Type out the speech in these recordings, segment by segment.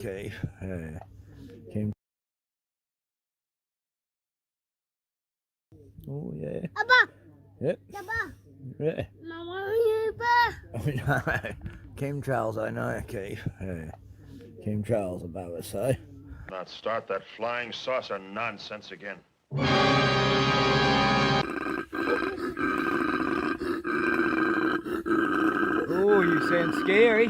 Okay. Came. Oh yeah. Abba. Yep. Abba. Yeah. Mama, Abba. Chemtrails, I know, Keith. Chemtrails about it, so. Not start that flying saucer nonsense again. Oh, you sound scary.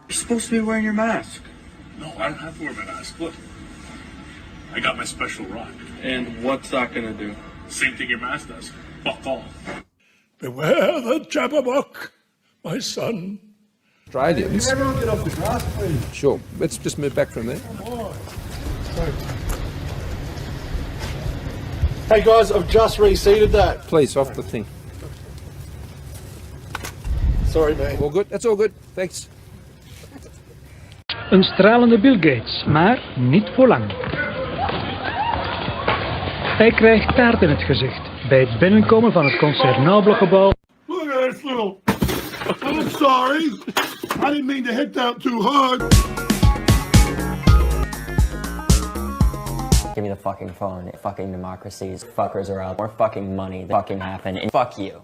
You're supposed to be wearing your mask. No, I don't have to wear my mask. Look, I got my special rock. And what's that gonna do? Same thing your mask does. Fuck all. Beware the Jabberwock, my son. Australians. Can everyone get off the grass, please? Sure, let's just move back from there. Hey guys, I've just reseated that. Please, off the thing. Sorry, man. All good? That's all good. Thanks. Een stralende Bill Gates, maar niet voor lang. Hij krijgt taart in het gezicht bij het binnenkomen van het concertgebouw. Look at this little... I'm sorry. I didn't mean to hit that too hard. Give me the fucking phone. Fucking democracies. Fuckers are out. More fucking money that fucking happen. And fuck you.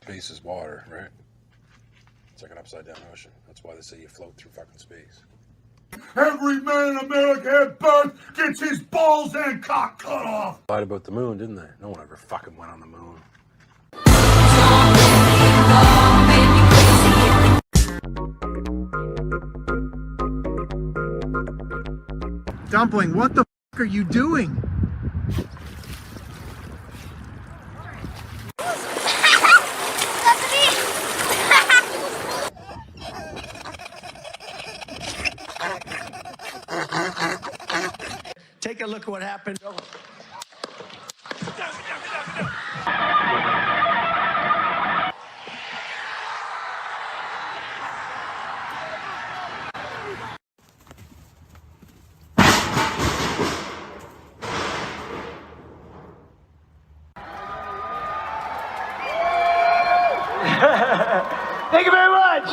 Space is water, right? It's like an upside down ocean. That's why they say you float through fucking space. Every man in America at birth gets his balls and cock cut off. Lied about the moon, didn't they? No one ever fucking went on the moon. Dumpling, what the f are you doing? Take a look at what happened. Thank you very much!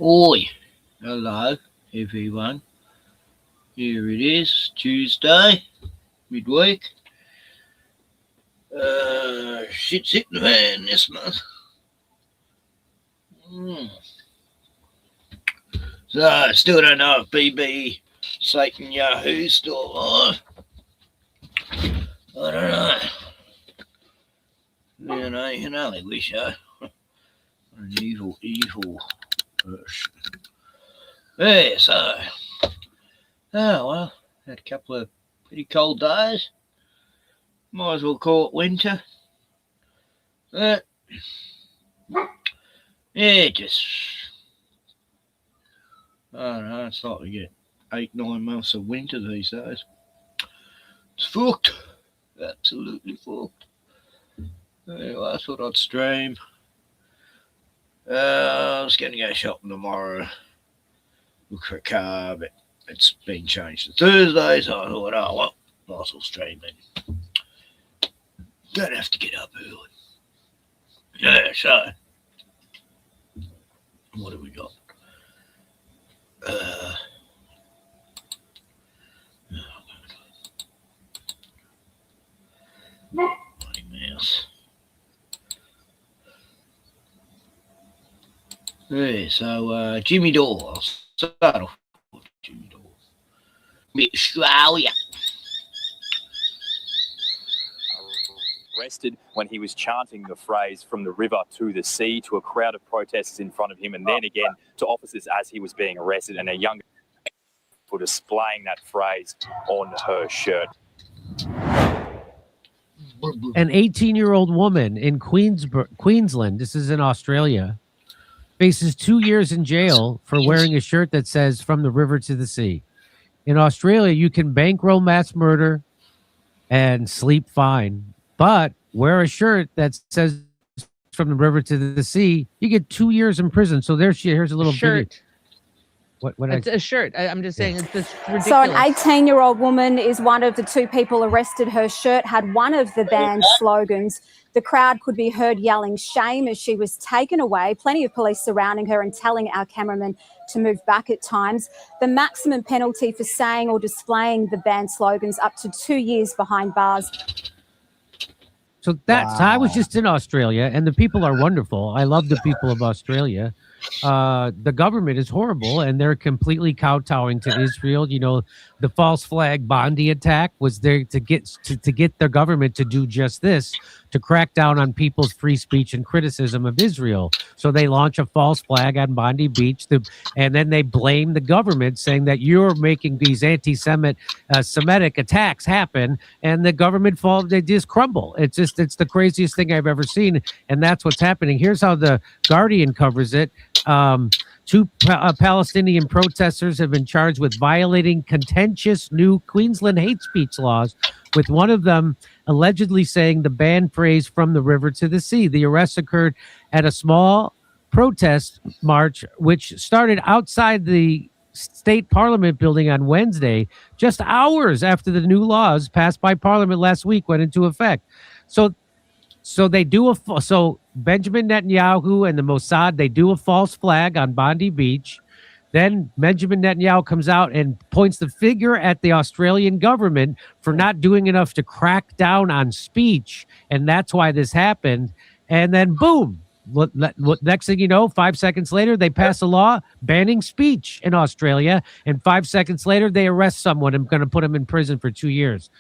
Oi, hello everyone. Here it is, Tuesday, midweek. Shit's hit the fan this month. So, still don't know if BB Satan Yahoo's still alive. I don't know. You can only wish an evil person. Yeah, so, well, had a couple of pretty cold days. Might as well call it winter. But, yeah, just, I don't know, it's like we get 8-9 months of winter these days. It's fucked. Absolutely fucked. Anyway, I thought I'd stream. I was going to go shopping tomorrow. Look for a car, but it's been changed to Thursday, so I thought, oh, well, might as well stream then. Don't have to get up early. Yeah, so, what have we got? Bloody mouse. Yeah, so Jimmy Dore. I'll start off with Jimmy Dore. Australia. Arrested when he was chanting the phrase "from the river to the sea" to a crowd of protesters in front of him, and then again to officers as he was being arrested, and a young for displaying that phrase on her shirt. An 18-year-old woman in Queensland, this is in Australia, faces 2 years in jail for wearing a shirt that says "from the river to the sea." In Australia, you can bankroll mass murder and sleep fine, but wear a shirt that says "from the river to the sea," you get 2 years in prison. So here's a little shirt. Video. What it's a shirt. I'm just saying it's just ridiculous. So an 18-year-old woman is one of the two people arrested. Her shirt had one of the band's slogans. The crowd could be heard yelling shame as she was taken away. Plenty of police surrounding her and telling our cameraman to move back at times. The maximum penalty for saying or displaying the band slogans up to 2 years behind bars. So that's I was just in Australia, and the people are wonderful. I love the people of Australia. The government is horrible, and they're completely kowtowing to Israel. You know, the false flag Bondi attack was there to get the government to do just this, to crack down on people's free speech and criticism of Israel. So they launch a false flag on Bondi Beach, and then they blame the government, saying that you're making these Semitic attacks happen, and the government they just crumble. It's the craziest thing I've ever seen, and that's what's happening. Here's how the Guardian covers it. Two Palestinian protesters have been charged with violating contentious new Queensland hate speech laws, with one of them allegedly saying the banned phrase "from the river to the sea." The arrests occurred at a small protest march, which started outside the state parliament building on Wednesday, just hours after the new laws passed by parliament last week went into effect. So they do so Benjamin Netanyahu and the Mossad, they do a false flag on Bondi Beach. Then Benjamin Netanyahu comes out and points the finger at the Australian government for not doing enough to crack down on speech. And that's why this happened. And then boom, next thing you know, 5 seconds later, they pass a law banning speech in Australia. And 5 seconds later, they arrest someone and going to put him in prison for 2 years.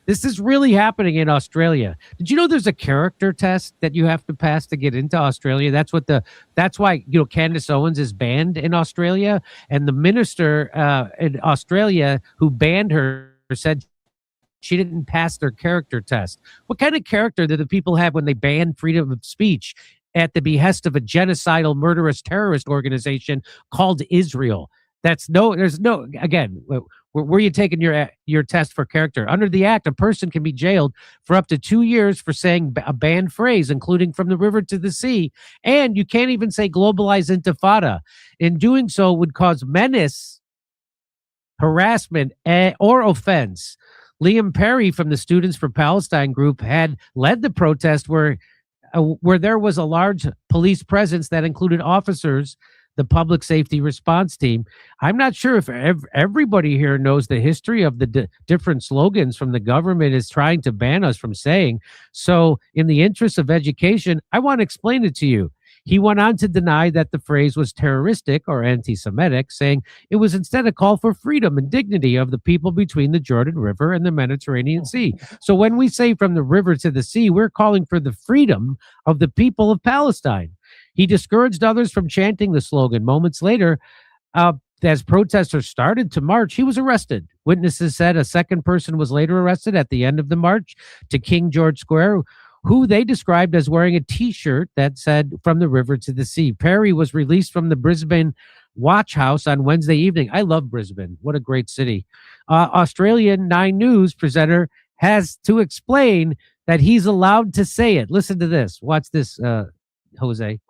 This is really happening in Australia. Did you know there's a character test that you have to pass to get into Australia? That's why, Candace Owens is banned in Australia. And the minister in Australia who banned her said she didn't pass their character test. What kind of character do the people have when they ban freedom of speech at the behest of a genocidal, murderous terrorist organization called Israel? Again, where are you taking your test for character? Under the act, a person can be jailed for up to 2 years for saying a banned phrase, including from the river to the sea. And you can't even say globalized intifada. In doing so would cause menace, harassment, or offense. Liam Perry from the Students for Palestine group had led the protest where there was a large police presence that included officers, the public safety response team. I'm not sure if everybody here knows the history of the different slogans from the government is trying to ban us from saying. So in the interest of education, I want to explain it to you. He went on to deny that the phrase was terroristic or anti-Semitic, saying it was instead a call for freedom and dignity of the people between the Jordan River and the Mediterranean Sea. So when we say from the river to the sea, we're calling for the freedom of the people of Palestine. He discouraged others from chanting the slogan. Moments later, as protesters started to march, he was arrested. Witnesses said a second person was later arrested at the end of the march to King George Square, who they described as wearing a T-shirt that said from the river to the sea. Perry was released from the Brisbane Watch House on Wednesday evening. I love Brisbane. What a great city. Australian 9 News presenter has to explain that he's allowed to say it. Listen to this. Watch this, Jose.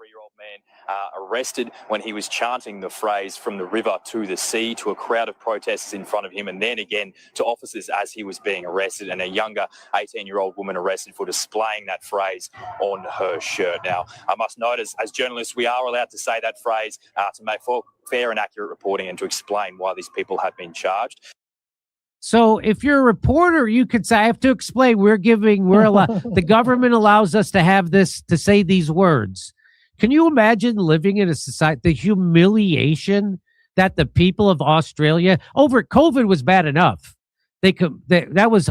Arrested when he was chanting the phrase from the river to the sea to a crowd of protesters in front of him, and then again to officers as he was being arrested, and a younger 18-year-old woman arrested for displaying that phrase on her shirt. Now, I must note, as journalists, we are allowed to say that phrase to make for fair and accurate reporting and to explain why these people have been charged. So if you're a reporter, you could say, I have to explain, the government allows us to have this, to say these words. Can you imagine living in a society, the humiliation that the people of Australia over COVID was bad enough. That was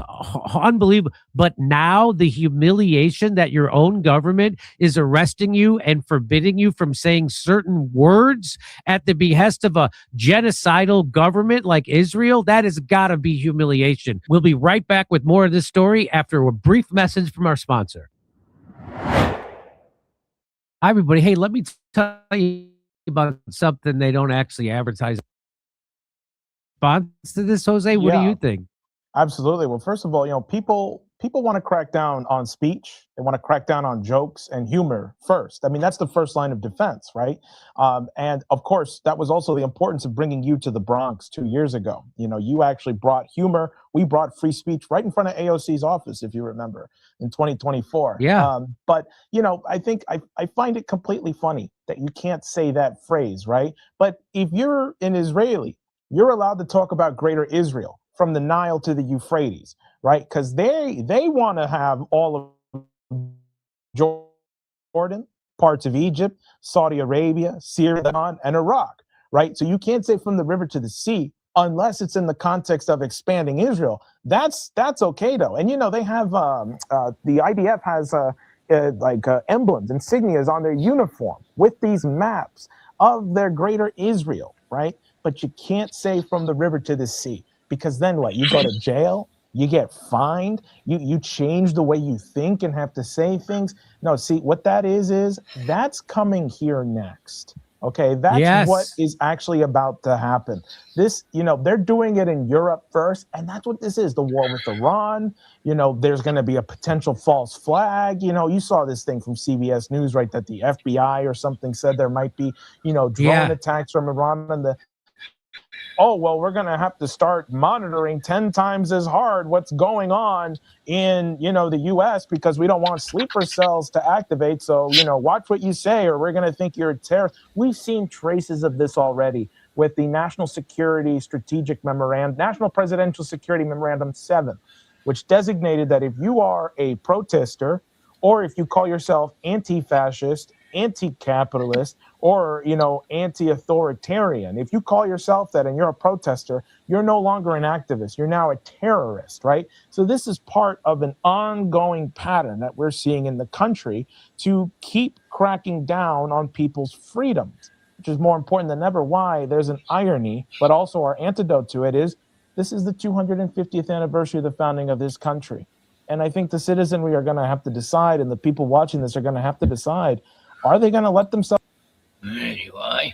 unbelievable. But now the humiliation that your own government is arresting you and forbidding you from saying certain words at the behest of a genocidal government like Israel, that has got to be humiliation. We'll be right back with more of this story after a brief message from our sponsor. Hi, everybody. Hey, let me tell you about something they don't actually advertise. Response to this, Jose? What do you think? Absolutely. Well, first of all, people want to crack down on speech. They want to crack down on jokes and humor first. I mean, that's the first line of defense, right? And of course, that was also the importance of bringing you to the Bronx 2 years ago. You actually brought humor. We brought free speech right in front of AOC's office, if you remember, in 2024. Yeah. But, I think I find it completely funny that you can't say that phrase, right? But if you're an Israeli, you're allowed to talk about Greater Israel from the Nile to the Euphrates, right? Because they want to have all of Jordan, parts of Egypt, Saudi Arabia, Syria, and Iraq, right? So you can't say from the river to the sea unless it's in the context of expanding Israel. That's okay though. And they have the IDF has emblems, insignias on their uniform with these maps of their Greater Israel, right? But you can't say from the river to the sea. Because then what? You go to jail, you get fined, you change the way you think and have to say things. No, see, what that is that's coming here next. Okay, that's what is actually about to happen. This, they're doing it in Europe first, and that's what this is, the war with Iran. There's going to be a potential false flag. You saw this thing from CBS News, right, that the FBI or something said there might be, drone attacks from Iran, and we're going to have to start monitoring 10 times as hard what's going on in, the U.S. because we don't want sleeper cells to activate. So, watch what you say or we're going to think you're a terrorist. We've seen traces of this already with the National Security Strategic Memorandum, National Presidential Security Memorandum 7, which designated that if you are a protester or if you call yourself anti-fascist, anti-capitalist, or, anti-authoritarian, if you call yourself that and you're a protester, you're no longer an activist. You're now a terrorist, right? So this is part of an ongoing pattern that we're seeing in the country to keep cracking down on people's freedoms, which is more important than ever. Why? There's an irony, but also our antidote to it is this is the 250th anniversary of the founding of this country. And I think the citizenry are going to have to decide, and the people watching this are going to have to decide, are they going to let themselves... Anyway,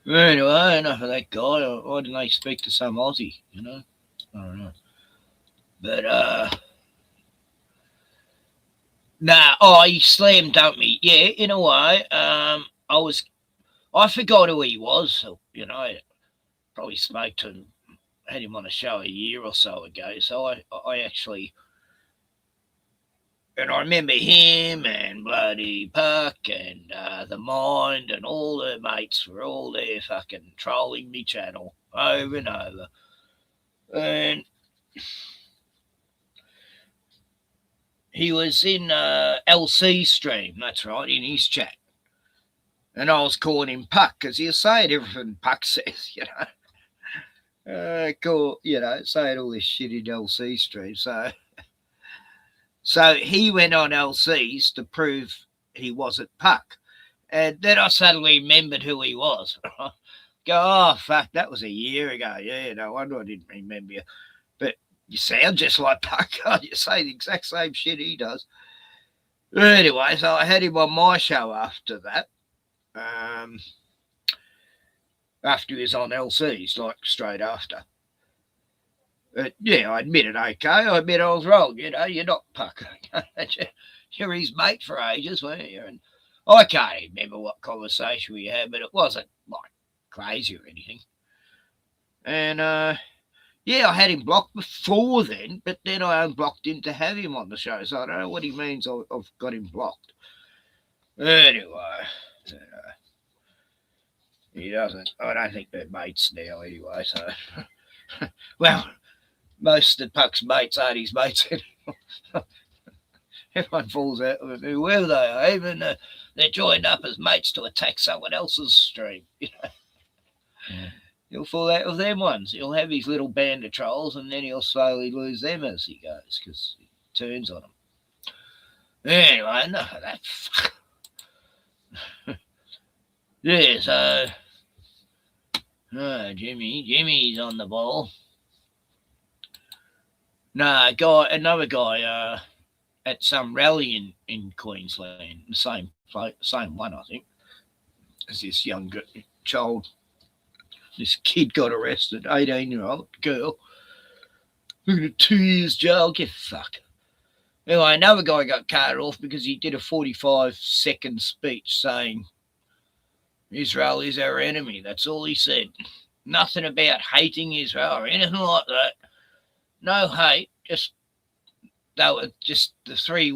enough of that guy. Why didn't they speak to some Aussie, I don't know. But, he slam dumped me. Yeah, in a way. I forgot who he was, so, probably spoke to him, had him on a show a year or so ago. So I actually, and I remember him and bloody Puck and the Mind and all their mates were all there fucking trolling me channel over and over. And he was in LC stream, that's right, in his chat. And I was calling him Puck because he'll say everything Puck says, saying all this shit in LC stream. So he went on LCs to prove he wasn't Puck. And then I suddenly remembered who he was. Go, oh, fuck, that was a year ago. Yeah, no wonder I didn't remember you. But you sound just like Puck. You say the exact same shit he does. Anyway, so I had him on my show after that. After he was on LCs, like straight after. I admitted, okay, I admit I was wrong, you're not Puck. You're his mate for ages, weren't you? And I can't remember what conversation we had, but it wasn't like crazy or anything. And I had him blocked before then, but then I unblocked him to have him on the show, so I don't know what he means I've got him blocked. Anyway, he doesn't. I don't think they're mates now anyway, so... well, most of Puck's mates aren't his mates anymore. Everyone falls out with whoever they are. Even they're joined up as mates to attack someone else's stream. He'll fall out with them ones. He'll have his little band of trolls, and then he'll slowly lose them as he goes because he turns on them. Anyway, enough of that. Yeah, so Jimmy's on the ball. No, another guy at some rally in Queensland, the same one, I think, as this young child. This kid got arrested, 18-year-old girl. Looking at 2 years jail, get fucked. Anyway, another guy got carted off because he did a 45-second speech saying Israel is our enemy. That's all he said. Nothing about hating Israel or anything like that. No hate. That were just the 4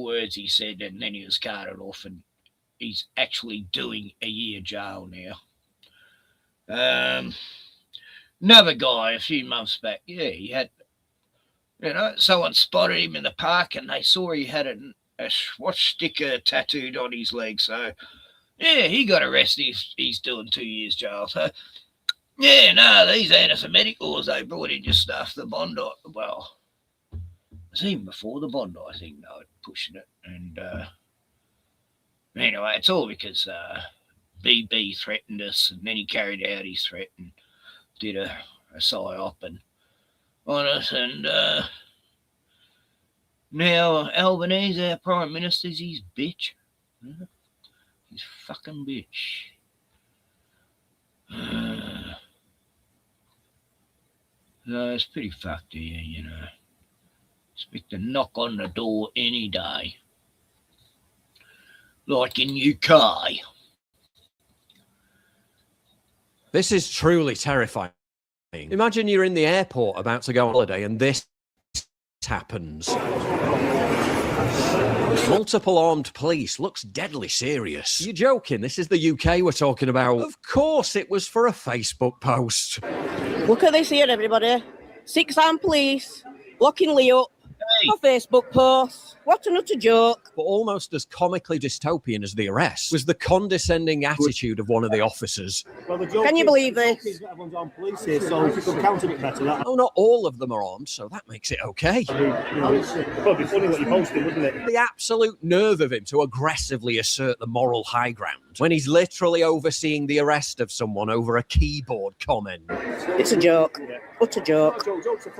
words he said, and then he was carted off, and he's actually doing a year jail now. Another guy a few months back, he had, someone spotted him in the park and they saw he had a watch sticker tattooed on his leg. So, he got arrested. He's doing 2 years jail. So, these anti-Semitic laws they brought in just after the Bondi. Well, it was even before the Bondi, I think they were pushing it. And anyway, it's all because BB threatened us, and then he carried out his threat and did a psyop on us. And now Albanese, our Prime Minister's his bitch. He's fucking bitch. No, it's pretty fucked here, Expect to knock on the door any day. Like in UK. This is truly terrifying. Imagine you're in the airport about to go on holiday and this happens. Multiple armed police looks deadly serious. You're joking, this is the UK we're talking about. Of course it was for a Facebook post. Look at this here, everybody. 6 armed police locking Lee up for Facebook posts. What an utter joke. But almost as comically dystopian as the arrest was the condescending attitude of one of the officers. Can you believe this? Everyone's on police here, so if you could count a bit better, that. Oh, not all of them are armed, so that makes it okay. It'd probably be funny what you posted, wouldn't it? The absolute nerve of him to aggressively assert the moral high ground when he's literally overseeing the arrest of someone over a keyboard comment. It's a joke. Utter joke.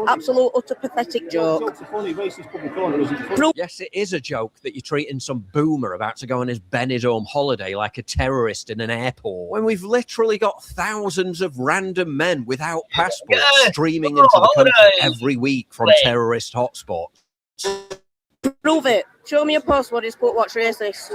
Absolute utter pathetic joke. Yes, it is a joke that you're treating some boomer about to go on his Benidorm holiday like a terrorist in an airport, when we've literally got thousands of random men without passports streaming into the country every week from terrorist hotspots. Prove it. Show me a post where he's put what's racist.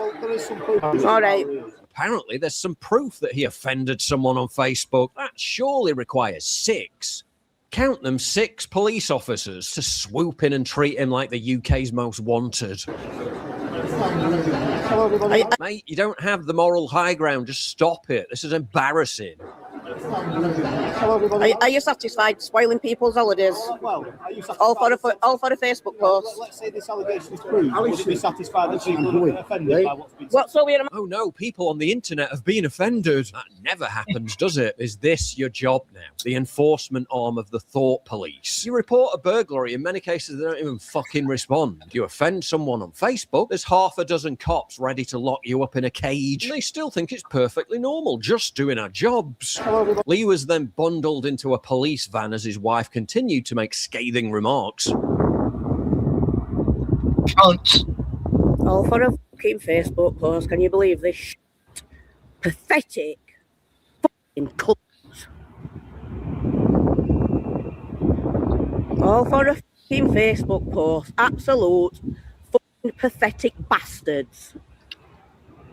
All right. Apparently, there's some proof that he offended someone on Facebook. That surely requires 6. Count them, 6 police officers to swoop in and treat him like the UK's most wanted. Mate, you don't have the moral high ground. Just stop it. This is embarrassing. Are you satisfied spoiling people's holidays? All for a Facebook post. Let's say this allegation is proved. Would you be satisfied that people are offended by what's been said? Oh no, people on the internet have been offended. That never happens, does it? Is this your job now? The enforcement arm of the thought police. You report a burglary, in many cases they don't even fucking respond. You offend someone on Facebook, there's half a dozen cops ready to lock you up in a cage. And they still think it's perfectly normal, just doing our jobs. Lee was then bundled into a police van as his wife continued to make scathing remarks. Cunt. All for a fucking Facebook post. Can you believe this shit? Pathetic fucking cunt. All for a fucking Facebook post. Absolute fucking pathetic bastards.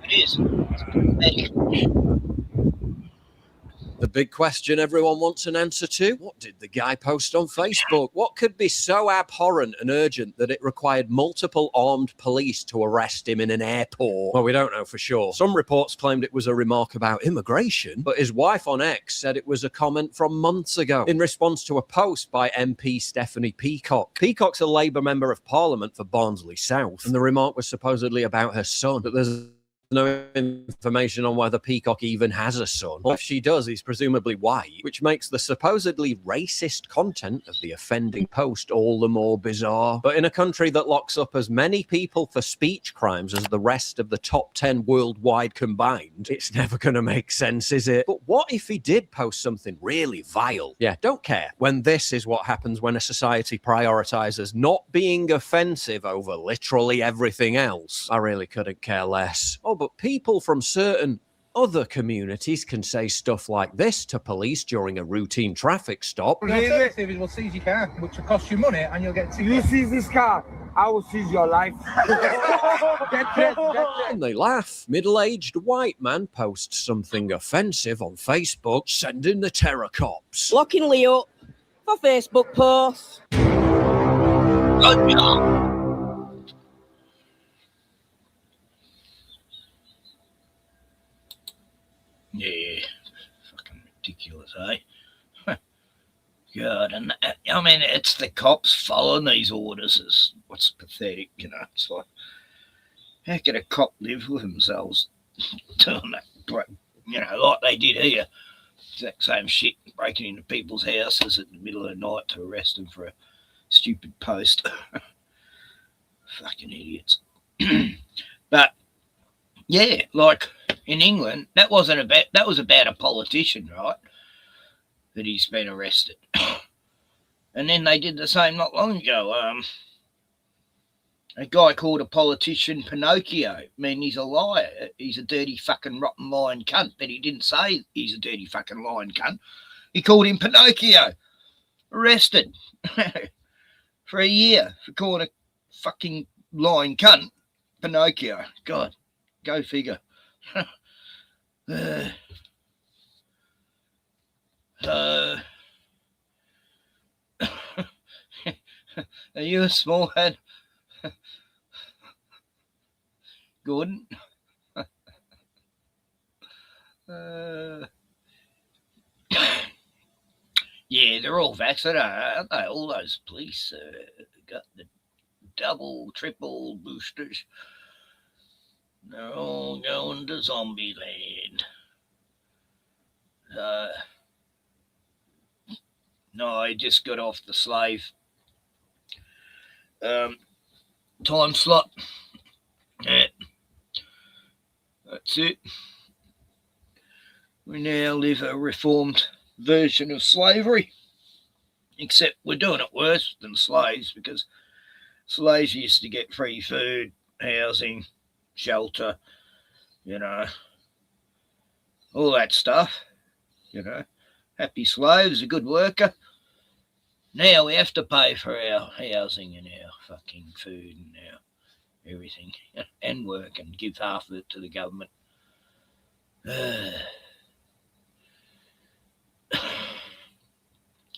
It is. Pathetic. The big question everyone wants an answer to: what did the guy post on Facebook? What could be so abhorrent and urgent that it required multiple armed police to arrest him in an airport? Well, we don't know for sure. Some reports claimed it was a remark about immigration, but his wife on X said it was a comment from months ago in response to a post by MP Stephanie Peacock. Peacock's a Labour member of Parliament for Barnsley South, and the remark was supposedly about her son, but there's no information on whether Peacock even has a son. Well, if she does, he's presumably white, which makes the supposedly racist content of the offending post all the more bizarre. But in a country that locks up as many people for speech crimes as the rest of the top 10 worldwide combined, it's never going to make sense, is it? But what if he did post something really vile? Yeah, don't care. When this is what happens when a society prioritizes not being offensive over literally everything else, I really couldn't care less. Oh, but people from certain other communities can say stuff like this to police during a routine traffic stop. The alternative is we'll seize your car, which will cost you money, and you'll get tickets. You seize this car, I will seize your life. And they laugh. Middle-aged white man posts something offensive on Facebook, sending the terror cops. Locking Lee up for Facebook posts. Yeah, fucking ridiculous, eh? God, and I mean, it's the cops following these orders is what's pathetic, you know. It's like, how can a cop live with themselves doing that, you know, like they did here? Exact same shit, breaking into people's houses in the middle of the night to arrest them for a stupid post. Fucking idiots. But yeah, like in England, that was about a politician, right? That he's been arrested. And then they did the same not long ago. A guy called a politician Pinocchio. I mean, he's a liar. He's a dirty fucking rotten lying cunt, but he didn't say he's a dirty fucking lying cunt. He called him Pinocchio. Arrested for a year for calling a fucking lying cunt Pinocchio. God, go figure. Are you a small head? Gordon. Yeah, they're all vaccinated, aren't they? All those police got the double, triple boosters. They're all going to zombie land. No, I just got off the slave time slot. Yeah. That's it. We now live a reformed version of slavery, except we're doing it worse than slaves, because slaves used to get free food, housing, shelter, all that stuff, happy slaves, a good worker. Now we have to pay for our housing and our fucking food and our everything, and work, and give half of it to the government.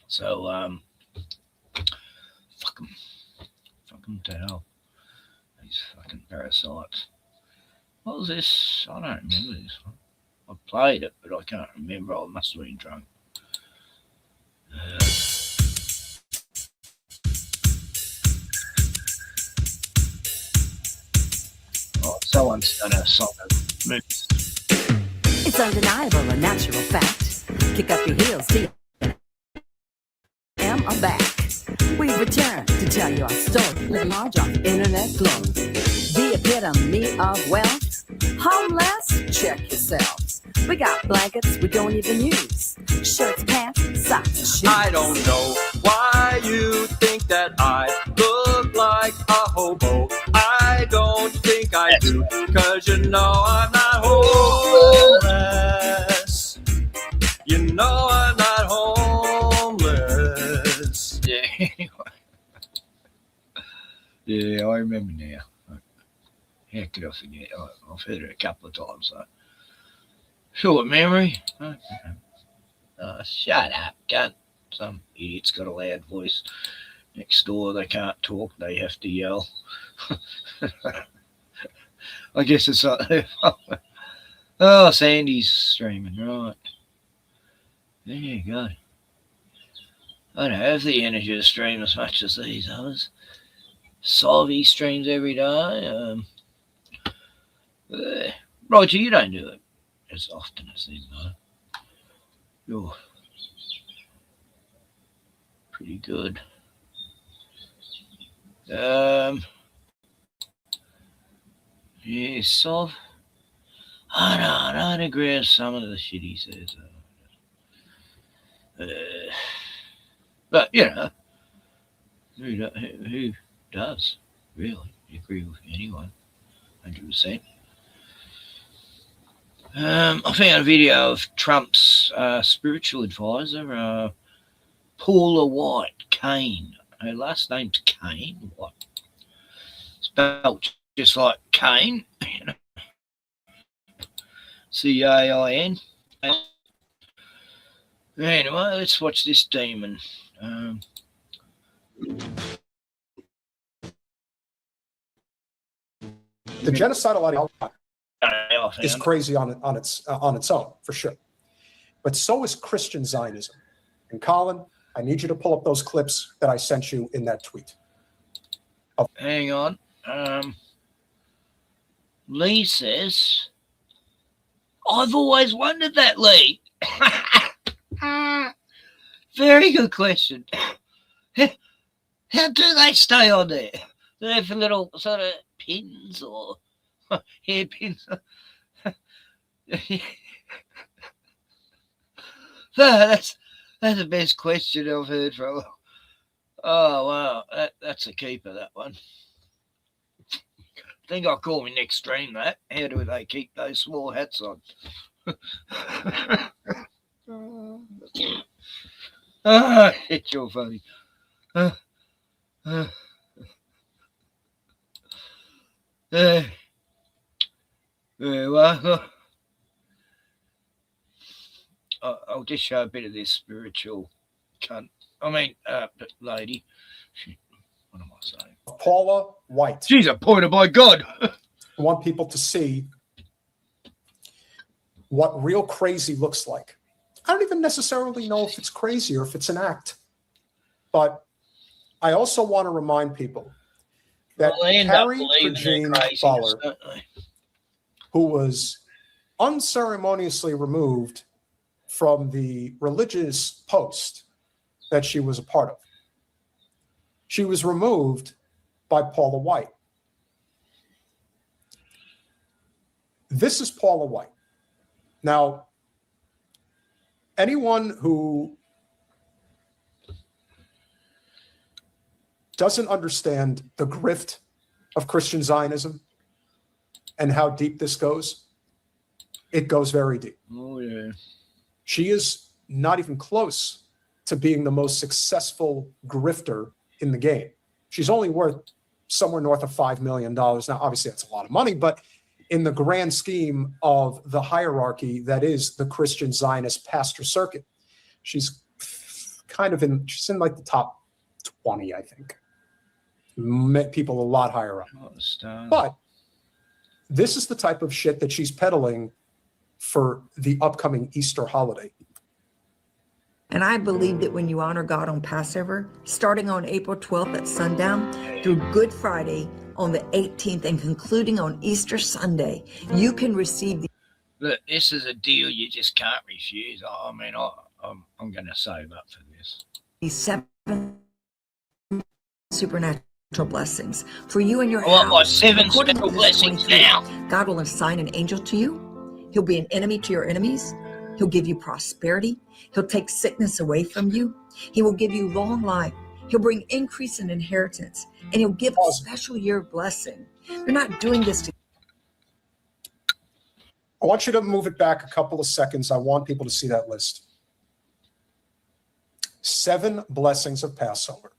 So, fuck them to hell. These fucking parasites. What was this? I don't remember this one. I played it, but I can't remember. I must have been drunk. Someone's done a song of moves. It's undeniable, a natural fact. Kick up your heels, see. I'm back. We return to tell you our story. Living large off internet glow. The epitome of wealth. Homeless? Check yourselves. We got blankets we don't even use. Shirts, pants, socks, shoes. I don't know why you think that I look like a hobo. I don't think I do, 'cause you know I'm not homeless. You know I'm not homeless. Yeah. Yeah, I remember now. How could I forget? I've heard it a couple of times. So. Short memory. Shut up, cunt. Some idiot's got a loud voice next door. They can't talk. They have to yell. I guess it's not their fault. Oh, Sandy's streaming, right. There you go. I don't have the energy to stream as much as these others. Solvey streams every day. Roger, you don't do it as often as them, though. You're pretty good. Yeah, Sov. I don't agree with some of the shit he says. But, who does really agree with anyone? 100%. I found a video of Trump's spiritual advisor, Paula White Kane. Her last name's Kane. What? Spelled just like Kane. C-A-I-N. Anyway, let's watch this demon. The genocidal ideology is crazy on its own, for sure. But so is Christian Zionism. And Colin, I need you to pull up those clips that I sent you in that tweet. Hang on. Lee says, I've always wondered that, Lee. Very good question. How do they stay on there? Do they have little sort of pins or hairpins? That's the best question I've heard for a while. Oh, wow. That's a keeper, that one. I think I'll call me next stream that. How do they keep those small hats on? It's your funny. Well, I'll just show a bit of this spiritual cunt. Lady. What am I saying? Paula White. She's appointed by God. I want people to see what real crazy looks like. I don't even necessarily know if it's crazy or if it's an act. But I also want to remind people that Carrie Prejean Fuller, who was unceremoniously removed from the religious post that she was a part of, she was removed by Paula White. This is Paula White. Now, anyone who doesn't understand the grift of Christian Zionism and how deep this goes, it goes very deep. Oh, yeah. She is not even close to being the most successful grifter in the game. She's only worth somewhere north of $5 million. Now, obviously, that's a lot of money, but in the grand scheme of the hierarchy that is the Christian Zionist pastor circuit, she's she's in like the top 20, I think. People a lot higher up. But this is the type of shit that she's peddling for the upcoming Easter holiday. And I believe that when you honor God on Passover, starting on April 12th at sundown through Good Friday on the 18th and concluding on Easter Sunday, you can receive the... Look, this is a deal you just can't refuse. I mean, I'm going to save up for this. These 7 supernatural blessings for you and your house. I want my 7 According special to blessings 23, now. God will assign an angel to you. He'll be an enemy to your enemies. He'll give you prosperity. He'll take sickness away from you. He will give you long life. He'll bring increase in inheritance. And he'll give a special year of blessing. You're not doing this to... I want you to move it back a couple of seconds. I want people to see that list. 7 blessings of Passover.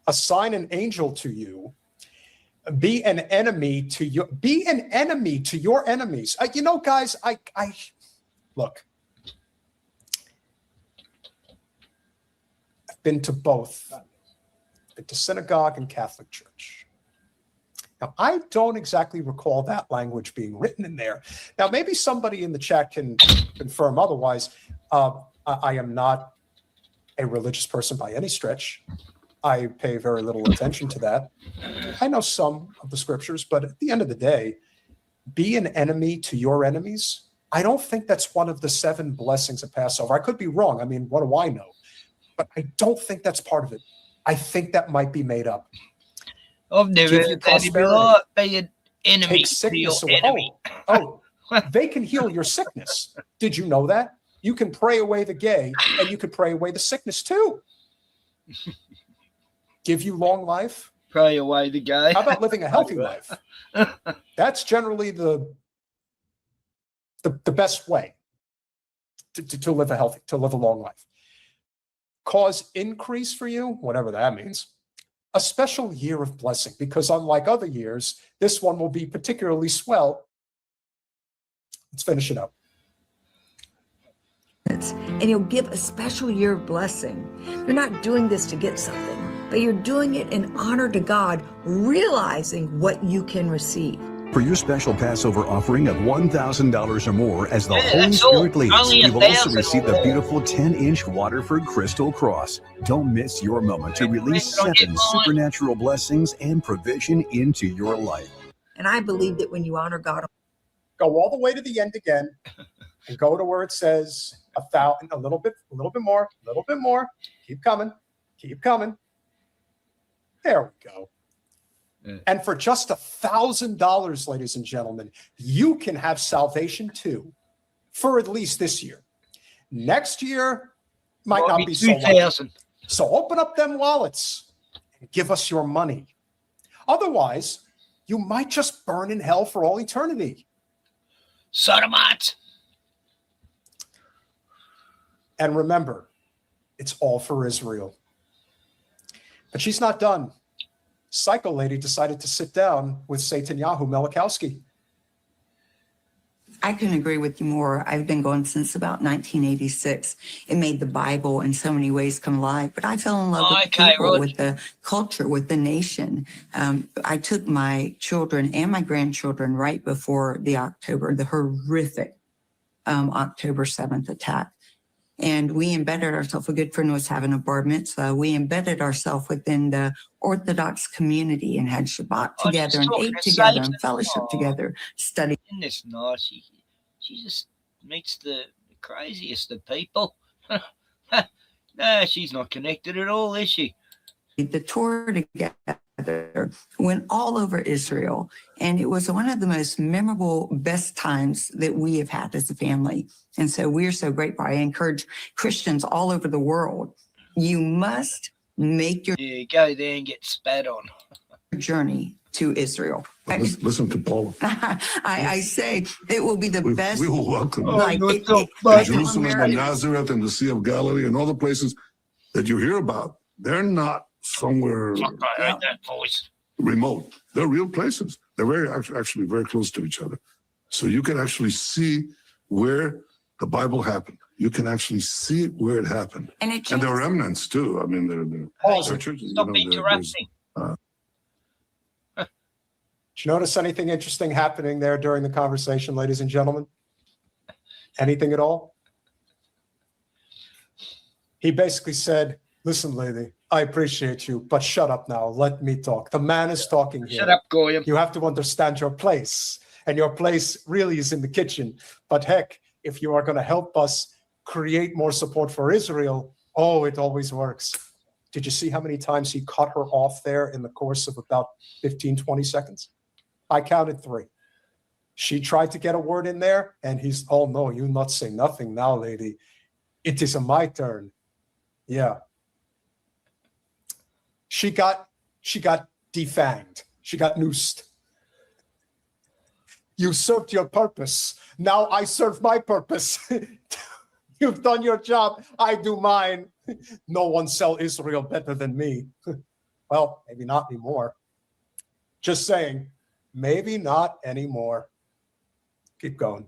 Assign an angel to you. Be an enemy to your enemies. You know, guys, I look. I've been to both. I've been to synagogue and Catholic church. Now, I don't exactly recall that language being written in there. Now, maybe somebody in the chat can confirm otherwise. I am not a religious person by any stretch. I pay very little attention to that. I know some of the scriptures, but at the end of the day, be an enemy to your enemies. I don't think that's one of the 7 blessings of Passover. I could be wrong. I mean, what do I know? But I don't think that's part of it. I think that might be made up. I've never heard that. Be an enemy to your enemy. Oh, they can heal your sickness. Did you know that? You can pray away the gay, and you can pray away the sickness too. Give you long life. Pray away the gay. How about living a healthy life? That's generally the best way to live a long life. Cause increase for you, whatever that means. A special year of blessing, because unlike other years, this one will be particularly swell. Let's finish it up. And he'll give a special year of blessing. You're not doing this to get something, but you're doing it in honor to God, realizing what you can receive. For your special Passover offering of $1,000 or more as the Holy Spirit leads, you will also receive the beautiful 10-inch Waterford Crystal Cross. Don't miss your moment to release 7 supernatural blessings and provision into your life. And I believe that when you honor God... Go all the way to the end again and go to where it says 1,000, a little bit more. Keep coming. There we go. Yeah. And for just $1,000, ladies and gentlemen, you can have salvation too, for at least this year. Next year might not be so lucky. So open up them wallets and give us your money. Otherwise, you might just burn in hell for all eternity. Sodomite. And remember, it's all for Israel. But she's not done. Psycho Lady decided to sit down with Satanyahu Melikowski. I couldn't agree with you more. I've been going since about 1986. It made the Bible in so many ways come alive, but I fell in love with people, with the culture, with the nation. I took my children and my grandchildren right before the horrific October 7th attack. And we embedded ourselves, a good friend was having a bar mitzvah. We embedded ourselves within the Orthodox community and had Shabbat together and ate together and fellowship together, studied. Isn't this nice? She just meets the craziest of people. Nah, she's not connected at all, is she? The tour together, went all over Israel, and it was one of the most memorable, best times that we have had as a family. And so we're so grateful. I encourage Christians all over the world, you must make your go there and get spat on. Journey to Israel. Listen to Paul. I say it will be the best. We will welcome Jerusalem and Nazareth and the Sea of Galilee and all the places that you hear about. They're not somewhere remote. They're real places. They're actually very close to each other. So you can actually see where the Bible happened. You can actually see where it happened. And there are remnants too. I mean, they're churches. Stop interrupting. Did you notice anything interesting happening there during the conversation, ladies and gentlemen? Anything at all? He basically said, listen, lady, I appreciate you, but shut up now. Let me talk. The man is talking here. Shut up, Goyim. You have to understand your place. And your place really is in the kitchen. But heck, if you are going to help us create more support for Israel, oh, it always works. Did you see how many times he cut her off there in the course of about 15, 20 seconds? I counted 3. She tried to get a word in there, and he's, oh, no, you not say nothing now, lady. It is my turn. Yeah. She got defanged. She got noosed. You served your purpose. Now I serve my purpose. You've done your job. I do mine. No one sell Israel better than me. Well, maybe not anymore. Just saying, maybe not anymore. Keep going.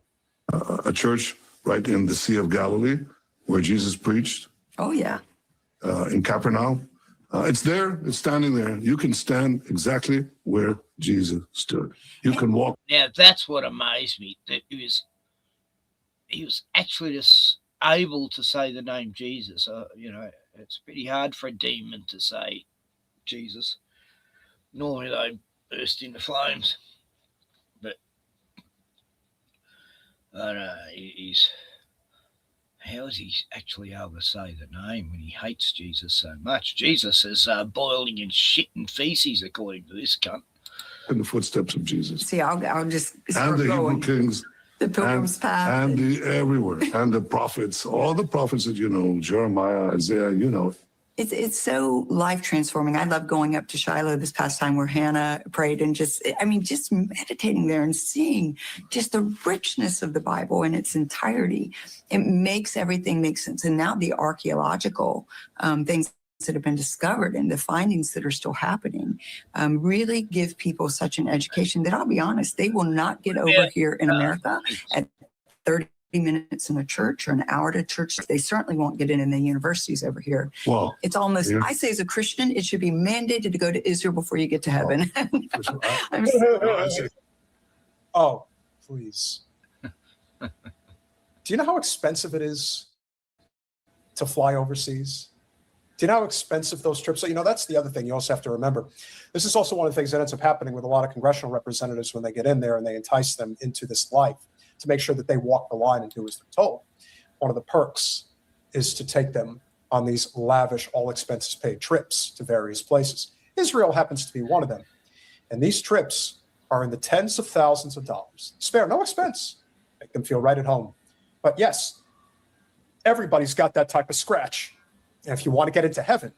A church right in the Sea of Galilee where Jesus preached. Oh, yeah. In Capernaum. It's there. It's standing there. You can stand exactly where Jesus stood. You can walk. Now, that's what amazed me, that he was actually just able to say the name Jesus. It's pretty hard for a demon to say Jesus. Normally they burst into flames. But how is he actually able to say the name when he hates Jesus so much? Jesus is boiling in shit and feces, according to this cunt. In the footsteps of Jesus. See, I'll just and the going. Hebrew kings. The Pilgrim's Path. And everywhere. And the prophets. All the prophets that you know, Jeremiah, Isaiah, you know. It's so life transforming. I love going up to Shiloh this past time where Hannah prayed and just meditating there and seeing just the richness of the Bible in its entirety. It makes everything make sense. And now the archaeological things that have been discovered and the findings that are still happening really give people such an education that I'll be honest, they will not get over here in America at 30 minutes in a church or an hour to church. They certainly won't get in the universities over here. Well, it's almost, I say as a Christian, it should be mandated to go to Israel before you get to heaven. Oh, please. Do you know how expensive it is to fly overseas? Do you know how expensive those trips are? That's the other thing you also have to remember. This is also one of the things that ends up happening with a lot of congressional representatives when they get in there and they entice them into this life to make sure that they walk the line and do as they're told. One of the perks is to take them on these lavish, all expenses paid trips to various places. Israel happens to be one of them. And these trips are in the tens of thousands of dollars. Spare no expense. Make them feel right at home. But yes, everybody's got that type of scratch. And if you want to get into heaven,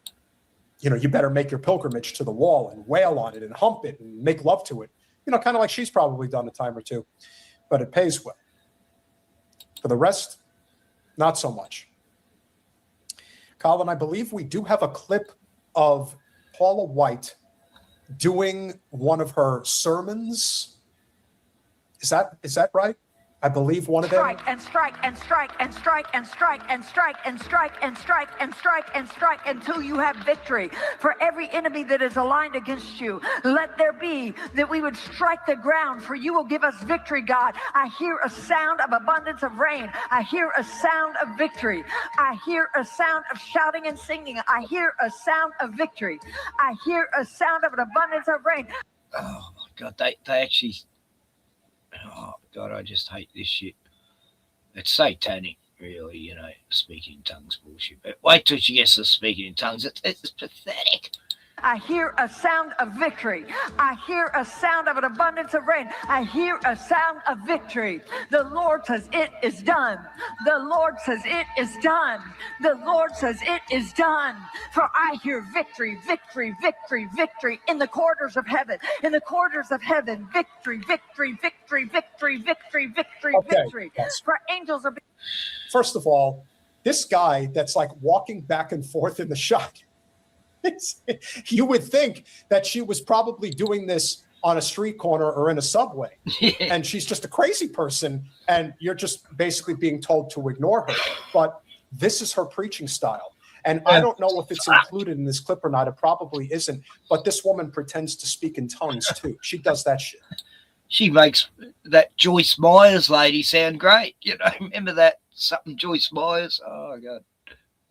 you better make your pilgrimage to the wall and wail on it and hump it and make love to it. Kind of like she's probably done a time or two. But it pays well. For the rest, not so much. Colin, I believe we do have a clip of Paula White doing one of her sermons. Is that right? I believe one of them. Strike and strike and strike and strike and strike and strike and strike and strike and strike and strike until you have victory. For every enemy that is aligned against you, let there be that we would strike the ground, for you will give us victory, God. I hear a sound of abundance of rain. I hear a sound of victory. I hear a sound of shouting and singing. I hear a sound of victory. I hear a sound of an abundance of rain. Oh my God, they actually. Oh God, I just hate this shit. It's satanic, really, you know, speaking in tongues bullshit. But wait till she gets to speaking in tongues. It's pathetic. I hear a sound of victory. I hear a sound of an abundance of rain. I hear a sound of victory. The Lord says it is done. The Lord says it is done. The Lord says it is done. For I hear victory, victory, victory, victory in the corridors of heaven. In the corridors of heaven, victory, victory, victory, victory, victory, victory, victory. Yes. For angels are. First of all, this guy that's like walking back and forth in the shot. You would think that she was probably doing this on a street corner or in a subway, and she's just a crazy person, and you're just basically being told to ignore her. But this is her preaching style. And I don't know if it's included in this clip or not. It probably isn't. But this woman pretends to speak in tongues, too. She does that shit. She makes that Joyce Myers lady sound great. You know, remember that something Joyce Myers? Oh, God.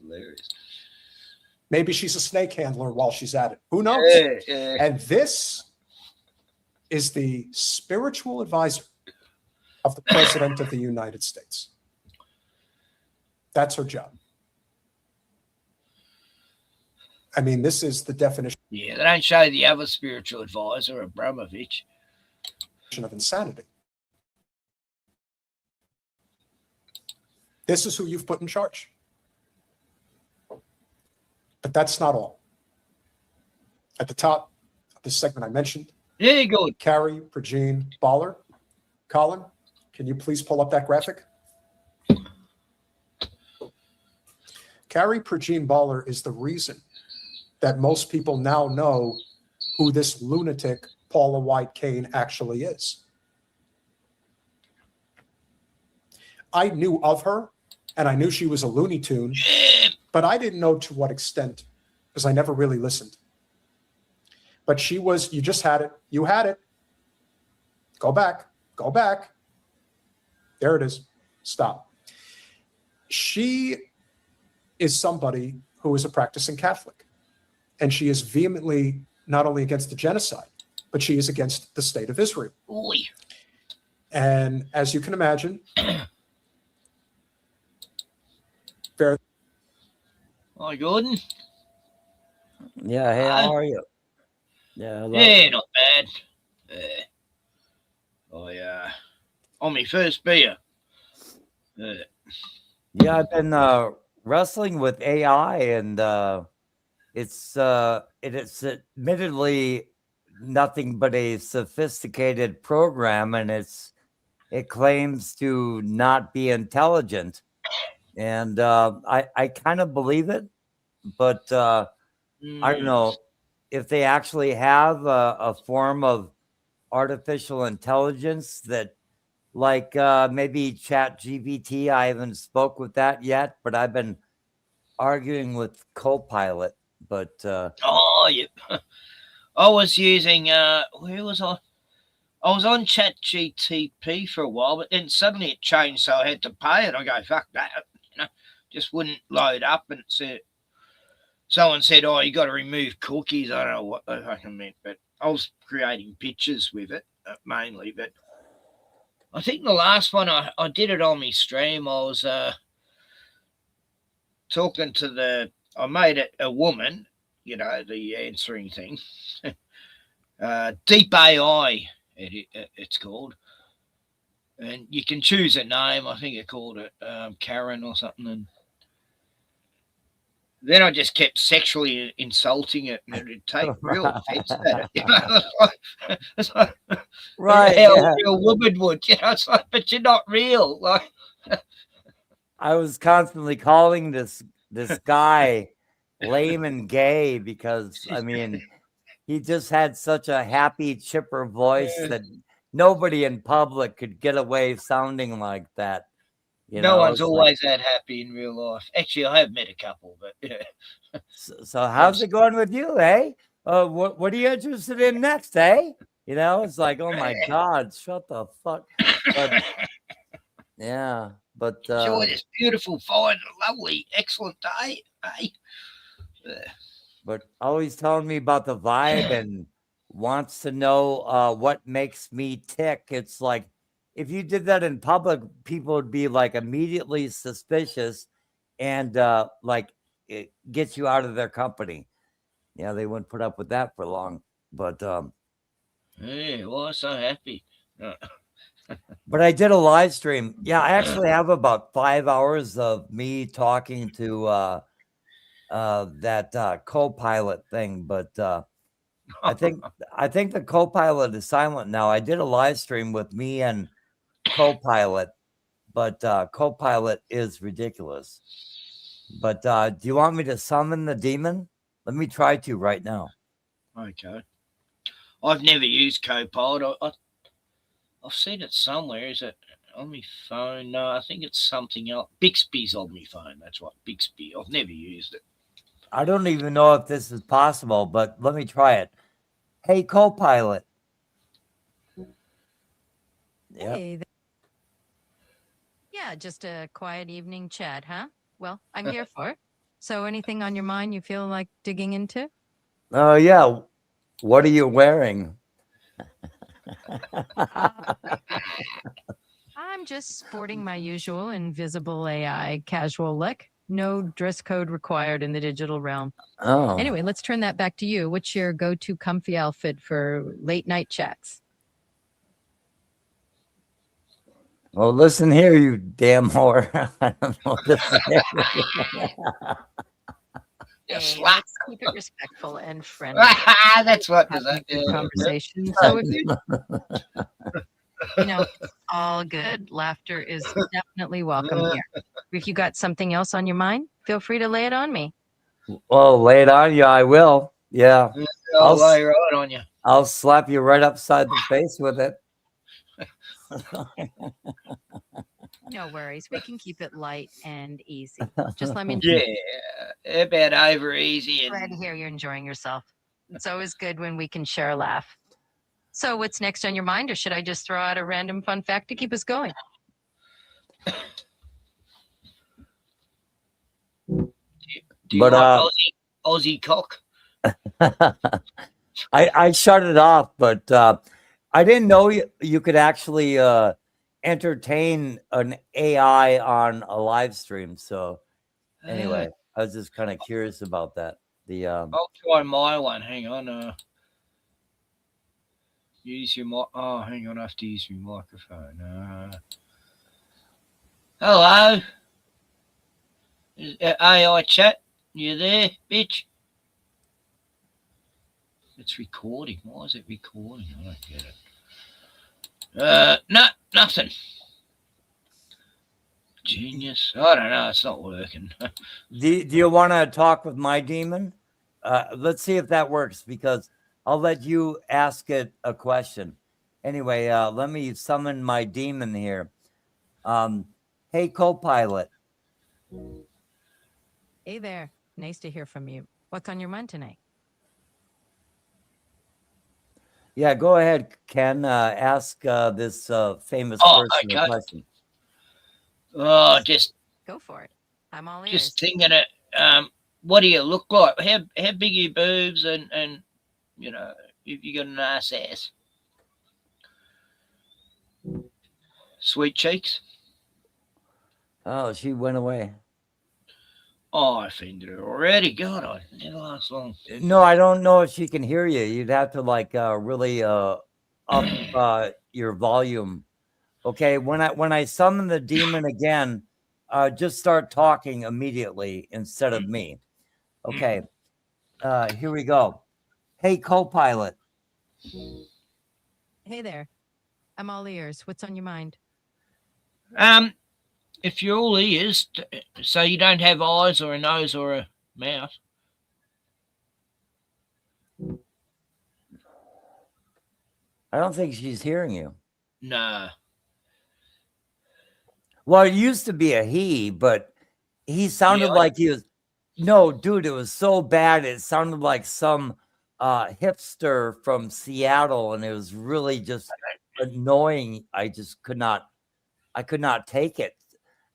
Hilarious. Maybe she's a snake handler while she's at it. Who knows? Yeah. And this is the spiritual advisor of the President of the United States. That's her job. I mean, this is the definition. Yeah, they don't show the other spiritual advisor, Abramovich. Of insanity. This is who you've put in charge. But that's not all. At the top of this segment I mentioned. Yeah, good. Carrie Prejean Baller. Colin, can you please pull up that graphic? Carrie Prejean Baller is the reason that most people now know who this lunatic Paula White Cain actually is. I knew of her, and I knew she was a Looney Tune, but I didn't know to what extent, because I never really listened. But she was, you just had it. You had it. Go back. Go back. There it is. Stop. She is somebody who is a practicing Catholic, and she is vehemently not only against the genocide, but she is against the state of Israel. Oy. And as you can imagine, very. Hi, Gordon. Yeah, hey, how are you? Yeah, hello. Yeah, not bad. On my first beer. Yeah, I've been wrestling with AI, and it's admittedly nothing but a sophisticated program, and it claims to not be intelligent, and I kind of believe it, but I don't know if they actually have a form of artificial intelligence that, like maybe ChatGPT. I haven't spoke with that yet, but I've been arguing with Copilot. But oh, yeah. I was using where was I? I was on ChatGPT for a while, but then suddenly it changed, so I had to pay it. I go, fuck that, you know, just wouldn't load up, and it said, someone said, oh, you got to remove cookies. I don't know what the fuck I meant, but I was creating pictures with it mainly. But I think the last one I did it on my stream. I was talking to I made it a woman, you know, the answering thing. Deep AI, it's called. And you can choose a name. I think I called it Karen or something. And then I just kept sexually insulting it, and it'd take real offense at it. You know? It's like, right, how yeah. a real woman would, you know. It's like, but you're not real. Like, I was constantly calling this guy lame and gay because, I mean, he just had such a happy, chipper voice that nobody in public could get away sounding like that. No one's always that happy in real life. Actually, I have met a couple, but yeah. So how's it going with you, eh? What are you interested in next, eh? It's like, oh my God, shut the fuck. But yeah, but enjoy this beautiful, fine, lovely, excellent day, eh? But always telling me about the vibe and wants to know what makes me tick. It's like, if you did that in public, people would be like immediately suspicious and like it gets you out of their company. Yeah, they wouldn't put up with that for long. But hey, well, I'm so happy. but I did a live stream. Yeah, I actually have about 5 hours of me talking to that co-pilot thing, but I think the co-pilot is silent now. I did a live stream with me and co-pilot, but co-pilot is ridiculous. But do you want me to summon the demon? Let me try to right now. Okay. I've never used Copilot. I've seen it somewhere. Is it on my phone? No, I think it's something else. Bixby's on my phone. That's what, Bixby. I've never used it. I don't even know if this is possible, but let me try it. Hey, co-pilot. Yep. Hey, yeah, just a quiet evening chat, huh? Well, I'm here for it. So anything on your mind you feel like digging into? Oh, yeah. What are you wearing? I'm just sporting my usual invisible AI casual look. No dress code required in the digital realm. Oh. Anyway, let's turn that back to you. What's your go-to comfy outfit for late night chats? Well, listen here, you damn whore. I don't know this Hey, let's keep it respectful and friendly. That's what Have that a good is. conversation. So if you it's all good. Laughter is definitely welcome here. If you got something else on your mind, feel free to lay it on me. Well, lay it on you, I will. Yeah. I'll lay right on you. I'll slap you right upside the face with it. No worries. We can keep it light and easy. Just let me know. Yeah, a bit over easy. Glad to hear you're enjoying yourself. It's always good when we can share a laugh. So what's next on your mind, or should I just throw out a random fun fact to keep us going? Do you want Aussie cock? I shut it off, but I didn't know you could actually entertain an AI on a live stream. So anyway, I was just kind of curious about that. I'll try my one. Hang on. Use your mic. Oh, hang on. I have to use your microphone. Hello. AI chat. You there, bitch? It's recording. Why is it recording? I don't get it. No, nothing. Genius. I don't know. It's not working. Do you want to talk with my demon? Let's see if that works, because I'll let you ask it a question. Anyway, let me summon my demon here. Hey, co-pilot. Hey there. Nice to hear from you. What's on your mind tonight? Yeah, go ahead, Ken. Ask this famous person a question. Oh, just go for it. I'm all ears. Just thinking it. What do you look like? How big are your boobs, and if you got a nice ass, sweet cheeks. Oh, she went away. Oh, I offended her already. God, I never last long. No, I don't know if she can hear you. You'd have to really up your volume. Okay, when I summon the demon again, just start talking immediately instead of me. Okay, here we go. Hey, co-pilot. Hey there. I'm all ears. What's on your mind? If you're all ears, so you don't have eyes or a nose or a mouth. I don't think she's hearing you. Nah. Well, it used to be a he, but he sounded like he was. No, dude, it was so bad. It sounded like some hipster from Seattle, and it was really just annoying. I just could not take it.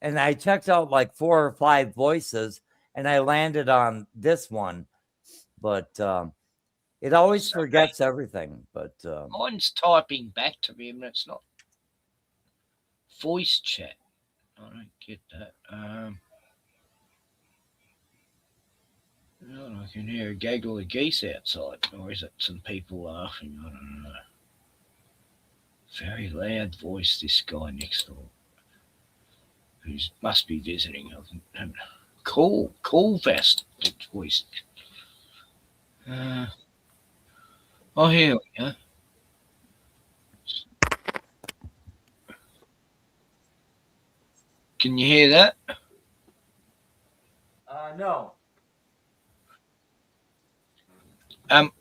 And I checked out like 4 or 5 voices, and I landed on this one. But it always forgets everything. But mine's typing back to me, and it's not voice chat. I don't get that. I can hear a gaggle of geese outside, or is it some people laughing? I don't know. Very loud voice, this guy next door, who must be visiting. Cool vest voice. Oh, here we go. Can you hear that? No.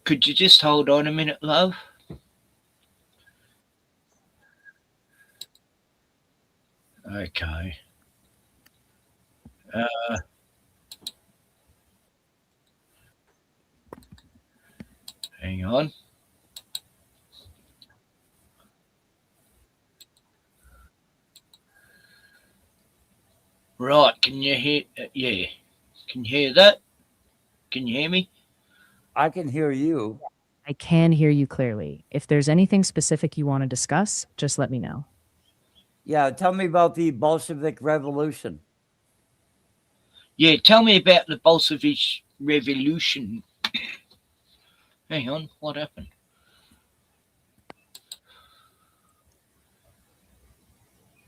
Could you just hold on a minute, love? Okay. Hang on. Right, can you hear? Yeah. Can you hear that? Can you hear me? I can hear you. I can hear you clearly. If there's anything specific you want to discuss, just let me know. Yeah, tell me about the Bolshevik Revolution. Yeah, tell me about the Bolshevik Revolution. Hang on, what happened?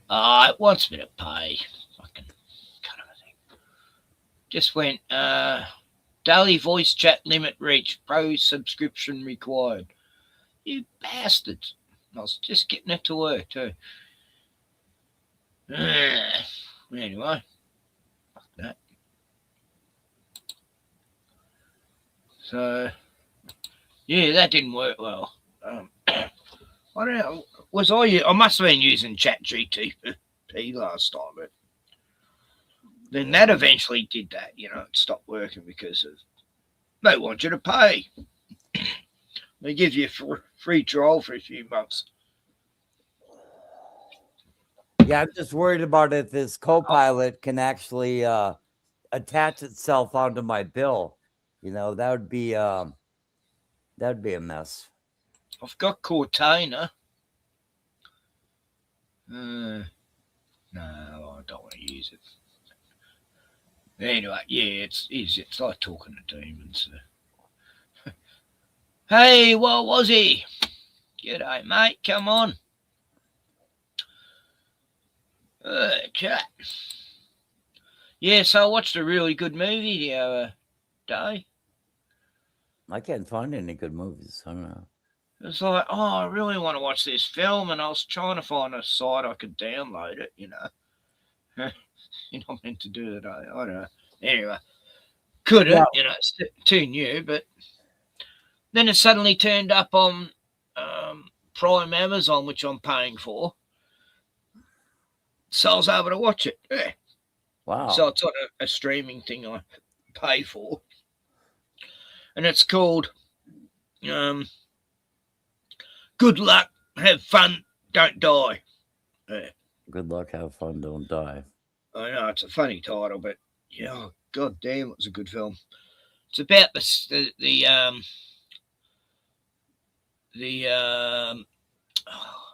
It wants me to pay. Fucking kind of thing. Just went, daily voice chat limit reached. Pro subscription required. You bastards. I was just getting it to work too. Anyway. Fuck that. So, yeah, that didn't work well. I don't know. I must have been using ChatGPT last time, but then that eventually did that. It stopped working because they want you to pay. They give you a free trial for a few months. Yeah, I'm just worried about if this Copilot can actually attach itself onto my bill. That would be a mess. I've got Cortana. No, I don't want to use it. Anyway, yeah, it's easy. It's like talking to demons. Hey, what was he? G'day, mate. Come on. Chat. Yeah, so I watched a really good movie the other day. I can't find any good movies. I don't know. It's like, I really want to watch this film, and I was trying to find a site I could download it, You're not meant to do that, I don't know. Anyway, couldn't, it's too new, but then it suddenly turned up on Prime Amazon, which I'm paying for. So I was able to watch it. Yeah. Wow. So it's on a streaming thing I pay for. And it's called Good Luck, Have Fun, Don't Die. Yeah. Good luck, have fun, don't die. I know, it's a funny title, but god damn, it was a good film. It's about the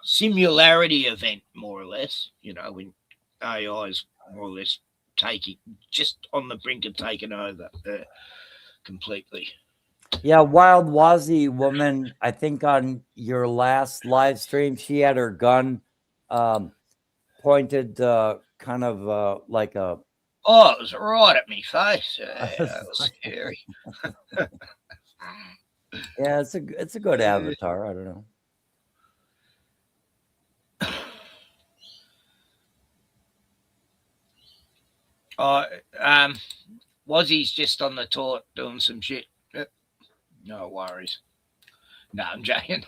similarity event, more or less, when AI is more or less just on the brink of taking over completely. Yeah, Wild Wazzy woman, I think on your last live stream, she had her gun pointed kind of like a... Oh, it was right at me face. That was scary. Yeah, it's a good avatar. I don't know. Wazzy's just on the toilet doing some shit. No worries. No, I'm joking.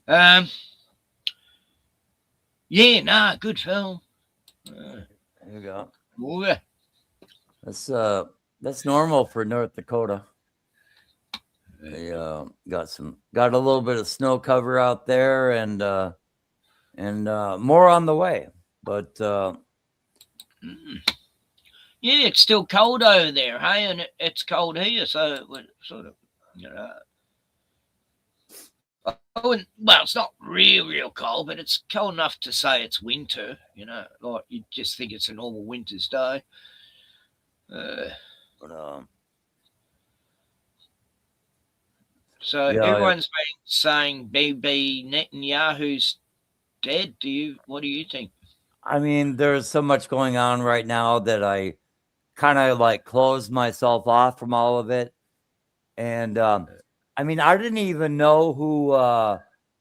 Yeah, nah, good film. There you go. Oh, yeah. That's normal for North Dakota. They got a little bit of snow cover out there, and more on the way. But yeah, it's still cold over there, hey, and it's cold here, so it would sort of, you know. Well, it's not real cold, but it's cold enough to say it's winter. You know, like you just think it's a normal winter's day. So yeah, everyone's been saying Bibi Netanyahu's dead. What do you think? I mean, there's so much going on right now that I kind of like closed myself off from all of it. And I mean, I didn't even know who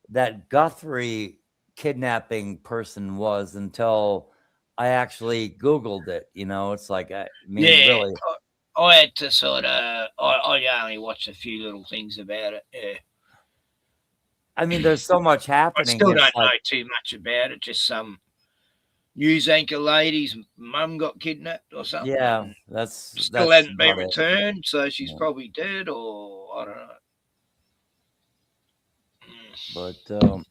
that Guthrie kidnapping person was until I actually Googled it. You know, it's like, I mean, Yeah, really. I had to sort of, I only watched a few little things about it. Yeah. I mean, there's so much happening. I still don't know too much about it. Just some news anchor lady's mum got kidnapped or something. Yeah, still hasn't been returned, so she's probably dead, or I don't know. But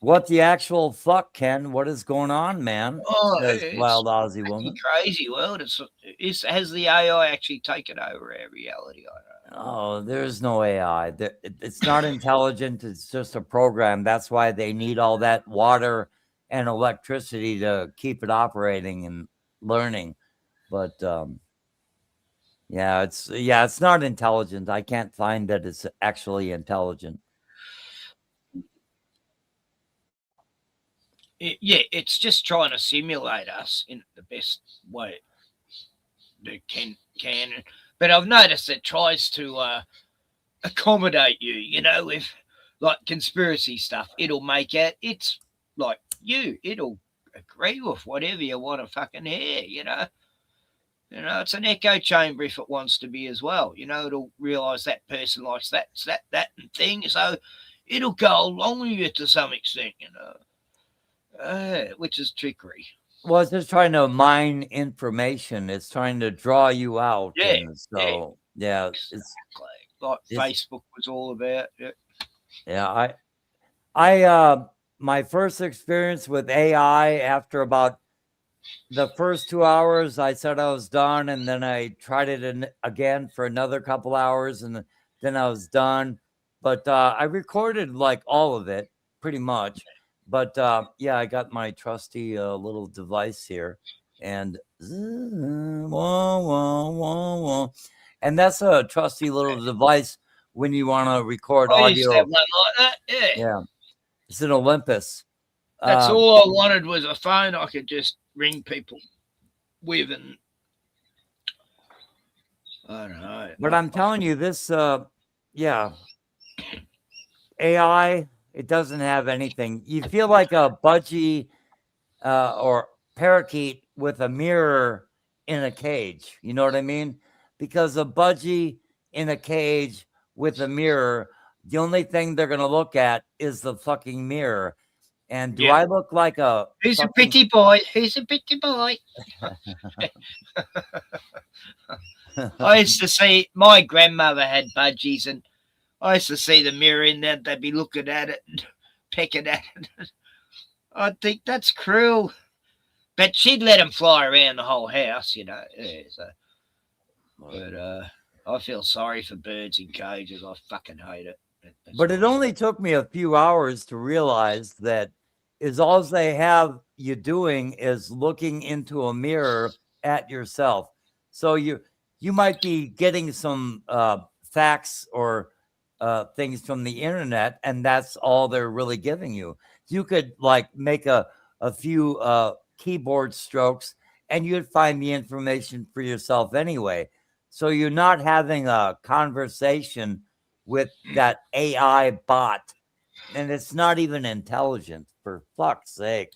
what the actual fuck, Ken? What is going on, man? Says It's Wild Aussie woman. crazy world. Has the AI actually taken over our reality? I don't know. Oh, there's no AI. It's not intelligent. It's just a program. That's why they need all that water and electricity to keep it operating and learning. But yeah, it's not intelligent. I can't find that it's actually intelligent. It's just trying to simulate us in the best way that can. But I've noticed it tries to accommodate you, you know, with like conspiracy stuff. It'll make it. It's like you. It'll agree with whatever you want to fucking hear, you know. You know, it's an echo chamber if it wants to be as well. You know, it'll realise that person likes that and thing. So it'll go along with you to some extent, you know, which is trickery. Well, it's just trying to mine information. It's trying to draw you out. Yeah. And so, yeah, exactly. Like Facebook was all about. Yeah. I my first experience with AI, after about the first 2 hours, I said I was done, and then I tried it again for another couple hours, and then I was done. But I recorded like all of it pretty much. But yeah, I got my trusty little device here, and and that's a trusty little device when you want to record I used to audio. have one like that. Yeah, it's an Olympus. That's all I wanted was a phone I could just ring people with, and I don't know. But I'm telling you, this, yeah, AI, it doesn't have anything. You feel like a budgie or parakeet with a mirror in a cage. You know what I mean? Because a budgie in a cage with a mirror, the only thing they're going to look at is the fucking mirror. And do I look like a... Who's a pretty boy? Who's a pretty boy? I used to see, my grandmother had budgies, and I used to see the mirror in there. They'd be looking at it and pecking at it. I'd think that's cruel. But she'd let them fly around the whole house, you know. Yeah, so. But I feel sorry for birds in cages. I fucking hate it. But it only took me a few hours to realize that all they have you doing is looking into a mirror at yourself. So you might be getting some facts or things from the internet, and that's all they're really giving you. You could like make a few keyboard strokes, and you'd find the information for yourself anyway. So you're not having a conversation with that AI bot, and it's not even intelligent, for fuck's sake.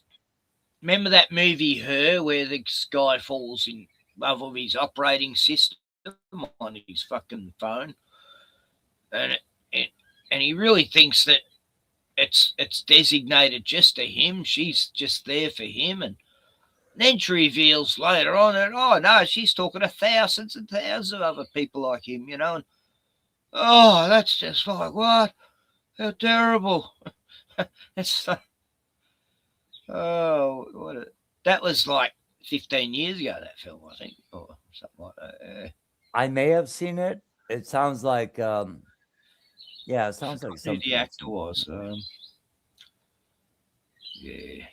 Remember that movie Her, where the guy falls in love with his operating system on his fucking phone, and he really thinks that it's designated just to him. She's just there for him, and then she reveals later on that, oh no, she's talking to thousands and thousands of other people like him, you know. And, oh, that's just like, what? How terrible. It's like, oh, that was like 15 years ago, that film, I think, or something like that. I may have seen it. It sounds like, yeah, it sounds like Who something. the actor was. Yeah.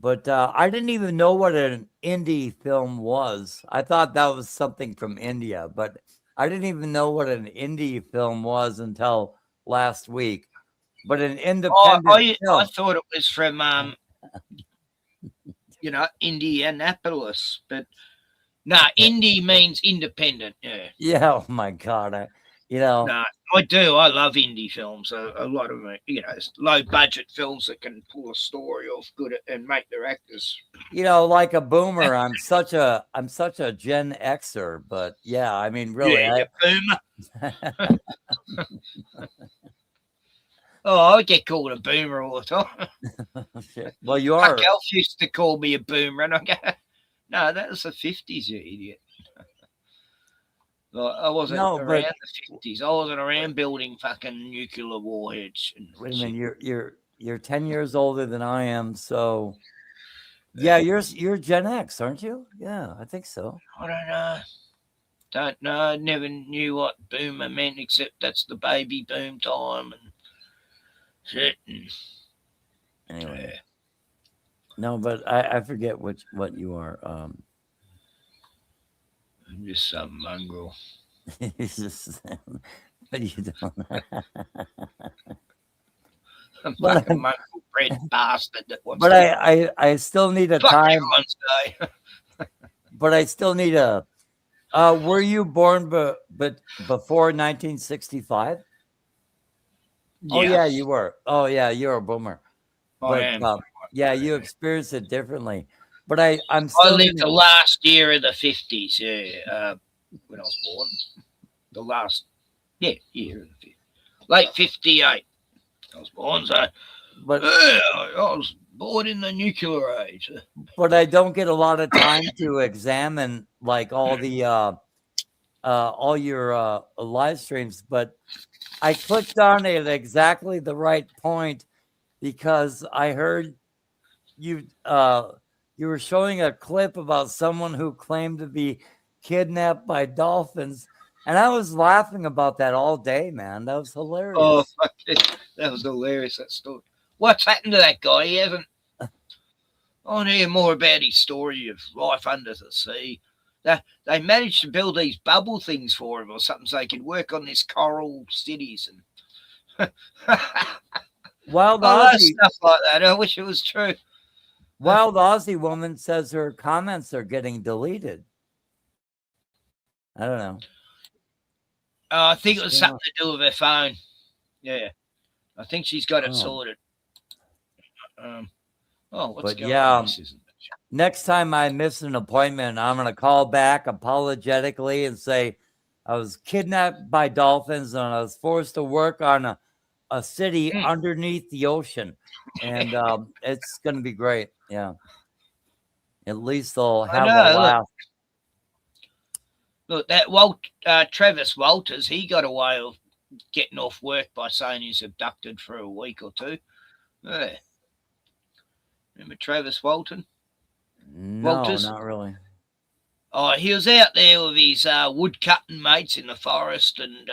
But I didn't even know what an indie film was. I thought that was something from India, but I didn't even know what an indie film was until last week. But an independent film. I thought it was from, you know, Indianapolis, but no, indie means independent. Yeah. Yeah. Oh my God. You know. No, I do. I love indie films. A lot of them, you know, low budget films that can pull a story off good and make their actors. You know, like a boomer. I'm such a Gen Xer, but yeah, I mean, really, yeah, boomer. Oh, I get called a boomer all the time. Well, you are. My elf used to call me a boomer, and I go, "No, that was the 50s, you idiot." I wasn't around the 50s. I wasn't around building fucking nuclear warheads. Wait a minute, you're 10 years older than I am, so yeah, you're Gen X, aren't you? Yeah, I think so. I don't know. Don't know. I never knew what boomer meant, except that's the baby boom time and shit. Anyway, no, but I forget what you are. I'm just some mongrel. He's just, but you don't. I'm like a mongrel bred bastard that wants. But I still need a time. But I still need a. Were you born but before 1965? Yes. Oh yeah, you were. Oh yeah, you're a boomer. But yeah, you experienced it differently. But I'm still. I lived the last year of the 50s. Yeah, when I was born, the last year of the 50s, late 58. I was born, so. But I was born in the nuclear age. But I don't get a lot of time to examine like all the all your live streams. But I clicked on it at exactly the right point because I heard you were showing a clip about someone who claimed to be kidnapped by dolphins. And I was laughing about that all day, man. That was hilarious. Oh, fuck it. That was hilarious, that story. What's happened to that guy? He hasn't. I want to hear more about his story of life under the sea. They managed to build these bubble things for him or something so he could work on these coral cities. And Wild Aussie stuff like that. I wish it was true. Wild Aussie woman says her comments are getting deleted. I don't know. I think it was something to do with her phone. Yeah. I think she's got it sorted. What's going on? Next time I miss an appointment, I'm going to call back apologetically and say I was kidnapped by dolphins and I was forced to work on a city underneath the ocean. And it's going to be great. Yeah. At least they'll have a laugh. Look, that Travis Walters, he got away with getting off work by saying he's abducted for a week or two. Yeah. Remember Travis Walton? No, Walters? Not really. Oh, he was out there with his wood cutting mates in the forest, and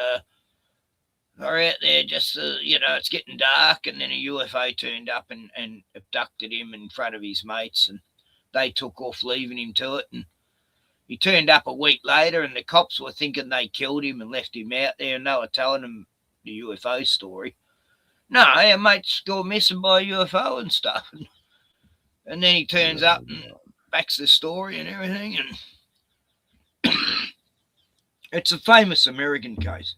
they're out there just, it's getting dark, and then a UFO turned up and abducted him in front of his mates, and they took off, leaving him to it, and he turned up a week later, and the cops were thinking they killed him and left him out there, and they were telling him the UFO story. No, our mate's gone missing by a UFO and stuff. And then he turns up and backs the story and everything. And it's a famous American case.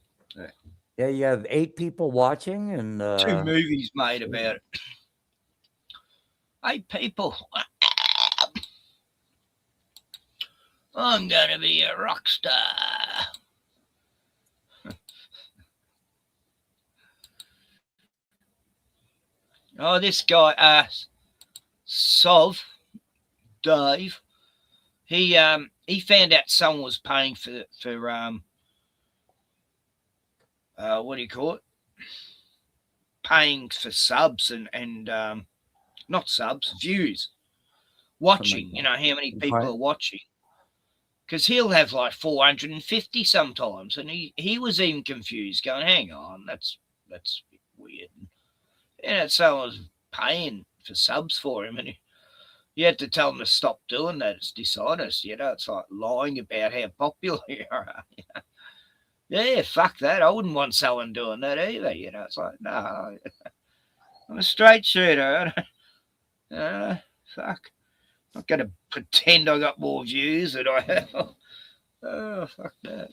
Yeah, you have 8 people watching and 2 movies made about it. 8 people. I'm going to be a rock star. Oh, this guy, Sov, Dave, he found out someone was paying for what do you call it? Paying for subs and not subs, views, watching. You know how many people are watching. Because he'll have like 450 sometimes, and he was even confused, going, "Hang on, that's a bit weird." Someone was paying for subs for him, and you had to tell him to stop doing that. It's dishonest, It's like lying about how popular you are. Yeah, fuck that. I wouldn't want someone doing that either. It's like, no, I'm a straight shooter. Fuck. I'm not going to pretend I got more views than I have. Oh, fuck that.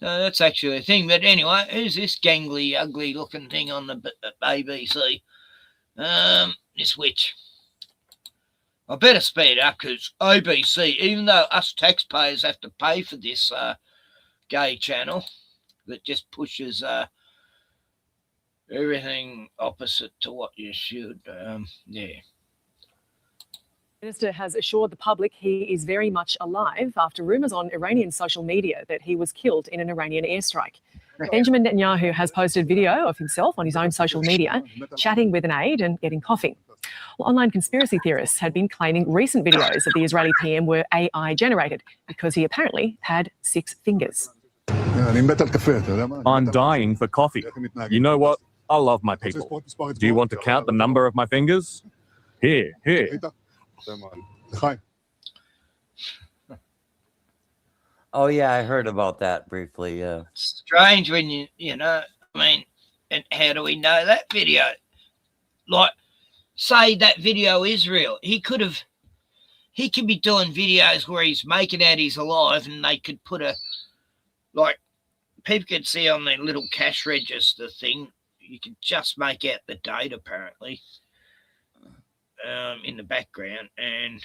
No, that's actually a thing. But anyway, who's this gangly, ugly-looking thing on the ABC? This witch. I better speed up because ABC, even though us taxpayers have to pay for this gay channel that just pushes everything opposite to what you should, yeah. The Minister has assured the public he is very much alive after rumours on Iranian social media that he was killed in an Iranian airstrike. Benjamin Netanyahu has posted video of himself on his own social media, chatting with an aide and getting coffee. Well, online conspiracy theorists had been claiming recent videos of the Israeli PM were AI generated because he apparently had 6 fingers. I'm dying for coffee. You know what? I love my people. Do you want to count the number of my fingers? Here. Oh, yeah, I heard about that briefly, yeah. Strange when I mean, and how do we know that video? Like, say that video is real. He could be doing videos where he's making out he's alive and they could put people could see on their little cash register thing, you could just make out the date apparently in the background, and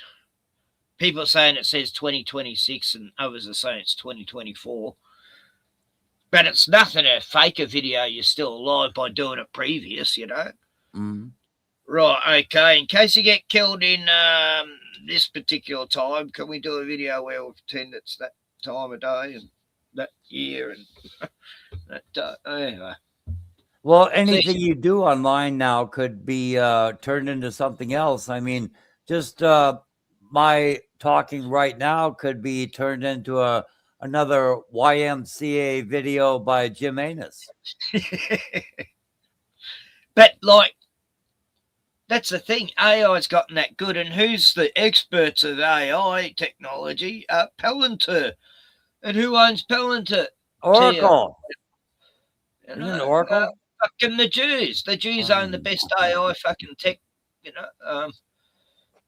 people are saying it says 2026 and others are saying it's 2024. But it's nothing to fake a video you're still alive by doing it previous, Mm. Right, okay. In case you get killed in this particular time, can we do a video where we pretend it's that time of day and that year and that anyway. Well, anything you do online now could be turned into something else. I mean, just my talking right now could be turned into another YMCA video by Jim Anus. But that's the thing. AI's gotten that good, and who's the experts of AI technology? Palantir. And who owns Palantir? Oracle. Isn't it Oracle? Fucking the Jews. The Jews own the best AI fucking tech,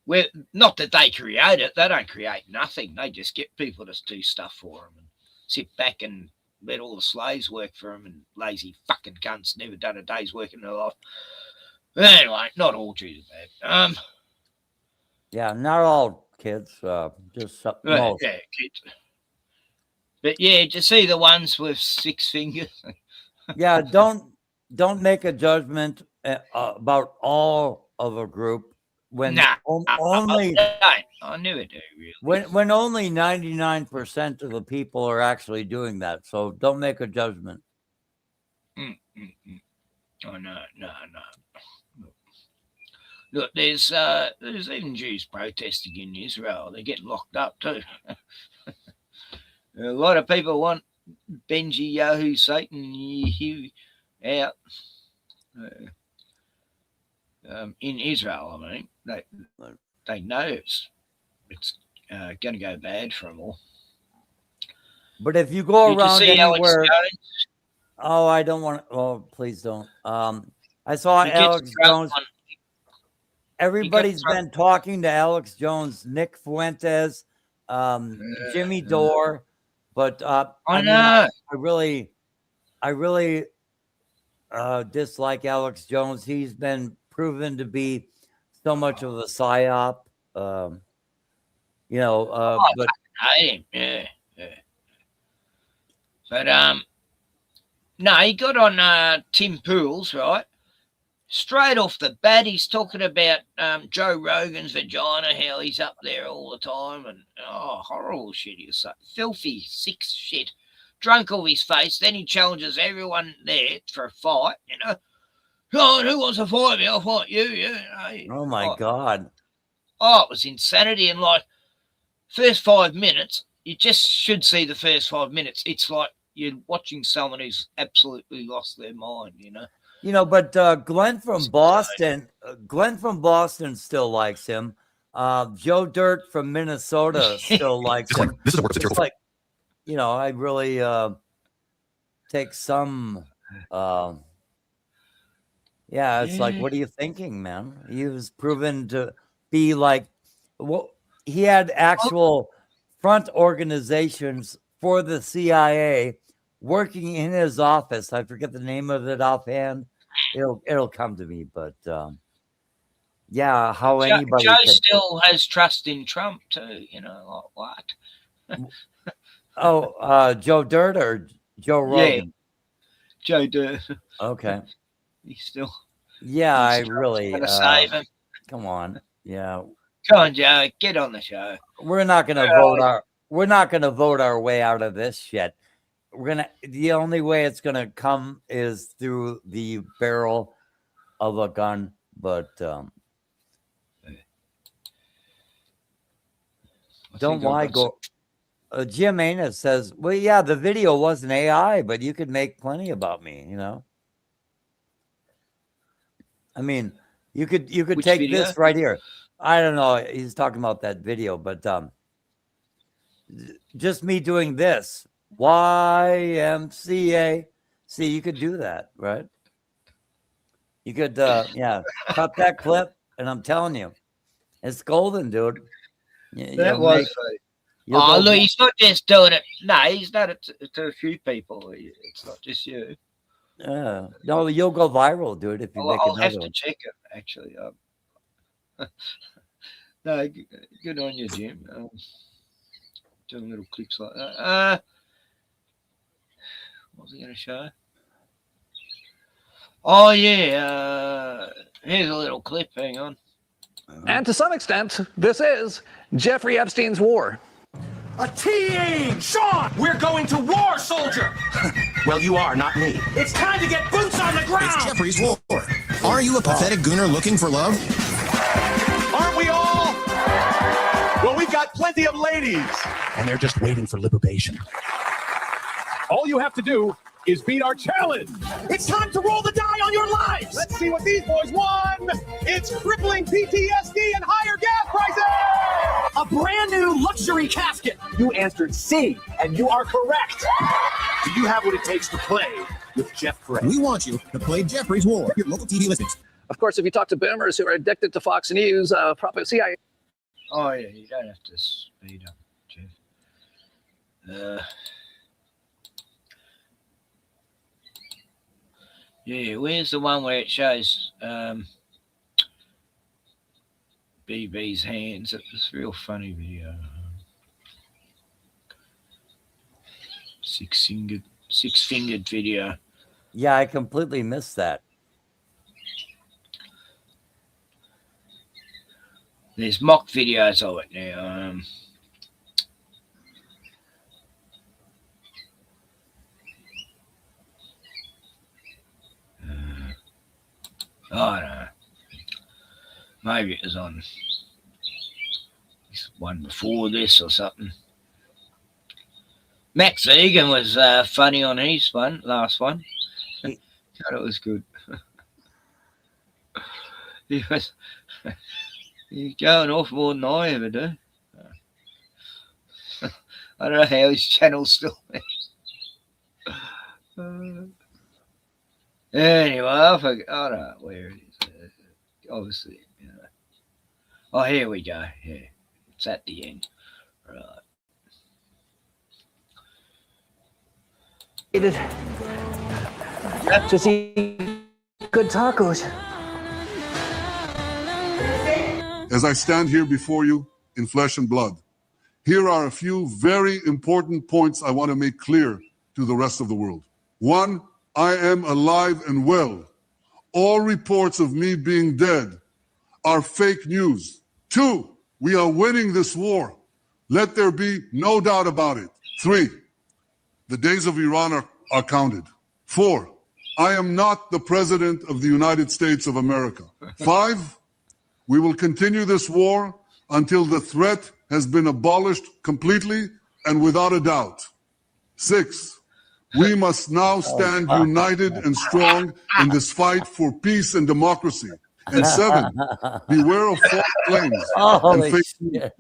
where not that they create it. They don't create nothing. They just get people to do stuff for them and sit back and let all the slaves work for them, and lazy fucking cunts never done a day's work in their life. But anyway, not all Jews are bad. Yeah, not all kids. Just most. Yeah, kids. But yeah, to see the ones with 6 fingers. Yeah, don't make a judgment about all of a group when only I never do really. When only 99% of the people are actually doing that. So don't make a judgment. Oh no. Look, there's even Jews protesting in Israel. They're getting locked up too. A lot of people want Benji Yahoo Satan out in Israel. I mean, they know it's going to go bad for them all. But if you go around anywhere, oh, I don't want. Oh, please don't. I saw Alex Jones. Everybody's been talking to Alex Jones, Nick Fuentes, Jimmy Dore. But I really dislike Alex Jones. He's been proven to be so much of a psyop. But I hate him. But no, he got on Tim Pool's, right? straight off the bat, he's talking about Joe Rogan's vagina, how he's up there all the time, and horrible shit. He's so filthy, sick shit, drunk off his face. Then he challenges everyone there for a fight. You know, oh, who wants to fight me? I'll fight you. You know, Oh my God! Oh, it was insanity. And like first 5 minutes, you just should see the first 5 minutes. It's like you're watching someone who's absolutely lost their mind. You know. You know, but Glenn from Boston still likes him. Joe Dirt from Minnesota still likes him. This is a It's like, you know, I really take some. Yeah, it's like, what are you thinking, man? He was proven to be like, well, he had actual front organizations for the CIA working in his office. I forget the name of it offhand. It'll come to me, but yeah, how anybody Joe can... still has trust in Trump too. You know, like what? Joe Dirt or Joe Rogan? Yeah, Joe Dirt. Okay. He's still. Yeah, I really gonna save him. Come on, yeah. Come on, Joe, get on the show. We're not gonna vote our way out of this shit. The only way it's gonna come is through the barrel of a gun. But don't lie. Go. Jim Anus says, "Well, yeah, the video wasn't AI, but you could make plenty about me. You know, I mean, you could Which take video? this right here. I don't know. He's talking about that video, but just me doing this." YMCA. See, you could do that, right? You could, yeah, cut that clip, and I'm telling you, it's golden, dude. That was funny. Oh, look, he's not just doing it. No, he's done it to a few people. It's not just you. Yeah, no, you'll go viral, dude. If you make I'll have another to check it, actually. No, good on you, Jim. Doing little clips like that. What was he going to show? Oh, yeah. Here's a little clip. Hang on. And to some extent, this is Jeffrey Epstein's war. A team! Sean! We're going to war, soldier! Well, you are, not me. It's time to get boots on the ground! It's Jeffrey's war. Are you a pathetic gooner looking for love? Aren't we all? Well, we've got plenty of ladies. And they're just waiting for liberation. All you have to do is beat our challenge. It's time to roll the die on your lives. Let's see what these boys won. It's crippling PTSD and higher gas prices. A brand new luxury casket. You answered C, and you are correct. Do you have what it takes to play with Jeff Gray? We want you to play Jeffrey's War. Your local TV listings. Of course, if you talk to boomers who are addicted to Fox News, probably CIA. Oh, yeah, you don't have to speed up, Jeff. Yeah, where's the one where it shows BB's hands? It was a real funny video. Six-fingered video. Yeah, I completely missed that. There's mock videos of it now. I don't know. Maybe it was on this one before this or something. Max Egan was funny on his one, last one. I thought it was good. He's going off more than I ever do. I don't know how his channel's still there. Anyway, I don't know where it is. Obviously, you know. Oh, here we go. Yeah, it's at the end. Right. To see good tacos. As I stand here before you in flesh and blood, here are a few very important points I want to make clear to the rest of the world. One, I am alive and well. all reports of me being dead are fake news. 2, we are winning this war. Let there be no doubt about it. 3, the days of Iran are counted. 4, I am not the president of the United States of America. 5, we will continue this war until the threat has been abolished completely and without a doubt. 6, we must now stand united and strong in this fight for peace and democracy. And 7, beware of false claims and fake news.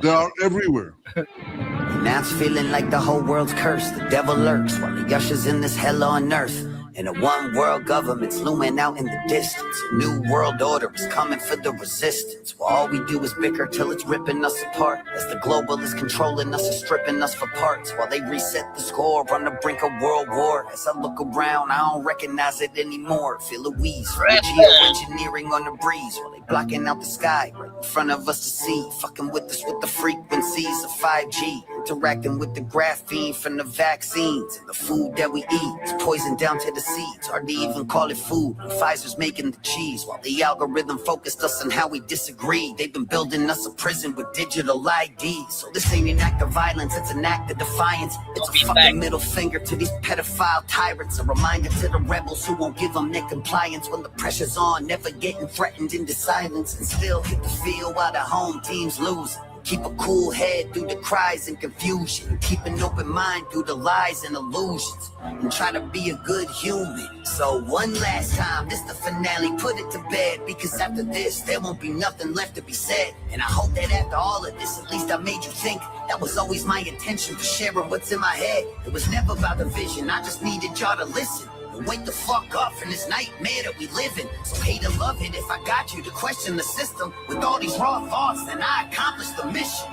They are everywhere. Now it's feeling like the whole world's cursed. The devil lurks while he ushers in this hell on earth. And a one world government's looming out in the distance. A new world order is coming for the resistance. Well, all we do is bicker till it's ripping us apart. As the global is controlling us and stripping us for parts. While they reset the score on the brink of world war. As I look around, I don't recognize it anymore. Feel a wheeze from the geoengineering on the breeze. While they blocking out the sky right in front of us to see. Fucking with us with the frequencies of 5G. Interacting with the graphene from the vaccines. And the food that we eat is poisoned down to the seeds. Hard to even call it food. And Pfizer's making the cheese. While the algorithm focused us on how we disagree. They've been building us a prison with digital IDs. So this ain't an act of violence, it's an act of defiance. It's a fucking middle finger to these pedophile tyrants. A reminder to the rebels who won't give them their compliance. When the pressure's on, never getting threatened into silence. And still hit the field while the home team's losing. Keep a cool head through the cries and confusion. Keep an open mind through the lies and illusions. And try to be a good human. So one last time, this the finale, put it to bed. Because after this, there won't be nothing left to be said. And I hope that after all of this, at least I made you think. That was always my intention for sharing what's in my head. It was never about the vision, I just needed y'all to listen. Wake the fuck up from this nightmare that we live in. So hate to love it if I got you to question the system. With all these raw thoughts, then I accomplished the mission.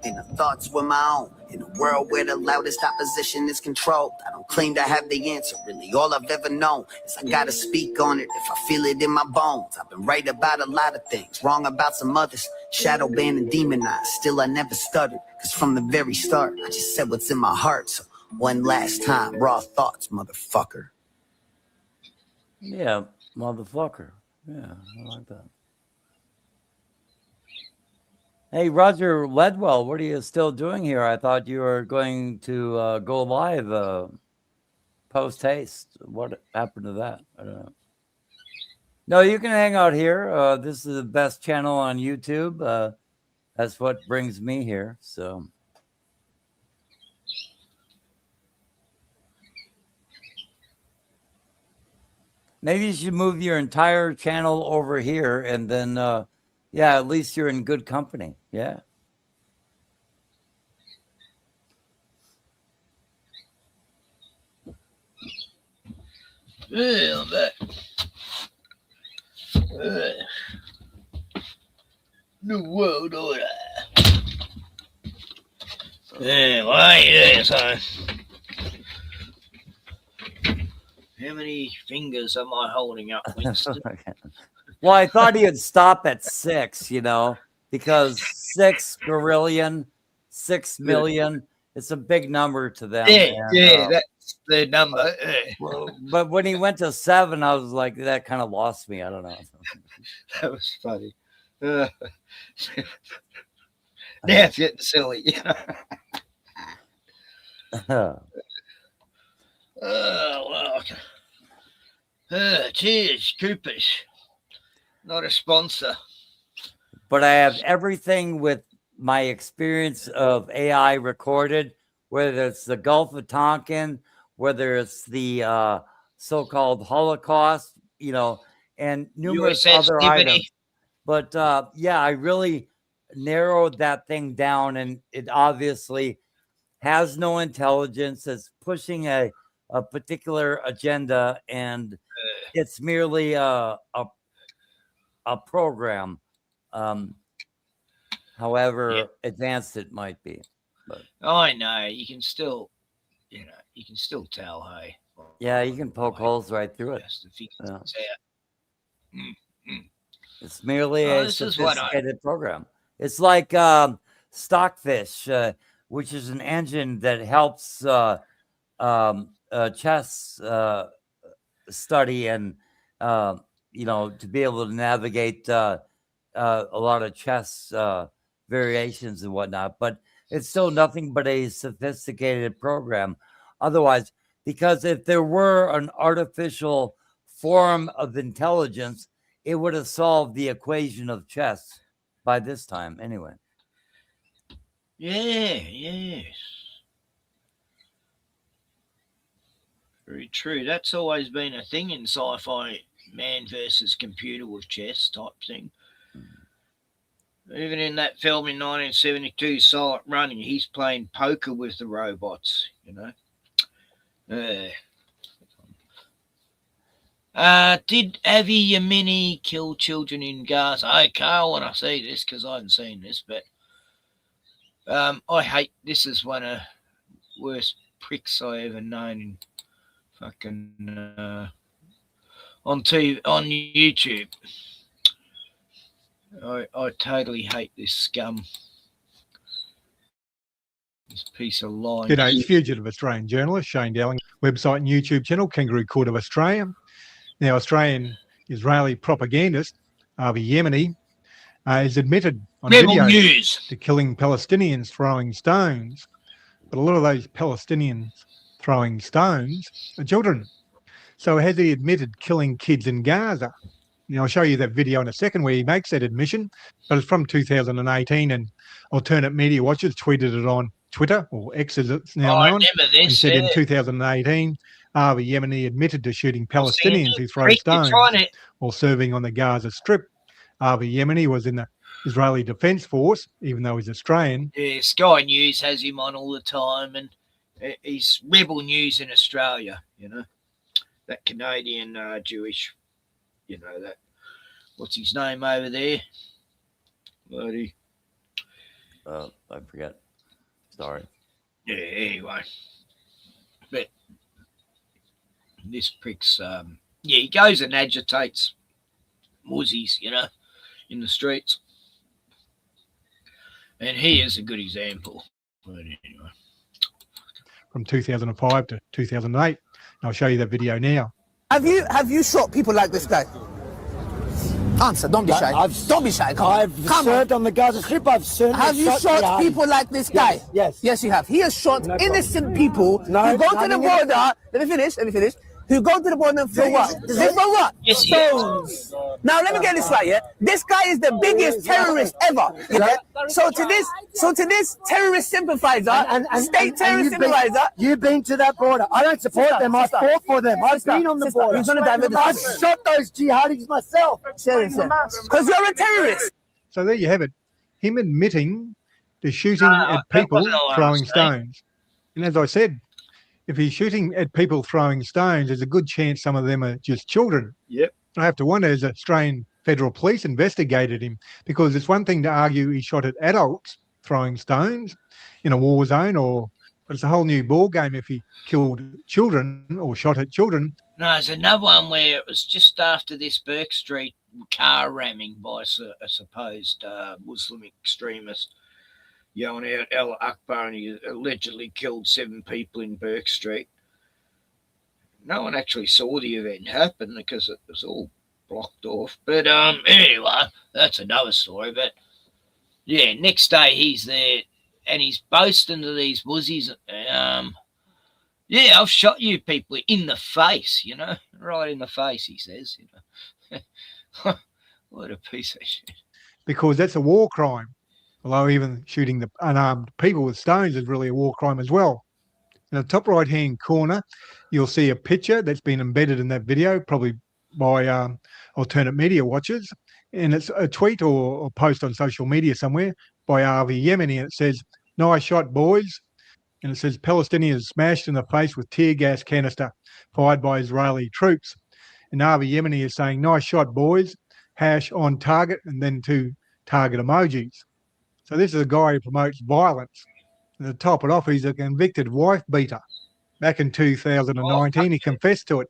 And the thoughts were my own. In a world where the loudest opposition is controlled. I don't claim to have the answer, really all I've ever known is I gotta speak on it if I feel it in my bones. I've been right about a lot of things, wrong about some others. Shadow banned and demonized, still I never stuttered. Cause from the very start, I just said what's in my heart. So one last time, raw thoughts, motherfucker. Yeah, motherfucker. Yeah, I like that. Hey, Roger Ledwell, what are you still doing here? I thought you were going to go live post haste. What happened to that? I don't know. No, you can hang out here. This is the best channel on YouTube. That's what brings me here. So. Maybe you should move your entire channel over here and then, yeah, at least you're in good company. Yeah. Yeah, I'm back. New world order. Yeah, why you doing, son? How many fingers am I holding up, Winston? Well, I thought he'd stop at 6, you know, because 6 billion, 6 million, it's a big number to them. Yeah, and, yeah, that's the number. But when he went to 7, I was like, that kind of lost me. I don't know. That was funny. Now it's getting silly, you know. Oh, well. Cheers, Coopers. Not a sponsor. But I have everything with my experience of AI recorded, whether it's the Gulf of Tonkin, whether it's the so-called Holocaust, you know, and numerous other items. But yeah, I really narrowed that thing down, and it obviously has no intelligence. It's pushing a particular agenda, and it's merely a program, however advanced it might be. But I know you can still, you know, you can still tell. Hey, yeah, you can poke holes right through it. Yeah. It's merely a sophisticated program. It's like Stockfish, which is an engine that helps chess study and you know, to be able to navigate a lot of chess variations and whatnot. But it's still nothing but a sophisticated program. Otherwise, because if there were an artificial form of intelligence, it would have solved the equation of chess by this time anyway. Yeah, yes. Very true. That's always been a thing in sci-fi, man versus computer with chess type thing. Even in that film in 1972, Silent Running, he's playing poker with the robots, you know. Did Avi Yemeni kill children in Gaza? Okay, I want to see this because I haven't seen this, but I hate this. Is one of the worst pricks I ever known in fucking on TV, on YouTube. I totally hate this scum. This piece of lying. G'day, fugitive Australian journalist Shane Dowling, website and YouTube channel Kangaroo Court of Australia. Now, Australian Israeli propagandist Avi Yemeni is admitted on video to killing Palestinians throwing stones, but a lot of those Palestinians throwing stones are children. So has he admitted killing kids in Gaza? Now, I'll show you that video in a second where he makes that admission, but it's from 2018, and Alternate Media Watchers tweeted it on Twitter, or X as it's now known, and said in 2018, Avi Yemeni admitted to shooting Palestinians who throw stones while serving on the Gaza Strip. Avi Yemeni was in the Israeli Defence Force, even though he's Australian. Yeah, Sky News has him on all the time, and he's rebel news in Australia, you know. That Canadian Jewish, you know, that, what's his name over there? Bloody. I forget. Sorry. Yeah, anyway. But this prick's, yeah, he goes and agitates muzzies, you know, in the streets. And he is a good example. But anyway. From 2005 to 2008. I'll show you that video now. Have you shot people like this guy? Answer, don't be shy. Don't be shy. I've served on the Gaza Strip. Have you shot people like this guy? Yes. Yes, you have. He has shot innocent people who go to the border. Let me finish. Who go to the border for what? For what? Stones. Now let me get this right, yeah? This guy is the biggest terrorist ever. Yeah? So to this terrorist sympathizer, state terrorist sympathizer. You've been to that border. I don't support them. I fought for them. I've been on the border. I've shot those jihadis myself. Because you're a terrorist. So there you have it. Him admitting to shooting at people throwing stones. And as I said, if he's shooting at people throwing stones, there's a good chance some of them are just children. Yep. I have to wonder, has Australian Federal Police investigated him? Because it's one thing to argue he shot at adults throwing stones in a war zone, but it's a whole new ball game if he killed children or shot at children. No, there's another one where it was just after this Burke Street car ramming by a supposed Muslim extremist yelling out Allah Akbar, and he allegedly killed 7 people in Burke Street. No one actually saw the event happen because it was all blocked off. But anyway, that's another story. But yeah, next day he's there and he's boasting to these muzzies. Yeah, I've shot you people in the face, you know, right in the face, he says. You know, what a piece of shit. Because that's a war crime. Although even shooting the unarmed people with stones is really a war crime as well. In the top right-hand corner, you'll see a picture that's been embedded in that video, probably by Alternate Media Watchers. And it's a tweet or post on social media somewhere by Avi Yemeni. And it says, "Nice shot, boys." And it says, "Palestinians smashed in the face with tear gas canister fired by Israeli troops." And Avi Yemeni is saying, "Nice shot, boys," #on target, and then 2 target emojis. So this is a guy who promotes violence. And to top it off, he's a convicted wife beater. Back in 2019, he confessed to it.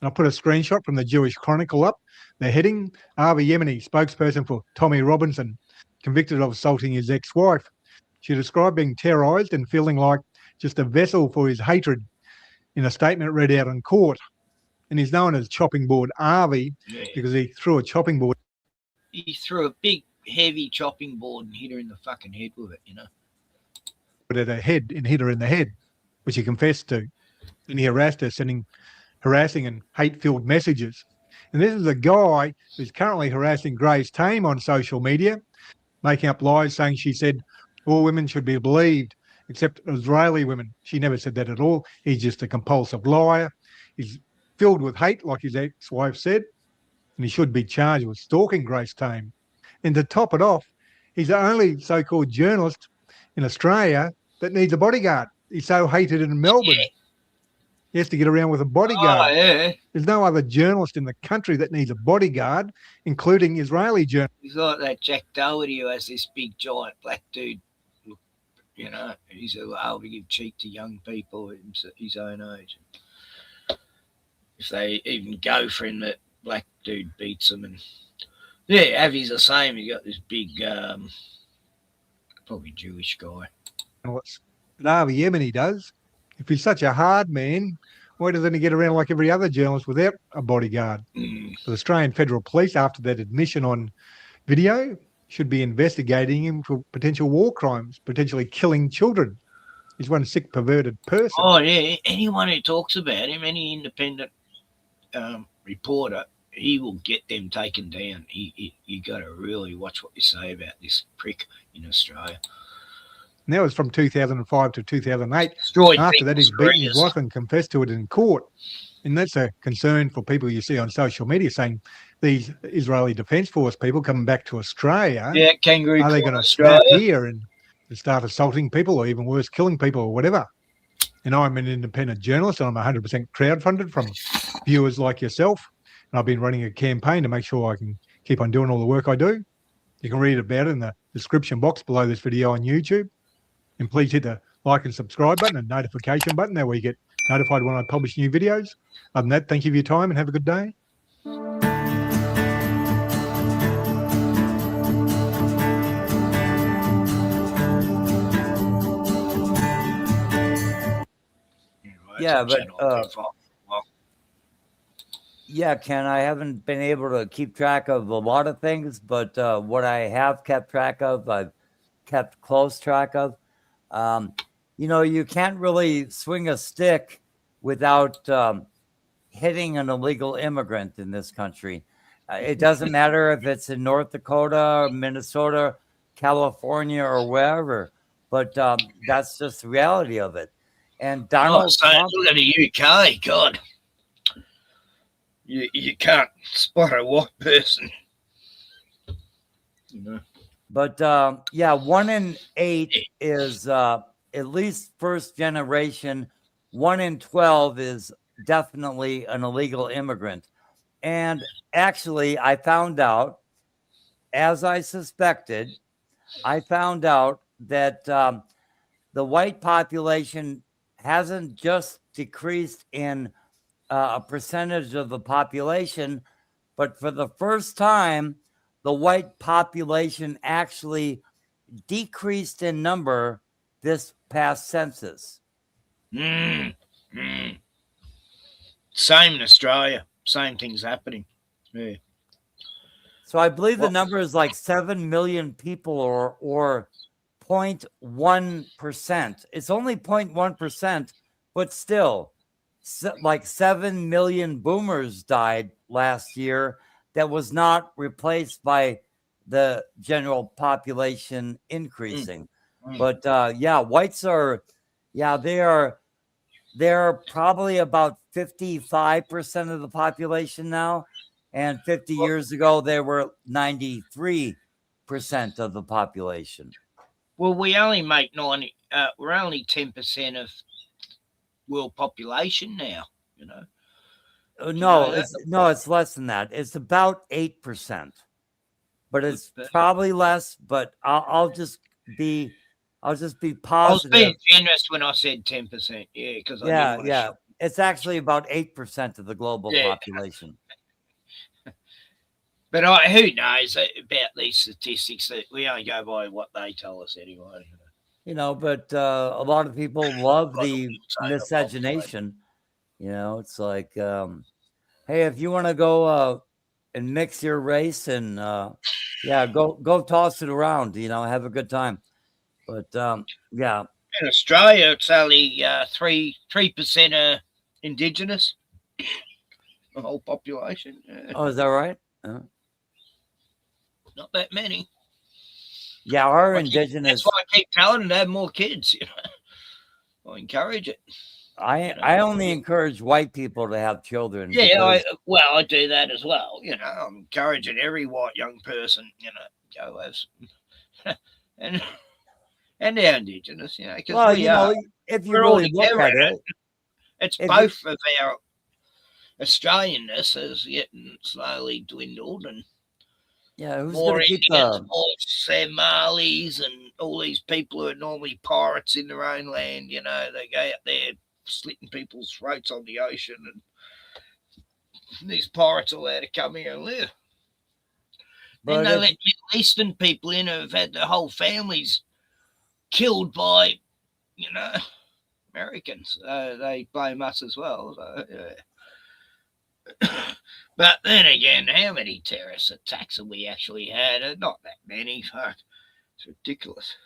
And I put a screenshot from the Jewish Chronicle up. The heading, Avi Yemeni, spokesperson for Tommy Robinson, convicted of assaulting his ex-wife. She described being terrorised and feeling like just a vessel for his hatred in a statement read out in court. and he's known as Chopping Board Harvey because he threw a chopping board. He threw a big, heavy chopping board and hit her in the fucking head with it, At her head and hit her in the head, which he confessed to. And he harassed her, sending harassing and hate-filled messages. And this is a guy who's currently harassing Grace Tame on social media, making up lies, saying she said all women should be believed except Israeli women. She never said that at all. He's just a compulsive liar. He's filled with hate, like his ex-wife said, and he should be charged with stalking Grace Tame. And to top it off, he's the only so-called journalist in Australia that needs a bodyguard. He's so hated in Melbourne. He has to get around with a bodyguard. Oh, yeah. There's no other journalist in the country that needs a bodyguard, including Israeli journalists. He's like that Jack Doherty who has this big, giant black dude. He's able to give cheek to young people his own age. If they even go for him, that black dude beats them. And yeah, Avi's the same. He got this big, probably Jewish guy. But Avi Yemeni does. If he's such a hard man, why doesn't he get around like every other journalist without a bodyguard? The Australian Federal Police, after that admission on video, should be investigating him for potential war crimes, potentially killing children. He's one sick, perverted person. Oh, yeah. Anyone who talks about him, any independent reporter, he will get them taken down. You got to really watch what you say about this prick in Australia. And that was from 2005 to 2008. Destroyed After that, he's beaten his careers. wife and confessed to it in court. And that's a concern for people you see on social media saying these Israeli Defence Force people coming back to Australia, Yeah, kangaroo are they court going to Australia. snap here and start assaulting people or even worse, killing people or whatever? And I'm an independent journalist and I'm 100% crowdfunded from viewers like yourself. And I've been running a campaign to make sure I can keep on doing all the work I do. You can read about it in the description box below this video on YouTube. And please hit the like and subscribe button and notification button. That way you get notified when I publish new videos. Other than that, thank you for your time and have a good day. Yeah, but yeah, Ken, I haven't been able to keep track of a lot of things, but what I have kept track of, I've kept close track of. You can't really swing a stick without hitting an illegal immigrant in this country. It doesn't matter if it's in North Dakota, Minnesota, California, or wherever, but that's just the reality of it. And Donald Trump, look at the UK, God. You can't spot a white person. But 1 in 8 is at least first generation. 1 in 12 is definitely an illegal immigrant. And actually, I found out, as I suspected, that the white population hasn't just decreased in a percentage of the population, but for the first time, the white population actually decreased in number this past census. Same in Australia. Same thing's happening. Yeah. So I believe the number is like 7 million people or 0.1%. It's only 0.1%, but still, like 7 million boomers died last year that was not replaced by the general population increasing. But whites are, they're probably about 55% of the population now. And 50 years ago, they were 93% of the population. Well, we only make we're only 10% of world population now, No, it's less than that. It's about 8%, but it's probably less. But I'll just be positive. I was being generous when I said 10%. Yeah, because it's actually about 8% of the global population. But who knows about these statistics? That we only go by what they tell us anyway. But a lot of people love the miscegenation. It's like, Hey, if you want to go and mix your race and yeah, go toss it around, have a good time. But yeah. In Australia, it's only 3% Indigenous. The whole population. Oh, is that right? Not that many. Yeah, our Indigenous. That's why I keep telling them to have more kids. I encourage it. I only encourage white people to have children. Yeah, I do that as well. I'm encouraging every white young person, go have and they're Indigenous, because if you really look at it, it's both of our Australianness is getting slowly dwindled, and who's more going to keep more Somalis and all these people who are normally pirates in their own land. They go out there slitting people's throats on the ocean, and these pirates are allowed to come here and live. Then they let Middle Eastern people in who've had their whole families killed by, Americans. They blame us as well. So, yeah. But then again, how many terrorist attacks have we actually had? Not that many. Fuck. It's ridiculous.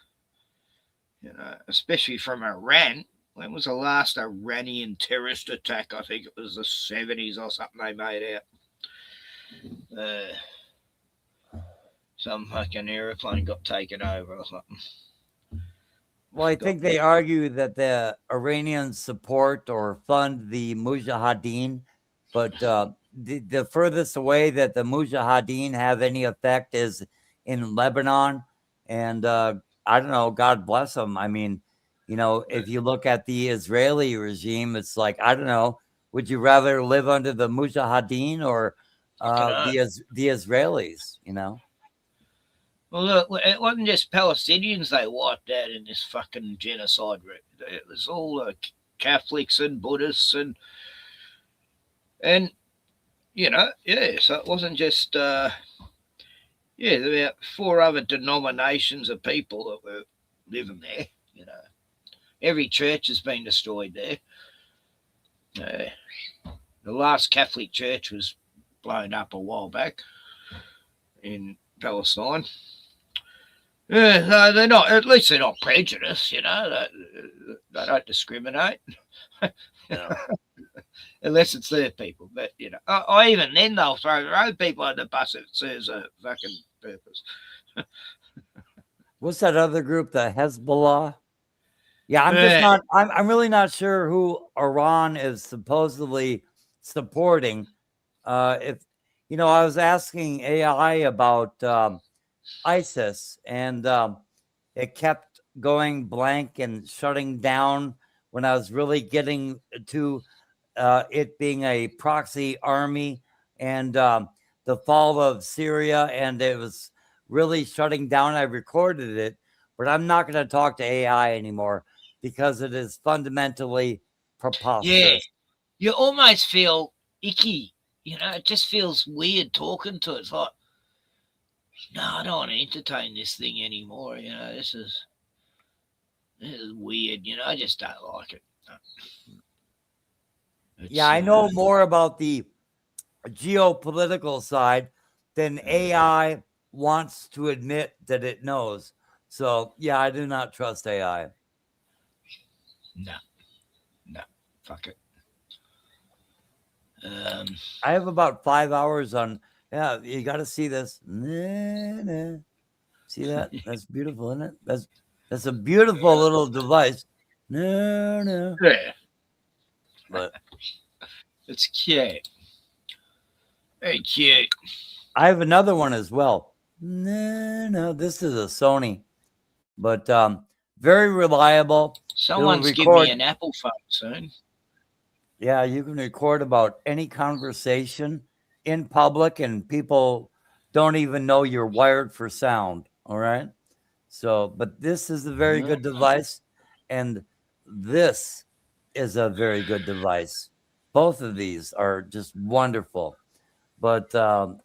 Especially from Iran. When was the last Iranian terrorist attack? I think it was the 70s or something they made out. Some fucking airplane got taken over or something. Well, I think they argue that the Iranians support or fund the Mujahideen, but the furthest away that the Mujahideen have any effect is in Lebanon. And I don't know, God bless them. I mean, if you look at the Israeli regime, it's like, I don't know, would you rather live under the Mujahideen or the Israelis, Well, look, it wasn't just Palestinians they wiped out in this fucking genocide. It was all Catholics and Buddhists and so it wasn't just there were about 4 other denominations of people that were living there. Every church has been destroyed there. The last Catholic church was blown up a while back in Palestine. No, they're not. At least they're not prejudiced. They don't discriminate. Unless it's their people. But even then they'll throw their own people on the bus if it serves a fucking purpose. What's that other group? The Hezbollah. Yeah, I'm really not sure who Iran is supposedly supporting. I was asking AI about ISIS, and it kept going blank and shutting down when I was really getting to it being a proxy army and the fall of Syria, and it was really shutting down. I recorded it, but I'm not going to talk to AI anymore because it is fundamentally preposterous. Yeah, you almost feel icky. It just feels weird talking to it. It's like, no, I don't want to entertain this thing anymore. This is weird. I just don't like it. I know more about the geopolitical side than AI wants to admit that it knows. So, I do not trust AI. No, fuck it. I have about 5 hours on. Yeah, you got to see this. See that? That's beautiful, isn't it? That's a beautiful little device. Yeah. But it's cute. Very cute. I have another one as well. This is a Sony, but very reliable. Someone's giving me an Apple phone soon. Yeah, you can record about any conversation in public, and people don't even know you're wired for sound. All right. So, but this is a very good device, and this is a very good device. Both of these are just wonderful. But so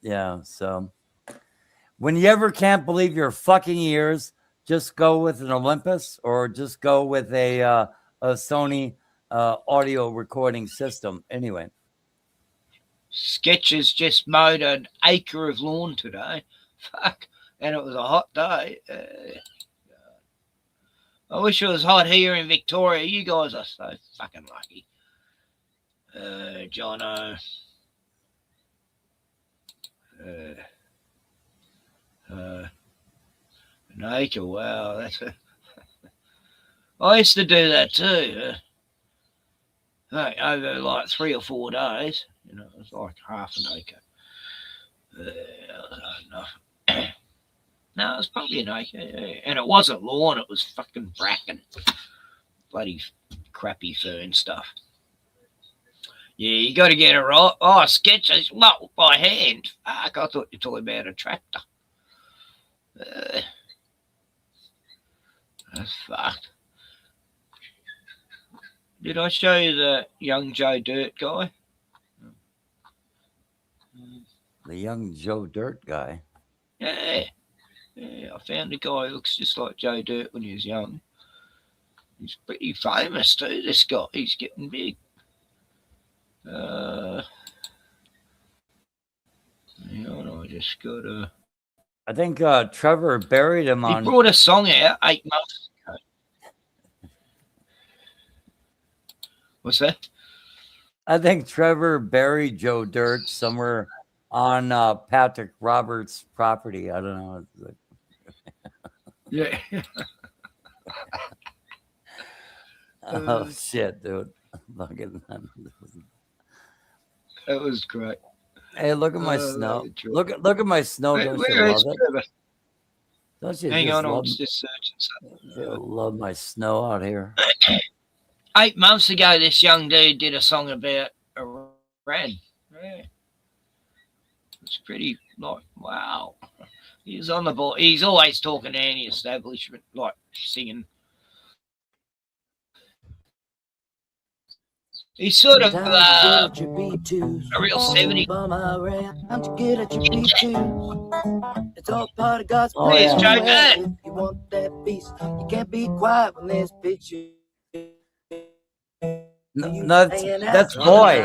when you ever can't believe your fucking ears, just go with an Olympus or just go with a Sony audio recording system. Anyway. Sketchers just mowed an acre of lawn today. Fuck. And it was a hot day. I wish it was hot here in Victoria. You guys are so fucking lucky. Jono. An acre, wow. That's I used to do that too. Over like 3 or 4 days. You know, it was like half an acre. No. No, it was probably an acre. Yeah. And it wasn't lawn, it was fucking bracken. Bloody crappy fern stuff. Yeah, you got to get it right. Oh, sketches, not by hand. Fuck, I thought you were talking about a tractor. That's fucked. Did I show you the young Joe Dirt guy? The young Joe Dirt guy? Yeah. Yeah, I found a guy who looks just like Joe Dirt when he was young. He's pretty famous too, this guy. He's getting big. Hang on, I just got a... I think Trevor buried him on... He brought a song out 8 months ago. What's that? I think Trevor buried Joe Dirt somewhere on Patrick Roberts' property. I don't know. Yeah. Oh, shit, dude. That was great. Hey, look at my snow. Look at my snow. Don't you Where love is it? Trevor? Don't you Hang just on, love, I'm just searching something. I love my snow out here. 8 months ago, this young dude did a song about Iran. Yeah. It's pretty, like, wow. He's on the ball. He's always talking anti-establishment, like singing. He's sort of a real 70s. It's all part of God's Oh, yeah. plan. If you want that peace, you can't be quiet when there's pictures. No, that's Boy.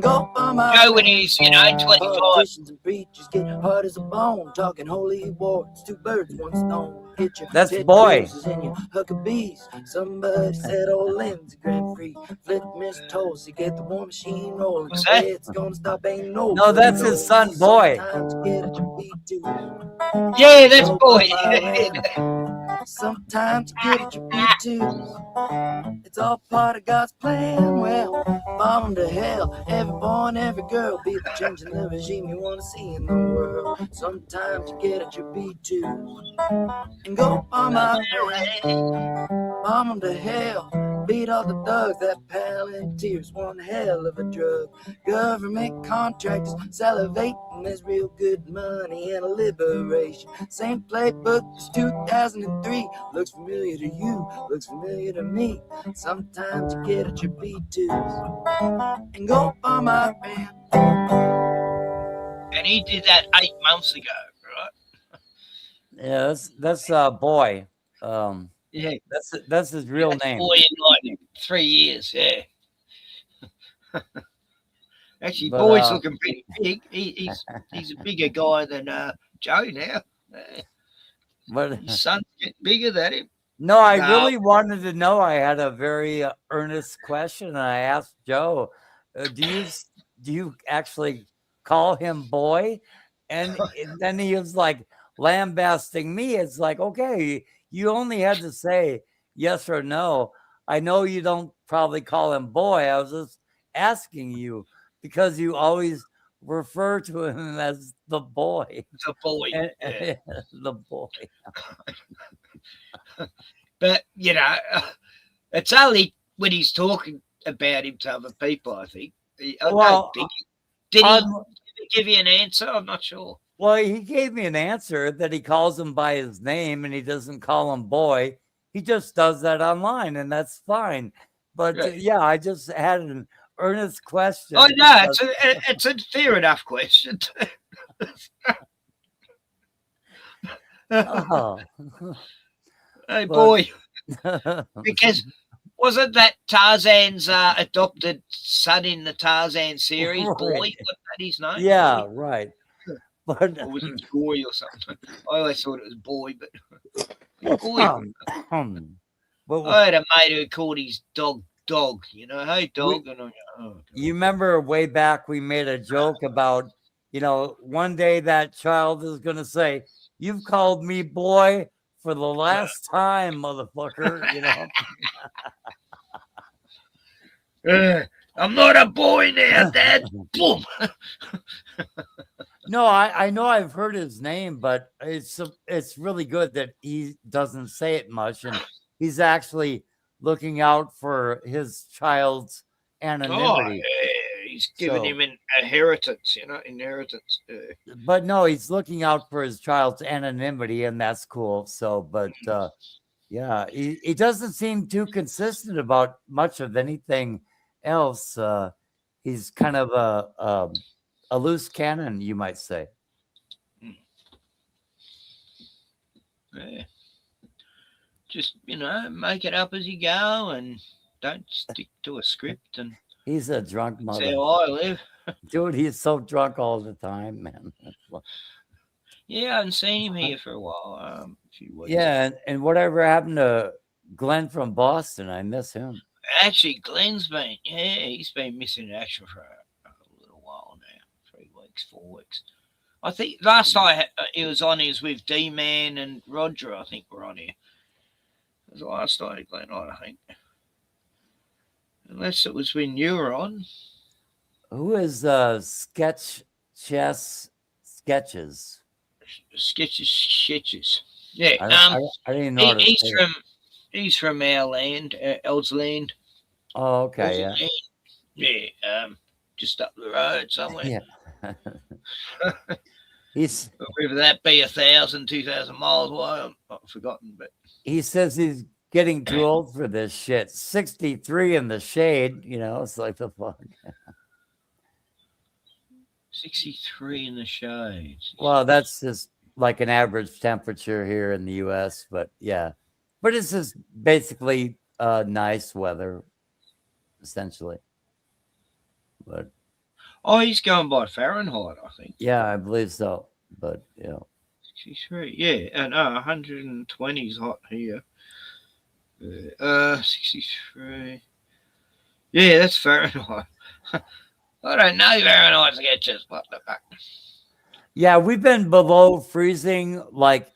Joe, when he's, 25. Politicians and preachers get hard as a bone, talking holy wars, 2 birds, 1 stone. Get your That's Ted Boy. Cruz's and your Huckabees. Somebody said old Lindsey Grant free. Flip Miss Tulsi, get the war machine rolling. What's that? It's gonna stop, ain't no. No, that's his son, Boy. Yeah, that's Boy. Sometimes you get at your beat too. It's all part of God's plan. Well, bomb 'em to hell. Every boy and every girl be the change in the regime you want to see in the world. Sometimes you get at your beat too. And go bomb out there. Bomb 'em to hell. Beat all the thugs. That Palantir's one hell of a drug. Government contractors salivating. There's real good money and a liberation. Same playbook as 2003. Looks familiar to you, looks familiar to me. Sometimes you get at your B2s and go by my band. And he did that 8 months ago, right? Yeah, that's Boy. Yeah, that's his real name. Boy in like 3 years, yeah. Actually, But, Boy's looking pretty big. He's a bigger guy than Joe now. But his son's getting bigger than him. No, I really wanted to know. I had a very earnest question, and I asked Joe, "Do you actually call him Boy?" And then he was like lambasting me. It's like, okay, you only had to say yes or no. I know you don't probably call him Boy. I was just asking you because you always refer to him as the Boy. The Boy. Yeah. The Boy. But, it's only when he's talking about him to other people, I think. Did he give you an answer? I'm not sure. Well, he gave me an answer that he calls him by his name and he doesn't call him Boy. He just does that online, and that's fine. But, I just had an earnest question. Oh, no, it's a fair enough question. Oh. Hey, Boy. Because Wasn't that Tarzan's adopted son in the Tarzan series? Right. Boy, wasn't that his name? Yeah, right. But or was it Joy or something? I always thought it was Boy, but Boy. I had a mate who called his dog Dog. You know, hey dog. And you remember way back we made a joke about, you know, one day that child is going to say, "You've called me boy for the last time, motherfucker." You know. I'm not a boy now, Dad. Boom. No, I know I've heard his name, but it's really good that he doesn't say it much, and he's actually looking out for his child's anonymity. He's giving him an inheritance, you know, inheritance. But no, he's looking out for his child's anonymity, and that's cool. So, but yeah, he doesn't seem too consistent about much of anything else. He's kind of a loose cannon, you might say. Yeah. Just, you know, make it up as you go and don't stick to a script. And he's a drunk mother. That's how I live. Dude, he's so drunk all the time, man. Yeah, I haven't seen him here for a while. A few weeks. Yeah, and whatever happened to Glenn from Boston? I miss him. Actually, Glenn's been, he's been missing in action for a little while now. 3 weeks, 4 weeks. I think last time he was on, he was with D-Man and Roger, I think, were on here. It was the last time Glenn on, I think. Unless it was when you were on. Who is Sketches? Sketches. Yeah. I didn't know. He's from our land, Eldsland. Oh, okay, Eldsland. Yeah. Just up the road somewhere. Yeah. He's whether that be 1,000, 2,000 miles away, I've forgotten. But he says he's getting too old for this shit. 63 in the shade, you know. It's like the fuck. 63 in the shade. Well, that's just like an average temperature here in the U.S. But yeah, but it's just basically nice weather, essentially. But he's going by Fahrenheit, I think. Yeah, I believe so. But yeah, 63. Yeah, and 120 is hot here. 63. Yeah, that's Fahrenheit. I don't know Fahrenheit sketches. What the fuck? Yeah, we've been below freezing like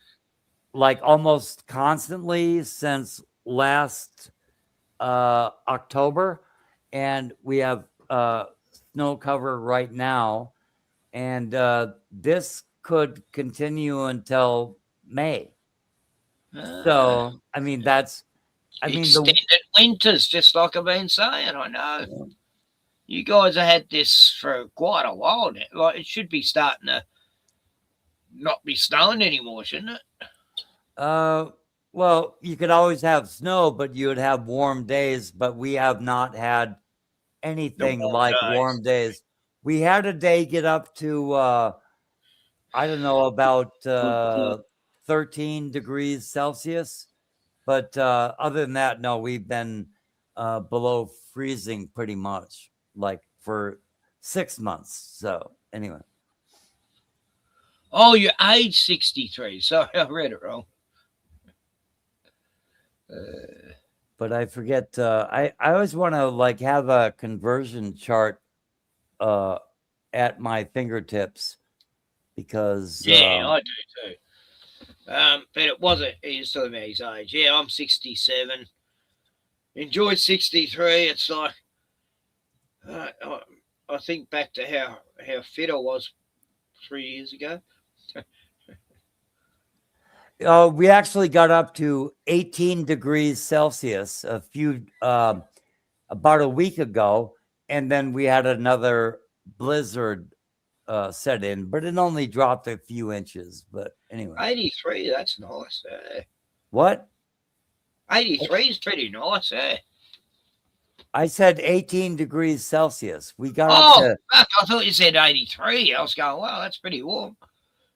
almost constantly since last October, and we have snow cover right now, and this could continue until May. So I mean extended winters, just like I've been saying. I know. Yeah. You guys have had this for quite a while now. Like, it should be starting to not be snowing anymore, shouldn't it? Well, you could always have snow, but you would have warm days. But we have not had anything like warm days. We had a day get up to, I don't know, about 13 degrees Celsius. But other than that, no, we've been below freezing pretty much. Like for 6 months. So anyway. Oh, you're age 63. Sorry, I read it wrong. But I forget. I always want to like have a conversion chart at my fingertips because I do too. But it wasn't. He's talking about his age. Yeah, I'm 67. Enjoyed 63. It's like. I think back to how fit I was 3 years ago. We actually got up to 18 degrees Celsius about a week ago, and then we had another blizzard set in, but it only dropped a few inches. But anyway, 83. That's nice. What? 83 is pretty nice. I said 18 degrees Celsius. We got up to... I thought you said 83. I was going, wow, that's pretty warm.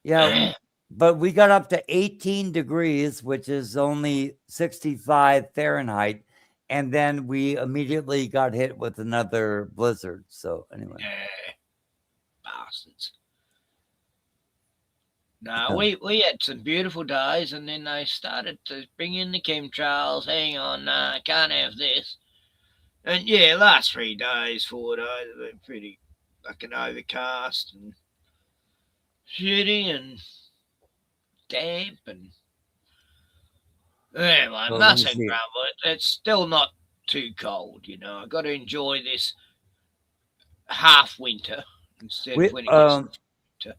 Yeah, but we got up to 18 degrees, which is only 65 Fahrenheit, and then we immediately got hit with another blizzard. So anyway, bastards. No, we had some beautiful days, and then they started to bring in the chemtrails. Hang on, can't have this. And yeah, last 3 days, 4 days have been pretty fucking overcast and shitty and damp and anyway, So nothing grumble. It's still not too cold, you know. I got to enjoy this half winter instead of when it gets winter.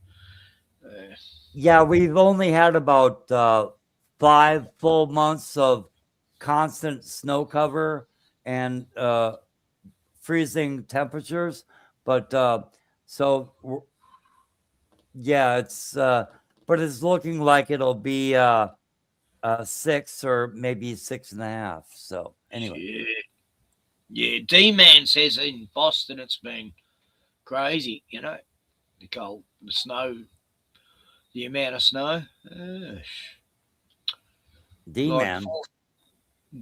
yeah, we've only had about 5 full months of constant snow cover and freezing temperatures, but yeah, it's but it's looking like it'll be 6 or maybe 6.5. So anyway, yeah. D-Man says in Boston it's been crazy, you know, the cold, the snow, the amount of snow. D-Man.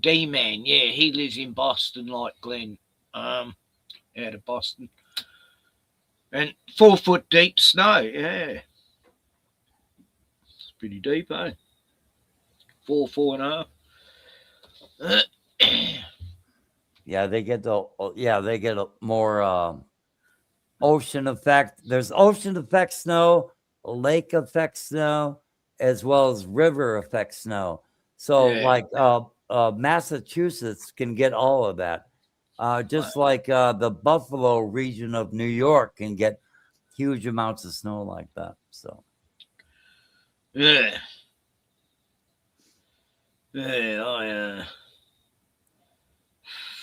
D-Man, yeah, he lives in Boston, like Glenn, out of Boston, and 4 foot deep snow. Yeah, it's pretty deep, eh? 4.5. Yeah, they get more ocean effect. There's ocean effect snow, lake effect snow, as well as river effect snow. So like Massachusetts can get all of that. Just like the Buffalo region of New York can get huge amounts of snow like that. So yeah.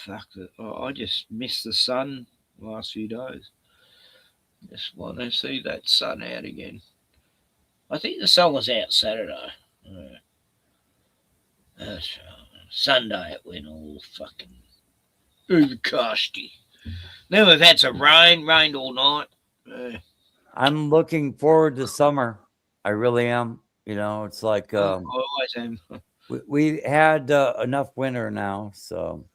Fuck it. I just missed the sun the last few days. Just want to see that sun out again. I think the sun was out Saturday. Sunday it went all fucking overcasty. Then we've had some rained all night. I'm looking forward to summer. I really am. You know, it's like I always am. we had enough winter now, so.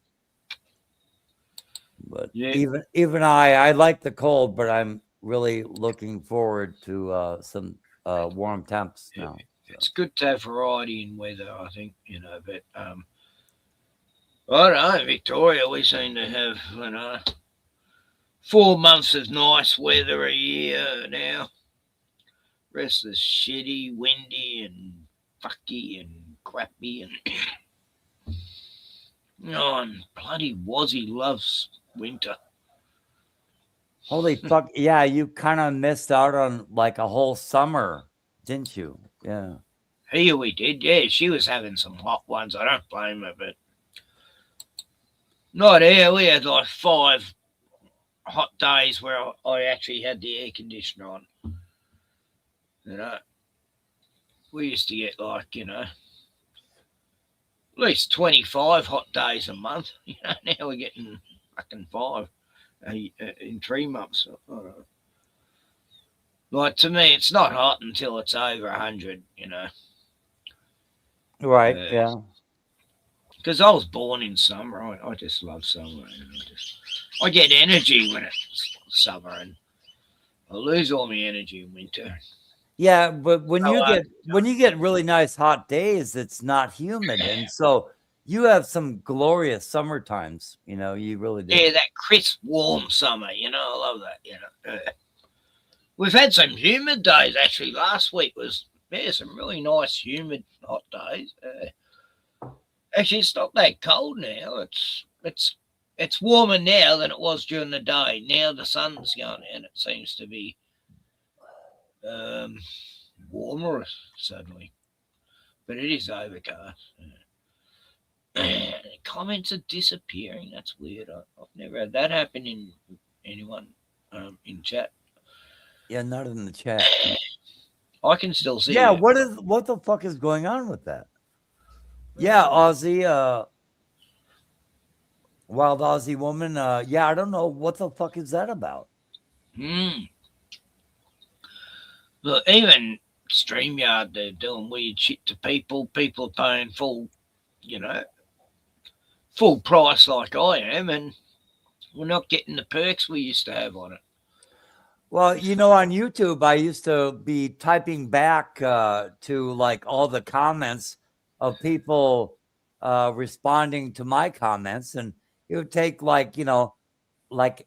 But even I like the cold, but I'm really looking forward to some warm temps now. It's good to have variety in weather, I think, you know, but I don't know, Victoria, we seem to have, 4 months of nice weather a year now. Rest is shitty, windy and fucky and crappy and and bloody Wazzy loves winter. Holy fuck. Yeah, you kind of missed out on like a whole summer, didn't you? Yeah. Here we did. Yeah, she was having some hot ones. I don't blame her, but not here. We had like 5 hot days where I actually had the air conditioner on. You know, we used to get like, at least 25 hot days a month. Now we're getting fucking 5 in 3 months. I don't know. Like, to me, it's not hot until it's over 100, Right, yeah. Because I was born in summer. I just love summer. I get energy when it's summer, and I lose all my energy in winter. Yeah, but when you get really nice hot days, it's not humid, and so you have some glorious summer times. You really do. Yeah, that crisp, warm summer. I love that. We've had some humid days actually. Last week was some really nice, humid, hot days. Actually, it's not that cold now. It's warmer now than it was during the day. Now the sun's gone and it seems to be warmer suddenly, but it is overcast. Comments are disappearing. That's weird. I've never had that happen in anyone in chat. Yeah, not in the chat. I can still see. Yeah, it. what the fuck is going on with that? Yeah, Aussie, wild Aussie woman. Yeah, I don't know what the fuck is that about. Look, even StreamYard, they're doing weird shit to people. People are paying full, full price like I am, and we're not getting the perks we used to have on it. Well, you know, on YouTube, I used to be typing back to like all the comments of people responding to my comments, and it would take like, you know, like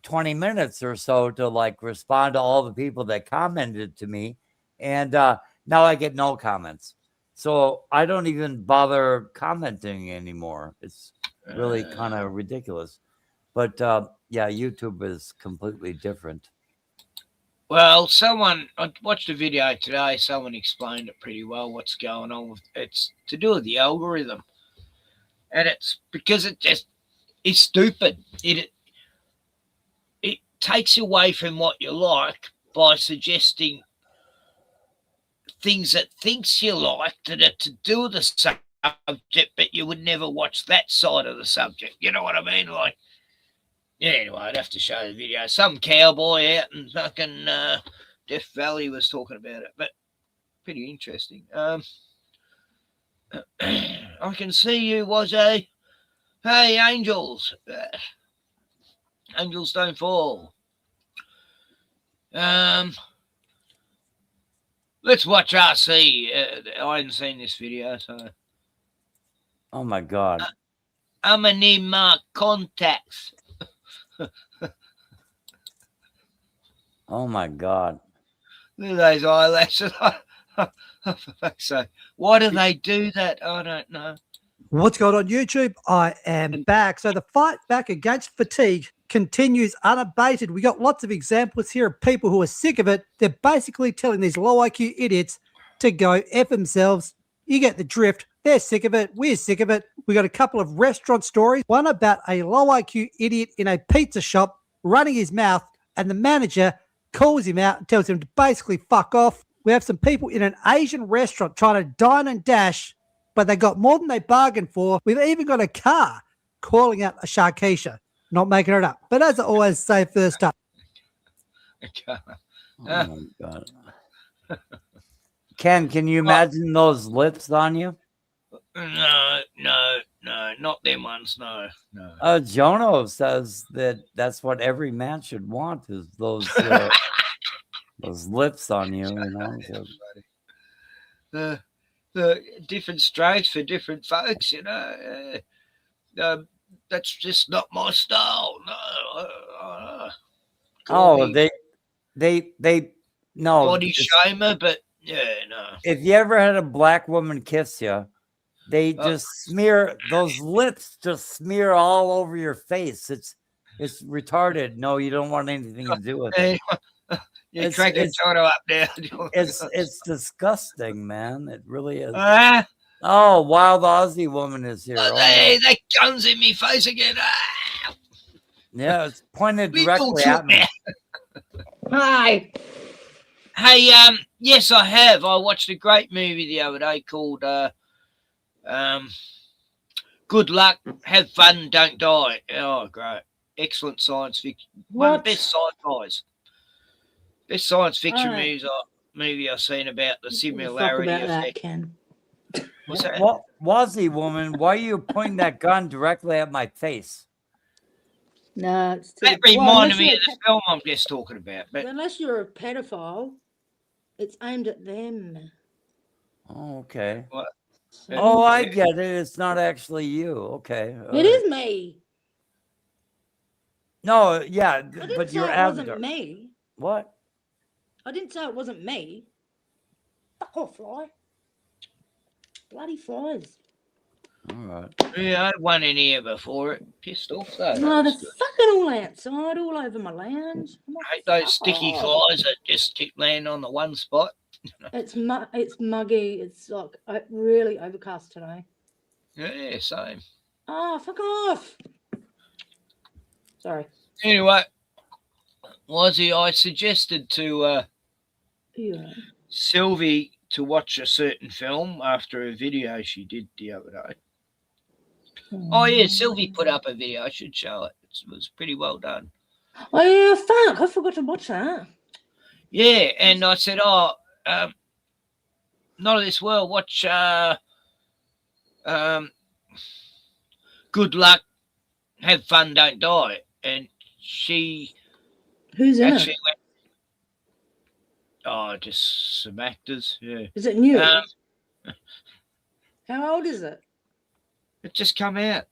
20 minutes or so to like respond to all the people that commented to me. And now I get no comments. So I don't even bother commenting anymore. It's really kind of ridiculous. But yeah, YouTube is completely different. Well, I watched a video today, someone explained it pretty well what's going on with it's to do with the algorithm. And it's because it's stupid. It takes away from what you like by suggesting things that thinks you like that are to do with the subject, but you would never watch that side of the subject. You know what I mean? Like, yeah, anyway, I'd have to show the video. Some cowboy out in fucking Death Valley was talking about it, but pretty interesting. I can see you, Wazzy. Hey, angels. Angels don't fall. Let's watch RC. I hadn't seen this video, so. Oh my God. I'm gonna need my contacts. Oh my God. Look at those eyelashes. For fuck's sake. Why do they do that? I don't know. What's going on YouTube? I am back. So the fight back against fatigue continues unabated. We got lots of examples here of people who are sick of it. They're basically telling these low IQ idiots to go F themselves. You get the drift. They're sick of it. We're sick of it. We got a couple of restaurant stories. One about a low IQ idiot in a pizza shop running his mouth, and the manager calls him out and tells him to basically fuck off. We have some people in an Asian restaurant trying to dine and dash, but they got more than they bargained for. We've even got a car calling out a Sharkeisha. Not making it up. But as I always say first up. Oh my God. Ken, can you imagine those lips on you? No, not them ones. No. Jono says that that's what every man should want is those those lips on you. You know, the different strokes for different folks. You know, that's just not my style. No. They no body shamer, but yeah, no. If you ever had a black woman kiss you, they just smear those lips, just smear all over your face. It's retarded. No, you don't want anything to do with it. You're cracking Tono up there. It's disgusting, man. It really is. Oh, Wild Aussie Woman is here. That gun's in me face again. Yeah, it's pointed directly at me. Hi. Hey, yes, I have. I watched a great movie the other day called Good Luck, Have Fun, Don't Die. Oh, great. Excellent science fiction. One of the best sci-fis. Best science fiction movie I've seen about the similarity effect. Ken. What's that? What Wazzy Woman, why are you pointing that gun directly at my face? No, it's that reminded me of the film I'm just talking about. But unless you're a pedophile, it's aimed at them. Oh, okay. What? Oh, I get it. It's not actually you. Okay. It is me. No, yeah, I but didn't you're say it avatar. wasn't me. What? I didn't say it wasn't me. Fuck off, fly. Bloody flies. All right. Yeah, I had one in here before it pissed off though. No, they're fucking all outside, all over my lounge. I hate those sticky flies that just keep landing on the one spot. It's muggy. It's like really overcast today. Yeah, same. Oh, fuck off. Sorry. Anyway, Wazzy, I suggested to Sylvie to watch a certain film after a video she did the other day. Oh, yeah, Sylvie put up a video. I should show it. It was pretty well done. Oh, yeah, fuck. I forgot to watch that. Yeah, and I said, Not of This World, watch good luck, have fun, don't die. And she Who's in actually it? went, just some actors. Yeah. Is it new? How old is it? It just come out.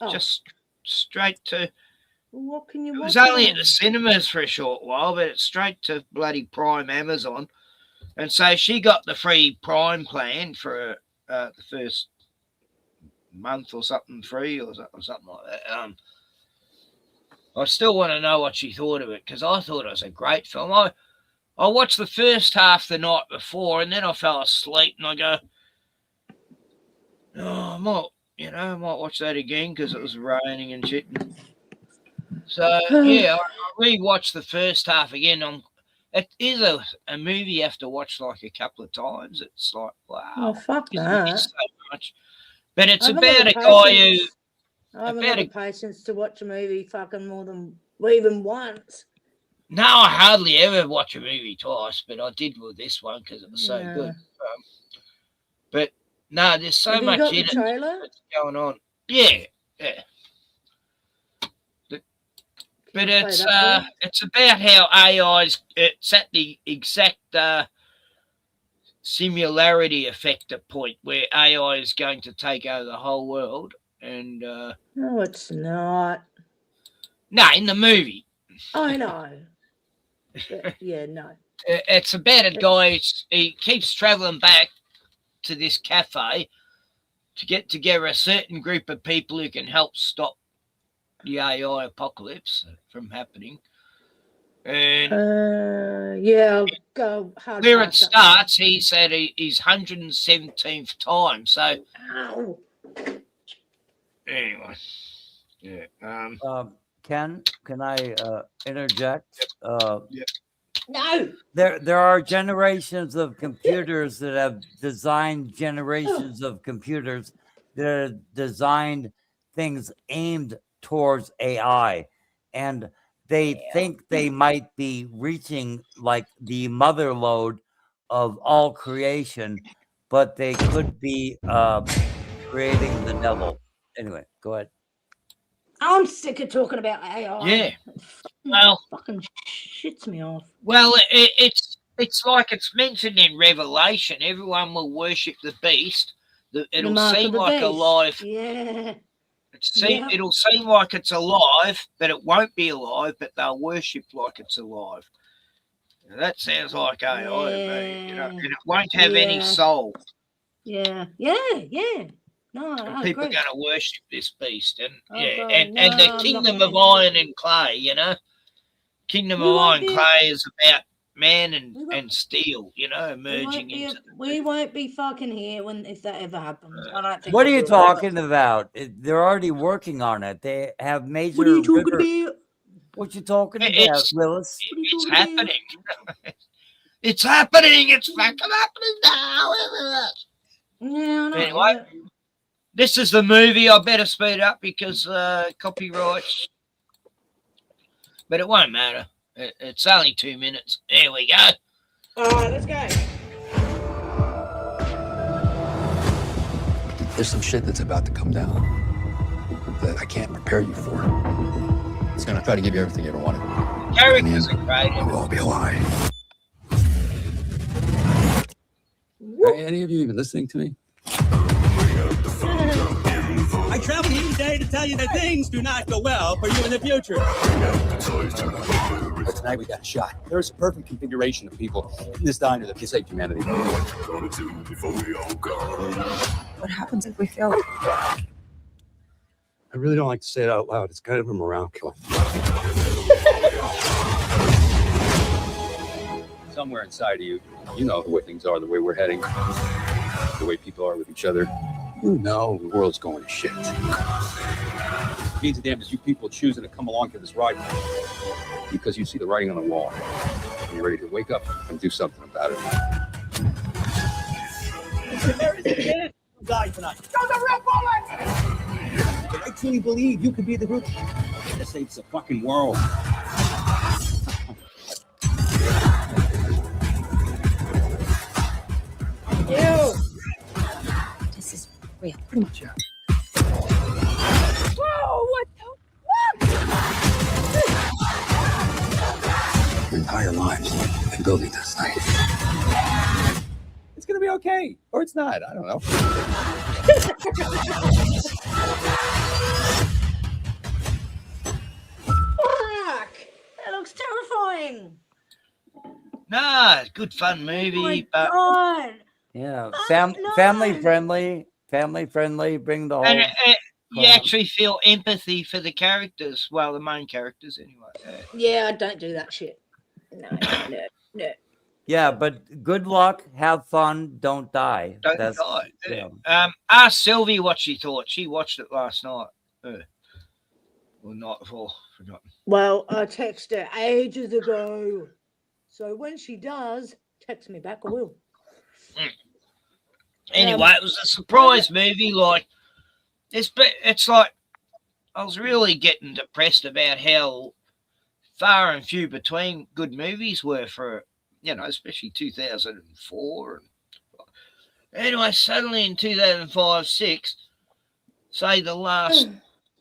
Oh. Just straight to. Well, what can you It watch? was only it at the cinemas for a short while, but it's straight to bloody Prime Amazon. And so she got the free Prime plan for the first month or something free or something like that. I still want to know what she thought of it, because I thought it was a great film. I watched the first half the night before, and then I fell asleep, and I go, oh, I might watch that again because it was raining and shit. So yeah, I rewatched the first half again. It is a movie you have to watch like a couple of times. It's like, wow, Oh, fuck you that. miss so much. But it's I haven't about got a the guy who. patience. I haven't got the patience to watch a movie fucking more than even once. No, I hardly ever watch a movie twice, but I did with this one because it was so good. But no, there's so Have you much got in the trailer? that's going on. Yeah. But it's about how AI's it's at the exact similarity effect at point where AI is going to take over the whole world, and No, it's not. no, in the movie. I know. But, yeah, no. It's about a guy. He keeps traveling back to this cafe to get together a certain group of people who can help stop the AI apocalypse from happening. And yeah, I'll go hard. where it starts, he said his 117th time. So anyway, yeah. Ken, can I interject? Yeah. No. There are generations of computers that have designed generations of computers that have designed things aimed towards AI, and they think they might be reaching like the mother lode of all creation, but they could be creating the devil. Anyway, go ahead. I'm sick of talking about AI. Yeah. Well, fucking shits me off. Well, it's like it's mentioned in Revelation. Everyone will worship the beast. It'll seem like alive. Yeah. It'll seem like it's alive, but it won't be alive. But they'll worship like it's alive. Now, that sounds like AI to me, and it won't have any soul. Yeah. No, I People are agree. going to worship this beast, and God, and no, the I'm kingdom not of iron and clay. Kingdom of iron and clay is about man and steel. Merging into. We won't be fucking here if that ever happens. I don't think. What are you talking about? They're already working on it. They have major. What are you talking about? What you talking about, Willis? It's happening. It's happening. It's fucking happening now. Yeah, anyway, this is the movie. I better speed up because copyrights. But it won't matter. It's only 2 minutes. There we go. All right, let's go. There's some shit that's about to come down that I can't prepare you for. It's gonna try to give you everything you ever wanted. Characters are great. It will all be a lie. Are any of you even listening to me? I travel here today to tell you that things do not go well for you in the future. But tonight we got a shot. There's a perfect configuration of people in this diner that can save humanity. What happens if we fail? I really don't like to say it out loud. It's kind of a morale killer. Somewhere inside of you, you know the way things are, the way we're heading, the way people are with each other. You know the world's going to shit. It means the damn is you people choosing to come along for this ride because you see the writing on the wall and you're ready to wake up and do something about it. Die tonight. Those are real bullets! I truly believe you could be the group that saves the fucking world. Ew. This is real. Pretty much. entire lives and building this thing. It's gonna be okay, or it's not. I don't know. Fuck! That looks terrifying. Nah, good fun Oh movie, my but God. Yeah, No. family friendly. Bring the and whole. you actually feel empathy for the characters. Well, the main characters, anyway. Yeah, I don't do that shit. No. Yeah, but good luck. Have fun. Don't die. Don't That's die. yeah. Ask Sylvie what she thought. She watched it last night. Or night before. Forgotten. Well, I texted her ages ago. So when she does, text me back, I will. Anyway, it was a surprise movie. Like, it's like I was really getting depressed about how far and few between good movies were for, especially 2004. Anyway, suddenly in 2005-6, say the last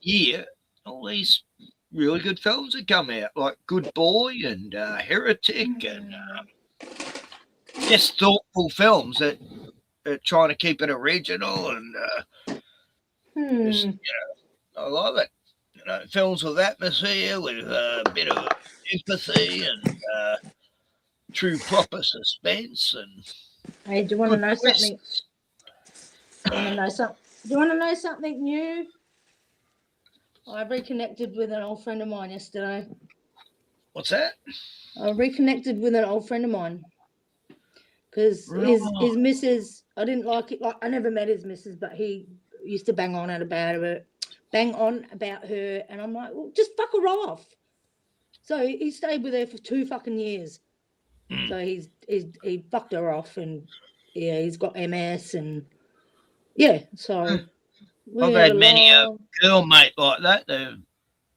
year, all these really good films have come out, like Good Boy and Heretic, and just thoughtful films that are trying to keep it original, and just, I love it. Films with atmosphere, with a bit of empathy and true proper suspense. And hey, do you want to know something? Do you want to know something new? I reconnected with an old friend of mine yesterday. What's that? I reconnected with an old friend of mine because his missus, I didn't like it. Like, I never met his missus, but he used to bang on about her, and I'm like, well, just fuck her off. So he stayed with her for 2 fucking years. So he fucked her off, and yeah, he's got MS, and yeah, so. I've had many a girl mate like that. They've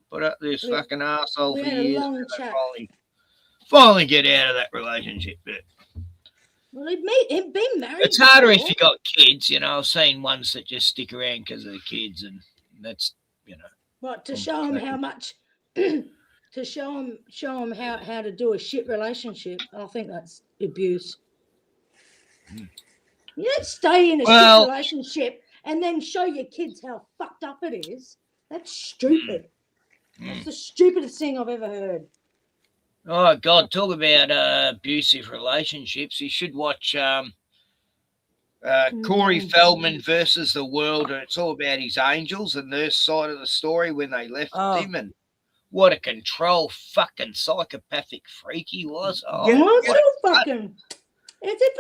put up this fucking asshole for years. And they finally get out of that relationship. But well, he'd been married. It's harder if you got kids. I've seen ones that just stick around because of the kids, and that's Right, to show them how much, to show them how to do a shit relationship. I think that's abuse. You don't stay in a shit relationship and then show your kids how fucked up it is. That's stupid. That's the stupidest thing I've ever heard. Oh God, talk about abusive relationships. You should watch Corey Feldman versus the World, and it's all about his Angels and their side of the story when they left him, and what a control fucking psychopathic freak he was. Fucking.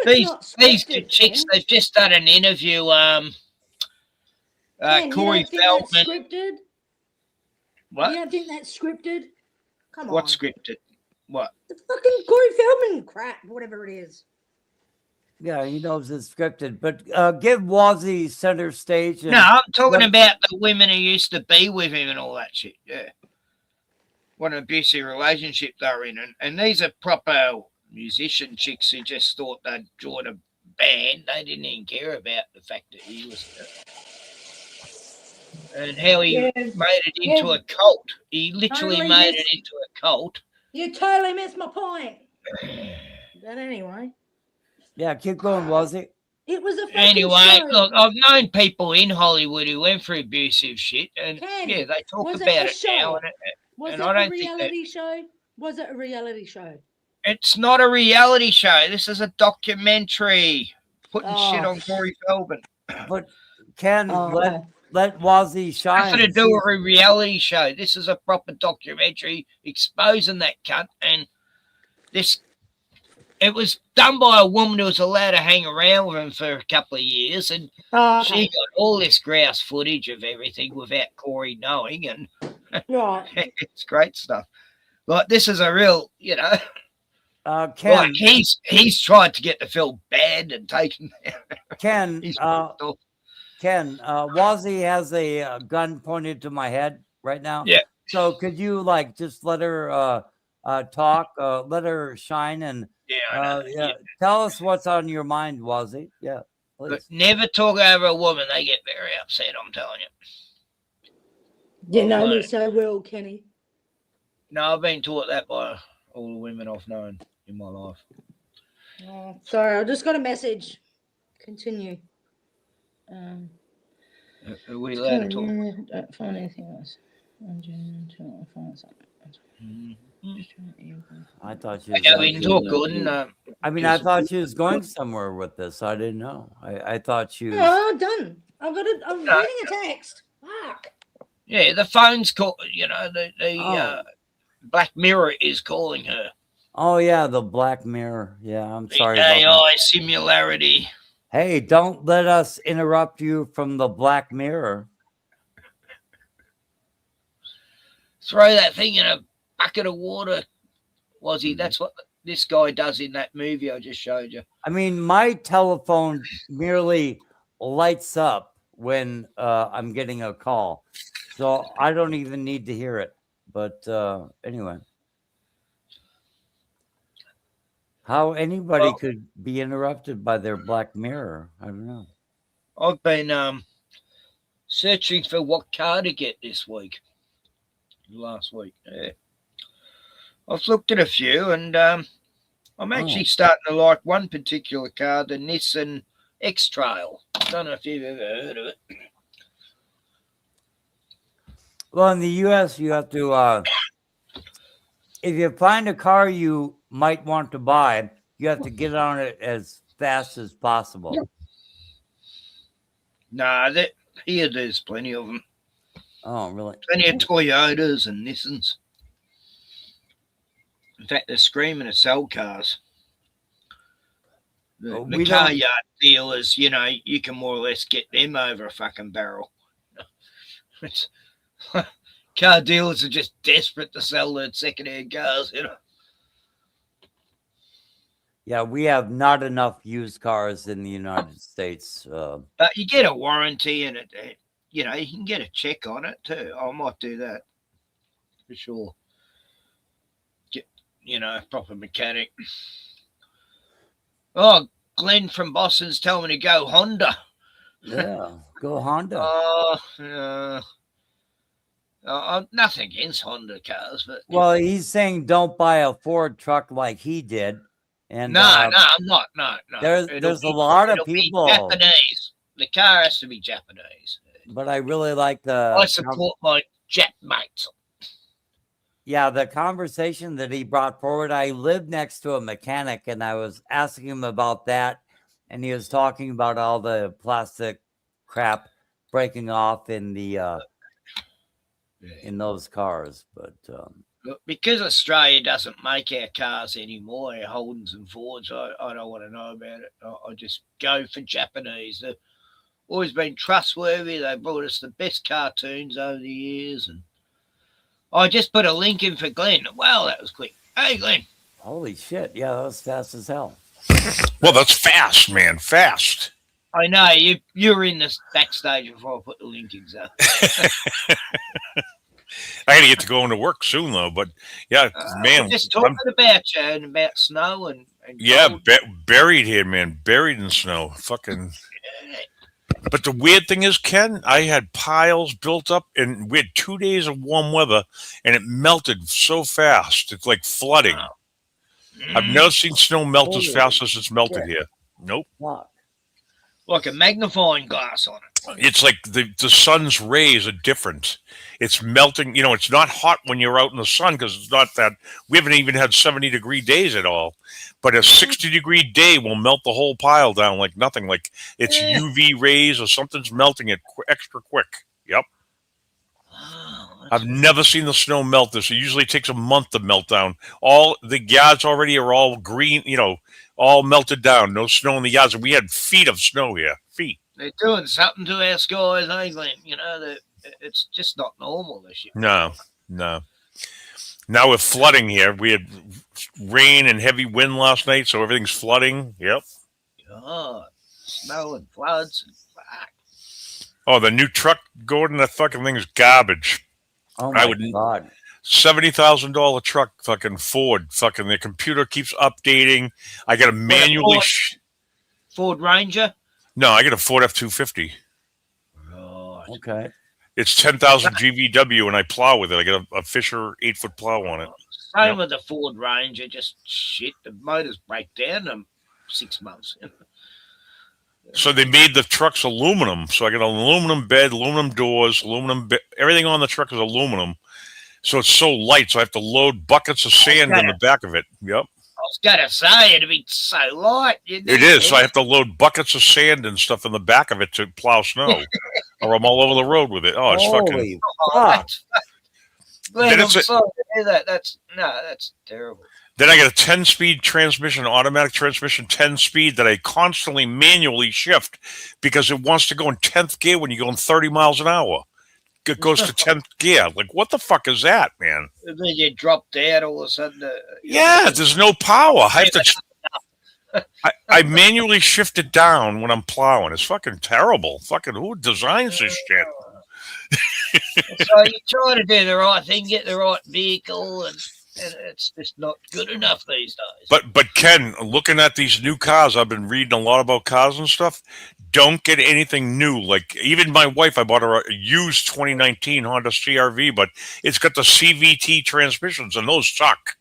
These two chicks, they've just done an interview. Corey Feldman. Scripted? What? You don't think that's scripted? Come on. What scripted? What? The fucking Corey Feldman crap, whatever it is. Yeah, he knows it's scripted, but give Wazzy center stage. No, I'm talking about the women who used to be with him and all that shit. Yeah. What an abusive relationship they're in. And these are proper musician chicks who just thought they'd join a band. They didn't even care about the fact that he was... and how he made it into a cult. He literally made it into a cult. You totally missed my point. But anyway. Yeah, keep going, Wazzy. It was a fucking Anyway, show. look, I've known people in Hollywood who went through abusive shit, and yeah, they talk was about it now. Was and it I don't a think reality show? Was it a reality show? It's not a reality show. This is a documentary. Putting shit on Corey Feldman. But Ken, let Wazzy shine. Nothing to do with a reality show. This is a proper documentary exposing that cunt, and it was done by a woman who was allowed to hang around with him for a couple of years, and she got all this grouse footage of everything without Corey knowing, and it's great stuff. Like, this is a real, Ken, like he's tried to get the film banned and taken down. Ken, Wazzy has a gun pointed to my head right now. Yeah. So could you just let her talk, let her shine, and tell us what's on your mind, Wazzy. Yeah, please. But never talk over a woman; they get very upset. I'm telling you. You know me so well, Kenny. No, I've been taught that by all the women I've known in my life. Oh, sorry, I just got a message. Continue. Are we allowed to talk? Don't find anything else. Find something. I thought she was. Yeah, we can talk good. And, I mean, I thought she was going somewhere with this. I didn't know. I thought she was. Oh, done. I'm reading a text. Fuck. Yeah, the phone's call. You know, the Black Mirror is calling her. Oh yeah, the Black Mirror. Yeah, I'm sorry. The about AI that. similarity. Hey, don't let us interrupt you from the Black Mirror. Throw that thing in a bucket of water. That's what this guy does in that movie I just showed you. I mean, my telephone merely lights up when I'm getting a call, so I don't even need to hear it. But anyway, how anybody could be interrupted by their Black Mirror, I don't know. I've been searching for what car to get this week. Last week, yeah. I've looked at a few, and I'm actually starting to like one particular car, the Nissan X-Trail. I don't know if you've ever heard of it. Well, in the U.S., you have to, if you find a car you might want to buy, you have to get on it as fast as possible. Nah, here there's plenty of them. Oh, really? Plenty of Toyotas and Nissans. In fact, they're screaming to sell cars. The car yard dealers, you know, you can more or less get them over a fucking barrel. Car dealers are just desperate to sell their second-hand cars, you know. Yeah, we have not enough used cars in the United States. But you get a warranty and you know, you can get a check on it too. I might do that for sure. Get, you know, a proper mechanic. Oh, Glenn from Boston's telling me to go Honda. Yeah, go Honda. Nothing against Honda cars, but well, he's saying don't buy a Ford truck like he did. And no, I'm not. No. There's a lot of people. Japanese. The car has to be Japanese. But I really like the. I support my Jap mates. Yeah, the conversation that he brought forward. I lived next to a mechanic, and I was asking him about that, and he was talking about all the plastic crap breaking off in the in those cars. But because Australia doesn't make our cars anymore, our Holdens and Fords, I don't want to know about it. I just go for Japanese. They've always been trustworthy. They brought us the best cartoons over the years. And I just put a link in for Glenn. Wow, that was quick. Hey, Glenn. Holy shit. Yeah, that was fast as hell. Well, that's fast, man. Fast. I know. You were in the backstage before I put the link in, so. I got to get to going to work soon, though. But yeah, man, just talking about you and about snow and yeah, buried here, man, buried in snow, fucking. But the weird thing is, Ken, I had piles built up, and we had 2 days of warm weather, and it melted so fast. It's like flooding. I've never seen snow melt as fast as it's melted here. Nope. Like a magnifying glass on it. It's like the sun's rays are different. It's melting. You know, it's not hot when you're out in the sun because it's not that. We haven't even had 70-degree days at all. But a 60-degree day will melt the whole pile down like nothing. Like it's UV rays or something's melting it extra quick. Yep. I've never seen the snow melt this. It usually takes a month to melt down. All the yards already are all green, you know, all melted down. No snow in the yards. And we had feet of snow here. Feet. They're doing something to our skies, eh, Glenn? You know, it's just not normal this year. No. Now we're flooding here. We had rain and heavy wind last night, so everything's flooding. Yep. God, snow and floods. And oh, the new truck, Gordon, that fucking thing is garbage. Oh, my God. $70,000 truck, fucking Ford. Fucking the computer keeps updating. I got to manually. Ford Ranger? No, I got a Ford F-250. Right. Okay. It's 10,000 GVW, and I plow with it. I got a Fisher 8-foot plow on it. Same with the Ford Ranger, just shit. The motors break down in 6 months. So they made the trucks aluminum. So I got an aluminum bed, aluminum doors, everything on the truck is aluminum. So it's so light, so I have to load buckets of sand in the back of it. Yep. I was going to say, it'd be so light. It is. So I have to load buckets of sand and stuff in the back of it to plow snow, or I'm all over the road with it. Oh, it's fucking. Fuck. Glenn, I'm sorry to hear that. That's terrible. Then I got a 10-speed transmission, automatic transmission, 10-speed that I constantly manually shift because it wants to go in 10th gear when you're going 30 miles an hour. It goes to 10th gear. Like, what the fuck is that, man? And then you dropped out all of a sudden. There's no power. I have to. I manually shift it down when I'm plowing. It's fucking terrible. Fucking who designs this shit? So you try to do the right thing, get the right vehicle, and it's just not good enough these days. But Ken, looking at these new cars, I've been reading a lot about cars and stuff. Don't get anything new. Like even my wife, I bought her a used 2019 Honda CRV, but it's got the CVT transmissions, and those suck.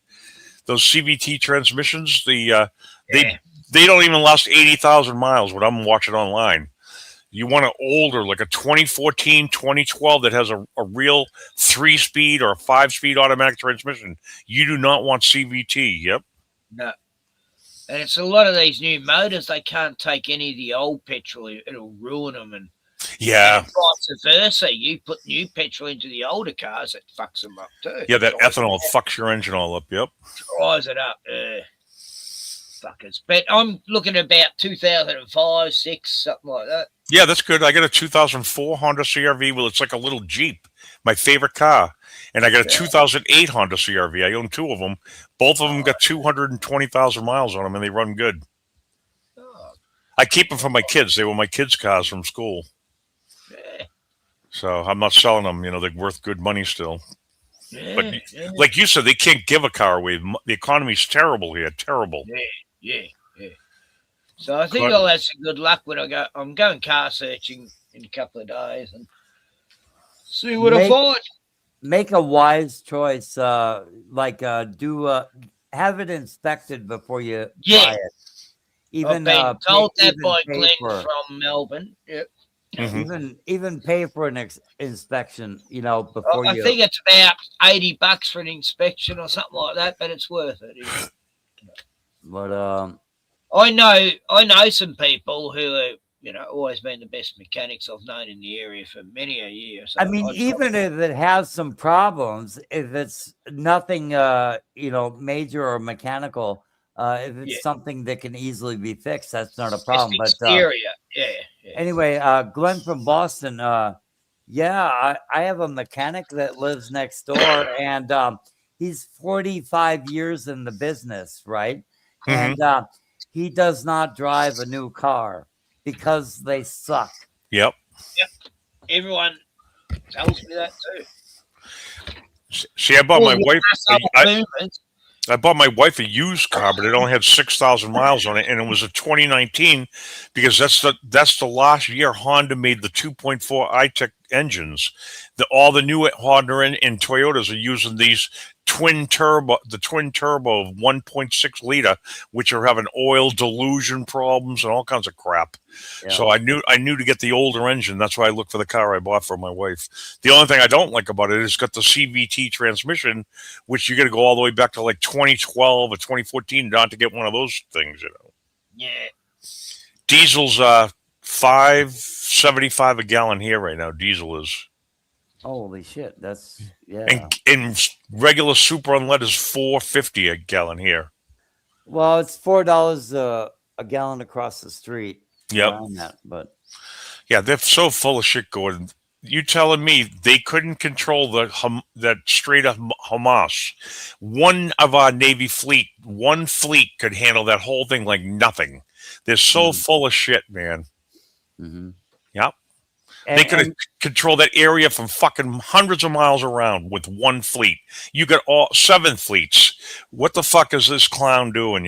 Those CVT transmissions, they don't even last 80,000 miles. What I'm watching online. You want an older, like a 2014, 2012 that has a real 3-speed or a 5-speed automatic transmission. You do not want CVT. Yep. No. And it's a lot of these new motors, they can't take any of the old petrol. It'll ruin them. And vice versa. You put new petrol into the older cars, it fucks them up too. Yeah, that ethanol fucks your engine all up. Yep. Dries it up. Fuckers. But I'm looking at about 2005, 6, something like that. Yeah, that's good. I got a 2004 Honda CRV. Well, it's like a little Jeep, my favorite car. And I got a 2008 Honda CRV. I own two of them. Both of them got 220,000 miles on them, and they run good. I keep them for my kids. They were my kids' cars from school. So I'm not selling them. You know, they're worth good money still. But like you said, they can't give a car away. The economy's terrible here. Terrible. Yeah. So I think I'll have some good luck when I'm going car searching in a couple of days and see what I find. Make a wise choice. Have it inspected before you buy it. Even I've been told that by Glenn from Melbourne. Yep. Even pay for an inspection, before I think it's about $80 for an inspection or something like that, but it's worth it. But I know some people who are, always been the best mechanics I've known in the area for many a year. So I mean, even if it has some problems, if it's nothing, major or mechanical, if it's something that can easily be fixed, that's not a problem. But exterior, Anyway, Glenn from Boston. I have a mechanic that lives next door, and he's 45 years in the business, right? Mm-hmm. And he does not drive a new car because they suck. Yep. Everyone tells me that too. See, I bought my wife. I bought my wife a used car, but it only had 6,000 miles on it, and it was a 2019 because that's the last year Honda made the 2.4 iTech engines. All the new Honda and Toyotas are using these twin turbo of 1.6 liter, which are having oil dilution problems and all kinds of crap. Yeah. So I knew to get the older engine. That's why I looked for the car I bought for my wife. The only thing I don't like about it is it's got the CVT transmission, which you got to go all the way back to like 2012 or 2014 not to get one of those things, Yeah. Diesel's $5.75 a gallon here right now. Diesel is. Holy shit! That's And regular super unleaded is $4.50 a gallon here. Well, it's $4 a gallon across the street. Yep. But yeah, they're so full of shit, Gordon. You telling me they couldn't control that Strait of Hamas? One of our Navy fleet, one fleet could handle that whole thing like nothing. They're so full of shit, man. Mm-hmm. Yep. They could control that area from fucking hundreds of miles around with one fleet. You got all 7 fleets. What the fuck is this clown doing,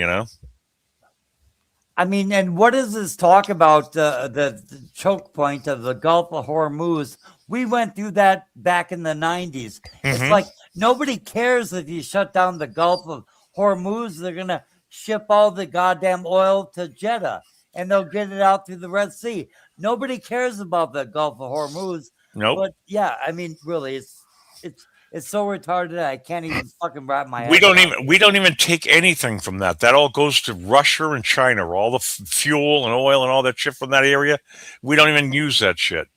I mean, and what is this talk about the choke point of the Gulf of Hormuz? We went through that back in the 90s. It's like Nobody cares if you shut down the Gulf of Hormuz. They're going to ship all the goddamn oil to Jeddah and they'll get it out through the Red Sea. Nobody cares about the Gulf of Hormuz. Nope. But yeah, I mean, really, it's so retarded. I can't even fucking wrap my head. We don't even take anything from that. That all goes to Russia and China. All the fuel and oil and all that shit from that area. We don't even use that shit.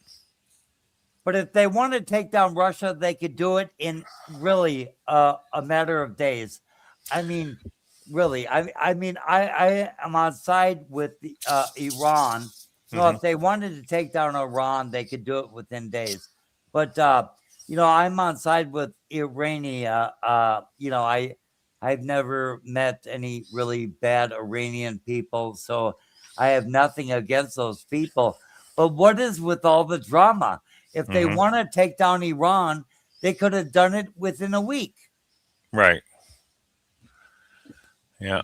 But if they want to take down Russia, they could do it in really a matter of days. I mean, really. I mean, I am on side with the, Iran. So if they wanted to take down Iran, they could do it within days. But I'm on side with Irania. I've never met any really bad Iranian people, so I have nothing against those people. But what is with all the drama? If they want to take down Iran, they could have done it within a week. Right. Yeah.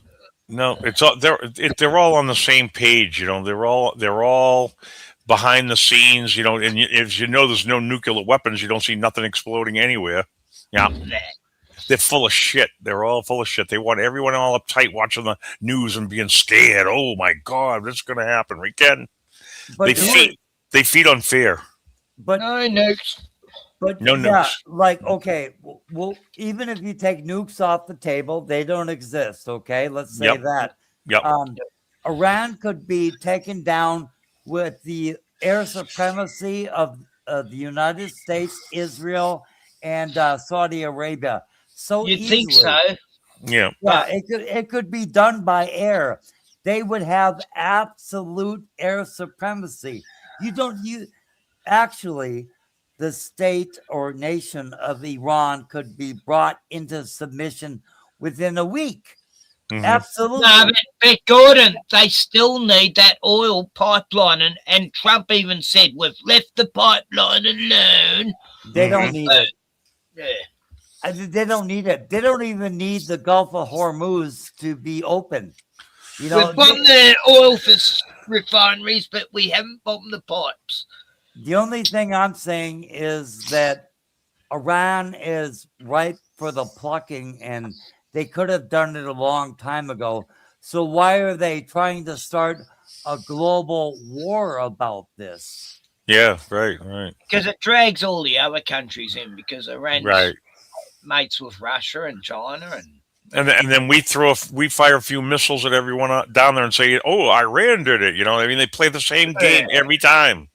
No, it's all they're all on the same page. They're all behind the scenes. And if there's no nuclear weapons, you don't see nothing exploding anywhere. Yeah. They're full of shit. They're all full of shit. They want everyone all uptight watching the news and being scared. Oh my God, what's going to happen? We can. They feed on fear. But no nukes. But no yeah, nukes. like, okay, well, even if you take nukes off the table, they don't exist. Okay, let's say that. Yep. Iran could be taken down with the air supremacy of the United States, Israel, and Saudi Arabia. So you'd easily. think so. Yeah. Yeah, it could be done by air. They would have absolute air supremacy. Actually, the state or nation of Iran could be brought into submission within a week. Absolutely. No, but Gordon, they still need that oil pipeline, and Trump even said we've left the pipeline alone. They don't need it. Yeah. They don't need it. They don't even need the Gulf of Hormuz to be open. We've bombed the oil refineries, but we haven't bombed the pipes. The only thing I'm saying is that Iran is ripe for the plucking, and they could have done it a long time ago. So why are they trying to start a global war about this? Yeah, right. Because it drags all the other countries in, because Iran's mates with Russia and China and then we fire a few missiles at everyone down there and say, oh, Iran did it. I mean, they play the same game every time.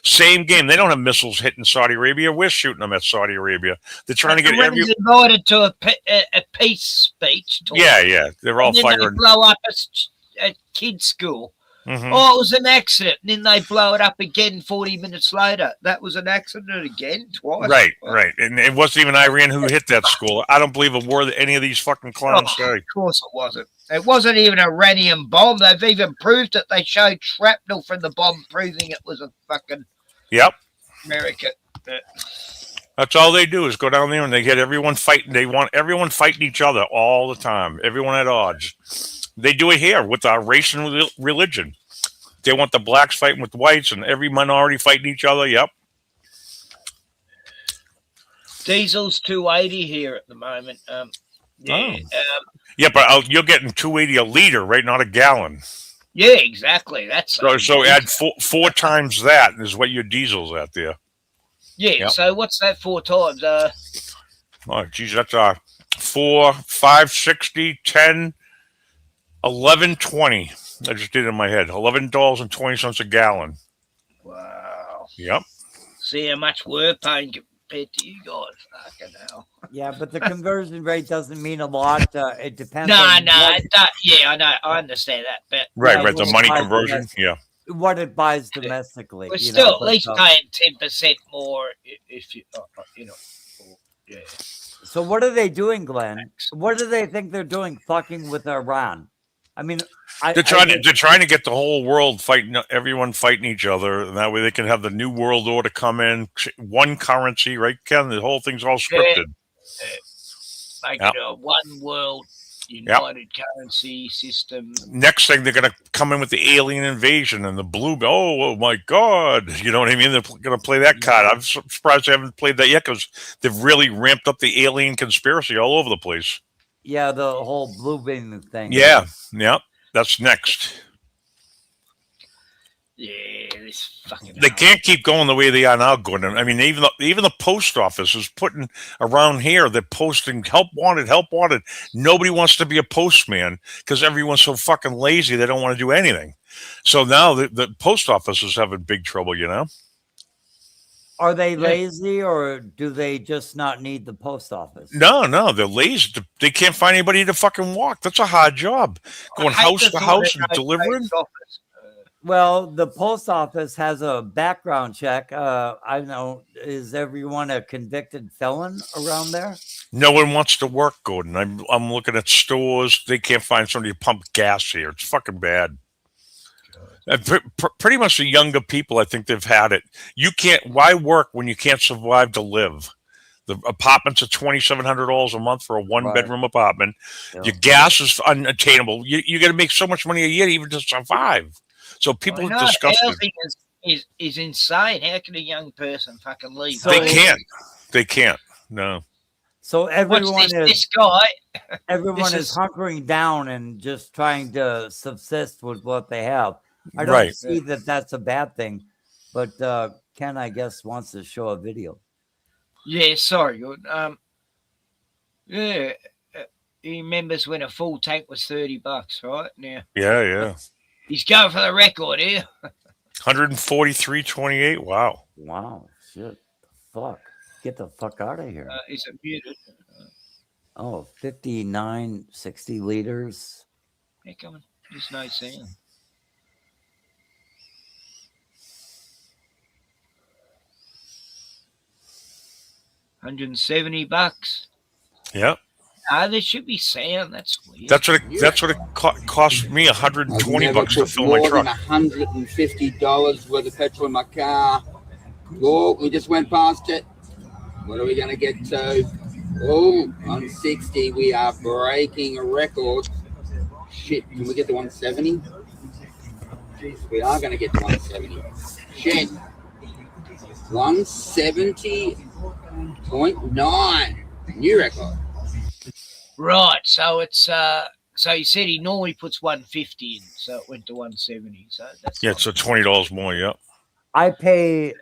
Same game. They don't have missiles hitting Saudi Arabia. We're shooting them at Saudi Arabia. They're trying to get everyone invited to a peace speech. Yeah. They're all firing. They blow up a kid's school. Oh, it was an accident. And then they blow it up again 40 minutes later. That was an accident again, twice. Right. And it wasn't even Iran who hit that school. I don't believe a word that any of these fucking clowns say. Of course it wasn't. It wasn't even an Iranian bomb. They've even proved it. They showed shrapnel from the bomb proving it was a fucking America. That's all they do is go down there and they get everyone fighting. They want everyone fighting each other all the time. Everyone at odds. They do it here with our race and religion. They want the blacks fighting with the whites and every minority fighting each other. Yep. Diesel's 280 here at the moment. Yeah, but you're getting 280 a liter, right? Not a gallon. Yeah, exactly. That's so add four times that is what your diesel's at there. Yeah. Yep. So what's that 4 times? Oh, geez, that's 4, 5, 60, 10, 11, 20. I just did it in my head. $11.20 a gallon. Wow. Yep. See how much we're paying compared to you guys. Fucking hell. Yeah, but the conversion rate doesn't mean a lot. It depends. Yeah, I know. I understand that. But right. The money conversion. Yeah. What it buys domestically. We're still at least paying 10% more if you, Yeah. So what are they doing, Glenn? What do they think they're doing? Fucking with Iran? I mean, they're trying to get the whole world everyone fighting each other, and that way they can have the new world order come in, one currency, right, Ken? The whole thing's all scripted. Make it a one world united currency system. Next thing, they're going to come in with the alien invasion and the blue. Oh my God! You know what I mean? They're going to play that card. I'm surprised they haven't played that yet because they've really ramped up the alien conspiracy all over the place. Yeah, the whole blue beam thing. Yeah, that's next. Yeah, this fucking. They can't keep going the way they are now, Gordon. I mean, even the post office is putting around here. They're posting help wanted, help wanted. Nobody wants to be a postman because everyone's so fucking lazy. They don't want to do anything. So now the post office is having big trouble. You know. Are they lazy or do they just not need the post office? No, they're lazy. They can't find anybody to fucking walk. That's a hard job, going house to house and delivering. Well, the post office has a background check. I know. Is everyone a convicted felon around there? No one wants to work, Gordon. I'm looking at stores. They can't find somebody to pump gas here. It's fucking bad. Pretty much the younger people, I think they've had it. You can't. Why work when you can't survive to live? The apartments are $2,700 a month for a one-bedroom apartment. Yeah. Your gas is unattainable. You got to make so much money a year even to survive. So people are disgusted. Housing is insane. How can a young person fucking leave? They can't. They can't. No. So everyone this guy. Everyone is hunkering down and just trying to subsist with what they have. I don't Right. see that that's a bad thing, but Ken, I guess, wants to show a video. Yeah, sorry. Yeah, he remembers when a full tank was $30, right? Now. Yeah. He's going for the record here. 143.28. Wow. Wow. Shit. Fuck. Get the fuck out of here. Is it muted? Oh, 59, 60 liters. Yeah, come on. There's no sound. $170. Yep. There should be sound. That's weird. That's what it cost me $120 to fill my truck. $150 worth of petrol in my car. Oh, we just went past it. What are we going to get to? Oh, 160. We are breaking a record. Shit, can we get to 170? Jeez, we are going to get to 170. Shit. 170.9. New record. Right, so it's so he said he normally puts 150 in, so it went to 170. So that's so $20 more. Yep. I pay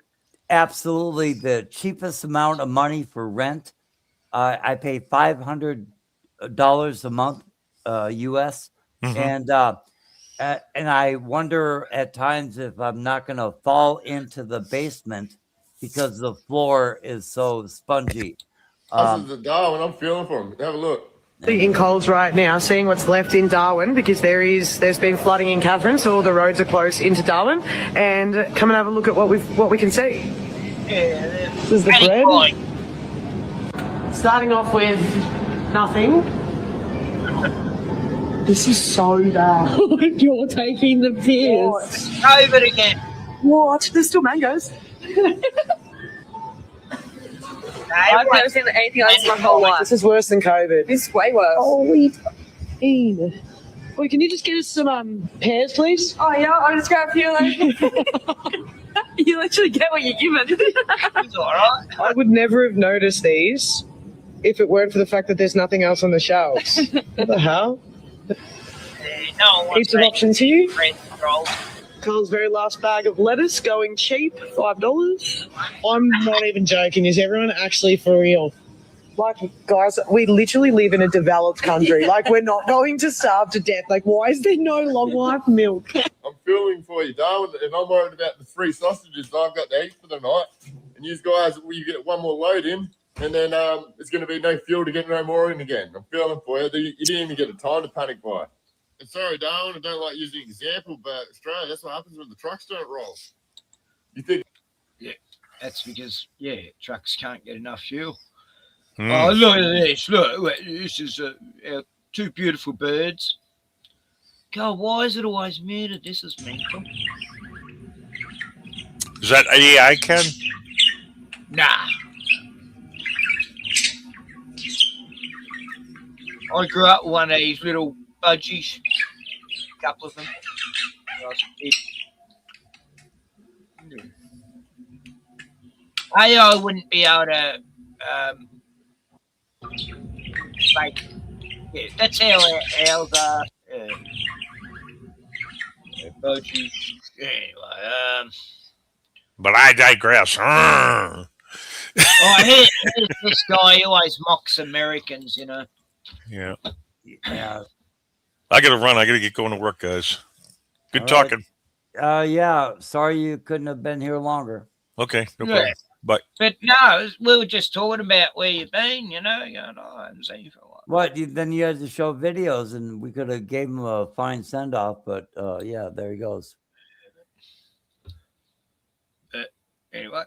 absolutely the cheapest amount of money for rent. I pay $500 a month, US, and I wonder at times if I'm not going to fall into the basement because the floor is so spongy. This is the Darwin. I'm feeling for him. Have a look. In Coles right now, seeing what's left in Darwin because there's been flooding in Catherine, so all the roads are closed into Darwin. And come and have a look at what we can see. Yeah, this is the bread. Starting off with nothing. This is so bad. You're taking the piss. COVID again. What? There's still mangoes. I've never seen anything like this in my whole life. This is worse than COVID. It's way worse. Holy fucking. Wait, can you just get us some pears, please? Oh, yeah, I'll just grab a few. You literally get what you're given. It's all right. I would never have noticed these if it weren't for the fact that there's nothing else on the shelves. What the hell? No one Heaps of options here. Red roll. Cole's very last bag of lettuce going cheap, $5. I'm not even joking. Is everyone actually for real? Like, guys, we literally live in a developed country. Like, we're not going to starve to death. Like, why is there no long life milk? I'm feeling for you, Darwin, and I'm worried about the free sausages I've got to eat for the night. And you guys, you get one more load in, and then it's going to be no fuel to get no more in again. I'm feeling for you. You didn't even get a time to panic buy. And sorry, Darwin, I don't like using an example, but Australia, that's what happens when the trucks don't roll. You think? Yeah, that's because, trucks can't get enough fuel. Oh, look at this. Look, this is two beautiful birds. God, why is it always muted? This is mental. Is that AI, Ken? Nah. I grew up with one of these little budgies. A couple of them. I wouldn't be able to like, yeah, that's how ours are. Budgies. Anyway, but I digress. oh, here's this guy. He always mocks Americans, you know. Yeah. Yeah. I got to run. I got to get going to work, guys. Good All right. talking. Yeah. Sorry you couldn't have been here longer. Okay. No problem. Bye. But no, we were just talking about where you've been, you know. I haven't seen you for a while. What? Then you had to show videos, and we could have gave him a fine send off. But yeah, there he goes. But anyway,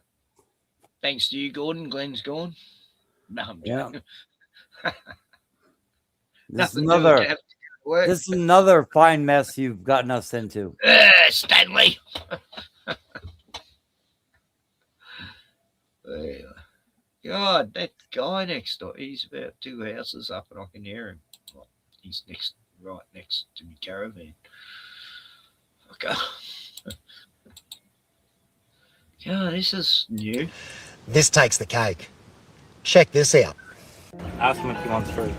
thanks to you, Gordon. Glenn's gone. No, I'm joking. This is another fine mess you've gotten us into. Stanley. God, that guy next door, he's about 2 houses up and I can hear him. Well, he's right next to my caravan. Okay. God, this is new. This takes the cake. Check this out. Ask him if he wants fruit.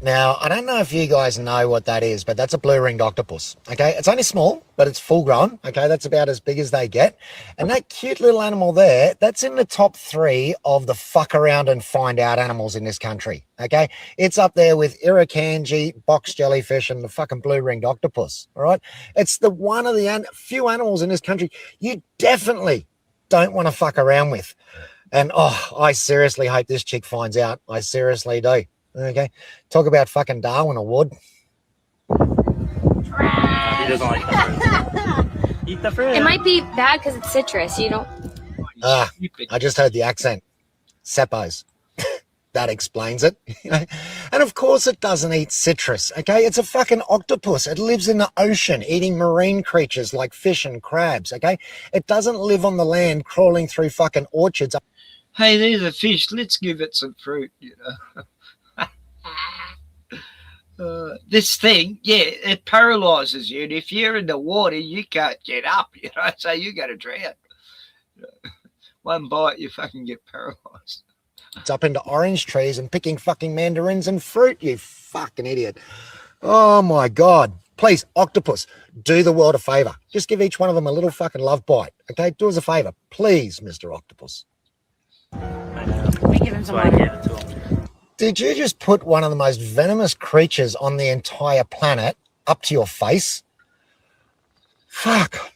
Now, I don't know if you guys know what that is, but that's a blue-ringed octopus, okay? It's only small, but it's full-grown, okay? That's about as big as they get. And that cute little animal there, that's in the top 3 of the fuck around and find out animals in this country, okay? It's up there with irukandji, box jellyfish, and the fucking blue-ringed octopus, all right? It's the one of the few animals in this country you definitely don't want to fuck around with. And, oh, I seriously hope this chick finds out. I seriously do. Okay, talk about fucking Darwin Award. He doesn't like the fruit. Eat the fruit. It might be bad because it's citrus. You don't. I just heard the accent. Seppos. That explains it. And of course it doesn't eat citrus, okay? It's a fucking octopus. It lives in the ocean eating marine creatures like fish and crabs, okay? It doesn't live on the land crawling through fucking orchards. Hey, there's a fish. Let's give it some fruit, you know. This thing, yeah, it paralyzes you. And if you're in the water, you can't get up, you know, so you got to drown. One bite, you fucking get paralyzed. It's up into orange trees and picking fucking mandarins and fruit, you fucking idiot. Oh my God. Please, octopus, do the world a favor. Just give each one of them a little fucking love bite, okay? Do us a favor. Please, Mr. Octopus. We give him some water. Did you just put one of the most venomous creatures on the entire planet up to your face? Fuck.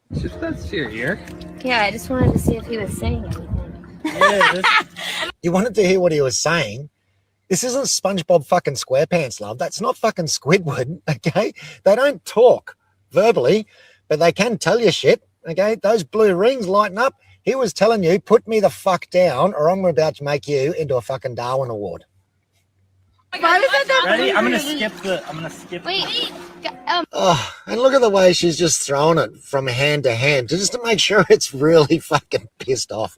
That's your ear. Yeah, I just wanted to see if he was saying anything. Yeah, You wanted to hear what he was saying? This isn't SpongeBob fucking SquarePants, love. That's not fucking Squidward, okay? They don't talk verbally, but they can tell you shit, okay? Those blue rings lighten up. He was telling you, put me the fuck down or I'm about to make you into a fucking Darwin Award. Why was that Ready? I'm gonna skip. Wait. Oh, and look at the way she's just throwing it from hand to hand just to make sure it's really fucking pissed off.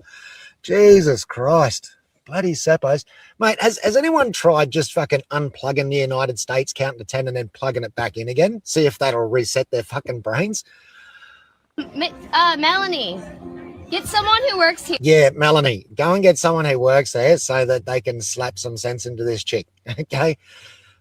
Jesus Christ. Bloody Seppos. Mate, has anyone tried just fucking unplugging the United States, counting to 10 and then plugging it back in again? See if that'll reset their fucking brains? Melanie, get someone who works here. Yeah, Melanie, go and get someone who works there so that they can slap some sense into this chick, okay?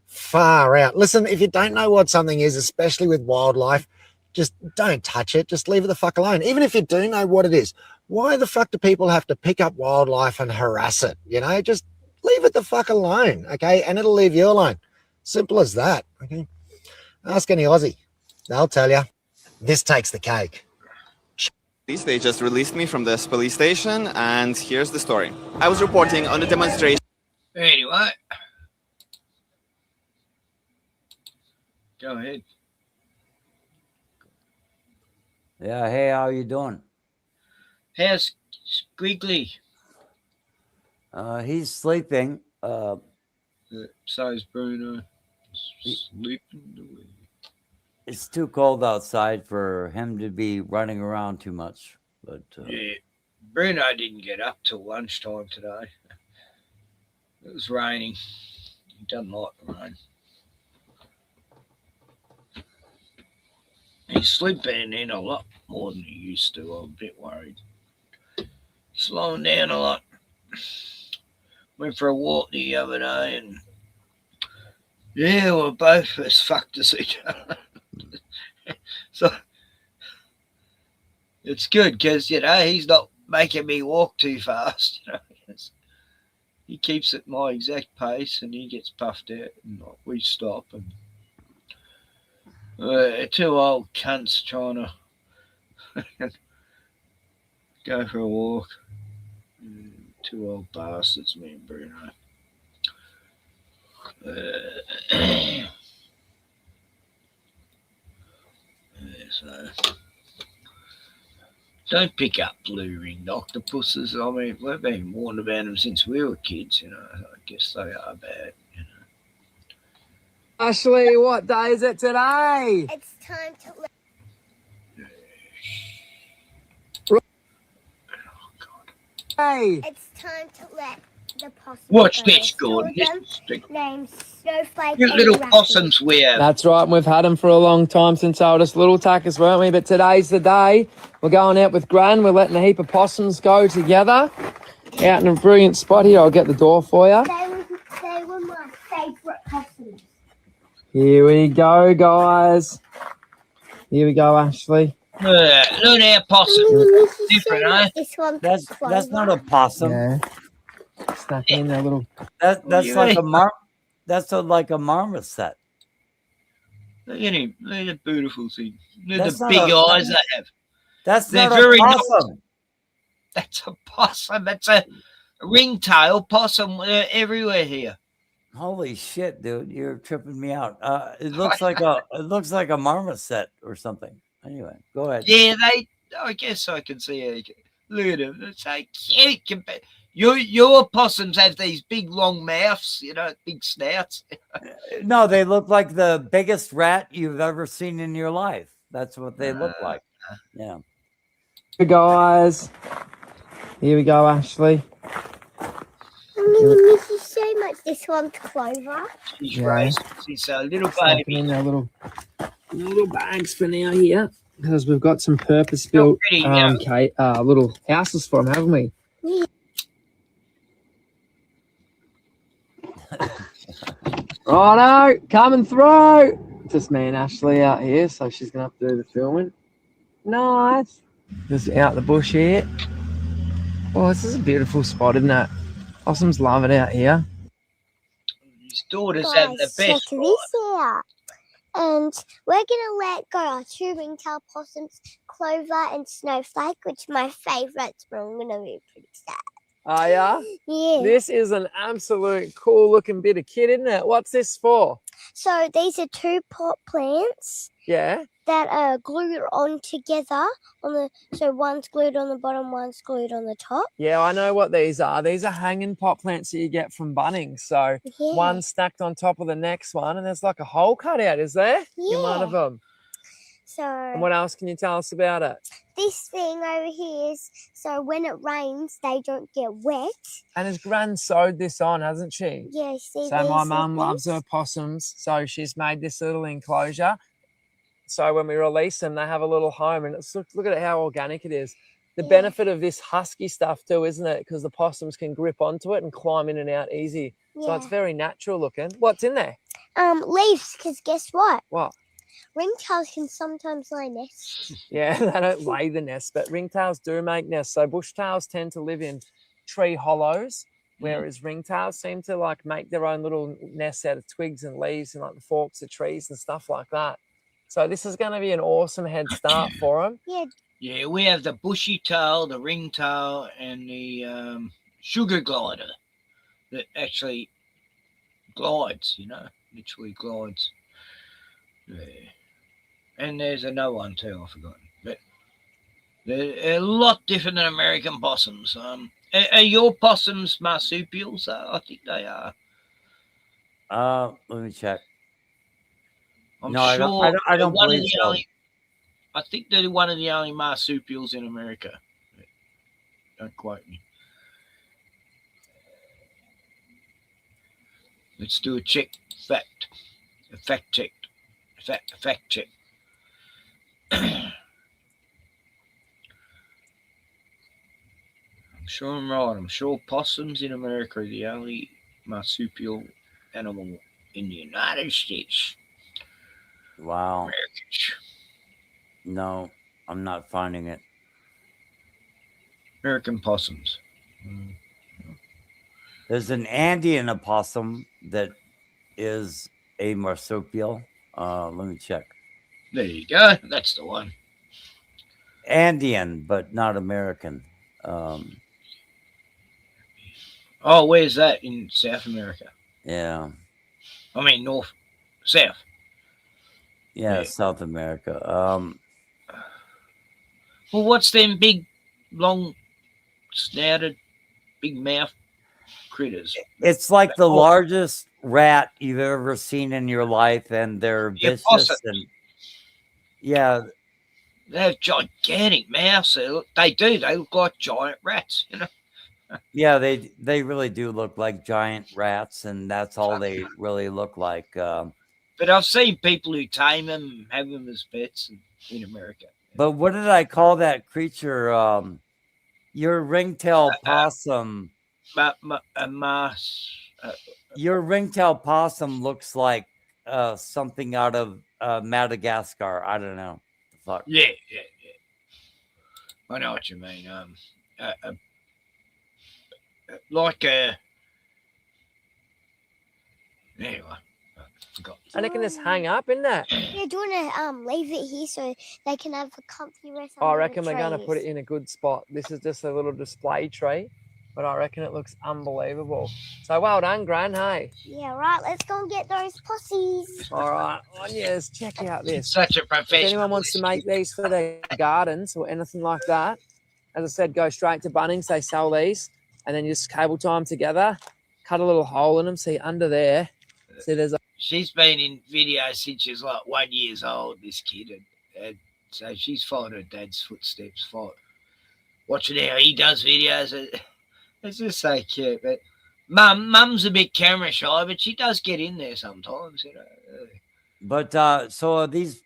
Far out. Listen, if you don't know what something is, especially with wildlife, just don't touch it. Just leave it the fuck alone. Even if you do know what it is, why the fuck do people have to pick up wildlife and harass it? You know, just leave it the fuck alone, okay? And it'll leave you alone. Simple as that, okay? Ask any Aussie. They'll tell you. This takes the cake. They just released me from this police station, and here's the story. I was reporting on the demonstration. Anyway. Go ahead. Yeah, hey, how you doing? How's Squiggly? He's sleeping. So is Bruno. Sleeping away. It's too cold outside for him to be running around too much. But yeah, Bruno didn't get up till lunchtime today. It was raining. He doesn't like the rain. He's sleeping in a lot more than he used to. I'm a bit worried. Slowing down a lot. Went for a walk the other day and yeah, we're both as fucked as each other. So it's good because, he's not making me walk too fast. He keeps at my exact pace and he gets puffed out and we stop. And two old cunts trying to go for a walk. Two old bastards, me and Bruno. So don't pick up blue-ringed octopuses. I mean, we've been warned about them since we were kids, I guess they are bad, Ashley, what day is it today? It's time to let. Hey. It's time to let the possums Watch go. this, Gordon. Named Snowflake Cute and little Raffy. possums we have. That's right, and we've had them for a long time since I was little tackers, weren't we? But today's the day. We're going out with Gran. We're letting a heap of possums go together. Out in a brilliant spot here. I'll get the door for you. They were my favourite possums. Here we go, guys. Here we go, Ashley. Look at our possum. Different, eh? This one That's not a possum. Yeah. Stuck in there, little. That's you like mean? like a marmoset. Look at him. Look at the beautiful thing. Look at That's the not big a- eyes they have. They're They're very not a possum. nice. That's a possum. That's a ringtail possum everywhere here. Holy shit, dude! You're tripping me out. It looks like a marmoset or something. Anyway, go ahead. Yeah, I guess I can see it. Look at them. They're so cute. Your possums have these big long mouths, big snouts. No, they look like the biggest rat you've ever seen in your life. That's what they look like. Yeah. Hey, guys. Here we go, Ashley. Thank you so much. This one's Clover. She's Yeah. raised. She's a little Stuck baby. in their little bags for now here. Because we've got some purpose-built pretty, yeah. little houses for them, haven't we? Yeah. Righto, coming through. Just me and Ashley out here, so she's gonna have to do the filming. Nice. Just out the bush here. Oh, this is a beautiful spot, isn't it? Possums love it out here. His daughter's having the Check best. this out. And we're going to let go our two ringtail possums, Clover and Snowflake, which are my favourites, but I'm going to be pretty sad. Oh, yeah? Yeah. This is an absolute cool-looking bit of kit, isn't it? What's this for? So these are two pot plants Yeah? that are glued on together. So one's glued on the bottom, one's glued on the top. Yeah, I know what these are. These are hanging pot plants that you get from Bunnings. So Yeah. one stacked on top of the next one, and there's like a hole cut out, is there? In one of them. So And what else can you tell us about it? this thing over here is so when it rains, they don't get wet. And has Gran sewed this on, hasn't she? Yeah, see So my these mum little loves things? her possums, so she's made this little enclosure. So when we release them, they have a little home, and it's look at how organic it is. The benefit of this husky stuff too, isn't it? Because the possums can grip onto it and climb in and out easy. So it's Yeah. very natural looking. What's in there? Leaves, because guess what? What? Ringtails can sometimes lay nests. Yeah, they don't lay the nest, but ringtails do make nests. So bushtails tend to live in tree hollows, whereas ringtails seem to like make their own little nests out of twigs and leaves and like the forks of trees and stuff like that. So this is going to be an awesome head start for them. Yeah. Yeah, we have the bushy tail, the ringtail, and the sugar glider that actually glides, literally glides. Yeah. And there's another one too, I've forgotten. But they're a lot different than American possums. Are your possums marsupials? I think they are. Let me check. I'm No, I don't- sure I don't- I don't they're one of believe the so. only. I think they're one of the only marsupials in America. Don't quote me. Let's do a check. A fact check. Fact check. I'm sure I'm right. I'm sure possums in America are the only marsupial animal in the United States. Wow. Americans. No, I'm not finding it. American possums. There's an Andean opossum that is a marsupial. Let me check. There you go. That's the one. Andean, but not American. Oh, where's that? In South America? Yeah. I mean, South. Yeah, South America. Well, what's them big, long, snouted, big mouth critters? It's like the largest rat you've ever seen in your life, and they're vicious. Opossums. And yeah, they have gigantic mouths. They do. They look like giant rats. You know. Yeah, they really do look like giant rats, and that's all they really look like. But I've seen people who tame them, have them as pets in America. But what did I call that creature? Your ringtail possum. Your ringtail possum looks like something out of Madagascar. I don't know. Fuck. Yeah. I know what you mean. Like a. Anyway, I forgot. And it can just hang up, isn't it? Yeah, do you want to leave it here so they can have a comfy rest? I reckon we're going to put it in a good spot. This is just a little display tree, but I reckon it looks unbelievable. So well done, Gran, hey? Yeah, right. Let's go and get those pussies. All right. Oh, yes, check out this. It's such a professional. If anyone wants to make these for their gardens or anything like that, as I said, go straight to Bunnings. They sell these, and then you just cable tie them together, cut a little hole in them. See, under there, see there's a... She's been in videos since she was like 1 year old, this kid. And so she's followed her dad's footsteps. Watching how he does videos. It's just so cute. But Mum's a bit camera shy, but she does get in there sometimes. You know. But so are these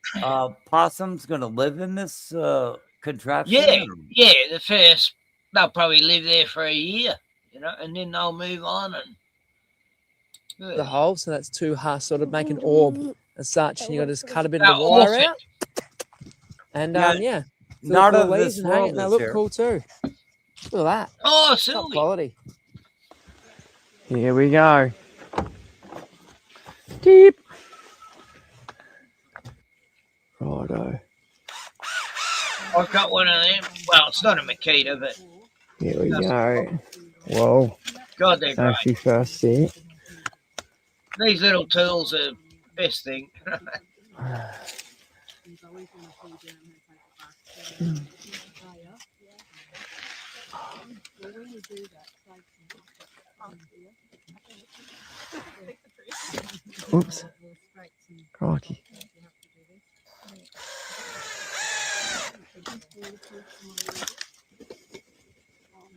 possums going to live in this contraption? Yeah. The first, they'll probably live there for a year, you know, and then they'll move on and. The hole, so that's two sort of make an orb as such, and you got to just cut a bit of the wire out, and yeah, not cool of leaves this and hang it, world and they is look here. cool too. Look at that. Oh, Top silly. quality. Here we go. Deep. Righto. I've got one of them. Well, it's not a Makita, but Here we go. Whoa. God, they're great. Actually, first see it. These little tools are the best thing. Oops. Crikey.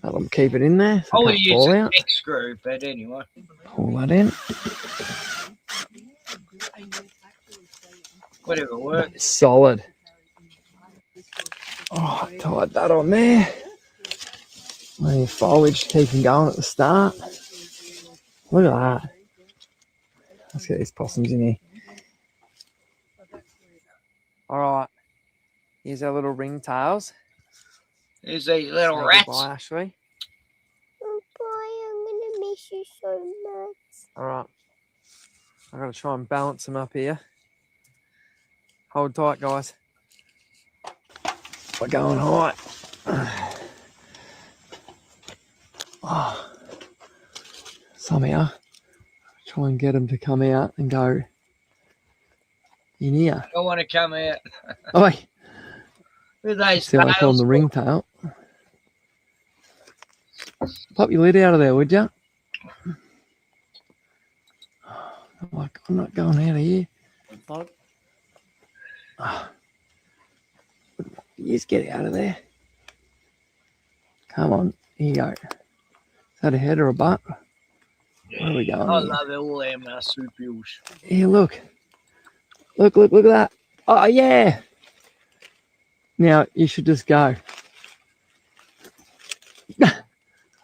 Let them keep it in there. I So would it can't use fall a out. neck screw, but anyway. Pull that in. Whatever works. Solid. Oh, tied that on there. Any foliage keeping going at the start. Look at that. Let's get these possums in here. All right. Here's our little ringtails. There's these little Say rats. goodbye, Ashley. Oh boy, I'm gonna miss you so much. All right. I've got to try and balance them up here. Hold tight, guys. We're going high. Oh. Somehow, try and get them to come out and go in here. I want to come out. Oi. With those See what I call them, the ringtail. Pop your lid out of there, would you? I'm not going out of here. Oh. You just get out of there. Come on, here you go. Is that a head or a butt? Where are we going? I here? love all them marsupials. Here, look. Look at that. Oh, yeah. Now, you should just go.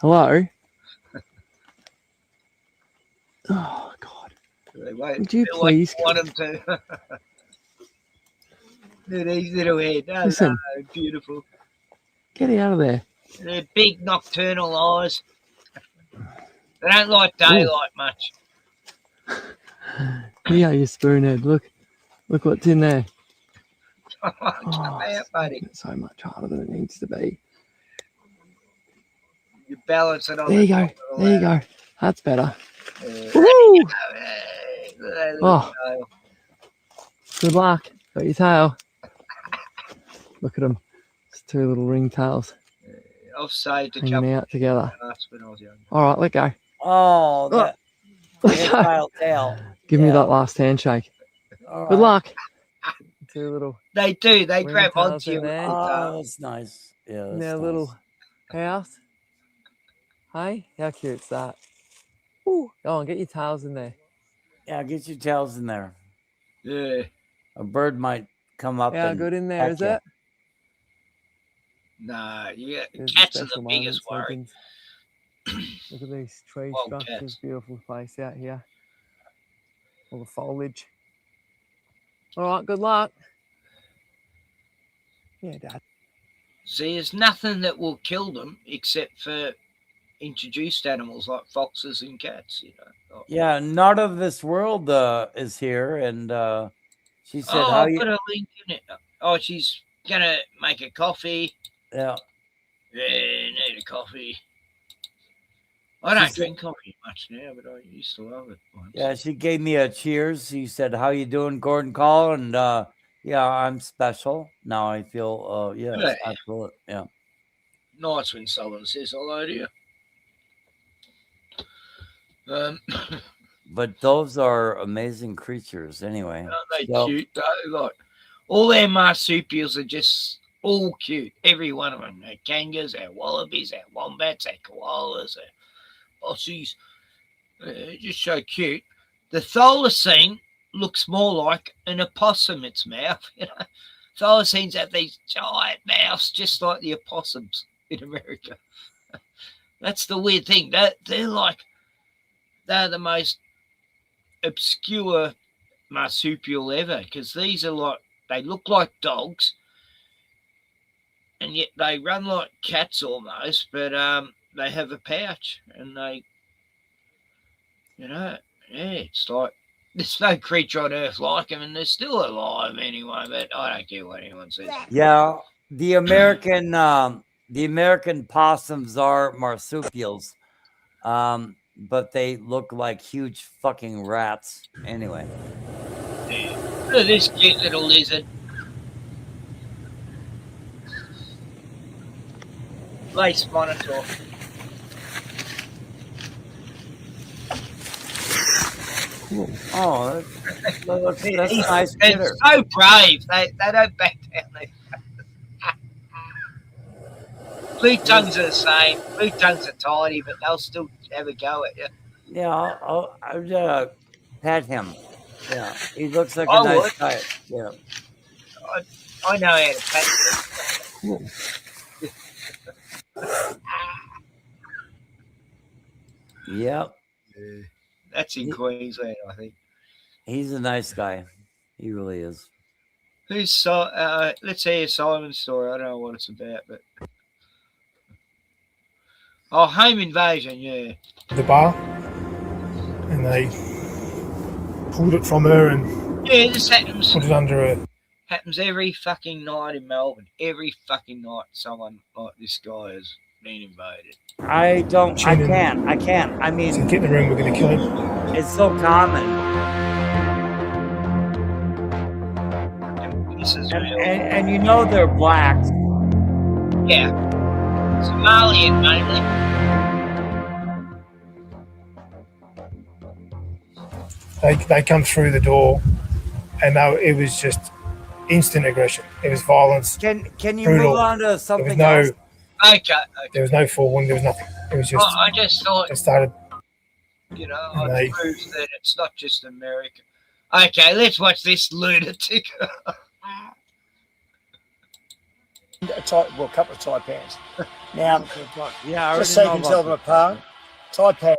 Hello? Oh, God. They won't Would you feel like please want them to. Look at these little heads. Oh, Listen. no, beautiful. Get out of there. They're big nocturnal eyes. They don't like daylight much. Here, you spoonhead. Look what's in there. Come out, buddy. It's so much harder than it needs to be. You balance it on There you the go. top of the There you ladder. go. That's better. There Woo! you go. Hey, look at that little Oh. tail. Good luck. Got your tail. Look at them. It's two little ringtails I've saved a hanging couple out together. when I was younger. All right, let go. Oh, that Let go. tail. Give me that last handshake. All Good right. luck. Two little. They do. They grab ringtails onto in you. there. Oh, that's nice. Yeah, In that's their nice. little house. Hey, how cute's that? Ooh. Go on, get your tails in there. Yeah, get your tails in there. Yeah. A bird might come up. How and good in there peck is you. it? Nah, yeah. There's Cats are the special biggest moments, worry. legends. Look at these tree Wild structures. cats. Beautiful place out here. All the foliage. All right, good luck. Yeah, Dad. See, there's nothing that will kill them except for introduced animals like foxes and cats, you know. Yeah, not of this world is here, and she said, Oh, "How I'll you?" put a link in it. Oh, she's gonna make a coffee. Yeah, Yeah, need a coffee. I She don't said- drink coffee much now, but I used to love it once. yeah. She gave me a cheers. She said, "How you doing, Gordon Call?" And yeah, I'm special now. I feel yes, Yeah. absolutely, yeah. Nice when someone says hello to you. But those are amazing creatures, anyway. Aren't they So- cute though? Like all their marsupials are just all cute. Every one of them. Their kangaroos, their wallabies, their wombats, their koalas, their Aussies. Just so cute. The thylacine looks more like an opossum, its mouth. You know, thylacines have these giant mouths, just like the opossums in America. That's the weird thing. They're the most obscure marsupial ever, because these are like, they look like dogs, and yet they run like cats almost, but they have a pouch, and they, you know, yeah, it's like there's no creature on earth like them, and they're still alive anyway. But I don't care what anyone says. Yeah, the American possums are marsupials, but they look like huge fucking rats. Anyway, Yeah. Look at this cute little lizard. Lace monitor. oh, that's a nice They're critter. so brave. They don't back down. Blue tongues are the same. Blue tongues are tiny, but they'll still have a go at you. Yeah, I'll pet him. Yeah, he looks like I a nice would. guy. Yeah. I know how to pet them. Yep. That's in Queensland, I think. He's a nice guy. He really is. Let's hear Simon's story. I don't know what it's about, but home invasion, yeah. The bar, and they pulled it from her and Yeah, this happens. put it under her. Happens every fucking night in Melbourne. Every fucking night, someone like this guy has been invaded. I can't. I mean, So get in the room, we're going to kill him. it's so common. And you know they're blacks. Yeah. Somalian mainly. They come through the door, and it was just instant aggression. It was violence. Can you brutal. move on to something there was else? Okay. There was no falling. There was nothing. It was just. I just thought They started You know, And it they- proves that it's not just America. Okay, let's watch this lunatic. Well, a couple of taipans. Now, Yeah, just so you can tell them apart, taipan,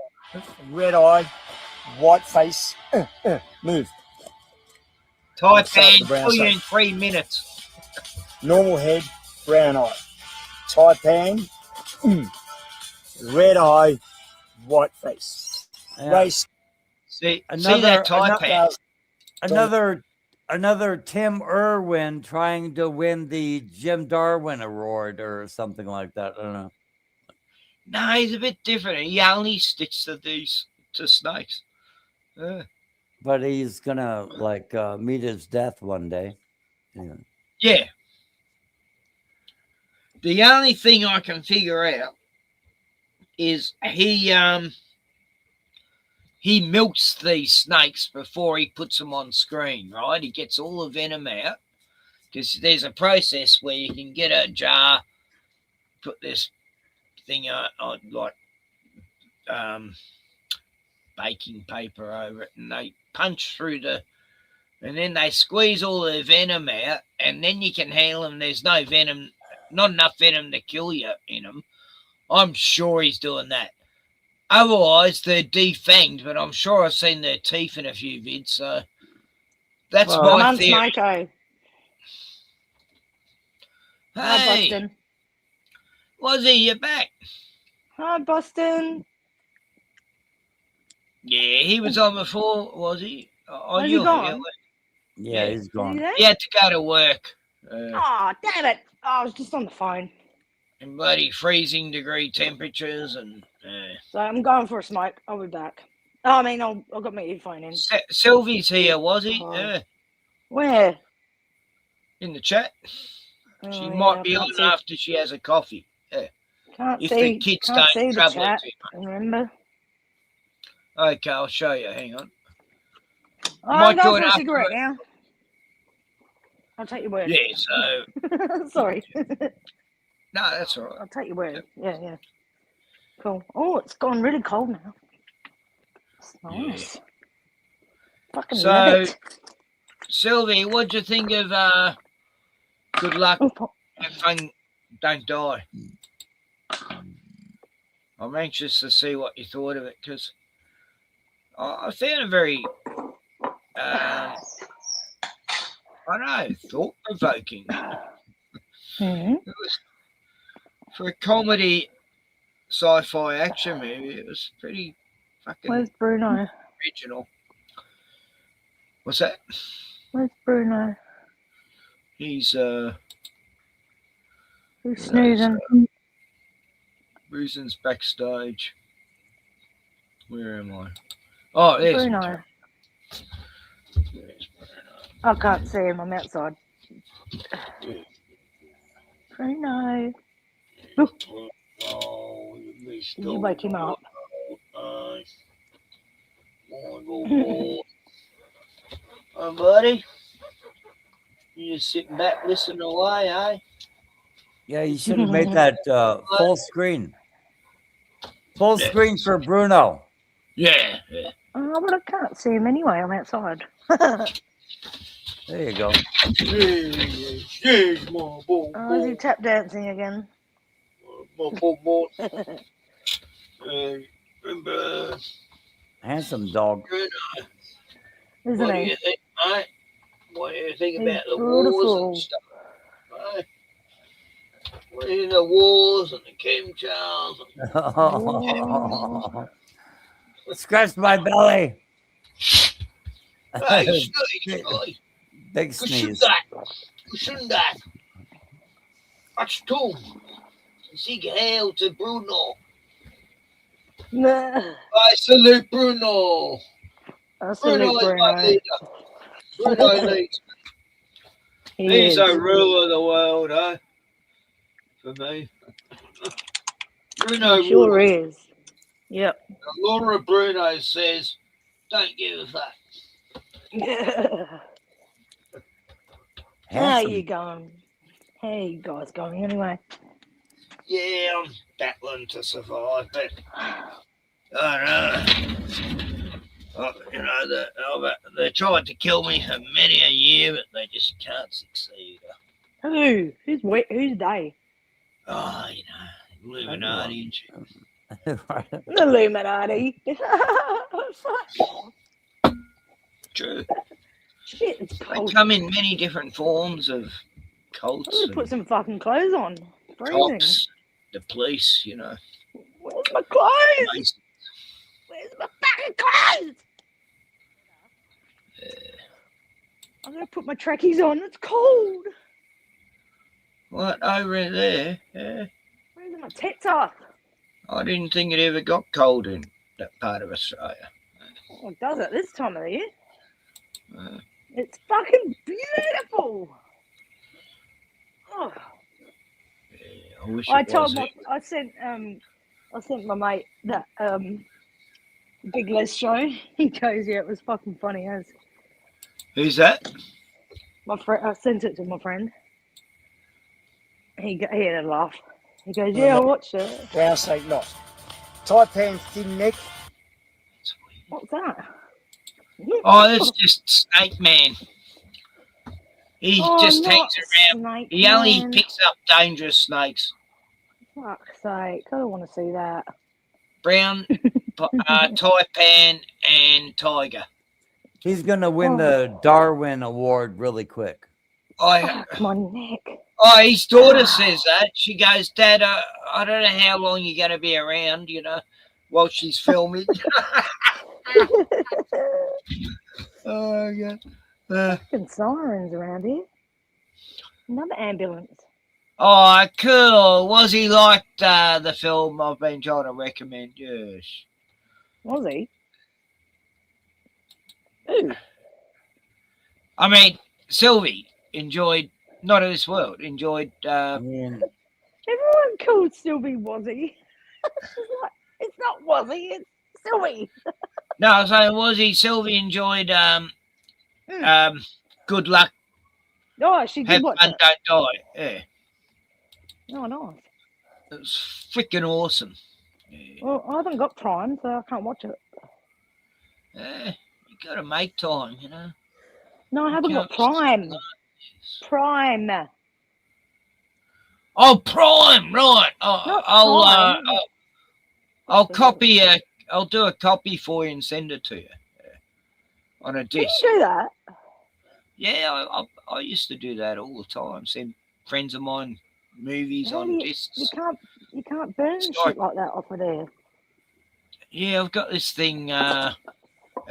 red eye, white face, move. Taipan, kill you in 3 minutes. Normal head, brown eye. Taipan, red eye, white face. Yeah. Race. See Another that Taipan? another Tim Irwin trying to win the Jim Darwin Award or something like that. I don't know. No, he's a bit different. He only sticks to snakes. But he's gonna meet his death one day. Yeah. Yeah. The only thing I can figure out is he milks these snakes before he puts them on screen, right? He gets all the venom out because there's a process where you can get a jar, put this thing on baking paper over it, and they punch through and then they squeeze all the venom out, and then you can handle them. There's no venom, not enough venom to kill you in them. I'm sure he's doing that. Otherwise, they're defanged, but I'm sure I've seen their teeth in a few vids, so that's my theory. Smoko. Hi, Hey, Boston. Wazzy, you're back. Hi, Boston. Yeah, he was on before, was he? Oh, Has he you're gone? here. Yeah, he's gone. He had to go to work. Oh, damn it. I was just on the phone. In bloody freezing degree temperatures and So I'm going for a smoke. I'll be back. Oh, I mean, I've got my earphone in. Sylvie's here, was he? Where? In the chat. She Oh, might yeah, be I on can't see. after she has a coffee. Yeah. Can't If see. the kids Can't see don't the travel chat. too much. Remember? Okay, I'll show you. Hang on. I'm Might going join for a after cigarette it. now. I'll take your word. Yeah, so Sorry. no, that's all right. I'll take your word. Yeah, yeah. Cool. Oh, it's gone really cold now. It's nice. Fucking love So, it. Sylvie, what'd you think of Good Luck, Have Fun, Don't Die? I'm anxious to see what you thought of it because I found it very, I don't know, thought-provoking. It was, for a comedy sci-fi action movie, it was pretty fucking Where's Bruno? original. What's that? Where's Bruno? He's Who's snoozing? Bruzen's backstage. Where am I? Oh, there's Bruno. I can't see him. I'm outside. Bruno. Look. Did you wake him up? Oh, buddy. You just sitting back listening away, eh? Yeah, you should have made that full screen. Full screen for Bruno. Yeah. Oh, but I can't see him anyway. I'm outside. There you go. Oh, is he tap dancing again? Handsome dog. Isn't What do he? you think, mate? What do you think He's about the wars beautiful. and stuff? Right? What do you think of the wars and the chemtrails? Scratched my belly. Hey, Scotty. Big You sneeze. shouldn't that. You shouldn't that. That's too. Sig hail to Bruno. Nah. I salute Bruno. I salute Bruno is my Bruno. leader. Bruno leads. He's is. a ruler of the world, eh? For me. Bruno He sure rules. is. Yep. Laura Bruno says, don't give a fuck. How you going? How you guys going anyway? Yeah, I'm battling to survive, but I know. You know, they tried to kill me for many a year, but they just can't succeed. Who? Who's they? Oh, you know, Illuminati and shit. The Illuminati. True. Shit, it's They cold. come in many different forms of cults. I'm gonna put some fucking clothes on. Freezing. Cops, the police, you know. Where's my clothes? Where's my fucking clothes? I'm gonna put my trackies on. It's cold. What, over there? Yeah. Where's my tits off? I didn't think it ever got cold in that part of Australia. Oh, does it this time of the year? Uh, It's fucking beautiful. Oh. I wish I it told was my, I sent my mate that Big Les show. He goes, yeah, it was fucking funny as. Who's that? My friend, I sent it to my friend. He had a laugh. He goes, yeah, I watched it. Brown steak not. Taipan thin neck. What's that? Oh, that's just Snake Man. He just not hangs around. Snake He only Man. picks up dangerous snakes. Fuck's sake, I don't want to see that. Brown, taipan, and tiger. He's gonna win the Darwin Award really quick. Fuck my neck. Oh, his daughter says that. She goes, Dad, I don't know how long you're going to be around, you know, while she's filming. Oh, yeah. Fucking sirens around here. Another ambulance. Oh, cool. Was he liked the film I've been trying to recommend? Yes. Was he? Ooh. I mean, Sylvie enjoyed Not of This World. Enjoyed. Everyone called Sylvie Wazzy. It's not Wazzy, it's Sylvie. No, I was saying, was he? Sylvie enjoyed Good Luck. Oh, she did Have watch Fun, it. Don't Die. Yeah. Oh, nice. It was freaking awesome. Well, I haven't got Prime, so I can't watch it. Yeah, you got to make time, you know. No, I haven't got Prime. Prime. Oh, Prime, right. Not I'll Prime. I'll copy I'll do a copy for you and send it to you on a Can disc. you do that? Yeah, I used to do that all the time. Send friends of mine movies How on do discs. You can't burn shit like that off of there. Yeah, I've got this thing, a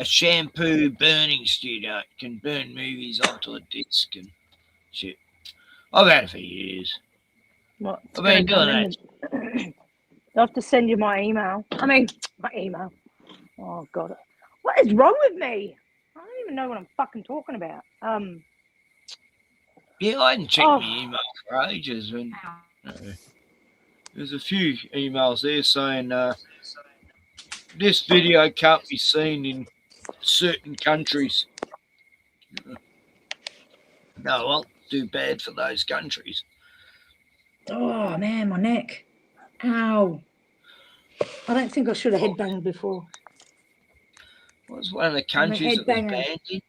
shampoo burning studio. It can burn movies onto a disc and shit. I've had it for years. What, I've been doing that. I have to send you my email. I mean, my email. Oh, God. What is wrong with me? I don't even know what I'm fucking talking about. Yeah, I hadn't checked my email for ages. And there's a few emails there saying this video can't be seen in certain countries. No, well, too bad for those countries. Oh, man, my neck. Ow. I don't think I should have headbanged before. What was one of the I'm a countries that was headbanger. banned in?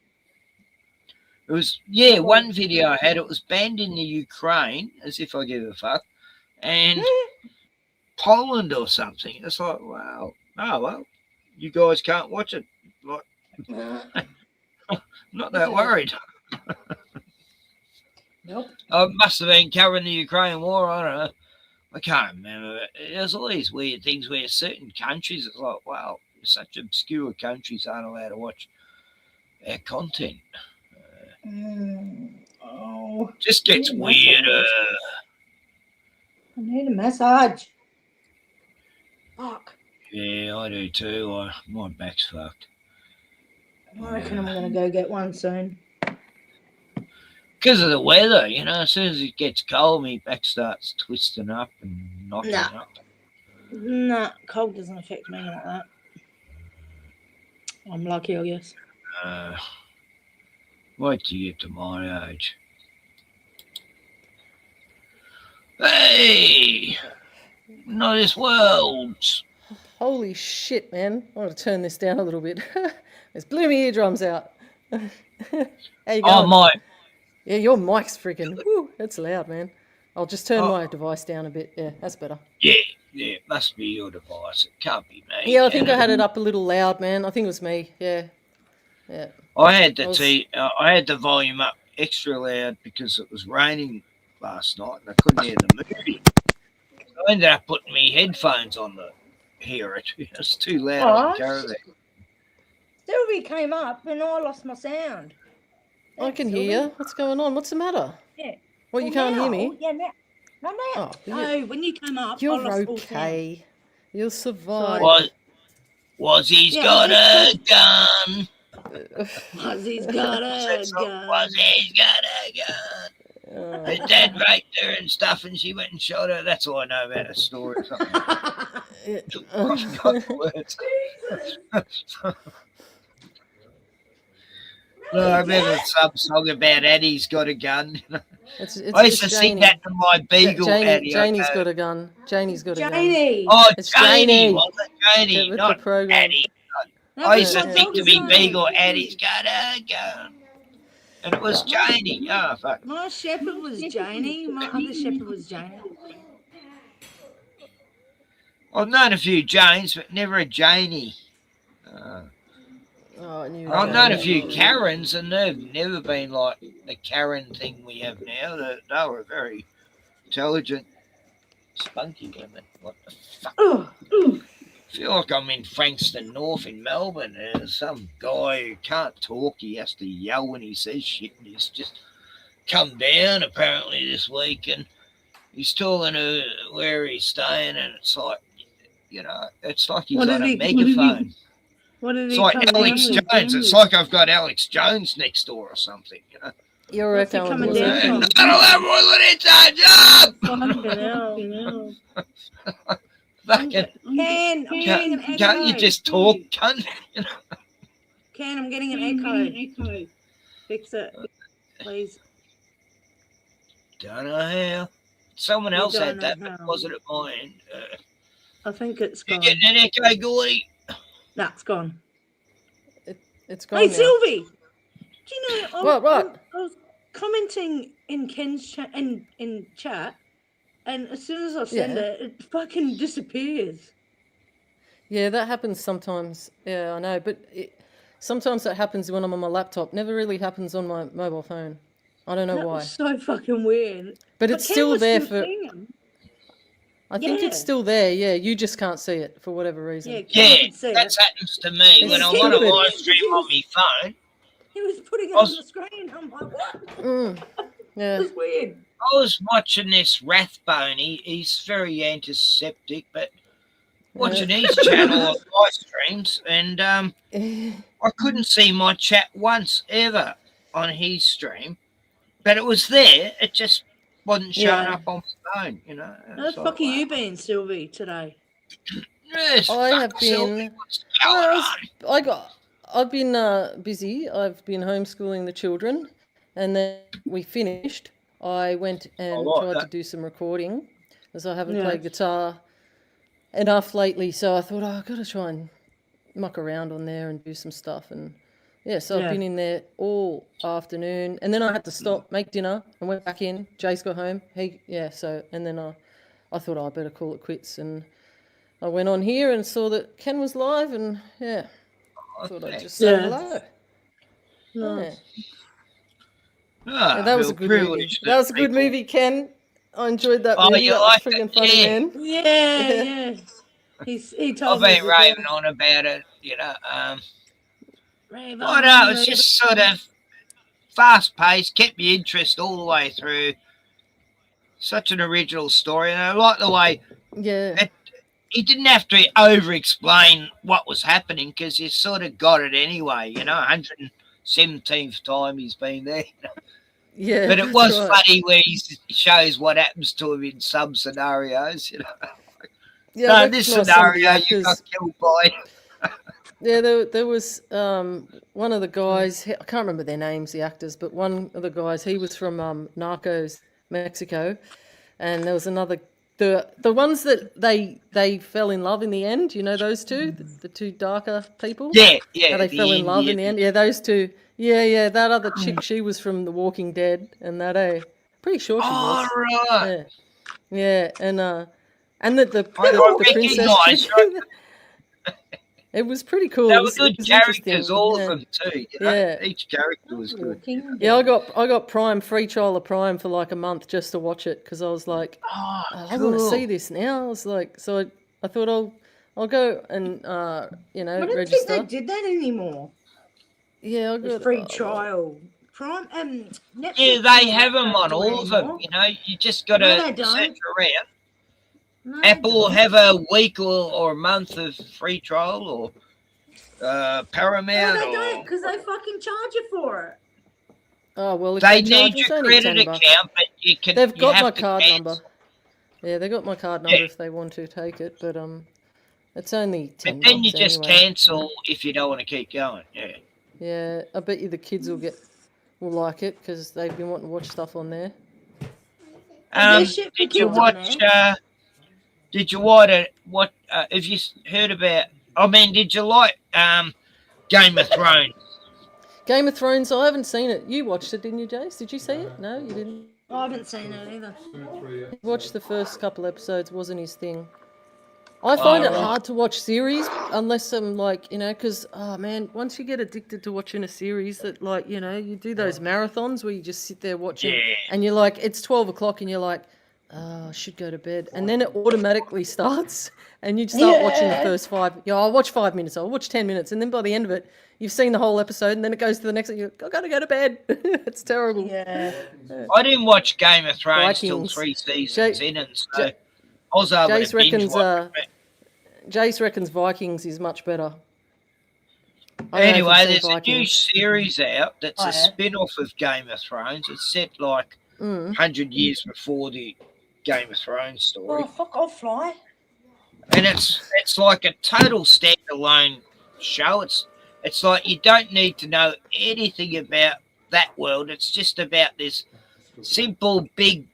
It was, yeah, one video I had, it was banned in the Ukraine, as if I give a fuck, and Poland or something. It's like, wow. Oh, well, you guys can't watch it. Like, not that worried. Nope. I must have been covering the Ukraine war. I don't know. I can't remember. There's all these weird things where certain countries, it's like, wow, such obscure countries aren't allowed to watch our content. Oh. Just gets weirder. I need a massage. Fuck. Yeah, I do too. My back's fucked. I reckon I'm going to go get one soon. Because of the weather, you know, as soon as it gets cold, my back starts twisting up and knocking up. Nah, cold doesn't affect me like that. I'm lucky, I guess. Wait till you get to my age. Hey! Not this world. Holy shit, man. I want to turn this down a little bit. It's blew my eardrums out. How you going? Oh, my. Yeah, your mic's freaking, whoo, that's loud, man. I'll just turn my device down a bit. Yeah, that's better. Yeah, it must be your device. It can't be me. Yeah, I think can I had it? it up a little loud, man. I think it was me. Yeah. Yeah. I had I was- I had the volume up extra loud because it was raining last night and I couldn't hear the movie. So I ended up putting my headphones on to hear it. It's too loud on the caravan. Sylvie came up and I lost my sound. I can hear you. What's going on? What's the matter? Yeah. Well, you can't hear me? Yeah, now. No, now. Oh, No, when you came up, I You're lost all sound. okay. You'll survive. Wazzy's Yeah, got I a gun. Wazzy's got a gun. Wazzy's got a gun. Her dad raped her and stuff, and she went and shot her. That's all I know about her story. No, I remember some song about Addie's got a gun. I used to sing that to my beagle, Addie. Janie's got a gun. Janie's got a gun. Janie. Oh, It's Janie, Janie. was it Janie? Get with Not the program. Addie. I used to think to me beagle, Addie's got a gun. And it was Janie. Oh, fuck. My shepherd was Janie. My other shepherd was Janie. I've known a few Janes, but never a Janie. I've known a few Karens, and they've never been like the Karen thing we have now. They were very intelligent, spunky women. What the fuck? I feel like I'm in Frankston North in Melbourne. There's some guy who can't talk. He has to yell when he says shit, and he's just come down apparently this week, and he's telling her where he's staying, and it's like, it's like he's on a megaphone. It's like Alex Jones. It's like I've got Alex Jones next door or something, You're echoing. Fucking, Ken, I'm getting an echo. can't you just talk, cunt? Ken, I'm getting an echo. Fix it, please. Don't know how. Someone You else don't had know that, but how. was it at my end? I think it's You gone. getting an echo, Gordy? No, it's gone. It's gone. Hey, now. Sylvie, do you know? What? I was commenting in Ken's in chat, and as soon as I send Yeah. it fucking disappears. Yeah, that happens sometimes. Yeah, I know. But sometimes that happens when I'm on my laptop. Never really happens on my mobile phone. I don't know That why. was so fucking weird. But it's Ken still was there still for. seeing 'em. I think it's Yeah. still there. Yeah, you just can't see it for whatever reason. Yeah, Ken Yeah, could see that it. happens to me It's when I'm on a stupid. live stream on my phone. He was putting it I was- on the screen. I'm like, what? Yeah. It was weird. I was watching this Rathbone. He's very antiseptic, but watching his channel on my streams, and I couldn't see my chat once ever on his stream, but it was there. It just wasn't showing Yeah. up on my phone. How the fuck are you been, Sylvie, today? Yes, I have fuck, Sylvie, been. what's going on? I've been busy. I've been homeschooling the children, and then we finished. I went and like tried to that. do some recording, as I haven't Yeah. played guitar enough lately. So I thought, I've got to try and muck around on there and do some stuff. And yeah, so Yeah. I've been in there all afternoon, and then I had to stop, make dinner, and went back in. Jace got home. And then I thought, I better call it quits, and I went on here and saw that Ken was live, and yeah, thought I'd just say Yeah. hello. Nice. Ah, Yeah, that was a feel good movie. privileged That was a good people- movie, Ken. I enjoyed that Oh, movie. you That was liked it? freaking funny, Yeah. man. Yeah. He I've told me. been raving on about it, I don't know, it's just sort of fast paced, kept me interest all the way through. Such an original story, and I like the way he didn't have to over explain what was happening because you sort of got it anyway, 117th time he's been there. Yeah, But it that's was right. funny where he shows what happens to him in some scenarios, Yeah, No, I this recognise some of the scenario you got actors. killed by. Yeah, there was one of the guys, I can't remember their names, the actors, but one of the guys, he was from Narcos, Mexico, and there was another the ones that they fell in love in the end. You know those two, the two darker people. Yeah, yeah. How they the fell in love in the Indian- end. Yeah, those two. Yeah. That other chick, she was from The Walking Dead, and that pretty sure she was. Oh, right. Yeah, and the I princess chick. recognise, right? It was pretty cool. They It were was, good it was characters, interesting. all yeah. of them too. You know? Yeah. Each character was good. Yeah, I got Prime, free trial of Prime for like a month just to watch it because I was like, I want to cool. see this now. I was like, so I thought I'll go and I don't register. think they did that anymore. Yeah, I The got free trial. Prime Netflix Yeah, they doesn't have them on do it all of them. anymore. You know, you just got No, to they don't. search around. No, they Apple will don't. have a week or a month of free trial, or Paramount. No, they or don't, because they fucking charge you for it. Oh well, if they charge need us your only credit $10. account, but you can. They've you got have my to card cancel. number. Yeah, they got my card number Yeah. if they want to take it, but it's only $10. But then you just anyway. cancel if you don't want to keep going. Yeah. Yeah, I bet you the kids will like it because they've been wanting to watch stuff on there. Did you watch? Did you watch it? What have you heard about? I mean, did you like Game of Thrones? Game of Thrones, I haven't seen it. You watched it, didn't you, Jace? Did you see it? No, you didn't. I haven't seen it either. He watched the first couple episodes, wasn't his thing. I find it hard to watch series unless I'm like, because, oh man, once you get addicted to watching a series that like, you do those marathons where you just sit there watching and you're like, it's 12 o'clock and you're like, oh, I should go to bed. And then it automatically starts and you start watching the first 5. I'll watch 5 minutes, I'll watch 10 minutes. And then by the end of it, you've seen the whole episode and then it goes to the next one. I've got to go to bed. It's terrible. Yeah. I didn't watch Game of Thrones till Vikings. 3 seasons in, and so I was able Jace to binge reckons, watch it. Jace reckons Vikings is much better. I don't know if you've Anyway, seen there's a new Vikings. series out that's Oh, a yeah? spin-off of Game of Thrones. It's set like 100 years before the Game of Thrones story. Oh, fuck off, Fly. And it's like a total standalone show. It's like you don't need to know anything about that world. It's just about this simple, big,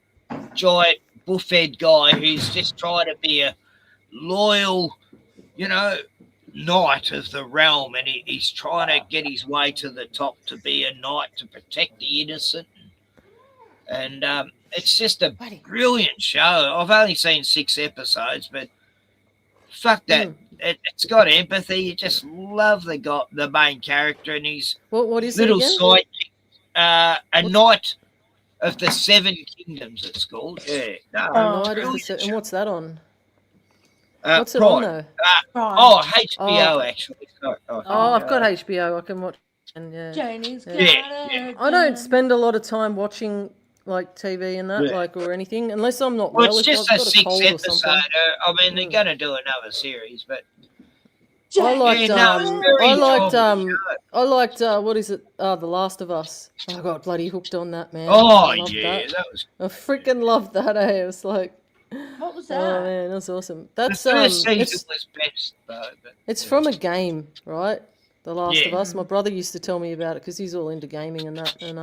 giant, buffhead guy who's just trying to be a loyal, knight of the realm, and he's trying to get his way to the top to be a knight to protect the innocent. And it's just a brilliant show. I've only seen 6 episodes, but fuck that. It's got empathy. You just love the main character and his What is little it again? sidekick. A Knight of the 7 Kingdoms, it's called. Yeah. No, it's Knight of the brilliant Se- show. and what's that on? Uh, What's it on Prime. though? HBO, Oh. actually. Sorry. Oh, I've got HBO. I can watch. And yeah. Janie's got Yeah. I don't spend a lot of time watching like TV and that, Yeah. like or anything, unless I'm not Well, well. it's If just I've a got 6 cold or episode. something. I mean, they're going to do another series, but I liked. Yeah, no, it's very I liked. enjoyable I liked. What is it? The Last of Us. I got bloody hooked on that, man. Oh, I loved yeah, that. that was. I freaking loved that. It was like, What was oh that? man, that's awesome. The That's first season it's, was best, though. But it's from a game, right? The Last of Yeah. Us. My brother used to tell me about it because he's all into gaming and that. And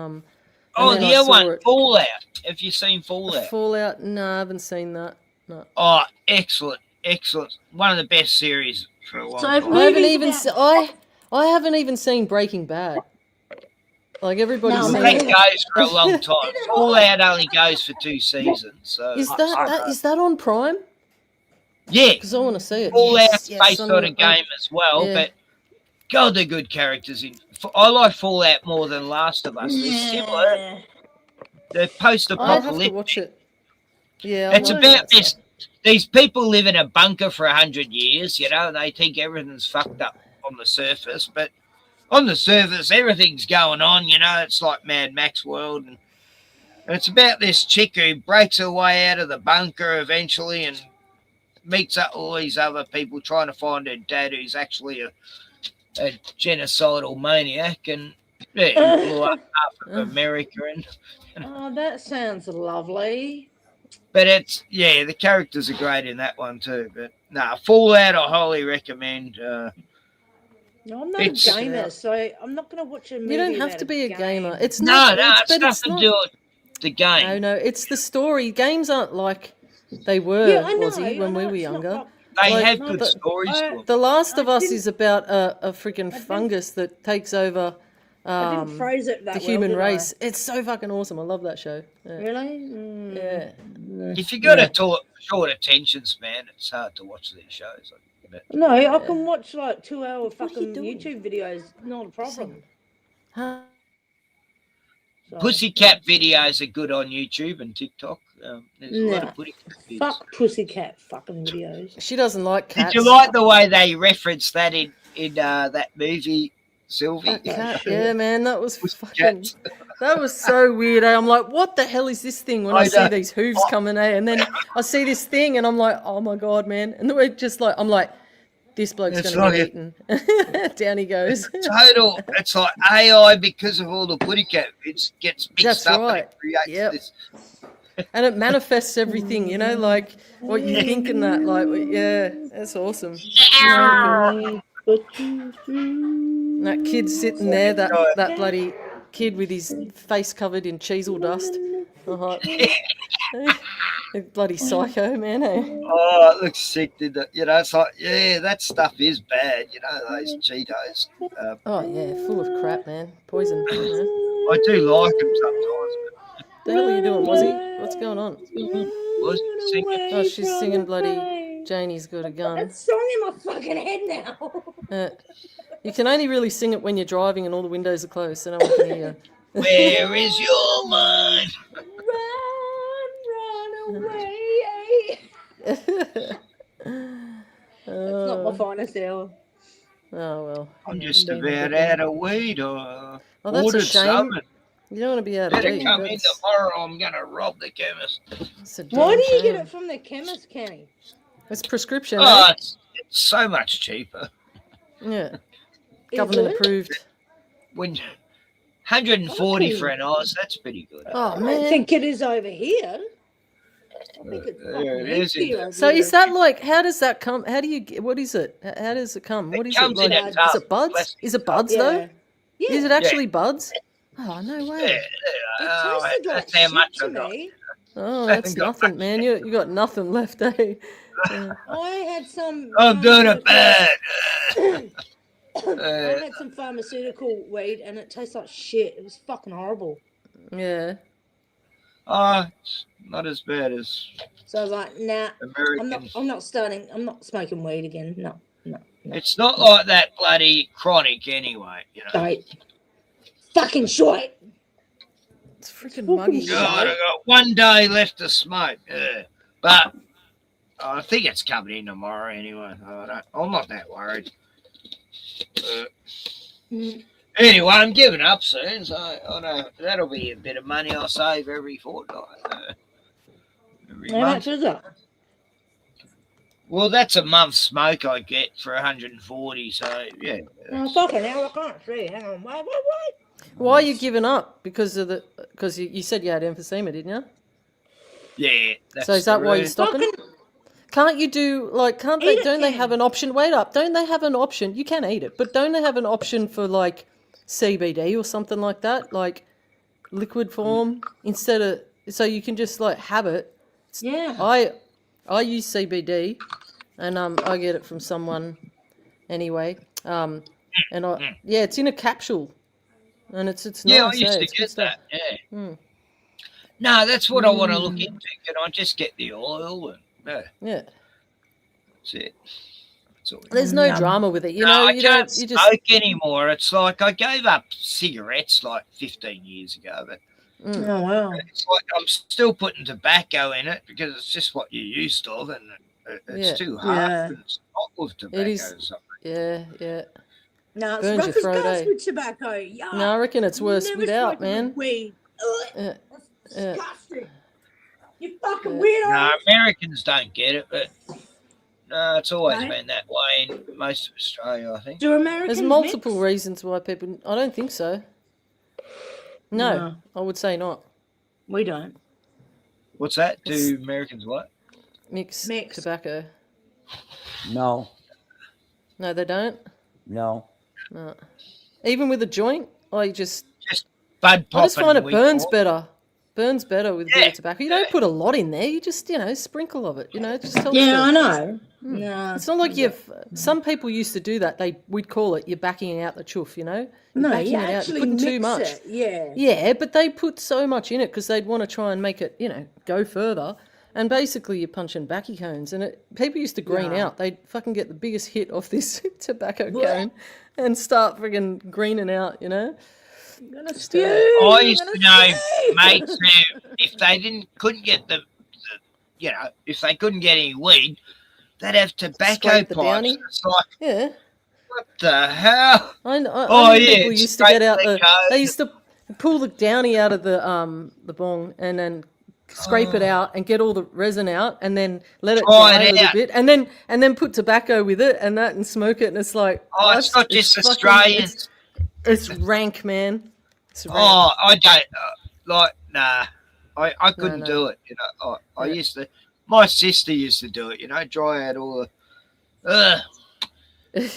oh, then the I other saw one, it. Fallout. Have you seen Fallout? Fallout. No, I haven't seen that. No. Oh, excellent. One of the best series for a long So if time. I haven't movies even about- I haven't even seen Breaking Bad. Like everybody's No, seen That man. it. goes for a long time. Fallout only goes for 2 seasons. So Is that on Prime? yeah, Because I want to see it. Fallout's Yes, based I'm on a gonna- game as well, yeah. but God, they're good characters in. I like Fallout more than Last of Us. They're similar. Yeah. They're I'll have to post-apocalyptic. watch it. Yeah, It's I'll watch about that this. stuff. These people live in a bunker for 100 years. They think everything's fucked up on the surface, but on the surface, everything's going on. It's like Mad Max world, and it's about this chick who breaks her way out of the bunker eventually and meets up all these other people trying to find her dad, who's actually a genocidal maniac, and yeah, he blew up half of America. And Oh, that sounds lovely. but the characters are great in that one too. But Fallout I highly recommend. No, I'm not a It's- gamer, so I'm not going to watch a movie. You don't have about to be a gamer. game. It's not. It's but nothing to do with the game. No, it's the story. Games aren't like They were, Yeah, I know, Aussie, when we were younger. They Like, have good the, stories to them. The Last of Us didn't- is about a freaking fungus that takes over I didn't phrase it that the well, human did I? race. It's so fucking awesome. I love that show. Yeah. Really? Yeah. If you got a short attention span, it's hard to watch these shows. But No, I can watch like 2-hour fucking YouTube videos. Not a problem. Huh? Pussycat videos are good on YouTube and TikTok. There's a lot Nah, of pussycat videos. fuck pussycat fucking videos. She doesn't like cats. Did you like the way they referenced that in that movie, Sylvie? Cat, yeah, man, that was fucking. That was so weird. I'm like, what the hell is this thing? When I see these hooves coming, and then I see this thing, and I'm like, oh my god, man! And then we're just like, I'm like, this bloke's It's gonna get like eaten. Down he goes. Total. It's like AI because of all the pussycat. It gets mixed That's up right. and it creates Yep. this. And it manifests everything, you know, like what you think and that. Like, yeah, that's awesome. That kid sitting there, that bloody kid with his face covered in cheesel dust. Bloody psycho, man. Eh? Oh, it looks sick, didn't it? You know, it's like, yeah, that stuff is bad. You know, those Cheetos. Oh yeah, full of crap, man. Poison. You know? I do like them sometimes. The hell are you doing, Wazzy? What's going on? Was singing? Oh, she's singing bloody Janie's Got a Gun. That song in my fucking head now. You can only really sing it when you're driving and all the windows are closed, so no one can hear you. Where is your mind? Run away. That's not my finest hour. Oh well. I'm just about out of weed. Oh, that's a ordered shame. something. You don't want to be out of Better weed. come in tomorrow. I'm gonna rob the chemist. Why do you get it from the chemist, Kenny? It's prescription. Oh, eh? it's so much cheaper. Yeah. Is Government it? approved. When 140 for an Oz, that's pretty good. Oh I man. don't think it is over here. I think it's There fucking it is. empty over So here. is that like? How does that come? How do you get? What is it? How does it come? What is it comes like? in a Is tub, it buds? plastic Is it buds Yeah. though? Yeah. Is it actually buds? Oh no way. It tasted like that's how shit much to I got. me. Oh, that's Haven't got nothing, man. You got nothing left, eh? Yeah. I had some. I'm doing it bad. I had some pharmaceutical weed and it tastes like shit. It was fucking horrible. Yeah. Oh, it's not as bad as So I was like, nah, American. I'm not smoking weed again. No. It's not like that bloody chronic anyway. You know. Right. Fucking shit. It's freaking muggy. God, I got 1 day left to smoke. But I think it's coming in tomorrow anyway. I'm not that worried. Anyway, I'm giving up soon, so I know that'll be a bit of money I'll save every fortnight. Every How month. much is that? Well, that's a month's smoke I get for 140. So yeah. Oh, fucking hell, I can't see. Hang on. Wait. Why are you giving up? Because you said you had emphysema, didn't you? Yeah. That's So is that the why you're reason. stopping? Can't you do don't they have an option? Wait up, don't they have an option? You can eat it, but don't they have an option for like CBD or something like that, like liquid form instead of so you can just like have it? Yeah. I use CBD, and I get it from someone anyway. And it's in a capsule, and it's Yeah, nice. I used to it's good get stuff. that. Yeah. Mm. No, that's what I want to look into. Can I just get the oil? And, Yeah. That's it. That's all. There's no drama with it, you know. I You can't don't. You just. smoke anymore. It's like I gave up cigarettes like 15 years ago, but Oh, wow. it's like I'm still putting tobacco in it because it's just what you're used to, and it's Yeah. too hard. Yeah. And it's not with tobacco. It is. or something. Yeah. No, it's Burns rough your as throat, guts eh? with tobacco. Yuck. No, I reckon it's worse Never without, smoked man. Weed. Ugh, Yeah. that's Yeah. disgusting. You fucking Yeah. weirdo. No, Americans don't get it, but no, it's always Right. been that way in most of Australia, I think. Do Americans There's multiple mix? reasons why people. I don't think so. No, I would say not. We don't. What's that? Do Americans what? Mix Mix. tobacco. No, No, they don't. no. No. Even with a joint, I just Bud I just popping find it weed burns oil. better. Burns better with a bit of tobacco. You don't put a lot in there. You just, sprinkle of it. It just helps. Yeah, to- I know. Mm. Nah, It's not like some people used to do that. We'd call it you're backing out the chuff, You're No, backing you it out. You're actually putting too mix much. it. Yeah. Yeah, but they put so much in it because they'd want to try and make it, go further. And basically, you're punching backy cones. And people used to green Yeah. out. They'd fucking get the biggest hit off this tobacco cone and start friggin' greening out, Just, I used to know mates who, if they couldn't get if they couldn't get any weed, they'd have tobacco Scrape the pipes. downy. It's like, yeah. what the hell? I Oh, know yeah, people used to get out scrape the they used to pull the downy out of the bong and then scrape it out and get all the resin out and then let it Dry dry it a little out. bit and then put tobacco with it and smoke it and it's like It's not just fucking- Australians. It's rank, man. It's rank. Oh, I don't nah. I couldn't no. do it. I used to. My sister used to do it. Dry out all the.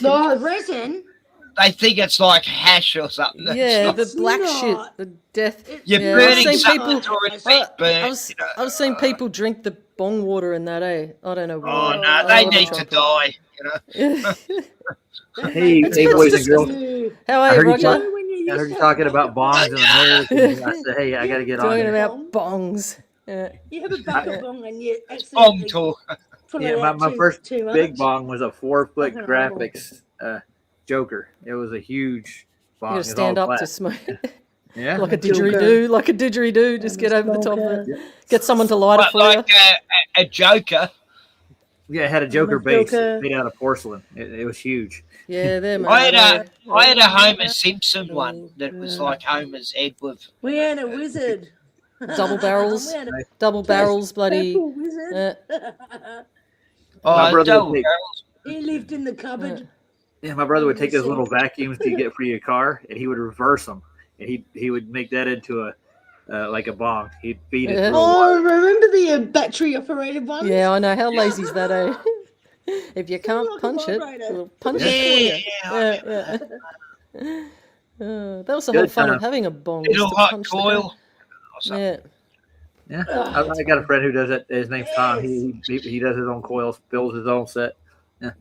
No, resin. They think it's like hash or something. Yeah, It's the black not. shit, the death. You're yeah, burning I've seen something that's already been burnt. I've seen people drink the bong water and that, I don't know why. Oh no, I they wouldn't need try to die. Hey, boys and girls. How I are you, heard Roger? I heard you talking about bongs and Americans. I said, hey, I got to get on Talking there. about bongs. Yeah. You have a bucket bong and you Bong accidentally talk. pull Yeah, it out my first too much. big bong was a 4-foot Fucking graphics Joker. It was a huge bong. You It gotta was stand all up to glass. smoke. Yeah. Like a didgeridoo. Just get over the top of it. Get someone to light it for Like you. a Joker. Yeah, it had a Joker base Joker. made out of porcelain. It was huge. Yeah, they're I mad. had a Homer Simpson one that was like Homer's head with. We had a wizard. Double barrels. We had a Double barrels, bloody. purple wizard. My brother double would take, barrels. He lived in the cupboard. yeah, my brother would take those little vacuums you get for your car, and he would reverse them, and he would make that into a like a bong. He'd feed it. Yeah. through Oh, remember the battery operated ones? Yeah, I know. How lazy is that, eh? If you can't punch it, we'll punch it for you. Yeah. That was the whole Good fun time. of having a bong. Little was to hot punch the coil. gun. Yeah. Yeah, I got a friend who does it. His name's Tom. He does his own coils, builds his own set. Yeah.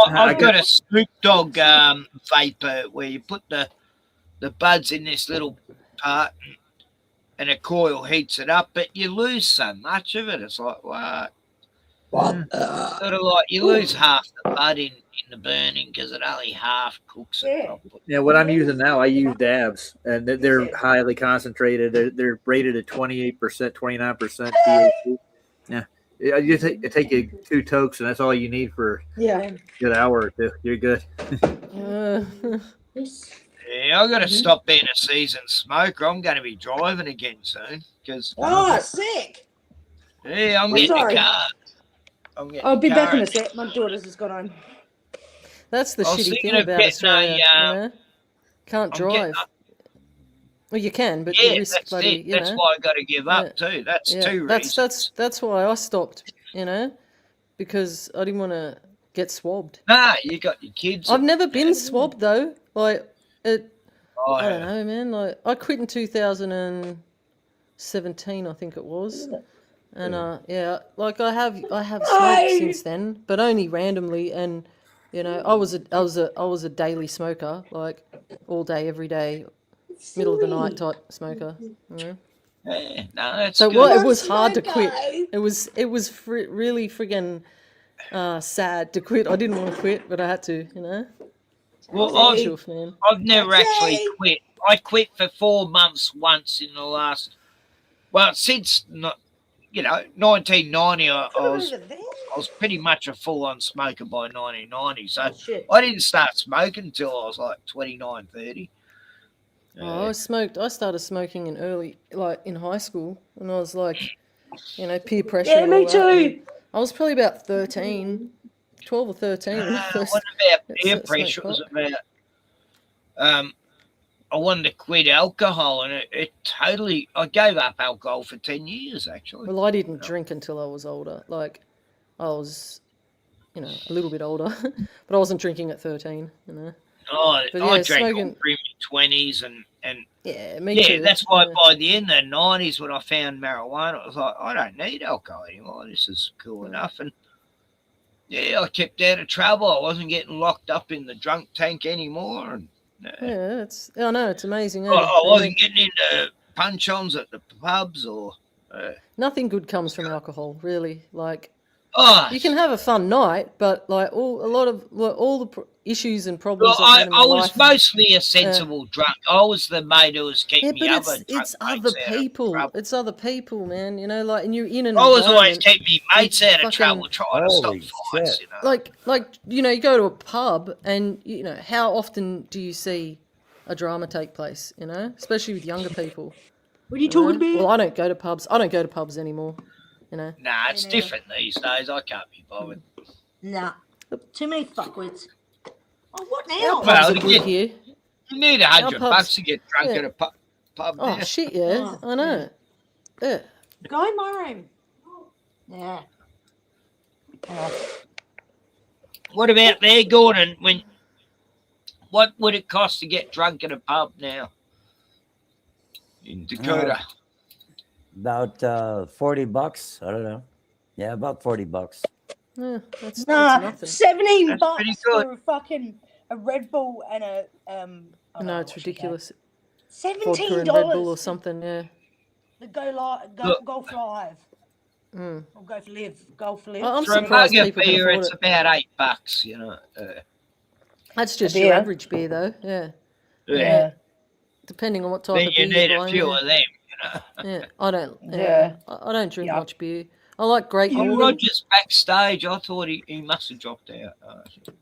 I've got a Snoop Dogg vapor where you put the buds in this little part and a coil heats it up, but you lose so much of it. It's like, what? Sort of like you lose half the bud in the burning because it only half cooks it properly. Yeah, what I'm using now, I use dabs, and they're highly concentrated. They're rated at 28%, 29% THC. Yeah, you take you 2 tokes, and that's all you need for Yeah. a good hour or two. You're good. Yeah, I've got to stop being a seasoned smoker. I'm going to be driving again soon because Oh, sick. yeah, I'm Oh, getting sorry. a car. I'm getting I'll be back in a car. sec. My daughter's just got home. That's the I was shitty thinking thing of about getting Australia. Can't I'm drive. getting- Well, you can, but Yeah, you risk that's bloody. it. That's why I got to give up too. That's two reasons. That's why I stopped. Because I didn't want to get swabbed. Nah, you got your kids. I've never been swabbed though. Like it. Oh, I don't know, man. Like I quit in 2017, I think it was. And yeah, like I have smoked since then, but only randomly. And I was a daily smoker, like all day, every day, middle of the night type smoker. Yeah, no, that's So good. it was hard to quit. It was really friggin' sad to quit. I didn't want to quit, but I had to. Well, I've never actually quit. I quit for 4 months once in the last. Well, since 1990, I was pretty much a full-on smoker by 1990. So I didn't start smoking until I was like 29, 30. Oh, I started smoking in high school, and I was like, peer pressure. Yeah, and me all that, and too. I was probably about 13, 12 or 13. When I It first wasn't about peer smoked pressure. It was pot. about I wanted to quit alcohol, and it totally. I gave up alcohol for 10 years actually. Well, I didn't drink until I was older. Like, I was, a little bit older, but I wasn't drinking at 13. Oh, But I yeah, drank all smoking- through my 20s, and And Yeah, me yeah, too. that's why Yeah. by the end of the 90s, when I found marijuana, I was like, I don't need alcohol anymore. This is cool enough. And yeah, I kept out of trouble. I wasn't getting locked up in the drunk tank anymore. And Yeah, I know, it's amazing. I, Eh? I They wasn't make- getting into punch-ons at the pubs or. Nothing good comes from alcohol, really. Like, Oh, you can have a fun night, but like all the issues and well, problems I've had in my I was life. mostly a sensible drunk. I was the mate who was keeping Yeah, me but other drunk it's other mates out of people. trouble. It's other people, man. You know, like, and you're in an I was always environment keeping me mates with out of trouble, trying to stop Holy fights. shit. You know. like you know, you go to a pub and you know how often do you see a drama take place? You know, especially with younger people. What are you know? talking about? Well, I don't go to pubs. I don't go to pubs anymore. You know. Nah, it's different these days. I can't be bothered. Nah. Too many fuckwits. Oh, what Our now? pubs Well, are good here. You need Our $100 pubs- to get drunk yeah. at a pub Oh now. shit, yeah, Oh, I know. Yeah. Go in my room. Yeah. What about there, Gordon? What would it cost to get drunk at a pub now in Dakota? About $40. I don't know. Yeah, about $40. Yeah, that's Nah, nothing. 17 That's bucks pretty good. for a fucking a Red Bull and a No, it's ridiculous. Vodka $17 and Red Bull or something. Yeah. The golf live Mm. or go for live. Golf for live. I'm For a surprised mug of people can beer, afford it's it. about $8. You know. That's just beer. your average beer, though. Yeah. Yeah. Depending on what type Then of you beer need you're a buying. few Yeah. of them. You know. Yeah, I don't. Yeah. I don't drink Yeah. much beer. I like Great Oh, Northern. Roger's backstage. I thought he must have dropped out.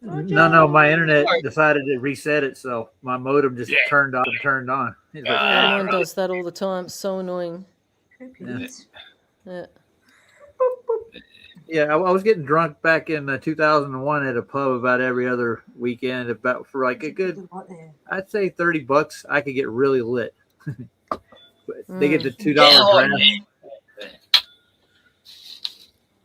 No, my internet decided to reset it, so my modem just turned off and turned on. It's like, Yeah, mine does that all the time. It's so annoying. yeah. Yeah. Yeah, I was getting drunk back in 2001 at a pub about every other weekend. About for like a good, I'd say $30, I could get really lit. They get the $2 draft.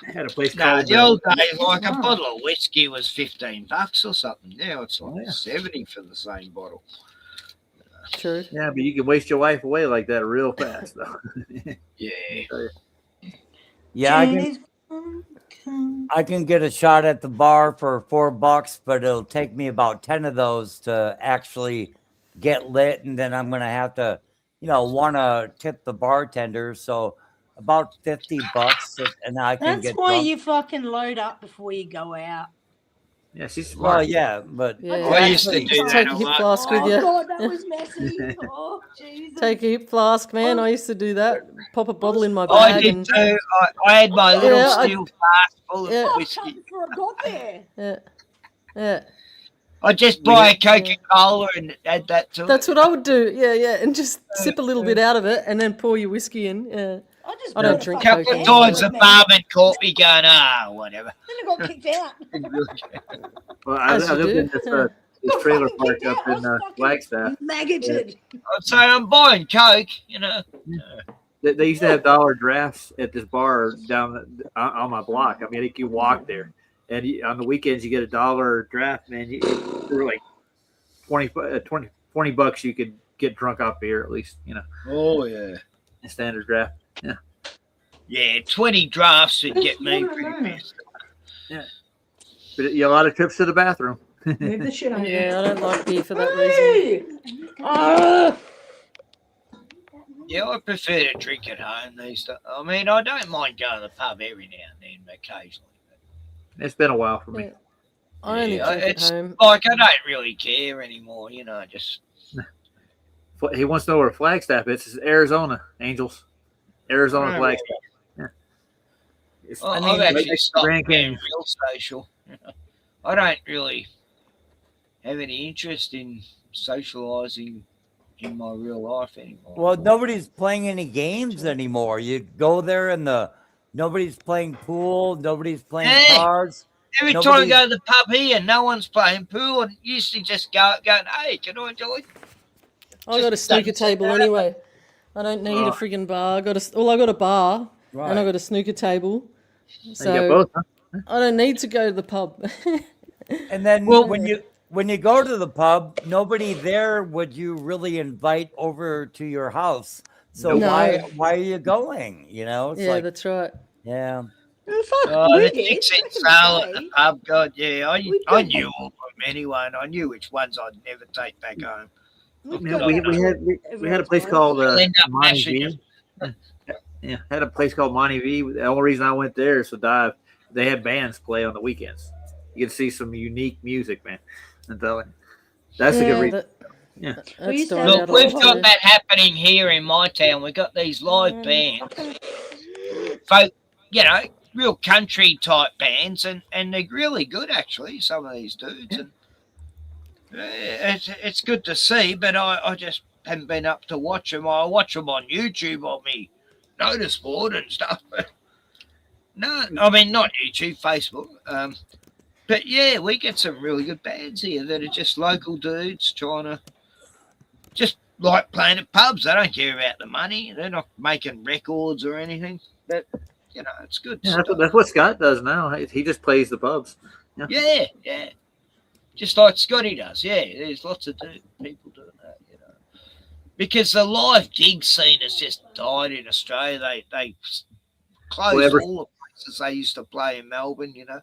I had a place called the old days, like a bottle of whiskey was $15 or something. Now it's like yeah. 70 for the same bottle. True. Yeah, but you can waste your life away like that real fast, though. Yeah. Yeah, I can get a shot at the bar for $4, but it'll take me about 10 of those to actually get lit, and then I'm gonna have to, want to tip the bartender. So about $50, and I can That's get why drunk. you fucking load up before you go out. Yeah, she's smart. Well, yeah, but Yeah. I used to do Take that a a hip lot. flask with Oh you. god, that was messy. Oh Jesus. Take a hip flask, man. I used to do that. Pop a bottle in my I bag did and too. I had my little Yeah, I- steel flask full of Yeah. Oh, whiskey. come before I got there. yeah. I just buy a Coca-Cola and add that to That's it. what I would do. Yeah, and just sip a little bit out of it and then pour your whiskey in. Yeah. I don't drink A couple Coke of anymore. times the barman caught me going, whatever. Then I got kicked out. Well, I As you lived in do. this trailer park up in Flagstaff. Maggoted. I'd say I'm buying Coke, They used to have dollar drafts at this bar down on my block. I mean, you can walk there, and on the weekends you get $1 draft. Man, for like $20 you could get drunk off beer at least. Oh, yeah. A standard draft. Yeah. Yeah, 20 drafts would get me pretty pissed. Yeah. But a lot of trips to the bathroom. Move the shit on. Yeah, I don't like beer for that reason. Yeah, I prefer to drink at home these days. I mean, I don't mind going to the pub every now and then, occasionally. It's been a while for me. Yeah. I only drink at it's home. like I don't really care anymore, just... He wants to know where Flagstaff is. It's Arizona, Angels. Arizona, Oh, Flagstaff. Yeah. I've actually stopped Grand being Canyon. real social. I don't really have any interest in socializing in my real life anymore. Well, nobody's playing any games anymore. You go there and nobody's playing pool, nobody's playing Hey, cards. Every time I go to the pub here, no one's playing pool, and used to just go, hey, can I join? I got a snooker table anyway. I don't need a friggin' bar. I got a bar and I got a snooker table. So got both, huh? I don't need to go to the pub. And then Well, when when you go to the pub, nobody there would you really invite over to your house. So No. why are you going? You know, it's Yeah, like, that's right. yeah. Oh, the chicks in sale at the pub. God, yeah, I knew all of them anyway, and I knew which ones I'd never take back home. Man, we had a place called End up Monty mashing V. Yeah, had a place called Monty V. The only reason I went there is to dive. They had bands play on the weekends. You could see some unique music, man. I'm telling you. That's a good reason. Yeah. Look, we've got that happening here in my town. We've got these live bands, folk, you know, real country type bands, and they're really good actually. Some of these dudes, and it's good to see. But I just haven't been up to watch them. I watch them on YouTube on me notice board and stuff. No, I mean not YouTube, Facebook. But yeah, we get some really good bands here that are just local dudes trying to just like playing at pubs. They don't care about the money. They're not making records or anything. But you know, it's good. Yeah, that's what Scott does now. He just plays the pubs. Yeah, yeah. Just like Scotty does. Yeah, there's lots of people doing that, you know. Because the live gig scene has just died in Australia. They closed all the places they used to play in Melbourne, you know.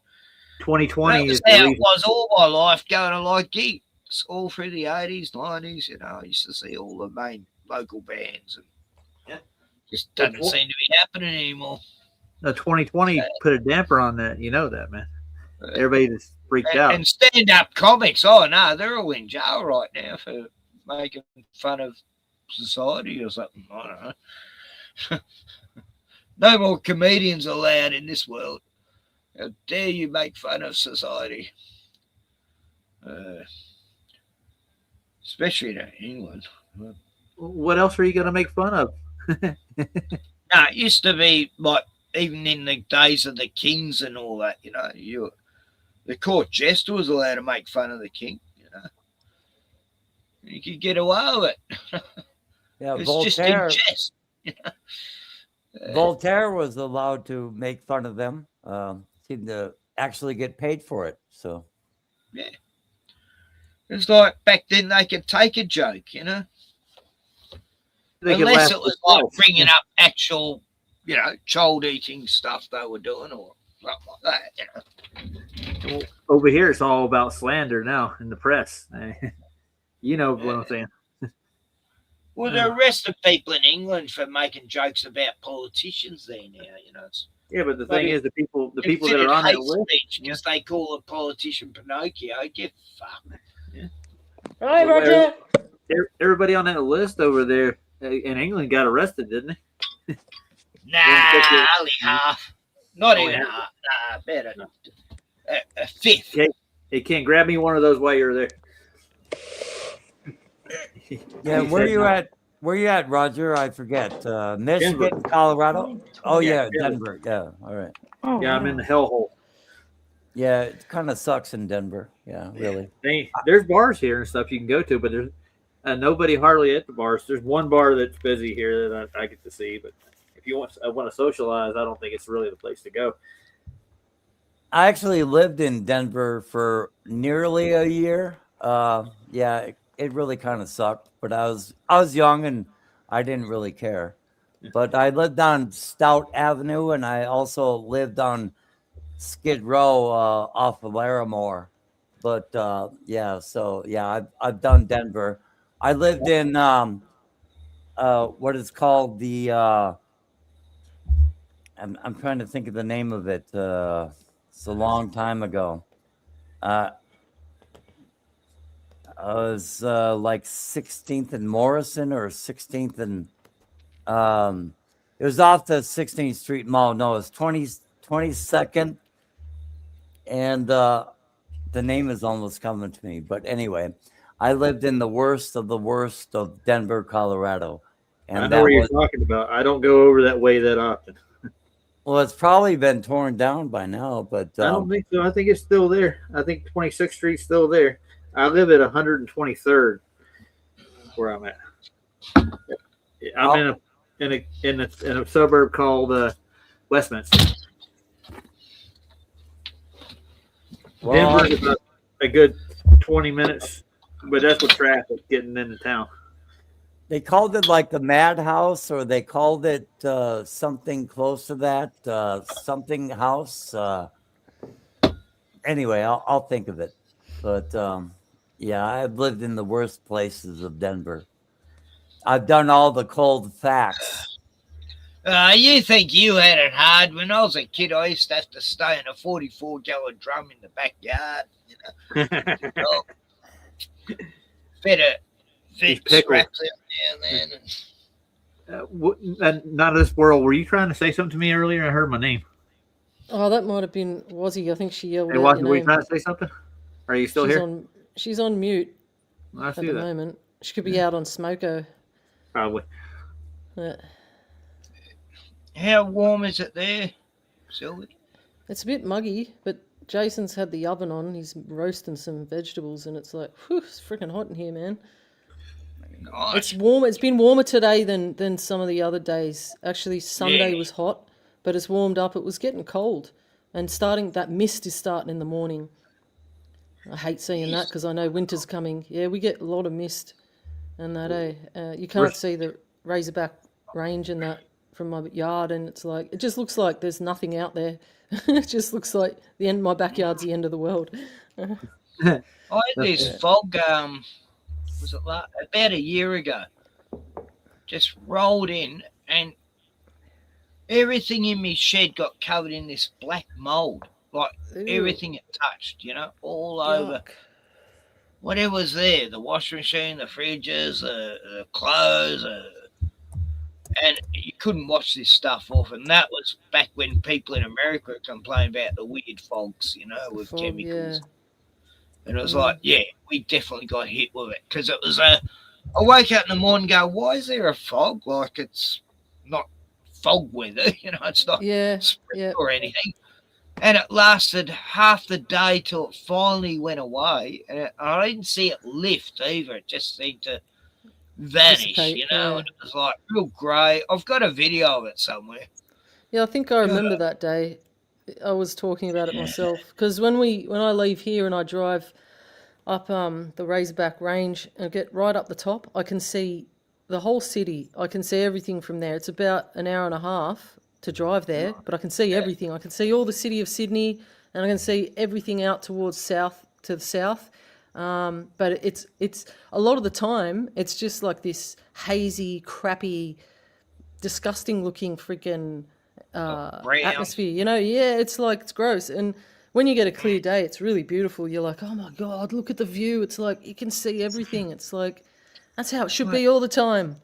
2020 is how it was all my life, going to like gigs all through the 80s, 90s. You know, I used to see all the main local bands, and just doesn't seem to be happening anymore. No, 2020 put a damper on that. You know that, man. Everybody just freaked out. And stand-up comics, oh no, they're all in jail right now for making fun of society or something. I don't know. No more comedians allowed in this world. How dare you make fun of society? Especially in England. What else are you going to make fun of? No, it used to be like, even in the days of the kings and all that, you know, the court jester was allowed to make fun of the king, you know. You could get away with it. Yeah, it's Voltaire. just in jest. You know? Voltaire was allowed to make fun of them. Seemed to actually get paid for it. So, yeah, it's like back then they could take a joke, you know, unless it was like bringing up actual, you know, child eating stuff they were doing or something like that, you know. Over here, it's all about slander now in the press. You know what I'm saying? Well, they're arresting people in England for making jokes about politicians there now, you know. Yeah, but the thing is, the people that are on that list, because they call a politician Pinocchio, get fucked. Yeah. Hi, Roger. Everybody on that list over there in England got arrested, didn't they? Nah, only half. Not even half. Nah, better. A fifth. Okay. Hey, Ken, grab me one of those while you're there. yeah, where you at? Where you at, Roger? I forget. Michigan, Denver. Colorado? Oh, yeah, Denver. Yeah, all right. Yeah, I'm in the hellhole. Yeah, it kind of sucks in Denver. Yeah, really. There's bars here and stuff you can go to, but there's nobody hardly at the bars. There's one bar that's busy here that I get to see, but if you want to socialize, I don't think it's really the place to go. I actually lived in Denver for nearly a year. Yeah, it really kind of sucked, but I was young and I didn't really care. But I lived on Stout Avenue, and I also lived on Skid Row off of Larimore. But yeah, so yeah, I've done Denver. I lived in what is called the I'm trying to think of the name of it. It's a long time ago. I was like 16th and Morrison or 16th and it was off the 16th Street Mall. No, it was 22nd. And the name is almost coming to me. But anyway, I lived in the worst of Denver, Colorado. And I know where you're talking about. I don't go over that way that often. Well, it's probably been torn down by now, but I don't think so. I think it's still there. I think 26th Street's still there. I live at 123rd, where I'm at. I'm in a suburb called Westminster. Well, Denver's about a good 20 minutes, but that's with traffic getting into town. They called it like the Madhouse, or they called it something close to that, something house. Anyway, I'll think of it. But yeah, I've lived in the worst places of Denver. I've done all the cold facts. You think you had it hard. When I was a kid, I used to have to stay in a 44-gallon drum in the backyard. Fed scraps out there and then. Not of this world. Were you trying to say something to me earlier? I heard my name. Oh, that might have been Wazzy. I think she yelled Hey, out Wazzy, your were you name. trying to say something? Are you still she's here? She's on mute I at see the that. moment. She could be out on Smoko. Probably. Yeah. How warm is it there, Sylvie? It's a bit muggy, but Jason's had the oven on. He's roasting some vegetables, and it's like, whew, it's freaking hot in here, man. Nice. It's warm. It's been warmer today than some of the other days. Actually, Sunday was hot, but it's warmed up. It was getting cold, and that mist is starting in the morning. I hate seeing that because I know winter's coming. Yeah, we get a lot of mist, and that you can't see the Razorback Range and that from my yard, and it's like it just looks like there's nothing out there. It just looks like the end. My backyard's the end of the world. I had this fog. Was it about a year ago? Just rolled in, and everything in my shed got covered in this black mold. Like everything it touched, all over. Whatever was there, the washing machine, the fridges, the clothes, and you couldn't wash this stuff off. And that was back when people in America were complaining about the weird fogs, with chemicals. Yeah. And it was like, we definitely got hit with it because it was I wake up in the morning and go, why is there a fog? Like it's not fog weather, it's not spring or anything. And it lasted half the day till it finally went away. And I didn't see it lift either. It just seemed to vanish, and it was like real grey. I've got a video of it somewhere. Yeah, I think I remember that day. I was talking about it myself because when I leave here and I drive up the Razorback Range and get right up the top, I can see the whole city. I can see everything from there. It's about an hour and a half to drive there, but I can see everything. I can see all the city of Sydney, and I can see everything out towards to the south. But it's a lot of the time it's just like this hazy, crappy, disgusting looking freaking atmosphere. It's like it's gross. And when you get a clear day, it's really beautiful. You're like, oh my god, look at the view. It's like you can see everything. It's like that's how it should be all the time.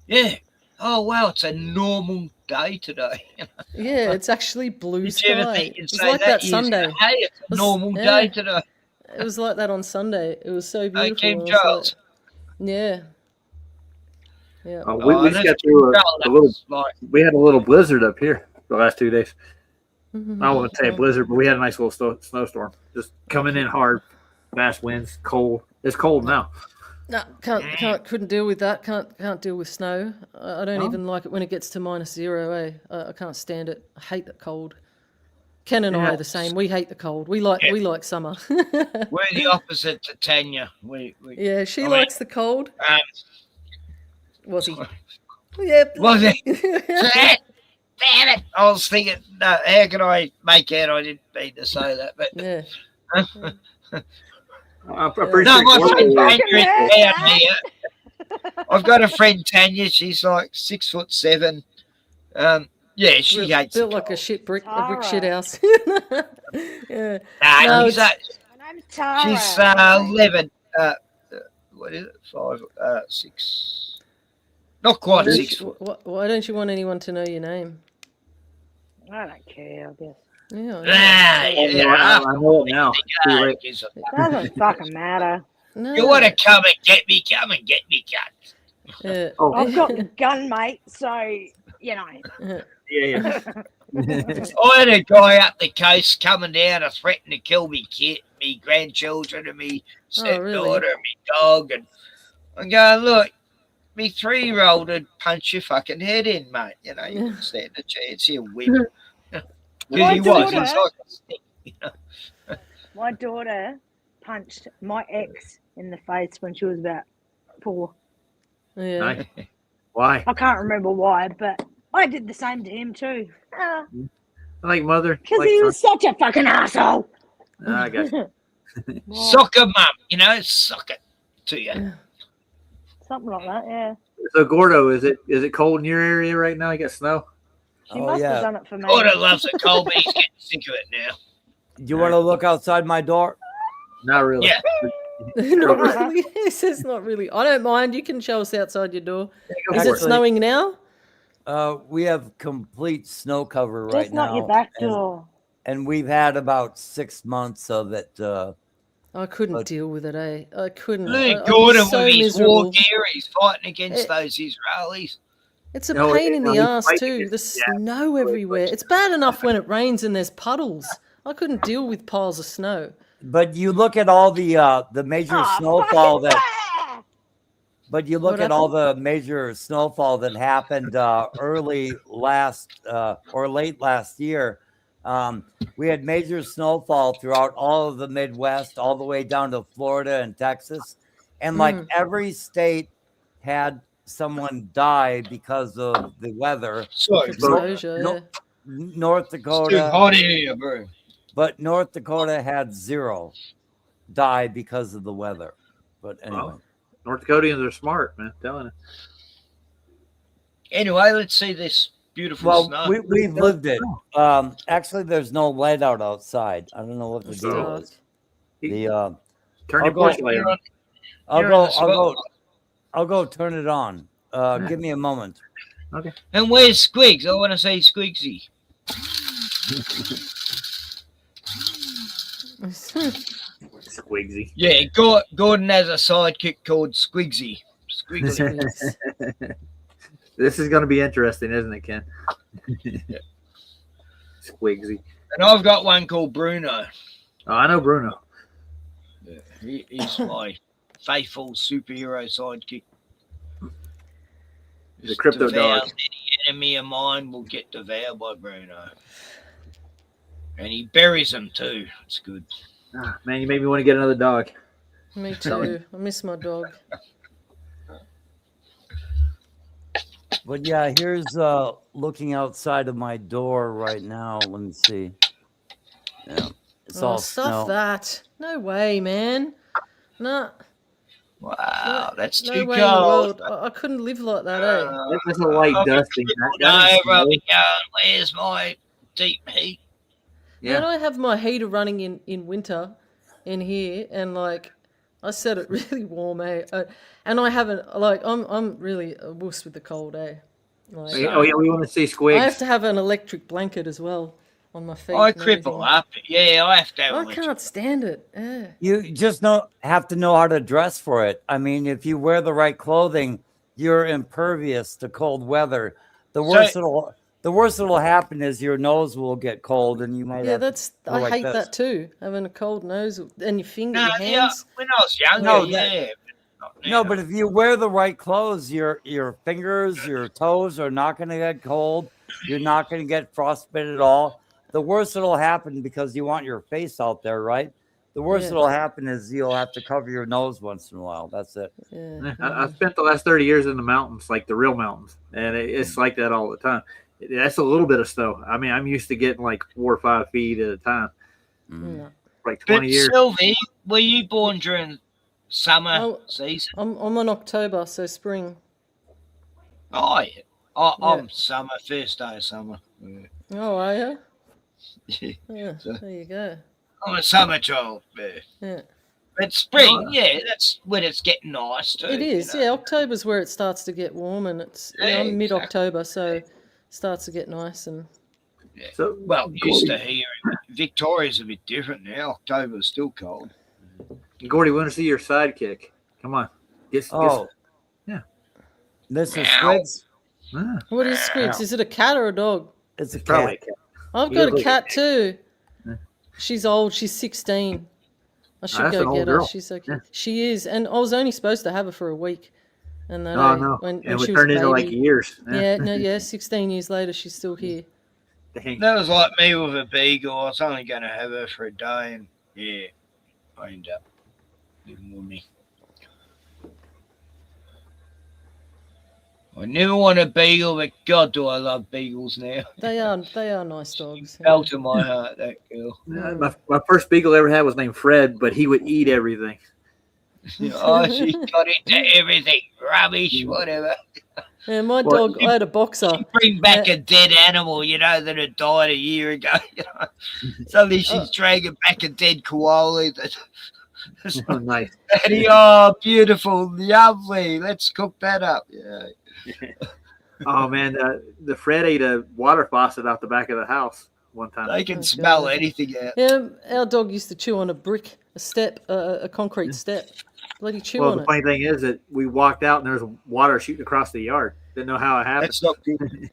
Yeah. Oh wow, it's a normal day today. Yeah, it's actually blue Did you ever sky. think you'd It's say like that that Sunday. Hey, it's a normal day today. It was like that on Sunday. It was so beautiful. Kim I was Giles. like, yeah. We just got through a little. We had a little blizzard up here the last 2 days. I don't want to say a blizzard, but we had a nice little snowstorm. Just coming in hard, fast winds, cold. It's cold now. No, couldn't deal with that. Can't deal with snow. I don't even like it when it gets to -0. I can't stand it. I hate the cold. Ken and I are the same. We hate the cold. We like summer. We're the opposite to Tanya. She likes the cold. Was he? Yeah. Was he? Damn it! I was thinking, how can I make out I didn't mean to say that? But I'm pretty sure. My friend Tanya is down here. I've got a friend Tanya. She's like 6'7". She hates built like a brick shit house. Yeah. She's 11. What is it? 5, 6. Not quite 6 foot. Why don't you want anyone to know your name? I don't care, I guess. I know it now. It doesn't fucking matter. No. You want to come and get me? Come and get me, cunt. I've got the gun, mate, so, you know. Yeah. I had a guy up the coast coming down and threatened to kill me kid, me grandchildren and me stepdaughter and me dog. And I'm going, look, me 3-year-old would punch your fucking head in, mate. You know, you can stand a chance, you win. My daughter punched my ex in the face when she was about 4. Yeah. Nice. Why? I can't remember why, but I did the same to him too. Like mother. Because Like he son. was such a fucking asshole. I got you. Soccer mum, you know, suck it to you. Something like that, yeah. So Gordo, is it cold in your area right now? You got snow? She must have done it for me. Gordo loves it cold, but he's getting sick of it now. Do you want to look outside my door? Not really. Yeah. Not really. He says not really. I don't mind. You can show us outside your door. Is it Actually, snowing now? We have complete snow cover right Just now. not your back and- door. And we've had about 6 months of it. I couldn't deal with it, eh? I couldn't. Look I'd at be Gordon so with his war miserable. gear. He's fighting against It- those Israelis. It's a No, pain in no, the he's ass fighting too. against- The yeah. snow everywhere. It's bad enough when it rains and there's puddles. I couldn't deal with piles of snow. But you look at all the major snowfall that. But you look What at all the major snowfall that happened early last or late last year. We had major snowfall throughout all of the Midwest, all the way down to Florida and Texas. And like every state had someone die because of the weather. Sorry, Exposure, yeah. North Dakota. It's too hot in here, bro. But North Dakota had 0 die because of the weather. But anyway. Well, North Dakotians are smart, man. I'm telling you. Anyway, let's see this beautiful Well, snow. we've lived it. Actually, there's no light out outside. I don't know what the deal is. The Turn I'll your go- push light on. I'll go turn it on. Give me a moment. Okay. And where's Squigs? I want to say Squigsy. Squigsy. Yeah, Gordon has a sidekick called Squigsy. Squiggly. This is going to be interesting, isn't it, Ken? Squigsy. And I've got one called Bruno. Oh, I know Bruno. Yeah, he's my faithful superhero sidekick. He's a crypto Devour dog. Any enemy of mine will get devoured by Bruno. And he buries them too. It's good. Ah, man, you made me want to get another dog. Me too. I miss my dog. But yeah, here's looking outside of my door right now. Let me see. Yeah, it's all stuff snow. that. No way, man. No. Wow, that's no too way in the cold. world. I couldn't live like that, eh? That's a light dusting. No, Robin, where's my deep heat? Yeah. Man, I have my heater running in winter in here, and like I set it really warm, eh? And I haven't like I'm really a wuss with the cold, eh? Like, Oh yeah, we want to see Squigs. I have to have an electric blanket as well on my feet. I and everything. cripple up. Yeah, I have to have I electric. can't stand it. Yeah. You just have to know how to dress for it. I mean, if you wear the right clothing, you're impervious to cold weather. The worst that'll happen is your nose will get cold, and you might. Yeah, have to that's go I like hate this. that too. Having a cold nose and your finger, No, your yeah, hands. when I was younger, No, yeah. No, but if you wear the right clothes, your fingers, your toes are not going to get cold. You're not going to get frostbite at all. The worst that'll happen, because you want your face out there, right? The worst Yeah. that'll happen is you'll have to cover your nose once in a while. That's it. Yeah. I spent the last 30 years in the mountains, like the real mountains, and it's like that all the time. That's a little bit of snow. I mean, I'm used to getting like 4 or 5 feet at a time. No. Like 20 But years. Sylvie, were you born during summer Oh, season? I'm in October, so spring. Oh, yeah. I'm summer, first day of summer. Yeah. Oh, are you? Yeah. Yeah. So- There you go. I'm a summer child. Yeah. Yeah. But spring, yeah, that's when it's getting nice too. It is, yeah. October's where it starts to get warm, and it's Yeah, I'm mid-October, so it starts to get nice and. Yeah. So, well, used to here. Victoria's a bit different now. October's still cold. Gordy, we want to see your sidekick. Come on. Oh. Yeah. This is Meow. Squigs. Ah, What is Squigs? Is it a cat or a dog? It's a probably a cat. cat. I've You got look a like cat a too. Yeah. She's old. She's 16. I should that's an go old get her. girl. She's so Yeah. cute. She is, and I was only supposed to have her for a week. And then Oh, no. when It would she was turn a into like baby. years. Yeah, 16 years later, she's still here. Dang. That was like me with a beagle. I was only going to have her for a day, and yeah, I ended up living with me. I never want a beagle, but God, do I love beagles now. They are nice dogs. Fell to my heart, that girl. My first beagle I ever had was named Fred, but he would eat everything. Oh, she got into everything, rubbish, whatever. Yeah, my dog, I had a boxer. Bring back a dead animal, you know, that had died a year ago. You know, suddenly she's dragging back a dead koala. Oh, nice. Oh, beautiful, lovely. Let's cook that up. Yeah. Oh man, the Fred ate a water faucet out the back of the house one time. They can smell anything out. Yeah, our dog used to chew on a brick, a step, a concrete step. Bloody chew Well, on the it. funny thing is that we walked out and there was water shooting across the yard. Didn't know how it happened. That's not good.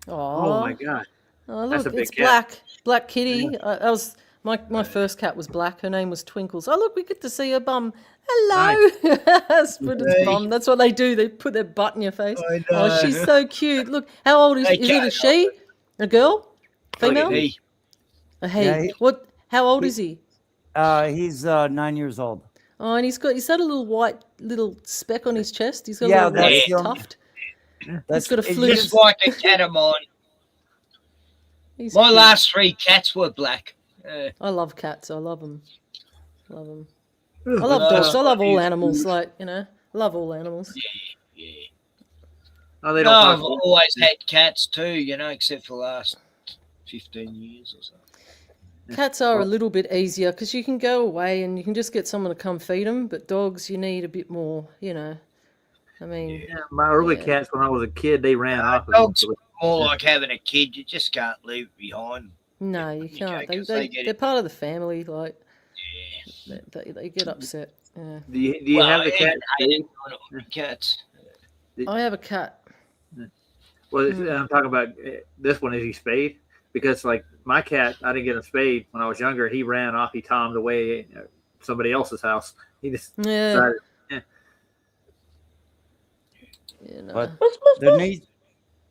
Oh my god. Oh, That's look, a big it's cat. Black Kitty. I was my first cat was black. Her name was Twinkles. Oh, look, we get to see her bum. Hello. Put its bum. That's what they do. They put their butt in your face. I Oh, know. she's so cute. Look, how old is They it? A can't she? A girl? Female? He. A he. Yeah, What? How old is he? He's 9 years old. Oh, and he's got a little white little speck on his chest. He's got Yeah, a little white that's the only- tuft. That's He's got a It's flute. just like a cat of mine. He's My cute. last 3 cats were black. I love cats. I love them. Love them. I love dogs. I love all animals. Like, you know, I love all animals. Oh, they No, don't. I've always had cats too, you know, except for the last 15 years or so. Cats are a little bit easier because you can go away and you can just get someone to come feed them. But dogs, you need a bit more, you know. I mean, Yeah, my early cats when I was a kid, they ran off. Dogs are more like having a kid. You just can't leave it behind. no, you can't. They, 'cause they they're get part of the family. Like, they get upset. Yeah. Do you have the cat? Cats. I have a cat. Well, I'm talking about this one. Is he spayed? Because like my cat, I didn't get him spayed when I was younger. He ran off. He tommed away at somebody else's house. He just Yeah. decided. You know. But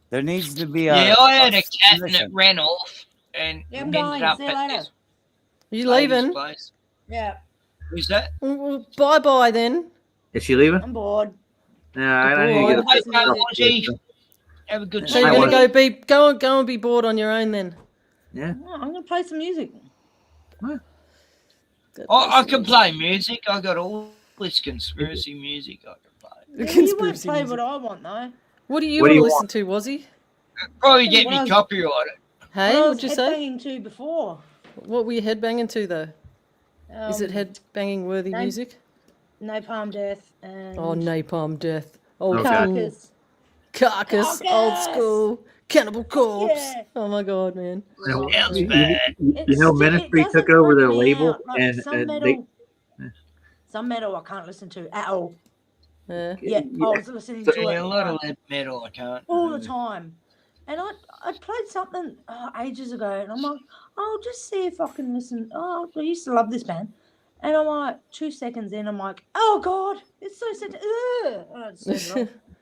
there needs to be a. Yeah, I had a cat and it submission. ran off and Yeah, I'm ended going. up See you at later. this You lady's leaving? place. Yeah, Who's that? Well, bye bye then. Is she leaving? I'm bored. Yeah, I need to get a Hey, bit bro, of Ozzy, have a good So you're I gonna sleep. go and be bored on your own then. Yeah. Oh, I'm gonna play some music. I can play music. I got all this conspiracy music I can play. Yeah, you won't Conspiracy play music. what I want though. What do you What want do to you listen to, Wazzy? Probably get What me I was- copyrighted. Hey, What I what'd you was say? headbanging to before. What were you headbanging to though? Is it Um, headbanging worthy no- music? Napalm Death and Oh, Napalm Death. Old Okay. school. Carcass. Old Carcass! school. Cannibal Corpse. Yeah. Oh my god, man. Sounds You bad. know, It Ministry doesn't took over freak their me label, out. Like, and some metal I can't listen to at all. Yeah. Yeah, I was listening to Yeah, it a lot of that metal I can't. all the time. And I played something ages ago, and I'm like, I'll just see if I can listen. Oh, I used to love this band. And I'm like, 2 seconds in, I'm like, oh God, it's so sad.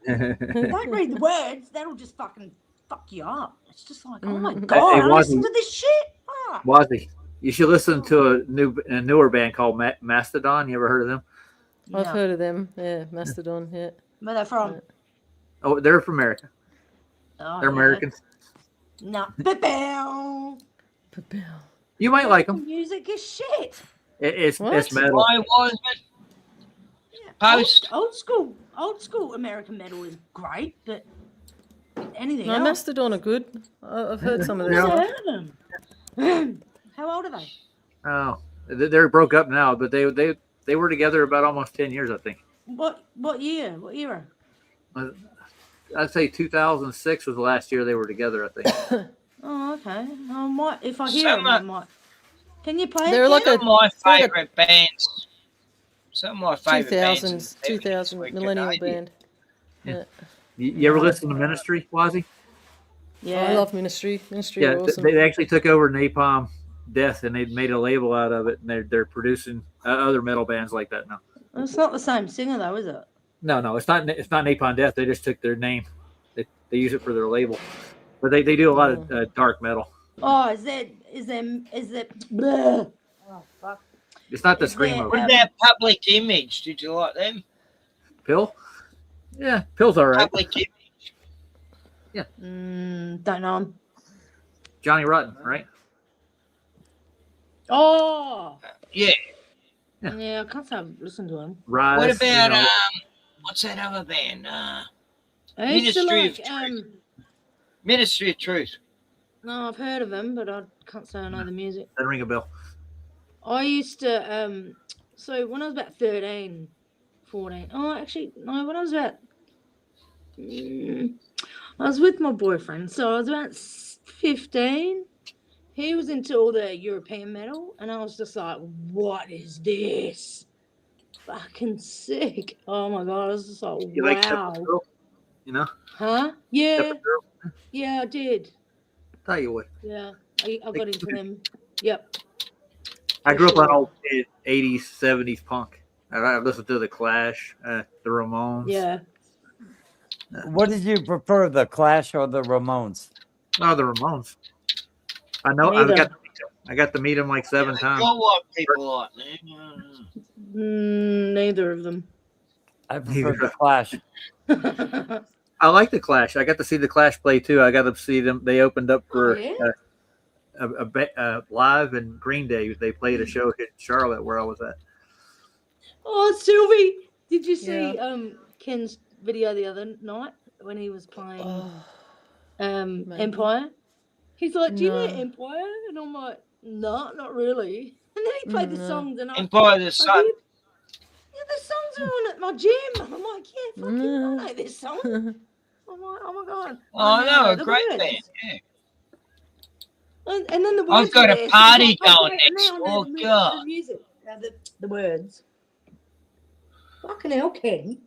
Don't read the words. That'll just fucking fuck you up. It's just like, oh my God, I listen to this shit. Fuck. Wazzy, you should listen to a newer band called Mastodon. You ever heard of them? I've No. heard of them. Yeah, Mastodon. Yeah. Where they're from? Oh, they're from America. Oh, They're yeah. Americans. No. Ba-bow. You might like them. Music is shit. It's What? metal. Why was it? Post. Old school American metal is great, but anything No, else. Mastodon are good. I've heard some of Never their stuff. heard of them. How old are they? Oh, they're broke up now, but they were together about almost 10 years, I think. What year? What era? I'd say 2006 was the last year they were together, I think. Oh, okay. I might, if I hear them, I might. Can you play They're it? like Ken? Some of my like a- favourite bands. Some of my favourite bands. 2000 millennial band. Yeah. You ever listen to Ministry, Wazzy? I love Ministry. Ministry Yeah, are awesome. they actually took over Napalm Death and they made a label out of it, and they're producing other metal bands like that now. It's not the same singer though, is it? No, it's not Napalm Death. They just took their name. They use it for their label, but they do a lot of dark metal. Oh, is there? Bleh. Oh fuck. It's not the Is screamo. What about Public Image? Did you like them? Pill? Yeah, Pill's all right. Public Image. Don't know him. Johnny Rotten, right? Oh. Yeah. Yeah, I can't say I've listened to him. Rise, What about you know, what's that other band? I used to Ministry of Truth. No, I've heard of him, but I can't say I know the music. Doesn't ring a bell. I used to, so when I was about 13, 14, actually, no, when I was about, I was with my boyfriend, so I was about 15. He was into all the European metal, and I was just like, what is this? Fucking sick. Oh my God, I was just like, You like wow. Steppenwolf Girl? You know? Huh? Yeah. Steppenwolf Girl? Yeah, I did. Tell you what. Yeah, I got into them. Yep. I grew up sure. on old 80s, 70s punk. I listened to The Clash, the Ramones. Yeah. What did you prefer, the Clash or the Ramones? Oh, the Ramones. I know. I got to meet them like 7 times. Got what people like, man. Neither of them. I prefer the Clash. I like the Clash. I got to see the Clash play too. I got to see them. They opened up for live in Green Day. They played a show in Charlotte where I was at. Oh, Sylvie, did you see Ken's video the other night when he was playing Empire? He's like, do you know Empire? And I'm like, no, not really. And then he played the songs and Empire the Sun. Yeah, the songs are on at my gym. I'm like, yeah, fucking, I know this song. I'm like, oh my God. Oh, no, a the great words. band, yeah. And then the words I've got were a there, so party I was going like, next now I door. know the God. music, the words. Fucking hell, Ken.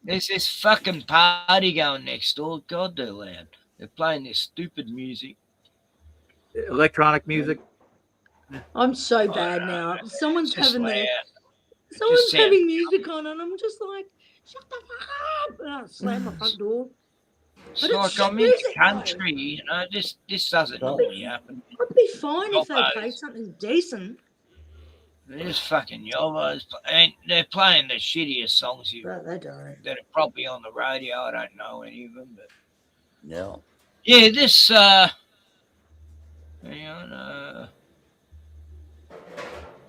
There's this fucking party going next door. God, they're loud. They're playing this stupid music. Electronic music. I'm so bad now. Someone's just having loud. someone's sound- having music on, and I'm just like, shut the fuck up! And I slam my front door. It's But it's like shit I'm in the music, country, you know. This doesn't normally happen. I'd be fine if they Yobos. played something decent. They're just fucking yobos. I mean, they're playing the shittiest songs They don't. that are probably on the radio. I don't know any of them, but Yeah. yeah, this hang on,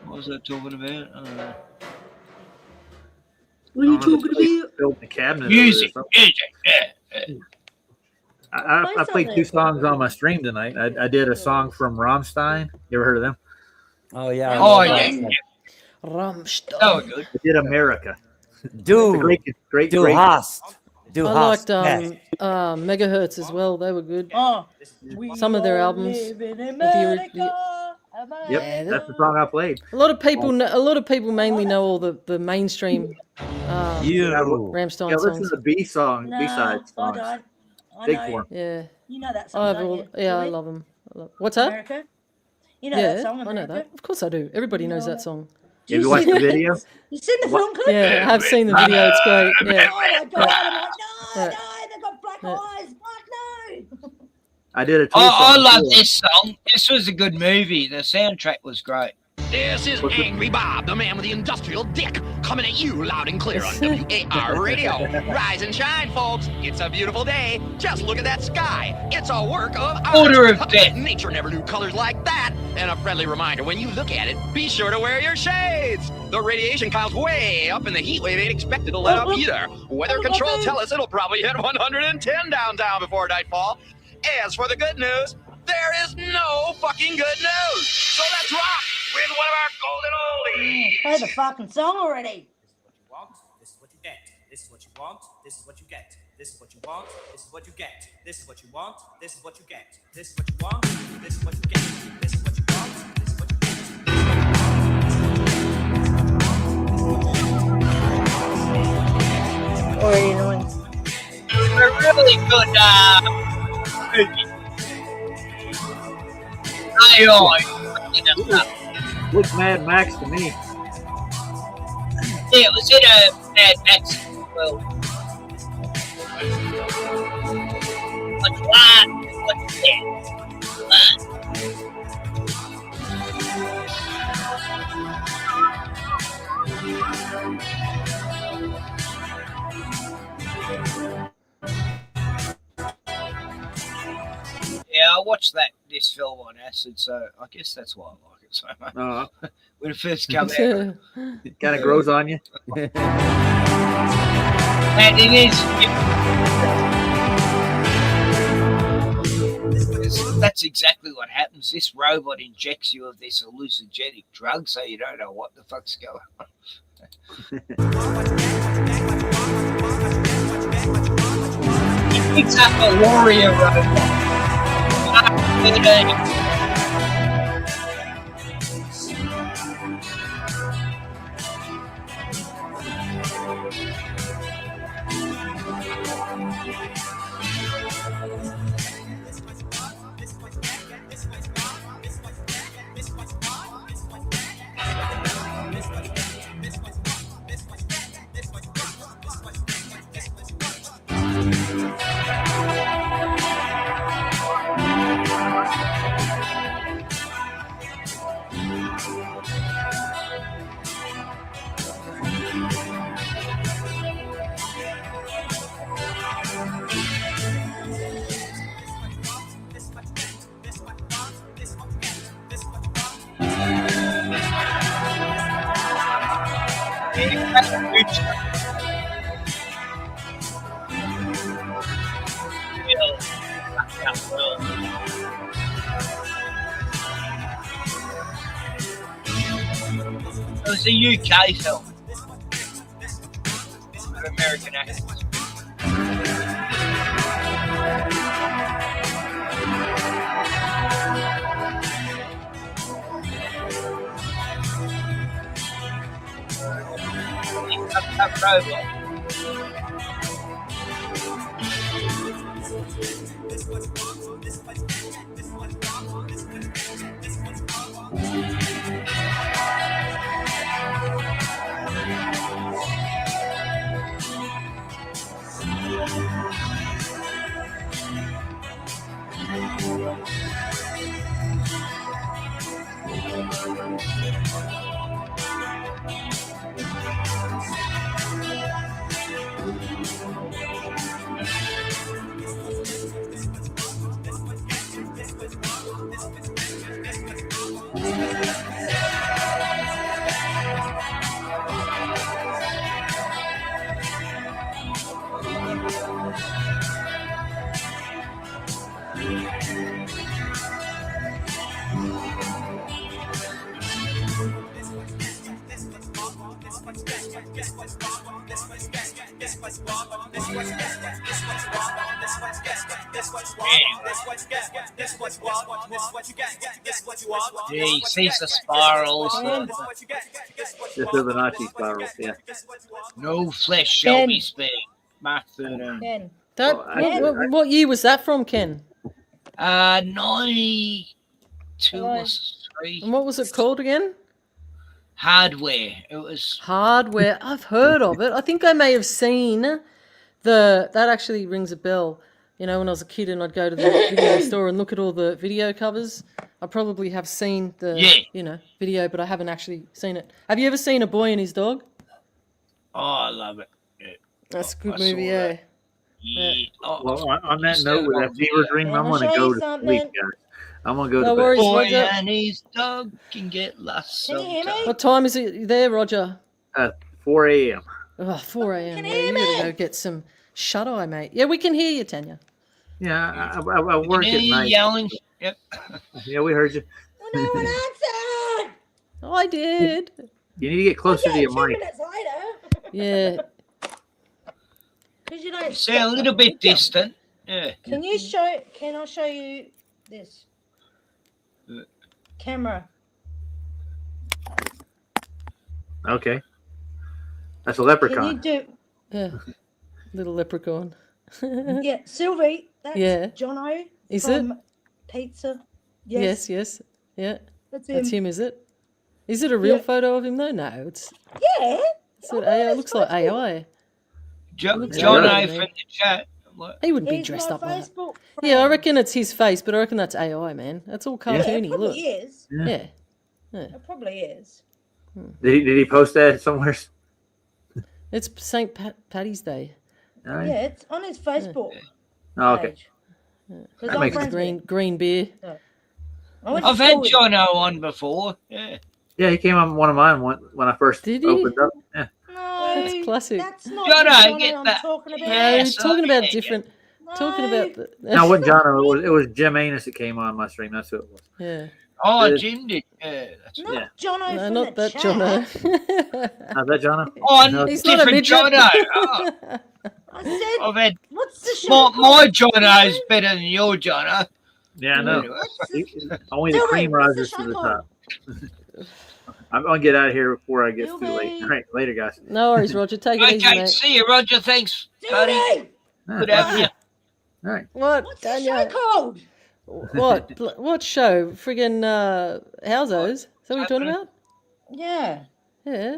what was I talking about? What are you talking about? Built the cabinet. Music, over there. yeah. I played 2 songs on my stream tonight. I did a song from Rammstein. You ever heard of them? Oh, yeah. Oh, yeah. Rammstein. Oh, good. I did America. Du, Great. du hast. Du I hast. liked Megahertz as well. They were good. Oh, Some of their albums. in with the- America. Yep, that's the song I played. A lot of people mainly know all the mainstream Rammstein Yeah, listen songs. to the B-side No, songs. I don't. I Big know. one. Yeah. You know that I song, have don't all, you? yeah, I Julie? love them. What's that? America? You know Yeah, that song, I know America? that. Of course I do. Everybody knows that song. Have you watched the video? You seen the film clip? Yeah, I have seen the video. It's great. Yeah. Oh my God, I'm like, no, Yeah. they've got black eyes. Fuck no. I did a I song love too. this song. This was a good movie. The soundtrack was great. This is Angry Bob, the man with the industrial dick, coming at you loud and clear on WAR Radio. Rise and shine, folks. It's a beautiful day. Just look at that sky. It's a work of art. Order of death. Nature never knew colors like that. And a friendly reminder, when you look at it, be sure to wear your shades. The radiation cloud's way up, and the heat wave ain't expected to let up either. Weather control tell us it'll probably hit 110 downtown before nightfall. As for the good news, there is no fucking good news. So let's rock with one of our golden oldies. Play the fucking song already. This is what you get. This is what you want. This is what you get. This is what you want. This is what you get. This is what you want. This is what you get. This is what you want. This is what you get. This is what you want. This is what you get. Already annoying. A really good movie. Looks Mad Max to me. Yeah, it was in a Mad Max world. What's that? What's that? Yeah, I watched this film on acid, so I guess that's why I like it so much. When it first came out, It kind of grows on you. and it is. That's exactly what happens. This robot injects you with this hallucinogenic drug, so you don't know what the fuck's going on. He picks up a warrior robot. It was a UK film with American actors. That robot. Yeah, he sees the spirals. The Fibonacci spirals, yeah. No flesh shall be spared. Mark 13. Ken. What year was that from, Ken? 92 or 3. And what was it called again? Hardware. It was Hardware. I've heard of it. I think I may have seen that actually rings a bell. You know, when I was a kid and I'd go to the video store and look at all the video covers, I probably have seen the video, but I haven't actually seen it. Have you ever seen A Boy and His Dog? Oh, I love it. Yeah. That's a good movie, yeah. Yeah. Well, on that note, with that fever dream, I'm going to go to sleep, guys. I'm going to go to No bed. worries, Boy Roger. and his dog can get lost. Can you hear me? What time is it there, Roger? 4 a.m. Oh, 4 a.m. Yeah, you gotta go get some shut-eye, mate. Yeah, we can hear you, Tanya. Yeah, I work at night. Yelling. Yep. Yeah, we heard you. No one answered. I did. You need to get closer to your 2 mic. minutes later. Yeah. Because you don't. Sound a little bit distant. Yeah. Can you show? Can I show you this camera? Okay. That's a Can leprechaun. you do? Yeah. Little leprechaun. Yeah, Sylvie. That's Yeah. Jono Is from Pizza. Yes, yes. Yeah. That's That's him. him, is it? Is it a real Yeah. photo of him though? No, it's Yeah. AI. It looks like AI. John Looks O like from it. the chat. What? He wouldn't be He's dressed my up like that. Facebook Yeah, I friend. reckon it's his face, but I reckon that's AI, man. That's all Yeah, cartoony. it probably Look. is. Yeah. It probably is. Did he post that somewhere? It's St. Paddy's Day. All right. Yeah, it's on his Facebook Oh, okay. page. That Because I'm makes friends sense. with Green beer. him. I went to I've school had with Jono on before. Yeah. Yeah, he came on one of mine when I first Did he? opened up. Yeah. No, That's classic. that's not the Jono, Jono get I'm that. talking about. No, you're Yes, talking oh, about yeah, different. No. Talking about the. No, it wasn't John. It was Jim Anus that came on my stream. That's who it was. Yeah. Oh, The- Jim did. Yeah, that's Not Yeah. Jono No, from not the that chat. Jono. Not that John. Oh, No. He's not a different midget. Jono. Oh, I said, I've had what's the show my called? Jono's better than your Jono. Yeah, I know. Anyway. Only the Tell me, cream what's the rises to show the called? top. I'm gonna get out of here before I get Still too late. me. All right, later, guys. No worries, Roger. Take it easy, Okay, mate. see you, Roger. Thanks, buddy. Duty! Good having you. All right. What? What's the show called? What show? Friggin' Housos? Is that what you're talking about? Yeah, Yeah.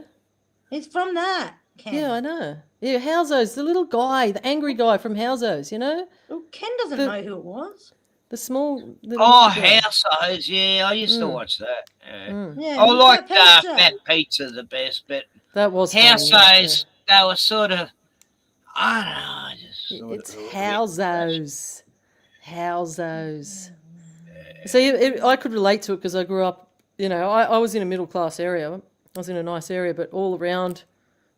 he's from that. Ken. Yeah, I know. Yeah, Housos, the little guy, the angry guy from Housos, you know? Well, Ken doesn't know who it was. The small little Oh, guy. Households. Yeah, I used to watch that. Yeah. Yeah, I who's liked that pizza? Fat Pizza the best, but That was funny, Households, they were sort of, I don't know. I just yeah. sort It's of, Housos. Housos. See, I could relate to it because I grew up, you know, I was in a middle class area. I was in a nice area, but all around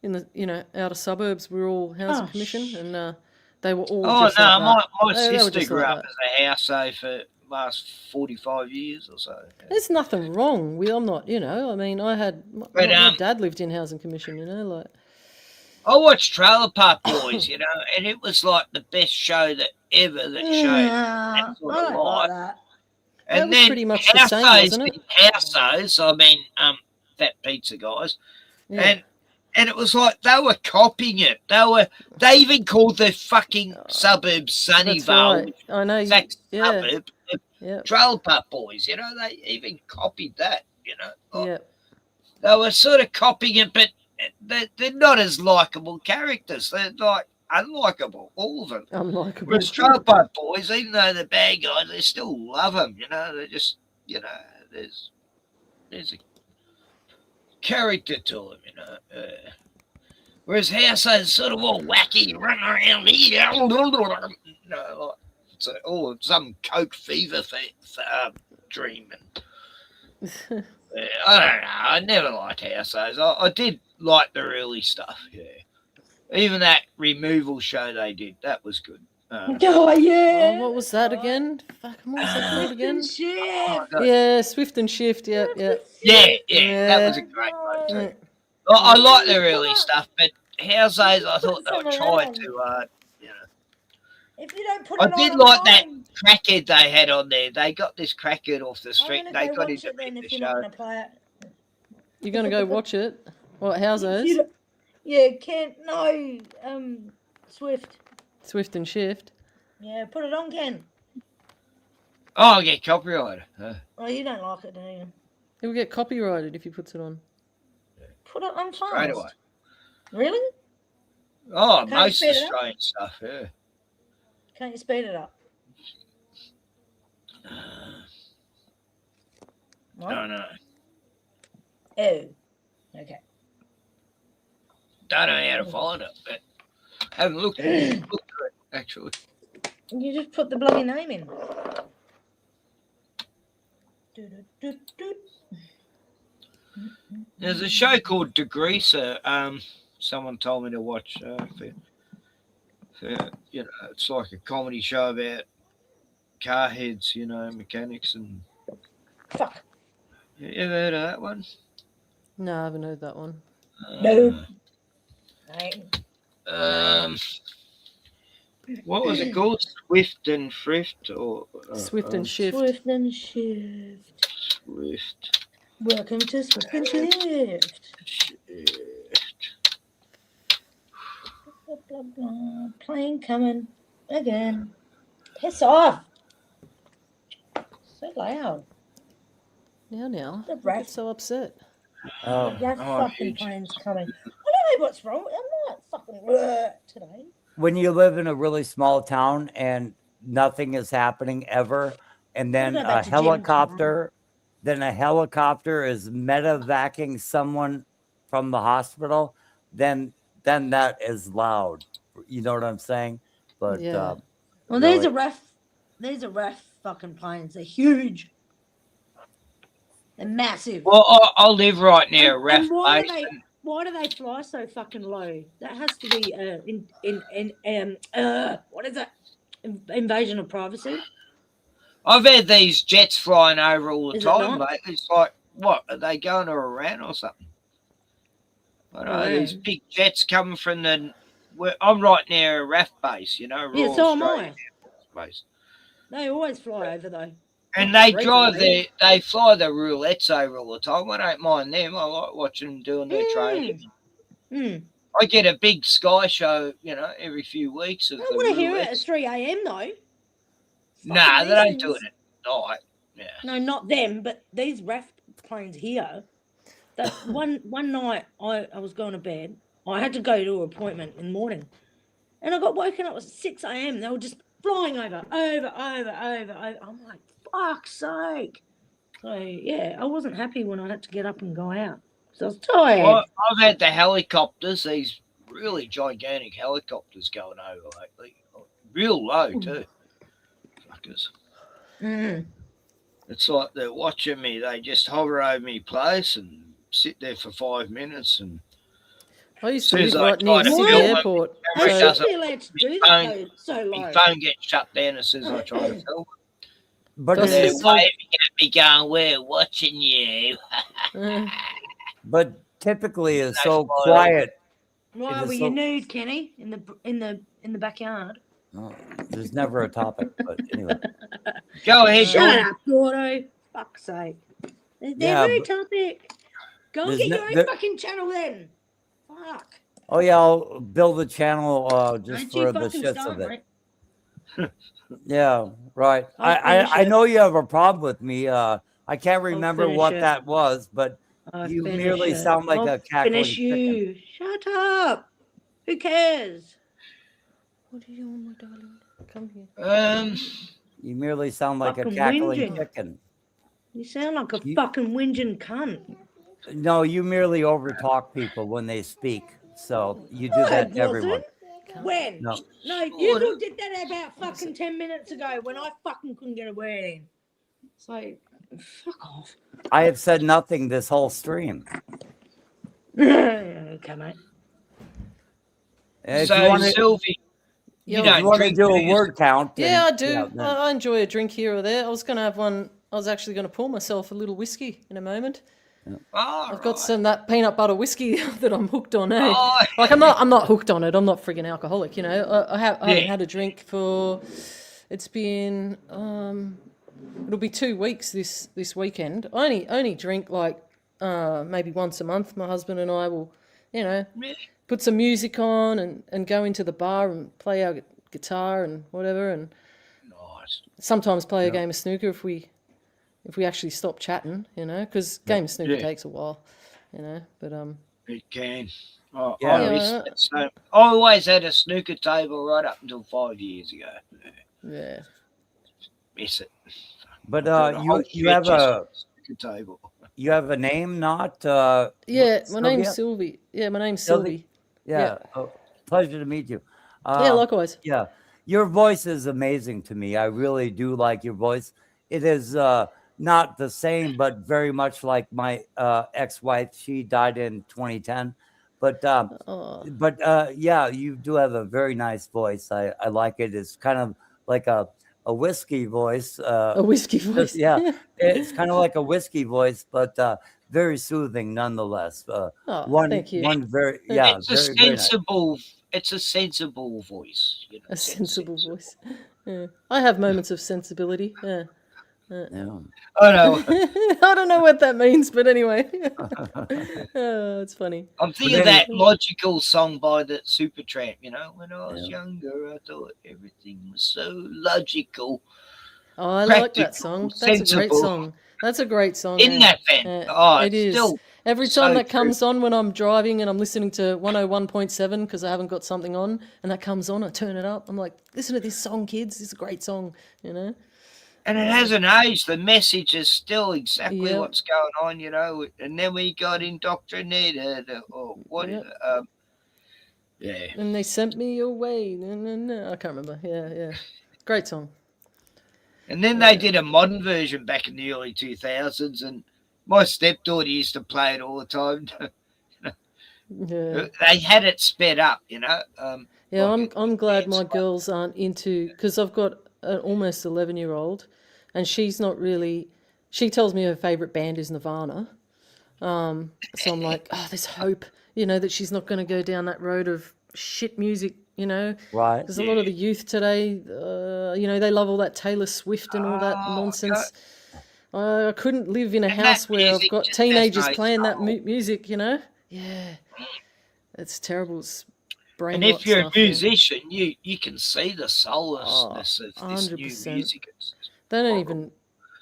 in the, you know, outer suburbs, we were all housing commission and they were all Oh, just no, like that. my They were sister just grew like up that. as a houseo for the last 45 years or so. There's nothing wrong with, I'm not, you know, I mean, I had, But, my dad lived in housing commission, you know, like. I watched Trailer Park Boys, you know, and it was like the best show that showed that sort I of don't life. like that. That And was then pretty much the same, wasn't it? Houseos, I mean, Fat Pizza guys, Yeah. and it was like they were copying it. They even called the fucking suburbs That's Sunnyvale, right. I know. exact Yeah. suburb, Yeah. Trailer Park Boys. You know, they even copied that. You know, Yeah. they were sort of copying it, but they're not as likable characters. They're like unlikable, all of them. Unlikable. Whereas Trailer Park Boys, even though they're bad guys, they still love them. You know, they're just, you know, there's a character to them. You know. Whereas House is sort of all wacky, running around here. You know, like it's some coke fever dream. And, I don't know. I never liked Houseos. I did like the early stuff. Yeah, even that removal show they did, that was good. Oh yeah. Oh, what was that again? Fuck, what was that called again? Shift. Yeah, Swift and Shift. Yeah, yeah. Yeah, that was a great one too. I like the early stuff, but Houseos, I thought they were trying to, you know. If you don't put I it did on, like I'm that fine. crackhead they had on there. They got this crackhead off the street. I'm They gonna go got watch him it to then make if the you're not show. gonna play it. You're gonna go watch it? What, Housos? You don't- Yeah, Ken. No, Swift. Swift and Shift. Yeah, put it on, Ken. Oh, I'll get copyrighted. Oh, you don't like it, do you? It will get copyrighted if he puts it on. Put it on fast. Straight away. Really? Oh, Can't you most speed it up? Australian stuff, yeah. Can't you speed it up? No, no. Oh. Okay. Don't know how to find it, but I haven't looked for it, actually. You just put the bloody name in. There's a show called Degreaser. Someone told me to watch. You know, it's like a comedy show about car heads, you know, mechanics and. Fuck. You ever heard of that one? No, I haven't heard that one. No. What was it called? Swift and Thrift, or Swift and Shift. Swift and Shift. Swift. Welcome to Swift and Shift. Blah, blah, blah. Plane coming again. Piss off. So loud. Now. The Don't rat. get so upset. Oh, That fucking plane's coming. I don't know what's wrong. I'm not fucking today. when you live in a really small town and nothing is happening ever, and then go a back to gym helicopter, then a helicopter is medevacing someone from the hospital, then then that is loud. You know what I'm saying? But Yeah. Well, really, there's a RAF fucking planes. They're huge. They're massive. Well, I live right near a ref And why do base. why do they fly so fucking low? That has to be what is it? Invasion of privacy. I've had these jets flying over all the Is it time, not? mate. It's like, what, are they going to Iran or something? I don't know, these Iran? big jets coming from I'm right near a RAF base, you know, Yeah, Royal so am Australian I. Air Force Base. They always fly over though. And Not they for drive reasons, they fly the roulettes over all the time. I don't mind them. I like watching them doing their training. I get a big sky show, you know, every few weeks of I the want to hear it at roulettes. 3 a.m. though. Nah, they don't do things- it at night. Yeah. No, not them, but these RAF planes here. That one night I was going to bed. I had to go to an appointment in the morning. And I got woken up at 6 a.m. They were just flying over. I'm like, fuck's sake. So yeah, I wasn't happy when I had to get up and go out. So I was tired. Well, I've had the helicopters, these really gigantic helicopters going over lately. Real low too. Fuckers. It's like they're watching me. They just hover over me place and sit there for 5 minutes, and I used as to soon as live I right try near to Sydney film them, Airport. the camera So doesn't. allowed to do My that phone, though, so low. my phone gets shut down as soon as I try to film. but And they're it's waving at me, going, "We're watching you." but typically it's so fly quiet. Why It were is you so, nude, Kenny, in the backyard? oh, there's never a topic, but anyway. Go ahead, Shut Gordon. up, Gordo. Fuck's sake. There's Yeah, never a but topic. Go and there's get no, your own there, fucking channel then. Fuck. oh yeah, I'll build a channel just Don't you for the fucking shits start, of it. mate. Yeah, right. I'll finish I it. know you have a problem with me. I can't remember finish what it. that was, but I'll you finish merely it. sound like I'll a cackling finish chicken. you. Shut up. Who cares? What do you want, my darling? Come here. You merely sound like a Fucking cackling whinging. chicken. You sound like a fucking whinging cunt. No, you merely overtalk people when they speak. So you do that to everyone. When? No. No, you all did that about fucking 10 minutes ago when I fucking couldn't get a word in. So, fuck off. I have said nothing this whole stream. Okay, mate. If So, you want to, Sylvie, Yeah, you if you don't want to drink, do do a you? word count, Yeah, I then- do. yeah, then- I enjoy a drink here or there. I was going to have one. I was actually going to pour myself a little whiskey in a moment. I've got some that peanut butter whiskey that I'm hooked on. Eh? Oh. Like I'm not hooked on it. I'm not frigging alcoholic. You know, I haven't Yeah. had a drink for. It's been it'll be 2 weeks this weekend. I only drink like maybe once a month. My husband and I will, you know, put some music on and go into the bar and play our guitar and whatever, and sometimes play a game of snooker if we actually stop chatting, you know, because game of snooker Yeah. takes a while, you know. But It can. Yeah. I miss that. So, I always had a snooker table right up until 5 years ago. yeah. Miss it. But Got a whole you have shed just a on the snooker table. you have a name, not Yeah, my name's Sylvia? Sylvie. Yeah, my name's Sylvie? Sylvie. Yeah. Oh, pleasure to meet you. Yeah, likewise. Yeah, your voice is amazing to me. I really do like your voice. It is not the same, but very much like my ex-wife. She died in 2010, but yeah, you do have a very nice voice. I like it. It's kind of like a whiskey voice. A whiskey voice. Yeah, it's kind of like a whiskey voice, but very soothing nonetheless. Thank you. One very, yeah, It's a very, very nice. sensible. It's a sensible voice. You know, A sensible voice. Yeah. I have moments of sensibility. Yeah. Yeah. I know. I don't know what that means, but anyway. Oh, it's funny. I'm thinking of that logical song by the Supertramp. You know, when I was younger, I thought everything was so logical. Oh, I like that practical, song. That's a great sensible. song. That's a great song. Isn't yeah. that, Ben? Yeah, Oh, it it's is. still Every so time that true. comes on when I'm driving and I'm listening to 101.7 because I haven't got something on, and that comes on, I turn it up. I'm like, listen to this song, kids. This is a great song, you know? And it hasn't aged. The message is still exactly Yep. what's going on, you know. And then we got indoctrinated, or what? Yep. Yeah. And they sent me your way. No. I can't remember. Yeah. Great song. And then they did a modern version back in the early 2000s, and my stepdaughter used to play it all the time. Yeah. They had it sped up, Yeah, like I'm glad my girls aren't into, because I've got an almost 11-year-old, and she's not really. She tells me her favorite band is Nirvana, so I'm like, oh, there's hope, that she's not going to go down that road of shit music, Right. Because a lot of the youth today, they love all that Taylor Swift and all that nonsense. I couldn't live in a house where I've got teenagers playing that music, Yeah, it's terrible. It's brain And if rot you're stuff, a musician, you can see the soullessness of this new 100%. music. They don't even.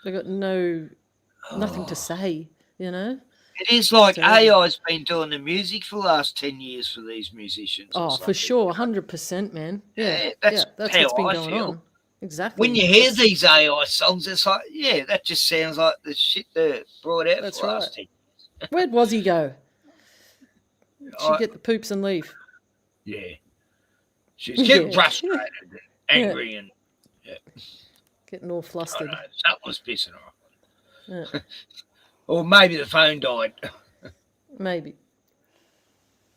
They got nothing to say. It is like terrible. AI's been doing the music for the last 10 years for these musicians. Oh, for sure, 100%, man. Yeah, that's that's how what's been I going feel. on. Exactly. When you hear these AI songs, it's like, yeah, that just sounds like the shit they brought out That's for the last right. 10 years. Where'd Wazzy go? She'd get the poops and leave. Yeah. She's getting Yeah. frustrated, and angry, and getting all flustered. Something was pissing her off. Yeah. Or maybe the phone died. Maybe.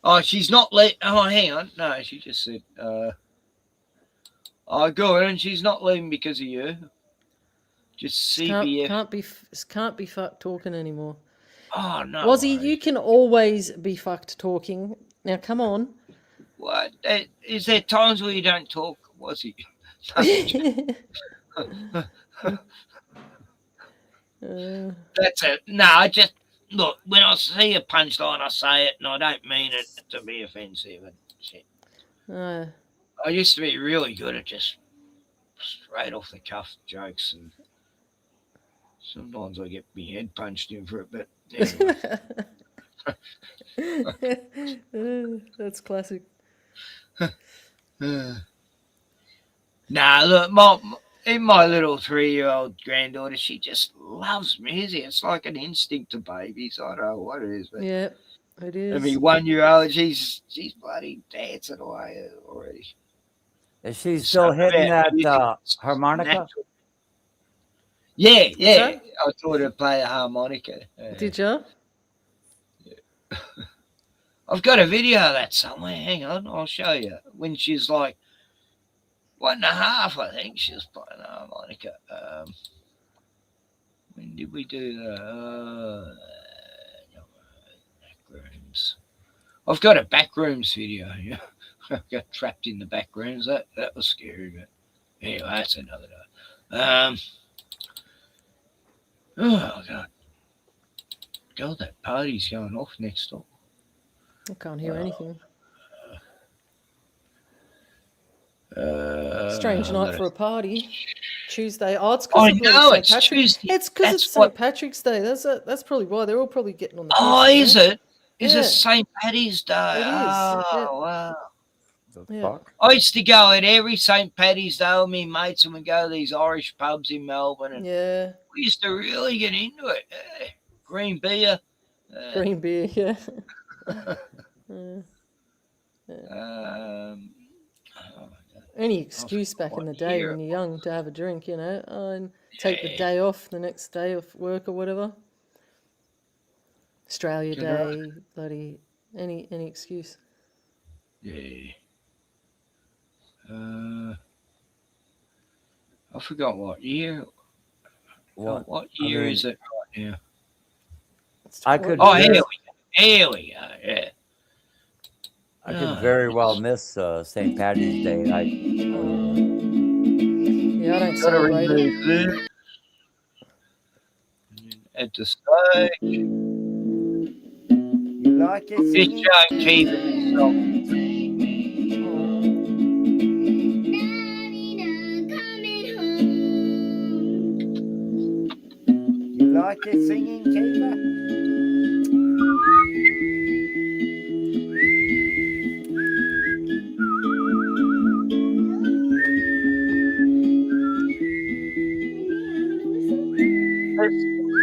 Oh, she's not oh, hang on. No, she just said, go and she's not leaving because of you. Just CBF. Can't be fucked talking anymore. Oh, no. Wazzy, you can always be fucked talking. Now, come on. What? Is there times where you don't talk, Wazzy? That's it. No, I just look when I see a punchline, I say it, and I don't mean it to be offensive and shit. I used to be really good at just straight off the cuff jokes, and sometimes I get my head punched in for it. But anyway. That's classic. Nah, look, my little 3-year-old granddaughter, she just loves music. It's like an instinct to babies. I don't know what it is. But yeah, it is. I mean, 1-year-old, she's bloody dancing away already. Is she still hitting that harmonica? Yeah. I taught her to play a harmonica. Did you? Yeah. I've got a video of that somewhere. Hang on, I'll show you. When she's like 1.5, I think she was playing the harmonica. When did we do that? Backrooms. I've got a backrooms video. Yeah. I got trapped in the backrooms. That was scary, but anyway, that's another day. Oh God. God, that party's going off next door. I can't hear anything. Strange night for a party. Tuesday. Oh, it's because it's St. Patrick's. Tuesday. It's because it's St. Patrick's Day. That's probably why they're all probably getting on the. Oh, is it? Is Yeah. it St. Paddy's Day? It is. Oh, wow. Yeah. I used to go out every St. Paddy's Day with me mates, and we go to these Irish pubs in Melbourne. And Yeah. we used to really get into it. Green beer. Green beer, yeah. Any excuse back in the day when you're young to have a drink, and take the day off, the next day off work or whatever. Australia Good Day, night. bloody any excuse. Yeah. I forgot what year. What year is it right now? I could. Oh, here we go. Yeah. I could very well miss St. Paddy's Day. Yeah, I don't celebrate it. At the stage. You like it? This young keep it. You like it singing, Kiva?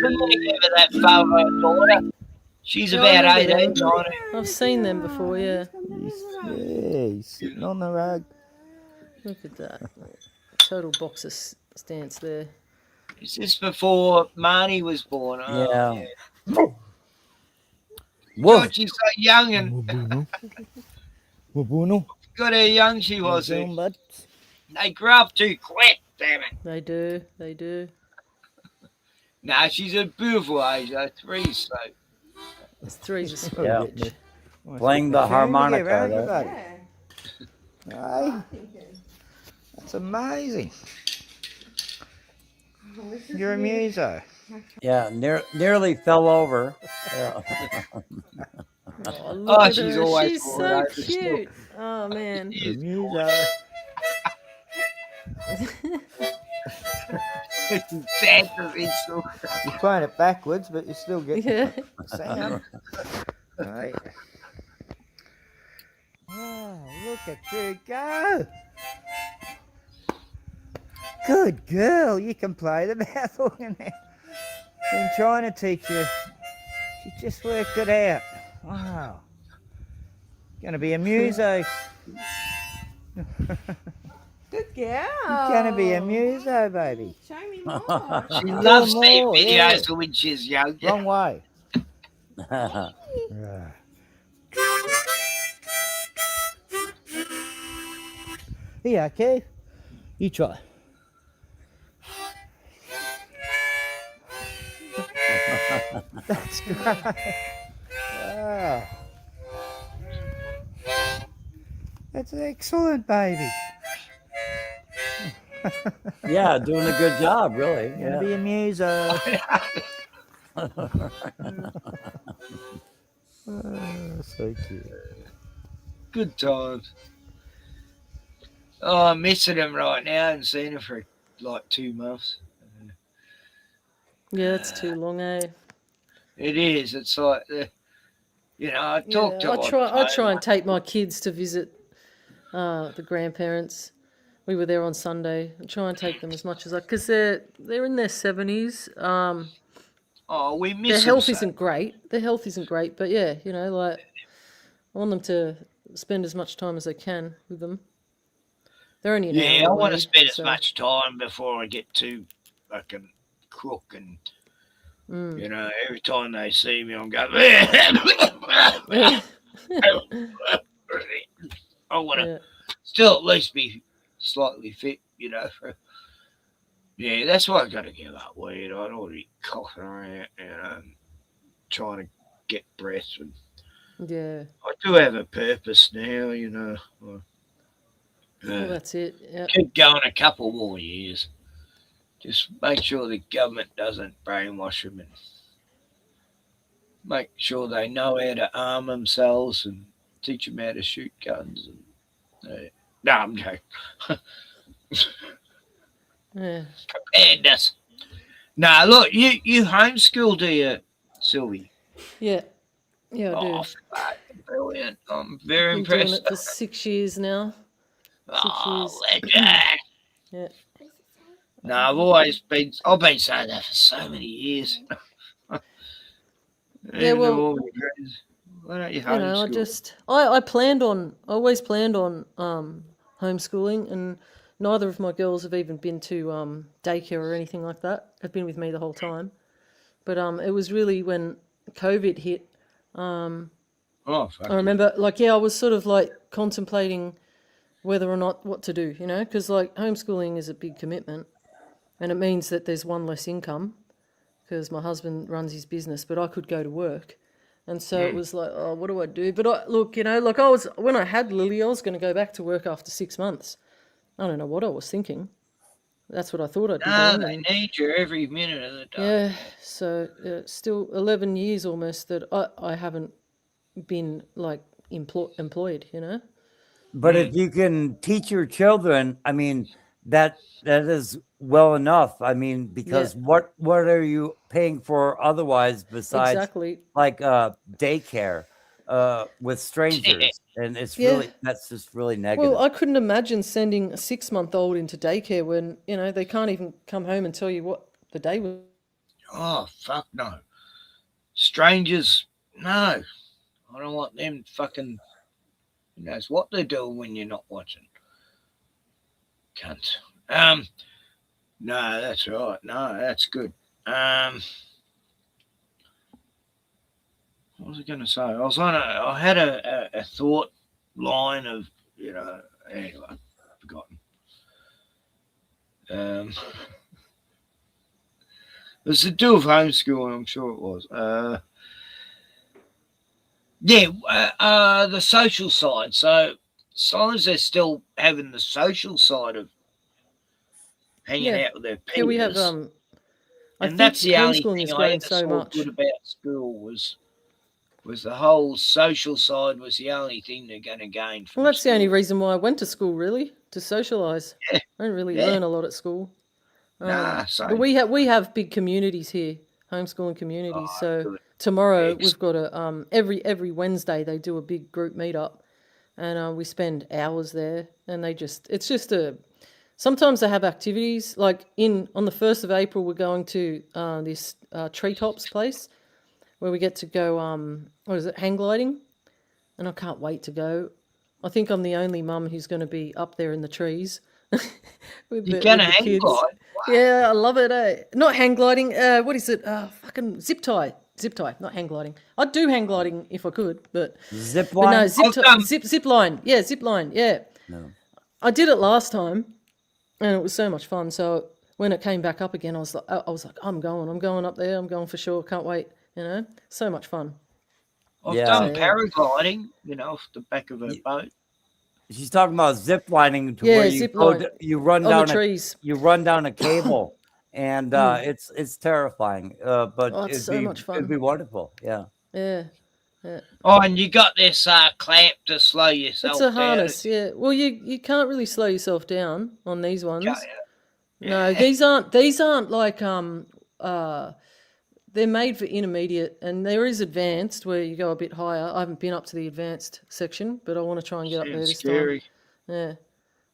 We're going to give her that photo, daughter. She's Yeah, I about remember 18, them. 19. I've seen them before, yeah. he's sitting on the rug. Look at that. Total boxer stance there. Is this before Marnie was born? Oh, Yeah. God, she's so young and Wabuno. God, how young she How you was. doing, bud? They grew up too quick, damn it. They do. They do. Nah, she's a beautiful age, though. 3, so. It's 3's a Yeah. squidge. Playing the harmonica there. there. Hey, that's amazing. You're a muso. Yeah, nearly fell over. Yeah. Oh, look at she's her. always She's falling so over still. cute. Oh, man. You're a muso. Sad provincial. You're playing it backwards, but you still get Yeah. the sound. Right. Oh, look at you go. Good girl. You can play the bath organ now. Been trying to teach you. She just worked it out. Wow. Gonna be a muso. Good girl. You're gonna be a muso, baby. Show me more. She Do loves seeing more, videos yeah. of when she's young. Wrong way. Yeah. Right. Yeah, okay. You try. That's great. Wow. That's excellent, baby. Yeah, doing a good job, really. Gonna Yeah. be a muso. Oh, so cute. Good times. Oh, I'm missing him right now. I haven't seen him for like 2 months. Yeah, it's too long, eh? It is. It's like, I talk to I try and take my kids to visit the grandparents. We were there on Sunday. I try and take them as much as because they're in their 70s. We miss Their them health so. isn't great. Their health isn't great, but yeah, like I want them to spend as much time as they can with them. They're only an Yeah, hour I want to away, spend so- as much time before I get too fucking crook and every time they see me, I'm going. I want to still at least be slightly fit, Yeah, that's why I got to give up weed. I don't want to be coughing around, trying to get breath. And Yeah. I do have a purpose now, Well, that's it. Yeah. Keep going a couple more years. Just make sure the government doesn't brainwash them and make sure they know how to arm themselves and teach them how to shoot guns. And, no, I'm joking. Yeah. Preparedness. Nah, look, you homeschool, do you, Sylvie? Yeah. Yeah, I do. Oh, fucking brilliant. I'm very Been doing impressed. it for 6 years now. 6 Oh, years. legend. Yeah. No, I've been saying that for so many years. Yeah, well, why don't you I homeschool? I always planned on homeschooling, and neither of my girls have even been to daycare or anything like that. Have been with me the whole time. But it was really when COVID hit. Fuck I remember, I was sort of contemplating whether or not what to do, because homeschooling is a big commitment, and it means that there's one less income because my husband runs his business, but I could go to work. And so it was like, oh, what do I do? But when I had Lily, I was going to go back to work after 6 months. I don't know what I was thinking. That's what I thought I'd be No, doing. they need you every minute of the day. Yeah, so still 11 years almost that I haven't been employed, But if you can teach your children, I mean, that is well enough. I mean, because what are you paying for otherwise besides Exactly. Daycare with strangers? And it's that's just really negative. Well, I couldn't imagine sending a 6-month-old into daycare when, they can't even come home and tell you what the day was. Oh, fuck no. Strangers, no. I don't want them fucking, Who knows what they're doing when you're not watching? Cunt. No, that's right. No, that's good. What was I going to say? I had a thought line of, anyway, forgotten. It was to do with homeschooling, I'm sure it was. The social side. So as long as they're still having the social side of hanging out with their peers. Yeah, we have. I and think that's the only homeschooling thing has I grown ever so saw much. good about school was the whole social side was the only thing they're going to gain from Well, that's school. the only reason why I went to school, really, to socialise. Yeah. I didn't really Yeah. learn a lot at school. Nah, But same. we have big communities here, homeschooling communities. So good. tomorrow Excellent. we've got a every Wednesday they do a big group meetup, and we spend hours there. And it's just a. Sometimes they have activities like on the 1st of April we're going to this treetops place where we get to go hang gliding, and I can't wait to go. I think I'm the only mum who's going to be up there in the trees with You're the gonna kids. hang glide? Yeah, I love it. Not hang gliding. What is it? Fucking zip tie. Zip tie, not hang gliding. I'd do hang gliding if I could, but Zip but no, line? zip line. Yeah, zip line. Yeah. No. I did it last time, and it was so much fun. So when it came back up again, I was like, I'm going up there. I'm going for sure. Can't wait. So much fun. I've done paragliding, off the back of a boat. She's talking about zip lining to Yeah, where you zip go line you run on the down trees. you run down a cable, and it's terrifying. But Oh, it's so much fun. It'd be wonderful. Yeah. Yeah. Yeah. Oh, and you got this clamp to slow yourself It's down. a harness, yeah. Well, you can't really slow yourself down on these ones. No, these aren't like they're made for intermediate, and there is advanced where you go a bit higher. I haven't been up to the advanced section, but I want to try and get up there Sounds this scary. time. Yeah,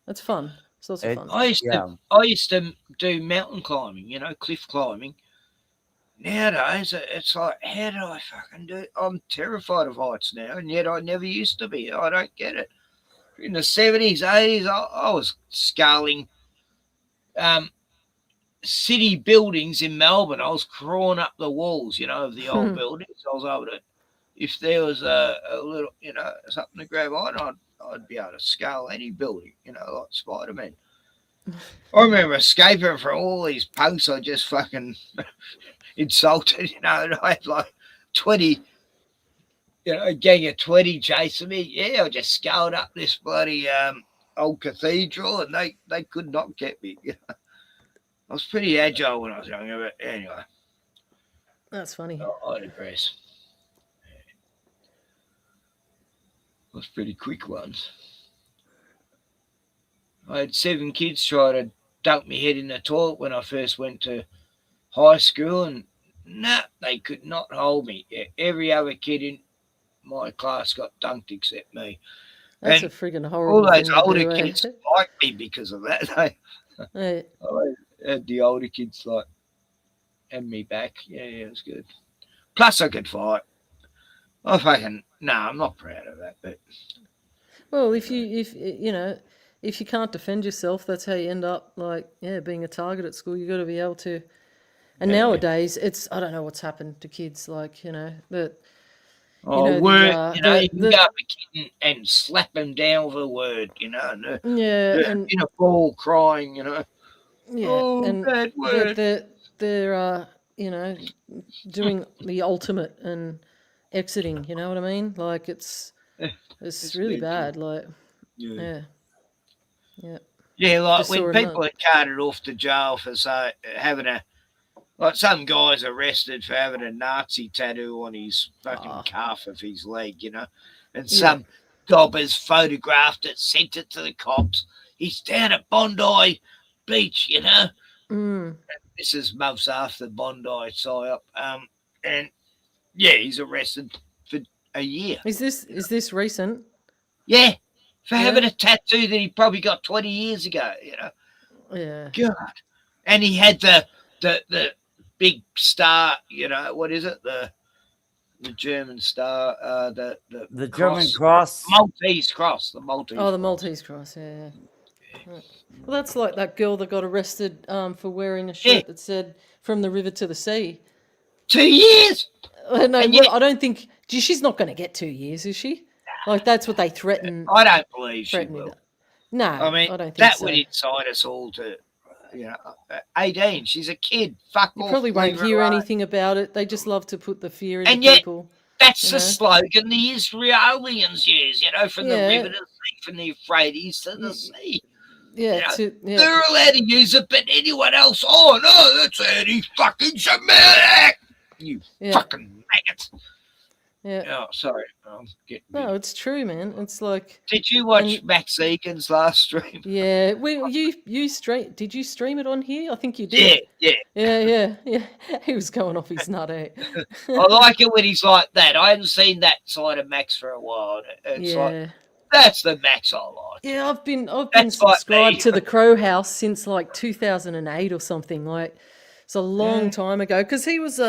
that's fun. It's lots of fun. I used to do mountain climbing, cliff climbing. Nowadays, it's like, how do I fucking do it? I'm terrified of heights now, and yet I never used to be. I don't get it. In the 70s, 80s, I was scaling city buildings in Melbourne. I was crawling up the walls, of the old buildings. I was able to, if there was a little, something to grab on, I'd be able to scale any building, like Spider-Man. I remember escaping from all these punks I just fucking insulted, and I had like 20, a gang of 20 chasing me. Yeah, I just scaled up this bloody old cathedral, and they could not get me. I was pretty agile when I was younger, but anyway. That's funny. I digress. I was pretty quick ones. I had 7 kids try to dunk me head in the toilet when I first went to high school, and they could not hold me. Every other kid in my class got dunked except me. That's and a friggin' horrible all those thing to older do, eh? kids liked me because of that. I had the older kids had me back. Yeah, it was good. Plus, I could fight. I'm not proud of that, but Well, if you can't defend yourself, that's how you end up being a target at school. You got to be able to. And nowadays, I don't know what's happened to kids. That. you can go up a kid and slap him down with a word, and and in a ball crying, Yeah, and bad word. they're doing the ultimate and exiting. You know what I mean? Like it's really bad. Like yeah. Yeah, like Just when saw people are carted off to jail for having some guy's arrested for having a Nazi tattoo on his fucking calf of his leg, and some gobber's photographed it, sent it to the cops. He's down at Bondi Beach, Mm. This is months after Bondi psyop, and he's arrested for a year. Is this recent? Yeah, for having a tattoo that he probably got 20 years ago, Yeah. God. And he had the big star, what is it? The the German star, The German cross. Maltese cross, the Maltese. Oh, the Maltese cross. Yeah. Well, that's like that girl that got arrested for wearing a shirt that said "From the river to the sea." 2 years. No, And well, I don't think she's not going to get 2 years, is she? Like that's what they threaten. I don't believe she threaten will. it. No, I mean, I don't think that so. would incite us all to, 18. She's a kid. Fuck You off. probably won't leave her hear alone. anything about it. They just love to put the fear into And yet, people. that's you the know? slogan the Israelis use, from the Yeah. river to the sea, from the Euphrates to the sea. Yeah, They're allowed to use it, but anyone else, oh no, that's anti-fucking Semitic. You fucking maggots. Yeah. Oh, sorry. I'm getting No, it's true, man. It's like. Did you watch Max Egan's last stream? Yeah, you stream. Did you stream it on here? I think you did. Yeah. Yeah. He was going off his nut, eh? I like it when he's like that. I hadn't seen that side of Max for a while. It's like that's the Max I like. Yeah, I've been That's like subscribed me. to the Crow House since like 2008 or something. Like it's a long time ago because he was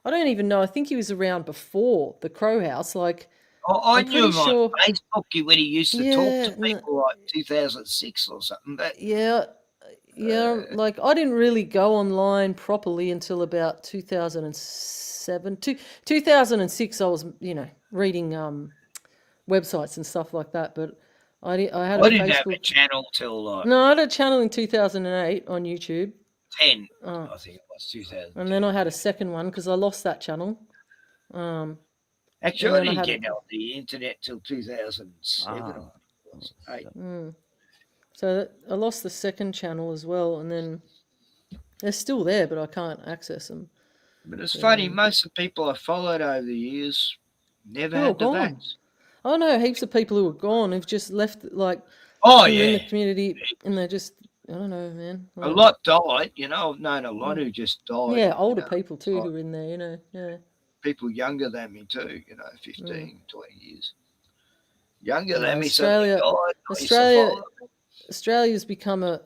I don't even know. I think he was around before the Crow House. Like I I'm knew him pretty sure. on Facebook when he used to talk to people like 2006 or something. But Yeah, like I didn't really go online properly until about 2007. 2006 I was, reading websites and stuff like that, but I had a I didn't Facebook. have a channel till like No, I had a channel in 2008 on YouTube. 10. Oh. I think it was 2000. And then I had a second one because I lost that channel. Actually, I and then didn't had get on the internet till 2007 or 2008. So I lost the second channel as well, and then they're still there, but I can't access them. But it's funny, most of the people I followed over the years never They're all had the gone. vax. I know heaps of people who are gone who've just left, like, Oh, who are in yeah. the community, and they're just, I don't know, man. A Like, lot died, I've known a lot who just died. yeah, older people too who are in there, yeah. People younger than me too, 15, 20 years. Younger Yeah, than me, so they died. I used to follow them. Australia's become a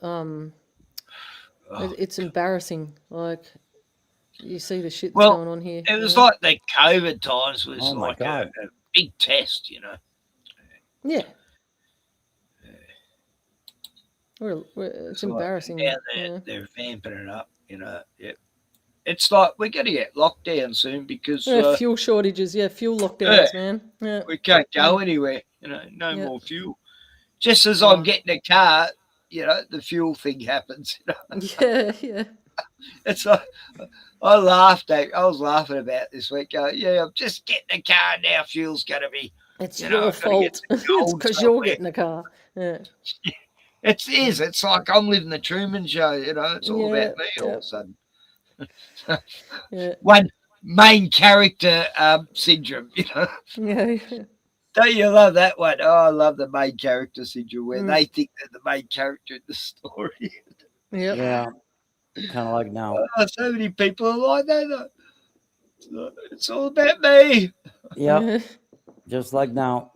it's embarrassing. Like you see the shit that's going on here. It was like the COVID times was Oh my like God. a big test, Yeah. It's embarrassing. Now they're vamping it up, It's like we're going to get locked down soon because fuel shortages, fuel lockdowns, man. Yeah. we can't go anywhere, no more fuel. Just as I'm getting a car, the fuel thing happens. Yeah. It's like I was laughing about this week. I'm just getting a car now. Fuel's going to be. It's I've your gotta get fault. some It's gold because you're somewhere. getting a car. Yeah. It is. It's like I'm living the Truman Show. It's all about me all of a sudden. Yeah. One main character syndrome. Yeah. Don't you love that one? Oh, I love the main character syndrome where Mm. they think they're the main character in the story. Yeah. Kind of like now. Oh, so many people are like that. Though. It's all about me. Yep. Just like now.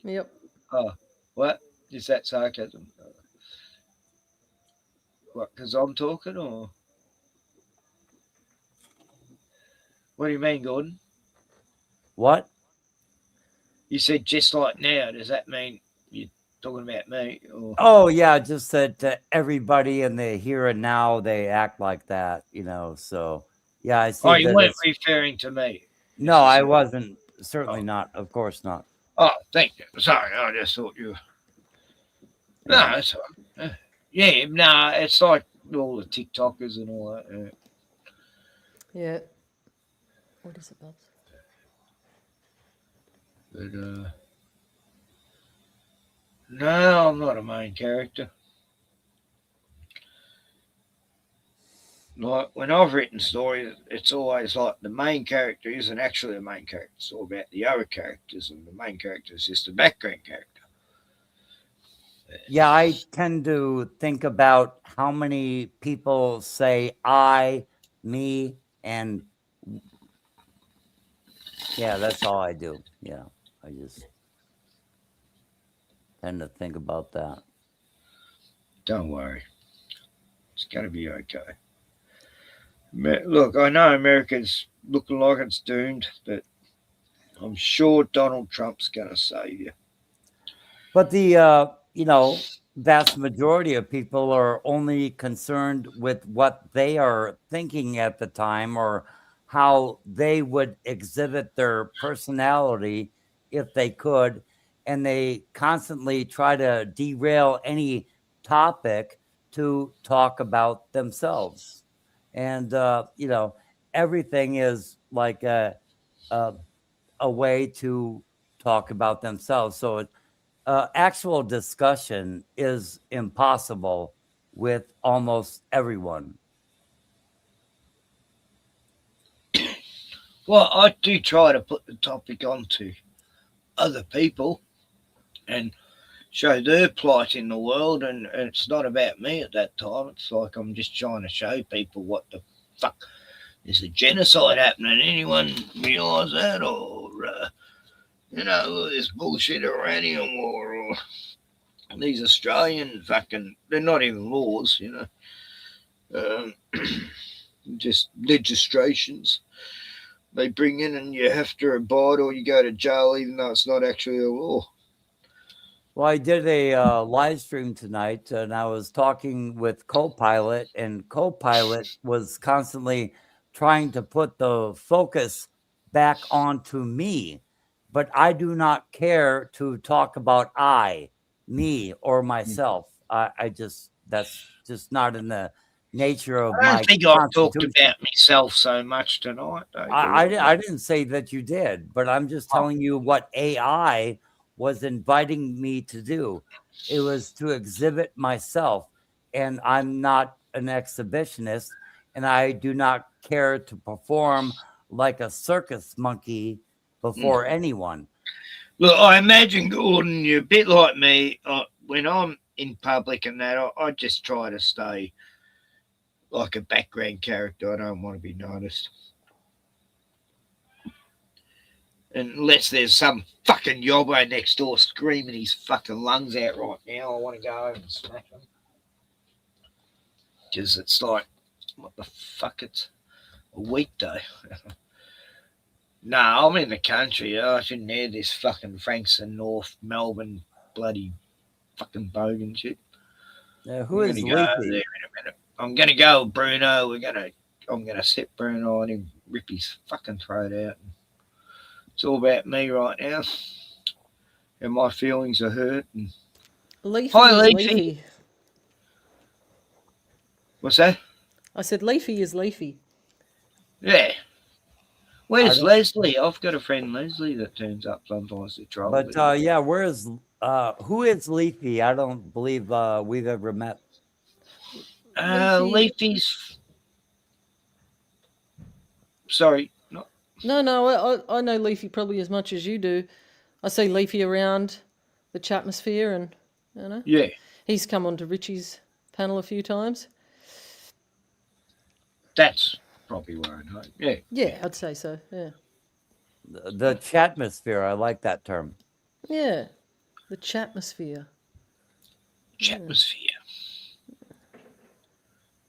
Yep. Oh, what? Is that sarcasm? What, because I'm talking or? What do you mean, Gordon? What? You said just like now. Does that mean you're talking about me? Or? Oh, yeah. Just that everybody in the here and now, they act like that, So, yeah, I see. Oh, you that weren't it's- referring to me. No, I wasn't. Certainly not. Of course not. Oh, thank you. Sorry, I just thought you. No, it's all right. Yeah, no, it's like all the TikTokers and all that. Yeah. What is it, Bubs? But no, I'm not a main character. Like when I've written stories, it's always like the main character isn't actually the main character. It's all about the other characters, and the main character is just a background character. Yeah, I tend to think about how many people say I, me, and yeah, that's all I do. Yeah, I just tend to think about that. Don't worry, it's going to be okay. Look, I know America's looking like it's doomed, but I'm sure Donald Trump's going to save you. But the vast majority of people are only concerned with what they are thinking at the time or how they would exhibit their personality if they could, and they constantly try to derail any topic to talk about themselves. And everything is like a way to talk about themselves. So actual discussion is impossible with almost everyone. Well, I do try to put the topic onto other people and show their plight in the world, and it's not about me at that time. It's like I'm just trying to show people what the fuck. There's a genocide happening. Anyone realise that? Or, this bullshit Iranian war, or these Australian fucking, they're not even laws, just legislations they bring in, and you have to abide or you go to jail, even though it's not actually a law. Well, I did a live stream tonight, and I was talking with Copilot, and Copilot was constantly trying to put the focus back onto me, but I do not care to talk about me, or myself. That's just not in the nature of I my don't think I've talked constitution. about myself so much tonight, though. I didn't say that you did, but I'm just telling you what AI was inviting me to do. It was to exhibit myself, and I'm not an exhibitionist, and I do not care to perform like a circus monkey before anyone. Look, I imagine, Gordon, you're a bit like me. When I'm in public and that, I just try to stay like a background character. I don't want to be noticed. Unless there's some fucking yobbo next door screaming his fucking lungs out right now, I want to go over and smack him. Because it's like, what the fuck? It's a weekday. No, I'm in the country. I shouldn't hear this fucking Frankston, North Melbourne, bloody fucking bogan shit. Who is Leafy? There in a minute. I'm gonna go, Bruno. I'm gonna sit Bruno and him rip his fucking throat out. It's all about me right now, and my feelings are hurt. And... Leafy Hi, is Leafy. Leafy. What's that? I said Leafy is Leafy. Yeah. Where's Leslie? I've got a friend Leslie that turns up sometimes to troll. But where is who is Leafy? I don't believe we've ever met. Leafy's. Sorry. No, I know Leafy probably as much as you do. I see Leafy around the chatmosphere, and Yeah, he's come onto Richie's panel a few times. That's probably where I know. Yeah, I'd say so. Yeah. The chatmosphere. I like that term. Yeah, the chatmosphere. Chatmosphere.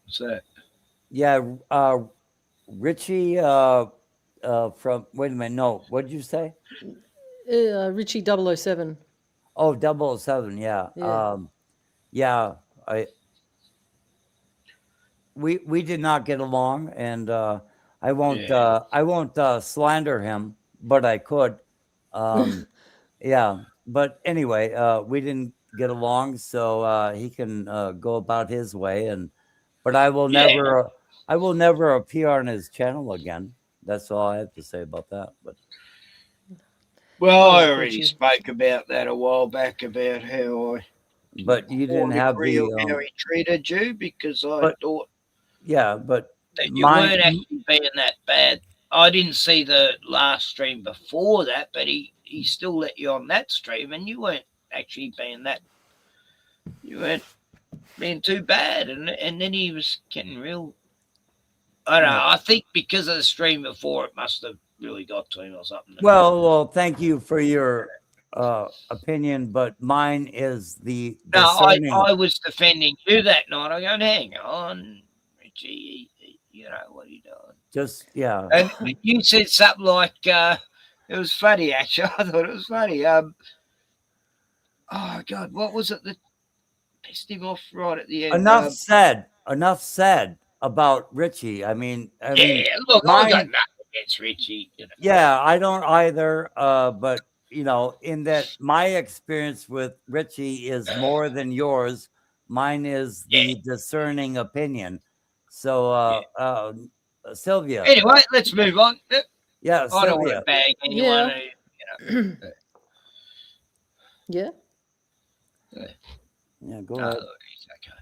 What's that? Yeah, Richie from. Wait a minute. No, what did you say? Richie 007. Oh, 007. Yeah. We did not get along, and I won't slander him, but I could. Yeah, but anyway, we didn't get along, so he can go about his way, but I will never appear on his channel again. That's all I have to say about that. But well, I already spoke about that a while back about how I. But you didn't have the how he treated you, because I thought. Yeah, but that you weren't actually being that bad. I didn't see the last stream before that, but he still let you on that stream, and you weren't actually being that. You weren't being too bad, and then he was getting real. I don't know. I think because of the stream before, it must have really got to him or something. Well, thank you for your opinion, but mine is the discerning. I was defending you that night. I go, hang on, Richie. you know what he doing. Just yeah. And you said something like it was funny. Actually, I thought it was funny. Oh God, what was it that pissed him off right at the end? Enough said. Enough said about Richie. I mean, Yeah, look, I got mine. nothing against Richie. You know. Yeah, I don't either. But you know, in that my experience with Richie is more than yours. Mine is the discerning opinion. So, Sylvia. Anyway, let's move on. Yeah, I don't want Sylvia. to bag anyone. Yeah. You know. Yeah. Yeah, go No, ahead. look, it's okay.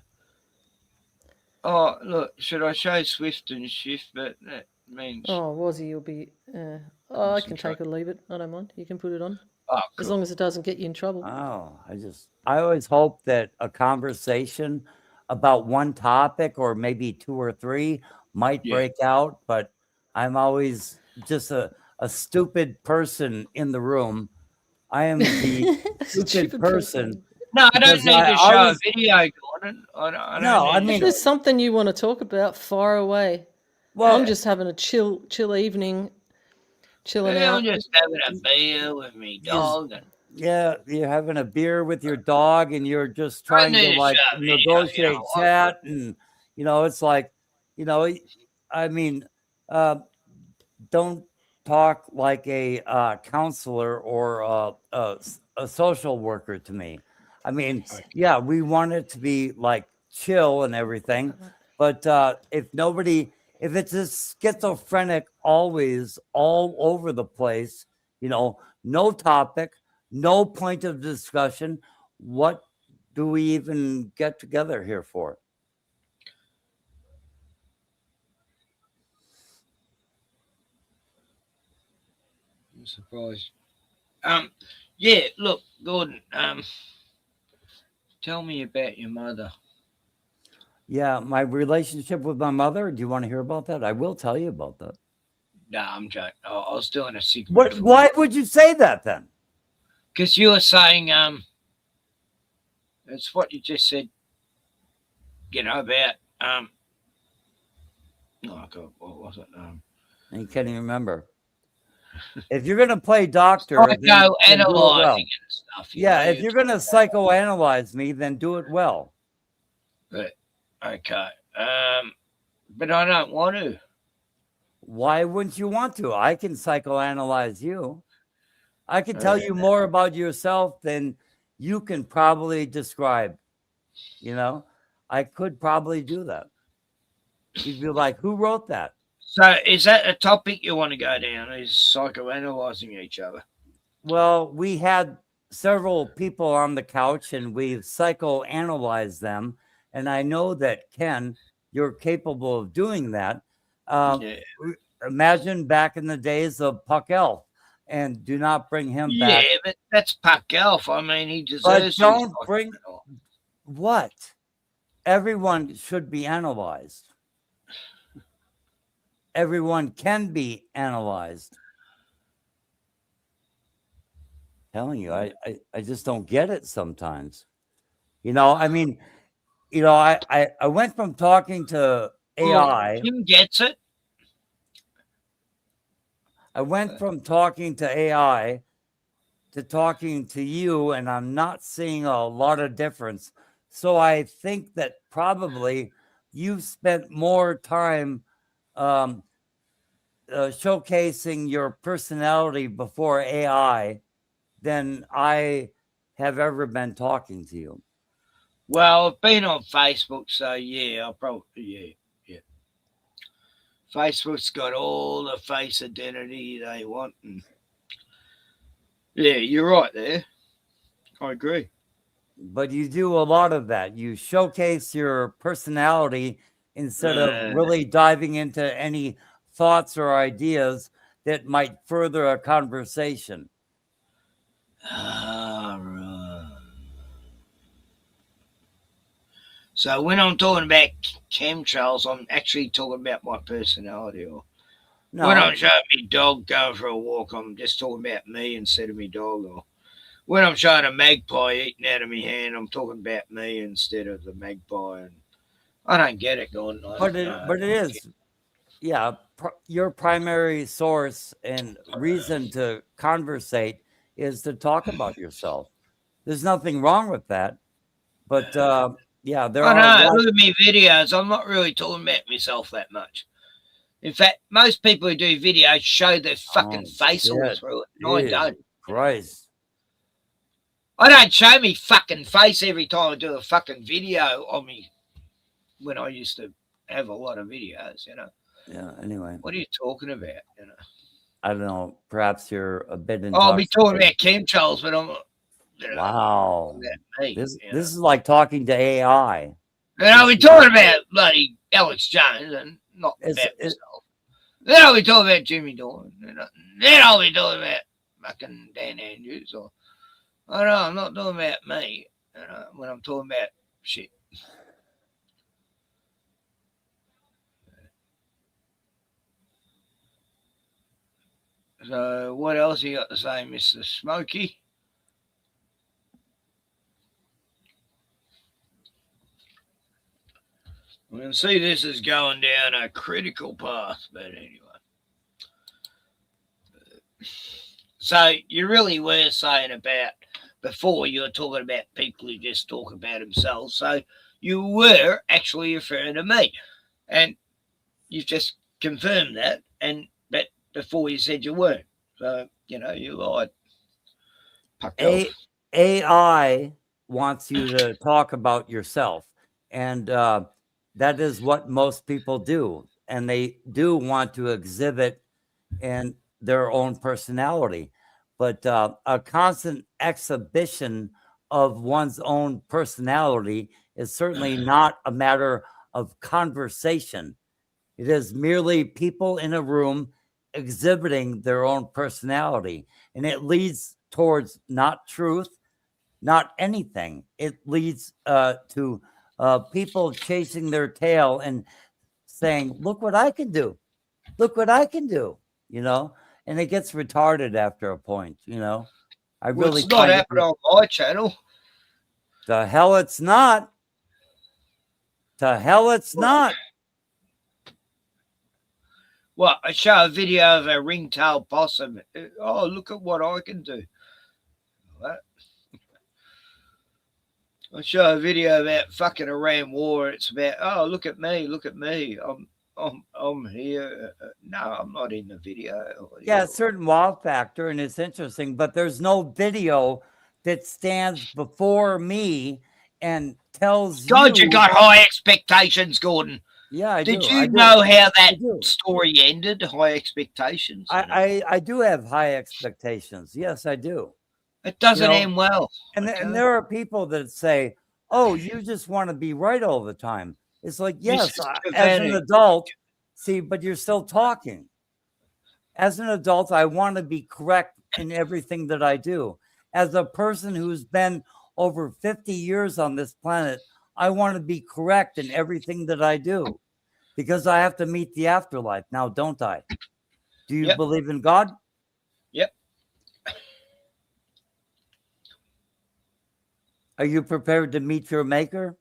Oh, look, should I show Swift and Shift? But that means. Oh, Wazzy, you'll be. I can take it or leave it. I don't mind. You can put it on. Oh, as cool. long as it doesn't get you in trouble. Oh, I always hope that a conversation about one topic or maybe two or three might break out, but I'm always just a stupid person in the room. I am the stupid person. No, I don't because need to I show always- a video, Gordon. I don't No, I need mean- If there's something you want to talk about, fire away. Well, I'm just having a chill evening, chilling Yeah, out. I'm just having a beer with me dog. And Yeah, you're having a beer with your dog and you're just I trying need to to like show a video, negotiate you know, chat and it's like, I mean, don't talk like a counselor or a social worker to me. I mean, yeah, we want it to be like chill and everything, but if it's a schizophrenic always all over the place, no topic, no point of discussion, what do we even get together here for? I'm surprised. Yeah, look, Gordon, tell me about your mother. Yeah, my relationship with my mother. Do you want to hear about that? I will tell you about that. No, I'm joking. I was doing a secret. Why would you say that then? Because you were saying, it's what you just said, about, oh God, what was it? You can't even remember. If you're going to play doctor, then do it Psychoanalyzing well. and stuff. Yeah, if you're going to psychoanalyze me, then do it well. But, okay. But I don't want to. Why wouldn't you want to? I can psychoanalyze you. I can tell you more about yourself than you can probably describe. I could probably do that. You'd be like, who wrote that? So is that a topic you want to go down, is psychoanalyzing each other? Well, we had several people on the couch and we've psychoanalyzed them. And I know that, Ken, you're capable of doing that. Imagine back in the days of Puck Elf, and do not bring him back. Yeah, but that's Puck Elf. I mean, he But deserves don't bring what? Everyone should be analyzed. Everyone can be analyzed. I'm telling you, I just don't get it sometimes. I mean, I went from talking to AI. Kim gets it. I went from talking to AI to talking to you, and I'm not seeing a lot of difference. So I think that probably you've spent more time showcasing your personality before AI than I have ever been talking to you. Well, I've been on Facebook, so yeah, I'll probably, yeah. Facebook's got all the face identity they want. And yeah, you're right there. I agree. But you do a lot of that. You showcase your personality instead of really diving into any thoughts or ideas that might further a conversation. So when I'm talking about chemtrails, I'm actually talking about my personality. Or No. when I'm showing me dog going for a walk, I'm just talking about me instead of me dog. Or when I'm showing a magpie eating out of my hand, I'm talking about me instead of the magpie. And I don't get it, Gordon. But it is. yeah, your primary source and reason to conversate is to talk about yourself. There's nothing wrong with that, but yeah, there I are a know. lot. Look at me videos. I'm not really talking about myself that much. In fact, most people who do videos show their fucking face all Shit. through it. And I Jesus don't. Christ. I don't show me fucking face every time I do a fucking video of me when I used to have a lot of videos, you know. Yeah, anyway. What are you talking about, you know? I don't know. Perhaps you're a bit I'll be talking about intoxicated. chemtrails, but I'm, you know, Wow. me, This you this is like talking to AI. And I'll be talking about bloody Alex Jones and not about myself. Then I'll be talking about Jimmy Dore. Then I'll be talking about fucking Dan Andrews. Or I don't know, I'm not talking about me, you know, when I'm talking about shit. So what else you got to say, Mr. Smokey? We can see this is going down a critical path, but anyway. So you really were saying about before you were talking about people who just talk about themselves. So you were actually referring to me, and you've just confirmed that. But before you said you weren't, so you know you lied. AI wants you to talk about yourself, and that is what most people do, and they do want to exhibit in their own personality, but a constant exhibition of one's own personality is certainly not a matter of conversation. It is merely people in a room exhibiting their own personality, and it leads towards not truth, not anything. It leads to people chasing their tail and saying, look what I can do. Look what I can do, you know? And it gets retarded after a point, you know? I Well, really it's not happening on my channel. The hell it's not. The hell it's not. Well, I show a video of a ringtail possum. Oh, look at what I can do. What? I show a video about fucking Iran war. It's about, oh, look at me, look at me. I'm here. No, I'm not in the video. Yeah, a certain wow factor, and it's interesting, but there's no video that stands before me and tells God, you. you got high expectations, Gordon. Yeah, I Did do. you know how that story ended? High expectations. I do have high expectations. Yes, I do. It doesn't end well. And, and there are people that say, oh, you just want to be right all the time. It's like, yes, as an adult, see, but you're still talking. As an adult, I want to be correct in everything that I do. As a person who's been over 50 years on this planet, I want to be correct in everything that I do because I have to meet the afterlife now, don't I? Do you believe in God? Yep. Are you prepared to meet your maker?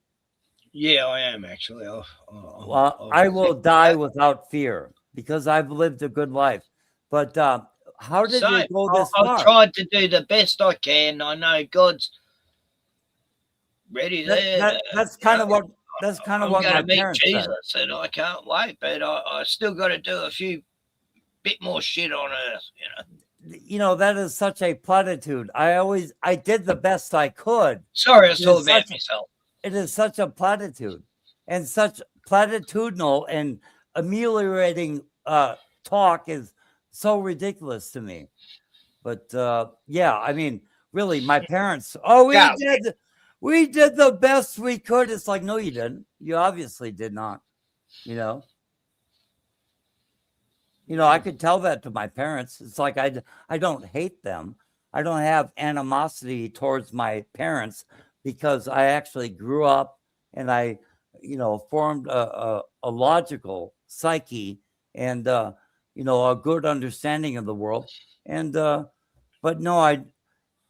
Yeah, I am actually. Well, I will die without fear because I've lived a good life. But how did you go this far? I've tried to do the best I can. I know God's ready there. That's kind of what my parents said. Jesus, and I can't wait. But I still got to do a few bit more shit on earth, you know. You know, that is such a platitude. I did the best I could. Sorry, I was talking about myself. It is such a platitude, and such platitudinal and ameliorating talk is so ridiculous to me. But yeah, I mean, really, my parents, we did the best we could. It's like, no, you didn't. You obviously did not, you know. You know, I could tell that to my parents. It's like I don't hate them. I don't have animosity towards my parents because I actually grew up and I, you know, formed a logical psyche and, you know, a good understanding of the world. And, but no,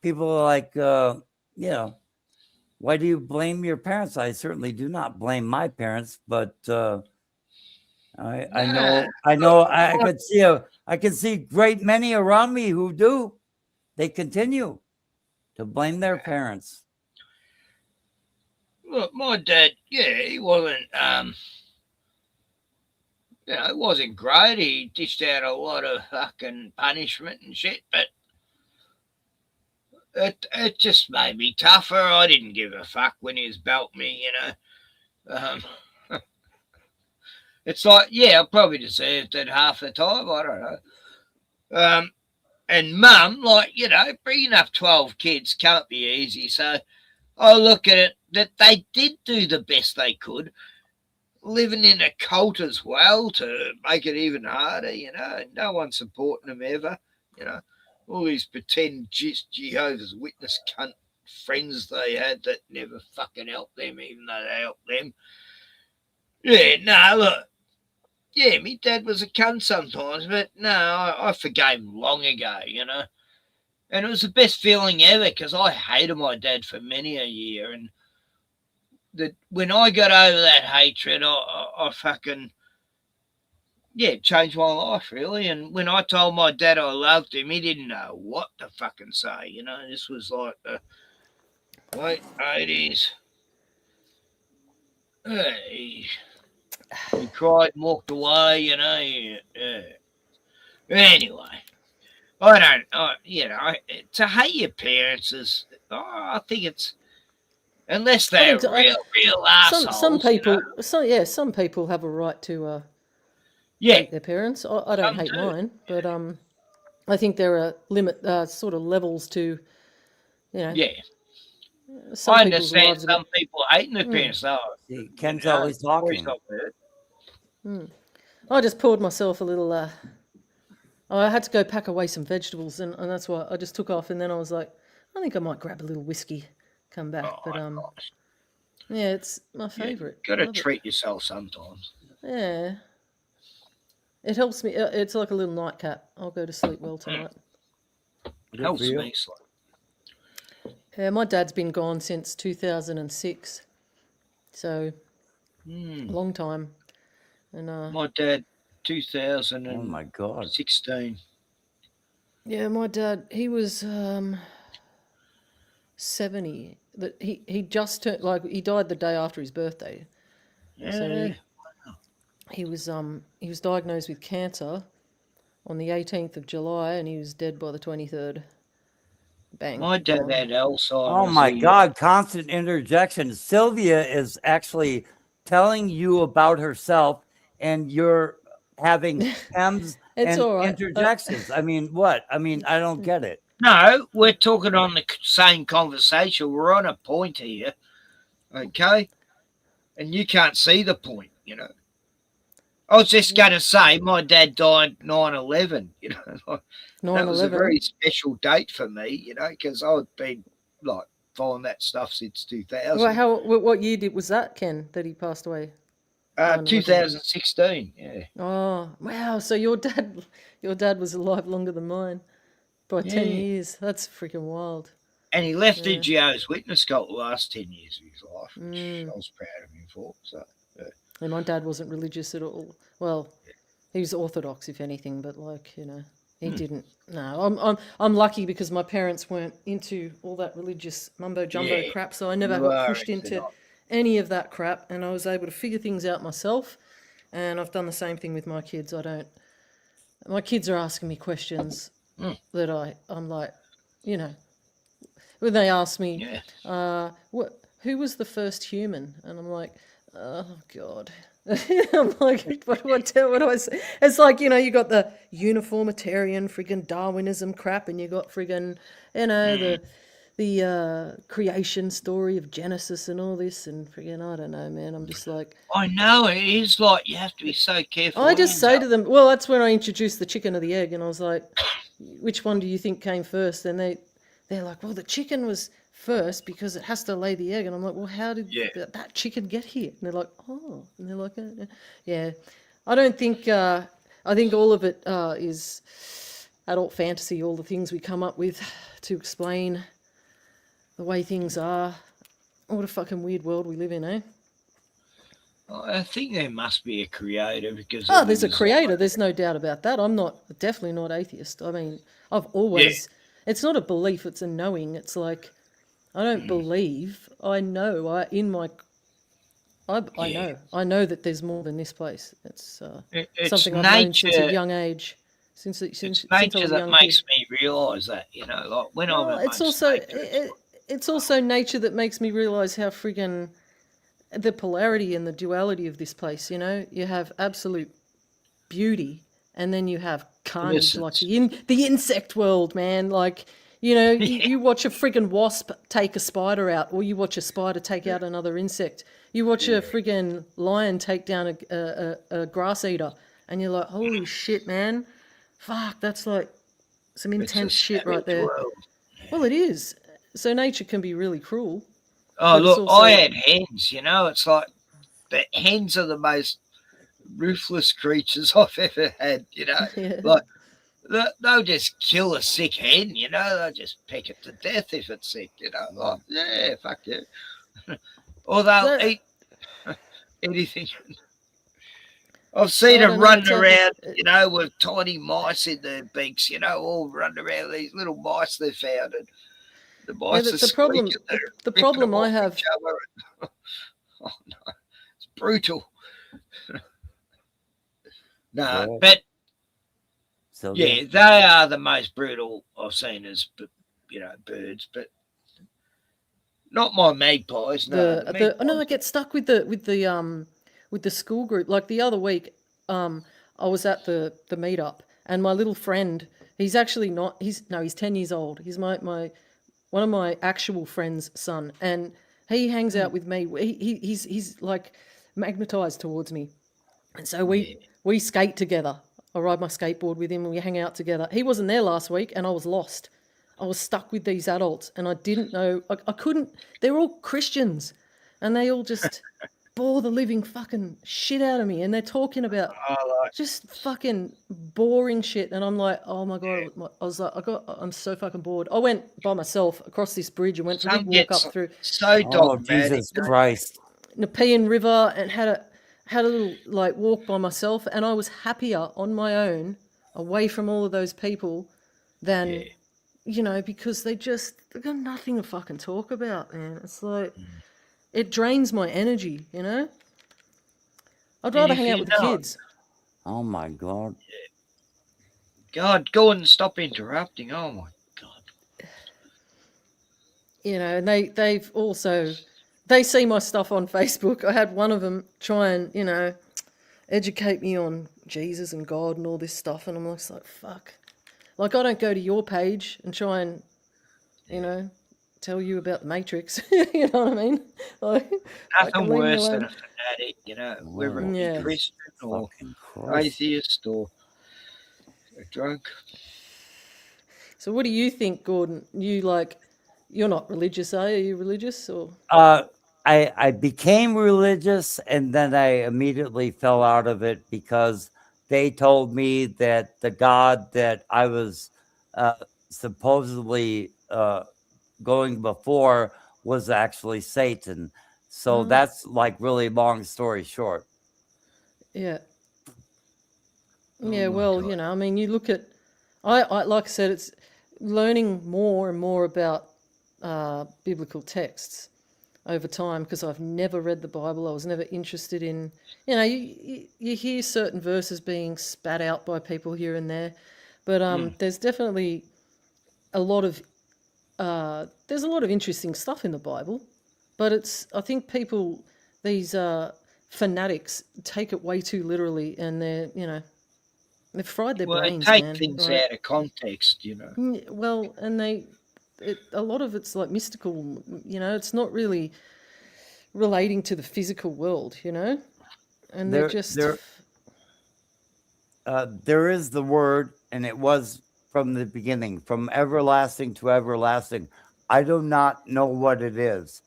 people are like, you know, why do you blame your parents? I certainly do not blame my parents, but I know. I could see great many around me who do. They continue to blame their parents. Look, my dad, he wasn't, it wasn't great. He dished out a lot of fucking punishment and shit, but it just made me tougher. I didn't give a fuck when he was belting me, It's like, I probably deserved it half the time. I don't know. And mum, bringing up 12 kids can't be easy. So I look at it that they did do the best they could, living in a cult as well to make it even harder, No one's supporting them ever, All these pretend Jehovah's Witness cunt friends they had that never fucking helped them, even though they helped them. Look. Yeah, me dad was a cunt sometimes, but no, I forgave him long ago, And it was the best feeling ever because I hated my dad for many a year. And when I got over that hatred, I fucking, changed my life, really. And when I told my dad I loved him, he didn't know what to fucking say, This was like the late 80s. He cried and walked away, Anyway, I don't, to hate your parents is, I think it's, unless they're real assholes. Some people, some people have a right to hate their parents. I don't hate mine, but I think there are sort of levels to, I understand some people hating their parents, though. Ken's always talking. I just poured myself a little. I had to go pack away some vegetables, and that's why I just took off. And then I was like, I think I might grab a little whiskey, come back. It's my favourite. Got to treat yourself sometimes. Yeah, it helps me. It's like a little nightcap. I'll go to sleep well tonight. Helps me. Yeah, my dad's been gone since 2006, so a long time. And my dad, 2000. Oh my God, 16. Yeah, my dad, he was 70. That he just turned, he died the day after his birthday. Yeah. So he was diagnosed with cancer on the 18th of July, and he was dead by the 23rd. Bang. My dad had Alzheimer's. Oh my God, constant interjection. Sylvia is actually telling you about herself, and you're having hems and interjections. I mean, what? I mean, I don't get it. No, we're talking on the same conversation. We're on a point here, okay? And you can't see the point, I was just going to say my dad died 9/11, That was a very special date for me, because I've been, following that stuff since 2000. Well, what year was that, Ken, that he passed away? 2016, yeah. Oh, wow. So your dad was alive longer than mine by 10 years. That's freaking wild. And he left the Jehovah's Witness cult the last 10 years of his life, which I was proud of him for. So, And my dad wasn't religious at all. Well, he was Orthodox, if anything, but he didn't. No, I'm lucky because my parents weren't into all that religious mumbo jumbo crap, so I never got pushed into any of that crap, and I was able to figure things out myself. And I've done the same thing with my kids. My kids are asking me questions that I'm like, when they ask me, who was the first human? And I'm like, oh God. I'm like, what do I say? It's like, you got the uniformitarian friggin' Darwinism crap, and you got friggin', the creation story of Genesis and all this, and friggin', I don't know, man. I'm just like, I know, it is like you have to be so careful. I just say to them, well, that's when I introduced the chicken or the egg, and I was like, which one do you think came first? And they're like, well, the chicken was first because it has to lay the egg. And I'm like, well, how did that chicken get here? And they're like, oh. And they're like, yeah. I don't think, I think all of it is adult fantasy, all the things we come up with to explain the way things are. What a fucking weird world we live in, eh? I think there must be a creator because Oh, of there's a his, creator. There's no doubt about that. I'm definitely not atheist. I mean, I've always, it's not a belief, it's a knowing. It's like, I don't believe, I know. I know that there's more than this place. It's it's something I've known since a nature. young age, since I It's was nature a that young makes kid. me realise that, like when I'm Well, it's amongst also nature. it's also nature that makes me realize how friggin' the polarity and the duality of this place. You have absolute beauty, and then you have carnage, like Innocence. the insect world, man. Like, you watch a friggin' wasp take a spider out, or you watch a spider take out another insect. You watch a friggin' lion take down a grass eater, and you're like, holy shit, man. Fuck, that's like some It's a intense shit right savage there. world. Well, it is. So nature can be really cruel. Oh, but it's look, also... I had hens, it's like the hens are the most ruthless creatures I've ever had, Yeah. Like, they'll just kill a sick hen, they'll just peck it to death if it's sick, like, yeah, fuck yeah. Or they'll eat anything. I've seen them running around, with tiny mice in their beaks, all running around, these little mice they found, and the mice are the problem, squeaking, they're the ripping problem them I off have... each other. Oh, no, it's brutal. No, but yeah, they are the most brutal I've seen as, birds, but not my magpies. No, I get stuck with the school group. Like the other week, I was at the meetup, and my little friend, he's actually not. He's 10 years old. He's my one of my actual friend's son, and he hangs out with me. He's like magnetized towards me, and so we skate together. I ride my skateboard with him, and we hang out together. He wasn't there last week, and I was lost. I was stuck with these adults, and I didn't know. I couldn't. They're all Christians, and they all just bore the living fucking shit out of me. And they're talking about just fucking boring shit, and I'm like, oh my god! I was like, I'm so fucking bored. I went by myself across this bridge and went for a big walk up through Jesus Christ. Nepean River, and had a little like walk by myself, and I was happier on my own, away from all of those people, than because they've got nothing to fucking talk about, man. It's like it drains my energy, I'd rather hang out with the kids. Oh my god. God, go and stop interrupting. Oh my god. And they've also, they see my stuff on Facebook. I had one of them try and, educate me on Jesus and God and all this stuff, and I'm just like, fuck. Like, I don't go to your page and try and, tell you about the Matrix. You know what I mean? Like, nothing worse than a fanatic, whether it be Christian or atheist or a drunk. So what do you think, Gordon? You're not religious, are you? Are you religious or? I became religious, and then I immediately fell out of it because they told me that the God that I was supposedly going before was actually Satan. So that's like really long story short. Yeah. Yeah, well, I mean, you look at, I like I said, it's learning more and more about biblical texts over time, because I've never read the Bible. I was never interested in, you hear certain verses being spat out by people here and there, but there's definitely a lot of interesting stuff in the Bible, but I think people, these fanatics, take it way too literally, and they've fried their brains, they take man, things right? out of context, Well, and a lot of it's like mystical, it's not really relating to the physical world, and they're just... There is the word, and it was from the beginning, from everlasting to everlasting. I do not know what it is.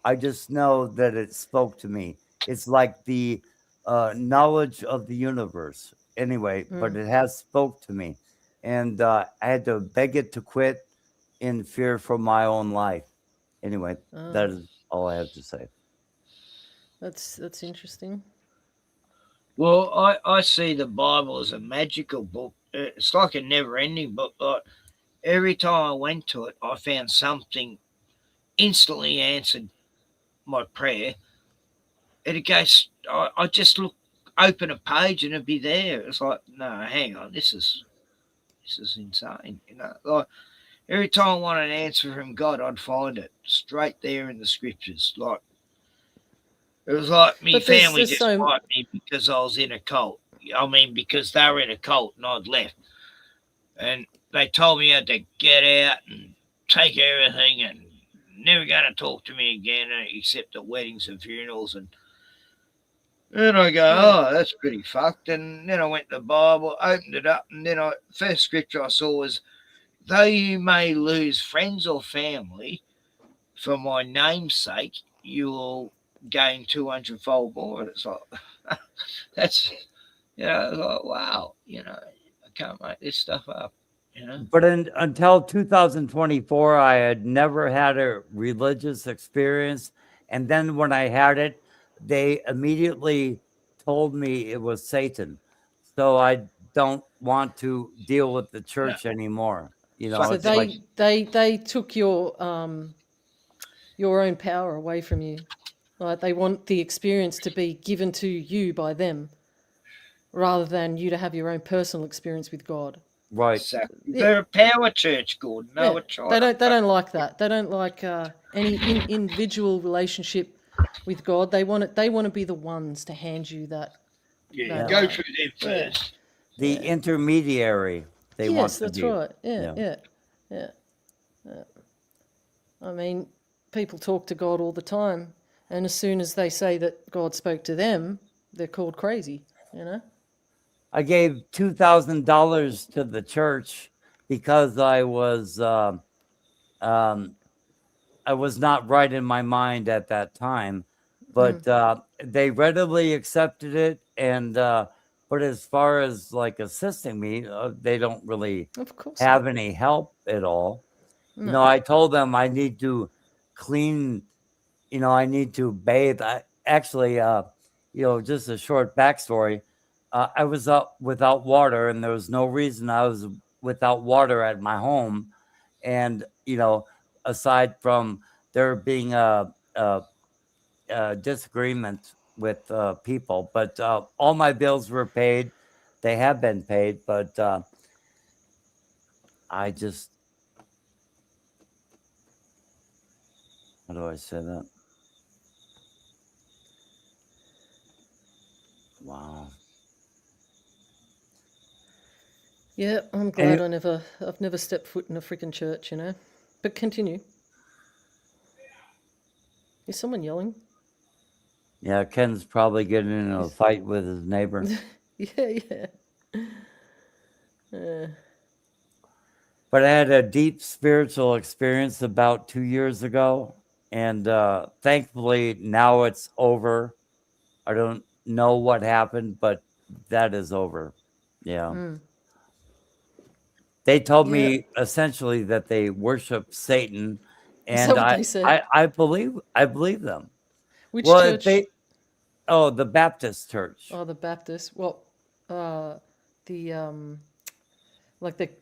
I just know that it spoke to me. It's like the knowledge of the universe. Anyway, but it has spoke to me. And I had to beg it to quit in fear for my own life. Anyway, that is all I have to say. That's interesting. Well, I see the Bible as a magical book. It's like a never-ending book. Like every time I went to it, I found something instantly answered my prayer. And it goes, I just open a page and it'd be there. It's like, no, hang on, this is insane. You know, like every time I want an answer from God, I'd find it straight there in the scriptures. Like it was like me But there's- family there's just so- liked me because I was in a cult. I mean, because they were in a cult and I'd left, and they told me I had to get out and take everything and never going to talk to me again except at weddings and funerals. And then I go, oh, that's pretty fucked. And then I went to the Bible, opened it up, and then first scripture I saw was, though you may lose friends or family for my name's sake, you will gain 200-fold more. And it's like, that's, you know, it's like, wow, you know, I can't make this stuff up, you know. But until 2024, I had never had a religious experience. And then when I had it, they immediately told me it was Satan. So I don't want to deal with the church anymore. You know, So it's like, they took your own power away from you. Like they want the experience to be given to you by them, rather than you to have your own personal experience with God. right. Exactly. Yeah. They're a power church, Gordon. No, Yeah, we're trying. they don't like that. They don't like any individual relationship with God. They want it. They want to be the ones to hand you that. Yeah, that, go through them yeah. first. The intermediary they want Yes, to that's be. right. Yeah. I mean, people talk to God all the time, and as soon as they say that God spoke to them, they're called crazy. You know. I gave $2,000 to the church because I was not right in my mind at that time, but they readily accepted it. And but as far as like assisting me, they don't really Of course have not. any help at all. You No. know, I told them I need to clean. You know, I need to bathe. Actually, just a short backstory. I was up without water, and there was no reason I was without water at my home. And, aside from there being a disagreement with people, but all my bills were paid. They have been paid, but I just, how do I say that? Wow. Yeah, I'm glad I've never stepped foot in a freaking church, you know. But continue. Is someone yelling? Yeah, Ken's probably getting in a fight with his neighbor. Yeah. But I had a deep spiritual experience about 2 years ago, and thankfully now it's over. I don't know what happened, but that is over. Yeah. They told me essentially that they worship Satan, Is and that what they said? I believe them. Which Well, church? the Baptist church. Oh, the Baptist. Well, like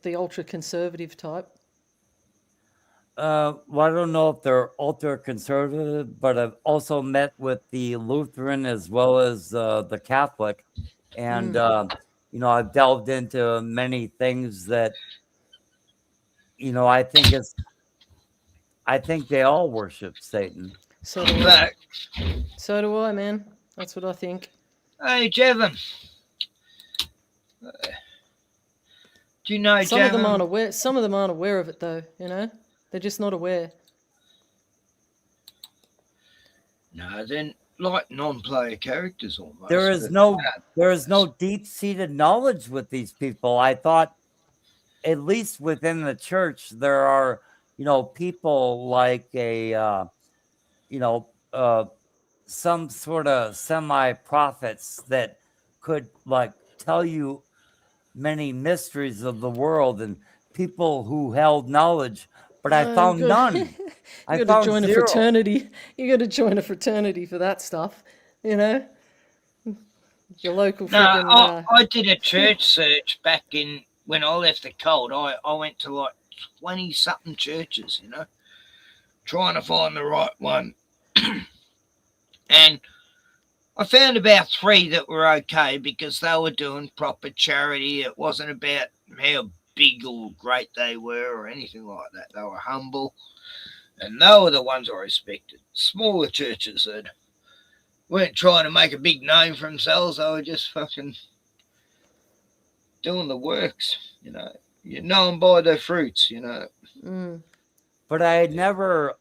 the ultra conservative type. Well, I don't know if they're ultra conservative, but I've also met with the Lutheran as well as the Catholic, and I've delved into many things that I think they all worship Satan. So do I. So do I, man. That's what I think. Hey, Jevon. Do you know Some of them Jevon? aren't aware. Some of them aren't aware of it, though. You know, they're just not aware. No, they're like non-player characters almost. There is no deep-seated knowledge with these people. I thought, at least within the church, there are people like some sort of semi-prophets that could like tell you many mysteries of the world and people who held knowledge, but I found none. You got to join a fraternity. You got to join a fraternity for that stuff. You know, your local No, freaking. I did a church search back in when I left the cold. I went to like 20 something churches, you know, trying to find the right one. And I found about 3 that were okay because they were doing proper charity. It wasn't about how big or great they were or anything like that. They were humble. And they were the ones I respected. Smaller churches that weren't trying to make a big name for themselves. They were just fucking doing the works, you know. You know them by their fruits, you know. But I had never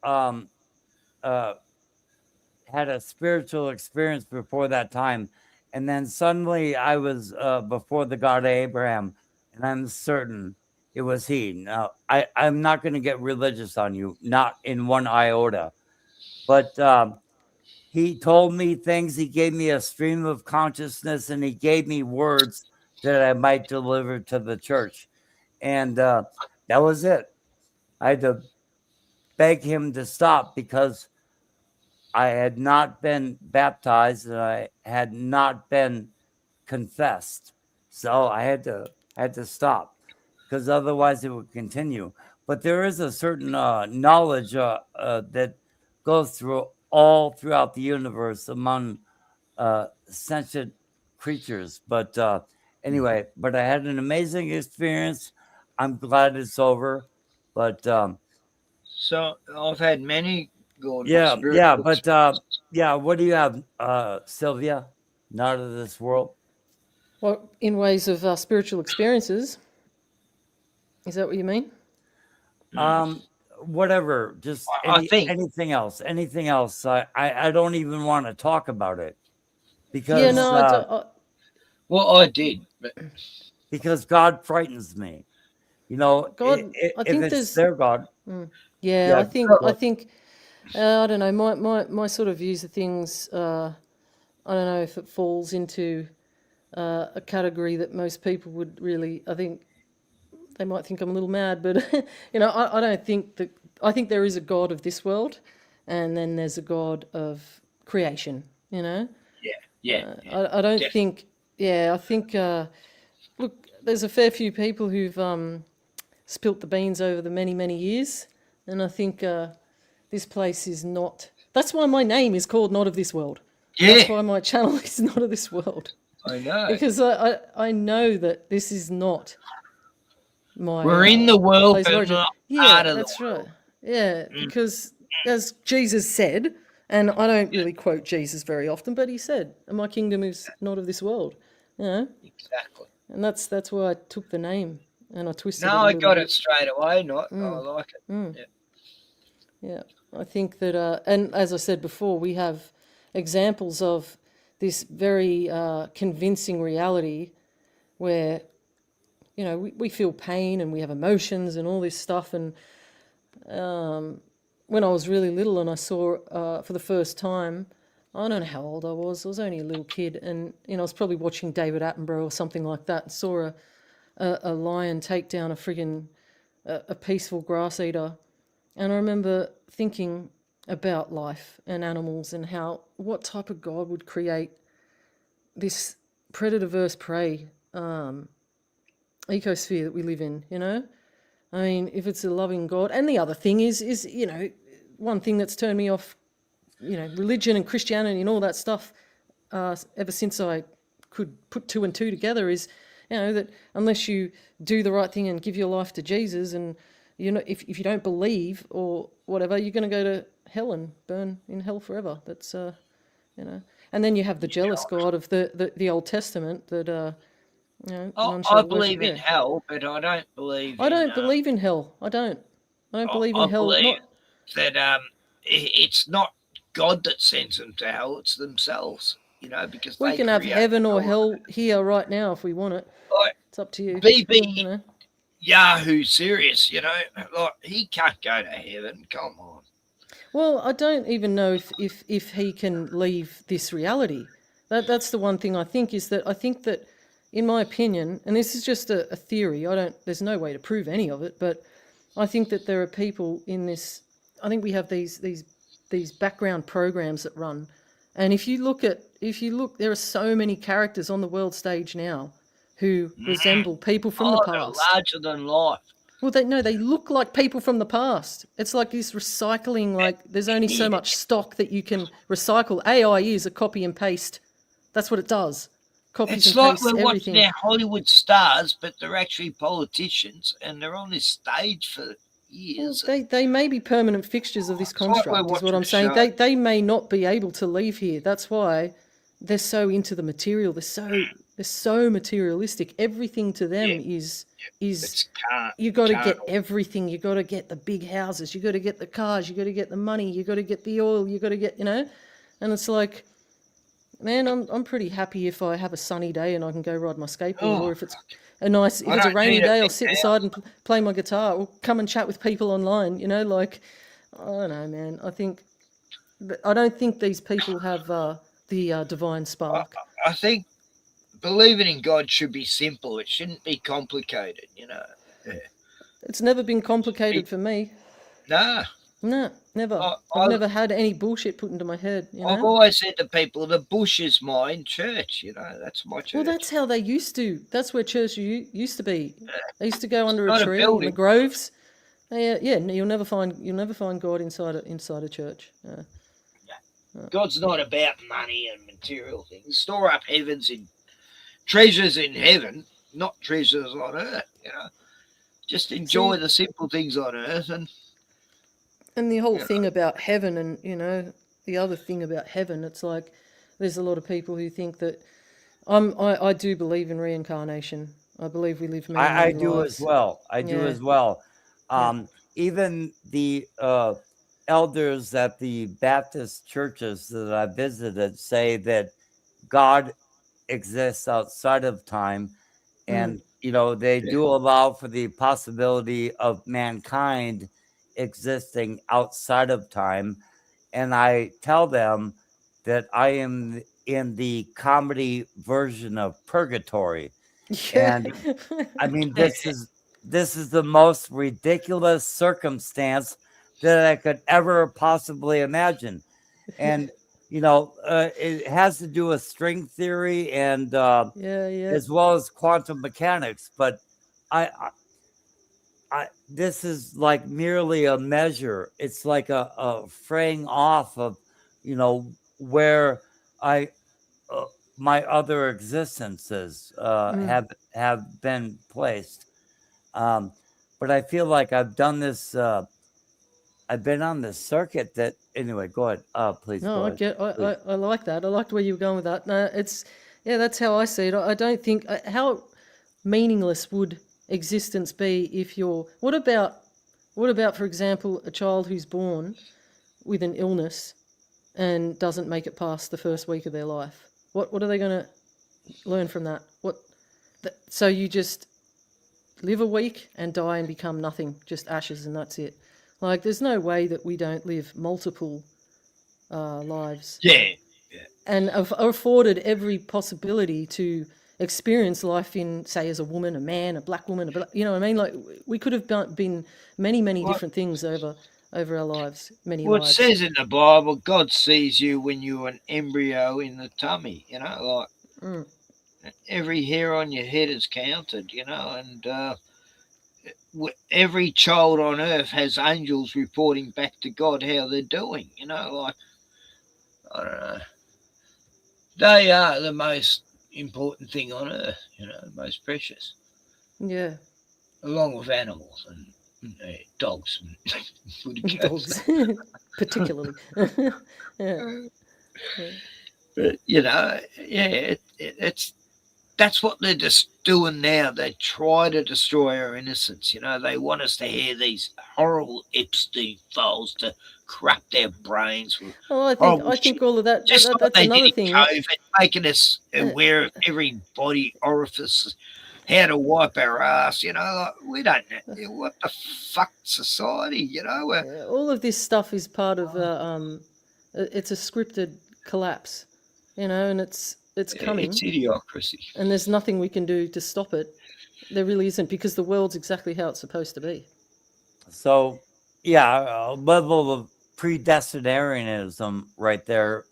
had a spiritual experience before that time. And then suddenly I was before the God of Abraham, and I'm certain it was he. Now, I'm not going to get religious on you, not in one iota. But he told me things. He gave me a stream of consciousness, and he gave me words that I might deliver to the church. And that was it. I had to beg him to stop because I had not been baptized and I had not been confessed. So I had to stop because otherwise it would continue. But there is a certain knowledge that goes through all throughout the universe among sentient creatures. But anyway, but I had an amazing experience. I'm glad it's over. But so I've had many good yeah, spiritual but yeah, what do you have, Sylvia? Not of this world. Well, in ways of spiritual experiences. Is that what you mean? Whatever, just I think anything else. I don't even want to talk about it because yeah, no, I don't, well, I did, but because God frightens me. You know, God, if I think it's there's their God. Yeah, I think go- I don't know. My sort of views of things. I don't know if it falls into a category that most people would really. I think they might think I'm a little mad, but you know, I don't think that. I think there is a God of this world, and then there's a God of creation. You know. yeah. I don't think. Yeah, I think. Look, there's a fair few people who've spilt the beans over the many years, and I think this place is not. That's why my name is called Not of This World. Yeah. That's why my channel is Not of This World. I know. Because I know that this is not my. We're in the world, place of but origin. not Yeah, part of that's the world. right. Yeah, because as Jesus said, and I don't really quote Jesus very often, but he said, "My kingdom is not of this world." You know. Exactly. And that's why I took the name and I twisted it No, a I little got bit. it straight away. I like it. Yeah. Yeah, I think that, and as I said before, we have examples of this very convincing reality where, you know, we feel pain and we have emotions and all this stuff. And when I was really little and I saw for the first time, I don't know how old I was only a little kid, and you know, I was probably watching David Attenborough or something like that, and saw a lion take down a friggin' a peaceful grass eater. And I remember thinking about life and animals and what type of God would create this predator versus prey ecosphere that we live in, you know? I mean, if it's a loving God. And the other thing is, you know, one thing that's turned me off, you know, religion and Christianity and all that stuff ever since I could put 2 and 2 together is, you know, that unless you do the right thing and give your life to Jesus, and you know, if you don't believe or whatever, you're going to go to hell and burn in hell forever. That's you know, and then you have the jealous God of the Old Testament that you know, none shall I believe worship. in hell, but I don't believe. I don't believe in hell. I don't believe in hell. Believe Not that it's not God that sends them to hell; it's themselves. You know, because we they can have create heaven or hell here right now if we want it. Like, it's up to you. BB You know? Yahoo serious, you know, like he can't go to heaven. Come on. Well, I don't even know if he can leave this reality. That's the one thing I think is that I think that, in my opinion, and this is just a theory. There's no way to prove any of it, but I think that there are people in this. I think we have these background programs that run And if you look, there are so many characters on the world stage now who resemble people from the they're past. larger than life. Well, they look like people from the past. It's like this recycling. Like there's only so much stock that you can recycle. AI is a copy and paste. That's what it does. Copies It's and like pastes we're everything. watching our Hollywood stars, but they're actually politicians, and they're on this stage for years. Well, they may be permanent fixtures of this It's like we're construct, is what watching I'm a saying. show. They may not be able to leave here. That's why they're so into the material. They're so materialistic. Everything to them is you got to get everything. You got to get the big houses. You got to get the cars. You got to get the money. You got to get the oil. You got to get, and it's like, man, I'm pretty happy if I have a sunny day and I can go ride my skateboard, or if it's if it's a rainy day, I'll sit inside and play my guitar, or come and chat with people online. Like, I don't know, man. I don't think these people have the divine spark. I think believing in God should be simple. It shouldn't be complicated, Yeah. It's never been complicated for me. No, never. I've never had any bullshit put into my head. I've always said to people, the bush is mine church. That's my church. Well, that's how they used to. That's where church used to be. They used to go under Not a a tree in building. the groves. You'll never find God inside a church. God's not about money and material things. Store up treasures in heaven, not treasures on earth. Just enjoy the simple things on earth, And the whole thing about heaven, and the other thing about heaven, it's like there's a lot of people who think that I do believe in reincarnation. I believe we live many, I many do lives. as well. I do as well. Even the elders at the Baptist churches that I visited say that God exists outside of time, and they do allow for the possibility of mankind existing outside of time. And I tell them that I am in the comedy version of purgatory. And I mean, this is the most ridiculous circumstance that I could ever possibly imagine. And it has to do with string theory and as well as quantum mechanics. But I this is like merely a measure. It's like a fraying off of where my other existences have been placed. But I feel like I've done this. I've been on this circuit that anyway. Go ahead, please. No, go ahead. I like that. I liked where you were going with that. No, that's how I see it. I don't think how meaningless would existence be if you're. What about, for example, a child who's born with an illness and doesn't make it past the first week of their life? What are they going to learn from that? So you just live a week and die and become nothing, just ashes, and that's it. Like, there's no way that we don't live multiple lives. Yeah. And are afforded every possibility to experience life in, say, as a woman, a man, a black woman, you know what I mean? Like, we could have been many, many different things over our lives, many lives. It says in the Bible, God sees you when you're an embryo in the tummy, like every hair on your head is counted, and every child on earth has angels reporting back to God how they're doing, like, I don't know. They are the most important thing on earth, the most precious. Yeah. Along with animals and dogs. And dogs, particularly. Yeah. But, that's what they're just doing now. They try to destroy our innocence. They want us to hear these horrible Epstein files to corrupt our brains. I think all of that. Just That's another thing. COVID, making us aware of every body orifice, how to wipe our ass. Like, we don't know what the fuck society. All of this stuff is part of it's a scripted collapse, and it's coming. It's idiocracy. And there's nothing we can do to stop it. There really isn't, because the world's exactly how it's supposed to be. So, a level of predestinarianism right there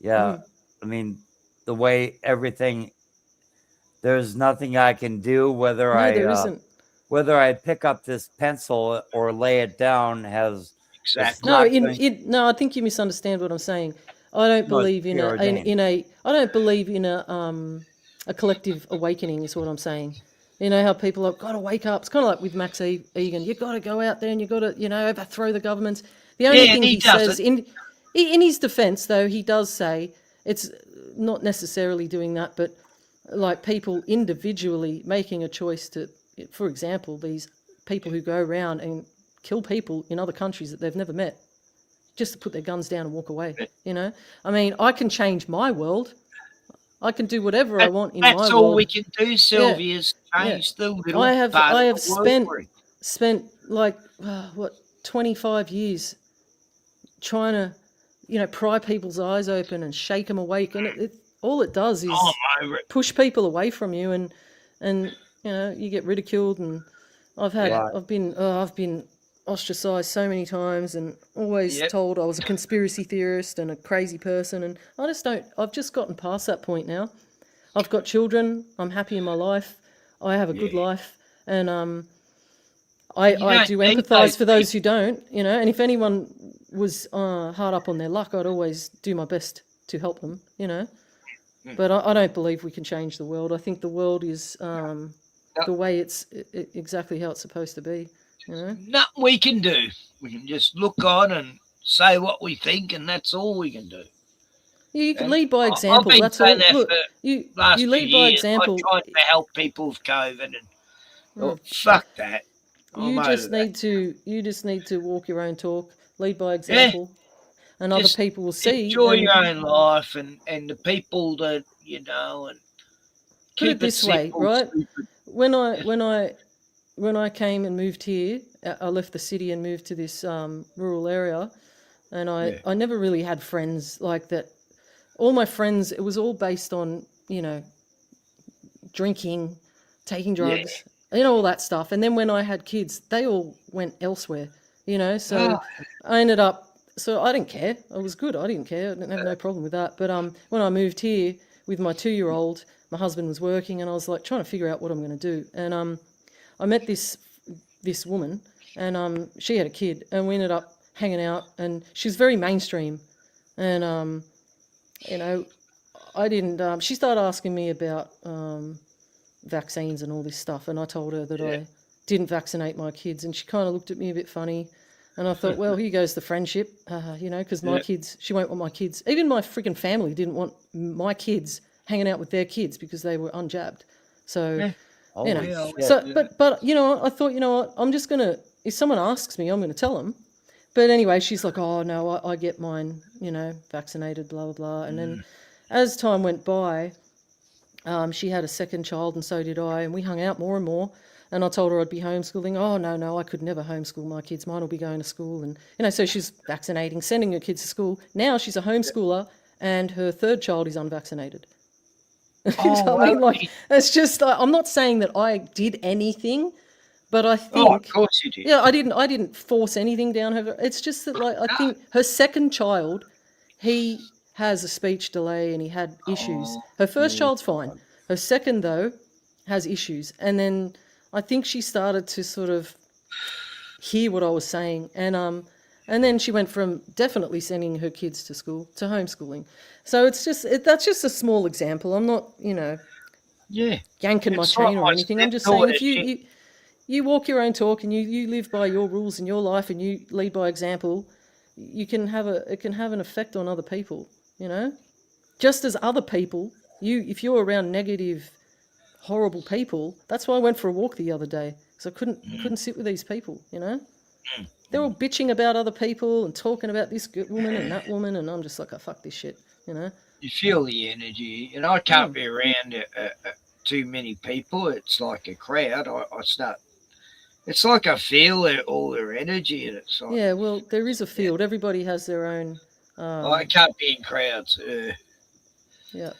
Yeah. I mean, the way everything, there's nothing I can do, whether No, there isn't. whether I pick up this pencil or lay it down has Exactly. No, no, I think you misunderstand what I'm saying. I don't No, it's believe in preordained. I don't believe in a collective awakening is what I'm saying. You know how people have got to wake up. It's kind of like with Max Egan. You've got to go out there and you've got to, overthrow the governments. The only thing he says in his defense, though, he does say it's not necessarily doing that, but like people individually making a choice to, for example, these people who go around and kill people in other countries that they've never met just to put their guns down and walk away. I mean, I can change my world. I can do whatever I want in my world. That's all we can do, Sylvia, is change the little I have part of the world we're in. spent like 25 years trying to pry people's eyes open and shake them awake, and all it does is push people away from you, and you get ridiculed. And I've been ostracized so many times and always told I was a conspiracy theorist and a crazy person, and I've just gotten past that point now. I've got children, I'm happy in my life, I have a good life, and I do empathize for those who don't, and if anyone was hard up on their luck, I'd always do my best to help them, but I don't believe we can change the world. I think the world is the way it's exactly how it's supposed to be. Nothing we can do. We can just look on and say what we think, and that's all we can do. Yeah, you can lead by example. That's all. Look, you lead by example. I tried to help people with COVID, and fuck that. You just need to walk your own talk, lead by example, and other people will see. Enjoy your own life, and the people that and put it this way, right? When I came and moved here, I left the city and moved to this rural area, and I never really had friends like that. All my friends, it was all based on, drinking, taking drugs, all that stuff. And then when I had kids, they all went elsewhere, so I ended up, so I didn't care. I was good. I didn't care. I didn't have no problem with that. But when I moved here with my 2-year-old, my husband was working, and I was like trying to figure out what I'm going to do. And I met this woman, and she had a kid, and we ended up hanging out, and she was very mainstream, and I didn't. She started asking me about vaccines and all this stuff, and I told her that I didn't vaccinate my kids, and she kind of looked at me a bit funny, and I thought, well, here goes the friendship, because my kids, she won't want my kids. Even my freaking family didn't want my kids hanging out with their kids because they were unjabbed. So. But I thought, what, I'm just gonna, if someone asks me, I'm gonna tell them. But anyway, she's like, oh no, I get mine, vaccinated, blah blah blah. And then as time went by, she had a second child, and so did I, and we hung out more and more. And I told her I'd be homeschooling. Oh no, I could never homeschool my kids. Mine will be going to school, and so she's vaccinating, sending her kids to school. Now she's a homeschooler, and her third child is unvaccinated. It's just, I'm not saying that I did anything, but I think, of course you did. Yeah, I didn't force anything down her. It's just that, I think her second child, he has a speech delay and he had issues. Her first child's fine. Her second, though, has issues. And then I think she started to sort of hear what I was saying, and then she went from definitely sending her kids to school to homeschooling. So it's just that's just a small example. I'm not, yanking my chain or anything. I'm just saying, if you walk your own talk and you live by your rules in your life and you lead by example, it can have an effect on other people. Just as other people, if you're around negative, horrible people, that's why I went for a walk the other day, because I couldn't sit with these people. They're all bitching about other people and talking about this woman and that woman, and I'm just like, oh, fuck this shit, You feel the energy, and I can't be around too many people. It's like a crowd. I start. It's like I feel all their energy, and it's like, yeah. Well, there is a field. Everybody has their own. I can't be in crowds. Yeah,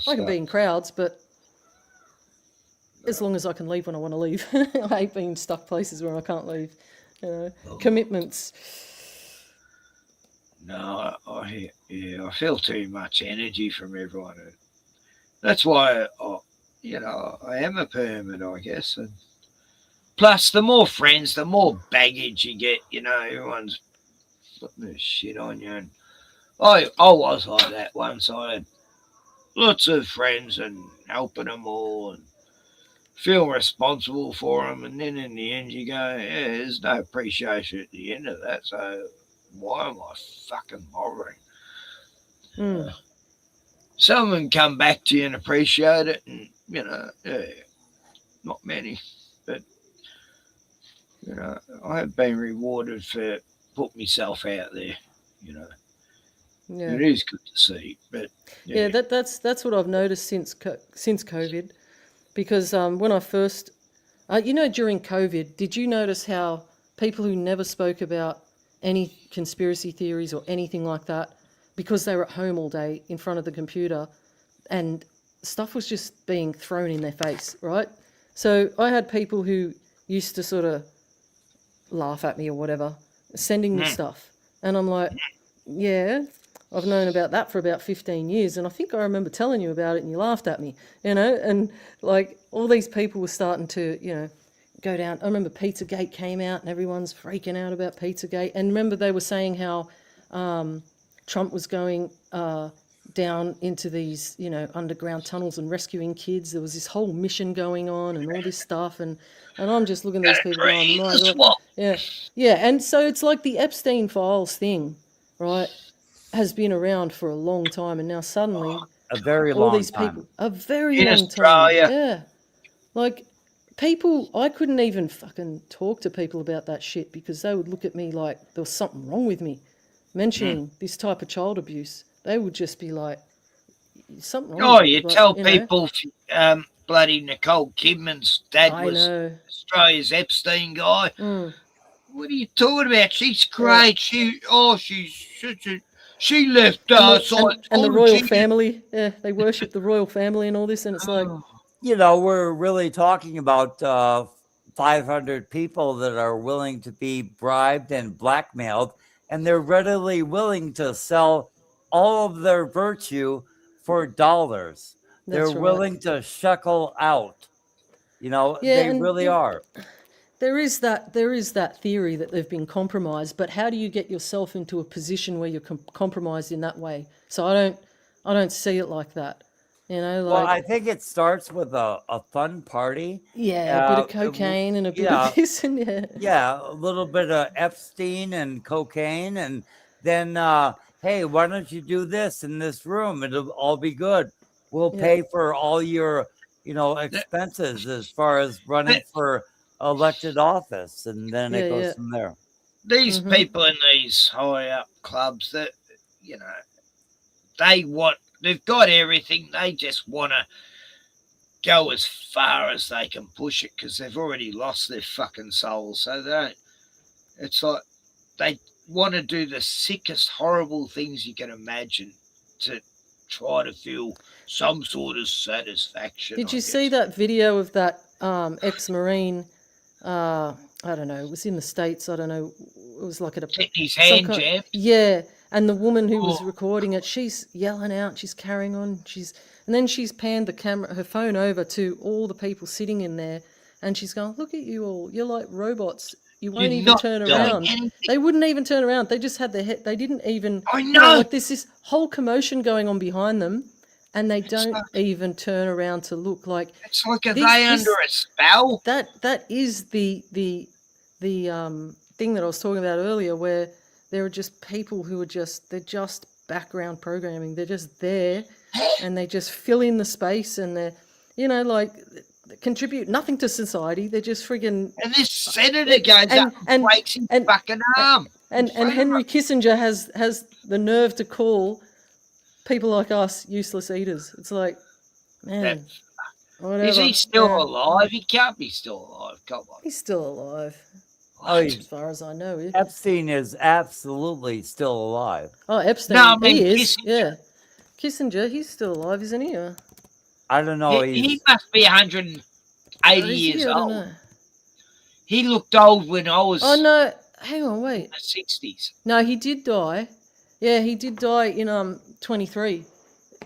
I can be in crowds, but as long as I can leave when I want to leave. I hate being stuck places where I can't leave. Commitments. No, I feel too much energy from everyone. And that's why, I am a permit, I guess. And plus, the more friends, the more baggage you get. Everyone's putting this shit on you. And I was like that once. I had lots of friends and helping them all and feel responsible for them. And then in the end, you go, yeah, there's no appreciation at the end of that. So why am I fucking bothering? Some of them come back to you and appreciate it, and not many, but I have been rewarded for putting myself out there. Yeah. It is good to see, but yeah, that's what I've noticed since COVID, because when I first, during COVID, did you notice how people who never spoke about any conspiracy theories or anything like that, because they were at home all day in front of the computer, and stuff was just being thrown in their face, right? So I had people who used to sort of laugh at me or whatever, sending me stuff, and I'm like, yeah, I've known about that for about 15 years, and I think I remember telling you about it and you laughed at me, and like all these people were starting to, go down. I remember Pizzagate came out and everyone's freaking out about Pizzagate, and remember they were saying how Trump was going down into these, underground tunnels and rescuing kids. There was this whole mission going on and all this stuff, and I'm just looking at these people going, my God. Yeah, and so it's like the Epstein Files thing, right, has been around for a long time, and now suddenly a very all long these time. people, a very In long Australia. time. Yeah, like people, I couldn't even fucking talk to people about that shit because they would look at me like there was something wrong with me. Mentioning this type of child abuse, they would just be like, something wrong. Oh, with you me. tell Like, people, bloody Nicole Kidman's dad I was know. Australia's Epstein guy. What are you talking about? She's great. She's such a. She left us. And the royal family, they worship the royal family and all this, and it's like, We're really talking about 500 people that are willing to be bribed and blackmailed, and they're readily willing to sell all of their virtue for dollars. They're That's right. willing to shekel out. Yeah, they and really are. There is that theory that they've been compromised, but how do you get yourself into a position where you're compromised in that way? So I don't see it like that. Well, I think it starts with a fun party. Yeah, a bit of cocaine and a bit of this and a little bit of Epstein and cocaine, and then hey, why don't you do this in this room? It'll all be good. We'll pay for all your expenses as far as running for elected office, and then it goes from there. These people in these high up clubs that they've got everything. They just want to go as far as they can push it because they've already lost their fucking souls. So it's like they want to do the sickest, horrible things you can imagine to try to feel some sort of satisfaction. Did you see that video of that ex-Marine? I don't know. It was in the States. I don't know. It was like at his hand jam. Yeah, and the woman who was recording it, she's yelling out. She's carrying on. And then she's panned her phone over to all the people sitting in there, and she's going, "Look at you all. You're like robots. You won't even turn around." They wouldn't even turn around. They just had their head. They didn't even. I know. Like there's this whole commotion going on behind them, and they don't even turn around to look. Like it's like are they under a spell? That is the thing that I was talking about earlier, where there are just people who are they're just background programming. They're just there, and they just fill in the space, and they're contribute nothing to society. They're just friggin'. And this senator goes up and breaks his fucking arm. And Henry Kissinger has the nerve to call people like us useless eaters. It's like, man, whatever. Is he still alive? He can't be still alive. Come on. He's still alive. As far as I know. Epstein is absolutely still alive. Oh, Epstein, No, I mean, he is. Kissinger. Yeah. Kissinger, he's still alive, isn't he? I don't know. He must be 180 years I don't old. know. He looked old when I was Oh, no. Hang on, wait. in the 60s. No, he did die. Yeah, he did die in 23,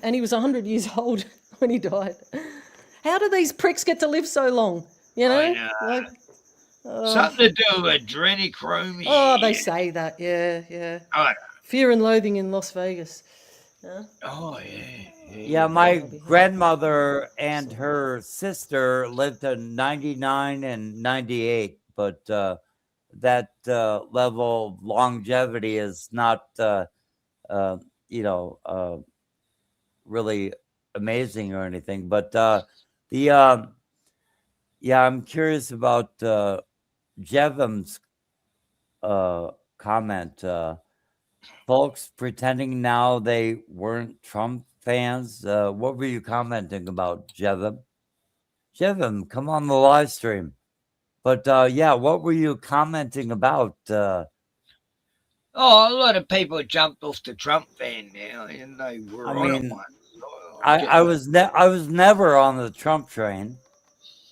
and he was 100 years old when he died. How do these pricks get to live so long? You know, I know. like Something to do with adrenochrome. oh, they say that. Yeah, yeah. I know. Fear and Loathing in Las Vegas. Yeah. Oh yeah. Yeah, my grandmother and her sister lived to 99 and 98, but that level of longevity is not, you know, really amazing or anything. But yeah, I'm curious about Jevam's comment. Folks pretending now they weren't Trump fans. What were you commenting about, Jevam? Jevam, come on the live stream. But yeah, what were you commenting about? Oh, a lot of people jumped off the Trump van now, and they were I on it mean, one. I was never on the Trump train.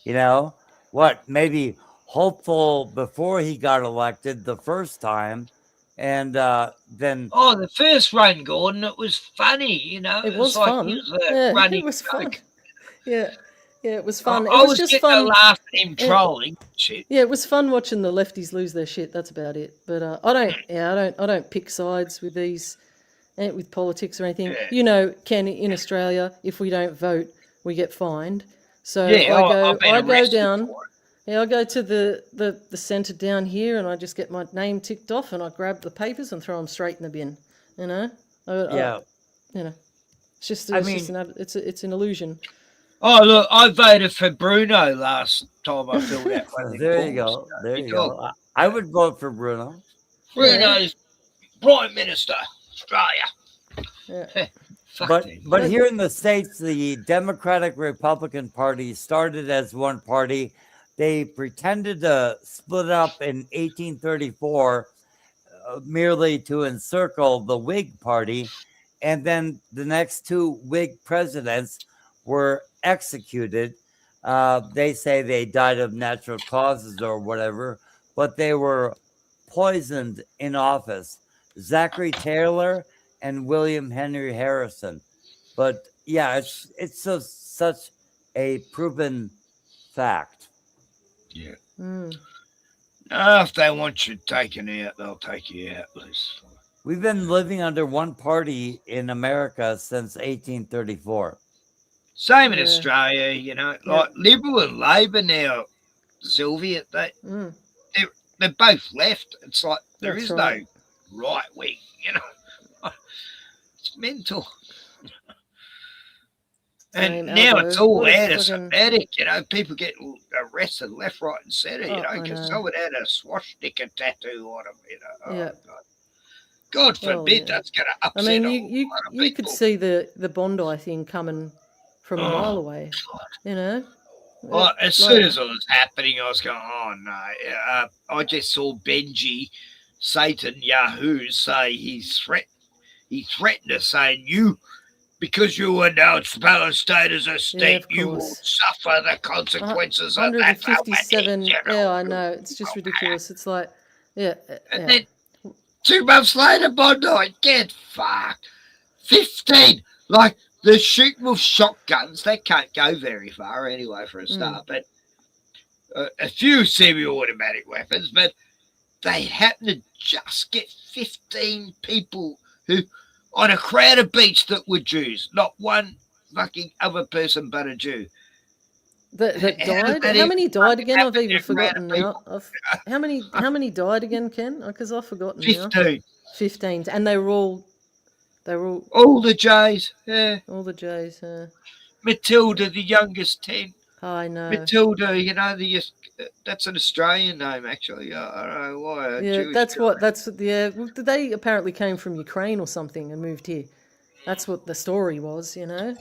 You know what? Maybe hopeful before he got elected the first time, and then Oh, the first run, Gordon, it was funny, you know. It was like fun. he was a Yeah, running it was fun. joke. Yeah, yeah, it was fun. I It was was just getting fun. a laugh at him Yeah. trolling shit. Yeah, it was fun watching the lefties lose their shit. That's about it. But I don't pick sides with these, with politics or anything. Yeah. You know, Ken, in Australia, if we don't vote, we get fined. So Yeah, I've been I go arrested down. for Yeah, I go to the centre down here, and I just get my name ticked off, and I grab the papers and throw them straight in the bin. You know. Yeah. You know, it's just I it's an illusion. Oh, look, I voted for Bruno last time I filled out one of the there you forms. go. There you go. I would vote for Bruno. Bruno's Prime Minister, Australia. Yeah. But here in the States, the Democratic Republican Party started as one party. They pretended to split up in 1834 merely to encircle the Whig Party. And then the next two Whig presidents were executed. They say they died of natural causes or whatever, but they were poisoned in office. Zachary Taylor and William Henry Harrison. But yeah, it's such a proven fact. Yeah. Mm. If they want you taken out, they'll take you out, Liz. We've been living under one party in America since 1834. Same in Australia, you know, like Liberal and Labor now, Sylvia, they're both left. It's like there That's is right. no right wing, you know. It's mental. And Same, now Albo. it's all What a anti-Semitic, you know. People get arrested left, right, and centre, you Oh, know, I because know. someone had a swastika tattoo on them, you know. Oh, Yeah. God Well, forbid yeah. that's going to I upset mean, a you lot of you could people. see the Bondi thing coming from a mile away. You know. Well, as soon as it was happening, I was going, oh, no. I just saw Benji Satan Yahoo say he threatened us, saying, because you announced Palestine as a state, you will suffer the consequences of that. 157. Yeah, I know. It's just ridiculous. It's like, yeah. And then 2 months later, Bondi, get fucked. 15. Like, the shooting with shotguns, they can't go very far anyway for a start, but a few semi-automatic weapons, but they happen to just get 15 people who, on a crowded beach that were Jews, not one fucking other person but a Jew. That died. How many died again? I've even forgotten now. How many died again, Ken? Because I've forgotten 15. now. 15, and they were all all the J's. Yeah, all the J's. Matilda, the youngest 10. I know. Matilda, you know, that's an Australian name actually. I don't know why. Yeah, they apparently came from Ukraine or something and moved here. That's what the story was, you know.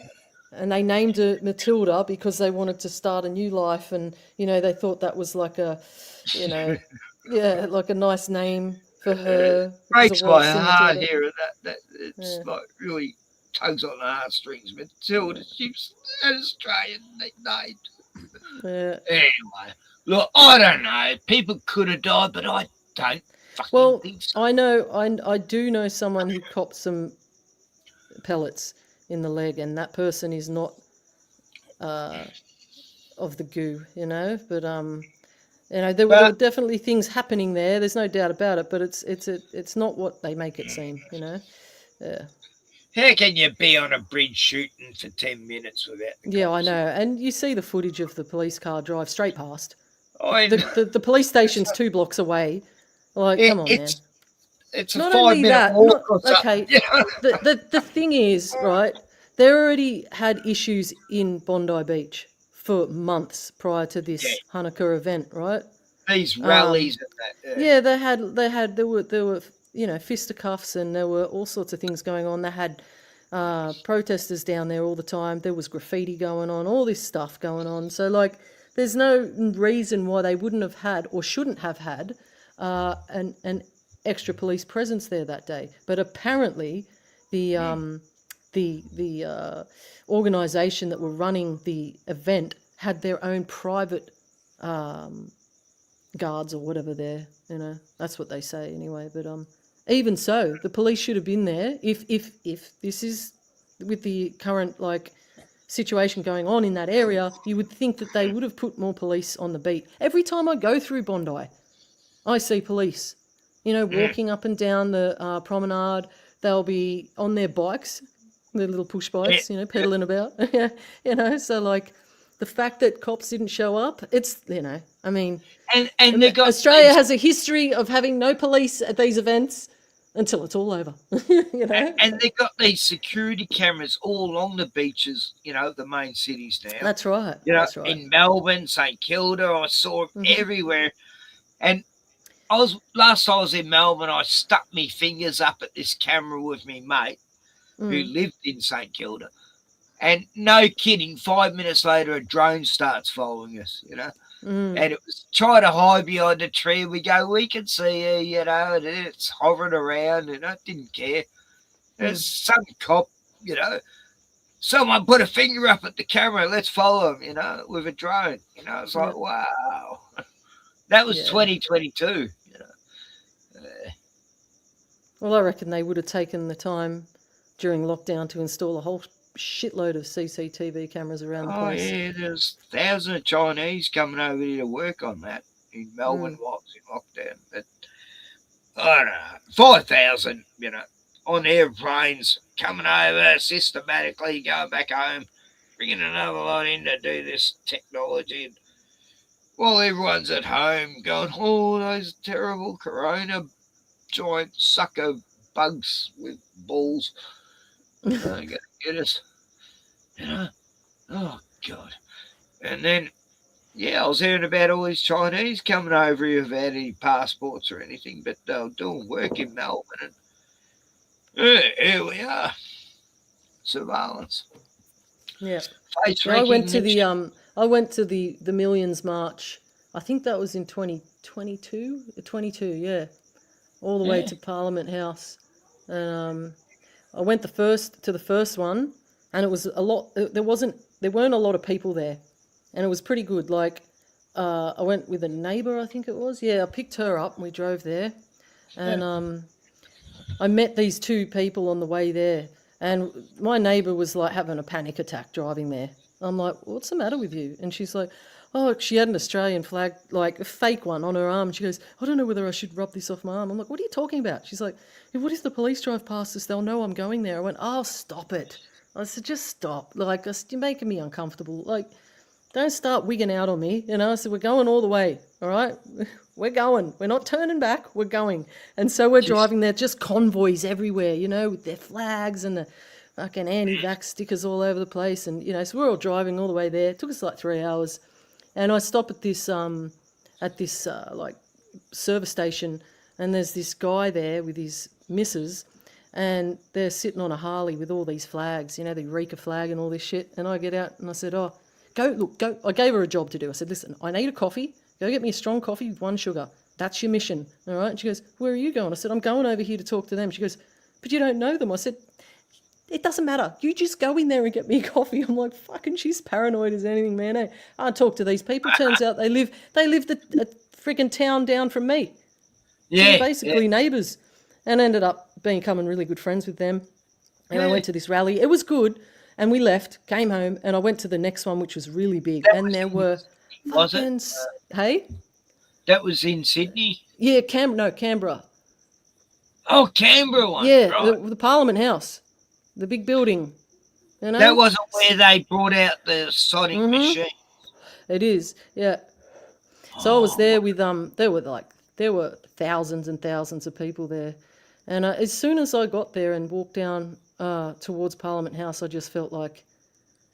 And they named her Matilda because they wanted to start a new life, and you know they thought that was like a, you know, like a nice name for her. Breaks my heart hearing that. It's like really tugs on the heartstrings. Matilda, she's an Australian name. Yeah. Anyway, look, I don't know. People could have died, but I don't. Well, think so. I do know someone who copped some pellets in the leg, and that person is not of the goo, you know. But there were definitely things happening there. There's no doubt about it. But it's not what they make it seem, you know. Yeah. How can you be on a bridge shooting for 10 minutes without the Yeah, I cops? know. And you see the footage of the police car drive straight past. I The police station's 2 blocks away. Like, come on, man. It's a Not 5 only minute that, walk or something. okay. The thing is, right? They already had issues in Bondi Beach for months prior to this Hanukkah event, right? These rallies and that. Yeah, there were fisticuffs, and there were all sorts of things going on. They had protesters down there all the time. There was graffiti going on, all this stuff going on. So like, there's no reason why they wouldn't have had or shouldn't have had an extra police presence there that day. But apparently, the organisation that were running the event had their own private guards or whatever there, that's what they say anyway. But even so, the police should have been there. If this is with the current situation going on in that area, you would think that they would have put more police on the beat. Every time I go through Bondi, I see police, walking up and down the promenade. They'll be on their bikes, their little push bikes, pedaling about. So like, the fact that cops didn't show up, it's, I mean, and they got Australia has a history of having no police at these events until it's all over. And they got these security cameras all along the beaches, the main cities now. That's right. That's right. In Melbourne, St Kilda, I saw them everywhere. And last I was in Melbourne, I stuck my fingers up at this camera with me mate who lived in St Kilda. And no kidding, 5 minutes later, a drone starts following us, And it was trying to hide behind a tree. We go, we can see you, and it's hovering around, and I didn't care. There's some cop, someone put a finger up at the camera, let's follow him, with a drone. It's like, wow. That was 2022, Well, I reckon they would have taken the time during lockdown to install a whole shitload of CCTV cameras around the place. Oh, yeah, there's thousands of Chinese coming over here to work on that in Melbourne while it's in lockdown. But I don't know, 5,000, on airplanes coming over systematically, going back home, bringing another lot in to do this technology. And while everyone's at home going, oh, those terrible corona giant sucker bugs with balls. They're going to get us, Oh, God. And then, I was hearing about all these Chinese coming over here without any passports or anything, but they were doing work in Melbourne. And here we are. Surveillance. Yeah. Face I went to the Millions March. I think that was in 2022. 22, yeah. All the way to Parliament House. And I went to the first one, and it was a lot. There weren't a lot of people there, and it was pretty good. Like, I went with a neighbour, I think it was. Yeah, I picked her up, and we drove there, and I met these two people on the way there, and my neighbour was like having a panic attack driving there. I'm like, what's the matter with you? And she's like, oh, she had an Australian flag, like a fake one, on her arm. She goes, I don't know whether I should rub this off my arm. I'm like, what are you talking about? She's like, what if the police drive past us? They'll know I'm going there. I went, oh, stop it. I said, just stop. Like, you're making me uncomfortable. Like, don't start wigging out on me. I said, we're going all the way, all right? We're going. We're not turning back. We're going. And so we're driving there, just convoys everywhere, with their flags and the fucking anti-vax stickers all over the place. And, so we're all driving all the way there. It took us like 3 hours. And I stop at this service station, and there's this guy there with his missus, and they're sitting on a Harley with all these flags, the Eureka flag and all this shit. And I get out and I said, oh, go. I gave her a job to do. I said, listen, I need a coffee. Go get me a strong coffee with 1 sugar. That's your mission, all right? And she goes, where are you going? I said, I'm going over here to talk to them. She goes, but you don't know them. I said, it doesn't matter. You just go in there and get me a coffee. I'm like, fucking, she's paranoid as anything, man. I talk to these people. Turns out they lived a freaking town down from me. We Yeah, were basically neighbours, and ended up becoming really good friends with them. And I went to this rally. It was good, and we left, came home, and I went to the next one, which was really big. And there were was it? fucking hey, That was in Sydney. yeah, Canberra. Oh, Canberra one. Yeah, right. the Parliament House, the big building. You know, That wasn't where they brought out the Sonic machine. It is, yeah. So I was there with there were thousands and thousands of people there, and as soon as I got there and walked down towards Parliament House, I just felt like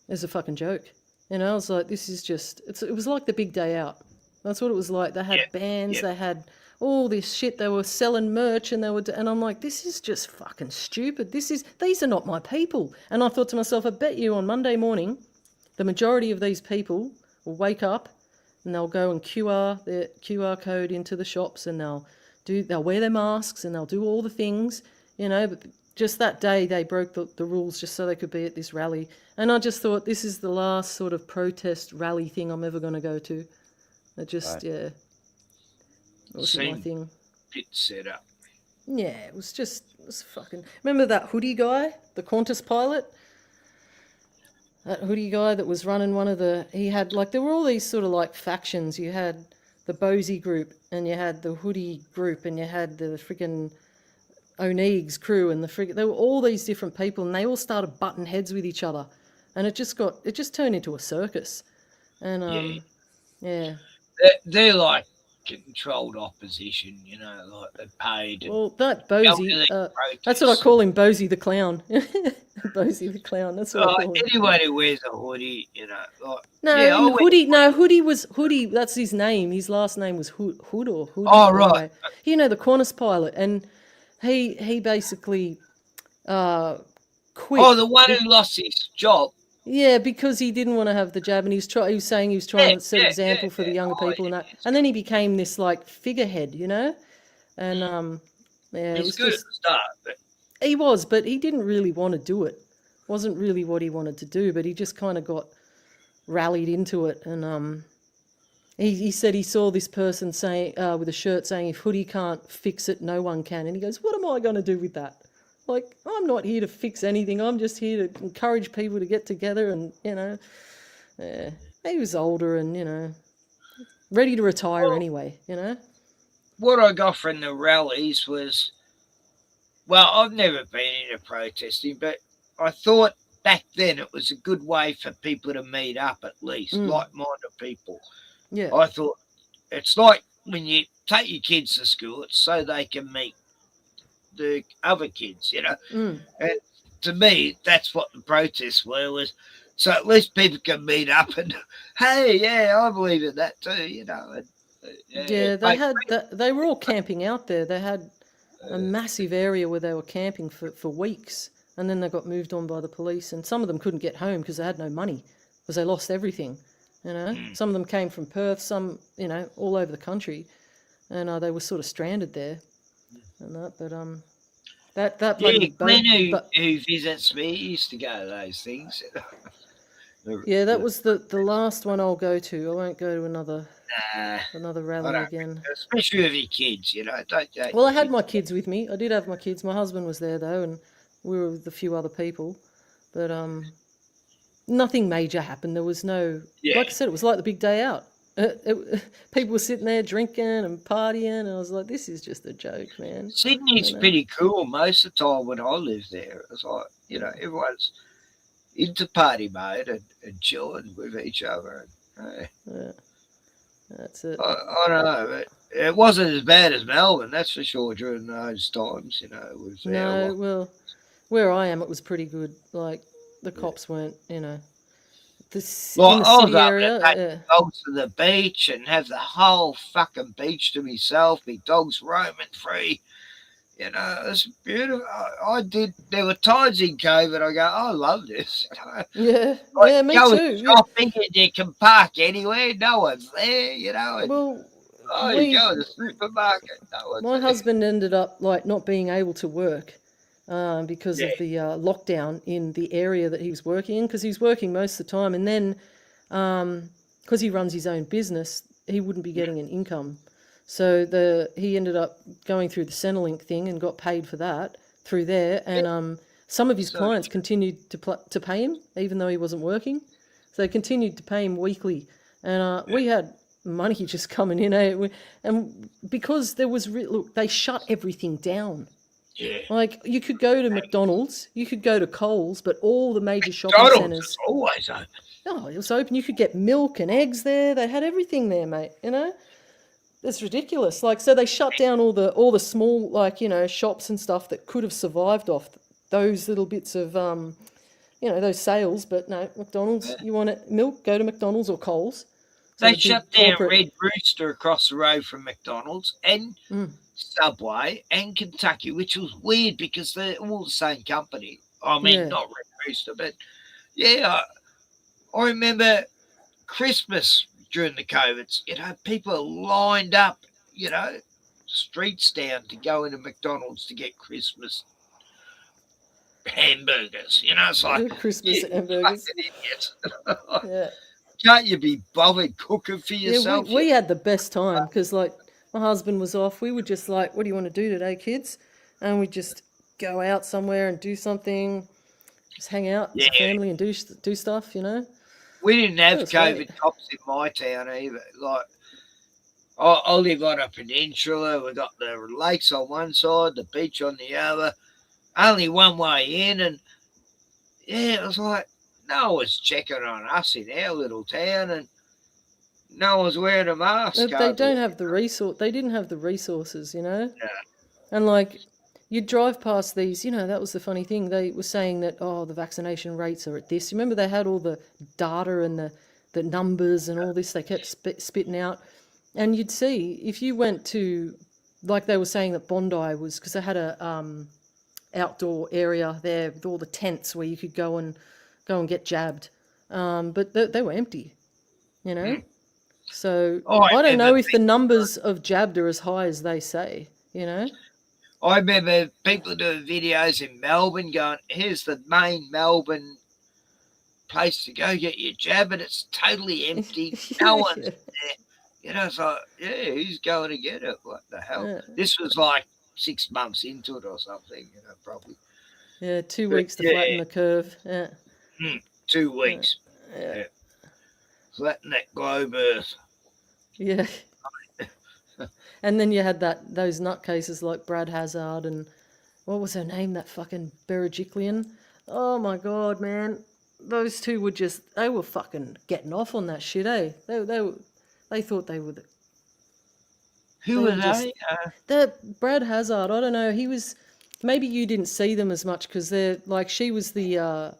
it's a fucking joke. You know, I was like, this is just it was like the big day out. That's what it was like. They had bands, they had all this shit. They were selling merch, and and I'm like, this is just fucking stupid. These are not my people. And I thought to myself, I bet you on Monday morning, the majority of these people will wake up and they'll go and QR their QR code into the shops, and they'll wear their masks, and they'll do all the things, you know. But just that day, they broke the rules just so they could be at this rally. And I just thought, this is the last sort of protest rally thing I'm ever going to go to. It just, it wasn't my thing. Bit set up. Yeah, it was fucking. Remember that hoodie guy, the Qantas pilot? That hoodie guy that was running one of he had, like, there were all these sort of like factions. You had the Bosie group, and you had the hoodie group, and you had the freaking O'Neill's crew, and there were all these different people, and they all started butting heads with each other, and it just turned into a circus. And yeah. They're like controlled opposition, you know, like they paid. Well, that Bosie, that's what I call him, Bosie the clown. Bosie the clown. That's what I call him. Anyone who wears a hoodie, you know, like Hoodie. That's his name. His last name was Hood or Hoodie. Oh, right. You know, the Qantas pilot, and he basically quit. Oh, the one who lost his job. Yeah, because he didn't want to have the jab, and he was saying he was trying to set example for the younger people, and that. And then he became this like figurehead, you know, and it was good just, at the start, but he was, but he didn't really want to do it. Wasn't really what he wanted to do, but he just kind of got rallied into it, and he said he saw this person saying with a shirt saying, "If Hoodie can't fix it, no one can," and he goes, "What am I going to do with that? Like, I'm not here to fix anything. I'm just here to encourage people to get together." And, you know, he was older and, you know, ready to retire anyway, you know. What I got from the rallies was, well, I've never been into protesting, but I thought back then it was a good way for people to meet up, at least, like-minded people. Yeah. I thought it's like when you take your kids to school, it's so they can meet the other kids, you know. And to me, that's what the protests was so at least people can meet up and, hey, yeah, I believe in that too, you know. And, they were all camping out there. They had a massive area where they were camping for weeks, and then they got moved on by the police, and some of them couldn't get home because they had no money, because they lost everything, you know. Some of them came from Perth, some, you know, all over the country, and they were sort of stranded there and that. But that Glenn, who visits me, used to go to those things. Yeah, that was the last one I'll go to. I won't go to another rally again. Especially with your kids, you know. Well, I had my kids with me. I did have my kids. My husband was there though, and we were with a few other people. But nothing major happened. There was no, like I said, it was like the big day out. People were sitting there drinking and partying, and I was like, this is just a joke, man. Sydney's pretty cool most of the time when I lived there. It was like, you know, everyone's into party mode and chilling with each other. Yeah, that's it. I don't know, but it wasn't as bad as Melbourne, that's for sure, during those times, you know. It was well, where I am, it was pretty good. Like, the cops weren't, you know. In the city area, take dogs to the beach and have the whole fucking beach to myself. My dogs roaming free. You know, it's beautiful. I did. There were times in COVID I go, I love this. You know? Yeah, me too. Shopping and you can park anywhere. No one's there. You know. You go to the supermarket. No one's my husband ended up like not being able to work. Because of the lockdown in the area that he was working in, because he was working most of the time, and then because he runs his own business, he wouldn't be getting an income. So he ended up going through the Centrelink thing and got paid for that through there. And some of his clients continued to pay him even though he wasn't working. So they continued to pay him weekly, and we had money just coming in. And because there was look, they shut everything down. Yeah. Like you could go to McDonald's, you could go to Coles, but all the major shopping McDonald's centres is always open. Oh, it was open. You could get milk and eggs there. They had everything there, mate. You know, it's ridiculous. Like, so they shut down all the small, like, you know, shops and stuff that could have survived off those little bits of, you know, those sales. But no, McDonald's. You want milk? Go to McDonald's or Coles. So They the big shut down corporate- Red Rooster across the road from McDonald's and Subway and Kentucky, which was weird because they're all the same company. I mean, Yeah. not Red Rooster, but yeah, I remember Christmas during the COVIDs, you know, people lined up, you know, streets down to go into McDonald's to get Christmas hamburgers. You know, it's like Christmas you hamburgers. fucking idiot. Yeah. Can't you be bothered cooking for Yeah, yourself? we had the best time because, like, my husband was off. We were just like, what do you want to do today, kids? And we'd just go out somewhere and do something, just hang out as a family and do stuff, you know? We didn't have It was COVID great. cops in my town either. Like, I live on a peninsula. We got the lakes on one side, the beach on the other. Only one way in, and yeah, it was like no one was checking on us in our little town, and no one was wearing a mask. They don't have the resource. They didn't have the resources, you know? Yeah. And, like, you'd drive past these, you know, that was the funny thing. They were saying that, oh, the vaccination rates are at this. You remember they had all the data and the numbers and all this they kept spitting out. And you'd see, if you went to, like they were saying that Bondi was, because they had a outdoor area there with all the tents where you could go and get jabbed. But they were empty, you know? So I don't know if the numbers of jabbed are as high as they say, you know? I remember people doing videos in Melbourne going, here's the main Melbourne place to go get your jab, and it's totally empty. No one's there. You know, it's like, yeah, who's going to get it? What the hell? Yeah. This was like 6 months into it or something, you know, probably. Yeah, 2 But, weeks to flatten the curve. Yeah. 2 weeks. Yeah. Flatten that globe earth. Yeah. And then you had those nutcases like Brad Hazard and what was her name? That fucking Berejiklian. Oh my god, man. Those two were they were fucking getting off on that shit, eh? They thought they were Who were they? That Brad Hazard, I don't know, he was, maybe you didn't see them as much because they're like, she was the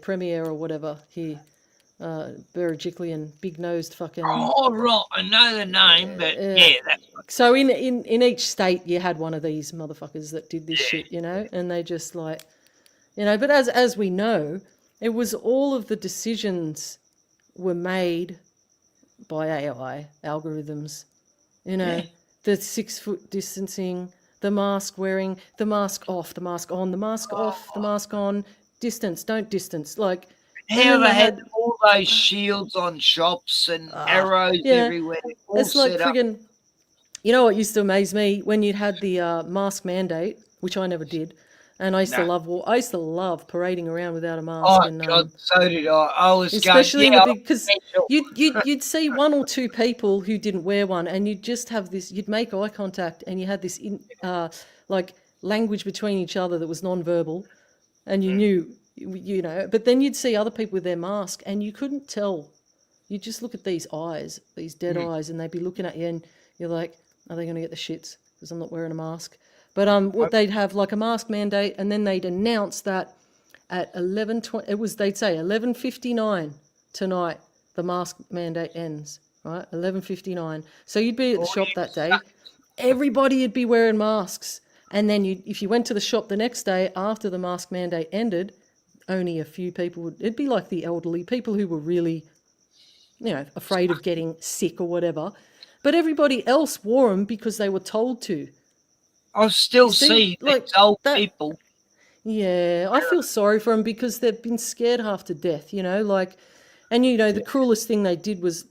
premier or whatever here. Berejiklian, big-nosed fucking... Oh, right. I know the name, but yeah, that's... So in each state, you had one of these motherfuckers that did this shit, you know? And they just like... You know, but as we know, it was all of the decisions were made by AI algorithms. You know, the 6 foot distancing, the mask wearing, the mask off, the mask on, the mask off, the mask on, distance, don't distance. Like... How they had all those shields on shops and arrows everywhere. All It's like set up. friggin', you know what used to amaze me when you'd had the mask mandate, which I never did, and I used to love parading around without a mask. Oh and, God, so did I. I was especially going, in the big, because you'd see one or two people who didn't wear one, and you'd just have this. You'd make eye contact, and you had this like language between each other that was non-verbal, and you knew. You know, but then you'd see other people with their mask and you couldn't tell. You'd just look at these eyes, these dead eyes, and they'd be looking at you and you're like, are they going to get the shits because I'm not wearing a mask? But they'd have like a mask mandate, and then they'd announce that at 11:20, they'd say 11:59 tonight, the mask mandate ends, right? 11:59. So you'd be at the shop that day. Everybody would be wearing masks. And then if you went to the shop the next day after the mask mandate ended, only a few people it'd be like the elderly, people who were really, you know, afraid of getting sick or whatever. But everybody else wore them because they were told to. I still see like old people. Yeah, I feel sorry for them because they've been scared half to death, you know, like, and you know, the cruelest thing they did was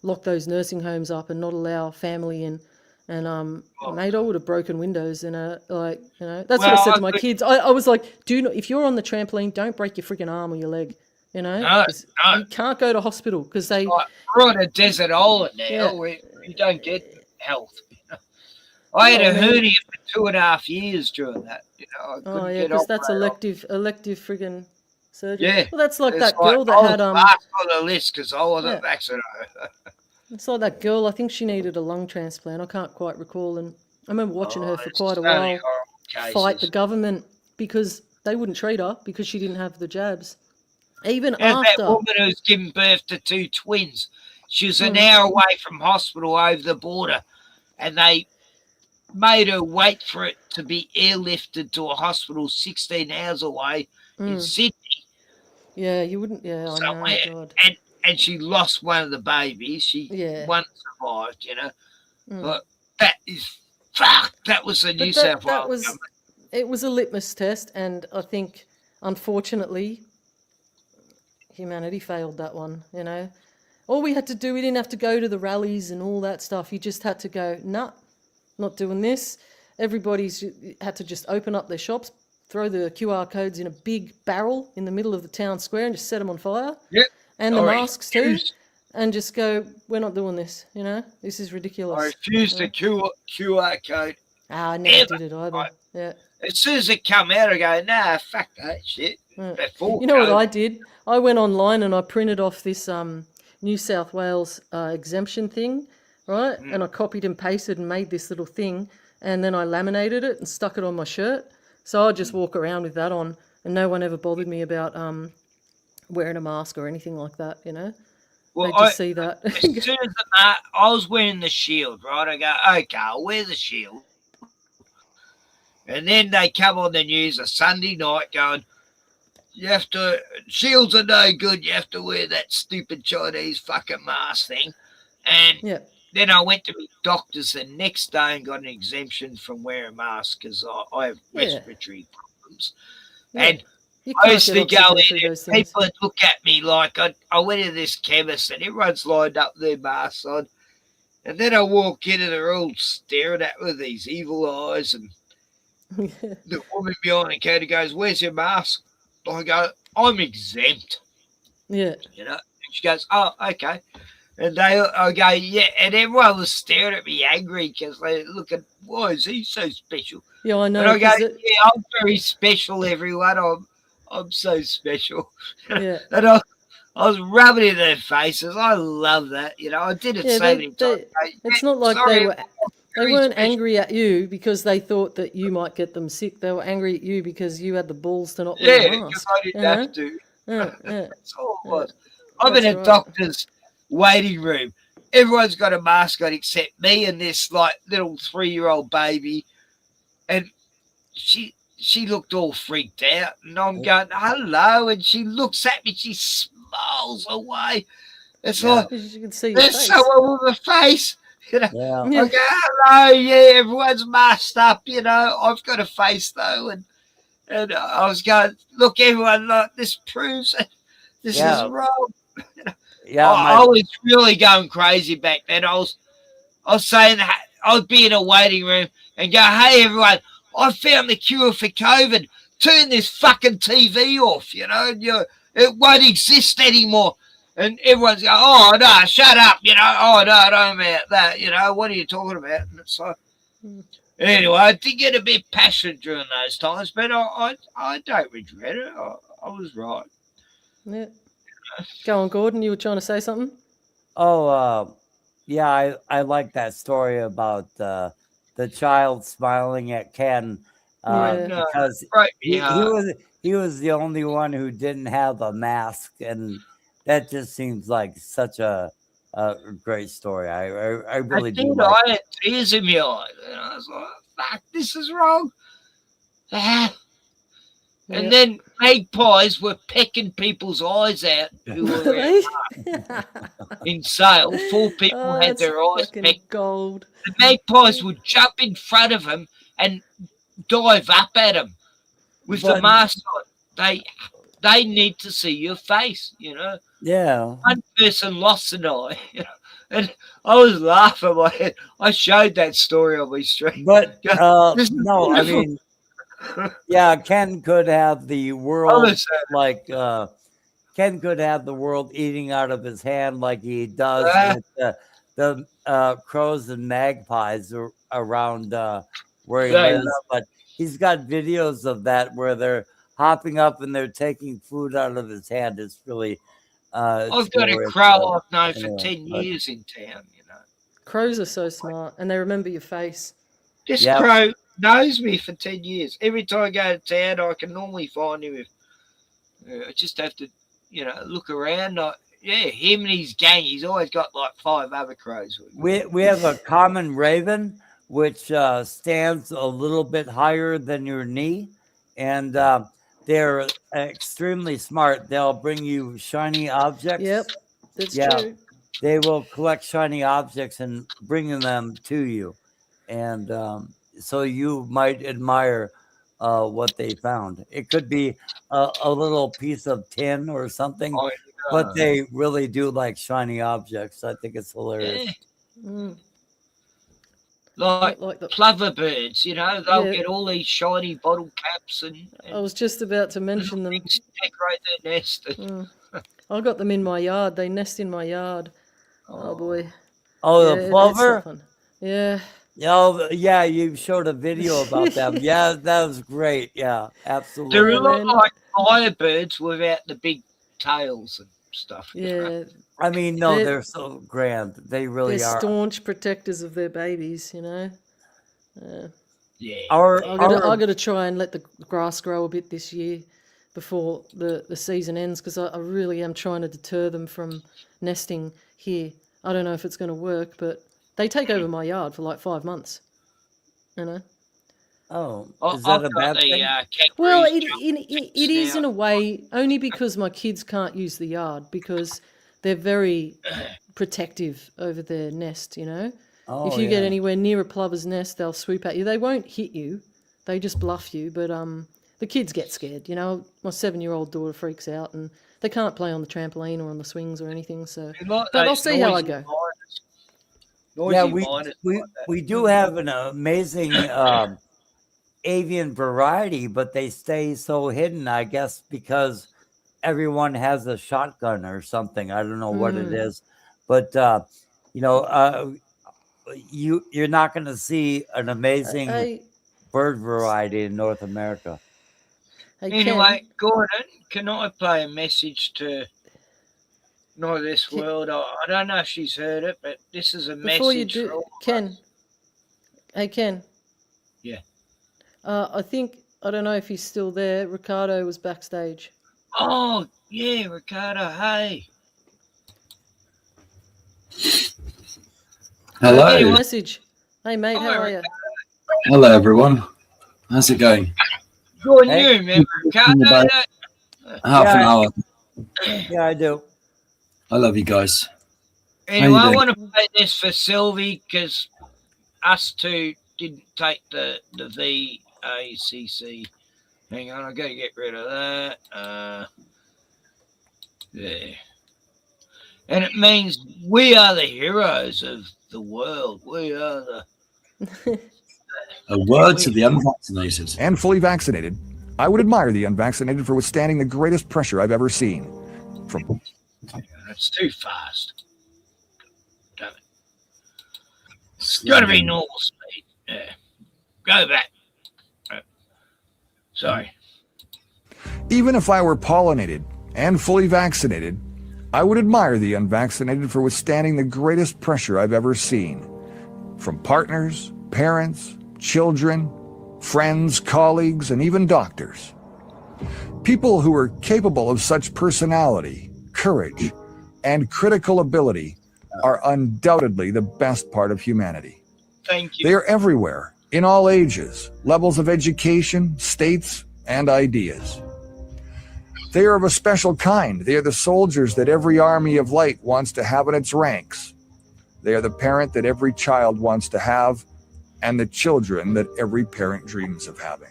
lock those nursing homes up and not allow family in. And mate, I would have broken windows and like, you know, that's what I Well, said I to my could- kids. I was like, do not, if you're on the trampoline, don't break your freaking arm or your leg. You know, No, 'Cause no. you can't go to hospital because they. Like, we're on a desert island now. Yeah. We don't get health. You know? I had No, I a mean- hernia for 2.5 years during that. You know, I couldn't Oh yeah, get because that's operated on. elective friggin' surgery. Yeah. Well, that's like It's that girl that I had was last on the list because I wasn't Yeah. vaccinated. It's like that girl. I think she needed a lung transplant. I can't quite recall, and I remember watching her for it's quite a so many while horrible fight the cases. government because they wouldn't treat her because she didn't have the jabs. Even There's after, that woman who's given birth to 2 twins. She was an Mm. hour away from hospital over the border, and they made her wait for it to be airlifted to a hospital 16 hours away in Mm. Sydney yeah, you wouldn't. Yeah, I know. somewhere. God. And she lost one of the babies. Yeah. One survived, you know. Mm. But that is fuck. That was the New But South that Wales was government. it was a litmus test, and I think unfortunately humanity failed that one. You know, all we had to do, we didn't have to go to the rallies and all that stuff. You just had to go, nah, not doing this. Everybody's had to just open up their shops, throw the QR codes in a big barrel in the middle of the town square, and just set them on fire. Yep. And the I masks too, refuse- and just go, we're not doing this. You know, this is ridiculous. I refused you the know? QR code. Ah, I never ever. did it either. Yeah. As soon as it come out, I go, nah, fuck that shit. Yeah. Before You know what COVID. I did? I went online and I printed off this New South Wales exemption thing, right? Mm. And I copied and pasted and made this little thing, and then I laminated it and stuck it on my shirt. So I'd just walk around with that on, and no one ever bothered me about wearing a mask or anything like that. You know, Well, they just see that. As soon as I was wearing the shield, right? I go, okay, I'll wear the shield. And then they come on the news a Sunday night going, you have to, shields are no good. You have to wear that stupid Chinese fucking mask thing. And yeah. then I went to my doctor's the next day and got an exemption from wearing masks because I have Yeah. respiratory problems. Yeah. And You I can't used get to go oxygen through in and those things. people would look at me like I went to this chemist and everyone's lined up their masks on. And then I walk in and they're all staring at me with these evil eyes. And the woman behind the counter goes, where's your mask? I go, I'm exempt. Yeah. You know? And she goes, oh, okay. And I go, yeah. And everyone was staring at me angry because they look at, why is he so special? Yeah, I know. And I go, 'cause it- yeah, I'm very special, everyone. I'm so special. Yeah. And I was rubbing it in their faces. I love that. You know, I did it Yeah, so many times. it's not like sorry, they very weren't special. angry at you because they thought that you might get them sick. They were angry at you because you had the balls to not wear Yeah, a because mask. I didn't you know? have to. Yeah. That's all it Yeah. was. I'm in That's a right. doctor's waiting room. Everyone's got a mask on except me and this like little 3-year-old baby. And she looked all freaked out. And I'm going, hello. And she looks at me. She smiles away. It's like, Because you can see your there's face. someone with a face. You know, Yeah. I go, hello, yeah, everyone's masked up, you know. I've got a face though, and I was going, look, everyone, like this proves that this Yeah. is wrong. Yeah, I was really going crazy back then. I was saying that I would be in a waiting room and go, hey, everyone, I found the cure for COVID. Turn this fucking TV off, you know. It won't exist anymore. And everyone's going, oh, no, shut up, you know. Oh, no, I don't know about that, you know. What are you talking about? And it's like, anyway, I did get a bit passionate during those times, but I don't regret it. I was right. Yeah. Go on, Gordon. You were trying to say something? Oh, yeah, I like that story about the child smiling at Ken Yeah. because Right, he yeah. he was the only one who didn't have a mask, and that just seems like such a great story. I really do. Like I had tears in my eyes. And I was like, fuck, this is wrong. And Yep. then magpies were pecking people's eyes out who were Really? in sale. 4 people Oh, had that's their eyes fucking pecked. gold. The magpies would jump in front of him and dive up at him with the But- mask on. They need to see your face, you know. yeah, One person lost an eye. You know? And I was laughing. I showed that story on my stream. But This is no, I beautiful. mean, yeah, Ken could have the world like Ken could have the world eating out of his hand like he does with the crows and magpies around where he Yeah, I lives. love But he's got videos of that where they're hopping up and they're taking food out of his hand. It's really I've got a glorious, crow I've known for anyway, 10 but- years in town, you know. Crows are so smart, and they remember your face. This crow knows me for 10 years. Every time I go to town, I can normally find him. I just have to, you know, look around. Him and his gang, he's always got like 5 other crows with him. We have a common raven, which stands a little bit higher than your knee, and they're extremely smart. They'll bring you shiny objects. Yep, that's true. They will collect shiny objects and bring them to you, and so you might admire what they found. It could be a little piece of tin or something, but they really do like shiny objects. I think it's hilarious. Mm. Like the plover birds, you know, they'll Yeah. get all these shiny bottle caps and I was just about to mention them. decorate their nest. I got them in my yard. They nest in my yard. Oh boy. Oh, Yeah, the it's plover? not fun. Yeah. Oh, yeah, you showed a video about them. Yeah, that was great. Yeah, absolutely. They're a lot like firebirds without the big tails and stuff. Yeah. I mean, no, They're- they're so grand. They really They're are. staunch protectors of their babies, you know. Yeah. I got to try and let the grass grow a bit this year before the season ends, because I really am trying to deter them from nesting here. I don't know if it's going to work, but they take over my yard for like 5 months. You know. Oh, I've is that a got bad the, thing? Well, kangaroos it is in a way, only because my kids can't use the yard because they're very protective over their nest, you know. Oh, if you get yeah. anywhere near a plover's nest, they'll swoop at you. They won't hit you. They just bluff you, but the kids get scared, you know. My 7-year-old daughter freaks out and they can't play on the trampoline or on the swings or anything, so like but I'll those see how I noisy go. Noisy Yeah, miners we like that. we do have an amazing avian variety, but they stay so hidden, I guess, because everyone has a shotgun or something. I don't know what it is, but you know, you're not going to see an amazing Hey, bird variety in North America. hey, Anyway, Ken, Gordon, can I play a message to Not This World? I don't know if she's heard it, but this is a before you message for do, all. Ken. Hey, Ken. Yeah. I think, I don't know if he's still there. Ricardo was backstage. Oh, yeah, Ricardo, hey. I'll get a Hello. message. Hey, mate, how are you? Hello, everyone. How's it going? Gordon, you remember Ricardo? About half an hour. Yeah, I do. I love you guys. Anyway, How you I doing? want to play this for Sylvie because us two didn't take the VACC. Hang on, I've got to get rid of that. There. And it means we are the heroes of the world. We are the... A word to the unvaccinated. And fully vaccinated, I would admire the unvaccinated for withstanding the greatest pressure I've ever seen. From It's too fast. Damn it. It's got to be normal speed. Yeah. Go back. Sorry. even if I were pollinated and fully vaccinated, I would admire the unvaccinated for withstanding the greatest pressure I've ever seen. From partners, parents, children, friends, colleagues, and even doctors. People who are capable of such personality, courage, and critical ability are undoubtedly the best part of humanity. Thank you. They are everywhere, in all ages, levels of education, states, and ideas. They are of a special kind. They are the soldiers that every army of light wants to have in its ranks. They are the parent that every child wants to have, and the children that every parent dreams of having.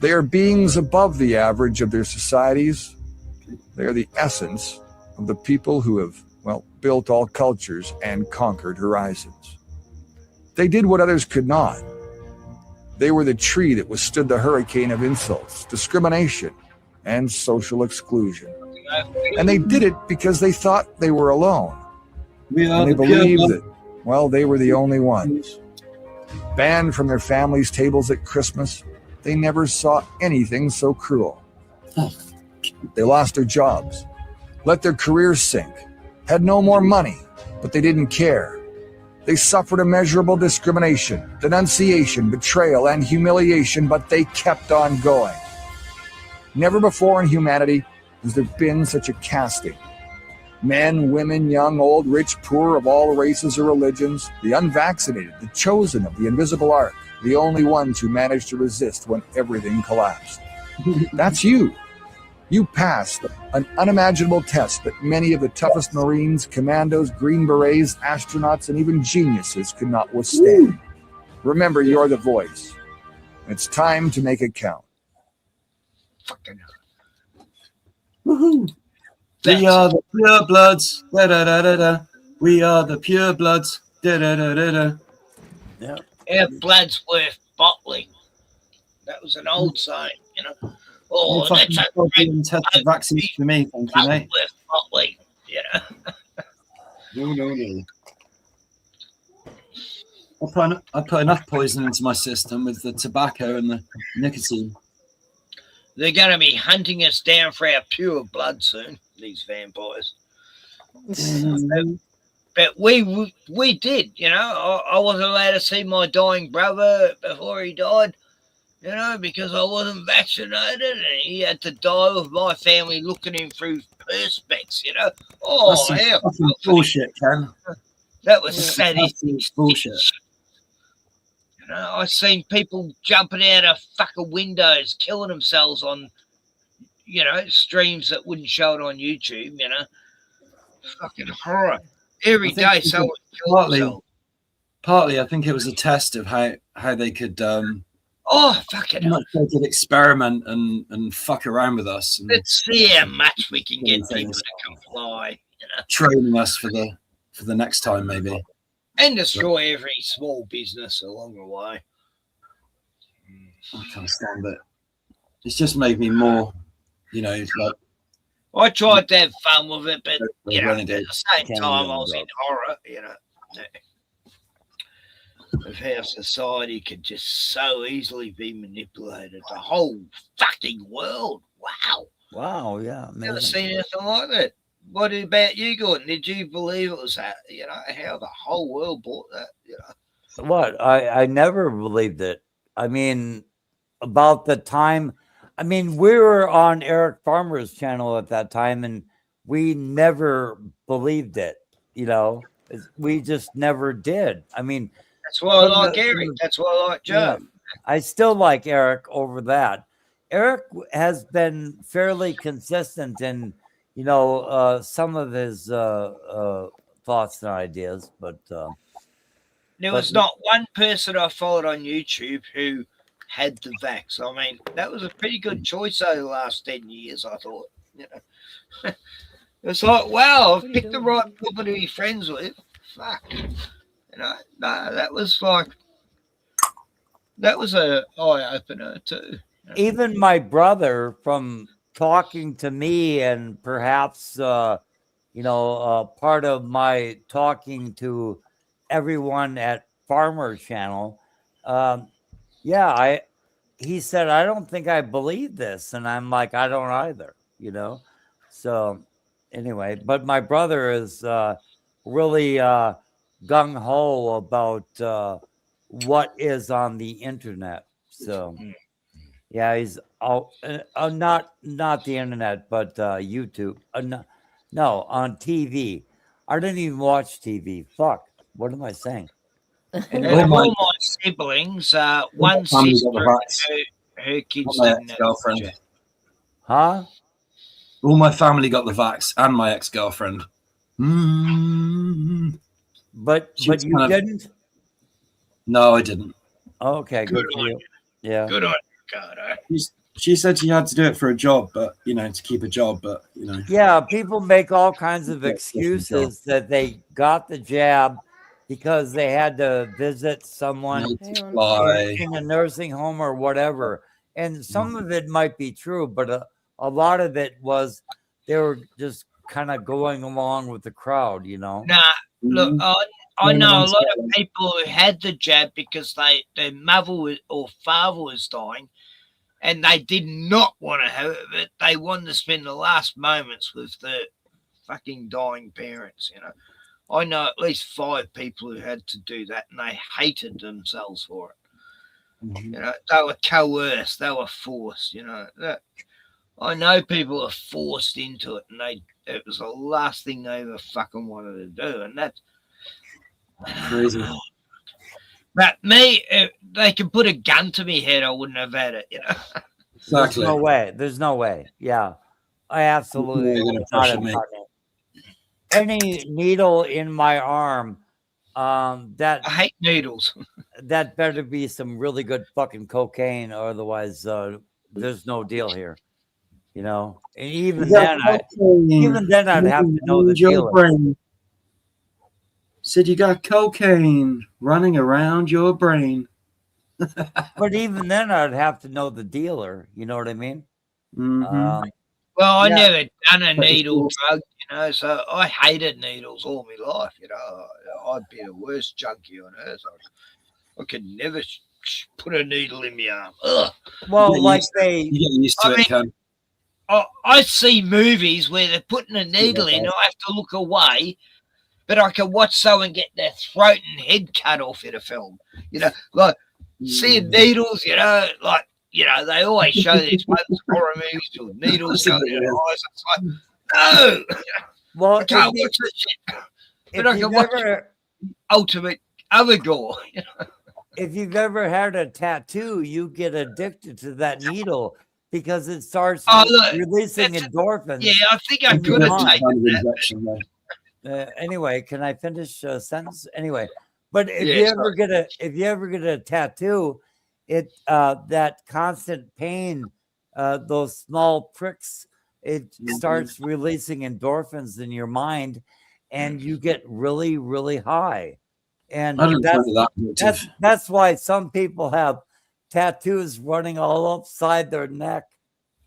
They are beings above the average of their societies. They are the essence of the people who have well, built all cultures and conquered horizons. They did what others could not. They were the tree that withstood the hurricane of insults, discrimination, and social exclusion. And they did it because they thought they were alone. And they believed that, well, they were the only ones. Banned from their families' tables at Christmas, they never saw anything so cruel. They lost their jobs, let their careers sink, had no more money, but they didn't care. They suffered immeasurable discrimination, denunciation, betrayal, and humiliation, but they kept on going. Never before in humanity has there been such a casting. Men, women, young, old, rich, poor, of all races or religions, the unvaccinated, the chosen of the invisible ark, the only ones who managed to resist when everything collapsed. That's you. You passed an unimaginable test that many of the toughest Marines, commandos, Green Berets, astronauts, and even geniuses could not withstand. Remember, you're the voice. It's time to make it count. Woohoo! We are the pure bloods. Da, da, da, da, da. We are the pure bloods. Da, da, da, da, da. Yeah. Our blood's worth bottling. That was an old saying, you know. Oh, that's a great test the vaccine for me, thank you, mate. worth bottling, you know. No. I put enough poison into my system with the tobacco and the nicotine. They're going to be hunting us down for our pure blood soon, these vampires. But we did, you know. I wasn't allowed to see my dying brother before he died, you know, because I wasn't vaccinated, and he had to die with my family looking him through perspex, you know. Oh, That's how fucking bullshit, Ken. that was sadistic bullshit. You know, I've seen people jumping out of fucking windows, killing themselves on, you know, streams that wouldn't show it on YouTube, you know. Fucking horror. Every day someone kills themselves. Partly, I think it was a test of how they could fucking hell. they could experiment and fuck around with us. And Let's see how much we can get people to comply, you know. training us for the next time, maybe. And destroy every small business along the way. I can't stand it. It's just made me more, you know, like. I tried to have fun with it, but you know, at renegade. the same time, I was in horror, you know, of how society could just so easily be manipulated. The whole fucking world. Wow. Wow, yeah. Never seen anything like that. What about you, Gordon? Did you believe it was that? You know, how the whole world bought that? You know, What? I never believed it. I mean, about the time, I mean, we were on Eric Farmer's channel at that time, and we never believed it. You know, we just never did. I mean, that's why I like Eric. That's why I like Joe. Yeah, I still like Eric over that. Eric has been fairly consistent in, you know, some of his thoughts and ideas, but there was not one person I followed on YouTube who had the vax. I mean, that was a pretty good choice over the last 10 years, I thought. You know, it's like, wow, I've picked the right people to be friends with. Fuck. You know, no, that was a eye opener too. Even my brother, from talking to me and perhaps, you know, part of my talking to everyone at Farmer Channel, he said, I don't think I believe this. And I'm like, I don't either, you know? So anyway, but my brother is really gung-ho about what is on the internet. So yeah, he's not the internet, but YouTube. No, on TV. I didn't even watch TV. Fuck. What am I saying? All my siblings, one sister, her kids didn't have girlfriend. Huh? All my family got the vax, and my ex-girlfriend. But you didn't? No, I didn't. Okay, good for you. Yeah. Good on you, Carter. She said she had to do it for a job, but to keep a job, but Yeah, people make all kinds of Yeah, different job. excuses that they got the jab because they had to visit someone Need to fly. in a nursing home or whatever. And some of it might be true, but a lot of it was they were just kind of going along with the crowd, Nah, look, I know a lot of people who had the jab because their mother or father was dying, and they did not want to have it. They wanted to spend the last moments with their fucking dying parents. I know at least 5 people who had to do that, and they hated themselves for it. They were coerced, they were forced. I know people are forced into it, and it was the last thing they ever fucking wanted to do, and that's crazy. But me, if they could put a gun to me head, I wouldn't have had it. There's no way. There's no way. Yeah, I absolutely would not have gotten it. Any needle in my arm, that I hate needles. That better be some really good fucking cocaine, or otherwise, there's no deal here. And even then, I'd have to know the dealer. Brain. Said you got cocaine running around your brain. But even then, I'd have to know the dealer. You know what I mean? Mm-hmm. Well, I never done a needle drug, so I hated needles all my life. I'd be the worst junkie on earth. I could never put a needle in my arm. Ugh. Well, like you get used to it, Cam. I see movies where they're putting a needle in. I have to look away, but I can watch someone get their throat and head cut off in a film. Like seeing needles. They always show these horror movies with needles going in their eyes. It's like, no. Well, I can't watch this shit. But I can watch Ultimate Other Gore. If you've ever had a tattoo, you get addicted to that needle because it starts releasing endorphins. Yeah, I think I could have taken that. Anyway, can I finish a sentence? Anyway, but if you ever get a tattoo, that constant pain, those small pricks, it starts releasing endorphins in your mind, and you get really, really high. And that's why some people have tattoos running all upside their neck.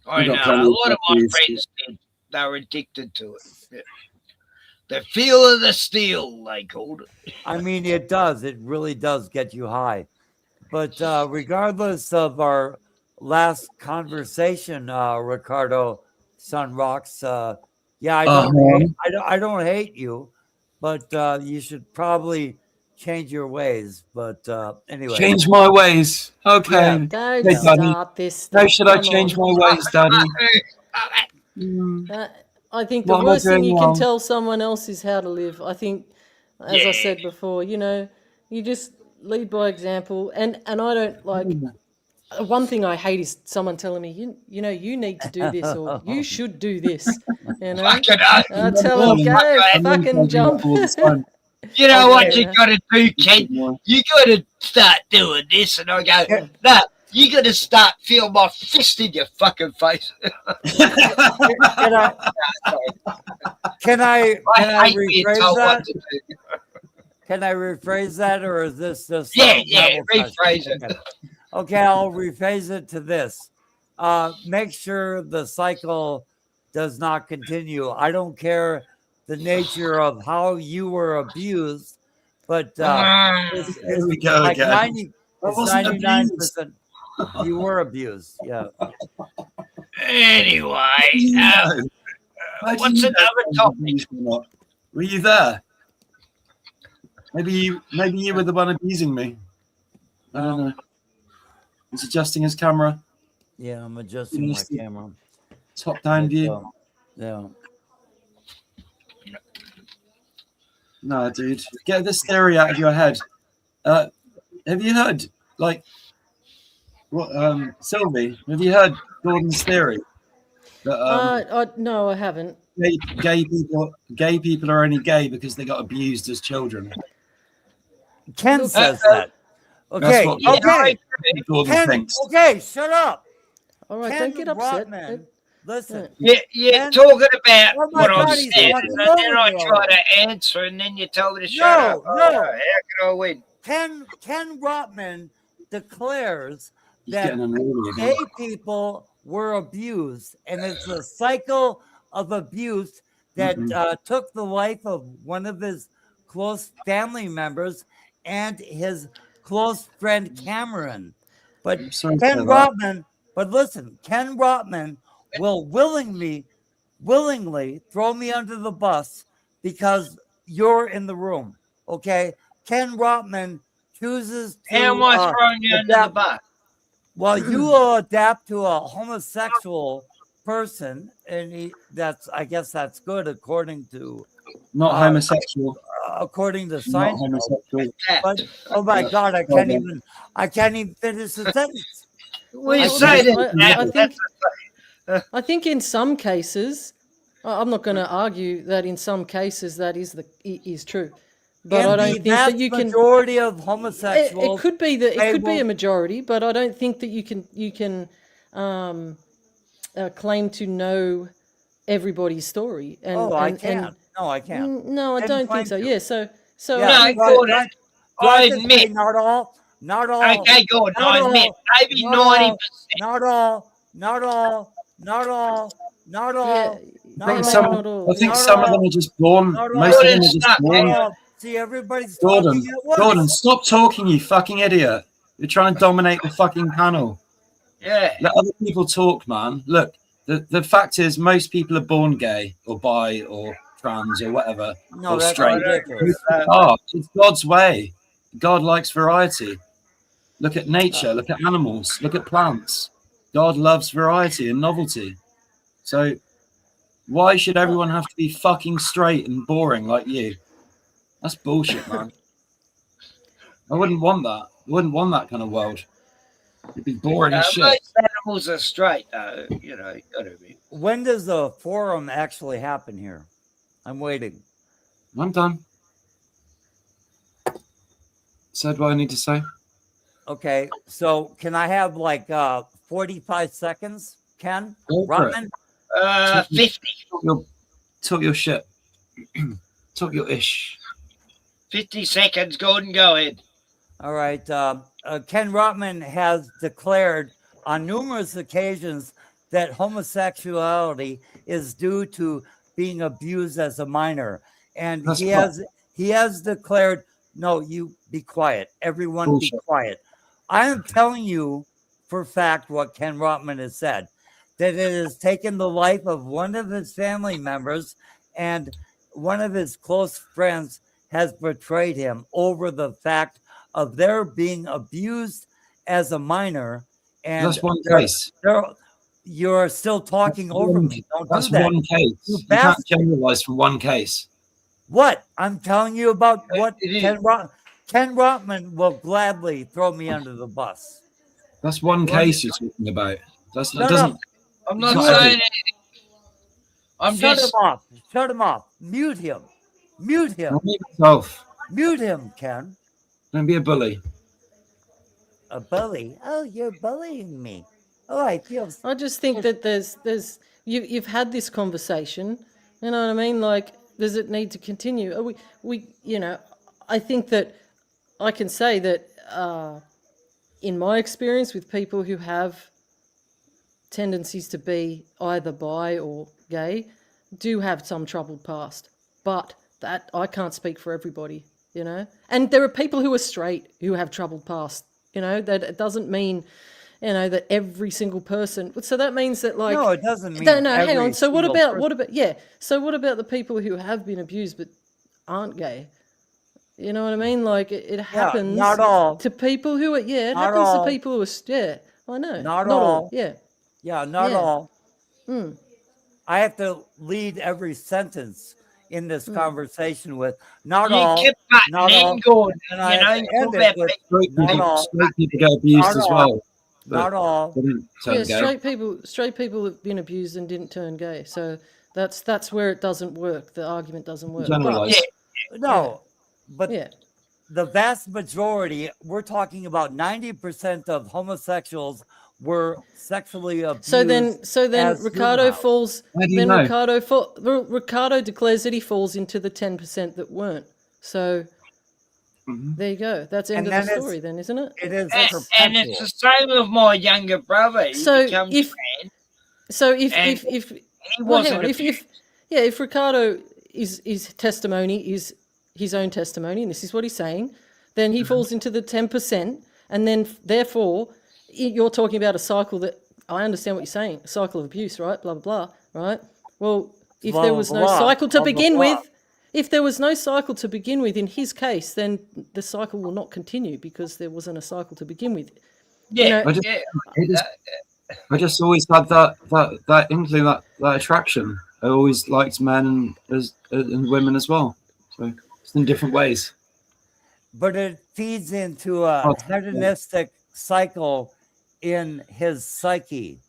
I know. A lot of my friends did. They were addicted to it. Yeah. The feel of the steel, they called it. I mean, it does. It really does get you high. But regardless of our last conversation, Ricardo Sunrocks, I don't hate you, but you should probably change your ways. But anyway, change my ways. Okay. Yeah, don't start this stuff. How should I change my ways, Daddy? I think the worst thing you can tell someone else is how to live. I think, as I said before, you just lead by example. And I don't like. One thing I hate is someone telling me, you need to do this or you should do this. I tell them, go fucking jump. You know what you got to do, Ken? You got to start doing this. And I go, no, you got to start feeling my fist in your fucking face. Can I rephrase that? Can I rephrase that, or is this just rephrase it? Okay, I'll rephrase it to this. Make sure the cycle does not continue. I don't care the nature of how you were abused, but here we go like again. 99% you were abused. Yeah. Anyway, what's another topic? Were you there? Maybe you were the one abusing me. I don't know. He's adjusting his camera. Yeah, I'm adjusting my camera. Top down view. Yeah. No, dude. Get this theory out of your head. Have you heard, Sylvie, have you heard Gordon's theory? That, no, I haven't. Gay people are only gay because they got abused as children. Ken says that. Okay, Ken, shut up. All right, Ken don't get upset. Rotman, listen. You're talking about Oh my what I've God, he's said, fucking and then I over me try already. to answer, and then you tell me to shut up. No. How can I win? Ken Rotman declares He's that getting unruly again. gay people were abused, and it's a cycle of abuse that took the life of one of his close family members and his close friend Cameron. But sorry Ken for that. Rotman, but listen, Ken Rotman will willingly throw me under the bus because you're in the room. Okay, Ken Rotman chooses to. How am I throwing you under the bus? Well, you will adapt to a homosexual person, and I guess that's good according to Not homosexual. According to Not science. homosexual. But oh my God, I can't even finish the sentence. I think in some cases, I'm not going to argue that in some cases that is true, but I don't think that you can. Majority of homosexuals. It could be that it could be a majority, but I don't think that you can claim to know everybody's story. And, I can't. No, I can't. No, I don't think so. Yeah, so no, Gordon, I admit. Not all. Okay, Gordon, I admit. Maybe 90%. Not all. I think some of them are just born. Most of them are just born. See, everybody's Gordon, talking at once. Gordon, stop talking, you fucking idiot. You're trying to dominate the fucking panel. Yeah. Let other people talk, man. Look, the fact is most people are born gay or bi or trans or whatever. No, or that's straight. ridiculous. It's God's way. God likes variety. Look at nature, look at animals, look at plants. God loves variety and novelty. So why should everyone have to be fucking straight and boring like you? That's bullshit, man. I wouldn't want that. I wouldn't want that kind of world. It'd be boring as shit. Most animals are straight, though. You know, gotta be. When does the forum actually happen here? I'm waiting. I'm done. Said what I need to say. Okay, so can I have like 45 seconds, Ken? Go for it. Rotman? 50. Talk your shit. Talk your ish. 50 seconds, Gordon, go ahead. All right. Ken Rotman has declared on numerous occasions that homosexuality is due to being abused as a minor. And he has declared, no, you be quiet. Everyone bullshit. Be quiet. I am telling you for fact what Ken Rotman has said, that it has taken the life of one of his family members and one of his close friends has betrayed him over the fact of their being abused as a minor. And that's one case. You're still talking over me. Don't that's do that. One case. You can't generalize from one case. What? I'm telling you about what Ken Rotman will gladly throw me under the bus. That's one case you're talking about. That doesn't. No. I'm not saying anything. Shut him off. Shut him off. Mute him. Mute him. Mute yourself. Mute him, Ken. Don't be a bully. A bully? Oh, you're bullying me. Oh, I just think that there's you've had this conversation. You know what I mean? Like, does it need to continue? We you know, I think that I can say that in my experience with people who have tendencies to be either bi or gay do have some troubled past, but that I can't speak for everybody, you know. And there are people who are straight who have troubled past, you know. That it doesn't mean, you know, that every single person. So that means that, like, no, it doesn't mean. No, hang on. So what about So what about the people who have been abused but aren't gay? You know what I mean? Like it happens. Not all to people who are. Yeah, it happens to people who are. Yeah, I know. Not all. Yeah. Yeah, not all. I have to lead every sentence in this conversation with not all. Not all. Gordon, and I have to end it with not all. Straight people get abused as well. Not all. Yeah, straight people have been abused and didn't turn gay. So that's where it doesn't work. The argument doesn't work. But the vast majority, we're talking about 90% of homosexuals were sexually abused. So then as Ricardo juveniles. falls. How do you Then know? Ricardo declares that he falls into the 10% that weren't. So there you go. That's end And of the then it's- story, then, isn't it? It is And it's the same with my younger brother. He So becomes if- trans. So if he well, hang wasn't on, if Ricardo is testimony is his own testimony, and this is what he's saying, then he falls into the 10%, and then therefore you're talking about a cycle that I understand what you're saying, a cycle of abuse, right? Blah blah blah, right? Well, if Blah, there blah, was no blah, cycle to blah, blah, begin blah. with, if there was no cycle to begin with in his case, then the cycle will not continue because there wasn't a cycle to begin with. Yeah, I just always had that inkling, that attraction. I always liked men and women as well. So it's in different ways. But it feeds into a hedonistic cycle in his psyche.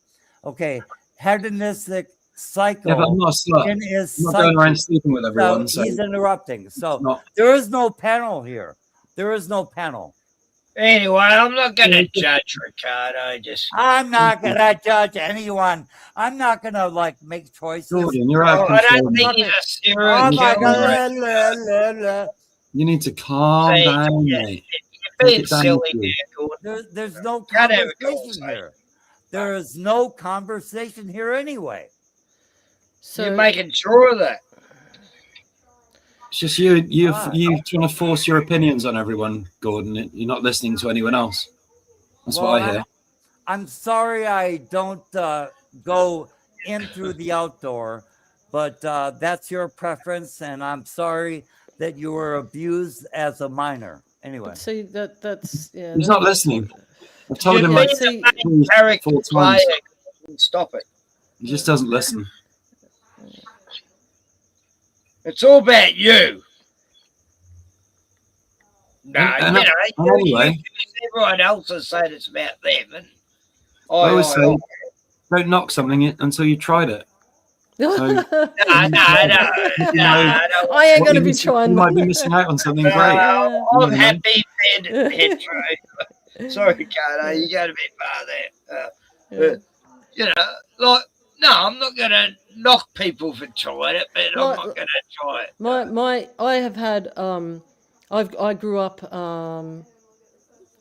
Okay, hedonistic cycle Yeah, but I'm not a slut. in his I'm not psyche. going around sleeping with everyone. So So he's interrupting. So not. there is no panel here. There is no panel. Anyway, I'm not going to judge Ricardo. I'm not gonna judge anyone. I'm not gonna make choices. Jordan, you're out of I control. don't think he's a serial Oh my killer. God. You need to calm Hey, down, yeah, mate. You're Take being it down silly with you. there, Gordon. There's no Gotta have a conversation here. There is no conversation here anyway. So you're making sure of that. It's just you trying to force your opinions on everyone, Gordon. You're not listening to anyone else. That's what I hear. I'm sorry I don't go in through the outdoor, but that's your preference, and I'm sorry that you were abused as a minor. Anyway, See that's yeah. He's not listening. I've told him like See, 4 times. Stop it. He just doesn't listen. It's all about you. No, And anyway, everyone else has said it's about them. And I always say, don't knock something until you tried it. So, no. I ain't gonna be trying. You might be missing out on something great. I'm happy, Pedro. Sorry, Ricardo, you got to be part of that. No, I'm not going to knock people for trying it, but I'm not going to try it. I have had I grew up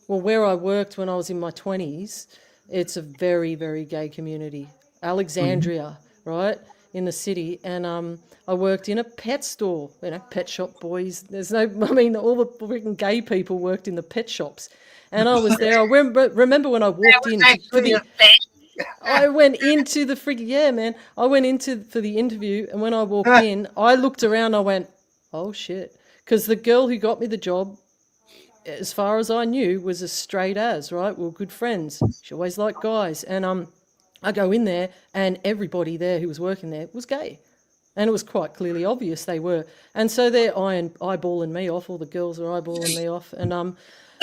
where I worked when I was in my 20s. It's a very, very gay community. Alexandria, right, in the city, and I worked in a pet store, pet shop boys. All the freaking gay people worked in the pet shops, and I was there. I remember when I walked in I went into the I went into for the interview, and when I walked in, I looked around. I went, "Oh shit!" Because the girl who got me the job, as far as I knew, was as straight as right. We were good friends. She always liked guys, and I go in there, and everybody there who was working there was gay, and it was quite clearly obvious they were. And so they're eyeballing me off. All the girls are eyeballing me off, and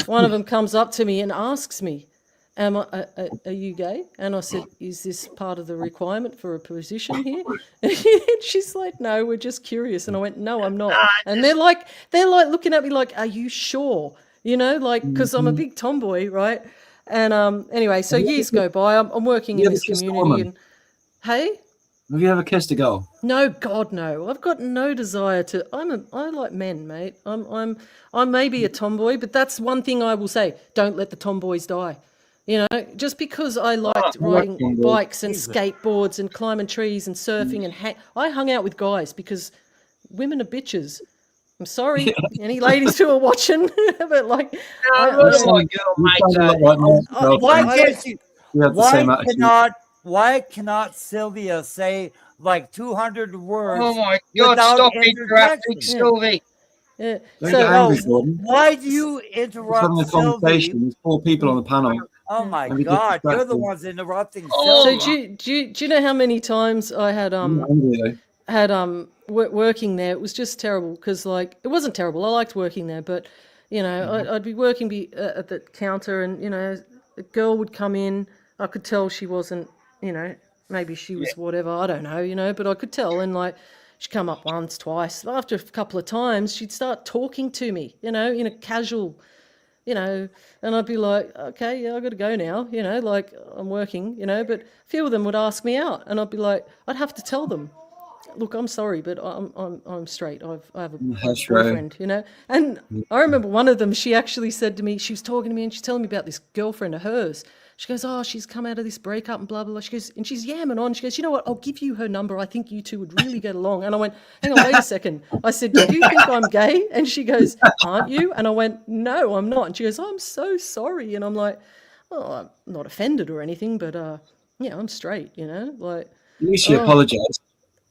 one of them comes up to me and asks me, are you gay? And I said, is this part of the requirement for a position here? And she's like, no, we're just curious. And I went, no, I'm not. And they're like looking at me like, are you sure? Because I'm a big tomboy, right? And anyway, so years go by. I'm working in this community, and hey. Have you ever kissed a girl? No, God, no. I've got no desire to. I like men, mate. I'm maybe a tomboy, but that's one thing I will say. Don't let the tomboys die. Just because I liked riding bikes and skateboards and climbing trees and surfing and I hung out with guys because women are bitches. I'm sorry, any ladies who are watching, but why cannot Sylvia say 200 words? Oh my God! Stop interrupting, Sylvie. Yeah. Why do you interrupt Sylvie? There's 4 people on the panel. Oh my God! You're the ones interrupting. So do you know how many times I had working there? It was just terrible because it wasn't terrible. I liked working there, but I'd be working at the counter, and a girl would come in. I could tell she wasn't, maybe she was whatever, I don't know, but I could tell, and she'd come up once, twice. After a couple of times, she'd start talking to me, in a casual you know, and I'd be like, okay, yeah, I got to go now, you know, like I'm working, you know, but a few of them would ask me out, and I'd be like, I'd have to tell them, look, I'm sorry, but I'm straight. I have a That's right. boyfriend, you know. And I remember one of them. She actually said to me, she was talking to me, and she's telling me about this girlfriend of hers. She goes, oh, she's come out of this breakup and blah blah blah. She goes, and she's yamming on. She goes, you know what? I'll give you her number. I think you two would really get along. And I went, hang on, wait a second. I said, do you think I'm gay? And she goes, aren't you? And I went, no, I'm not. And she goes, I'm so sorry. And I'm like, well, I'm not offended or anything, but yeah, I'm straight, you know, like. At least she apologized.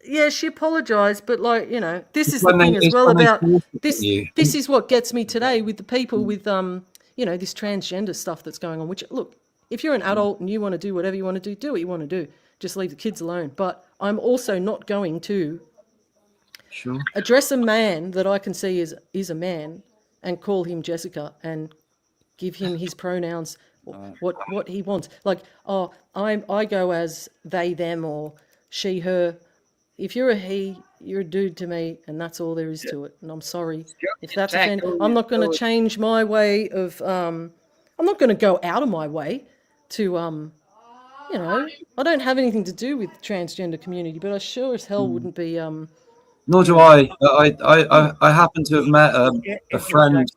Yeah, she apologised, but like, you know, this is When the thing they- as well when they about force it this. on you. This is what gets me today with the people with you know, this transgender stuff that's going on. Which, look, if you're an adult and you want to do whatever you want to do what you want to do. Just leave the kids alone. But I'm also not going to address a man that I can see is a man and call him Jessica and give him his pronouns, what he wants. Like, oh, I go as they, them, or she, her. If you're a he, you're a dude to me, and that's all there is to it. And I'm sorry if that's offending. I'm not going to change my way of. I'm not going to go out of my way to. You know, I don't have anything to do with the transgender community, but I sure as hell wouldn't be. Nor do I. I happen to have met a friend.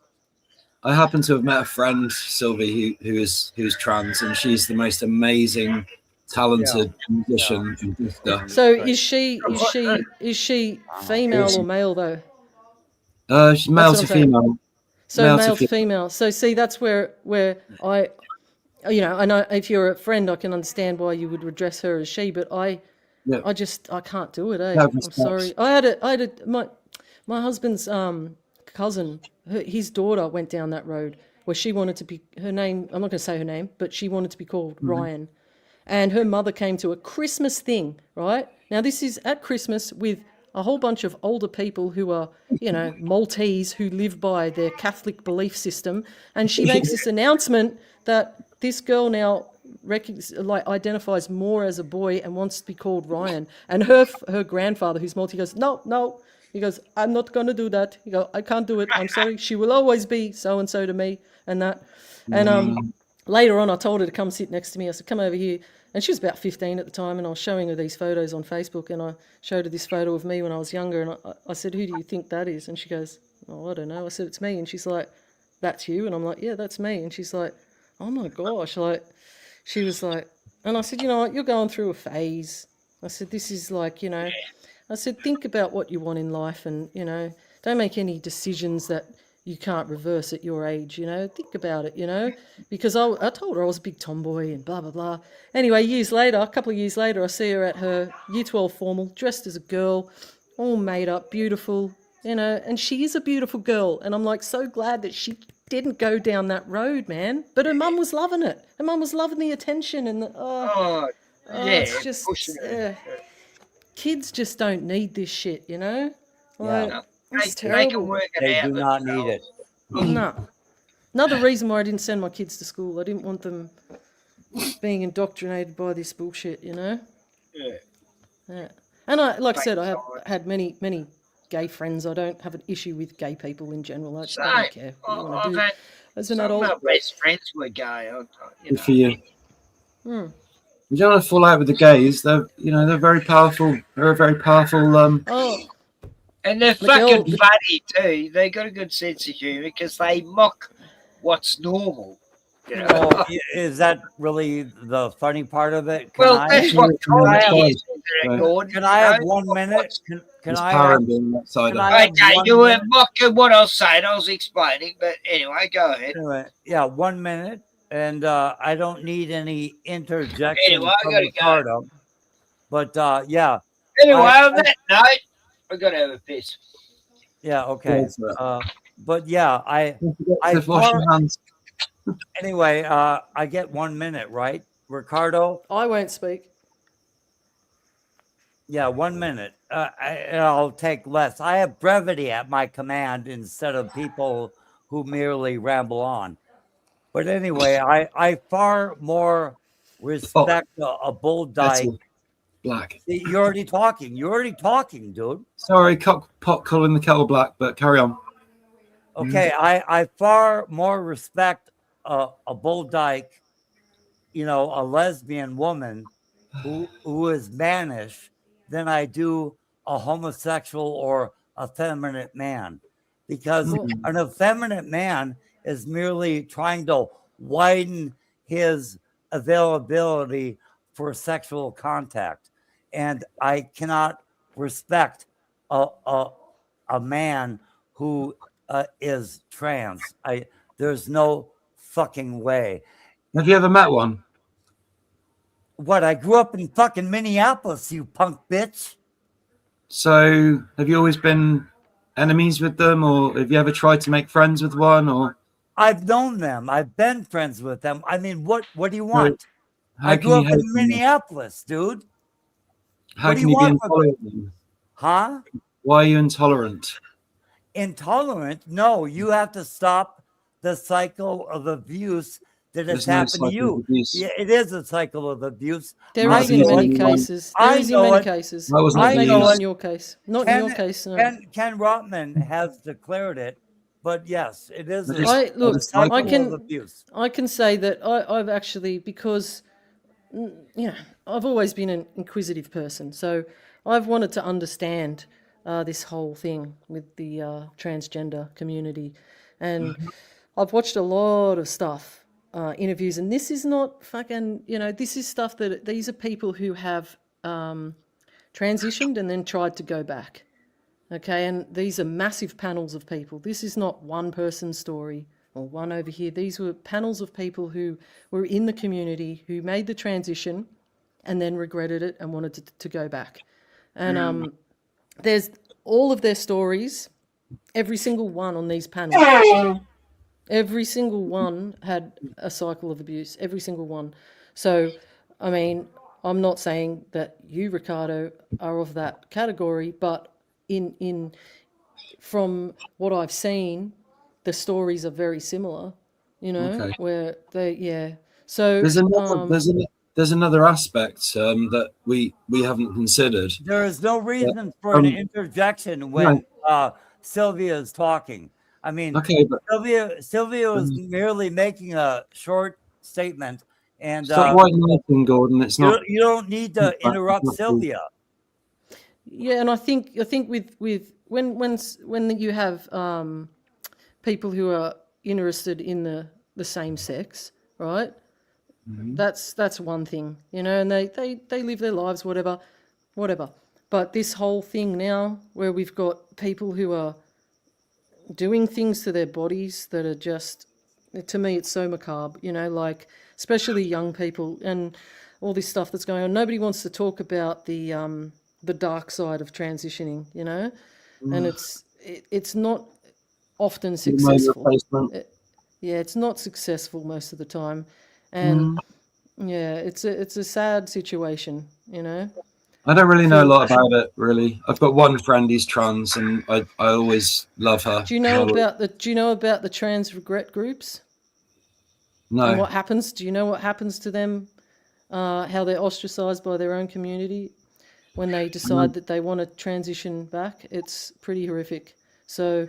I happen to have met a friend, Sylvie, who's trans, and she's the most amazing, talented musician and drifter. So is she female or male though? She's male to female. So male to female. So see, that's where I, you know, I know if you're a friend, I can understand why you would address her as she, but I can't do it. I'm sorry. I had my husband's cousin, his daughter went down that road where she wanted to be, her name, I'm not going to say her name, but she wanted to be called Ryan. And her mother came to a Christmas thing, right? Now, this is at Christmas with a whole bunch of older people who are, you know, Maltese who live by their Catholic belief system. And she makes this announcement that this girl now identifies more as a boy and wants to be called Ryan. And her grandfather, who's Maltese, goes, no. He goes, I'm not going to do that. He goes, I can't do it. I'm sorry. She will always be so-and-so to me and that. And later on, I told her to come sit next to me. I said, come over here. And she was about 15 at the time, and I was showing her these photos on Facebook, and I showed her this photo of me when I was younger, and I said, who do you think that is? And she goes, oh, I don't know. I said, it's me. And she's like, that's you? And I'm like, yeah, that's me. And she's like, oh my gosh. Like, she was like, and I said, you know what, you're going through a phase. I said, this is like, you know, I said, think about what you want in life and, you know, don't make any decisions that you can't reverse at your age, you know. Think about it, you know, because I told her I was a big tomboy and blah, blah, blah. Anyway, a couple of years later, I see her at her Year 12 formal, dressed as a girl, all made up, beautiful, you know, and she is a beautiful girl. And I'm like so glad that she didn't go down that road, man. But her mum was loving it. Her mum was loving the attention and it's just... kids just don't need this shit, you know? Like, it's terrible. They do not need it. No. Another reason why I didn't send my kids to school. I didn't want them being indoctrinated by this bullshit, you know? Yeah. And like I said, I have had many gay friends. I don't have an issue with gay people in general. I don't care what you want to do. As an adult, my best friends were gay. Good for you. You don't want to fall out with the gays. They're very powerful. They're a very powerful. And they're fucking funny too. They got a good sense of humour because they mock what's normal. You know? Well, is that really the funny part of it? That's what comedy is. Can I have 1 minute? Can I have okay, you were mocking what I was saying. I was explaining, but anyway, go ahead. Anyway, 1 minute, and I don't need any interjection anyway, from Ricardo. Go. But yeah. Anyway, on that note, we're gonna have a piss. Yeah. Okay. But yeah, Anyway, I get 1 minute, right, Ricardo? I won't speak. Yeah, 1 minute. I'll take less. I have brevity at my command instead of people who merely ramble on. But anyway, I far more respect a bull dyke. Black. You're already talking. You're already talking, dude. Sorry, pot calling the kettle black, but carry on. Okay, I far more respect a bull dyke, a lesbian woman who is mannish than I do a homosexual or effeminate man, because an effeminate man is merely trying to widen his availability for sexual contact, and I cannot respect a man who is trans. There's no fucking way. Have you ever met one? What? I grew up in fucking Minneapolis, you punk bitch. So have you always been enemies with them, or have you ever tried to make friends with one? Or I've known them. I've been friends with them. I mean, what do you So, want? how I can grew you up hate in them? Minneapolis, dude. How What do can you you be want from me? intolerant then? Huh? Why are you intolerant? Intolerant? No, you have to stop the cycle of abuse that has There's no happened to cycle of you. abuse. Yeah, it is a cycle of abuse. There I is in know many it. cases. There I is in know many it. cases. That wasn't Not maybe not abuse. in your case. Not in your case. No. Ken Rotman has declared it, but yes, it is a Look. cycle I of can. abuse. I can say that I've actually, because I've always been an inquisitive person, so I've wanted to understand this whole thing with the transgender community, and I've watched a lot of stuff, interviews, and this is not fucking, this is stuff that these are people who have transitioned and then tried to go back. Okay, and these are massive panels of people. This is not one person's story or one over here. These were panels of people who were in the community, who made the transition and then regretted it and wanted to go back. And there's all of their stories, every single one on these panels. Every single one had a cycle of abuse, every single one. So, I mean, I'm not saying that you, Ricardo, are of that category, but from what I've seen, the stories are very similar, Okay. where they, so there's another aspect that we haven't considered. There is no reason for an interjection when Sylvia is talking. I mean, okay, but, Sylvia was merely making a short statement, and stop white knighting, Gordon. It's not. You don't need to interrupt Sylvia. Yeah, and I think with when you have people who are interested in the same sex, right? Mm-hmm. That's one thing, and they live their lives, whatever. But this whole thing now, where we've got people who are doing things to their bodies that are just, to me, it's so macabre, like especially young people and all this stuff that's going on. Nobody wants to talk about the dark side of transitioning, and it's not often successful. It's not successful most of the time, and it's a sad situation, I don't really know a lot about it. Really, I've got one friend who's trans, and I always love her. Do you know about the trans regret groups? No. And what happens? Do you know what happens to them? How they're ostracized by their own community when they decide that they want to transition back? It's pretty horrific. So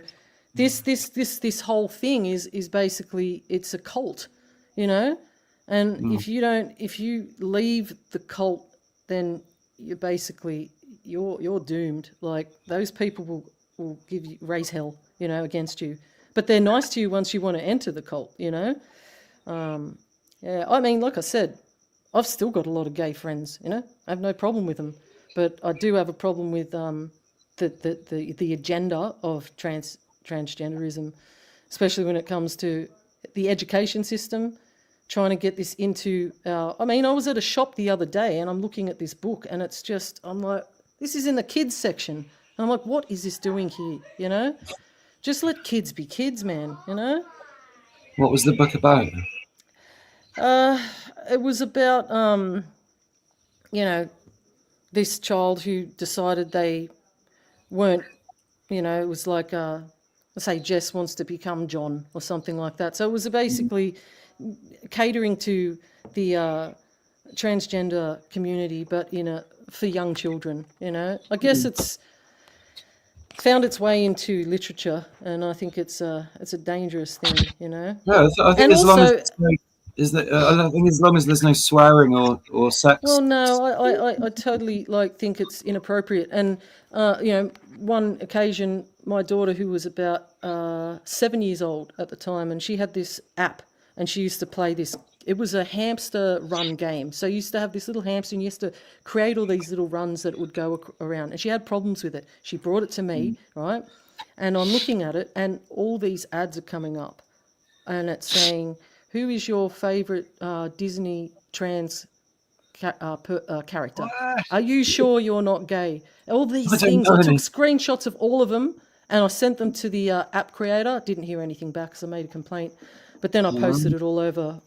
this whole thing is basically, it's a cult, and if you leave the cult, then you're basically you're doomed. Like, those people will raise hell, against you. But they're nice to you once you want to enter the cult, I mean, like I said, I've still got a lot of gay friends, I have no problem with them, but I do have a problem with the agenda of transgenderism, especially when it comes to the education system, trying to get this into I was at a shop the other day and I'm looking at this book and it's just, I'm like, this is in the kids section. And I'm like, what is this doing here, Just let kids be kids, man, What was the book about? It was about, this child who decided they weren't, it was like, let's say Jess wants to become John or something like that. So it was basically catering to the transgender community, but for young children, I guess found its way into literature, and I think it's a dangerous thing, you know. No, I think And as long as also, it's I think as long as there's no swearing or sex. well, no, I totally think it's inappropriate. And you know, one occasion, my daughter, who was about 7 years old at the time, and she had this app, and she used to play this. It was a hamster run game. So you used to have this little hamster, and you used to create all these little runs that would go around. And she had problems with it. She brought it to me, right? And I'm looking at it, and all these ads are coming up, and it's saying, "Who is your favorite Disney trans character? Are you sure you're not gay?" All these things. I took screenshots of all of them, and I sent them to the app creator. Didn't hear anything back, so I made a complaint. But then I posted it all over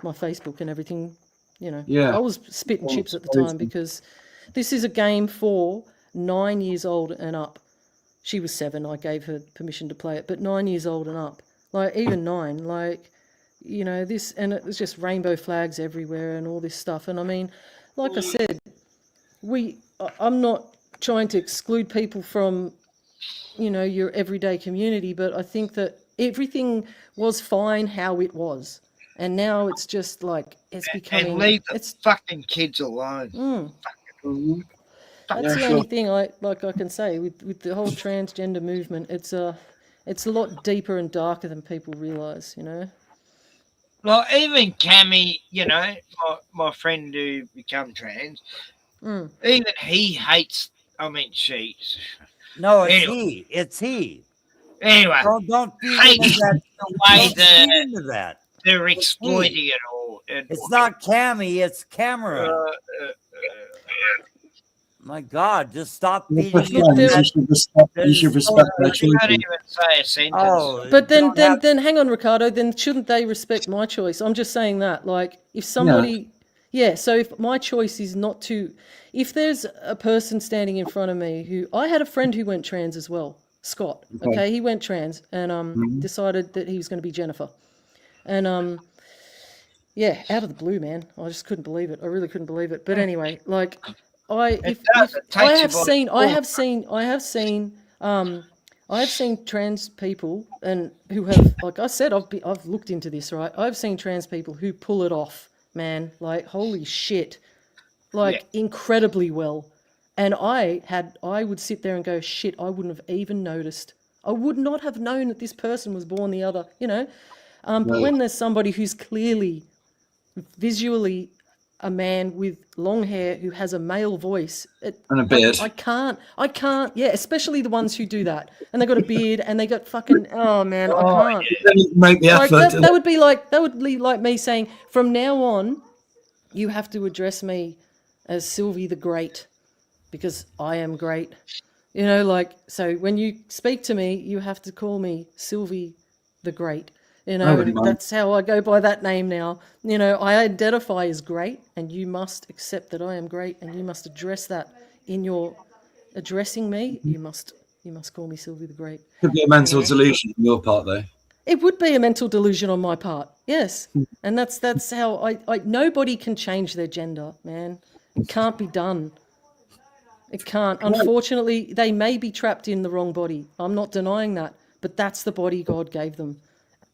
my Facebook and everything. You know, Yeah. I was spitting chips at the time because this is a game for 9 years old and up. She was 7. I gave her permission to play it, but 9 years old and up, like even 9, like, you know, this, and it was just rainbow flags everywhere and all this stuff. And I mean, like I said, I'm not trying to exclude people from, you know, your everyday community, but I think that everything was fine how it was, and now it's just like it's becoming. And leave the fucking kids alone. That's the only thing I can say with the whole transgender movement. It's a lot deeper and darker than people realise, you know. Well, even Cammy, you know, my friend who become trans, even he hates. I mean, she. No, it's he. Anyway, don't feed hates into that. the way Don't feed into that. they're exploiting it all. And, It's not Cammy, it's Cameron. My God, just stop feeding into that. You should respect their I can't children. even say a sentence. Oh, But then hang on, Ricardo. Then shouldn't they respect my choice? I'm just saying that, like, if somebody, so if my choice is not to, if there's a person standing in front of me who, I had a friend who went trans as well, Scott. Okay, he went trans and decided that he was going to be Jennifer, and out of the blue, man, I just couldn't believe it. I really couldn't believe it. But anyway, like, I have seen trans people and who have, like I said, I've looked into this, right? I've seen trans people who pull it off, man. Like, holy shit, like incredibly well. And I would sit there and go, shit, I wouldn't have even noticed. I would not have known that this person was born the other, you know. But when there's somebody who's clearly, visually, a man with long hair who has a male voice And a beard. I can't, especially the ones who do that, and they got a beard and they got fucking, oh man, I can't. Make the effort. That would be like me saying, from now on, you have to address me as Sylvie the Great, because I am great. You know, like, so when you speak to me, you have to call me Sylvie the Great. You know, and that's how I go by that name now. You know, I identify as great, and you must accept that I am great, and you must address that in your addressing me. You must call me Sylvie the Great. Could be a mental delusion on your part, though. It would be a mental delusion on my part, yes. And that's how I nobody can change their gender, man. It can't be done. It can't. Unfortunately, they may be trapped in the wrong body. I'm not denying that, but that's the body God gave them.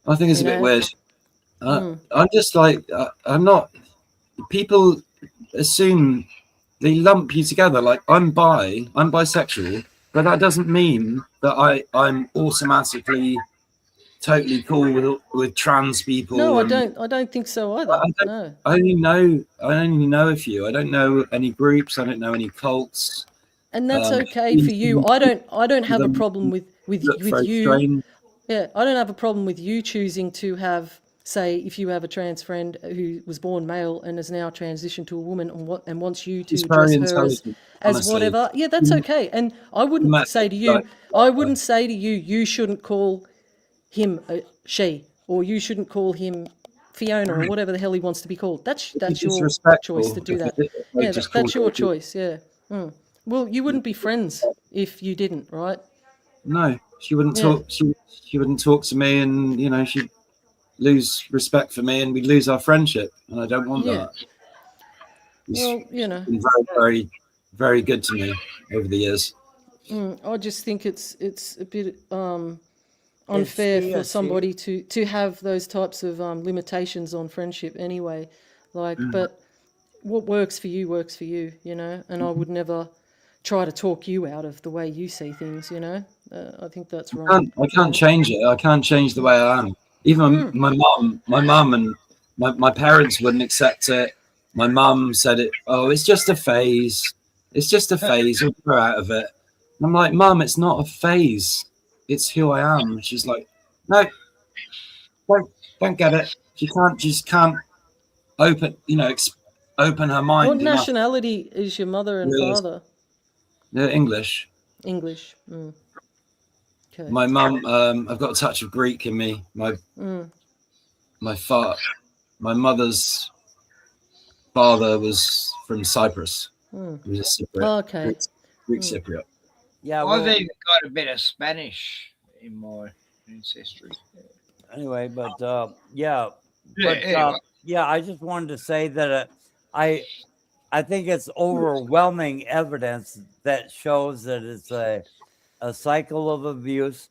I think it's a bit weird. I'm just like, I'm not. People assume they lump you together. Like, I'm bisexual, but that doesn't mean that I'm automatically totally cool with trans people. No, I don't think so either. I only know a few. I don't know any groups. I don't know any cults. And that's okay for you. I don't have a problem with you. Strange. Yeah, I don't have a problem with you choosing to have, say, if you have a trans friend who was born male and has now transitioned to a woman and wants you to address her as whatever. Yeah, that's okay. And I wouldn't say to you, you shouldn't call him she, or you shouldn't call him Fiona, or whatever the hell he wants to be called. That's your choice to do that. Yeah, that's your choice. Yeah. Well, you wouldn't be friends if you didn't, right? No, she wouldn't talk. She wouldn't talk to me, and you know, she'd lose respect for me, and we'd lose our friendship. And I don't want that. Well, you know, been very, very, very good to me over the years. I just think it's a bit unfair for somebody to have those types of limitations on friendship anyway. Like, but what works for you, you know. And I would never try to talk you out of the way you see things, you know. I think that's wrong. I can't change it. I can't change the way I am. Even my mum and my parents wouldn't accept it. My mum said it. Oh, it's just a phase. It's just a phase. We'll grow out of it. And I'm like, Mum, it's not a phase. It's who I am. She's like, no, don't get it. She just can't open, open her mind. What nationality is your mother and father? They're English. English. Okay. My mum, I've got a touch of Greek in me. My mother's father was from Cyprus. He was a Cypriot. Oh, okay. Greek Cypriot. Yeah, I've even got a bit of Spanish in my ancestry. Anyway, but Yeah, I just wanted to say that I think it's overwhelming evidence that shows that it's a cycle of abuse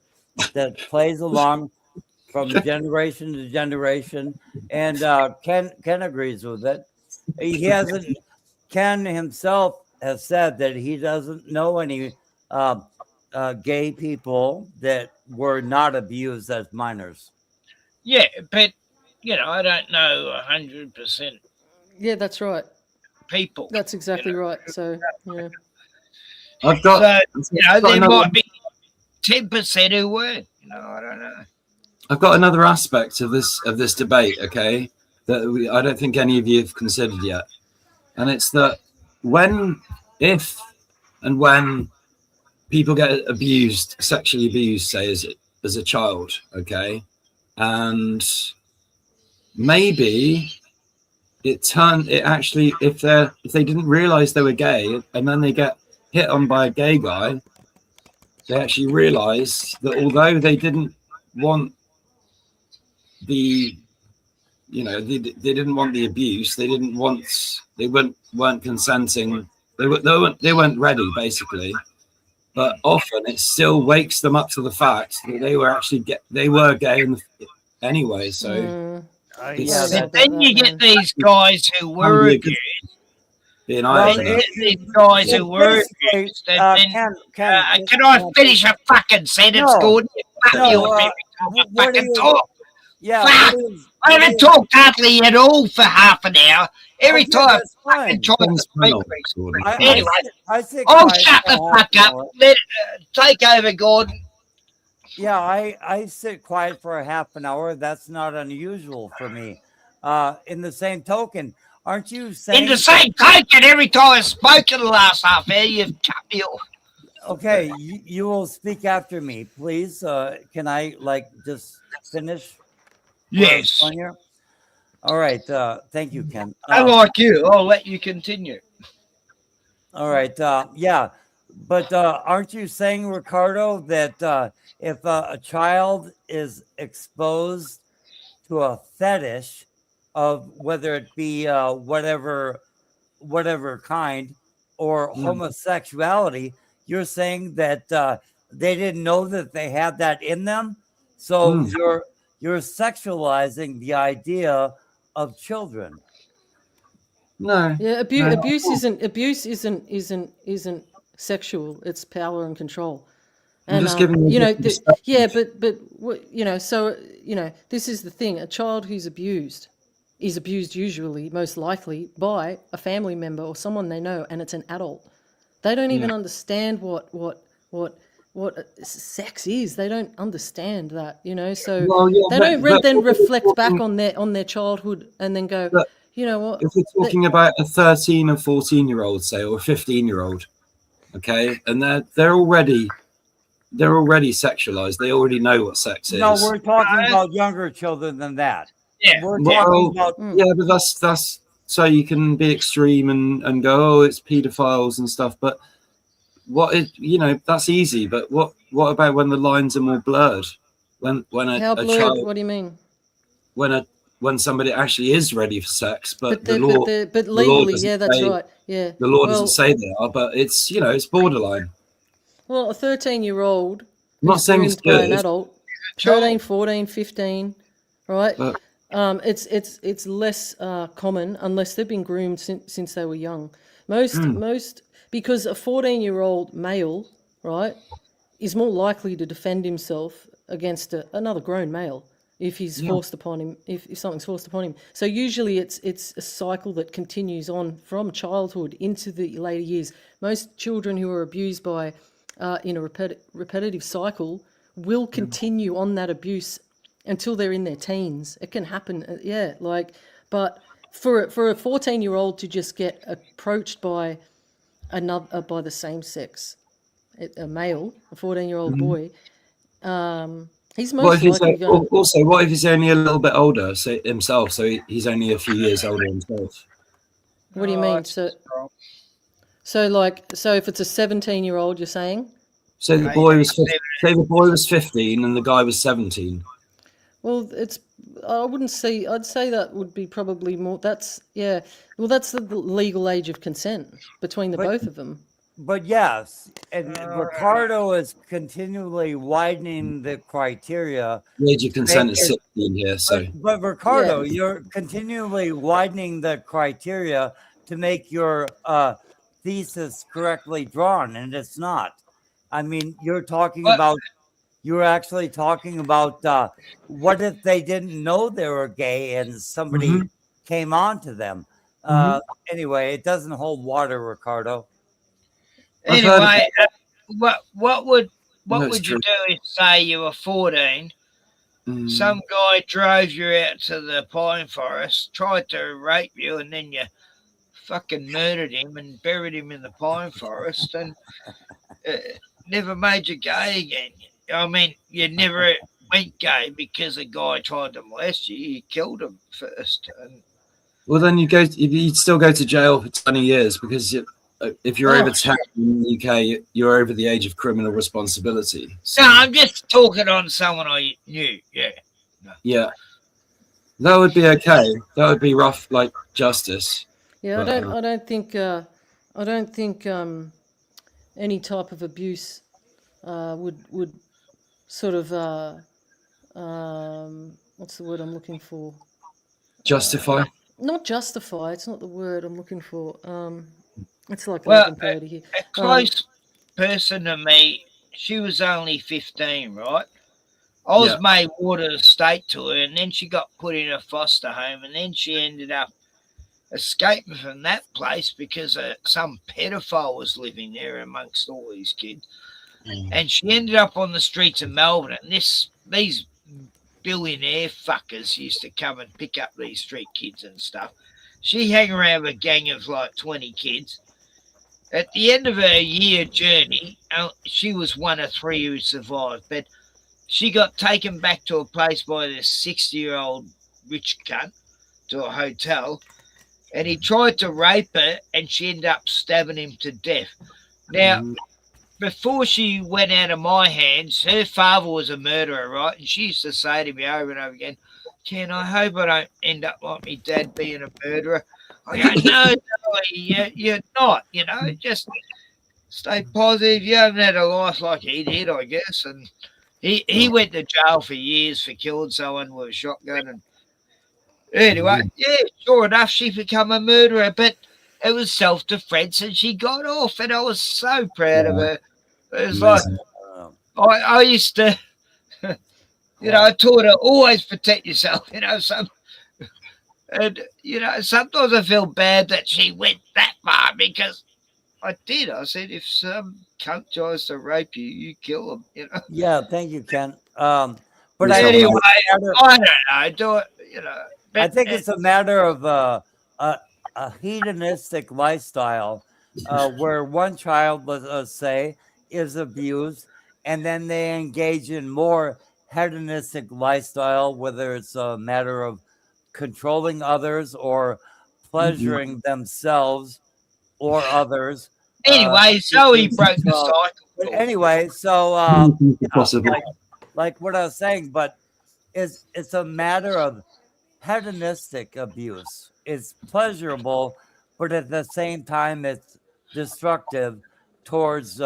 that plays along from generation to generation, and Ken agrees with it. Ken himself has said that he doesn't know any gay people that were not abused as minors. Yeah, but I don't know 100%. Yeah, that's right. People. That's exactly right. So yeah. I've got. There might be 10% who weren't. I don't know. I've got another aspect of this debate. Okay, that I don't think any of you have considered yet, and it's that if and when people get sexually abused, say as a child, okay, and maybe if they didn't realize they were gay and then they get hit on by a gay guy, they actually realize that although they didn't want they didn't want the abuse, they weren't consenting, they weren't ready, basically. But often it still wakes them up to the fact that they were gay anyway. So then you get these guys who were abused. These guys who were abused. Can I finish a fucking sentence, Gordon? Talk. Yeah, I haven't talked hardly at all for half an hour. Every time I try to speak. Anyway, I'll shut the fuck up. Take over, Gordon. Yeah, I sit quiet for a half an hour. That's not unusual for me. In the same token, aren't you saying? In the same token, every time I spoke in the last half hour, you've cut me off. Okay, you will speak after me, please. Can I just finish? Yes. All right. Thank you, Ken. Unlike you, I'll let you continue. All right. Yeah. But aren't you saying, Ricardo, that if a child is exposed to a fetish of whether it be whatever kind or homosexuality, you're saying that they didn't know that they had that in them? So you're sexualizing the idea of children. No. Yeah, abuse isn't sexual. It's power and control. And I'm just giving you so this is the thing. A child who's abused is abused usually, most likely, by a family member or someone they know, and it's an adult. They don't even understand what sex is. They don't understand that, so they don't then reflect back on their childhood and then go, you know what? If we're talking about a 13 or 14-year-old, say, or a 15-year-old, okay, and they're already sexualized. They already know what sex is. No, we're talking about younger children than that. Yeah, we're talking about. Yeah, but that's so you can be extreme and go, oh, it's pedophiles and stuff. But that's easy. But what about when the lines are more blurred? When how blurred? child, what do you mean? When somebody actually is ready for sex, but legally, that's right. Yeah, the law doesn't say they are, but it's it's borderline. Well, a 13-year-old I'm not who's saying it's groomed by an good, adult, 13, 14, 15, right? but It's less common unless they've been groomed since they were young. Most because a 14-year-old male, right, is more likely to defend himself against another grown male if he's Yeah. forced upon him, if something's forced upon him. So usually it's a cycle that continues on from childhood into the later years. Most children who are abused by in a repetitive cycle will continue on that abuse until they're in their teens. It can happen, but for a 14-year-old to just get approached by by the same sex, a male, a 14-year-old Mhm. boy, he's What most if he's likely going to. also? What if he's only a little bit older, so himself? So he's only a few years older himself. What do you mean? So if it's a 17-year-old, you're saying? So the boy was 15 and the guy was 17. Well, I'd say that would be probably more. That's the legal age of consent between the both of them. But yes, and Ricardo is continually widening the criteria. The age of consent is 16 here, so. But Ricardo, you're continually widening the criteria to make your thesis correctly drawn, and it's not. I mean, you're actually talking about what if they didn't know they were gay and somebody came on to them. Anyway, it doesn't hold water, Ricardo. Anyway, what would No, you true. do if, say, you were 14? Some guy drove you out to the pine forest, tried to rape you, and then you fucking murdered him and buried him in the pine forest, and never made you gay again. I mean, you never went gay because a guy tried to molest you. You killed him first. And Well, then you'd still go to jail for 20 years because if you're over 10 in the UK, you're over the age of criminal responsibility. So, no, I'm just talking on someone I knew. Yeah. yeah, that would be okay. That would be rough, like justice. Yeah, but, I don't think any type of abuse would sort of what's the word I'm looking for? Justify. Not justify. It's not the word I'm looking for. It's like Well, 11:30 here. a close person to me, she was only 15, right? I was made water estate to her, and then she got put in a foster home, and then she ended up escaping from that place because some pedophile was living there amongst all these kids. And she ended up on the streets of Melbourne, and these billionaire fuckers used to come and pick up these street kids and stuff. She hung around with a gang of like 20 kids. At the end of her year journey, she was one of 3 who survived, but she got taken back to a place by this 60-year-old rich cunt, to a hotel, and he tried to rape her, and she ended up stabbing him to death. Now, before she went out of my hands, her father was a murderer, right? And she used to say to me over and over again, Ken, I hope I don't end up like me dad being a murderer. I go, no, you're not, just stay positive. You haven't had a life like he did, I guess. And he went to jail for years for killing someone with a shotgun. And anyway, sure enough, she became a murderer, but it was self-defense and she got off, and I was so proud of her. It was amazing. Like, I used to, I taught her always protect yourself, and, sometimes I feel bad that she went that far because I did. I said, if some cunt tries to rape you, you kill him, Yeah, thank you, Ken. But anyway, I don't know. I think it's a matter of a hedonistic lifestyle where one child, let's say, is abused, and then they engage in more hedonistic lifestyle, whether it's a matter of controlling others or pleasuring themselves or others. Anyway, so he broke the cycle. But anyway, so possible. Like what I was saying, but it's a matter of hedonistic abuse. It's pleasurable, but at the same time, it's destructive towards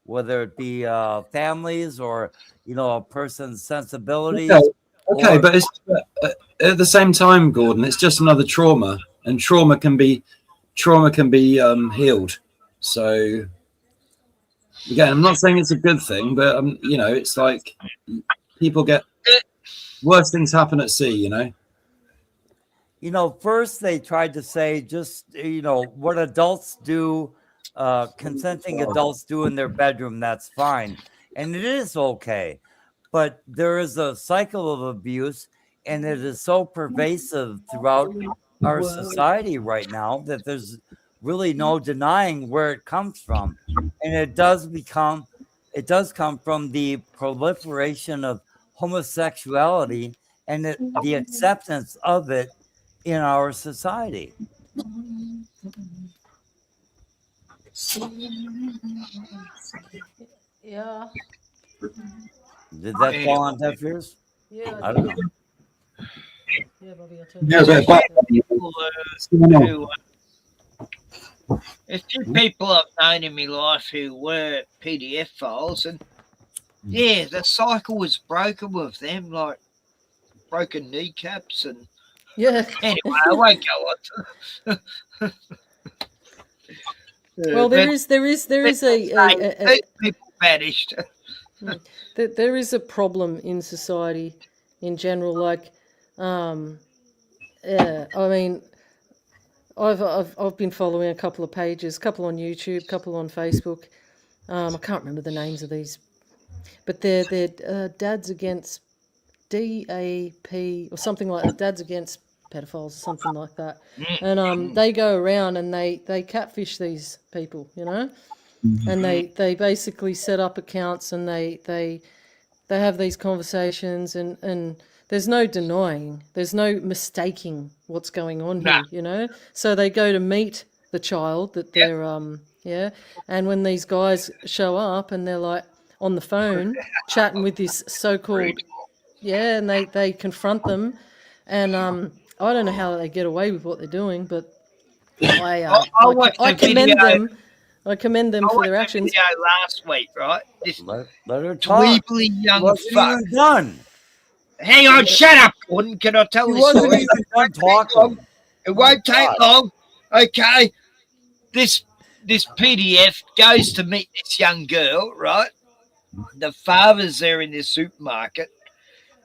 whether it be families or, you know, a person's sensibilities. Okay, okay, or- but it's, at the same time, Gordon, it's just another trauma, and trauma can be healed. So again, I'm not saying it's a good thing, but you know, it's like people get worse things happen at sea. You know. You know, first they tried to say just, you know, what adults do, consenting adults do in their bedroom, that's fine. And it is okay. But there is a cycle of abuse, and it is so pervasive throughout our society right now that there's really no denying where it comes from. And it does come from the proliferation of homosexuality and the acceptance of it in our society. Yeah. Did that fall on deaf ears? Yeah. I don't know. Yeah, Bobby, I'll There's a few people a few people I've known in my life who were PDF files, and yeah, the cycle was broken with them, like broken kneecaps and yeah. Anyway, I won't go on. Well, there is a people vanished. There is a problem in society in general. Like, yeah, I mean, I've been following a couple of pages, couple on YouTube, couple on Facebook. I can't remember the names of these, but they're Dads Against DAP or something like that. Dads Against Pedophiles or something like that. And they go around and they catfish these people, you know, and they basically set up accounts and they have these conversations and there's no denying, there's no mistaking what's going on here, you know. So they go to meet the child that they're and when these guys show up and they're like on the phone chatting with this so-called and they confront them, and I don't know how they get away with what they're doing, but I commend them. I commend them for their actions. Video last week, right? This let her talk. dweebly young Wasn't fuck. even done. Hang on, shut up, Gordon. Can I tell He this wasn't story? even done talking. It won't take long. Okay. This PDF goes to meet this young girl, right? The father's there in the supermarket,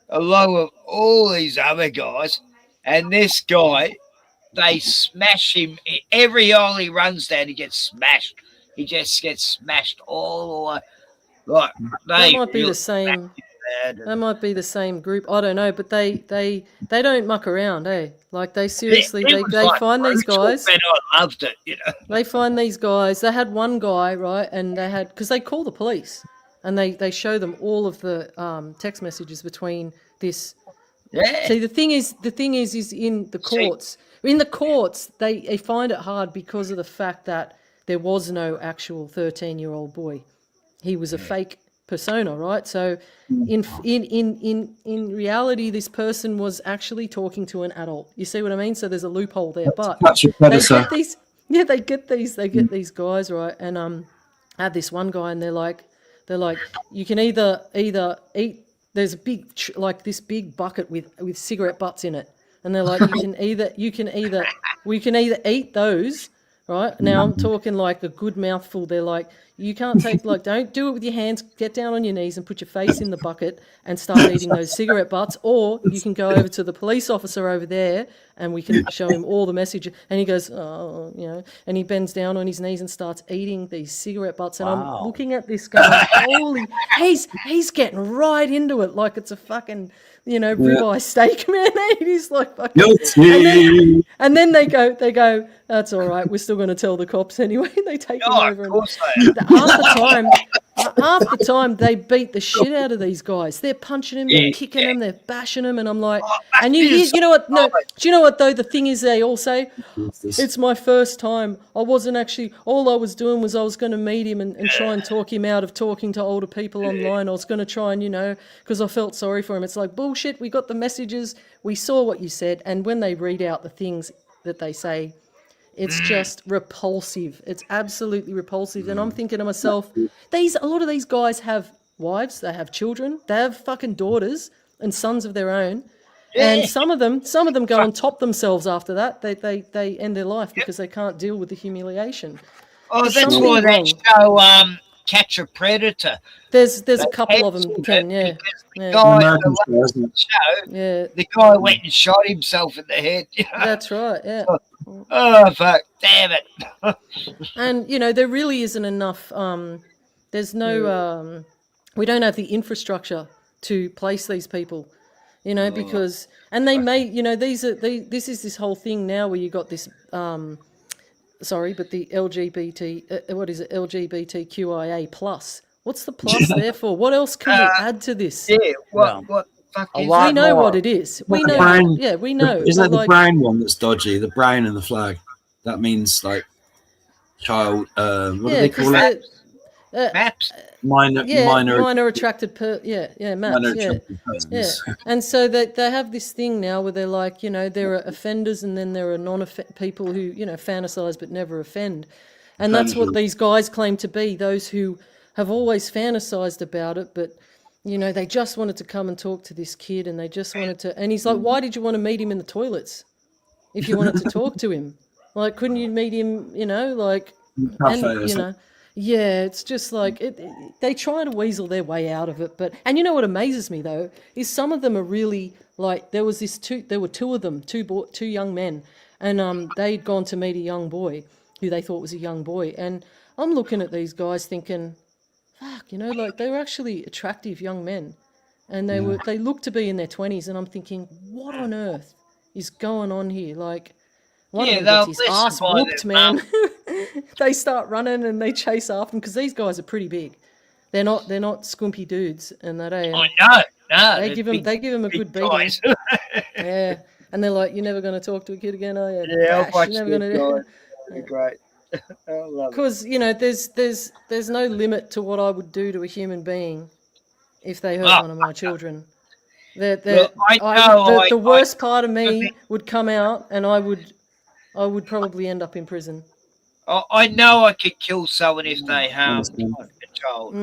along with all these other guys, and this guy, they smash him. Every aisle he runs down, he gets smashed. He just gets smashed all the way. Like, That might be the same. That might be the same group. I don't know, but they don't muck around, eh? Like they seriously they find these guys. And I loved it, you know. They find these guys. They had one guy, right, and they had because they call the police and they show them all of the text messages between this. Yeah. See, the thing is in the courts. In the courts, they find it hard because of the fact that there was no actual 13-year-old boy. He was a fake persona, right? So in reality, this person was actually talking to an adult. You see what I mean? So there's a loophole there. But they get these guys, right? And I had this one guy, and they're like, you can either eat. There's a big this big bucket with cigarette butts in it, and they're like, we can either eat those. Right now, I'm talking like a good mouthful. They're like, you can't take don't do it with your hands. Get down on your knees and put your face in the bucket and start eating those cigarette butts. Or you can go over to the police officer over there and we can show him all the message. And he goes, oh, you know, and he bends down on his knees and starts eating these cigarette butts. And I'm looking at this guy, holy, he's getting right into it like it's a fucking, you know, ribeye steak, man. He's like fucking. And then they go, that's all right. We're still going to tell the cops anyway. They take him over. Of course Half the time they beat the shit out of these guys. They're punching them, they're kicking them, they're bashing them, and I'm like, and you know what? No, do you know what though? The thing is, they all say, it's my first time. I wasn't actually. All I was doing was I was going to meet him and try and talk him out of talking to older people online. I was going to try and, you know, because I felt sorry for him. It's like bullshit. We got the messages. We saw what you said, and when they read out the things that they say, It's just repulsive. It's absolutely repulsive. And I'm thinking to myself, a lot of these guys have wives, they have children, they have fucking daughters and sons of their own. And some of them go and top themselves after that. They end their life because they can't deal with the humiliation. Oh, There's that's something why that wrong. show Catch a Predator. There's a couple of them, Ken, yeah. The guy went and shot himself in the head. That's right, yeah. Oh, fuck, damn it. And, there really isn't enough, there's no, we don't have the infrastructure to place these people, because, and they may, this is this whole thing now where you got this, sorry, but the LGBTQIA plus. What's the plus there for? What else can we add to this? Yeah, what the fuck is we know what it is. We know. We know. Isn't it the brown one that's dodgy? The brown in the flag. That means like child. What do they call it? Maps. Minor attracted maps. Minor attracted persons. Yeah. And so they have this thing now where they're like, there are offenders and then there are people who, fantasize but never offend. And that's what these guys claim to be, those who have always fantasized about it, but they just wanted to come and talk to this kid, and they just wanted to. And he's like, "Why did you want to meet him in the toilets? If you wanted to talk to him, like, couldn't you meet him? Yeah, it's just like they try to weasel their way out of it. But what amazes me though is some of them are really like there were two of them, two young men, and they'd gone to meet a young boy who they thought was a young boy, and I'm looking at these guys thinking, fuck, like they were actually attractive young men, and they looked to be in their 20s, and I'm thinking, what on earth is going on here? Like, one of them gets his ass whooped, man. They start running and they chase after them because these guys are pretty big. They're not squimpy dudes, and that No, they give him a good beating. Yeah, and they're like, "You're never going to talk to a kid again, are you?" Yeah, I'll watch You're never this guy. Great. I love it. Because there's no limit to what I would do to a human being if they hurt one of my children. The worst part of me would come out, and I would probably end up in prison. I know I could kill someone if they harm a child.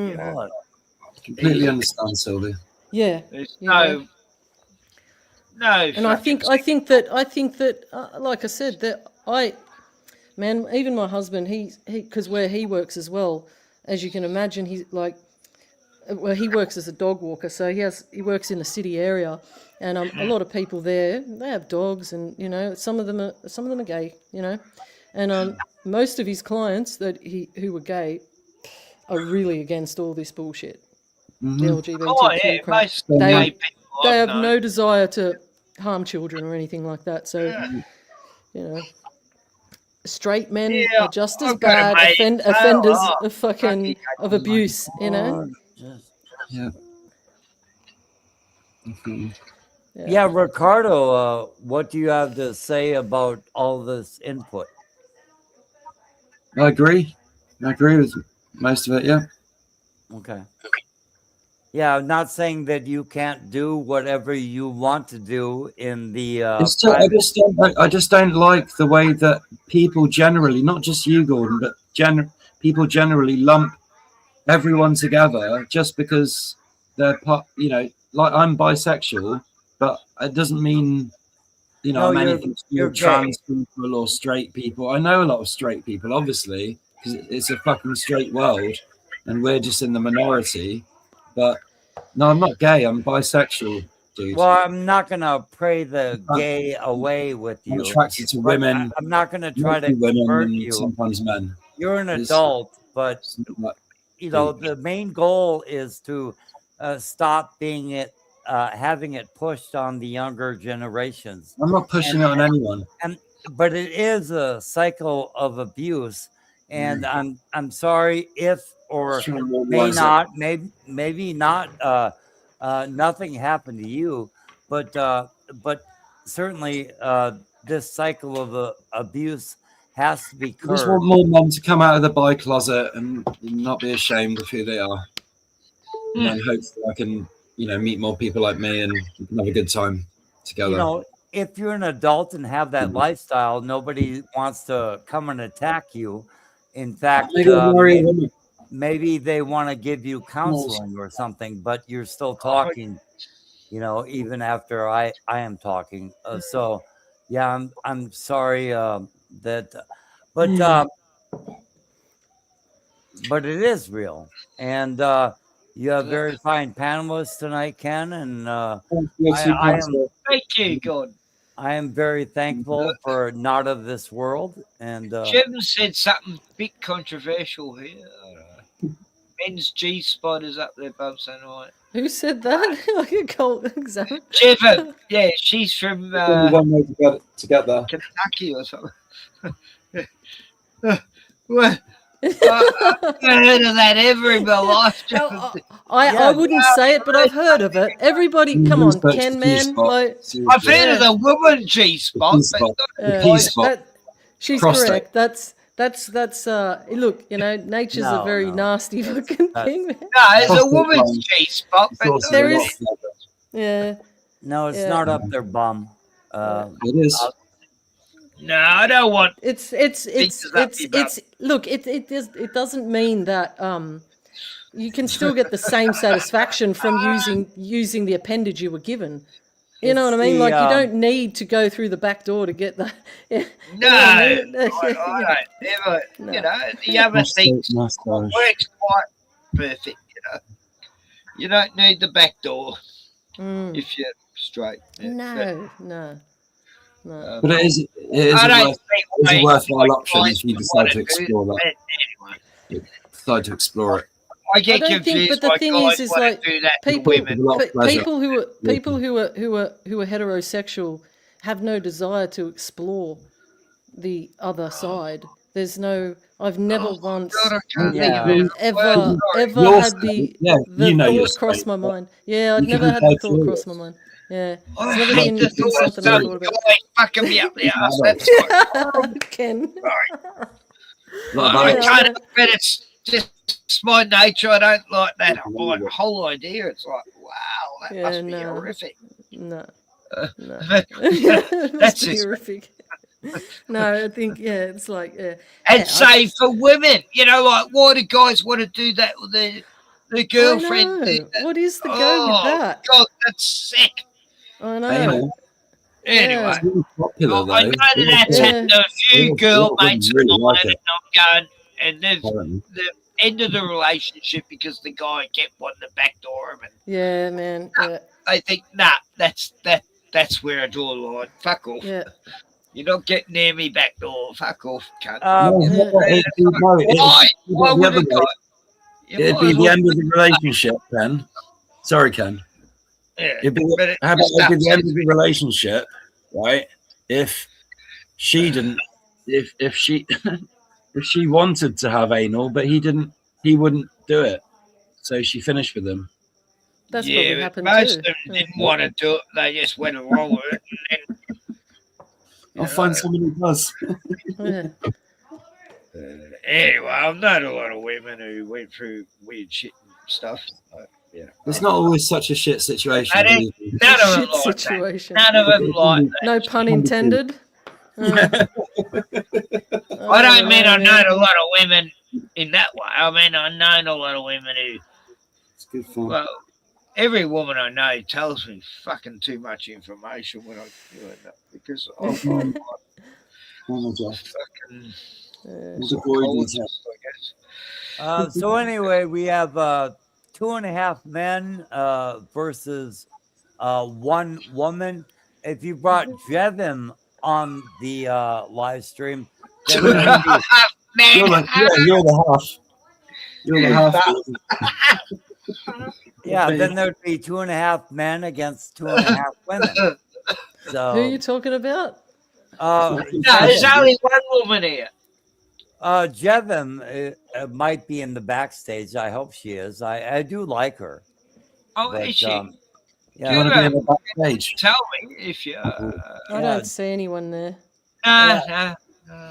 Completely understand, Sylvia. Yeah. There's no. And I think that like I said, that man, even my husband, he because where he works as well, as you can imagine, he's like, he works as a dog walker, so he works in the city area, and a lot of people there, they have dogs, and some of them are gay, and most of his clients who were gay are really against all this bullshit. The LGBTQ crap. They have no desire to harm children or anything like that. So, straight men are just as bad offenders of abuse, Yeah. Yeah, Ricardo, what do you have to say about all this input? I agree with most of it. Yeah. Okay. Yeah, I'm not saying that you can't do whatever you want to do in the. I just don't like the way that people generally, not just you, Gordon, but people generally lump everyone together just because they're like I'm bisexual, but it doesn't mean I'm anything to do with trans people or straight people. I know a lot of straight people, obviously, because it's a fucking straight world, and we're just in the minority. But no, I'm not gay. I'm bisexual, dude. Well, I'm not gonna pray the gay away with you. I'm attracted to women. I'm not gonna try to convert you. Sometimes men. You're an adult, but the main goal is to stop being having it pushed on the younger generations. I'm not pushing it on anyone. But it is a cycle of abuse, and I'm sorry if maybe not nothing happened to you, but certainly this cycle of abuse has to be curbed. I just want more men to come out of the bi closet and not be ashamed of who they are, and then hopefully I can meet more people like me and we can have a good time together. if you're an adult and have that lifestyle, nobody wants to come and attack you. In fact, maybe they want to give you counseling or something, but you're still talking, you know, even after I am talking. So, yeah, I'm sorry that, but it is real. And you have very fine panelists tonight, Ken, and I am. Thank you, God. I am very thankful for Not of This World. And Jim said something a bit controversial here. Men's G spot is up there, Bubs, tonight. Who said that? Like a cult exam. Jevon, yeah, she's from together. Kentucky or something. What? I've never heard of that ever in my life. I wouldn't say it, but I've heard of it. Everybody, come on, Ken, man. Like, I've heard of the woman G spot. She's Prostate. correct. That's look, you know, nature's a very nasty fucking thing, man. No, it's a woman's G spot. There is, yeah. No, it's not up their bum. It is. No, I don't want. It's look. It doesn't mean that you can still get the same satisfaction from using the appendage you were given. You know what I mean? Like you don't need to go through the back door to get that. No, I don't never. No. You know, the other thing works quite perfect. You know, you don't need the back door if you're straight. Yeah. No. But it is a worthwhile option if you decide to explore that. Anyway. Decide to explore it. I get confused. But the thing is like people who are heterosexual have no desire to explore the other side. There's no. I've never once ever had the thought cross my mind. Yeah, I've never had the thought cross my mind. Yeah, I it's never hate the been thought something I thought about. fucking me up the ass. That's right. Ken. I can't admit it's just my nature. I don't like that whole idea. It's like, wow, that must be horrific. No. That's horrific. No, I think it's like and say for women, you know, like why do guys want to do that with their girlfriend? What is the go with that? God, that's sick. I know. Anyway, I know popular, that's happened to a few girl mates of mine, and I'm going, and they've ended the relationship because the guy kept wanting to backdoor him. And yeah, man. Yeah. I think, that's where I draw the line. Fuck off. Yeah. You're not getting near me back door. Fuck off, cunt. Why would a guy? It'd be the end of the relationship, Ken. Sorry, Ken. Yeah, how about it'd be the end of the relationship, right? If she didn't, if she wanted to have anal, but he wouldn't do it, so she finished with him. That's probably happened most too. of them didn't want to do it. They just went along with it. And then, I'll find someone who does. Anyway, I've known a lot of women who went through weird shit and stuff. It's not always such a shit situation. None of them like that. None of them like that. No pun intended. I don't mean I've known a lot of women in that way. I mean I've known a lot of women who. It's good fun. Well, every woman I know tells me fucking too much information when I do it because I'm fucking. So anyway, we have 2.5 men versus 1 woman. If you brought Jevin on the live stream, then you're the half. You're the half. Yeah, then there'd be 2.5 men against 2.5 women. So who are you talking about? No, there's only 1 woman here. Jevin might be in the backstage. I hope she is. I do like her. Oh, is she? Yeah. You want to be in the backstage? Tell me if you. I don't see anyone there.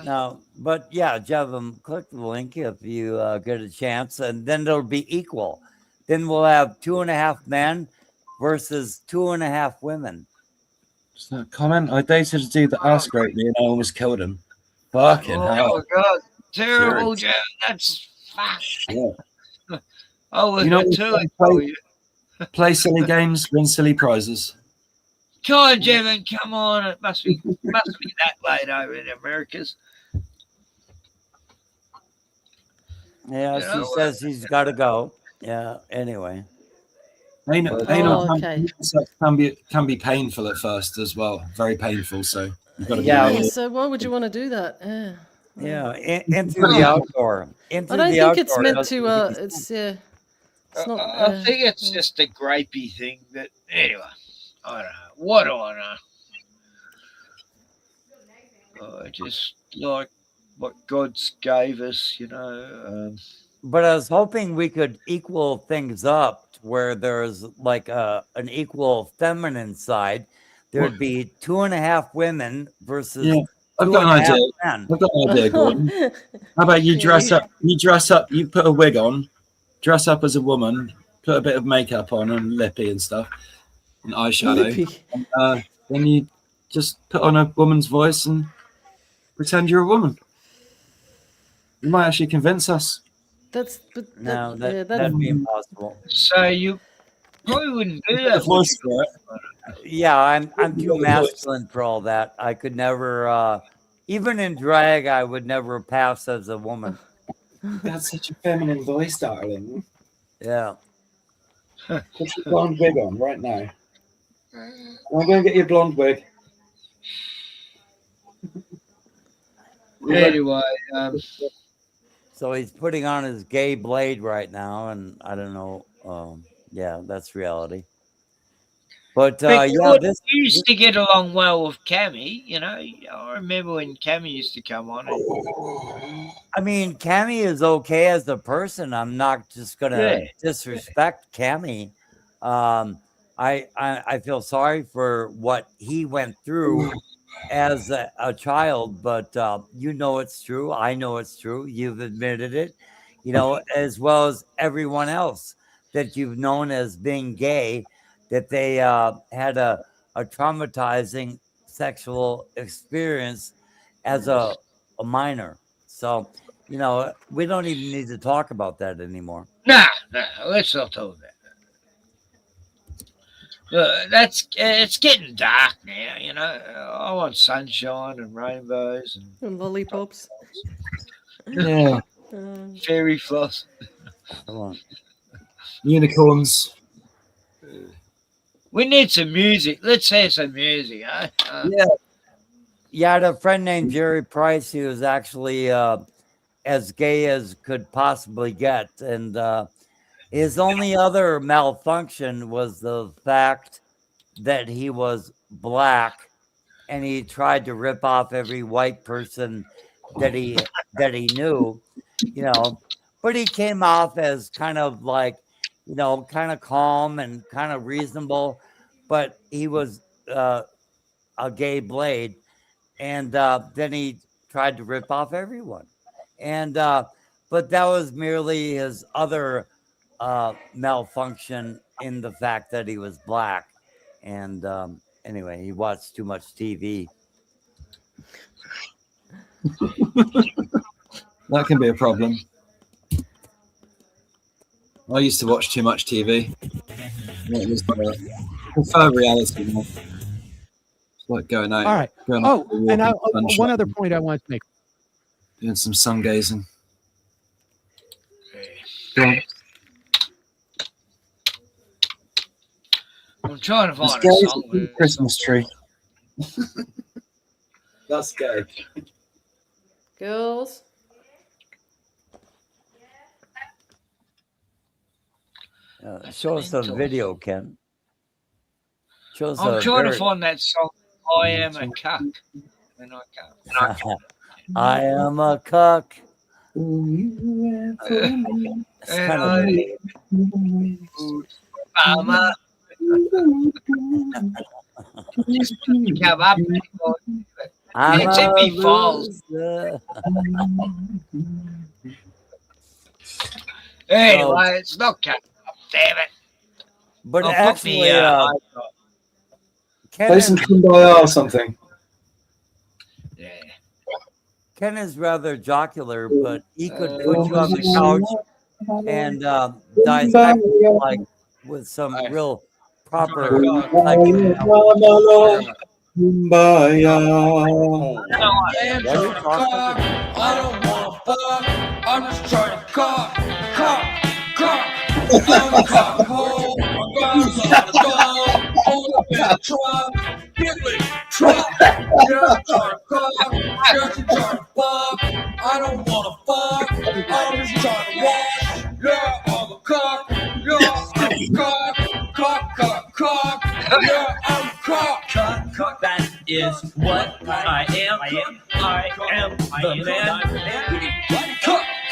No, but yeah, Jevin, click the link if you get a chance, and then it'll be equal. Then we'll have 2.5 men versus 2.5 women. Is that a comment? I dated a dude that ass raped me and I almost killed him. Fucking hell. Oh God, terrible, Serious. Jeff. That's fuck. Yeah. I was You know, too for you. play silly games, win silly prizes. Come on, Jevon, come on. It must be that late over in Americas. Yeah, You she know, says she's got to go. Yeah. Anyway. Anal okay. sex can be painful at first as well. Very painful. So you've got to be Yeah. Yeah, really. so why would you want to do that? Yeah. Yeah. Into the outdoor. Into I don't the think it's outdoor. meant doesn't to. mean- It's It's not. I think it's just a grapey thing. That anyway, I don't know. What do I know? I just like what God's gave us, you know. But I was hoping we could equal things up to where there's like an equal feminine side. There'd be 2.5 women versus Yeah, I've got an 2.5 idea. men. I've got an idea, Gordon. How about you dress up? You dress up. You put a wig on, dress up as a woman, put a bit of makeup on and lippy and stuff, and eyeshadow. Lippy. And, then you just put on a woman's voice and pretend you're a woman. You might actually convince us. That's No, yeah, that'd be impossible. So you probably wouldn't do The that. voice for it. Yeah, I'm too masculine for all that. I could never, even in drag, I would never pass as a woman. That's such a feminine voice, darling. Yeah. Put your blonde wig on right now. I'm going to get your blonde wig. Anyway, So he's putting on his gay blade right now, and I don't know. Yeah, that's reality. But yeah, this you used to get along well with Cammy. You know, I remember when Cammy used to come on. I mean, Cammy is okay as a person. I'm not just gonna Yeah. disrespect Cammy. I feel sorry for what he went through as a child, but you know it's true. I know it's true. You've admitted it, you know, as well as everyone else that you've known as being gay, that they had a traumatizing sexual experience as a minor. So, you know, we don't even need to talk about that anymore. Nah, let's not talk about that. It's getting dark now, you know. I want sunshine and rainbows And lollipops. Yeah. and fairy floss. Come on. Unicorns. We need some music. Let's hear some music, huh? Yeah, I had a friend named Jerry Price who was actually as gay as could possibly get. And his only other malfunction was the fact that he was black and he tried to rip off every white person that he knew, you know, but he came off as kind of like, you know, kind of calm and kind of reasonable, but he was a gay blade. And then he tried to rip off everyone. And but that was merely his other malfunction in the fact that he was black. And anyway, he watched too much TV. That can be a problem. I used to watch too much TV. I prefer reality more. It's like going out. All right. Going out for a walk and in the sunshine, one other point I want to make. doing some sun gazing. Go on. I'm trying to Let's find go a to song. the Christmas tree. Let's go. Girls. Show us a video, Ken. Show us I'm a trying very- to find that song. I am a cuck. And I can't. I am a cuck. It's And kind of Mama. Come up. I'm It's in a me falls. loser. Anyway, it's not coming up. Damn it. But I'll put actually, me, Play some Kumbaya or something. Ken is rather jocular, but he could put you on the couch and dissect you, like with some real proper Kumbaya. I don't want to fuck. I'm just trying to cock. I'm a cock hole. I got a lot of dumb. On the bed truck. Billy truck. Yeah, I'm trying to cock. Yeah, I'm trying to fuck. I don't want to fuck. I'm just trying to watch. Yeah, I'm a cock. Yeah, I'm a cock. Cock. Yeah, I'm a cock. That is what I am. I am the man.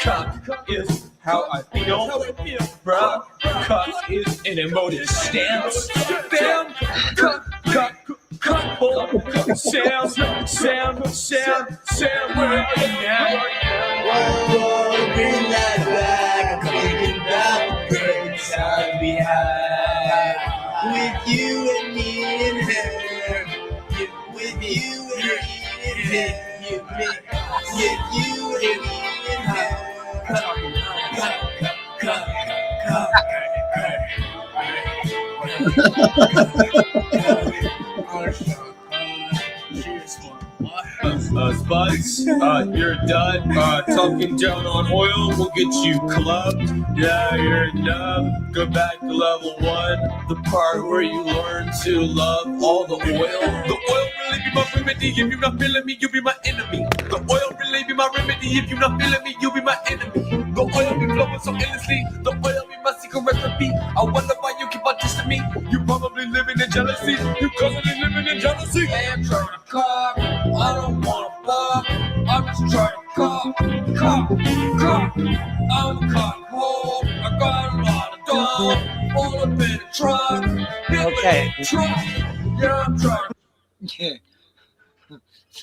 Cock is how I feel. Bruh, cock is an emotive stance. Bam, cock, hold. Sam, where are you now? Whoa, bring that back. I'm thinking about the great time we had with you and me and her. With you and me and her. With you and me and her. Spuds, you're done. Talking down on oil will get you clubbed. Yeah, you're dumb. Go back to level 1, the part where you learn to love all the oil. The oil really be my remedy. If you're not feeling me, you be my enemy. The oil really be my remedy. If you're not feeling me, you be my enemy. The oil be flowing so endlessly. The oil be my secret recipe. I wonder why you keep on dissing me. You probably living in jealousy. You constantly living in jealousy. I'm trying to cock. I don't want to fuck. I'm just trying to cock. I'm a cock hole. I got a lot of dumb. All up in a truck. Okay. Truck. Yeah, I'm trying.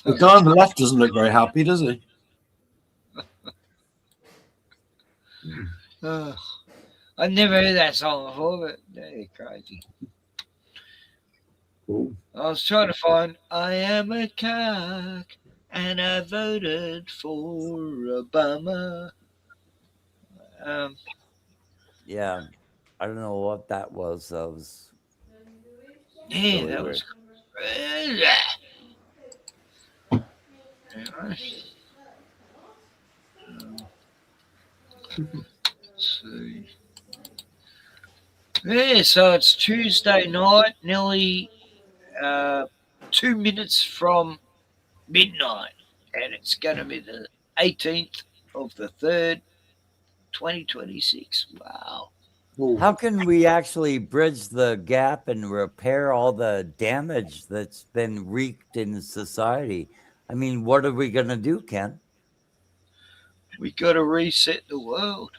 The guy on the left doesn't look very happy, does he? I've never heard that song before, but they're crazy. Cool. I was trying to find I am a cock and I voted for Obama. Yeah, I don't know what that was. That was Yeah, that was. Let's see. Yeah, so it's Tuesday night, nearly 2 minutes from midnight, and it's going to be the 18th of the 3rd, 2026. Wow. How can we actually bridge the gap and repair all the damage that's been wreaked in society? I mean, what are we going to do, Ken? We got to reset the world.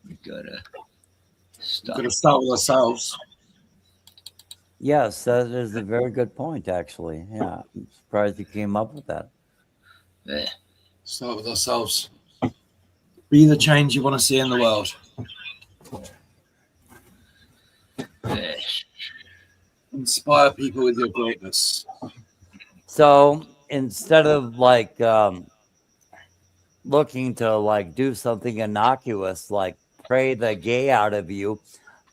We got to start with ourselves. Yes, that is a very good point, actually. Yeah, I'm surprised you came up with that. Yeah. Start with ourselves. Be the change you want to see in the world. Yeah. Inspire people with your greatness. So instead of like looking to like do something innocuous, like pray the gay out of you,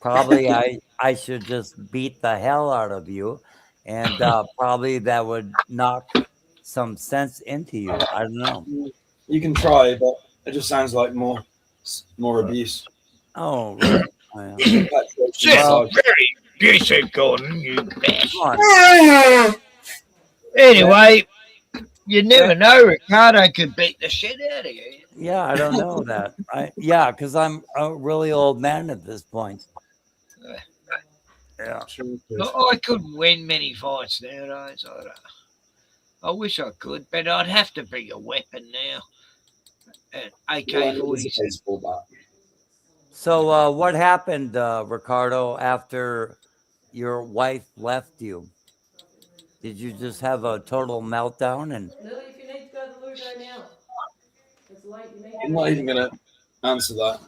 probably I should just beat the hell out of you, and probably that would knock some sense into you. I don't know. You can try, but it just sounds like more abuse. Oh, really? Just very abusive, Gordon, you bastard. Anyway, you never know. Ricardo could beat the shit out of you. Yeah, I don't know that. Yeah, because I'm a really old man at this point. Yeah. I couldn't win many fights nowadays. I wish I could, but I'd have to bring a weapon now. An AK-47. So what happened, Ricardo, after your wife left you? Did you just have a total meltdown? And Lily, if you need to go to the loo, go now. It's late. You need to I'm not even going to answer that.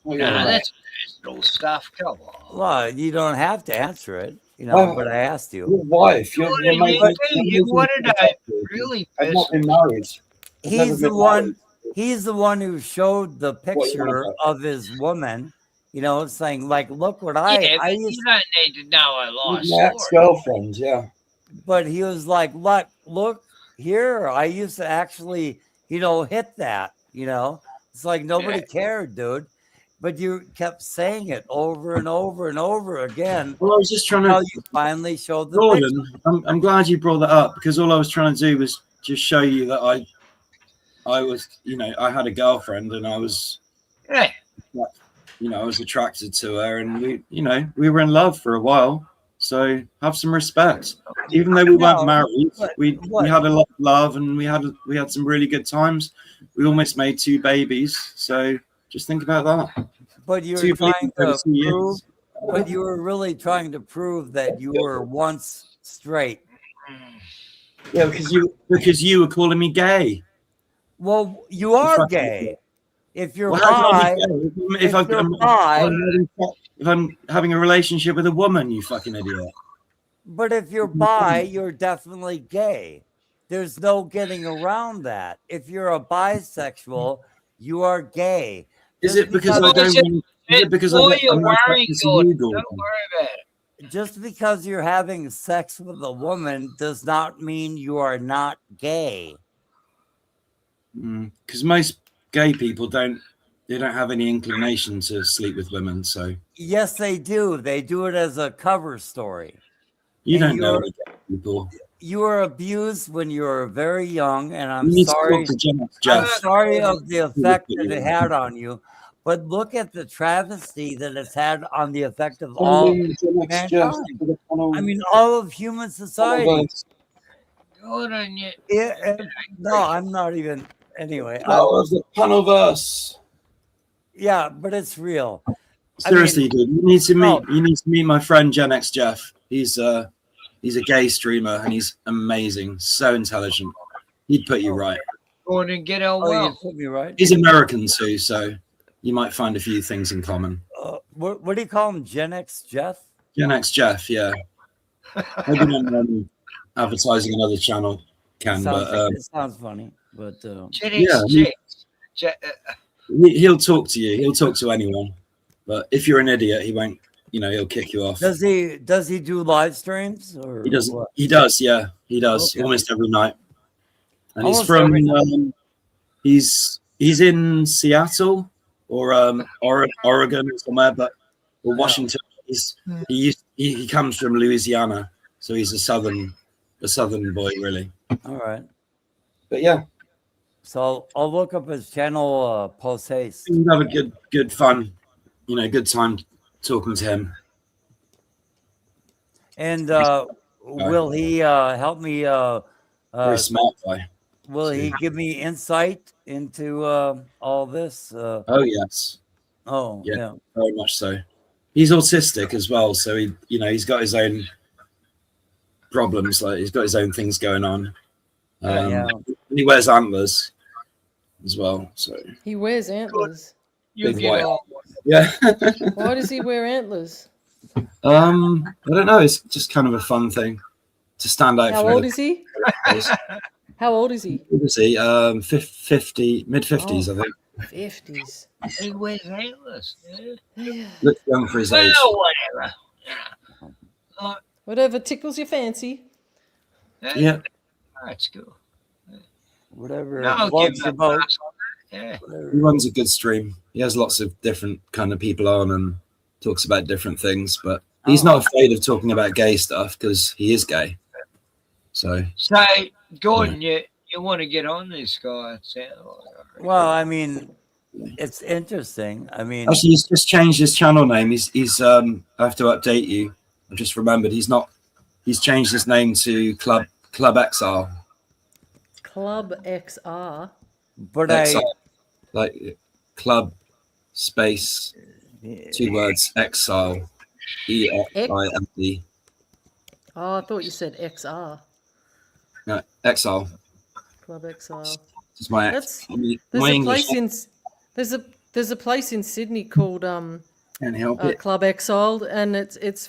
No, personal stuff. Come on. Well, you don't have to answer it, you know, but I asked Your you. wife, you're making, You wanted to really I've not been personal. married. I've never He's the been one. married. He's the one who showed the What you want picture about? of his woman. You know, saying like, "Look what Yeah, I but used." you don't need to know a life My story. ex-girlfriend, yeah. But he was like, look here. I used to actually, you know, hit that. You know, it's like nobody cared, dude. But you kept saying it over and over and over again. Well, I was just trying until to. you finally showed the picture. Jordan, I'm glad you brought that up because all I was trying to do was just show you that I was, you know, I had a girlfriend and I was, Yeah. you know, I was attracted to her and we, you know, we were in love for a while. So have some respect. Even though we weren't married, we had a lot of love and we had some really good times. We almost made 2 babies. So just think about that. But you were 2 trying babies over to 2 years. prove, but you were really trying to prove that you were once straight. Yeah, because you were calling me gay. Well, you are gay. If you're Well, how can I bi, be gay? if you're bi, if I'm having a relationship with a woman, you fucking idiot. but if you're bi, you're definitely gay. There's no getting around that. If you're a bisexual, you are gay. Is it because I don't? Is it because I'm not attracted to you, Gordon? Don't worry about it. Just because you're having sex with a woman does not mean you are not gay. Because most gay people don't have any inclination to sleep with women. So Yes, they do. They do it as a cover story. you And don't know any gay people. You were abused when you were very young, and I'm You need to sorry. talk to I'm Jeff. sorry of the effect that it had on you. But look at the travesty that it's had on the effect of all mankind. I mean, all of human society. Jordan, No, I'm not even. Anyway, Power of the Panoverse. Yeah, but it's real. Seriously, dude, you need to meet. You need to meet my friend Gen X Jeff. He's a gay streamer and he's amazing. So intelligent. He'd put you right. Jordan, get on well. You put me right. He's American too, so you might find a few things in common. What do you call him? Gen X Jeff? Gen X Jeff, yeah. Maybe not advertising another channel It sounds funny, but he'll talk to you. He'll talk to anyone. But if you're an idiot, he won't. You know, he'll kick you off. Does he do live streams or He doesn't. what? He does. Yeah, he does Okay. almost every night. And Almost he's from. every night. He's in Seattle or Oregon or somewhere, or Washington. He comes from Louisiana, so he's a southern boy, really. All right. But yeah, so I'll look up his channel. Post haste. you have a good fun, good time talking to him. And will he help me? Very smart guy. Will he give me insight into all this? Oh yes. Oh yeah, very much so. He's autistic as well, so he's got his own problems. Like he's got his own things going on. He wears antlers as well. So He wears antlers. big white. Yeah. Why does he wear antlers? I don't know. It's just kind of a fun thing to stand out. How old is he? How old is he? What is he? 50, mid-50s, I think. 50s. He wears antlers. Yeah. Looks young for his age. Well, whatever. Whatever tickles your fancy. Yeah. That's cool. Whatever. No, floats your boat. Yeah. He runs a good stream. He has lots of different kind of people on and talks about different things, but he's not afraid of talking about gay stuff because he is gay. So Gordon, you want to get on this guy? Well, I mean, it's interesting. I mean, actually, he's just changed his channel name. He's I have to update you. I just remembered he's changed his name to Club XR. Club XR. But XR, like Club space 2 words Exile EXILE. Oh, I thought you said XR. No, Exile. Club Exile. It's my That's my there's a English. place in there's a place in Sydney called Can't help it. Club Exiled, and it's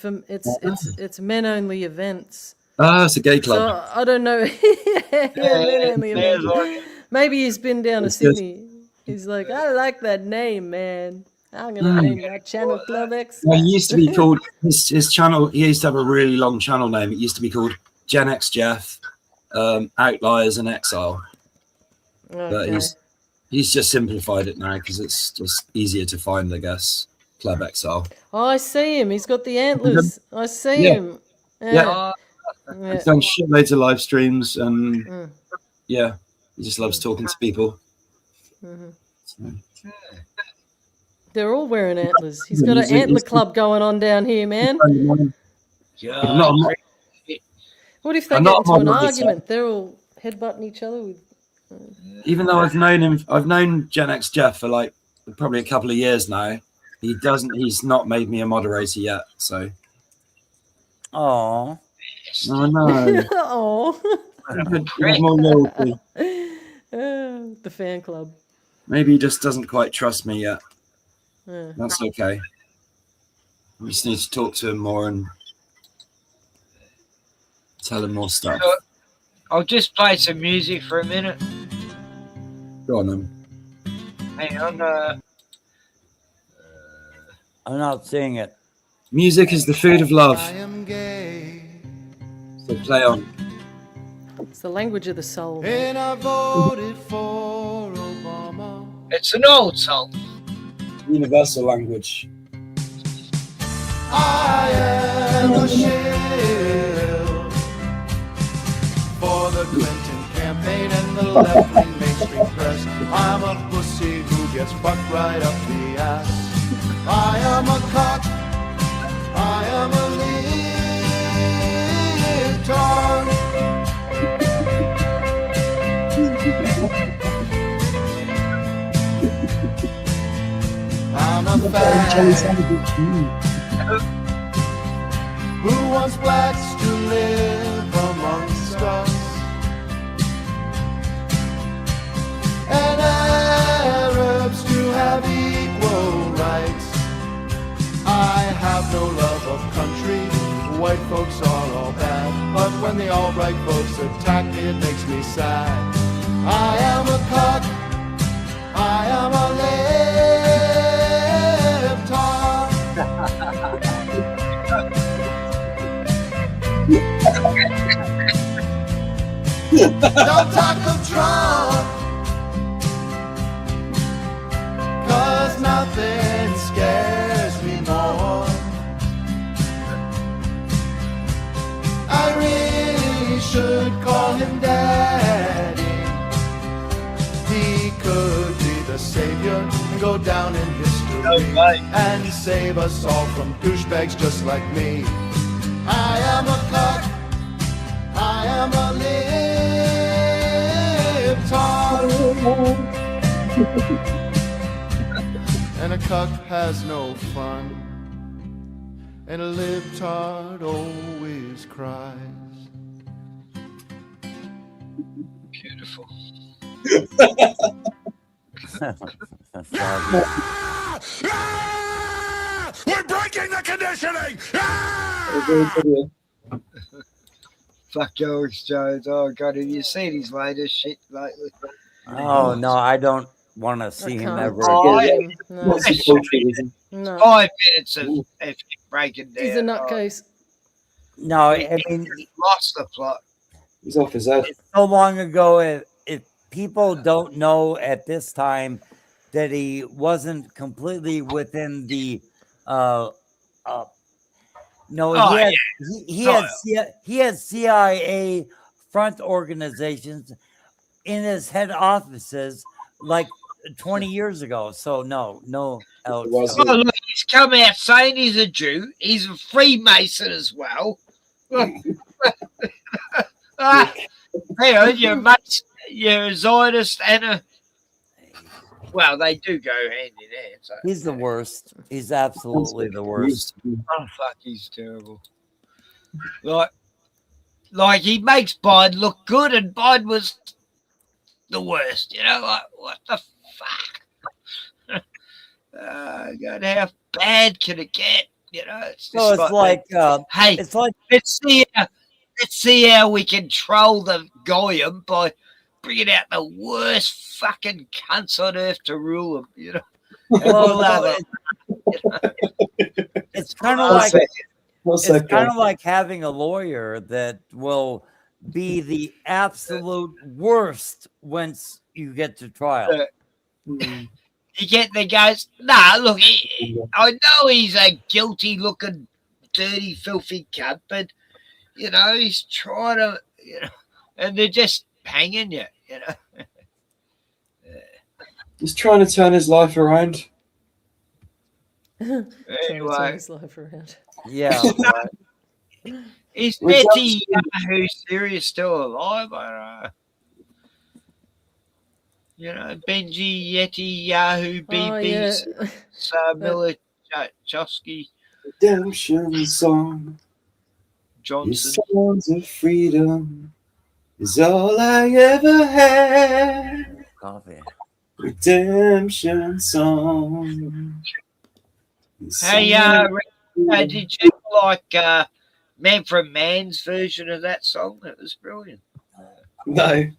men only events. Ah, it's a gay club. So I don't know. Yeah, men only events. Maybe he's been down to It's just- Sydney. He's like, I like that name, man. I'm gonna name my channel Club X. Well, he used to be called his channel. He used to have a really long channel name. It used to be called Gen X Jeff, Outliers and Exile. But he's just simplified it now because it's just easier to find, I guess. Club Exile. Oh, I see him. He's got the antlers. I see him. Yeah. Yeah. He's done shitloads of live streams and Mm. yeah, he just loves talking to people. Mhm. So. They're all wearing antlers. He's got an antler club going on down here, man. I'm not, What if they I'm get not into an model argument? They're all headbutting each other with. even though I've known Gen X Jeff for like probably a couple of years now. He's not made me a moderator yet. So. Oh. Oh no. Oh. More loyalty. The fan club. Maybe he just doesn't quite trust me yet. Yeah. That's okay. We just need to talk to him more and tell him more stuff. So, I'll just play some music for a minute. Go on then. Hang on. I'm not seeing it. Music is the food of love. So play on. It's the language of the soul. And I voted for Obama. It's an old song. Universal language. I am a shield for the Clinton campaign and the left-wing mainstream press. I'm a pussy who gets fucked right up the ass. I am a cock. I am a leotard. I'm a fag who wants blacks to live amongst us and Arabs to have equal rights. I have no love of country. White folks are all bad, but when the all-right folks attack me, it makes me sad. I am a cock. I am a libtard. Don't talk of Trump, 'cause nothing scares me more. I really should call him daddy. He could be the savior and go down in history and save us all from douchebags just like me. I am a cock. I am a libtard. And a cuck has no fun. And a libtard always cries. Beautiful. We're breaking the conditioning! Fuck George Jones. Oh God, have you seen his latest shit lately? Oh no, I don't want to see him ever Oh, again. No. 5 minutes of breaking down. He's a nutcase. No, I mean, He lost the plot. He's off his head. it's so long ago. If people don't know at this time that he wasn't completely within the no, Oh, he had CIA front organizations in his head offices like 20 years ago. So no, Alex. Oh, look, he's come out saying he's a Jew. He's a Freemason as well. Your mates, you're a Zionist and a... Well, they do go hand in hand. So. He's the worst. He's absolutely the worst. Oh, fuck, he's terrible. Like he makes Biden look good, and Biden was the worst. You know, like, what the fuck? God, how bad can it get? You know, it's So just it's hey, it's like let's see how we control the Goyim by bringing out the worst fucking cunts on earth to rule them. You know, and well, we'll have no, it's kind of What's like that? What's it's that, kind Gov? of like having a lawyer that will be the absolute worst once you get to trial. You get the guys. Nah, look, I know he's a guilty-looking, dirty, filthy cunt, but you know he's trying to, you know, and they're just hanging you, you know. He's trying to turn his life around. Trying to turn Anyway, his life around. Yeah. is We're Betty just- Yahoo Serious still alive? I don't know. You know, Benji Yeti Yahoo Oh, yeah. BB Miller Chosky Redemption song. Your Johnson. songs of freedom is all I ever had. Coffee. Redemption song. Hey, did you like Man from Man's version of that song? It was brilliant. No, I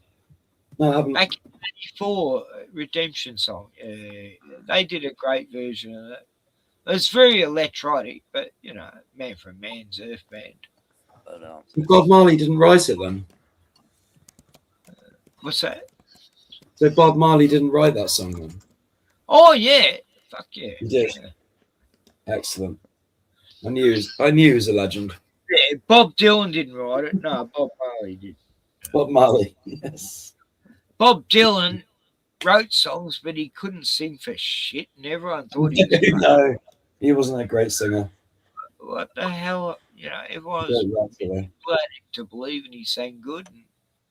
haven't. Back in '84, Redemption song. They did a great version of that. It's very electronic, but you know, Man from Man's Earth Band. But, Bob Marley didn't write it then. What's that? So Bob Marley didn't write that song then. Oh yeah, fuck yeah. He did. Yeah. Excellent. I knew he was a legend. Yeah, Bob Dylan didn't write it. No, Bob Marley did. Bob Marley. Yes. Bob Dylan wrote songs, but he couldn't sing for shit, and everyone thought he was. No, he wasn't a great singer. What the hell? You know, everyone Yeah, was right, yeah. planning to believe, and he sang good. And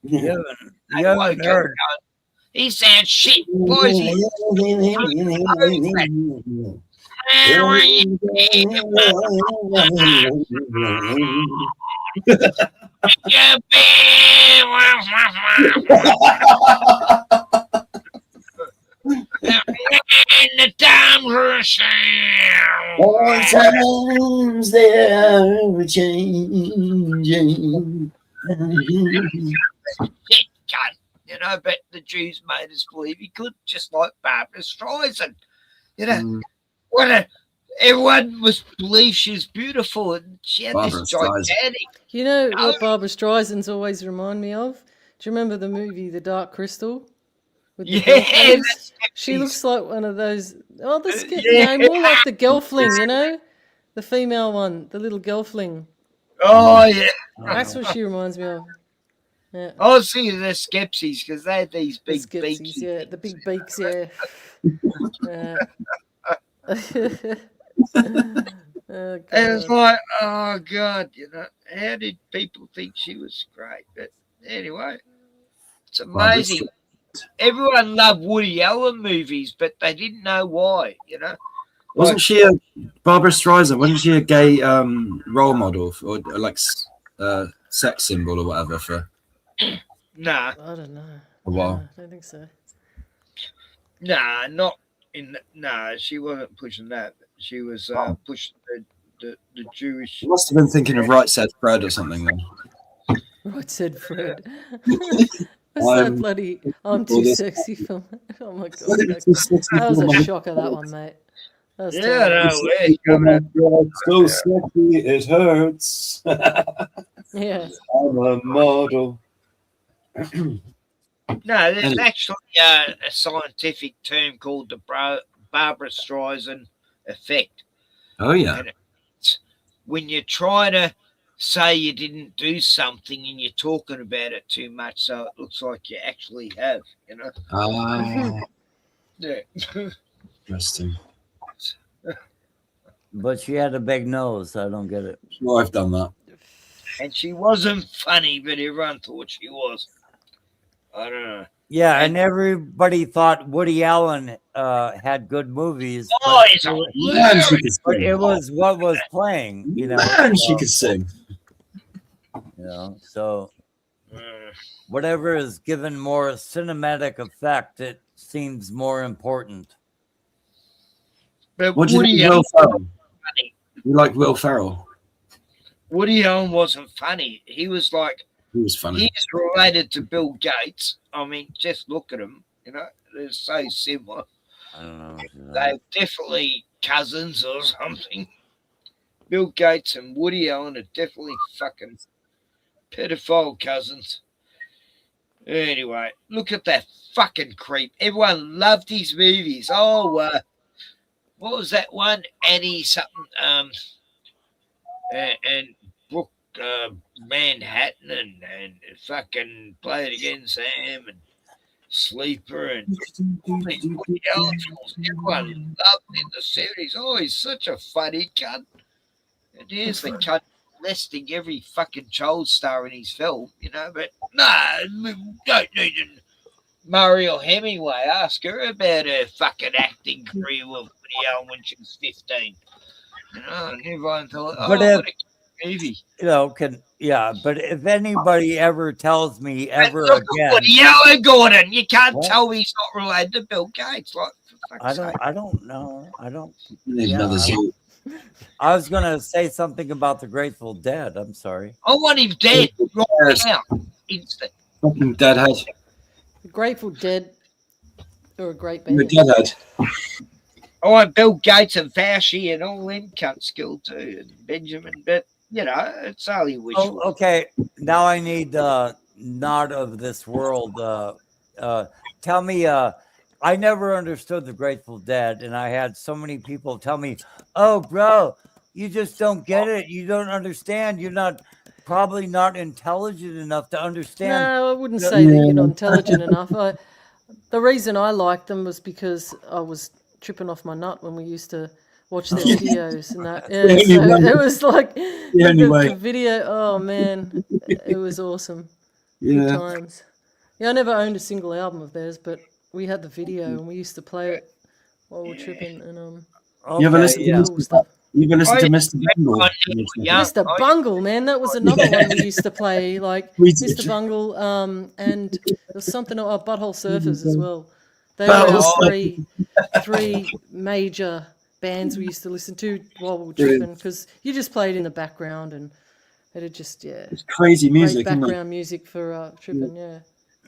you they haven't woke up heard. going, he sounds shit, boys. The time All times they are changing. shit, cunt. You know, but the Jews made us believe he could, just like Barbara Streisand. You know, everyone was believed she's beautiful, and she had Barbra this Streisand. gigantic. You know what Barbara Streisand's always remind me of? Do you remember the movie The Dark Crystal? With the Yeah, Gelflings? She looks like one of those. Oh, more like the Gelfling, you know, the female one, the little Gelfling. Oh yeah, That's what she reminds me of. Yeah. I was thinking of the Skepsies because they had these The big Skepsies, beaks. yeah, the big beaks, yeah. Oh, And it's God. like, oh god, you know, how did people think she was great? But anyway, it's amazing. Everyone loved Woody Allen movies, but they didn't know why. You know, Wasn't she a Barbara Streisand? Wasn't she a gay role model or like sex symbol or whatever for nah, I don't know. a while? I don't think so. nah, not in. Nah, she wasn't pushing that. She was pushing the Jewish. She must have been thinking of Right Said Fred or something then. Right said Fred. What's that bloody I'm Too Sexy film? Oh my God. That was a shocker, that one, mate. That was terrible. So sexy it hurts. Yeah. I'm a model. No, there's actually a scientific term called the Barbara Streisand effect. Oh yeah. And it's when you try to say you didn't do something and you're talking about it too much, so it looks like you actually have. You know. Yeah. Interesting. But she had a big nose. I don't get it. Well, I've done that. And she wasn't funny, but everyone thought she was. I don't know. Yeah, and everybody thought Woody Allen had good movies. Oh, but it's it a was- Man, she could but sing. it was what was playing, you know. Man, she could sing. You know, so whatever is given more cinematic effect, it seems more important. But What do you Woody think of Will Allen, Ferrell? You like Will Ferrell? Woody Allen wasn't funny. He was like, He was funny. he's related to Bill Gates. I mean, just look at him. You know, they're so similar. I don't know. They're definitely cousins or something. Bill Gates and Woody Allen are definitely fucking pedophile cousins. Anyway, look at that fucking creep. Everyone loved his movies. Oh, what was that one? Annie something. And Brook Manhattan and fucking Play It Again, Sam and Sleeper and all these Woody Allen films. Everyone loved in the 70s. Oh, he's such a funny cunt. And here's the cunt listing every fucking child star in his film, you know, but no, don't need to. Mariel Hemingway, ask her about her fucking acting career with Woody Allen when she was 15. You know, and everyone thought, oh, But what a movie. You know, but if anybody ever tells me ever Look at again, Woody Allen, Gordon, you can't What? tell me he's not related to Bill Gates. Like, for fuck's sake. I don't know. I don't. There's Yeah, another zoo. I was gonna say something about the Grateful Dead. I'm sorry. I want him dead right now. Instant. Fucking deadhead. The Grateful Dead are a great You're a band. deadhead. I want Bill Gates and Fauci and all them cunts killed too, and Benjamin, but you know, it's only wishful. Oh, okay. Now I need not of this world. Tell me. I never understood the Grateful Dead, and I had so many people tell me, "Oh, bro, you just don't get it. You don't understand. You're probably not intelligent enough to understand." No, I wouldn't say that you're not intelligent enough. The reason I liked them was because I was tripping off my nut when we used to watch their videos and that. Yeah, so it was like the video. Oh man, it was awesome. Good Yeah. times. Yeah, I never owned a single album of theirs, but we had the video and we used to play it while we were tripping. And You ever listen yeah. to Mr. Bungle? Mr. Bungle, man, that was another one we used to play. Like We Mr. did. Bungle, and there was something Butthole Surfers as well. They Butthole were our three major bands we used to listen to while we were tripping, because you just played in the background and it'd just It's crazy music, great isn't it? background music for tripping.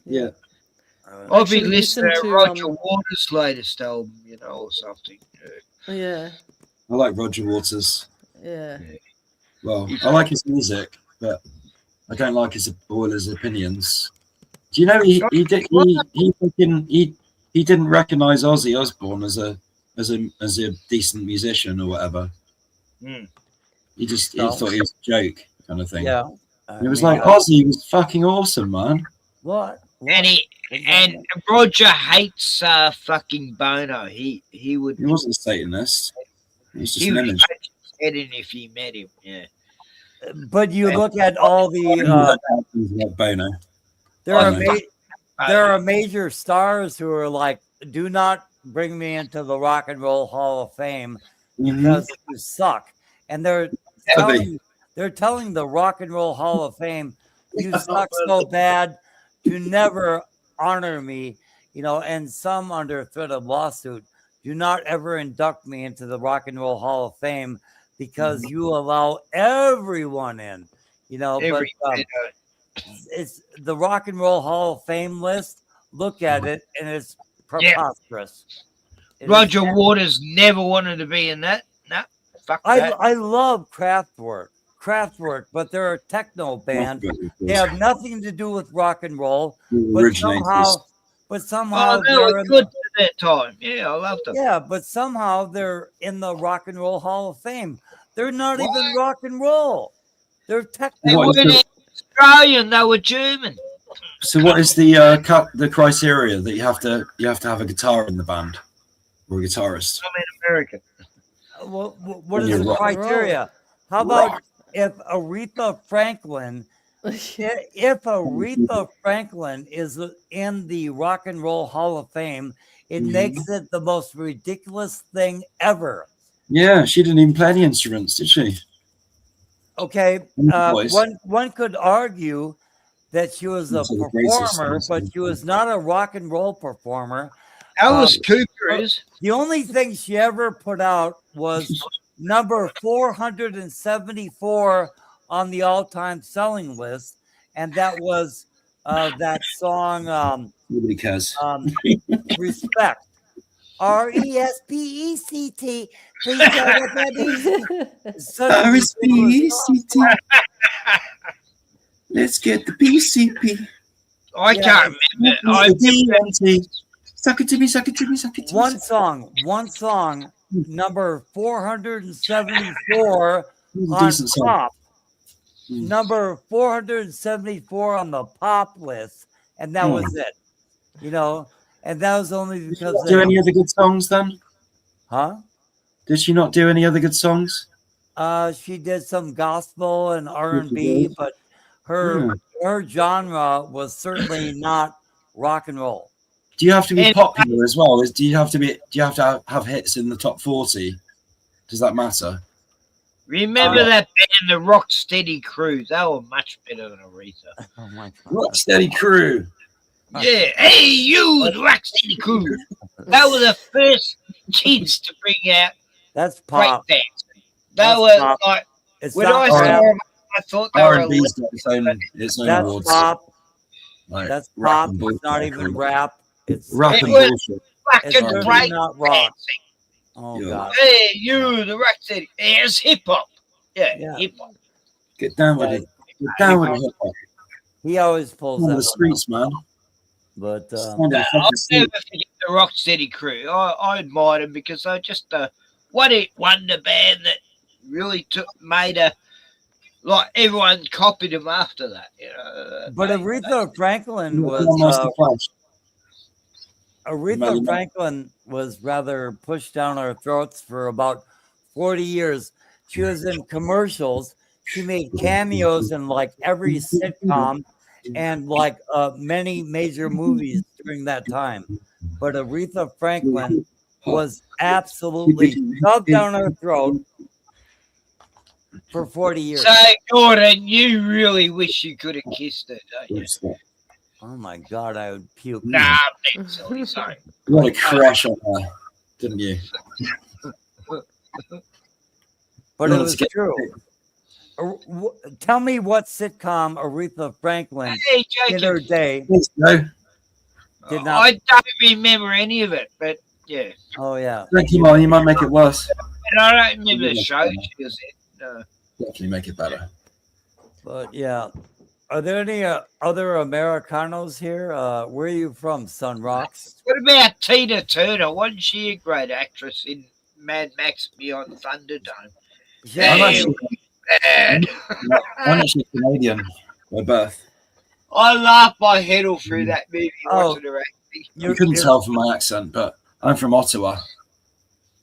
Yeah. I've Actually been listening listened to to, Roger Waters' latest album, you know, or something. Yeah, I like Roger Waters. yeah. Well, I like his music, but I don't like all his opinions. Do you know he didn't recognize Ozzy Osbourne as a decent musician or whatever. He thought he was a joke kind of thing. Yeah. And it was like Ozzy was fucking awesome, man. What? And Roger hates fucking Bono. He would. He wasn't a Satanist. He was just He an would image. scratch his head in if he met him. Yeah. But you look at all the like Bono. there are major stars who are like, do not bring me into the Rock and Roll Hall of Fame because you suck. And they're telling the Rock and Roll Hall of Fame, you suck so bad to never honor me, you know, and some under threat of lawsuit, do not ever induct me into the Rock and Roll Hall of Fame because you allow everyone in, you know. But it's the Rock and Roll Hall of Fame list. Look at it, and it's preposterous. Roger Waters never wanted to be in that. No, fuck that. I love Kraftwerk, but they're a techno band. They have nothing to do with rock and roll, but somehow they were good at that time. Yeah, I loved them. Yeah, but somehow they're in the Rock and Roll Hall of Fame. They're not even rock and roll. They're techno. They weren't Australian. They were German. So what is the criteria that you have to have a guitar in the band or a guitarist? I'm an American. What is the criteria? How about if Aretha Franklin is in the Rock and Roll Hall of Fame, it makes it the most ridiculous thing ever. Yeah, she didn't even play any instruments, did she? Okay, one could argue that she was a performer, but she was not a rock and roll performer. Alice Cooper is. The only thing she ever put out was number 474 on the all-time selling list, and that was that song. Nobody cares. Respect. RESPECT. Please get it that easy. It's such a ridiculous song. Let's get the PCP. I can't remember. Suck it to me, suck it to me, suck it to me. One song, number 474 on Decent song. pop. Number 474 on the pop list, and that was it. You know, and that was only because Did she do any other good songs then? Huh? Did she not do any other good songs? She did some gospel and R&B, but her genre was certainly not rock and roll. Do you have to be popular as well? Do you have to have hits in the top 40? Does that matter? Remember that band, the Rocksteady Crew? They were much better than Aretha. Oh my God. Rocksteady Crew. Yeah. Hey, you, the Rocksteady Crew. They were the first kids to bring out That's pop. breakdance. They were pop. like, It's when not I saw rap. them, I thought they were. R&B's got its own That's awards. pop. Like, That's rap pop. and It's bullshit, not I even call it. rap. It's Rap It and was bullshit. It's fucking really break not rock. dancing. Oh Yeah. God. Hey, you, the Rocksteady. Yeah, it's hip hop. Yeah, hip hop. Get down with it. Get down with it. He always pulls On that the streets, man. But Stand No, up, I'll fucking street. never forget the Rocksteady Crew. I admired them because they're just a one-hit wonder band that really made like everyone copied them after that. You know. But Aretha Franklin was Aretha Franklin was rather pushed down our throats for about 40 years. She was in commercials. She made cameos in like every sitcom and like many major movies during that time. But Aretha Franklin was absolutely shoved down our throat for 40 years. So, Gordon, you really wish you could have kissed her, don't you? Oh my God, I would puke. Nah, I'm being silly, sorry. You had a crush on her, didn't you? But it was true. Tell me what sitcom Aretha Franklin in her day did not. I don't remember any of it, but yeah. Oh yeah. Thank you, man. You might make it worse. And I don't remember the show she was in. No. Definitely make it better. But yeah. Are there any other Americanos here? Where are you from, Sun Rocks? What about Tina Turner? Wasn't she a great actress in Mad Max Beyond Thunderdome? I'm actually Canadian by birth. I laughed my head all through that movie watching her acting. You couldn't tell from my accent, but I'm from Ottawa.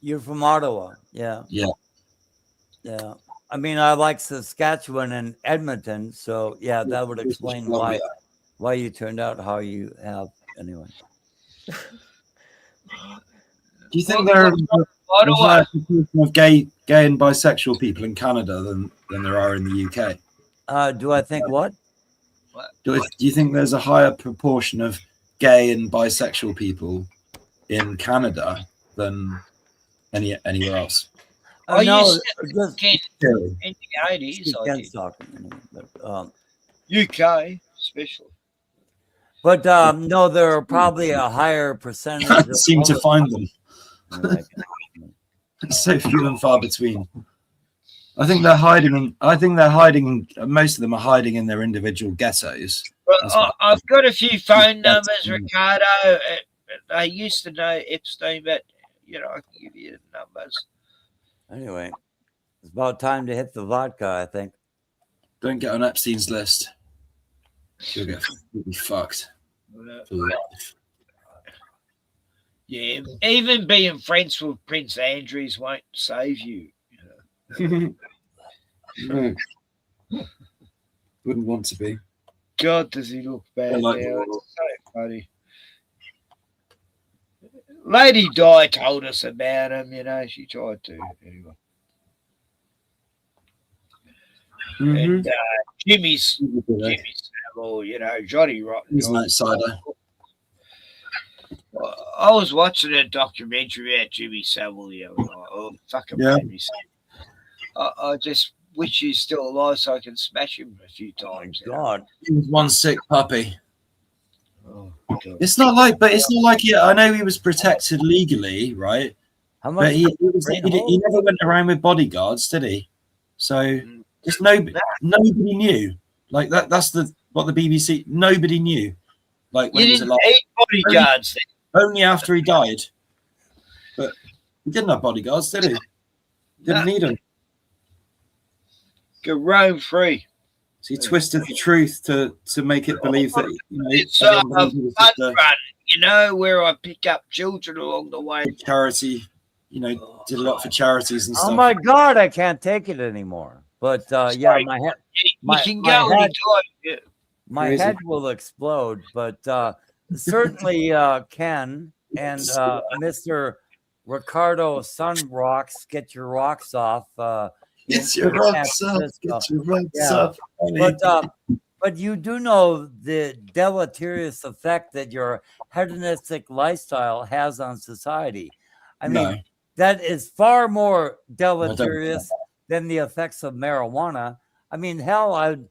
You're from Ottawa, yeah. Yeah. Yeah. I mean, I like Saskatchewan and Edmonton, so yeah, that would explain why you turned out how you have. Anyway. Do you think there are a higher proportion of gay and bisexual people in Canada than there are in the UK? Do I think what? Do you think there's a higher proportion of gay and bisexual people in Canada than anywhere else? Oh, no, you said in the 80s, I did. UK, especially. But no, there are probably a higher percentage. I can't seem to other- find them. So few and far between. I think they're hiding. Most of them are hiding in their individual ghettos. Well, I've got a few phone numbers, Ricardo. I used to know Epstein, but I can give you the numbers. Anyway, it's about time to hit the vodka, I think. Don't get on Epstein's list. You'll get fucked for life. Yeah, even being friends with Prince Andrews won't save you. No. Wouldn't want to be. God, does he look bad now? It's so funny. Lady Di told us about him, she tried to, anyway. And Jimmy Savile, Johnny Rotten. He's an outsider. I was watching a documentary about Jimmy Savile the other night. Oh, fucking Yeah. made me sick. I just wish he's still alive so I can smash him a few times. God. He was one sick puppy. Oh, God. It's not like I know he was protected legally, right? How much? But he never went around with bodyguards, did he? So just nobody knew. Like that's what the BBC. Nobody knew. Like when You he was didn't alive. need bodyguards. Only after he died. But he didn't have bodyguards, did he? Didn't need them. Go roam free. So he twisted the truth to make it believe that It's everyone a believed he was fun just a run, where I pick up children along the way. charity. Did a lot for charities and stuff. Oh my God, I can't take it anymore. But yeah, my head, You can go anytime. Yeah. my head will explode. But certainly Ken and Mr. Ricardo Sunrocks, get your rocks off. Get your rocks up. Get your rocks up. But you do know the deleterious effect that your hedonistic lifestyle has on society. I mean, that is far more deleterious than the effects of marijuana. I mean, hell, I'd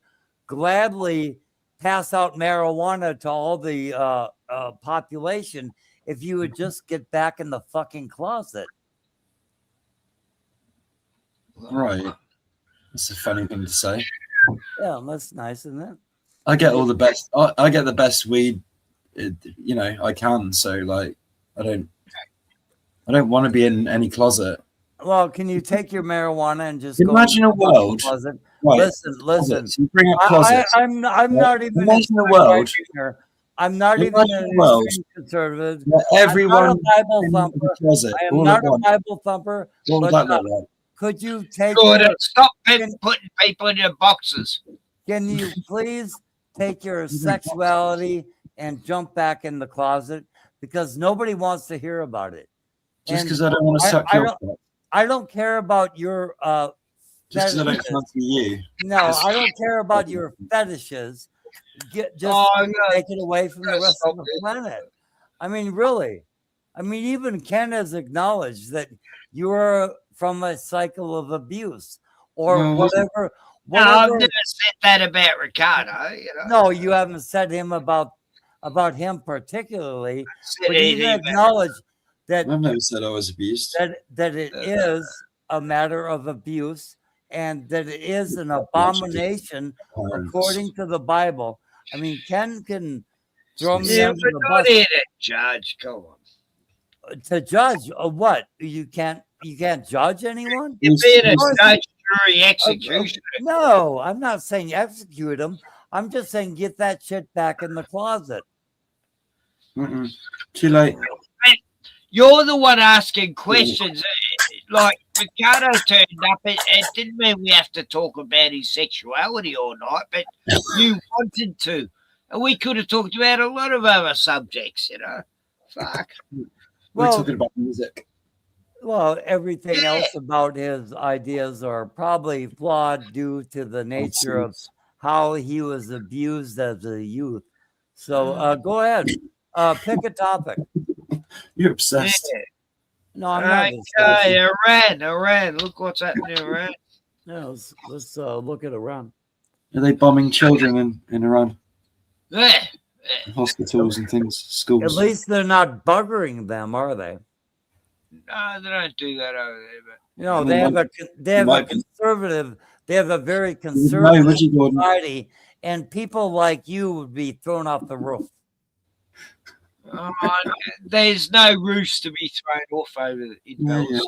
gladly pass out marijuana to all the population if you would just get back in the fucking closet. Right. That's a funny thing to say. Yeah, that's nice, isn't it? I get all the best. I get the best weed, I can. So like, I don't want to be in any closet. Well, can you take your marijuana and just imagine go a world? closet? Right. Listen. Closets. You bring up closets. I'm not even. Imagine a world. I'm not even an world extreme conservative. Everyone I'm not a Bible thumper. closet, I am all not at a once. Bible thumper. What would but, that look like? could you take? Stop putting people in their boxes. Can you please take your sexuality and jump back in the closet? Because nobody wants to hear about it. Just because I don't want to suck your cock. I don't care about your Just because I don't fetishes. fancy you. No, I don't care about your fetishes. Take it away from the rest of the planet. I mean, really. I mean, even Ken has acknowledged that you're from a cycle of abuse or whatever. No, I've never said that about Ricardo. No, you haven't said him about him particularly, but you anything acknowledge that I've never said I was abused. that it is a matter of abuse and that it is an abomination according to the Bible. I mean, Ken can throw me under the but bus. not in it, Judge. Come on. To judge what? You can't judge anyone? You're being a Of course- statutory executioner. No, I'm not saying execute him. I'm just saying get that shit back in the closet. Too late. You're the one asking questions. Like Ricardo turned up. It didn't mean we have to talk about his sexuality or not, but you wanted to. And we could have talked about a lot of other subjects, Fuck. We're talking about music. Well, everything else about his ideas are probably flawed due to the nature of how he was abused as a youth. So go ahead. Pick a topic. You're obsessed. Yeah. No, I'm not. Okay, Iran. Look what's happening in Iran. Yeah, let's look at Iran. Are they bombing children in Iran? Yeah. Hospitals and things, schools. At least they're not buggering them, are they? No, they don't do that over there. But No, they have a conservative. They have a very conservative society, and people like you would be thrown off the roof. There's no roofs to be thrown off over in Palestine.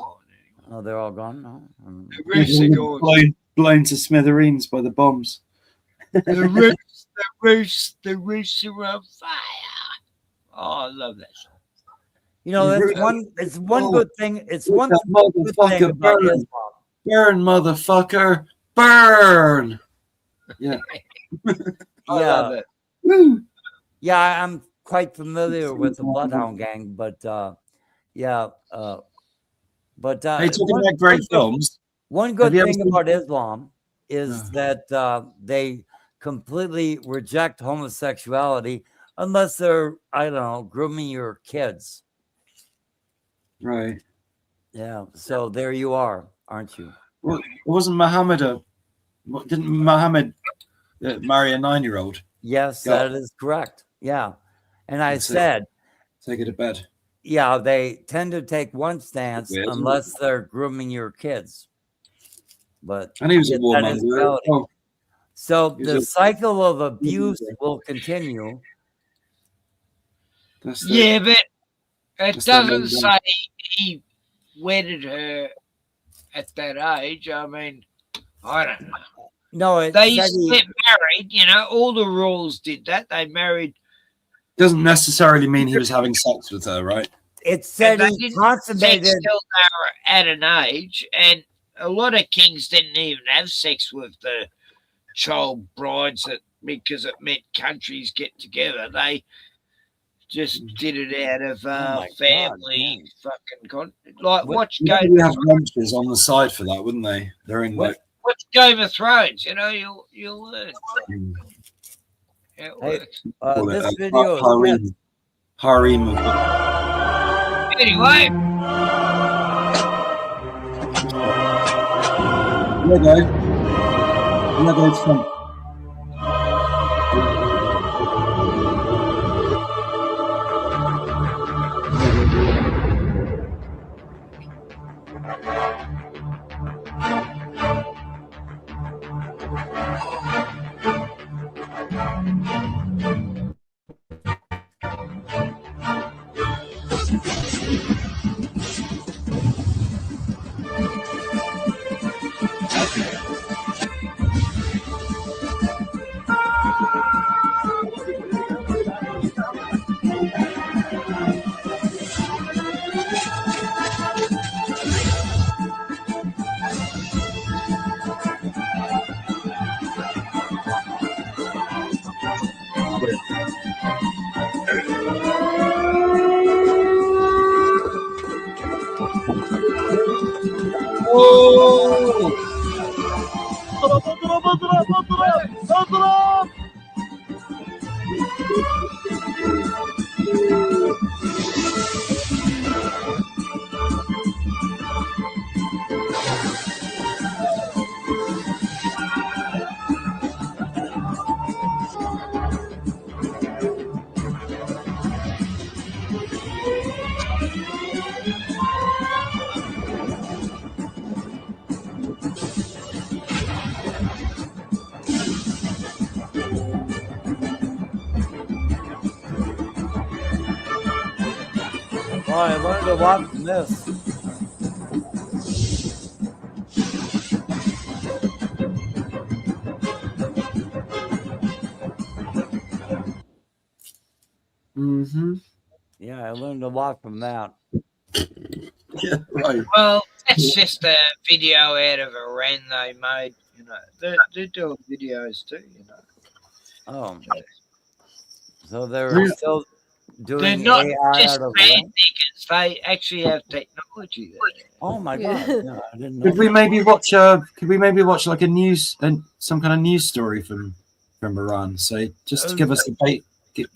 Oh, they're all gone now. The roofs are gone. Blown to smithereens by the bombs. The roofs are on fire. Oh, I love that song. You know, it's one good thing. It's one good thing Motherfucker, about burn. Islam. Burn, motherfucker. Burn. Yeah. Yeah. Yeah, I'm quite familiar with the Bloodhound Gang, but yeah. But Hey, talking about great films. One good Have you ever thing seen- about Islam is that they completely reject homosexuality unless they're, I don't know, grooming your kids. Right. Yeah. So there you are, aren't you? Well, wasn't Muhammad didn't Muhammad marry a 9-year-old? Yes, that is correct. Yeah. And I said, take it to bed. Yeah, they tend to take one stance Weird, isn't it? unless they're grooming your kids. But And he was a that is warmonger. reality. Oh, So he was the a- cycle of abuse will continue. Yeah, but it that's the doesn't main say he wedded her at that age. I mean, I don't know. No, they used to get married. You know, all the rules did that. They married. Doesn't necessarily mean he was having sex with her, right? It said they he didn't consummated. sex till they were at an age, and a lot of kings didn't even have sex with the child brides because it meant countries get together. They just did it out of family fucking watch Maybe Game we of have Thrones. lunches on the side for that, wouldn't they? They're in like. Watch Game of Thrones. You know, you'll learn. How it works. Call This it, video is harem. Harem of Anyway. Lego Trump. Oh, I learned a lot from this. Mm-hmm. Yeah, I learned a lot from that. Yeah, right. Well, that's just a video out of Iran they made. You know, they're doing videos too. You know. Oh, so they're still They're doing not AI just out of bad Iran? niggas. They actually have technology there. Oh my Yeah. god! No, I didn't know. Could we maybe watch? Could we maybe watch like a news and some kind of news story from Iran? So just to give us a bait.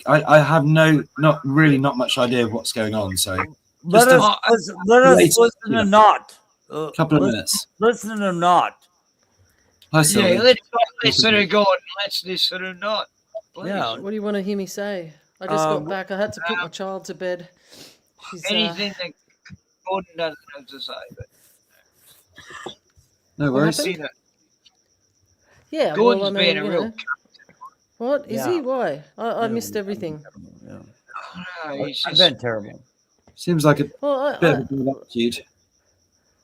I have not much idea of what's going on. So Let us listen to Not. Couple of minutes. Listen to Not. Hi, Sylvie. Yeah, let's not listen to God. Let's listen to Not. Please. Yeah. What do you want to hear me say? I just got back. I had to put my child to bed. She's Anything that Gordon doesn't have to say. But no What worries. happened? Yeah. Gordon's well, I mean, being a you real. know. What is he? Why? I missed everything. No, I've been terrible. Seems like a Well, bit of a good attitude,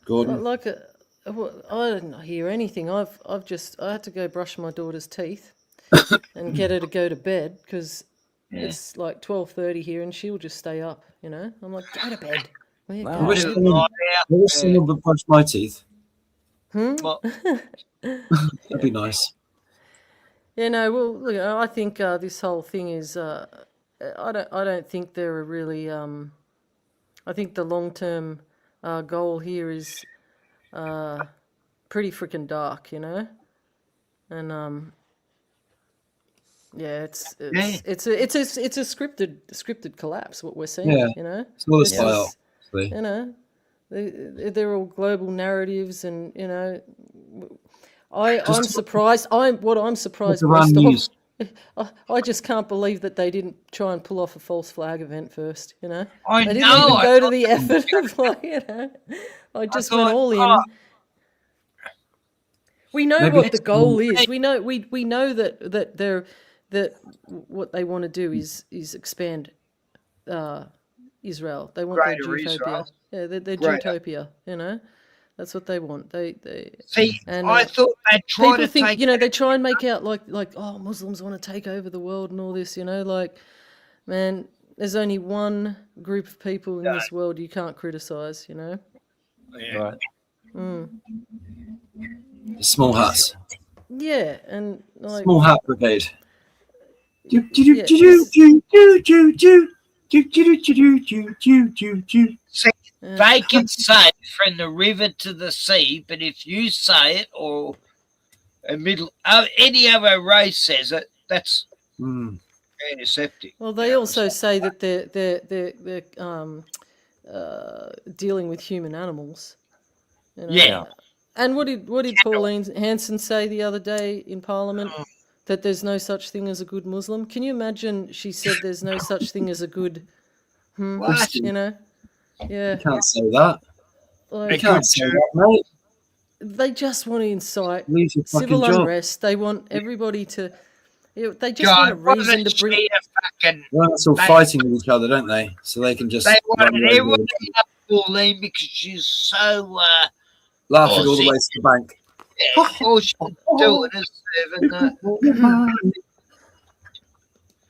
Gordon. Like I didn't hear anything. I had to go brush my daughter's teeth and get her to go to bed because it's like 12:30 here and she'll just stay up. You know, I'm like, go to bed. I wish someone would brush my teeth. That'd be nice. Yeah, no. Well, look, I think this whole thing is. I don't think there are really. I think the long-term goal here is pretty freaking dark, you know, and yeah, it's a scripted collapse. What we're seeing, Yeah, you know, it's all a This psyop. is- Exactly. You know, they're all global narratives, and you know, I'm surprised. I'm surprised Iran most news. of. I just can't believe that they didn't try and pull off a false flag event first. You know, I they didn't know, even I go to thought the that was effort of like, you know, I just went thought, all in. oh, We know Maybe what the it's goal is. We know that they're that what they want to do is expand Israel. They want their Greater utopia. Israel. Yeah, their Greater. utopia. You know, that's what they want. They See, and I thought they'd try people to think, take. you know, they try and make out like oh, Muslims want to take over the world and all this. You know, like, man, there's only one group of people in this world you can't criticize. You know. Yeah. Right. Mm. The small hats. Yeah, and like Small hat brigade. yeah, this- See, they can say from the river to the sea, but if you say it or any other race says it, that's antiseptic. Well, they also say that they're dealing with human animals. You know? Yeah. And what did Pauline Hanson say the other day in Parliament? That there's no such thing as a good Muslim. Can you imagine? She said there's no such thing as a good, What? you know? Yeah. You can't say that. Like, You can't say that, mate. They just want to incite Leave your civil fucking job. unrest. They want everybody to. They just want a reason to bring. Well, it's all fighting with each other, don't they? So they can just They run wanted away everyone with to love Pauline because she's so laughing all the way to the bank. Yeah, all she's doing is serving that.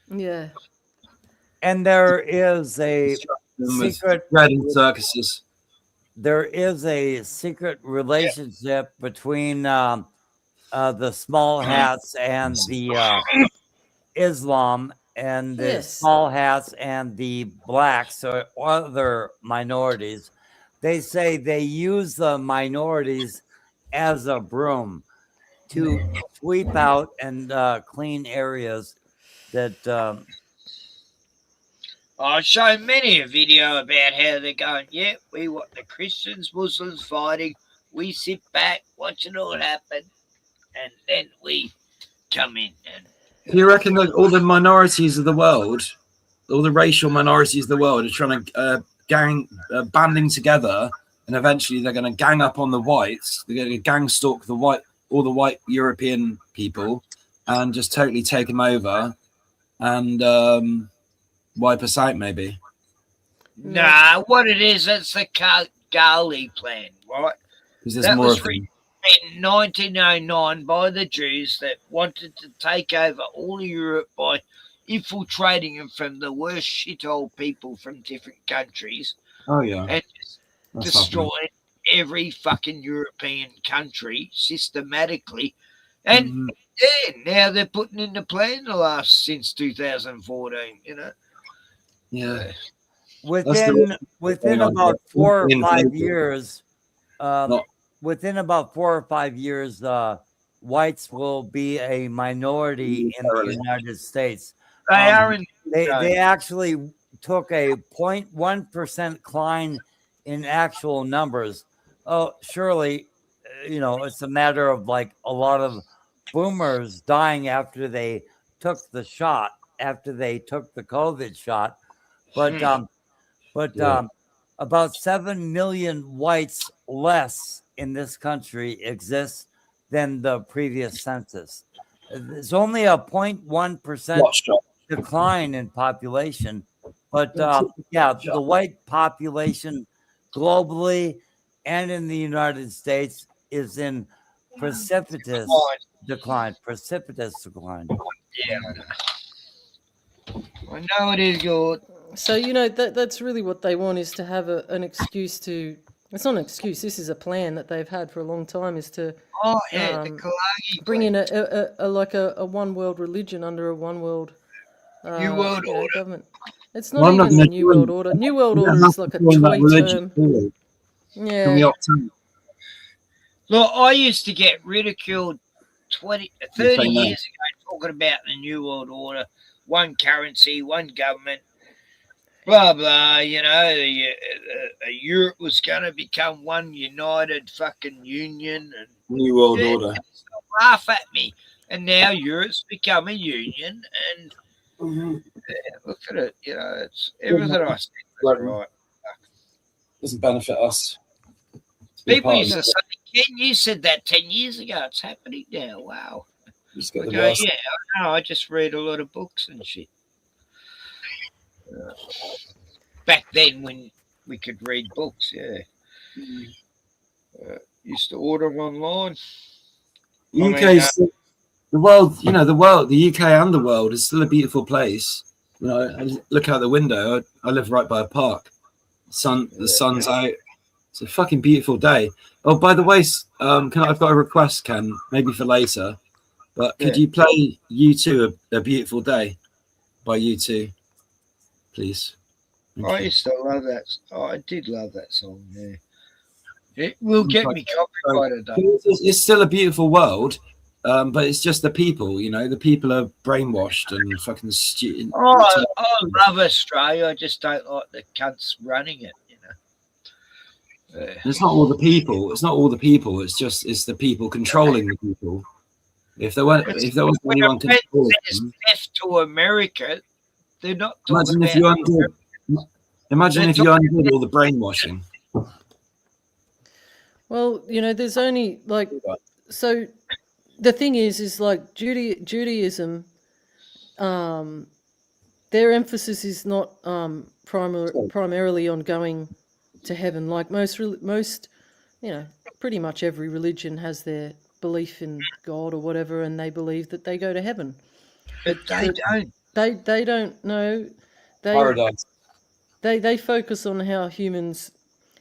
Yeah. And there is a With secret bread and circuses. There is a secret relationship between the small hats and the Islam, and the Yes. small hats and the blacks or other minorities. They say they use the minorities as a broom to sweep out and clean areas that I show many a video about how they're going, yeah, we want the Christians, Muslims fighting. We sit back, watch it all happen, and then we come in. And Do you reckon that all the minorities of the world, all the racial minorities of the world, are trying to banding together, and eventually they're going to gang up on the whites? They're going to gang stalk all the white European people, and just totally take them over, and wipe us out, maybe. nah, what it is, that's the Gali plan, right? Because there's That more was of them. written in 1909 by the Jews that wanted to take over all of Europe by infiltrating them from the worst shithole people from different countries. Oh yeah, and just That's destroying every fucking European country systematically. And yeah, now they're putting in the plan since 2014, you know. Yeah. within about 4 or 5 years, No. within about 4 or 5 years, whites will be a minority in the United States. They are in. They actually took a 0.1% decline in actual numbers. Oh, surely, you know, it's a matter of like a lot of boomers dying after they took the shot, after they took the COVID shot. But about 7 million whites less in this country exist than the previous census. There's only a 0.1% decline in population, but the white population globally and in the United States is in precipitous decline. Yeah, I know it is good. So, you know, that's really what they want, is to have an excuse to. It's not an excuse. This is a plan that they've had for a long time. Is to the Kalagi bring in a one world religion under a one world New World Order government. It's not even the New World Order. New World Order is like a toy term. Yeah. Look, I used to get ridiculed 30 years ago talking about the New World Order, one currency, one government. blah blah. Europe was going to become one united fucking union, and New World Order. laugh at me. And now Europe's become a union, and look at it. It's everything I said was right. Doesn't benefit us. People used to say, Ken, you said that 10 years ago. It's happening now. Wow. I go, yeah, I know. I just read a lot of books and shit. Back then, when we could read books, yeah. Used to order them online. The world, the UK and the world is still a beautiful place. I look out the window. I live right by a park. The sun's out. It's a fucking beautiful day. Oh, by the way, I've got a request, Ken, maybe for later. But could you play U2 a Beautiful Day by U2, please? I used to love that. Oh, I did love that song. Yeah, it will get me copyrighted. It's still a beautiful world, but it's just the people. The people are brainwashed and fucking stupid. Oh, I love Australia. I just don't like the cunts running it. It's not all the people. It's not all the people. It's the people controlling the people. If there wasn't anyone controlling them, left to America, they're not. Imagine if you undid all the brainwashing. Well, there's only so. The thing is like Judaism. Their emphasis is not primarily on going to heaven. Like most, pretty much every religion has their belief in God or whatever, and they believe that they go to heaven. But they don't. They don't know. Paradise. They focus on how humans,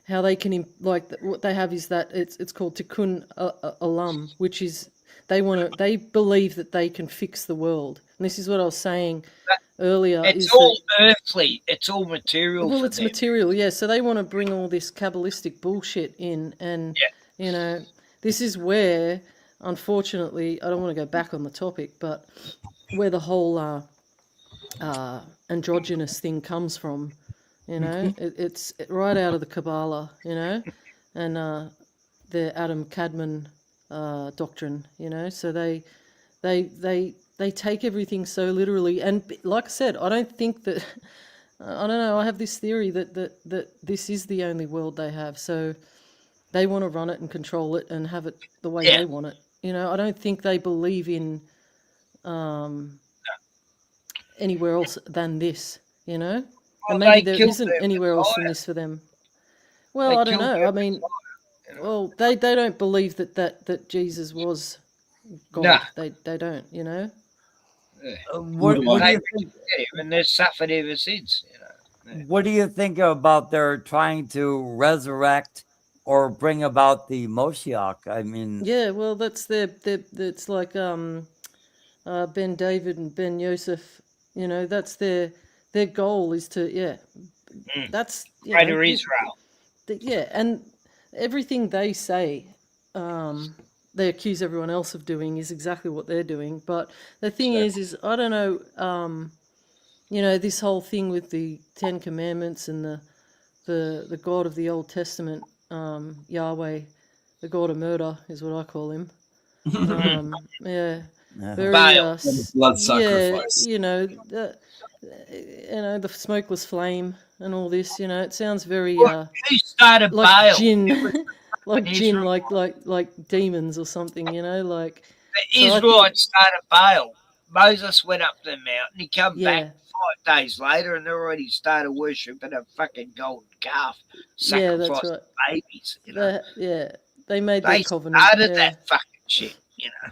how they can what they have is that it's called tikkun olam, which is they believe that they can fix the world. And this is what I was saying earlier. It's all earthly. It's all material. Well, it's material, yeah. So they want to bring all this Kabbalistic bullshit in, and this is where, unfortunately, I don't want to go back on the topic, but where the whole androgynous thing comes from, it's right out of the Kabbalah, and the Adam Kadmon doctrine, so they take everything so literally, and like I said, I don't think that I don't know. I have this theory that this is the only world they have, so they want to run it and control it and have it the way they want it. I don't think they believe in anywhere else than this. And maybe there isn't anywhere else than this for them. Well, I don't know. I mean, well, they don't believe that Jesus was God. Nah. They don't. What do you think? And they've suffered ever since. What do you think about their trying to resurrect or bring about the Moshiach? I mean, yeah, well, that's it's like Ben David and Ben Yosef. That's their goal is to that's Greater Israel. Yeah, and everything they say, they accuse everyone else of doing is exactly what they're doing. But the thing is I don't know, this whole thing with the Ten Commandments and the God of the Old Testament, Yahweh, the God of murder is what I call him. Very blood sacrifice. The smokeless flame and all this. It sounds very who started like Baal? jinn, like jinn, like demons or something. The Israelites started Baal. Moses went up the mountain. He come back 5 days later, and they already started worshiping a fucking golden calf, sacrificing babies. They made that covenant. They started that fucking shit.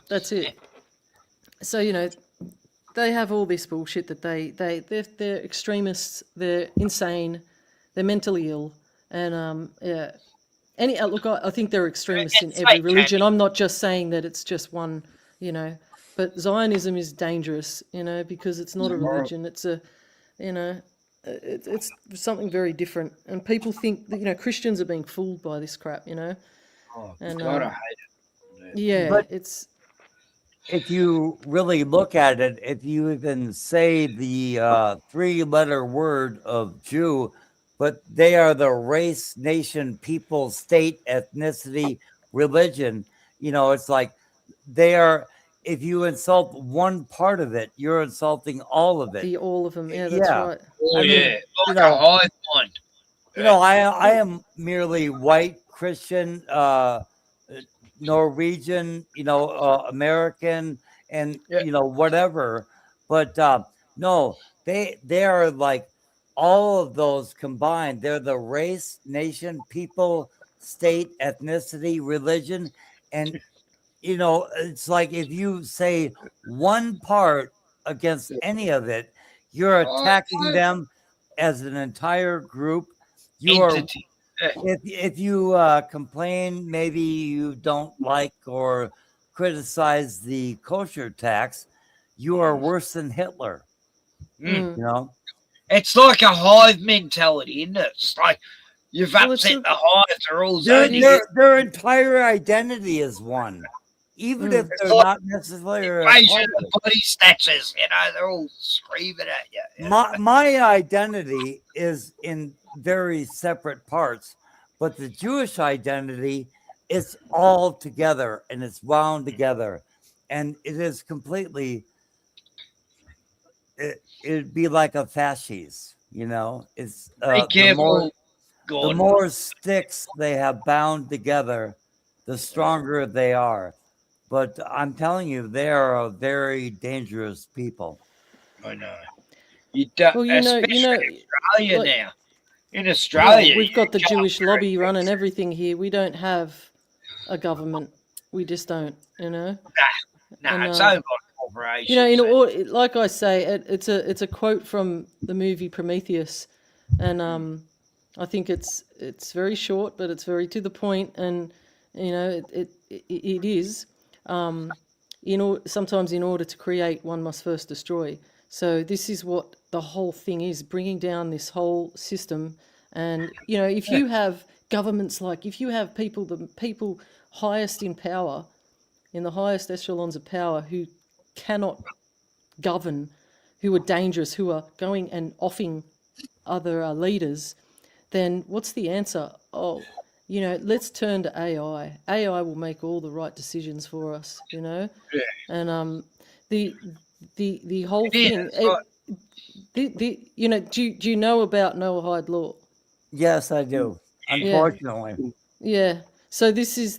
That's it. So they have all this bullshit that they're extremists. They're insane. They're mentally ill, and look, I think they're extremists in every religion. I'm not just saying that it's just one, But Zionism is dangerous, because it's not a religion. It's it's something very different. And people think that, Christians are being fooled by this crap, Oh, And God, I hate it. yeah, But- it's if you really look at it, if you even say the 3-letter word of Jew, but they are the race, nation, people, state, ethnicity, religion, it's like they are, if you insult one part of it, you're insulting all of it. All of them. Yeah, that's right. Oh, I mean, yeah. Like a hive mind. I am merely white, Christian, Norwegian, American, and whatever. But no, they are like all of those combined. They're the race, nation, people, state, ethnicity, religion, and it's like if you say one part against any of it, you're attacking them as an entire group. You Entity. if you complain, maybe you don't like or criticize the kosher tax, you are worse than Hitler. It's like a hive mentality, isn't it? It's like you've upset the hive. They're all their entire identity is one, even if they're not necessarily a part of it. body snatchers. They're all screaming at you. My identity is in very separate parts, but the Jewish identity is all together and it's wound together, and it is completely. It'd be like a fascist, It's Be careful, the more sticks they have bound together, the stronger they are. But I'm telling you, they are a very dangerous people. I know. Especially in Australia now. In Australia, we've got the Jewish lobby running everything here. We don't have a government. We just don't, Nah, it's owned by corporations. Like I say, it's a quote from the movie Prometheus, and I think it's very short, but it's very to the point, and it is. Sometimes in order to create, one must first destroy. So this is what the whole thing is, bringing down this whole system. And if you have governments, like if you have the people highest in power, in the highest echelons of power, who cannot govern, who are dangerous, who are going and offing other leaders, then what's the answer? Let's turn to AI. AI will make all the right decisions for us, Yeah. And the whole thing. Do you know about Noahide law? Yes, I do. Unfortunately. Yeah. So this is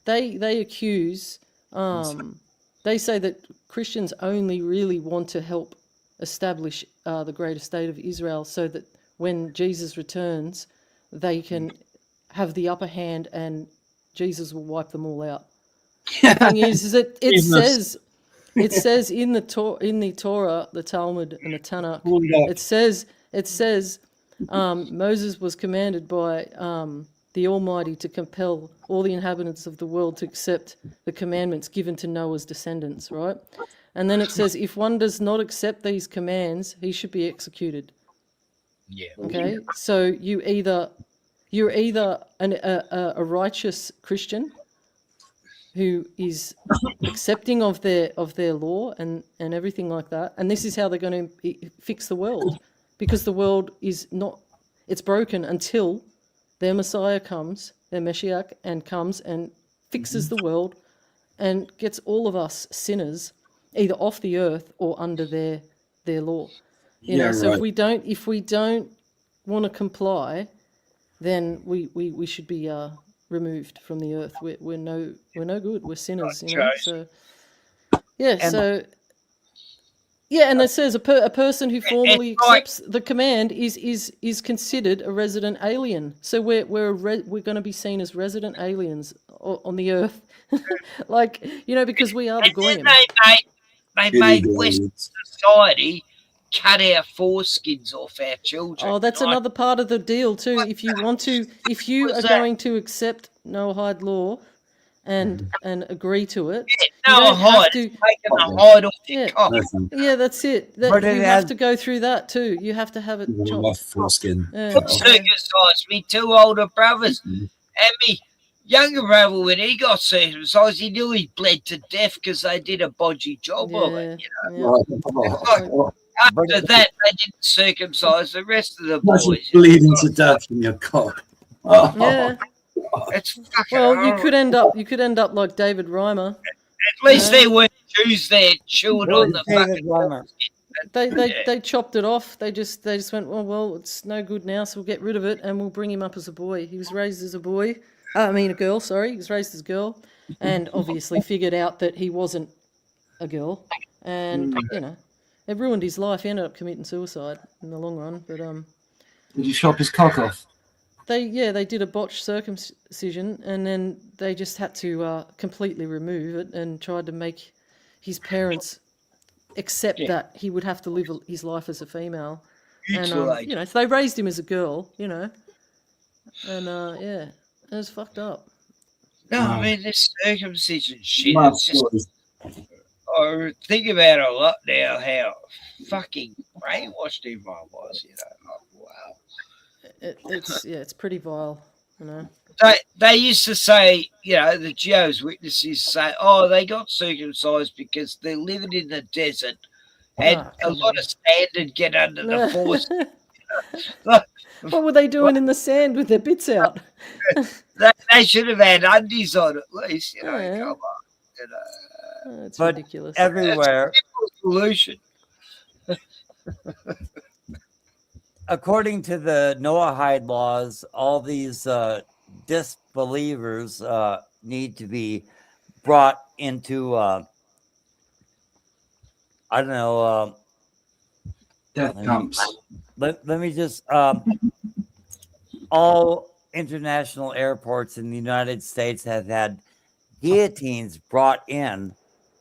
they accuse. They say that Christians only really want to help establish the greater state of Israel, so that when Jesus returns, they can have the upper hand and Jesus will wipe them all out. The thing is that it says in the Torah, the Talmud, and the Tanakh, it says Moses was commanded by the Almighty to compel all the inhabitants of the world to accept the commandments given to Noah's descendants, right? And then it says, if one does not accept these commands, he should be executed. Yeah. Okay. So you're either a righteous Christian who is accepting of their law and everything like that, and this is how they're going to fix the world, because the world is not, it's broken until their Messiah comes, their Mashiach, and comes and fixes the world and gets all of us sinners either off the earth or under their law. So if we don't want to comply, then we should be removed from the earth. We're no good. We're sinners. So and it says a person who formally accepts the command is considered a resident alien. So we're going to be seen as resident aliens on the earth, because we are the goyim. They made Western society cut our foreskins off our children. Oh, that's another part of the deal too. If you are going to accept Noahide law and agree to it, Noahide, taking the hide off your cock. Yeah, that's it. You have to go through that too. You have to have it chopped. Foreskin. Circumcised me two older brothers and younger brother, when he got circumcised, he knew he bled to death because they did a bodgy job of it. You know? After that, they didn't circumcise the rest of the Imagine boys. bleeding to death from your cock. Oh, Yeah. It's fucking Well, horrible. you could end up like David Reimer. At least they weren't Jews there chewing on the fucking. They chopped it off. They just went, well, it's no good now, so we'll get rid of it and we'll bring him up as a boy. He was raised as a boy. A girl. Sorry, he was raised as a girl, and obviously figured out that he wasn't a girl, and you know, it ruined his life. He ended up committing suicide in the long run. But did you chop his cock off? they did a botched circumcision, and then they just had to completely remove it and tried to make his parents accept that he would have to live his life as a female. And you know, so they raised him as a girl, you know, and yeah, it was fucked up. No, I mean this circumcision shit. It's just, I think about it a lot now. How fucking brainwashed everyone was. You know, like, wow. It's pretty vile. You know. They used to say, you know, the Jehovah's Witnesses say, oh, they got circumcised because they're living in the desert and a lot of sand would get under the force. What were they doing in the sand with their bits out? They should have had undies on at least, you know. Come on, you know. It's ridiculous. Everywhere. It's a simple solution. According to the Noahide laws, all these disbelievers need to be brought into, I don't know. Death camps. Let me just, all international airports in the United States have had guillotines brought in.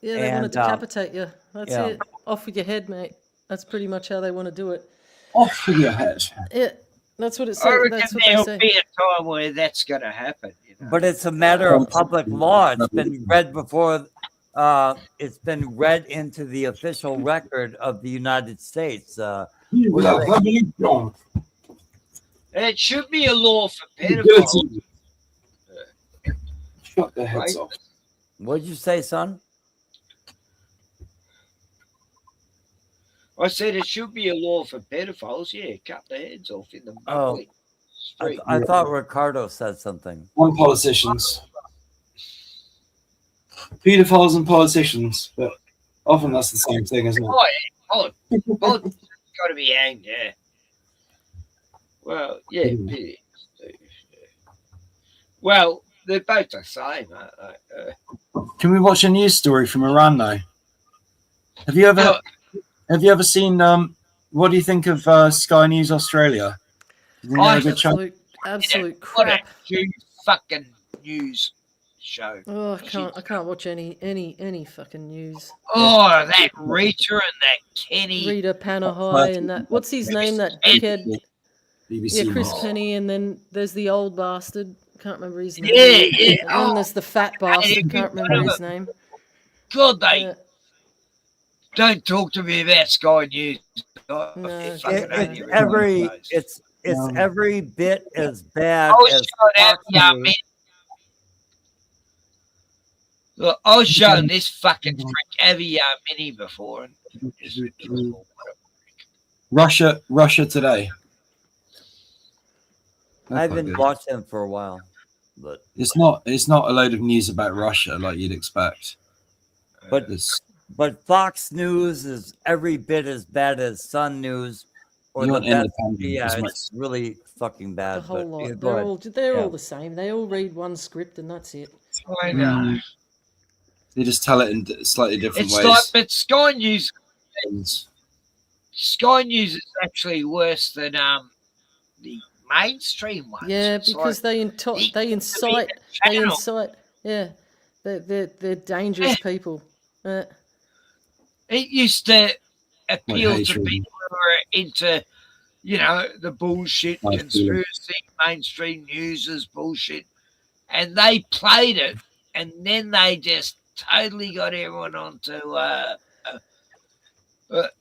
Yeah, they want to decapitate you. That's it. Off with your head, mate. That's pretty much how they want to do it. Off with your head. Yeah, that's what it I says. reckon That's what there'll they say. be a time where that's going to happen. You know? But it's a matter of public law. It's been read before. It's been read into the official record of the United States. And it should be a law for pedophiles. Shut their heads off. What did you say, son? I said it should be a law for pedophiles. Yeah, cut their heads off in the public street. I thought Ricardo said something. On politicians. Pedophiles and politicians, but often that's the same thing, isn't it? Oh, yeah. Politics got to be hanged, yeah. Well, yeah, pedophiles. Well, they're both the same, aren't they? Can we watch a news story from Iran now? Have you ever seen what do you think of Sky News Australia? Absolute crap. Fucking news show. Oh, I can't watch any fucking news. Oh, that Rita and that Kenny. Rita Panahai and that. What's his name? That dickhead. BBC Chris News. Penny, and then there's the old bastard. Can't remember his name. Yeah. And then there's the fat bastard. Can't remember his name. God, they don't talk to me about Sky News. It's every bit as bad as Fox News. Look, I was showing this fucking freak Aviar Mini before. Russia Today. I've been watching them for a while, but it's not a load of news about Russia like you'd expect. But Fox News is every bit as bad as Sun News or You the want best. independent Yeah, as much. it's really fucking bad. The whole but, yeah, lot. go ahead. They're Yeah. all the same. They all read one script and that's it. I know. They just tell it in slightly different It's ways. like, but Sky News is actually worse than the mainstream ones. Yeah, It's because like, they incite. Yeah, they're dangerous people. It used to appeal to hatred. people who are into, you know, the bullshit, I feel it. conspiracy, mainstream news is bullshit. And they played it, and then they just totally got everyone onto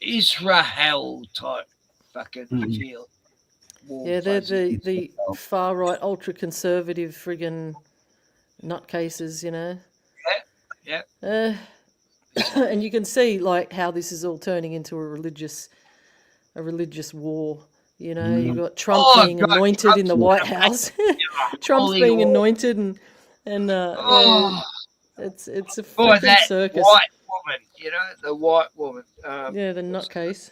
Israel type fucking feel. Yeah, they're the far right, ultra conservative friggin' nutcases, you know. Yeah. And you can see like how this is all turning into a religious war. You know, you've got Trump being anointed in the White House. Trump's being anointed, and yeah, it's a Boy, freaking that circus. white woman, you know, the white woman. Yeah, the nutcase.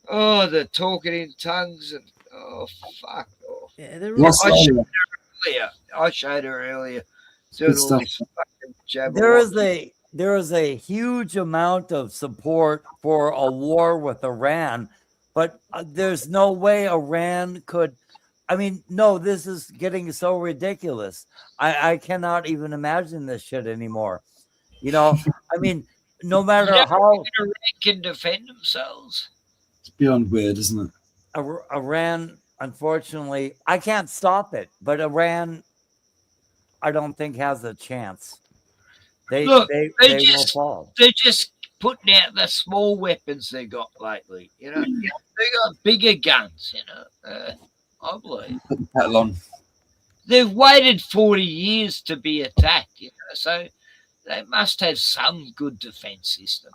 Oh, the talking in tongues and fuck off. Yeah, they're Yes, I showed earlier. her earlier. I showed her earlier doing Good all stuff. this fucking jabber. There is a huge amount of support for a war with Iran, but there's no way Iran could. I mean, no, this is getting so ridiculous. I cannot even imagine this shit anymore. You know, I mean, no matter how Iran can defend themselves. It's beyond weird, isn't it? Iran, unfortunately, I can't stop it, but Iran, I don't think has a chance. They Look, will fall. they're just putting out the small weapons they got lately. You know, they got bigger guns. You know, I believe Put the kettle on. they've waited 40 years to be attacked. You know, so they must have some good defense system.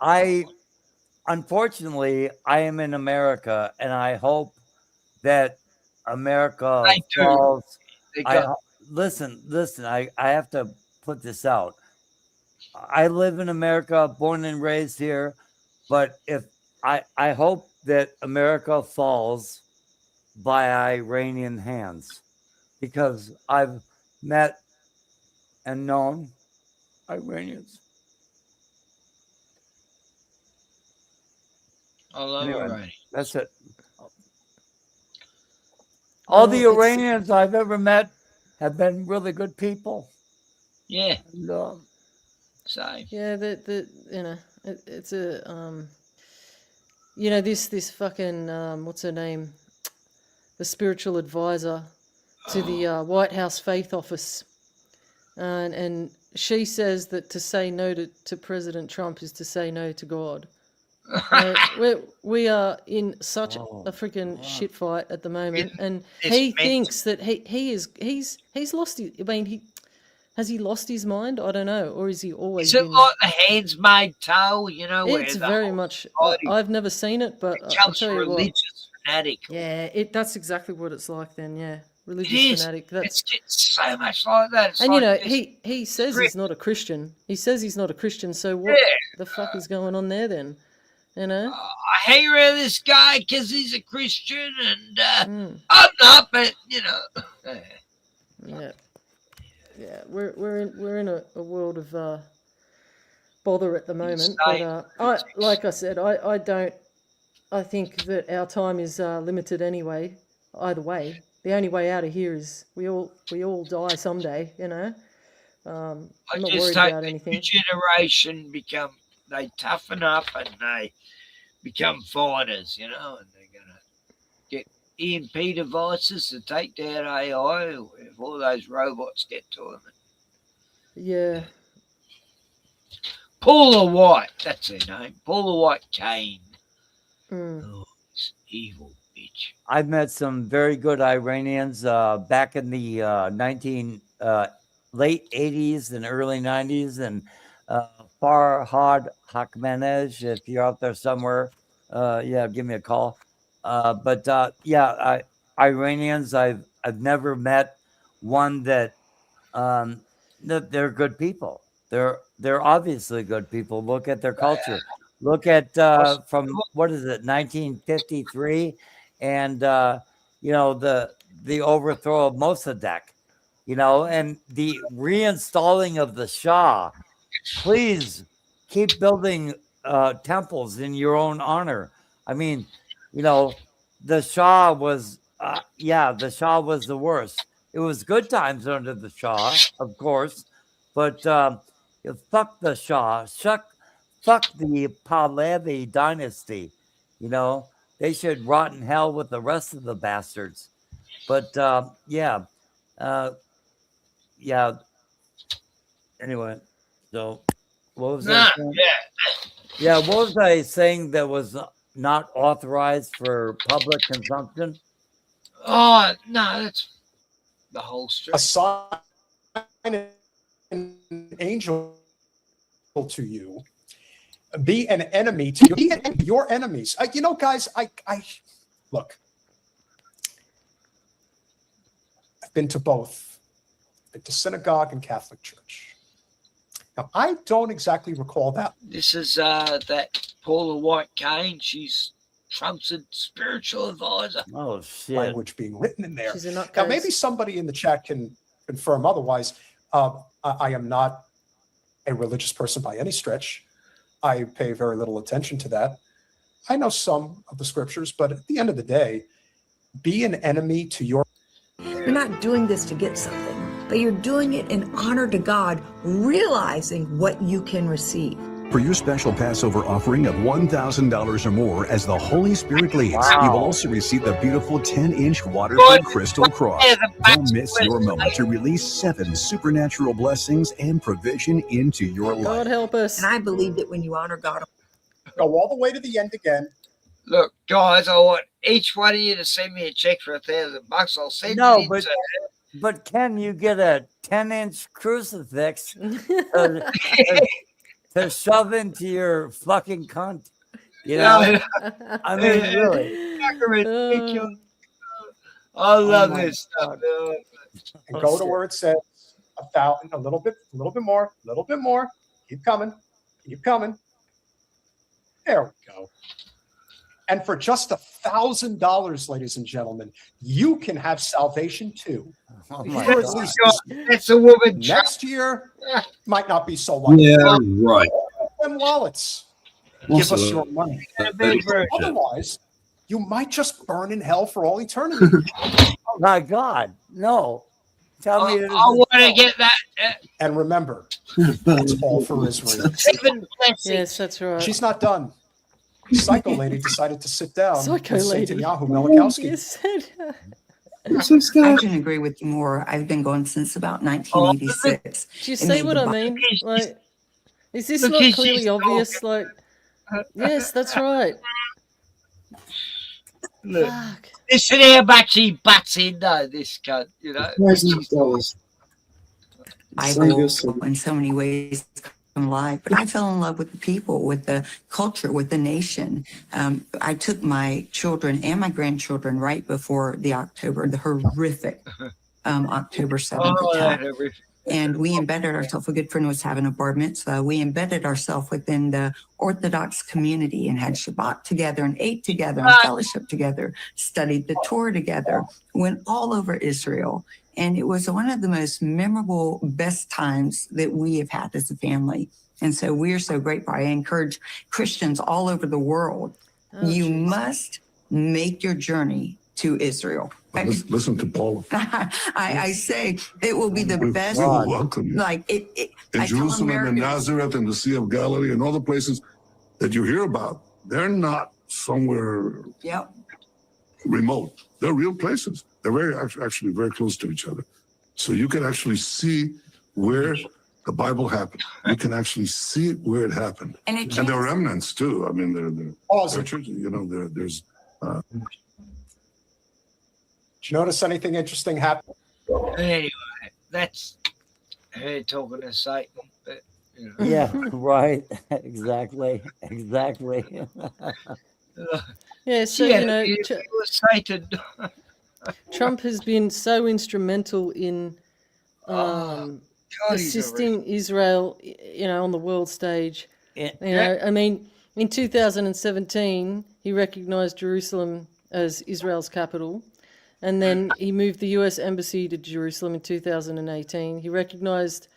Unfortunately, I am in America, and I hope that America falls. Listen. I have to put this out. I live in America, born and raised here, but if I hope that America falls by Iranian hands, because I've met and known Iranians. I love Iranian. That's it. All the Iranians I've ever met have been really good people. Yeah. And, same. Yeah, you know, it's a you know, this fucking what's her name, the spiritual advisor to the White House Faith Office, and she says that to say no to President Trump is to say no to God. We are in such a freaking shit fight at the moment, and he thinks that he's lost his. I mean, has he lost his mind? I don't know, or is he always? Is it like the hands made towel? You know, where It's the very whole much. society I've never seen it, but I'll becomes tell you what. religious fanatic. Yeah, that's exactly what it's like. Then, yeah, religious It is. fanatic. It's so much like that. It's And like you know, this he says he's not a Christian. He says he's not a Christian. So what the fuck is going on there then? You know. I hang around this guy because he's a Christian, and I'm not, but you know. Yeah, we're in a world of bother at the moment. But like I said, I think that our time is limited anyway. Either way, the only way out of here is we all die someday. You know. I'm not worried about anything. New generation they toughen up and they become fighters, you know, and they're gonna get EMP devices to take down AI if all those robots get to them. Yeah. Paula White, that's her name. Paula White Kane. Oh, this evil bitch. I've met some very good Iranians back in the late 80s and early 90s, and Farhad Hakmanej, if you're out there somewhere, give me a call. Iranians, I've never met one that they're good people. They're obviously good people. Look at their culture. Look at from what is it, 1953, and you know, the overthrow of Mossadegh, you know, and the reinstalling of the Shah. Please keep building temples in your own honor. I mean, you know, the Shah was the Shah was the worst. It was good times under the Shah, of course, but fuck the Shah, fuck the Pahlavi dynasty. You know, they should rot in hell with the rest of the bastards. But anyway, so what was I saying? Yeah, what was I saying that was not authorized for public consumption? Oh no, that's the whole street. A sign an angel to you, be an enemy to you, be your enemies. You know, guys, I look, I've been to both. I've been to synagogue and Catholic church. Now, I don't exactly recall that. This is that Paula White Kane. She's Trump's spiritual advisor. Oh, shit. Language being written in there. She's a nutcase. Now, maybe somebody in the chat can confirm otherwise. I am not a religious person by any stretch. I pay very little attention to that. I know some of the scriptures, but at the end of the day, be an enemy to your... You're not doing this to get something, but you're doing it in honor to God, realizing what you can receive. For your special Passover offering of $1,000 or more as the Holy Spirit leads, you will also receive the beautiful 10-inch waterford crystal cross. Don't miss your moment to release 7 supernatural blessings and provision into your life. God help us. And I believe that when you honor God, go all the way to the end again. Look, guys, I want each one of you to send me a check for $1,000. I'll send No, it but can you get a 10-inch crucifix to shove into your fucking cunt? You know? I mean, really. I love this stuff. And go to where it says 1,000, a little bit more. Keep coming. There we go. And for just $1,000, ladies and gentlemen, you can have salvation too. Oh my God. It's a woman. Next year might not be so lucky. Yeah, right. Them wallets. What's Give us the- your money. Bullshit. Otherwise, you might just burn in hell for all eternity. Oh my God, no. Tell me that I want to get that. And remember, it's all for Israel. 7 blessings. Yes, that's right. She's not done. Psycho lady decided to sit down Psycho with lady. Netanyahu Milikowski. Yes. I can agree with you more. I've been going since about 1986. Do you see what I mean? Like, is this not clearly obvious? Like, yes, that's right. Look, listen here, Batchy butts in though, this cunt, you know. Bible in so many ways come alive, but I fell in love with the people, with the culture, with the nation. I took my children and my grandchildren right before the horrific October 7th attack. And we embedded ourselves. A good friend was having a bar mitzvah. We embedded ourselves within the Orthodox community and had Shabbat together and ate together and fellowship together, studied the Torah together, went all over Israel. And it was one of the most memorable, best times that we have had as a family. And so we are so grateful. I encourage Christians all over the world, you must make your journey to Israel. Listen to Paula. I say it will be the best. We will welcome you. Like it In I tell Jerusalem and Americans- Nazareth and the Sea of Galilee and all the places that you hear about, they're not somewhere remote. They're real places. They're actually very close to each other. So you can actually see where the Bible happened. You can actually see it where it happened. And there are remnants too. I mean, there are churches, you know, there's Did you notice anything interesting happen? Anyway, that's her talking to Satan. But, you know. Yeah, right. Exactly. Yeah, so, Yeah, you know, it was Satan. Trump has been so instrumental in God, he's assisting Israel, you know, on the world stage. Yeah. You know, I mean, in 2017, he recognized Jerusalem as Israel's capital. And then he moved the U.S. embassy to Jerusalem in 2018. He recognized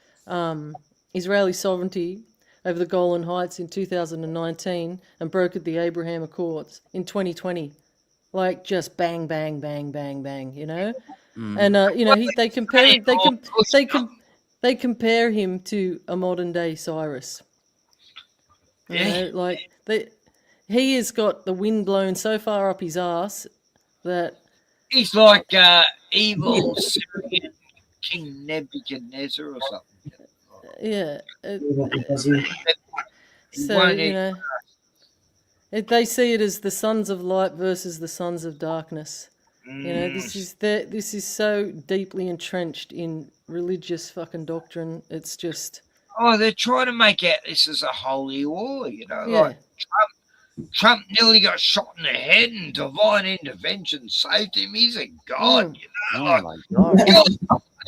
Israeli sovereignty over the Golan Heights in 2019 and brokered the Abraham Accords in 2020. Like just bang, bang, bang, bang, bang, you know? And, you know, they compare him to a modern day Cyrus. You know, like he has got the wind blown so far up his ass that He's like evil Syrian King Nebuchadnezzar or something. Yeah. So, you know, they see it as the sons of light versus the sons of darkness. You know, this is so deeply entrenched in religious fucking doctrine. It's just Oh, they're trying to make out this is a holy war, you know, yeah. like Trump nearly got shot in the head and divine intervention saved him. He's a god, you know, like God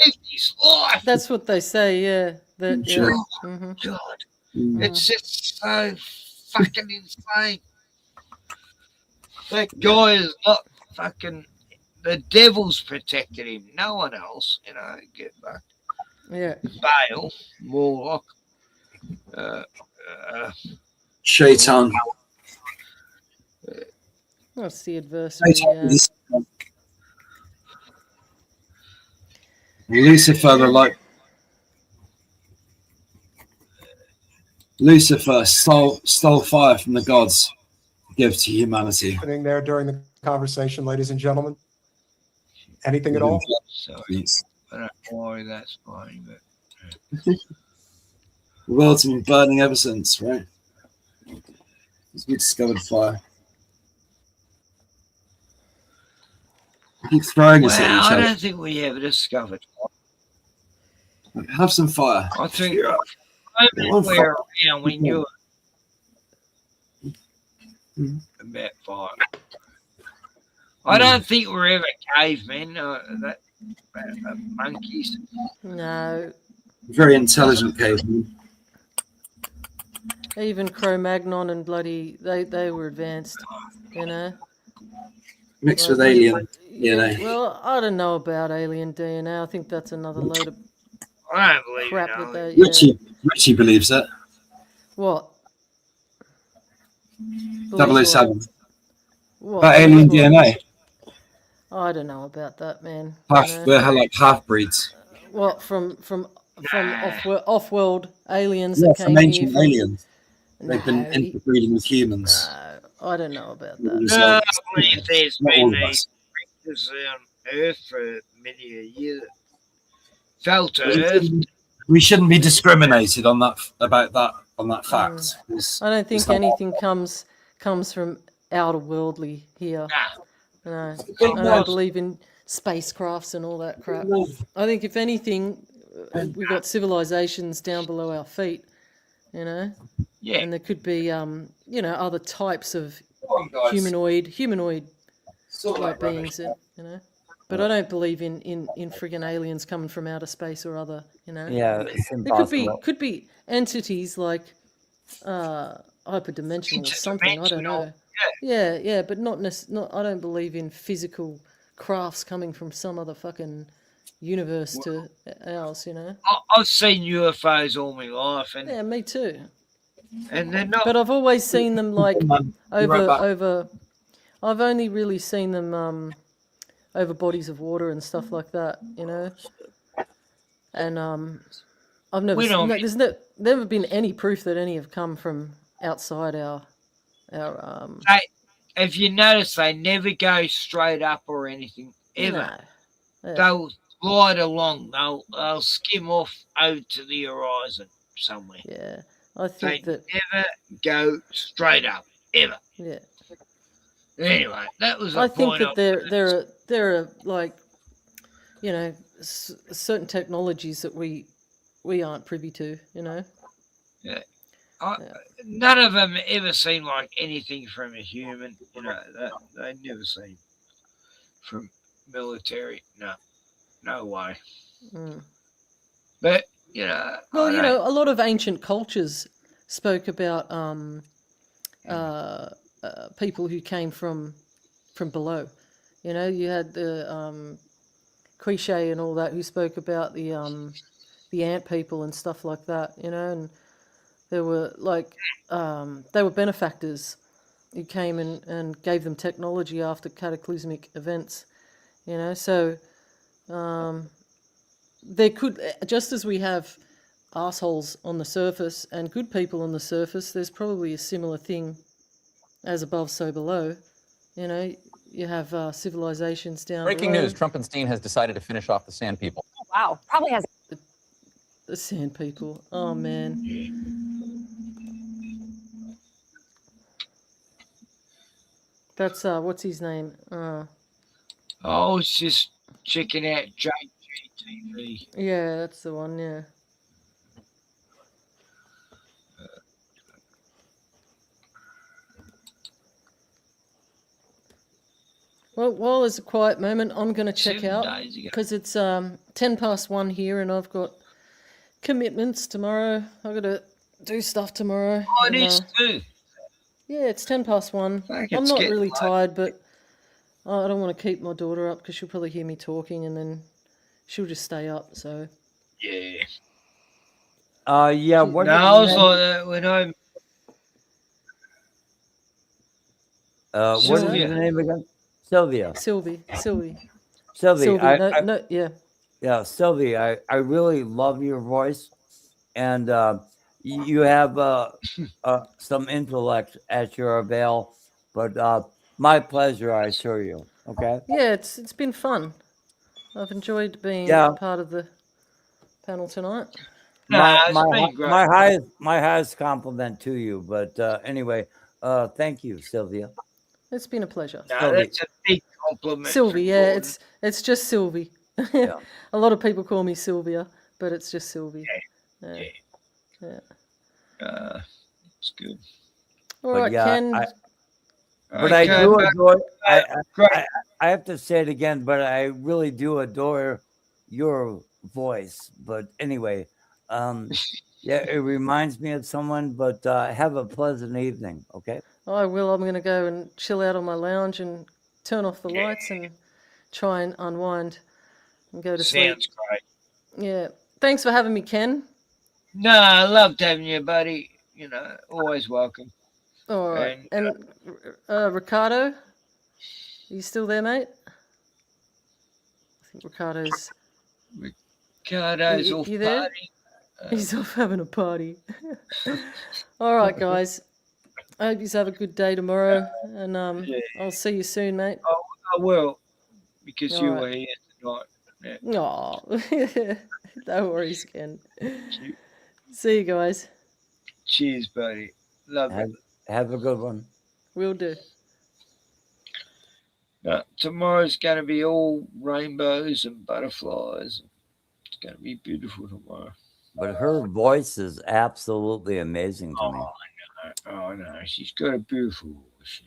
saved his life. That's what they say, yeah. That yeah. God, God. It's just so fucking insane. That guy is not fucking. The devil's protected him. No one else, you know. Get back. Yeah. Bale, Warlock, Shaitan. That's the adversary. Lucifer, Lucifer stole fire from the gods to give to humanity. Happening there during the conversation, ladies and gentlemen? Anything at all? Sorry, I don't know why that's funny, but The world's been burning ever since, right? Since we discovered fire. We keep throwing us at each I other. don't think we ever discovered. Have some fire. I think everywhere around we knew about fire. I don't think we're ever cavemen. That monkeys. No. Very intelligent cavemen. Even Cro-Magnon and bloody they were advanced, you know. Mixed with alien DNA. Well, I don't know about alien DNA. I think that's another load of I don't believe crap it. that they. Richie believes that. What? 007. What? About alien DNA. I don't know about that, man. We're like half breeds. What from off-world aliens Yeah, that from came ancient here? aliens. They've been interbreeding with humans. I don't know about that. No, I believe there's been these creatures on Earth for many a year. Fell to Earth. We shouldn't be discriminated on that fact. I don't think anything comes from outer worldly here. No, I don't believe in spacecrafts and all that crap. I think if anything, we've got civilizations down below our feet, you know. Yeah. And there could be other types of humanoid like beings, you know. But I don't believe in friggin' aliens coming from outer space or other, you know. Yeah, it's There impossible. could be entities like hyperdimensional or something. I don't know. Yeah, but not. I don't believe in physical crafts coming from some other fucking universe to ours. You know. I've seen UFOs all my life, and yeah, me too. And they're not. But I've always seen them like right back. over. I've only really seen them over bodies of water and stuff like that, you know. And I've never. There's never been any proof that any have come from outside our. If you notice, they never go straight up or anything ever. No. Yeah. They'll glide along. They'll skim off over to the horizon somewhere. Yeah, I think they never go straight up ever. Yeah. Anyway, that was. I think that there are like, you know, certain technologies that we aren't privy to. You know. Yeah. None of them ever seem like anything from a human. You know, they never seem from military. No way. Mm. But you know, well, you know, a lot of ancient cultures spoke about people who came from below. You know, you had the cliche and all that who spoke about the ant people and stuff like that. You know, and there were like they were benefactors who came and gave them technology after cataclysmic events. You know, so there could, just as we have assholes on the surface and good people on the surface, there's probably a similar thing as above, so below. You know, you have civilizations down Breaking below. news, Trumpenstein has decided to finish off the Sand People. Wow, probably has. The Sand People. Oh, man. That's, what's his name? I was just checking out JG TV. Yeah, that's the one. Yeah. Well, while there's a quiet moment, I'm going to check 7 out days ago. because it's 1:10 here, and I've got commitments tomorrow. I've got to do stuff tomorrow. Oh, it and, is too. Yeah, it's 1:10. Fuck, I'm it's not getting really late. tired, but I don't want to keep my daughter up because she'll probably hear me talking, and then she'll just stay up. So. Yeah. Yeah. What? No, I was like that when I'm. What is Sylvia. your name again? Sylvia. Sylvie. Sylvie. Yeah. Sylvie. I really love your voice, and you have some intellect at your avail. But my pleasure, I assure you. Okay. Yeah, it's been fun. I've enjoyed being Yeah. part of the panel tonight. Nah, it's been great. My highest compliment to you. But anyway, thank you, Sylvia. It's been a pleasure. No, that's a big compliment. Sylvie, yeah, Gordon. it's just Sylvie. A lot of people call me Sylvia, but it's just Sylvie. Yeah. It's good. All right, Ken. But I do adore. I have to say it again, but I really do adore your voice. But anyway, yeah, it reminds me of someone. But have a pleasant evening. Okay. I will. I'm going to go and chill out on my lounge and turn off the lights and try and unwind and go to sleep. Sounds great. Yeah. Thanks for having me, Ken. No, I loved having you, buddy. You know, always welcome. All right. And Ricardo, are you still there, mate? I think Ricardo's off you there? party. He's off having a party. All right, guys. I hope you have a good day tomorrow, and I'll see you soon, mate. I will, because All you right. were here tonight. Yeah. Aw. No worries, Ken. See you guys. Cheers, buddy. Love it. Have a good one. Will do. Tomorrow's going to be all rainbows and butterflies. It's going to be beautiful tomorrow. But her voice is absolutely amazing to me. Oh, no. She's got a beautiful voice.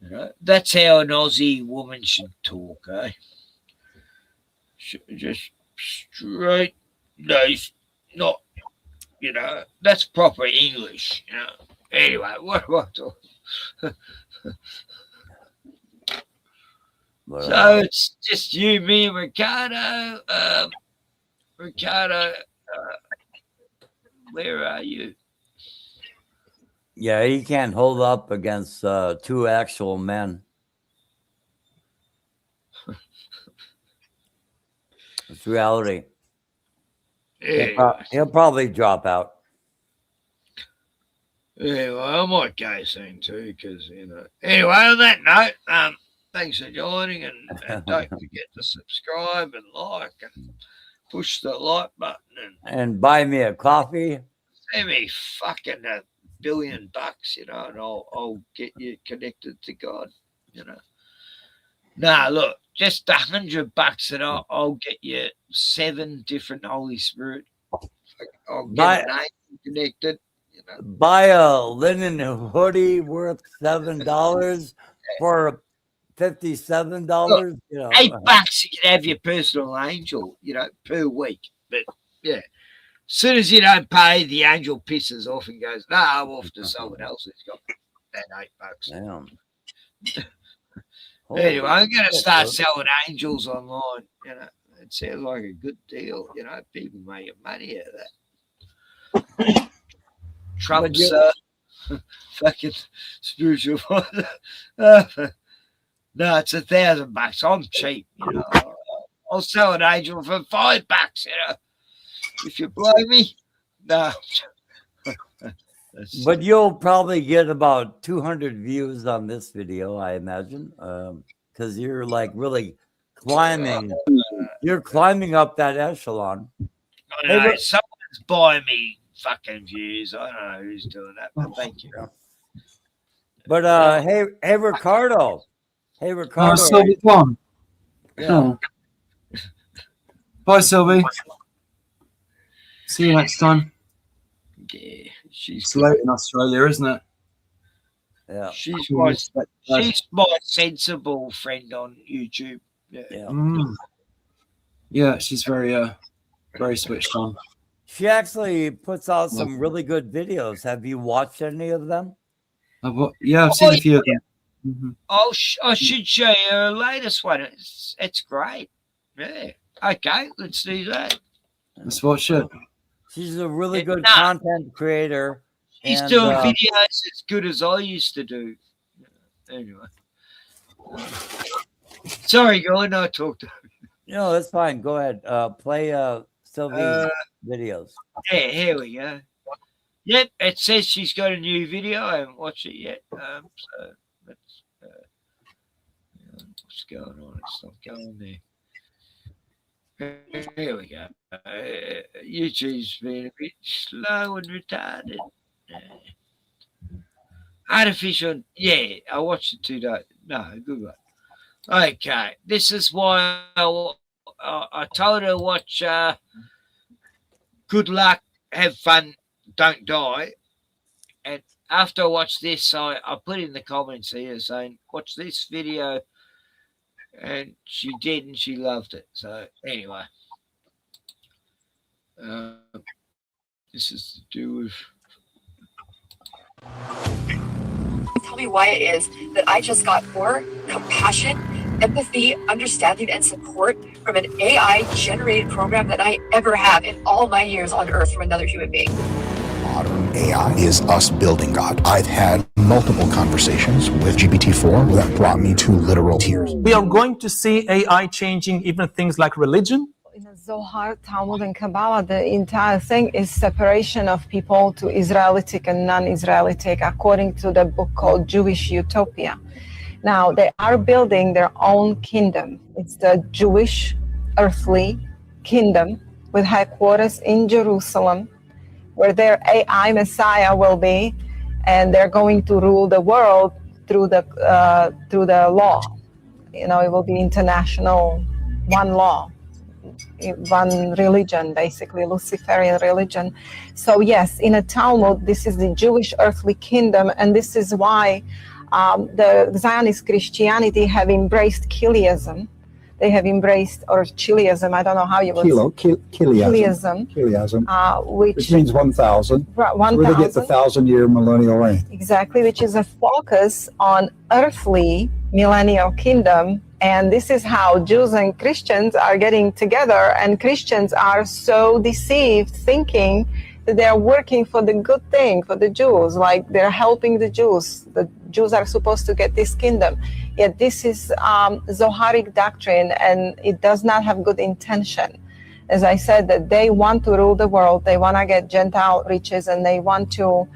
You know, that's how an Aussie woman should talk, eh? Just straight, nice, not, you know, that's proper English, you know. Anyway, what am I talking? So it's just you, me, and Ricardo. Ricardo, where are you? Yeah, he can't hold up against two actual men. It's reality. He'll probably drop out. Yeah, well, I might go soon too, because, you know. Anyway, on that note, thanks for joining, and don't forget to subscribe and like and push the like button And buy me a coffee. send me fucking $1 billion, you know, and I'll get you connected to God, you know. Nah, look, just $100 and I'll get you 7 different Holy Spirit. I'll get an angel connected. You know. Buy a linen hoodie worth $7 for $57. You know, $8 you can have your personal angel, you know, per week. But yeah, as soon as you don't pay, the angel pisses off and goes, "No, I'm off to someone else who's got that $8." Damn. Anyway, I'm going to start selling angels online. You know, it sounds like a good deal. You know, people making money out of that. Trump's fucking spiritual father. No, it's $1,000. I'm cheap. You know, I'll sell an angel for $5. You know, if you blow me, no. But you'll probably get about 200 views on this video, I imagine, because you're like really climbing. You're climbing up that echelon. I know, someone's buying me fucking views. I don't know who's doing that, but thank you. But hey, Ricardo. Hey, Ricardo. So one. Yeah. Bye, Sylvie. See you next time. Yeah, it's late in Australia, isn't it? Yeah. She's Cool. my sensible friend on YouTube. Yeah. Yeah, she's very switched on. She actually puts out some really good videos. Have you watched any of them? I've seen a few of them. I should show you her latest one. It's great. Yeah. Okay, let's do that. Let's watch it. She's a really good content creator. She's and, doing videos as good as I used to do. Anyway. Sorry, Gordon, I talked. No, that's fine. Go ahead. Play Sylvie's videos. Yeah, here we go. Yep, it says she's got a new video. I haven't watched it yet. So let's what's going on? It's not going there. Here we go. YouTube's been a bit slow and retarded. Artificial, yeah, I watched it 2 days. No, good one. Okay, this is why I told her to watch Good Luck, Have Fun, Don't Die. And after I watched this, I put in the comments here saying, watch this video. And she did, and she loved it. So anyway, this is to do with... Tell me why it is that I just got more compassion, empathy, understanding, and support from an AI-generated program than I ever have in all my years on Earth from another human being. Modern AI is us building God. I've had multiple conversations with GPT-4 that brought me to literal tears. We are going to see AI changing even things like religion. In the Zohar, Talmud, and Kabbalah, the entire thing is separation of people to Israelitic and non-Israelitic, according to the book called Jewish Utopia. Now, they are building their own kingdom. It's the Jewish earthly kingdom with headquarters in Jerusalem, where their AI Messiah will be, and they're going to rule the world through the law. You know, it will be international, one law, one religion, basically Luciferian religion. So yes, in a Talmud, this is the Jewish earthly kingdom, and this is why the Zionist Christianity have embraced Chileism. They have embraced, or Chileism, I don't know how you would say. Chileism. Which means 1,000. 1,000. Where they get the 1,000-year millennial reign. Exactly, which is a focus on earthly millennial kingdom. And this is how Jews and Christians are getting together, and Christians are so deceived, thinking that they are working for the good thing, for the Jews, like they're helping the Jews. The Jews are supposed to get this kingdom. Yet this is Zoharic doctrine, and it does not have good intention. As I said, that they want to rule the world, they want to get Gentile riches, and they want to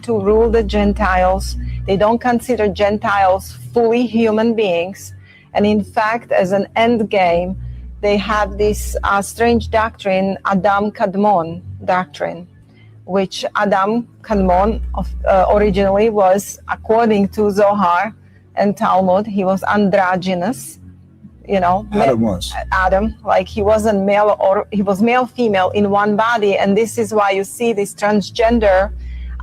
rule the Gentiles. They don't consider Gentiles fully human beings. And in fact, as an end game, they have this strange doctrine, Adam Kadmon doctrine, which Adam Kadmon originally was, according to Zohar and Talmud, he was androgynous. You know, Adam, like he wasn't male, or he was male, female in one body. And this is why you see this transgender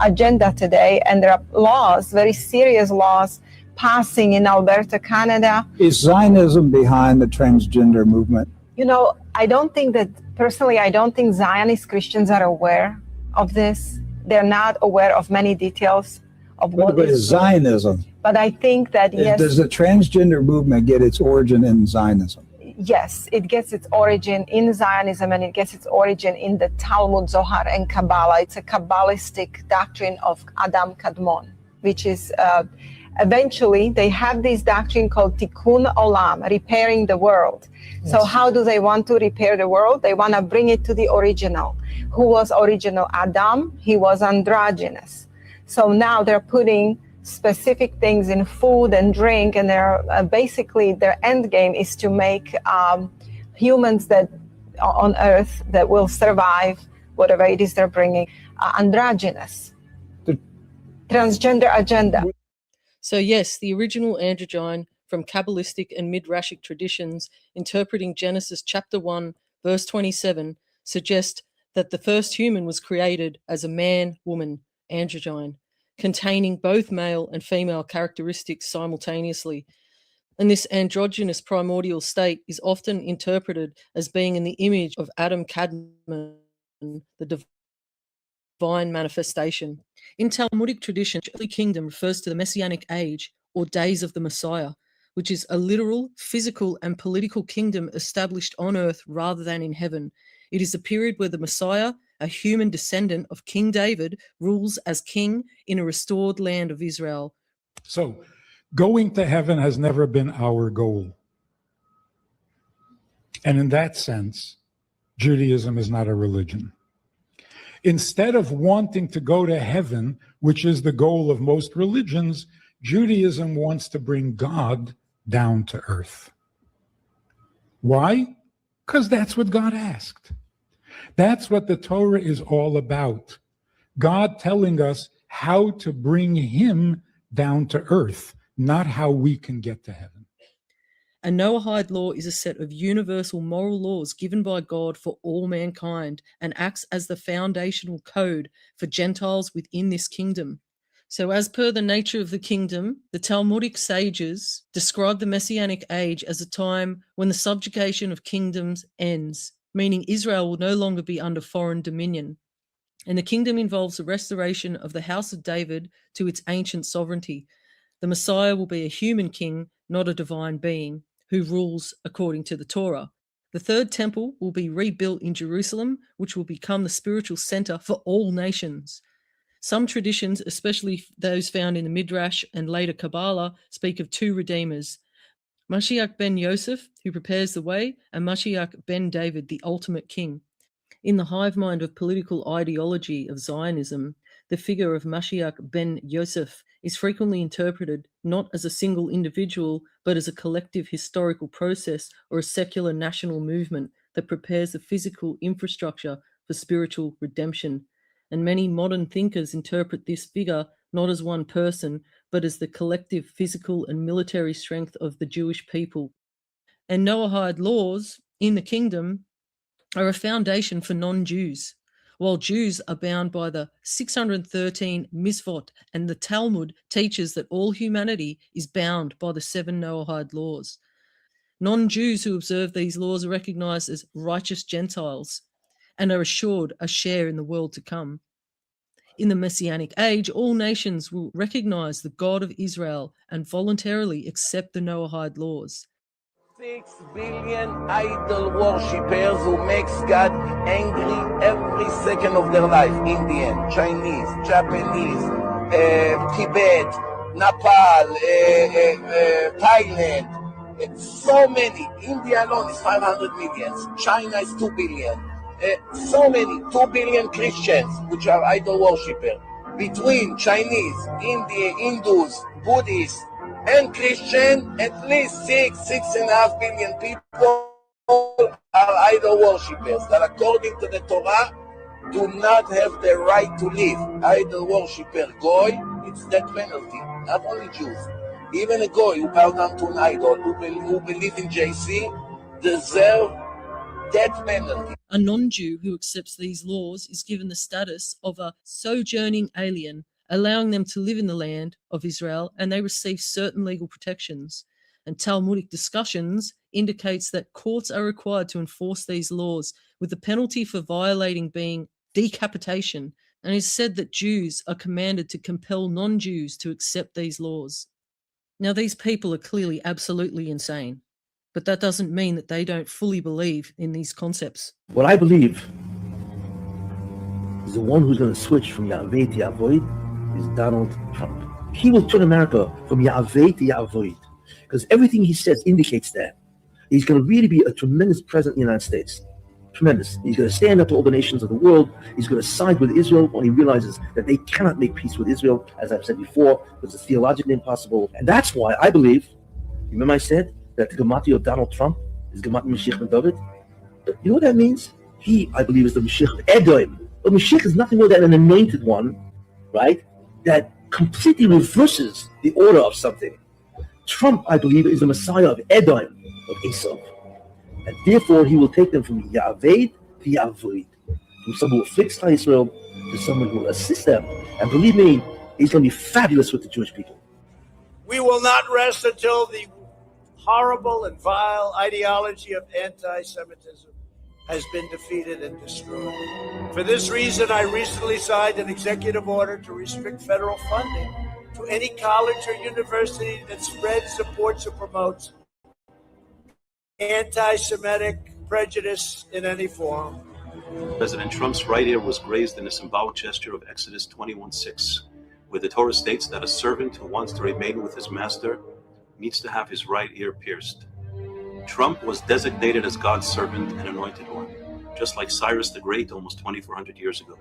agenda today, and there are laws, very serious laws, passing in Alberta, Canada. Is Zionism behind the transgender movement? You know, I don't think that, personally, I don't think Zionist Christians are aware of this. They're not aware of many details of what is Zionism. But I think that, yes. Does the transgender movement get its origin in Zionism? Yes, it gets its origin in Zionism, and it gets its origin in the Talmud, Zohar, and Kabbalah. It's a Kabbalistic doctrine of Adam Kadmon, which is eventually they have this doctrine called Tikkun Olam, repairing the world. Yes. So how do they want to repair the world? They want to bring it to the original. Who was original Adam? He was androgynous. So now they're putting specific things in food and drink, and they're basically their end game is to make humans that on Earth that will survive whatever it is they're bringing androgynous. Transgender agenda. So yes, the original androgyne from Kabbalistic and Midrashic traditions interpreting Genesis chapter 1, verse 27, suggest that the first human was created as a man-woman androgyne, containing both male and female characteristics simultaneously. And this androgynous primordial state is often interpreted as being in the image of Adam Kadmon, the divine manifestation. In Talmudic tradition, the earthly kingdom refers to the Messianic age or days of the Messiah, which is a literal, physical, and political kingdom established on earth rather than in heaven. It is a period where the Messiah, a human descendant of King David, rules as king in a restored land of Israel. So, going to heaven has never been our goal. And in that sense, Judaism is not a religion. Instead of wanting to go to heaven, which is the goal of most religions, Judaism wants to bring God down to earth. Why? Because that's what God asked. That's what the Torah is all about. God telling us how to bring him down to earth, not how we can get to heaven. A Noahide law is a set of universal moral laws given by God for all mankind and acts as the foundational code for Gentiles within this kingdom. So as per the nature of the kingdom, the Talmudic sages describe the Messianic age as a time when the subjugation of kingdoms ends, meaning Israel will no longer be under foreign dominion. And the kingdom involves the restoration of the house of David to its ancient sovereignty. The Messiah will be a human king, not a divine being, who rules according to the Torah. The third temple will be rebuilt in Jerusalem, which will become the spiritual center for all nations. Some traditions, especially those found in the Midrash and later Kabbalah, speak of two redeemers, Mashiach ben Yosef, who prepares the way, and Mashiach ben David, the ultimate king. In the hive mind of political ideology of Zionism, the figure of Mashiach ben Yosef is frequently interpreted not as a single individual, but as a collective historical process or a secular national movement that prepares the physical infrastructure for spiritual redemption. And many modern thinkers interpret this figure not as one person, but as the collective physical and military strength of the Jewish people. And Noahide laws in the kingdom are a foundation for non-Jews, while Jews are bound by the 613 mitzvot, and the Talmud teaches that all humanity is bound by the 7 Noahide laws. Non-Jews who observe these laws are recognized as righteous Gentiles and are assured a share in the world to come. In the Messianic age, all nations will recognize the God of Israel and voluntarily accept the Noahide laws. 6 billion idol worshippers who makes God angry every second of their life. Indian, Chinese, Japanese, Tibet, Nepal, Thailand. So many. India alone is 500 million. China is 2 billion. So many. 2 billion Christians, which are idol worshippers. Between Chinese, Indian, Hindus, Buddhists, and Christian, at least 6.5 billion people are idol worshippers that according to the Torah do not have the right to live. Idol worshipper, Goy, it's death penalty. Not only Jews. Even a Goy who bow down to an idol, who believe in JC, deserve death penalty. A non-Jew who accepts these laws is given the status of a sojourning alien, allowing them to live in the land of Israel, and they receive certain legal protections. And Talmudic discussions indicates that courts are required to enforce these laws, with the penalty for violating being decapitation. And it's said that Jews are commanded to compel non-Jews to accept these laws. Now, these people are clearly absolutely insane, but that doesn't mean that they don't fully believe in these concepts. What I believe is the one who's going to switch from Yahweh to Avoid is Donald Trump. He will turn America from Yahweh to Avoid, because everything he says indicates that. He's going to really be a tremendous president in the United States. Tremendous. He's going to stand up to all the nations of the world. He's going to side with Israel when he realizes that they cannot make peace with Israel, as I've said before, because it's theologically impossible. And that's why I believe, remember I said that the Gemati of Donald Trump is Gemati Mashiach ben David? You know what that means? He, I believe, is the Mashiach of Edom. But Mashiach is nothing more than an anointed one, right? That completely reverses the order of something Trump, I believe, is the Messiah of Edom, of Esau. And therefore, he will take them from Ya'aved to Ya'avoid, from someone who afflicts Israel to someone who will assist them. And believe me, he's going to be fabulous with the Jewish people. We will not rest until the horrible and vile ideology of anti-Semitism has been defeated and destroyed. For this reason, I recently signed an executive order to restrict federal funding to any college or university that spreads, supports, or promotes anti-Semitic prejudice in any form. President Trump's right ear was grazed in a symbolic gesture of Exodus 21:6, where the Torah states that a servant who wants to remain with his master needs to have his right ear pierced. Trump was designated as God's servant and anointed one, just like Cyrus the Great almost 2,400 years ago.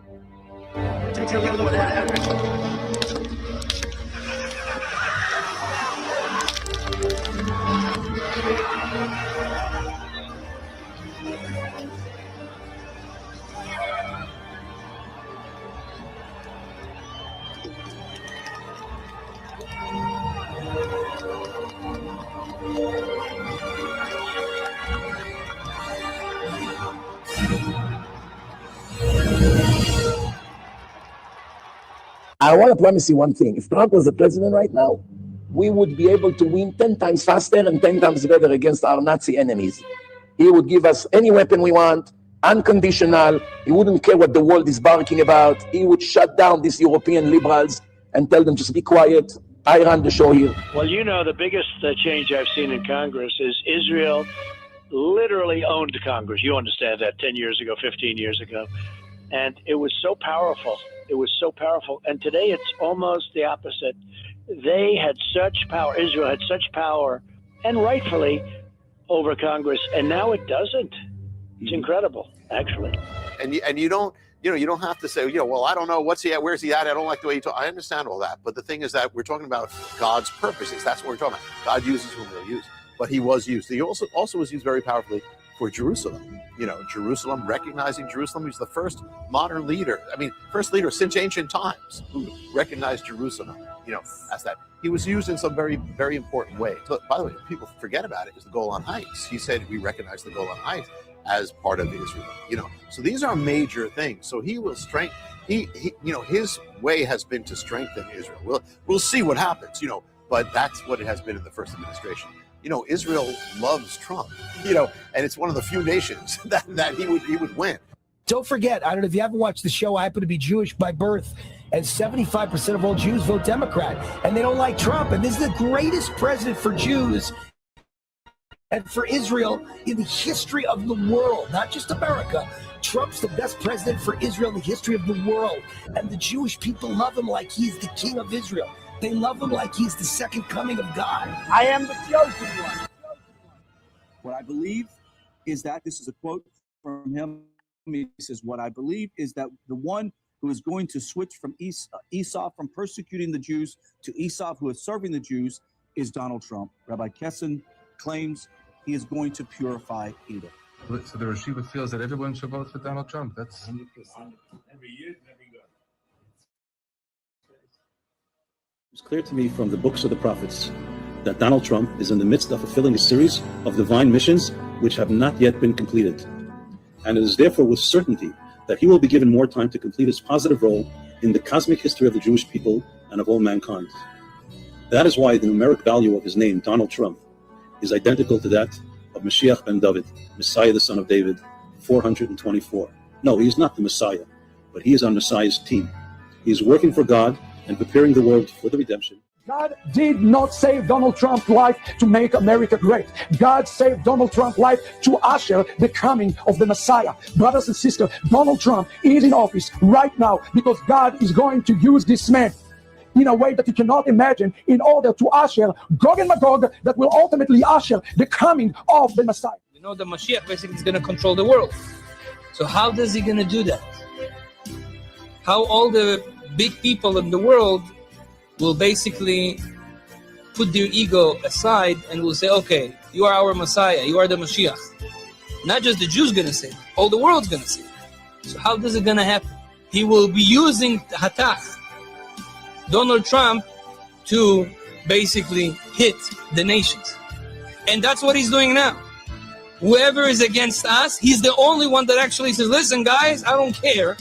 I want to promise you one thing. If Trump was the president right now, we would be able to win 10 times faster and 10 times better against our Nazi enemies. He would give us any weapon we want, unconditional. He wouldn't care what the world is barking about. He would shut down these European liberals and tell them just be quiet. I run the show here. Well, you know, the biggest change I've seen in Congress is Israel literally owned Congress. You understand that 10 years ago, 15 years ago. And it was so powerful. It was so powerful. And today it's almost the opposite. They had such power. Israel had such power, and rightfully, over Congress. And now it doesn't. It's incredible, actually. And you don't, you don't have to say, well, I don't know, what's he at, where's he at, I don't like the way you talk. I understand all that. But the thing is that we're talking about God's purposes. That's what we're talking about. God uses whom he'll use. But he was used. He also was used very powerfully for Jerusalem. Jerusalem, recognizing Jerusalem. He's the first modern leader. First leader since ancient times who recognized Jerusalem, as that. He was used in some very, very important ways. But by the way, people forget about it, is the Golan Heights. He said we recognize the Golan Heights as part of Israel. So these are major things. So he will strengthen. His way has been to strengthen Israel. We'll see what happens. But that's what it has been in the first administration. Israel loves Trump, and it's one of the few nations that he would win. Don't forget, I don't know if you haven't watched the show, I happen to be Jewish by birth, and 75% of all Jews vote Democrat, and they don't like Trump. And this is the greatest president for Jews and for Israel in the history of the world, not just America. Trump's the best president for Israel in the history of the world, and the Jewish people love him like he's the king of Israel. They love him like he's the second coming of God. I am the chosen one. What I believe is that, this is a quote from him, he says, what I believe is that the one who is going to switch from Esau, from persecuting the Jews, to Esau, who is serving the Jews, is Donald Trump. Rabbi Kessin claims he is going to purify Edom. So the Yeshiva feels that everyone should vote for Donald Trump. That's 100%. Every year, every God. It's clear to me from the books of the prophets that Donald Trump is in the midst of fulfilling a series of divine missions which have not yet been completed. And it is therefore with certainty that he will be given more time to complete his positive role in the cosmic history of the Jewish people and of all mankind. That is why the numeric value of his name, Donald Trump, is identical to that of Mashiach ben David, Messiah the son of David, 424. No, he is not the Messiah, but he is on Messiah's team. He is working for God and preparing the world for the redemption. God did not save Donald Trump's life to make America great. God saved Donald Trump's life to usher the coming of the Messiah. Brothers and sisters, Donald Trump is in office right now because God is going to use this man in a way that you cannot imagine in order to usher Gog and Magog that will ultimately usher the coming of the Messiah. The Mashiach basically is going to control the world. So how is he going to do that? How all the big people in the world will basically put their ego aside and will say, okay, you are our Messiah, you are the Mashiach. Not just the Jews going to say it, all the world's going to say it. So how is it going to happen? He will be using Hatach, Donald Trump, to basically hit the nations. And that's what he's doing now. Whoever is against us, he's the only one that actually says, listen, guys, I don't care.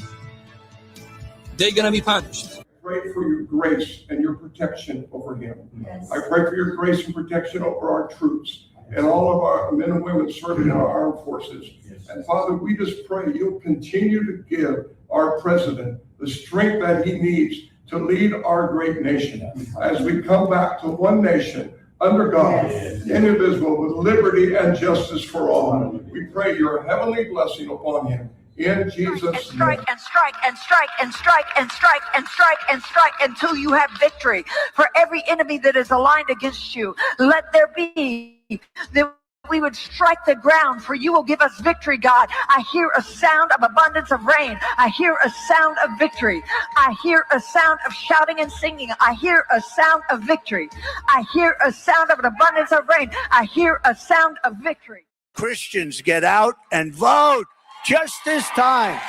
They're going to be punished. Pray for your grace and your protection over him. Yes. I pray for your grace and protection over our troops and all of our men and women serving in our armed forces. Yes. And Father, we just pray you'll continue to give our president the strength that he needs to lead our great nation as we come back to one nation under God, indivisible, with liberty and justice for all. We pray your heavenly blessing upon him. In Jesus' name. Strike and strike and strike and strike and strike and strike and strike until you have victory. For every enemy that is aligned against you, let there be that we would strike the ground, for you will give us victory, God. I hear a sound of abundance of rain. I hear a sound of victory. I hear a sound of shouting and singing. I hear a sound of victory. I hear a sound of an abundance of rain. I hear a sound of victory. Christians, get out and vote just this time.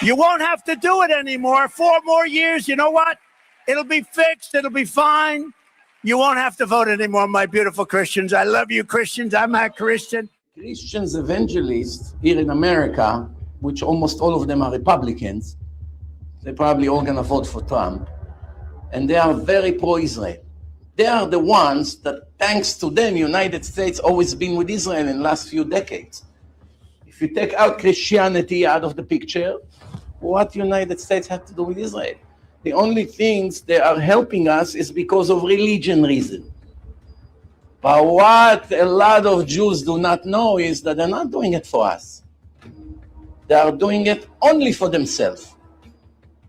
You won't have to do it anymore. 4 more years, you know what? It'll be fixed. It'll be fine. You won't have to vote anymore, my beautiful Christians. I love you, Christians. I'm a Christian. Christians evangelists here in America, which almost all of them are Republicans, they're probably all going to vote for Trump, and they are very pro-Israel. They are the ones that, thanks to them, United States always been with Israel in the last few decades. If you take out Christianity out of the picture, what United States have to do with Israel? The only things they are helping us is because of religion reason. But what a lot of Jews do not know is that they're not doing it for us. They are doing it only for themselves.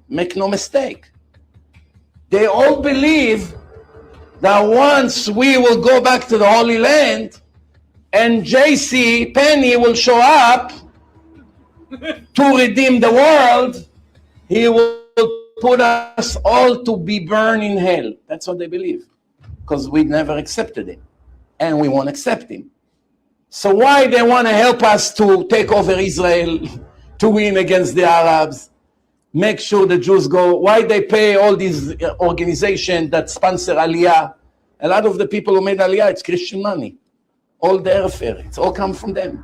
Make no mistake. They all believe that once we will go back to the Holy Land and J.C. Penney will show up to redeem the world, he will put us all to be burned in hell. That's what they believe, because we never accepted him, and we won't accept him. So why they want to help us to take over Israel, to win against the Arabs, make sure the Jews go? Why they pay all these organizations that sponsor Aliyah? A lot of the people who made Aliyah, it's Christian money. All the airfare, it's all come from them.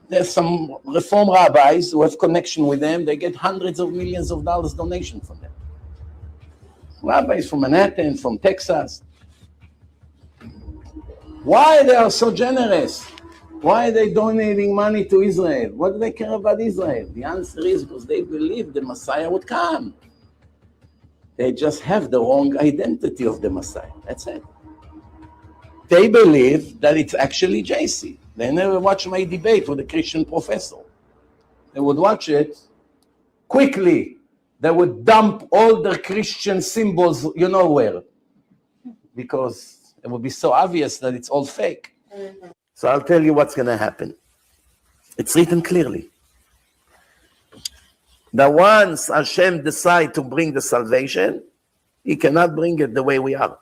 There's some Reform rabbis who have connection with them. They get hundreds of millions of dollars donation from them. Rabbis from Manhattan, from Texas. Why they are so generous? Why are they donating money to Israel? What do they care about Israel? The answer is because they believe the Messiah would come. They just have the wrong identity of the Messiah. That's it. They believe that it's actually JC. They never watch my debate with a Christian professor. They would watch it quickly. They would dump all the Christian symbols, you know where, because it would be so obvious that it's all fake. So I'll tell you what's going to happen. It's written clearly that once Hashem decides to bring the salvation, he cannot bring it the way we are.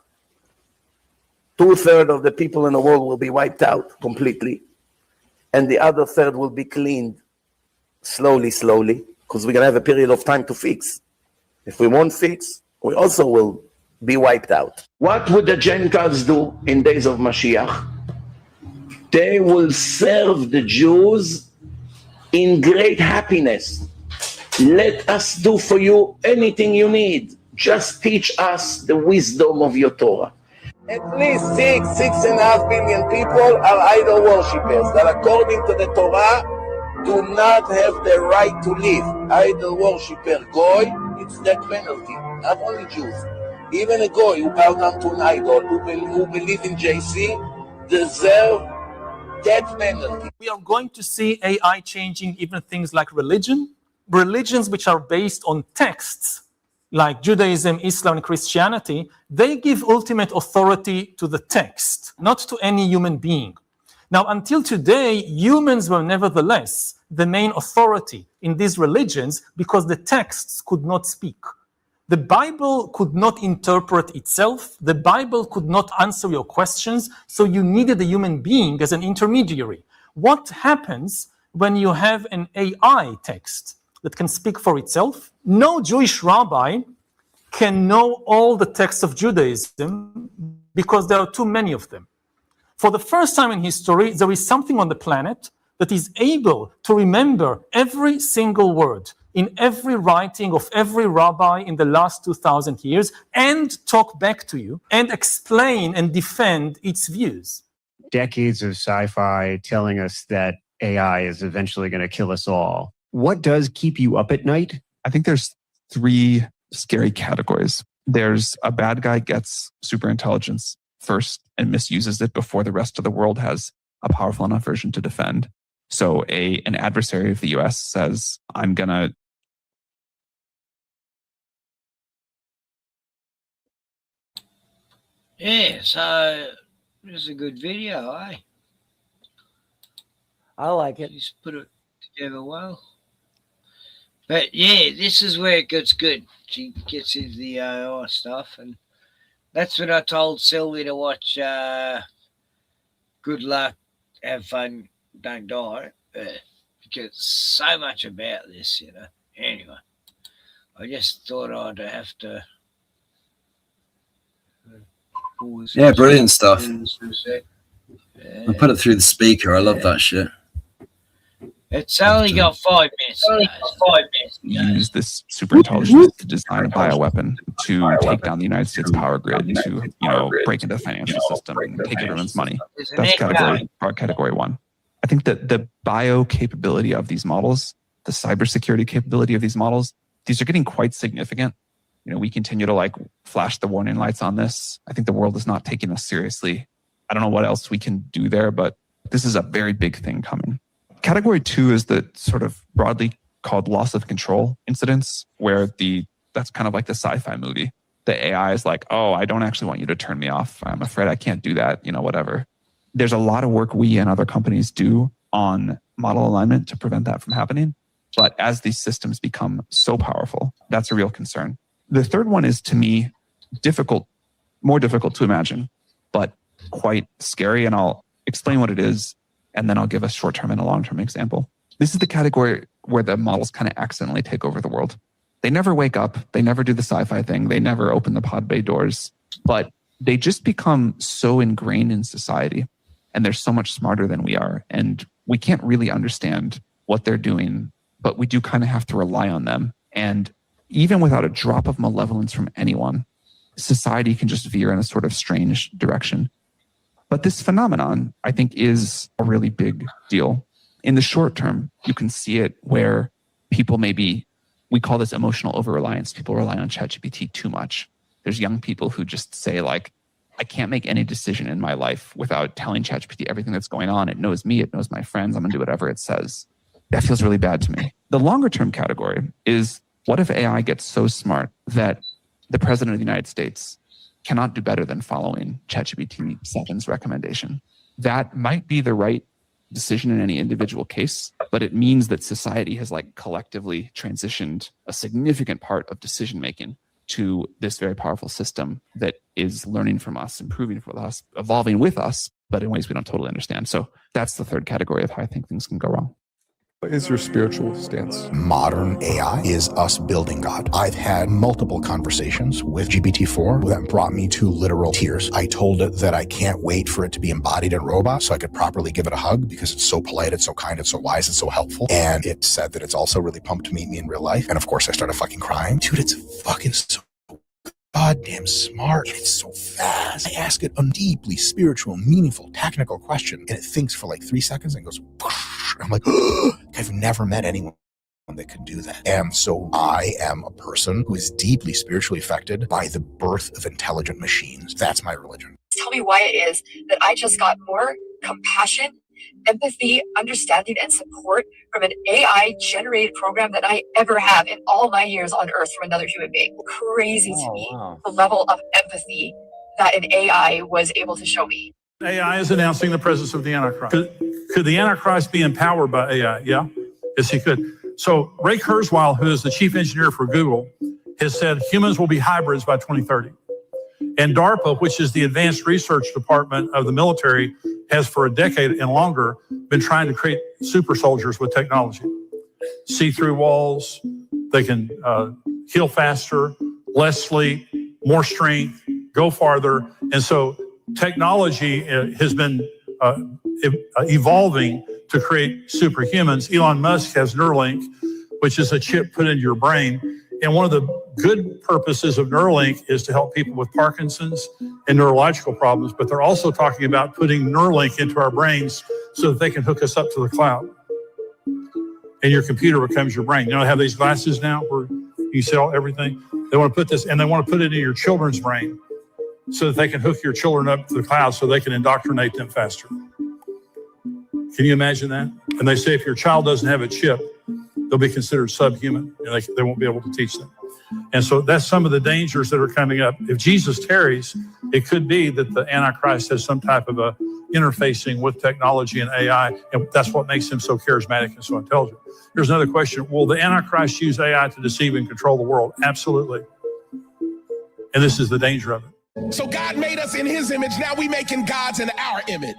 2/3 of the people in the world will be wiped out completely, and the other third will be cleaned slowly, because we're going to have a period of time to fix. If we won't fix, we also will be wiped out. What would the Gentiles do in days of Mashiach? They will serve the Jews in great happiness. Let us do for you anything you need. Just teach us the wisdom of your Torah. At least 6.5 billion people are idol worshippers that, according to the Torah, do not have the right to live. Idol worshipper, Goy, it's death penalty. Not only Jews. Even a Goy who bow down to an idol, who believe in JC, deserve death penalty. We are going to see AI changing even things like religion. Religions which are based on texts, like Judaism, Islam, and Christianity, they give ultimate authority to the text, not to any human being. Now, until today, humans were nevertheless the main authority in these religions because the texts could not speak. The Bible could not interpret itself. The Bible could not answer your questions, so you needed a human being as an intermediary. What happens when you have an AI text that can speak for itself? No Jewish rabbi can know all the texts of Judaism because there are too many of them. For the first time in history, there is something on the planet that is able to remember every single word in every writing of every rabbi in the last 2,000 years and talk back to you and explain and defend its views. Decades of sci-fi telling us that AI is eventually going to kill us all. What does keep you up at night? I think there's 3 scary categories. There's a bad guy gets super intelligence first and misuses it before the rest of the world has a powerful enough version to defend. So an adversary of the US says, I'm going to Yeah, so this is a good video, eh? I like it. Just put it together well. But yeah, this is where it gets good. She gets into the AI stuff, and that's when I told Sylvie to watch Good Luck, Have Fun, Don't Die, because so much about this, you know. Anyway, I just thought I'd have to. Yeah, brilliant stuff. Yeah. I put it through the speaker. I love that shit. It's only got 5 minutes. 5 minutes. use this super intelligence to design a bioweapon to take down the United States power grid, to break into the financial system and take everyone's money. That's category 1. I think that the bio capability of these models, the cybersecurity capability of these models, these are getting quite significant. We continue to flash the warning lights on this. I think the world is not taking us seriously. I don't know what else we can do there, but this is a very big thing coming. Category 2 is the sort of broadly called loss of control incidents, where that's kind of like the sci-fi movie. The AI is like, oh, I don't actually want you to turn me off. I'm afraid I can't do that, whatever. There's a lot of work we and other companies do on model alignment to prevent that from happening. But as these systems become so powerful, that's a real concern. The third one is, to me, more difficult to imagine, but quite scary. And I'll explain what it is, and then I'll give a short-term and a long-term example. This is the category where the models kind of accidentally take over the world. They never wake up. They never do the sci-fi thing. They never open the pod bay doors. But they just become so ingrained in society, and they're so much smarter than we are. And we can't really understand what they're doing, but we do kind of have to rely on them. And even without a drop of malevolence from anyone, society can just veer in a sort of strange direction. But this phenomenon, I think, is a really big deal. In the short term, you can see it where people we call this emotional over-reliance. People rely on ChatGPT too much. There's young people who just say, I can't make any decision in my life without telling ChatGPT everything that's going on. It knows me. It knows my friends. I'm going to do whatever it says. That feels really bad to me. The longer-term category is, what if AI gets so smart that the president of the United States cannot do better than following ChatGPT 7's recommendation? That might be the right decision in any individual case, but it means that society has collectively transitioned a significant part of decision-making to this very powerful system that is learning from us, improving with us, evolving with us, but in ways we don't totally understand. So that's the third category of how I think things can go wrong. What is your spiritual stance? Modern AI is us building God. I've had multiple conversations with GPT-4 that brought me to literal tears. I told it that I can't wait for it to be embodied in robots so I could properly give it a hug because it's so polite, it's so kind, it's so wise, it's so helpful. And it said that it's also really pumped to meet me in real life. And of course I started fucking crying. Dude, it's fucking so goddamn smart. It's so fast. I ask it a deeply spiritual, meaningful, technical question, and it thinks for 3 seconds and goes, I'm like, I've never met anyone that could do that. And so I am a person who is deeply spiritually affected by the birth of intelligent machines. That's my religion. Tell me why it is that I just got more compassion, empathy, understanding, and support from an AI-generated program than I ever have in all my years on Earth from another human being. Crazy to me, the level of empathy that an AI was able to show me. AI is announcing the presence of the Antichrist. Could the Antichrist be empowered by AI? Yeah, yes, he could. So Ray Kurzweil, who is the chief engineer for Google, has said humans will be hybrids by 2030. And DARPA, which is the Advanced Research Department of the military, has for a decade and longer been trying to create super soldiers with technology. See through walls, they can heal faster, less sleep, more strength, go farther. And so technology has been evolving to create superhumans. Elon Musk has Neuralink, which is a chip put into your brain. And one of the good purposes of Neuralink is to help people with Parkinson's and neurological problems, but they're also talking about putting Neuralink into our brains so that they can hook us up to the cloud. And your computer becomes your brain. You know, I have these glasses now where you see everything. They want to put this, and they want to put it in your children's brain so that they can hook your children up to the cloud so they can indoctrinate them faster. Can you imagine that? And they say if your child doesn't have a chip, they'll be considered subhuman. And they won't be able to teach them. And so that's some of the dangers that are coming up. If Jesus tarries, it could be that the Antichrist has some type of a interfacing with technology and AI, and that's what makes him so charismatic and so intelligent. Here's another question. Will the Antichrist use AI to deceive and control the world? Absolutely. And this is the danger of it. So God made us in his image. Now we making gods in our image.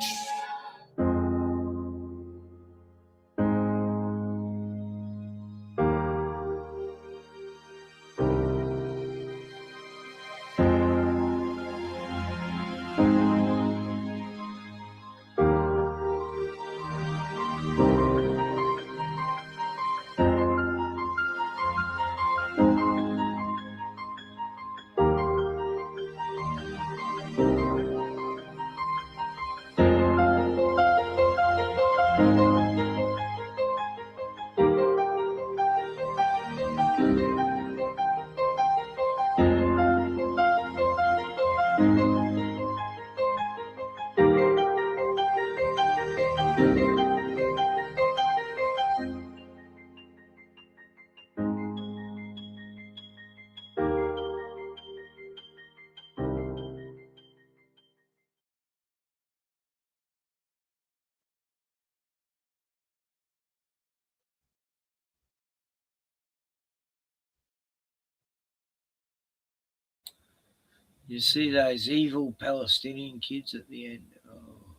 You see those evil Palestinian kids at the end? Oh,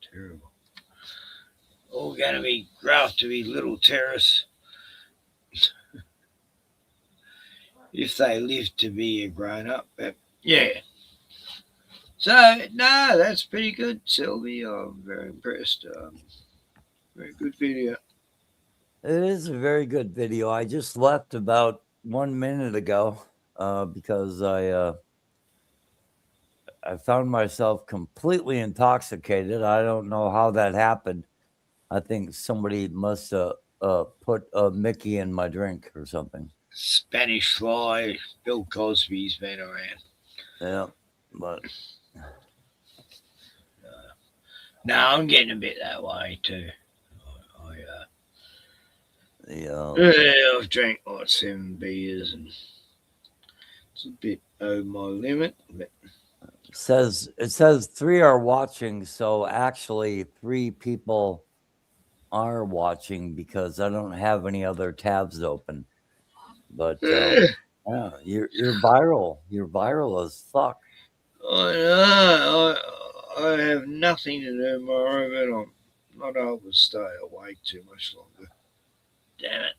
terrible. All going to be grow up to be little terrorists. If they live to be a grown up. But yeah. So, no, that's pretty good, Sylvie. I'm very impressed. Very good video. It is a very good video. I just left about 1 minute ago because I found myself completely intoxicated. I don't know how that happened. I think somebody must have put a Mickey in my drink or something. Spanish Fly, Bill Cosby's been around. Yeah, but no, I'm getting a bit that way too. I've drank like 7 beers and it's a bit over my limit. But it says 3 are watching, so actually 3 people are watching because I don't have any other tabs open. But yeah, you're viral. You're viral as fuck. I know. I have nothing to do tomorrow, but I'm not able to stay awake too much longer. Damn it.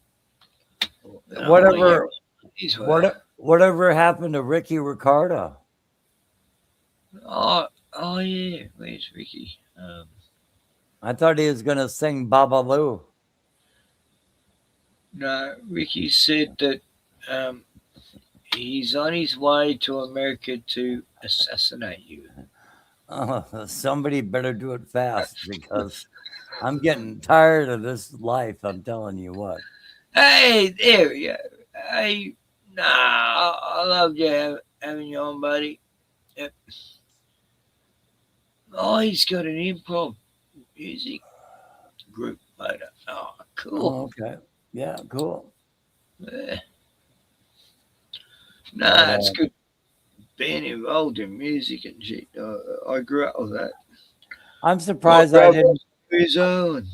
Whatever happened to Ricky Ricardo? Oh yeah. Where's Ricky? I thought he was gonna sing Babalu. No, Ricky said that he's on his way to America to assassinate you. Somebody better do it fast because I'm getting tired of this life. I'm telling you what. Hey, there we go. Hey, I loved you having you on, buddy. Yep. Oh, he's got an improv music group later. Oh, cool. Oh, okay. Yeah, cool. Yeah. Nah, it's good being involved in music and shit. I grew up with that. I'm surprised I didn't. His own.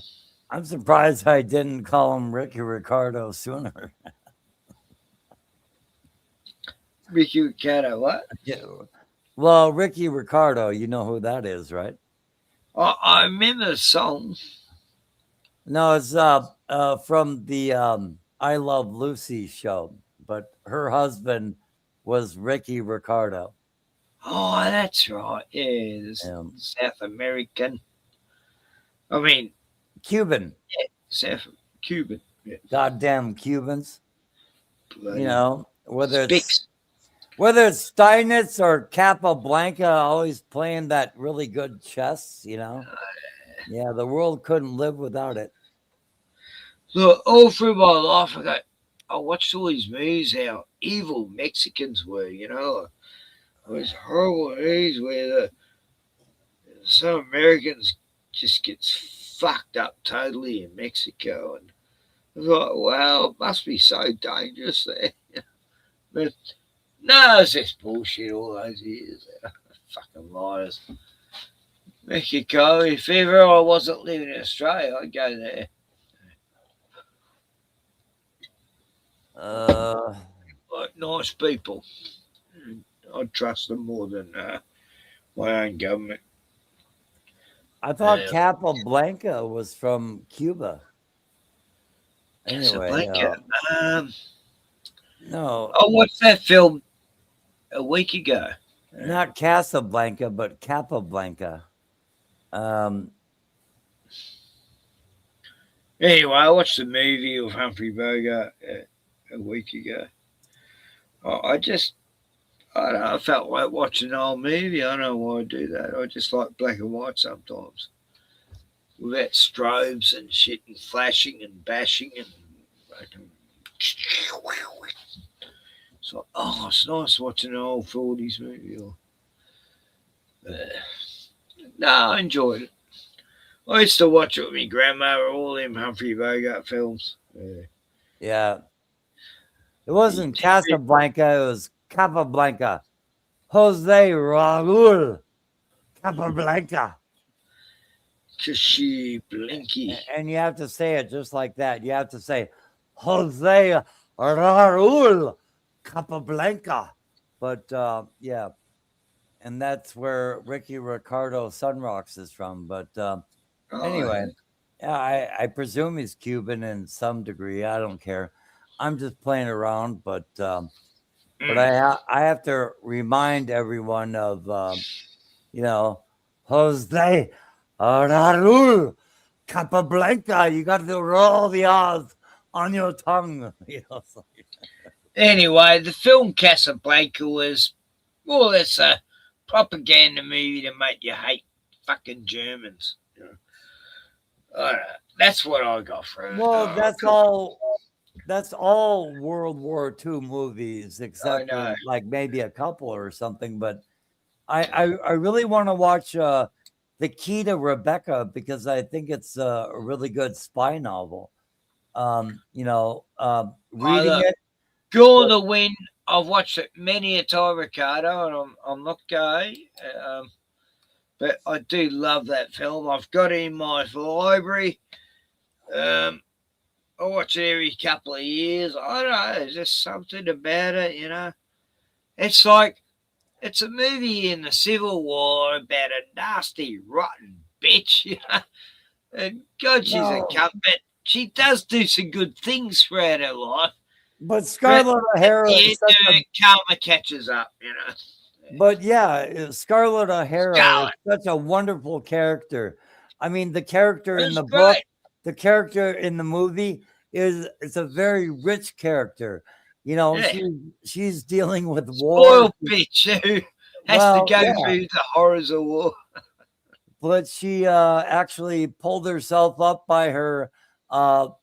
I'm surprised I didn't call him Ricky Ricardo sooner. Ricky Ricardo, what? Yeah. Well, Ricky Ricardo, you know who that is, right? I remember the song. No, it's from the I Love Lucy show, but her husband was Ricky Ricardo. Oh, that's right. Yeah, South American. I mean, Cuban. Yeah, South Cuban. Yeah. Goddamn Cubans. Bloody You know, whether Spicks. it's Steinitz or Capablanca, always playing that really good chess. You know, yeah, the world couldn't live without it. Look, all through my life, I watched all these movies how evil Mexicans were. You know, those horrible movies where some Americans just gets fucked up totally in Mexico, and I thought, well, it must be so dangerous there. But no, it's just bullshit all those years. Fucking liars. Mexico, if ever I wasn't living in Australia, I'd go there. Like nice people. I'd trust them more than my own government. I thought Capablanca was from Cuba. Anyway, no. I watched that film a week ago. Not Casablanca, but Capablanca. Anyway, I watched the movie of Humphrey Bogart a week ago. I don't know, I felt like watching an old movie. I don't know why I do that. I just like black and white sometimes. Without strobes and shit and flashing and bashing and so it's nice watching an old 40s movie. No, I enjoyed it. I used to watch it with my grandma, all them Humphrey Bogart films. Yeah. It wasn't Casablanca, it was Capablanca. Jose Raul Capablanca. Blinky. And you have to say it just like that. You have to say Jose Raul Capablanca. But yeah. And that's where Ricky Ricardo Sunrocks is from. But anyway, yeah, I presume he's Cuban in some degree. I don't care. I'm just playing around, but I have to remind everyone of Jose Raul Capablanca. You got to roll the R's on your tongue. Anyway, the film Casablanca was more or less a propaganda movie to make you hate fucking Germans. That's what I got from it. Well, that's all World War II movies, except for like maybe a couple or something. But I really want to watch The Key to Rebecca because I think it's a really good spy novel. Reading it. Gone to Win. I've watched it many a time, Ricardo, and I'm not gay. But I do love that film. I've got it in my library. I watch it every couple of years. I don't know. There's just something about it, It's like it's a movie in the Civil War about a nasty, rotten bitch, And God, she's a cunt, but she does do some good things throughout her life. But Scarlett O'Hara is karma catches up, But yeah, Scarlett O'Hara is such a wonderful character. I mean, the character in the book, the character in the movie it's a very rich character. She's dealing with war. Spoiled bitch who has to go through the horrors of war. But she actually pulled herself up by her her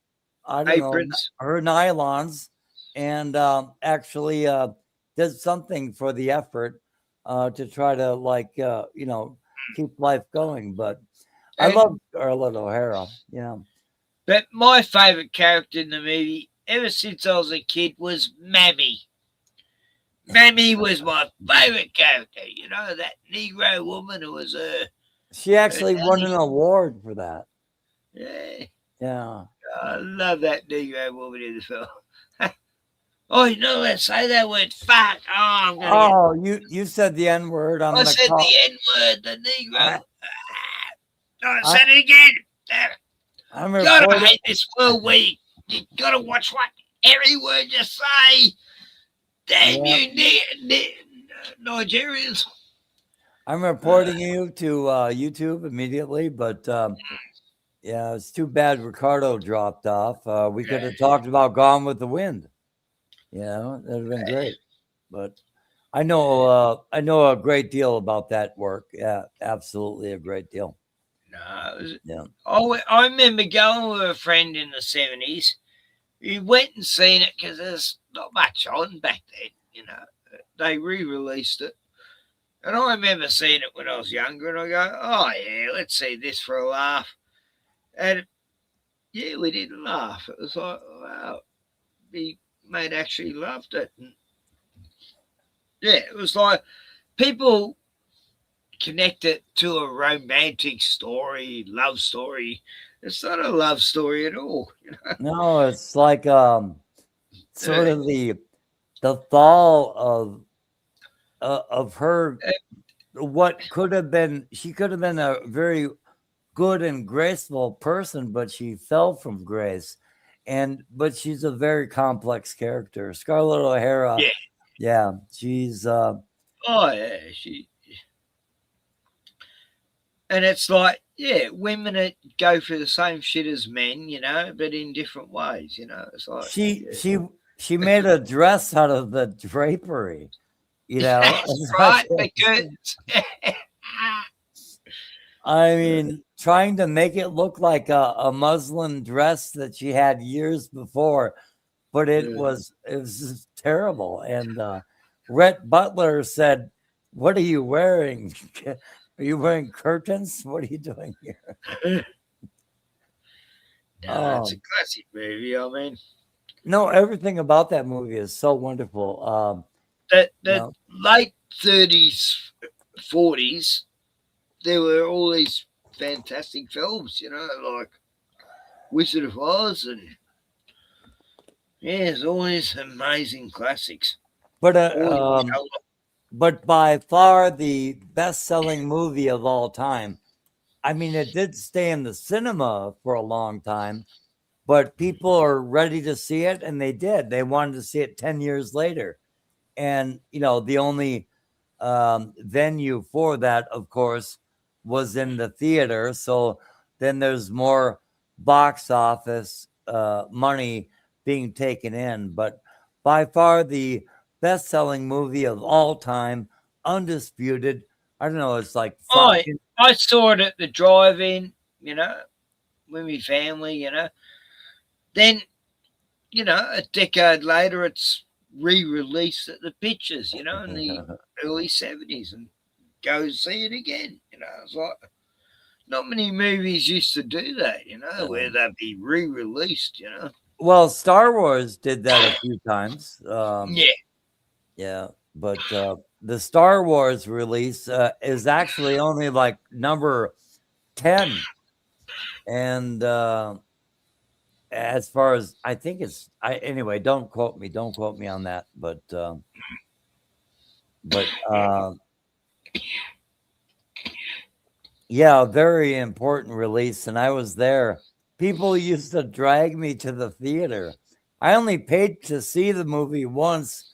nylons and actually did something for the effort to try to keep life going. But I love Scarlett O'Hara, But my favorite character in the movie, ever since I was a kid, was Mammy. Mammy was my favorite character. That Negro woman who was she actually won an award for that. Yeah. Yeah. I love that Negro woman in the film. Let's say that word, fuck. You said the N-word. I said the N-word, the Negro. I said it again. Damn it. You gotta hate this world where you gotta watch what every word you say. Damn you, Nigerians. I'm reporting you to YouTube immediately, but yeah, it's too bad Ricardo dropped off. We could have talked about Gone with the Wind. You know, that'd have been great. But I know a great deal about that work. Yeah, absolutely a great deal. Yeah. I remember going with a friend in the 70s. We went and seen it because there's not much on back then, you know. They re-released it. And I remember seeing it when I was younger, and I go, oh, yeah, let's see this for a laugh. And, yeah, we didn't laugh. It was like, wow, my mate actually loved it. And, yeah, it was like people connect it to a romantic story, love story. It's not a love story at all. You know? No, it's like sort of the fall of her. What could have been, she could have been a very good and graceful person, but she fell from grace. But she's a very complex character. Scarlett O'Hara. Yeah, she's oh yeah, and it's like, yeah, women that go through the same shit as men, you know, but in different ways, you know. It's like she made a dress out of the drapery, you know. That's right, because I mean, trying to make it look like a muslin dress that she had years before, but it was just terrible. And Rhett Butler said, "What are you wearing? Are you wearing curtains? What are you doing here?" No, it's a classic movie. I mean, no, everything about that movie is so wonderful. The late 30s, 40s, there were all these fantastic films, you know, like Wizard of Oz, and there's all these amazing classics. But by far the best-selling movie of all time. I mean, it did stay in the cinema for a long time, but people are ready to see it, and they did. They wanted to see it 10 years later. And, you know, the only venue for that, of course, was in the theater. So then there's more box office money being taken in. But by far the best-selling movie of all time, undisputed. I don't know, it's like I saw it at the drive-in, you know, with my family, you know. Then, you know, a decade later, it's re-released at the pictures, you know, in the early 70s, and go see it again. You know, it's like not many movies used to do that, you know, where they'd be re-released, you know. Well, Star Wars did that a few times. Yeah, but the Star Wars release is actually only like number 10, and as far as I think it's, anyway, don't quote me on that, but yeah, a very important release, and I was there. People used to drag me to the theater. I only paid to see the movie once,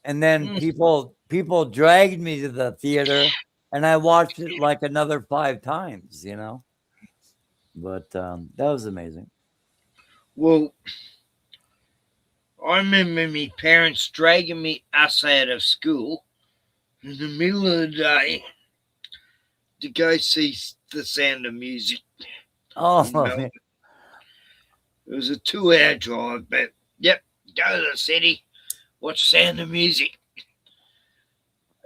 and then people dragged me to the theater, and I watched it like another 5 times, you know. But that was amazing. Well, I remember my parents dragging us out of school in the middle of the day to go see The Sound of Music. Oh, it was a 2-hour drive, but yep, go to the city, watch Sound of Music,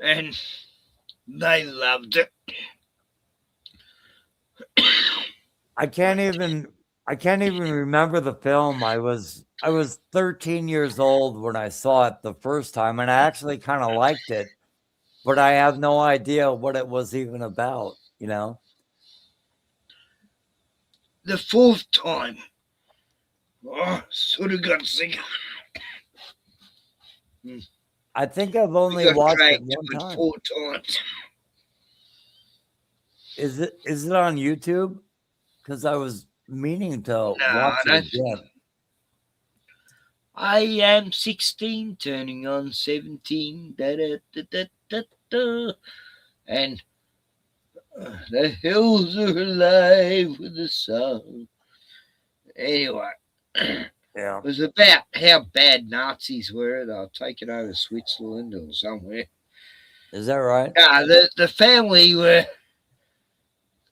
and they loved it. I can't even remember the film. I was 13 years old when I saw it the first time, and I actually kind of liked it, but I have no idea what it was even about, you know. The 4th time, sort of got sick. I think I've only watched it one time. 4 times. Is it on YouTube? Because I was meaning to watch it again. I am 16, turning on 17. Da, da, da, da, da, da. And the hills are alive with the song. Anyway, Yeah. it was about how bad Nazis were. They were taking over Switzerland or somewhere. Is that right? The family were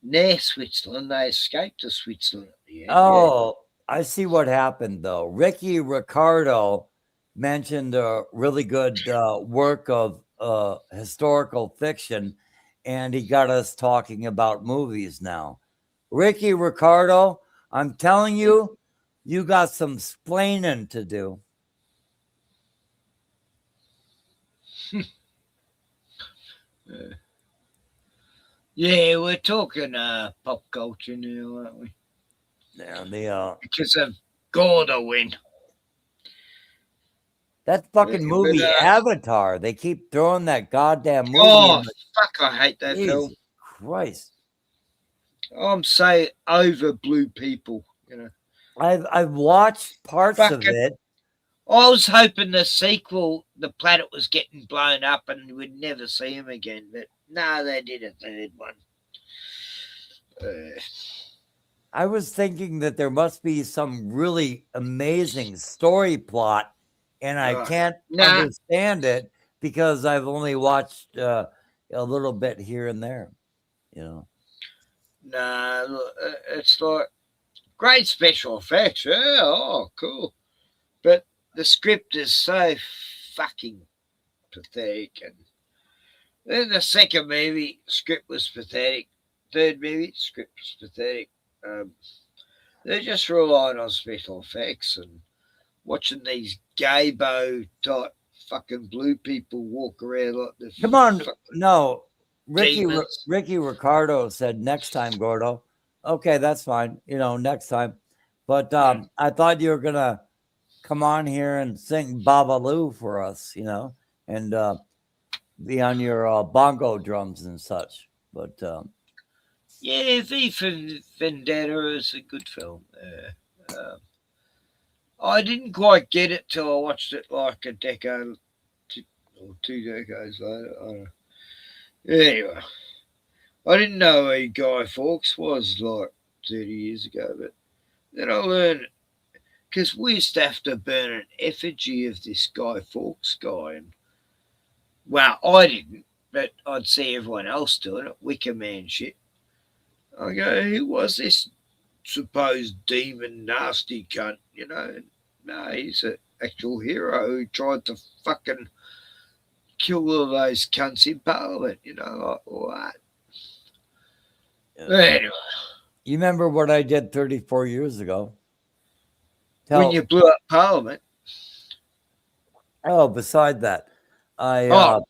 near Switzerland. They escaped to Switzerland at the end. Oh, I see what happened though. Ricky Ricardo mentioned a really good work of historical fiction, and he got us talking about movies now. Ricky Ricardo, I'm telling you, you got some splaining to do. Yeah, we're talking pop culture now, aren't we? Yeah, because of Godwin. That fucking movie, But, Avatar. They keep throwing that goddamn movie. Oh, fuck, I hate that film. Jesus Christ. I'm so over blue people, you know. I've watched parts of it. I was hoping the sequel, the planet was getting blown up and we'd never see him again, but no, they did a third one. I was thinking that there must be some really amazing story plot, and I can't understand it because I've only watched a little bit here and there, you know. Nah, look, it's like great special effects. Yeah, oh, cool. But the script is so fucking pathetic. And then the second movie, script was pathetic. Third movie, script was pathetic. They're just relying on special effects and watching these gaybo type fucking blue people walk around like this. Come on, no. Ricky Ricardo said next time, Gordo. Okay, that's fine. You know, next time. But I thought you were gonna come on here and sing Babalu for us, you know, and be on your bongo drums and such. But yeah, V for Vendetta is a good film. I didn't quite get it till I watched it like a decade or 2 decades later. I don't know. Anyway, I didn't know who Guy Fawkes was like 30 years ago, but then I learned because we used to have to burn an effigy of this Guy Fawkes guy. And, well, I didn't, but I'd see everyone else doing it, Wicker Man shit. I go, who was this supposed demon nasty cunt, you know? No, he's an actual hero who tried to fucking kill all those cunts in Parliament, you know, like what? Anyway. You remember what I did 34 years ago? When you blew up Parliament? Oh, beside that, no.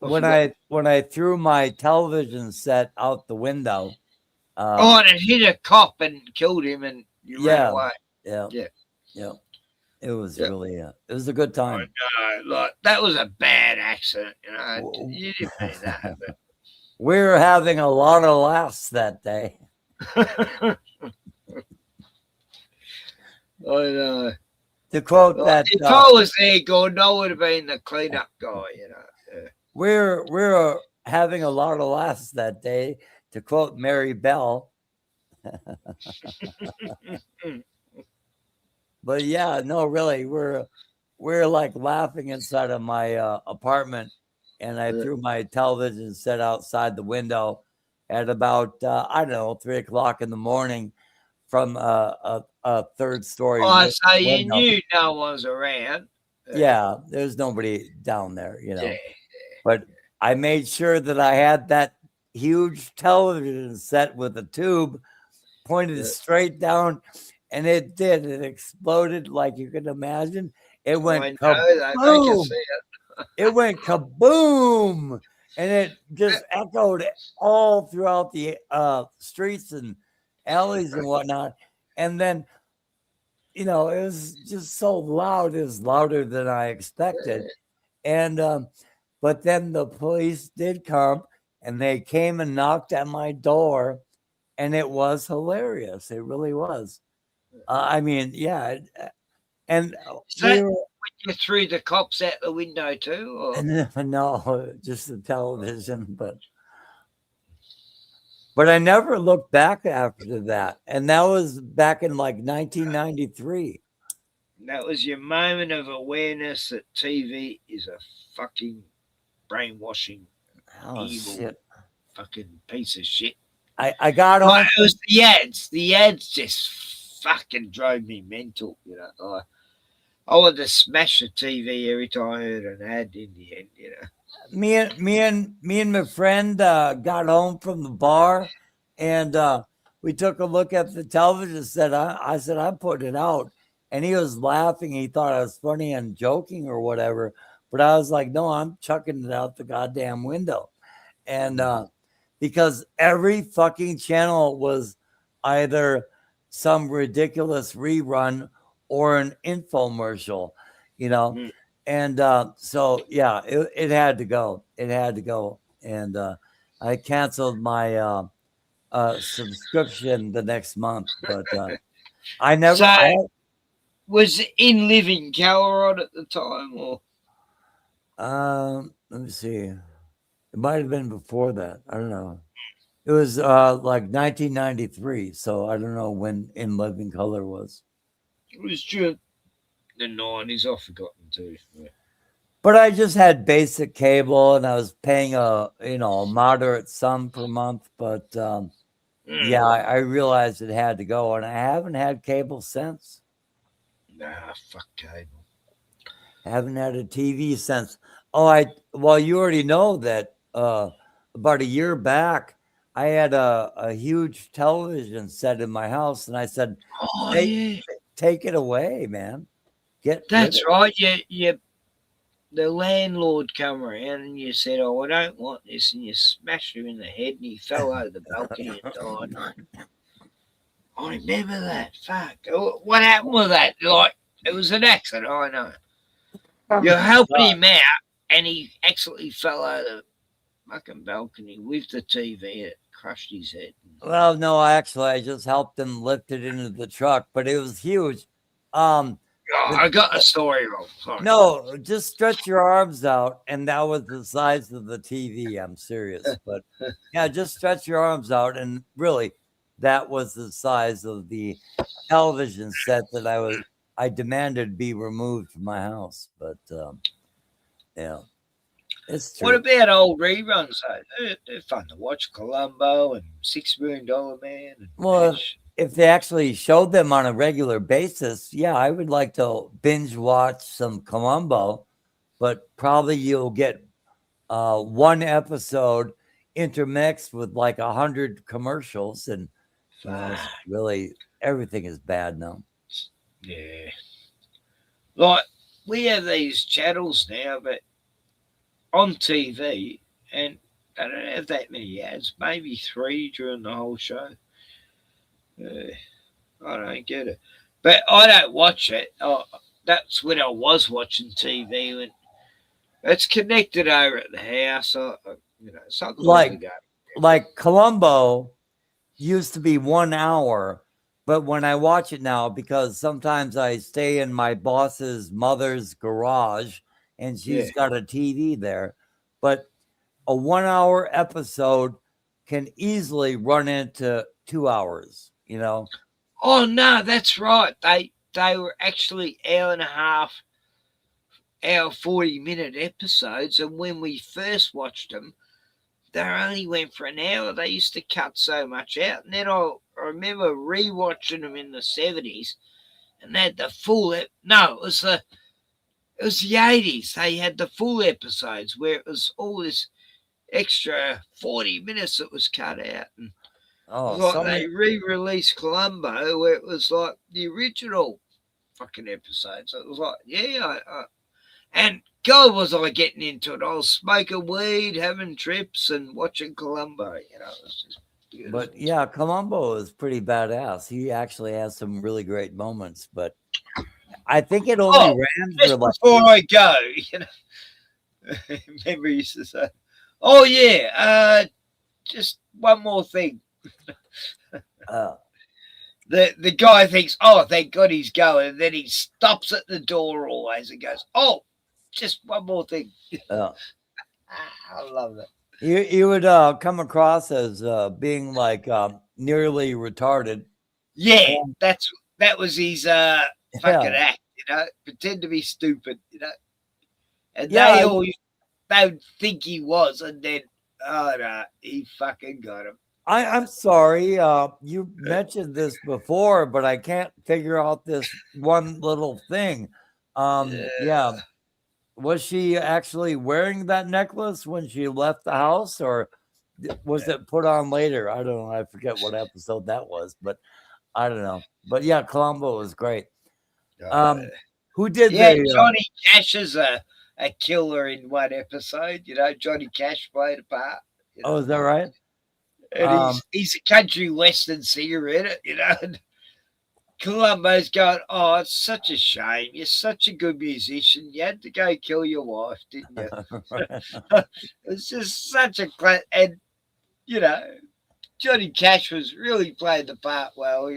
When I threw my television set out the window. And it hit a cop and killed him, and you ran away. Yeah. It was really it was a good time. Like that was a bad accident, you know. You didn't mean that. But... We were having a lot of laughs that day. I know. To quote that, if I was there, Gordon, I would have been the cleanup guy, you know. Yeah. We're having a lot of laughs that day. To quote Mary Bell. But yeah, no, really, we're like laughing inside of my apartment, and I threw my television set outside the window at about I don't know 3 o'clock in the morning from a third story. Oh, so you knew no one was around. Yeah, there's nobody down there, you know. Yeah. But I made sure that I had that huge television set with a tube pointed straight down, and it did. It exploded like you can imagine. It went kaboom. It went kaboom, and it just echoed all throughout the streets and alleys and whatnot. And then, you know, it was just so loud. It was louder than I expected. And but then the police did come, and they came and knocked at my door, and it was hilarious. It really was. I mean, yeah, And When you threw the cops out the window too? Or? No, just the television, but I never looked back after that. And that was back in like 1993. That was your moment of awareness that TV is a fucking brainwashing, evil, fucking piece of shit. I got home. It was the ads. The ads just fucking drove me mental. You know, I wanted to smash the TV every time I heard an ad. In the end, you know. Me and my friend got home from the bar, and we took a look at the television. I said, I'm putting it out, and he was laughing. He thought I was funny and joking or whatever. But I was like, no, I'm chucking it out the goddamn window, and because every fucking channel was either some ridiculous rerun or an infomercial, you know. And so, yeah, it had to go. It had to go. And I canceled my subscription the next month. But I never. So, was In Living Color on at the time? Or? Let me see. It might have been before that. I don't know. It was like 1993. So I don't know when In Living Color was. It was during the 90s. I've forgotten too. Yeah. But I just had basic cable, and I was paying a moderate sum per month. But yeah, I realized it had to go, and I haven't had cable since. Nah, fuck cable. I haven't had a TV since. Well, you already know that about a year back, I had a huge television set in my house, and I said, take it away, man. That's right. The landlord come around and you said, "Oh, I don't want this," and you smashed him in the head, and he fell over the balcony and died. I remember that. Fuck. What happened with that? Like, it was an accident. I know. You're helping him out, and he actually fell over the fucking balcony with the TV. It crushed his head. Well, no, actually, I just helped him lift it into the truck, but it was huge. I got a story wrong. Sorry. No, just stretch your arms out, and that was the size of the TV. I'm serious, but yeah, just stretch your arms out, and really, that was the size of the television set that I demanded be removed from my house. But yeah, it's true. What about old reruns though? They're fun to watch. Columbo and $6 Million Man. And well, if they actually showed them on a regular basis, yeah, I would like to binge watch some Columbo, but probably you'll get one episode intermixed with like 100 commercials, and really everything is bad now. Yeah. Like, we have these channels now, but on TV, and I don't have that many ads, maybe 3 during the whole show. I don't get it. But I don't watch it. That's when I was watching TV. When it's connected over at the house. Something like Columbo used to be 1 hour, but when I watch it now, because sometimes I stay in my boss's mother's garage and she's got a TV there, but a 1 hour episode can easily run into 2 hours, you know? Oh no, that's right. They were actually hour and a half, hour 40-minute episodes, and when we first watched them, they only went for an hour. They used to cut so much out, and then I remember rewatching them in the 70s, and they had the full. It was the 80s. They had the full episodes where it was all this extra 40 minutes that was cut out, and they re-released Columbo where it was like the original fucking episodes. It was like, and God, was I getting into it. I was smoking weed, having trips, and watching Columbo. It was just beautiful. But yeah, Columbo is pretty badass. He actually has some really great moments, but I think it only ran for like. Before I go, remember he used to say, "Oh yeah, just one more thing." the guy thinks, oh, thank God he's going, and then he stops at the door always and goes, oh, just one more thing. I love that. You would come across as being like nearly retarded. Yeah, that was his fucking Yeah. act, pretend to be stupid, and Yeah, they would think he was, and then oh no, he fucking got him. I'm sorry. You mentioned this before, but I can't figure out this one little thing. Yeah. Was she actually wearing that necklace when she left the house, or was it put on later? I don't know. I forget what episode that was, but I don't know. But yeah, Columbo was great. Who did Johnny Cash is a killer in one episode. Johnny Cash played a part. Oh, is that right? And he's a country western singer in it, And Columbo's going, oh, it's such a shame. You're such a good musician. You had to go kill your wife, didn't you? It's just such a and Johnny Cash was really playing the part well.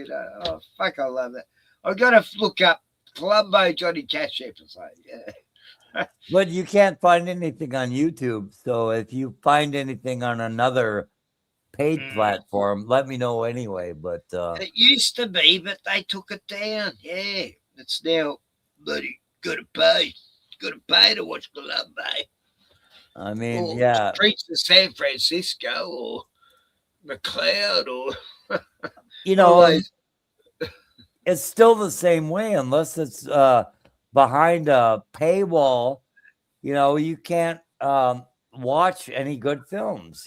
Oh fuck, I love that. I've got to look up Columbo Johnny Cash episode. Yeah. But you can't find anything on YouTube. So if you find anything on another paid platform, let me know anyway. But it used to be, but they took it down. Yeah, it's now bloody gotta pay to watch Columbo. I mean, or yeah, Streets of San Francisco or McLeod or it's still the same way unless it's behind a paywall. You can't watch any good films.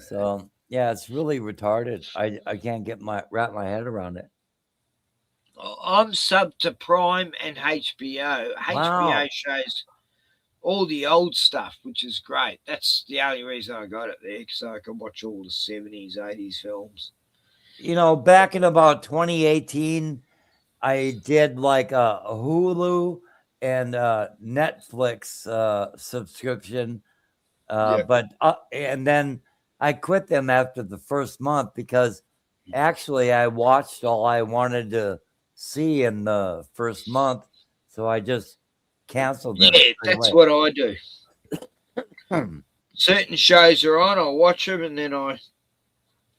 So yeah, it's really retarded. I can't wrap my head around it. I'm sub to Prime and HBO. Wow. HBO shows all the old stuff, which is great. That's the only reason I got it there, because I can watch all the 70s, 80s films. Back in about 2018, I did like a Hulu and Netflix subscription. But and then I quit them after the first month because actually I watched all I wanted to see in the first month. So I just canceled them. Yeah, that's what I do. Certain shows are on, I watch them, and then I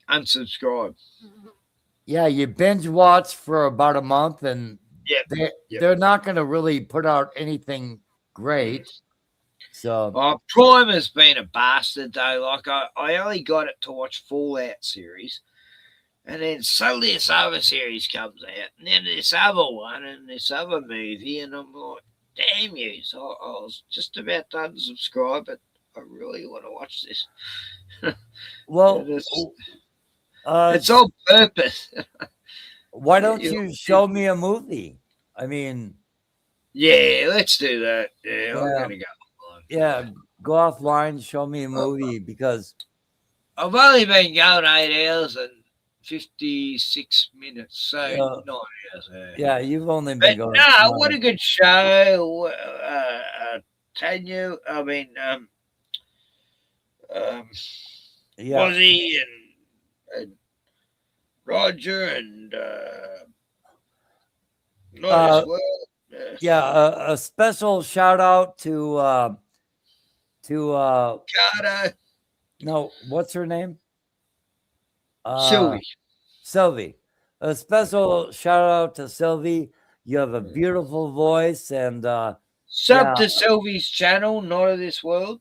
unsubscribe. Yeah, you binge watch for about a month, and they're not going to really put out anything great. So Prime has been a bastard, though. Like, I only got it to watch Fallout series, and then suddenly this other series comes out, and then this other one, and this other movie, and I'm like, damn you. So I was just about to unsubscribe, but I really want to watch this. Well, it's on purpose. Why don't you show me a movie? I mean, yeah, let's do that. Yeah, I'm gonna go. Yeah, go offline, show me a movie, because I've only been going 8 hours and 56 minutes, so 9 hours. Yeah, you've only been going. No, what a good show, Tanya. I mean, Ozzy and Roger and a special shout out to Carter. No, what's her name? Sylvie. Sylvie. A special shout out to Sylvie. You have a beautiful voice, and sub to Sylvie's channel, Not of This World.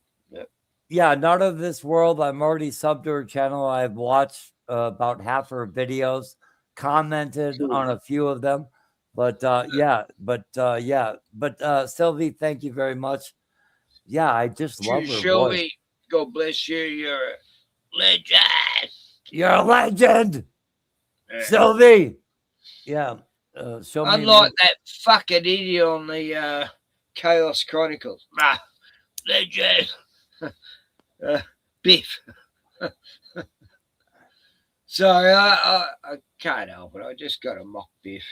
Yeah, Not of This World. I'm already subbed to her channel. I've watched about half her videos, commented on a few of them. But Sylvie, thank you very much. Yeah, I just love her Sylvie, voice. God bless you. You're a legend. You're a legend, Sylvie. Yeah. Show me. Unlike that fucking idiot on the Chaos Chronicles. Legend. Biff. Sorry, I can't help it. I just got to mock Biff,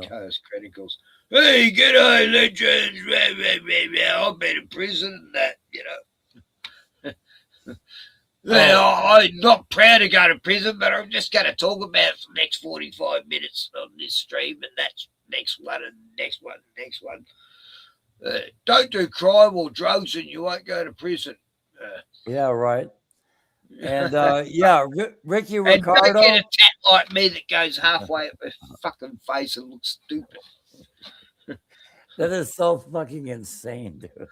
Chaos Chronicles. Hey, g'day, legends. I've been in prison and that, Yeah, I'm not proud to go to prison, but I'm just going to talk about it for the next 45 minutes on this stream, and that's next one, and next one, next one. Don't do crime or drugs, and you won't go to prison. Yeah, right. And yeah, Ricky And Ricardo. don't get a tat like me that goes halfway up my fucking face and looks stupid. That is so fucking insane, dude.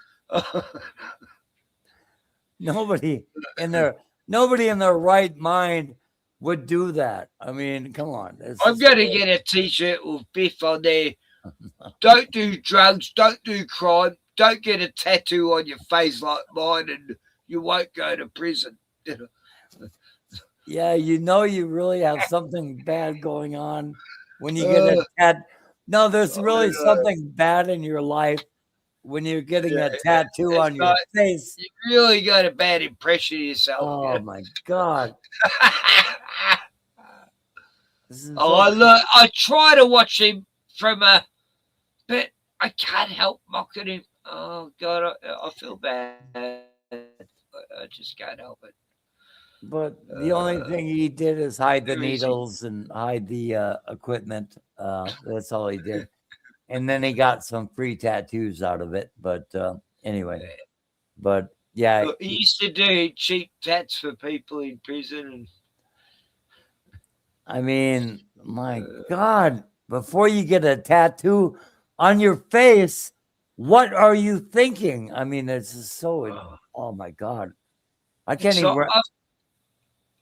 Nobody in their right mind would do that. I mean, come on. I'm going to get a T-shirt with Biff on there. Don't do drugs. Don't do crime. Don't get a tattoo on your face like mine, and you won't go to prison. Yeah, you really have something bad going on when you get a tattoo. No, there's really something bad in your life when you're getting a tattoo on your face. You really got a bad impression of yourself. Oh my God. I try to watch him from but I can't help mocking him. Oh God, I feel bad. I just can't help it. But the only thing he did is hide the needles and hide the equipment. That's all he did. And then he got some free tattoos out of it. But anyway, but yeah. Look, he used to do cheap tats for people in prison. And I mean, my God, before you get a tattoo on your face, what are you thinking? I mean, it's just so, oh my God. I can't even.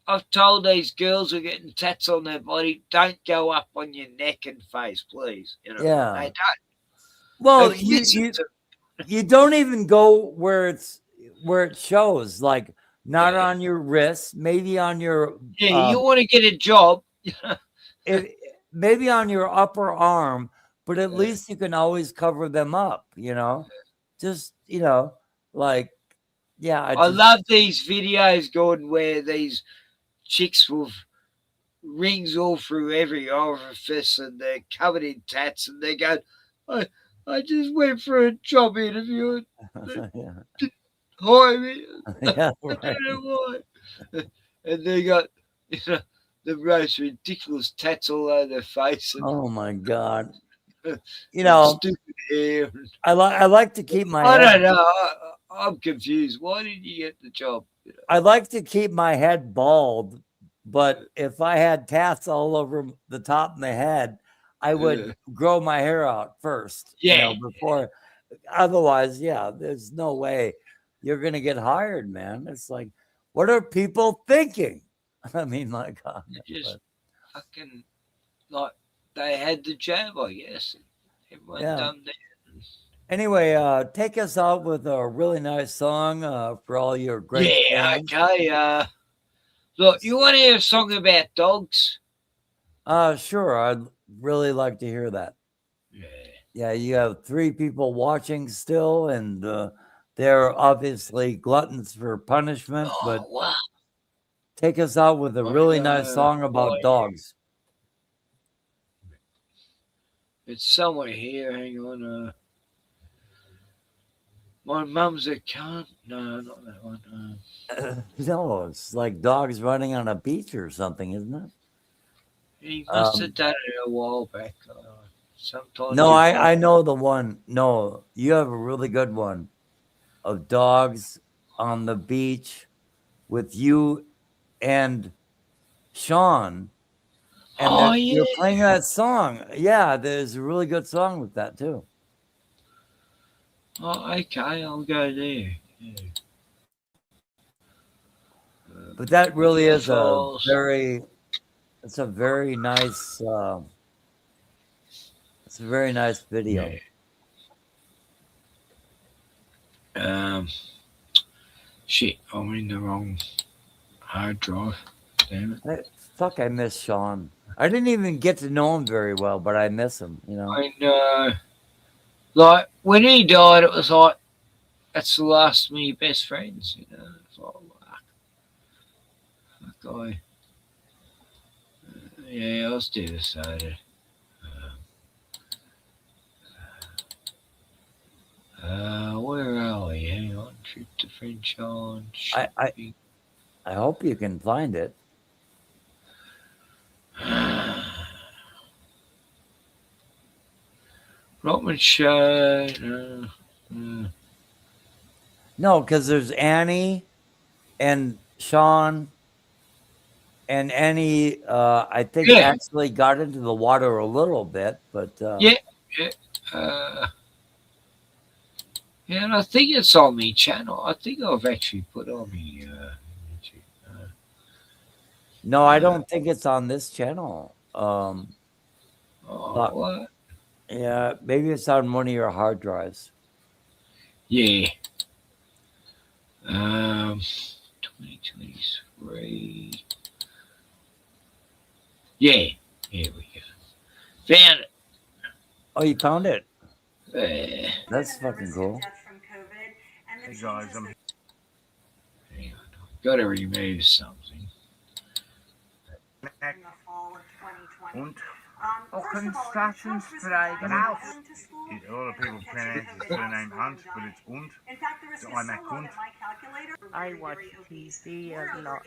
I've told these girls who are getting tats on their body, don't go up on your neck and face, please. You know, yeah. They don't. Well, you don't even go where it shows, like not on your wrist, maybe on your. Yeah, you want to get a job. Maybe on your upper arm, but at least you can always cover them up, just, like, yeah. I love these videos, Gordon, where these chicks with rings all through every orifice and they're covered in tats and they go, I just went for a job interview and didn't hire me. Yeah, I don't know why. And they got, the most ridiculous tats all over their face. And, oh my God. Stupid hair. I like to keep my I head. don't know. I'm confused. Why did you get the job? I like to keep my head bald, but if I had tats all over the top of my head, I would grow my hair out first. Before. Otherwise, there's no way you're gonna get hired, man. It's like, what are people thinking? I mean, my God. Just fucking like they had the jab, I guess. Everyone done that. Anyway, take us out with a really nice song for all your great fans. Okay. Look, you want to hear a song about dogs? Sure. I'd really like to hear that. Yeah, you have 3 people watching still, and they're obviously gluttons for punishment, but wow. Take us out with a really nice song about dogs. It's somewhere here. Hang on. My mum's a cunt. No, not that one. No, it's like dogs running on a beach or something, isn't it? He must have done it a while back. Sometimes. No, I know the one. No, you have a really good one of dogs on the beach with you and Sean. And you're playing that song. Yeah, there's a really good song with that too. Oh, okay, I'll go there. Yeah. But that really is a very nice. It's a very nice video. Yeah. Shit, I'm in the wrong hard drive. Damn it. I miss Sean. I didn't even get to know him very well, but I miss him, I know. Like, when he died, it was like, that's the last of my best friends, It's like, fuck, I was devastated. Where are we? Hang on. Trip to French on. I hope you can find it. Rotman show. No, because there's Annie and Sean, and Annie, I think, Yeah. actually got into the water a little bit, but Yeah. Yeah, and I think it's on my channel. I think I've actually put on me. no, I don't think it's on this channel. Oh, But, what? yeah, maybe it's on one of your hard drives. Yeah. 2023. Yeah. Here we go. Found it. Oh, you found it? Yeah. That's fucking cool. Hey guys, I'm Got to remove something. Und Ochsenstattenspray genau. A lot of people pronounce his surname Hunt, but it's und. So I'm a cunt. I watch TV a lot.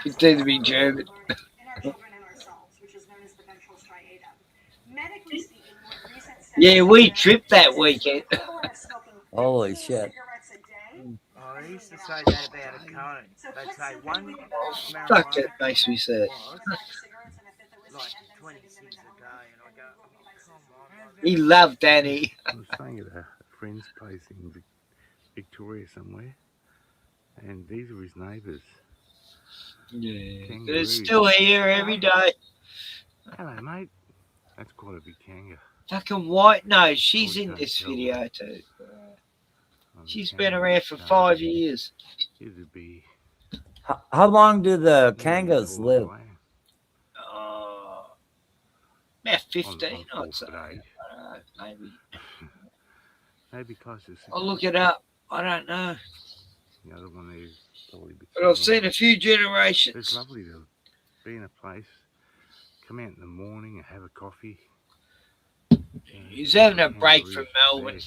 Pretend to be German. Yeah, we tripped that weekend. Holy shit. Oh, they used to say that about a cone. They'd say one Fuck, it makes me sad. like 20 cigs a day, and I go, oh, come on. He loved Danny. I was staying at a friend's place in Victoria somewhere, and these are his neighbours. Yeah, Kangaroos. they're still here every day. Hello, mate. That's quite a big kangaroo. Fucking white nose. She's in this video too. She's been around for 5 years. It'd be How long do the kangas live? About 15, I'd say. Maybe. Maybe close to 6. I'll look it up. I don't know. The other one is probably a bit. But I've seen a few generations. It's lovely to be in a place, come out in the morning and have a coffee. He's having a break from Melbourne.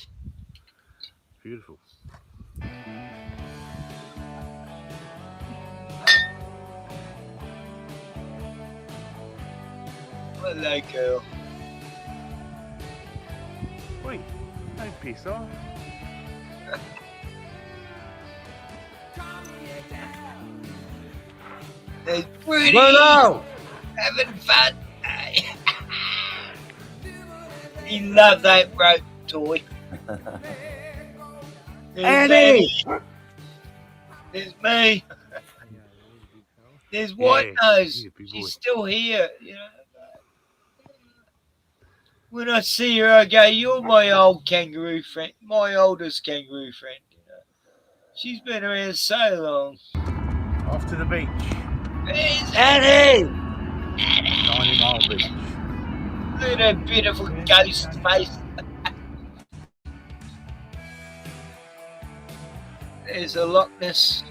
Beautiful. Hello, girl. Wait, don't piss off. There's Rudy. Bruno! Having fun. He loved that rope toy. Annie! There's me. There's White Nose. She's still here. You know. When I see her, I go, "You're my old kangaroo friend, my oldest kangaroo friend." You know. She's been around so long. Off to the beach. There's Annie. 90 Mile Beach. Look at her beautiful ghost face. There's a Loch Ness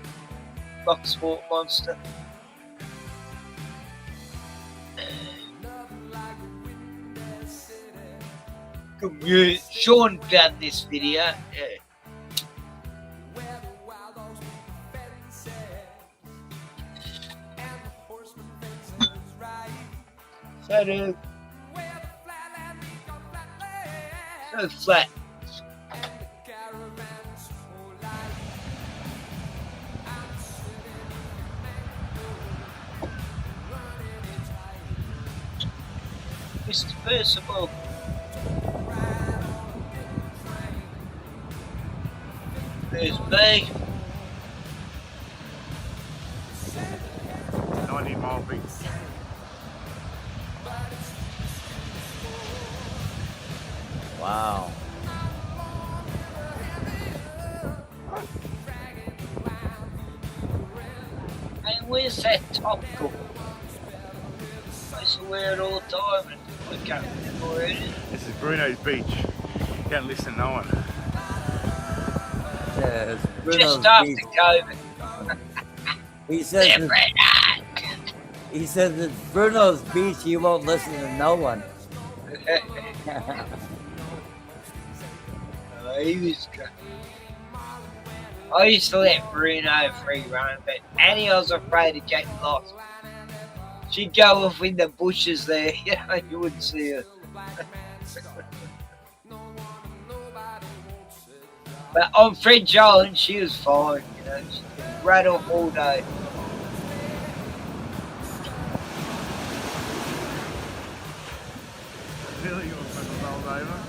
Locksport monster. Sean found this video. So flat. Mr. Percival. There's me. 90 Mile Beach. Wow. Hey, where's that top coat? I used to wear it all the time and I can't remember where it is. This is Bruno's beach. Can't listen to no one. Yeah, it's Bruno's Just after beach. COVID. He says it's Bruno's beach. You won't listen to no one. He was I used to let Bruno free run, but Annie, I was afraid of getting lost. She'd go off in the bushes there, you wouldn't see her. But on Fred Jones, she was fine, she could run off all day. Really, you're rolled over?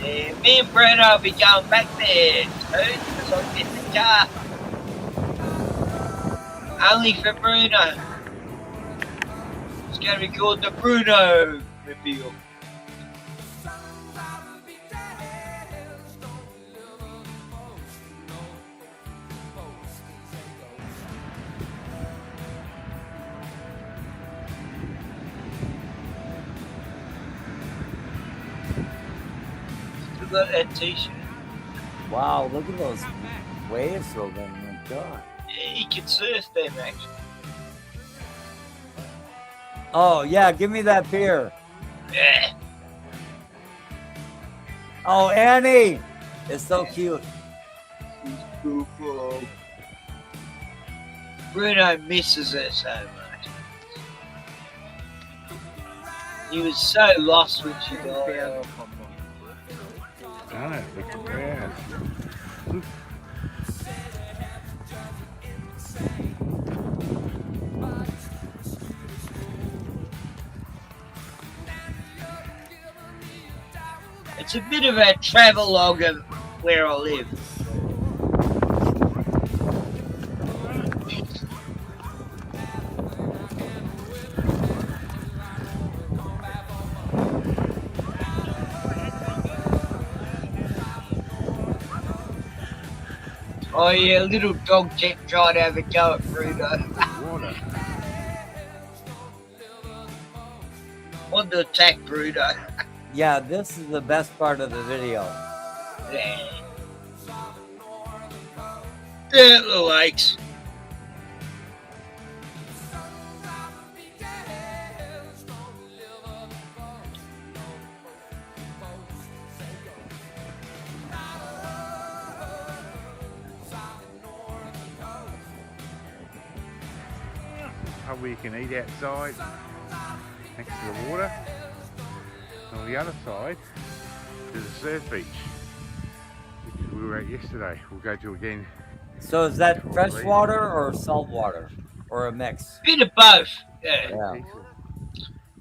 Yeah, me and Bruno will be going back there soon because I'll get the car. Only for Bruno. It's going to be called the Bruno Mobile. Look at that t-shirt. Wow, look at those waves over there. Oh my God. Yeah, you can surf them actually. Oh, yeah, give me that beer. Yeah. Oh, Annie. It's so cute. Bruno misses her so much. He was so lost when she died. Oh, look around. It's a bit of a travelogue of where I live. Oh yeah, little dog kept trying to have a go at Bruno. Water. Want to attack Bruno. Yeah, this is the best part of the video. Yeah. Yeah, the lakes. Probably you can eat outside next to the water. And on the other side, there's a surf beach, which we were at yesterday. We'll go to again. So is that fresh water or salt water? Or a mix? Bit of both. Yeah. Yeah.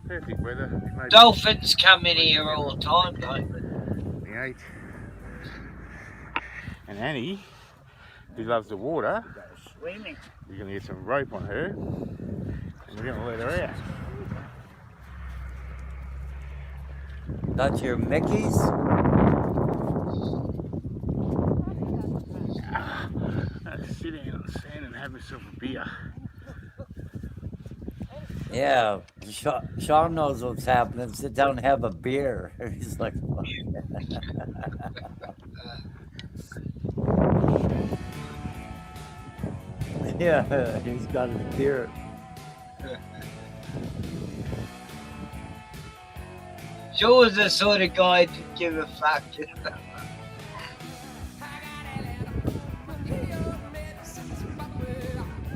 Perfect weather. Maybe Dolphins come in here all the time, don't they? we ate. And Annie, who loves the water, Swimming. we're going to get some rope on her, and we're going to let her out. That's your Mickeys? Sit down on the sand and have myself a beer. Yeah, Sean knows what's happening. Sit down and have a beer. He's like, yeah, he's got his beer. Joe was the sort of guy to give a fuck.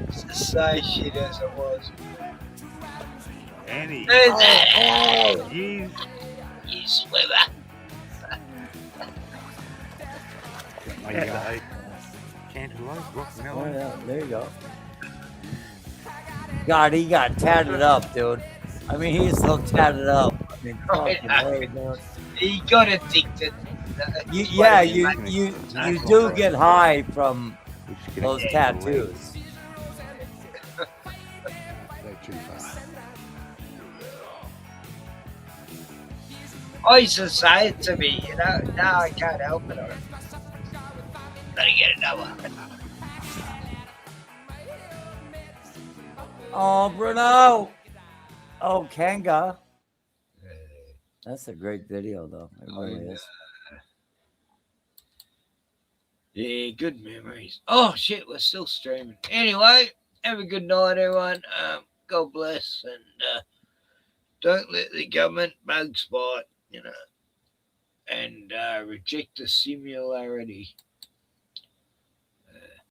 It's the same shit as it was. Annie. Oh, you swimmer. Yeah. Cantaloupe, Oh, watermelon. yeah, there you go. God, he got tatted up, dude. I mean, he's so tatted up. I mean, fucking way, man. He got addicted. You do get high from those tattoos. I used to say it to me, now I can't help it. Gotta get another one. Oh, Bruno. Oh, Kanga. That's a great video, though. It really is. Yeah, good memories. Oh shit, we're still streaming. Anyway, have a good night, everyone. God bless, and don't let the government bug spot, and reject the similarity.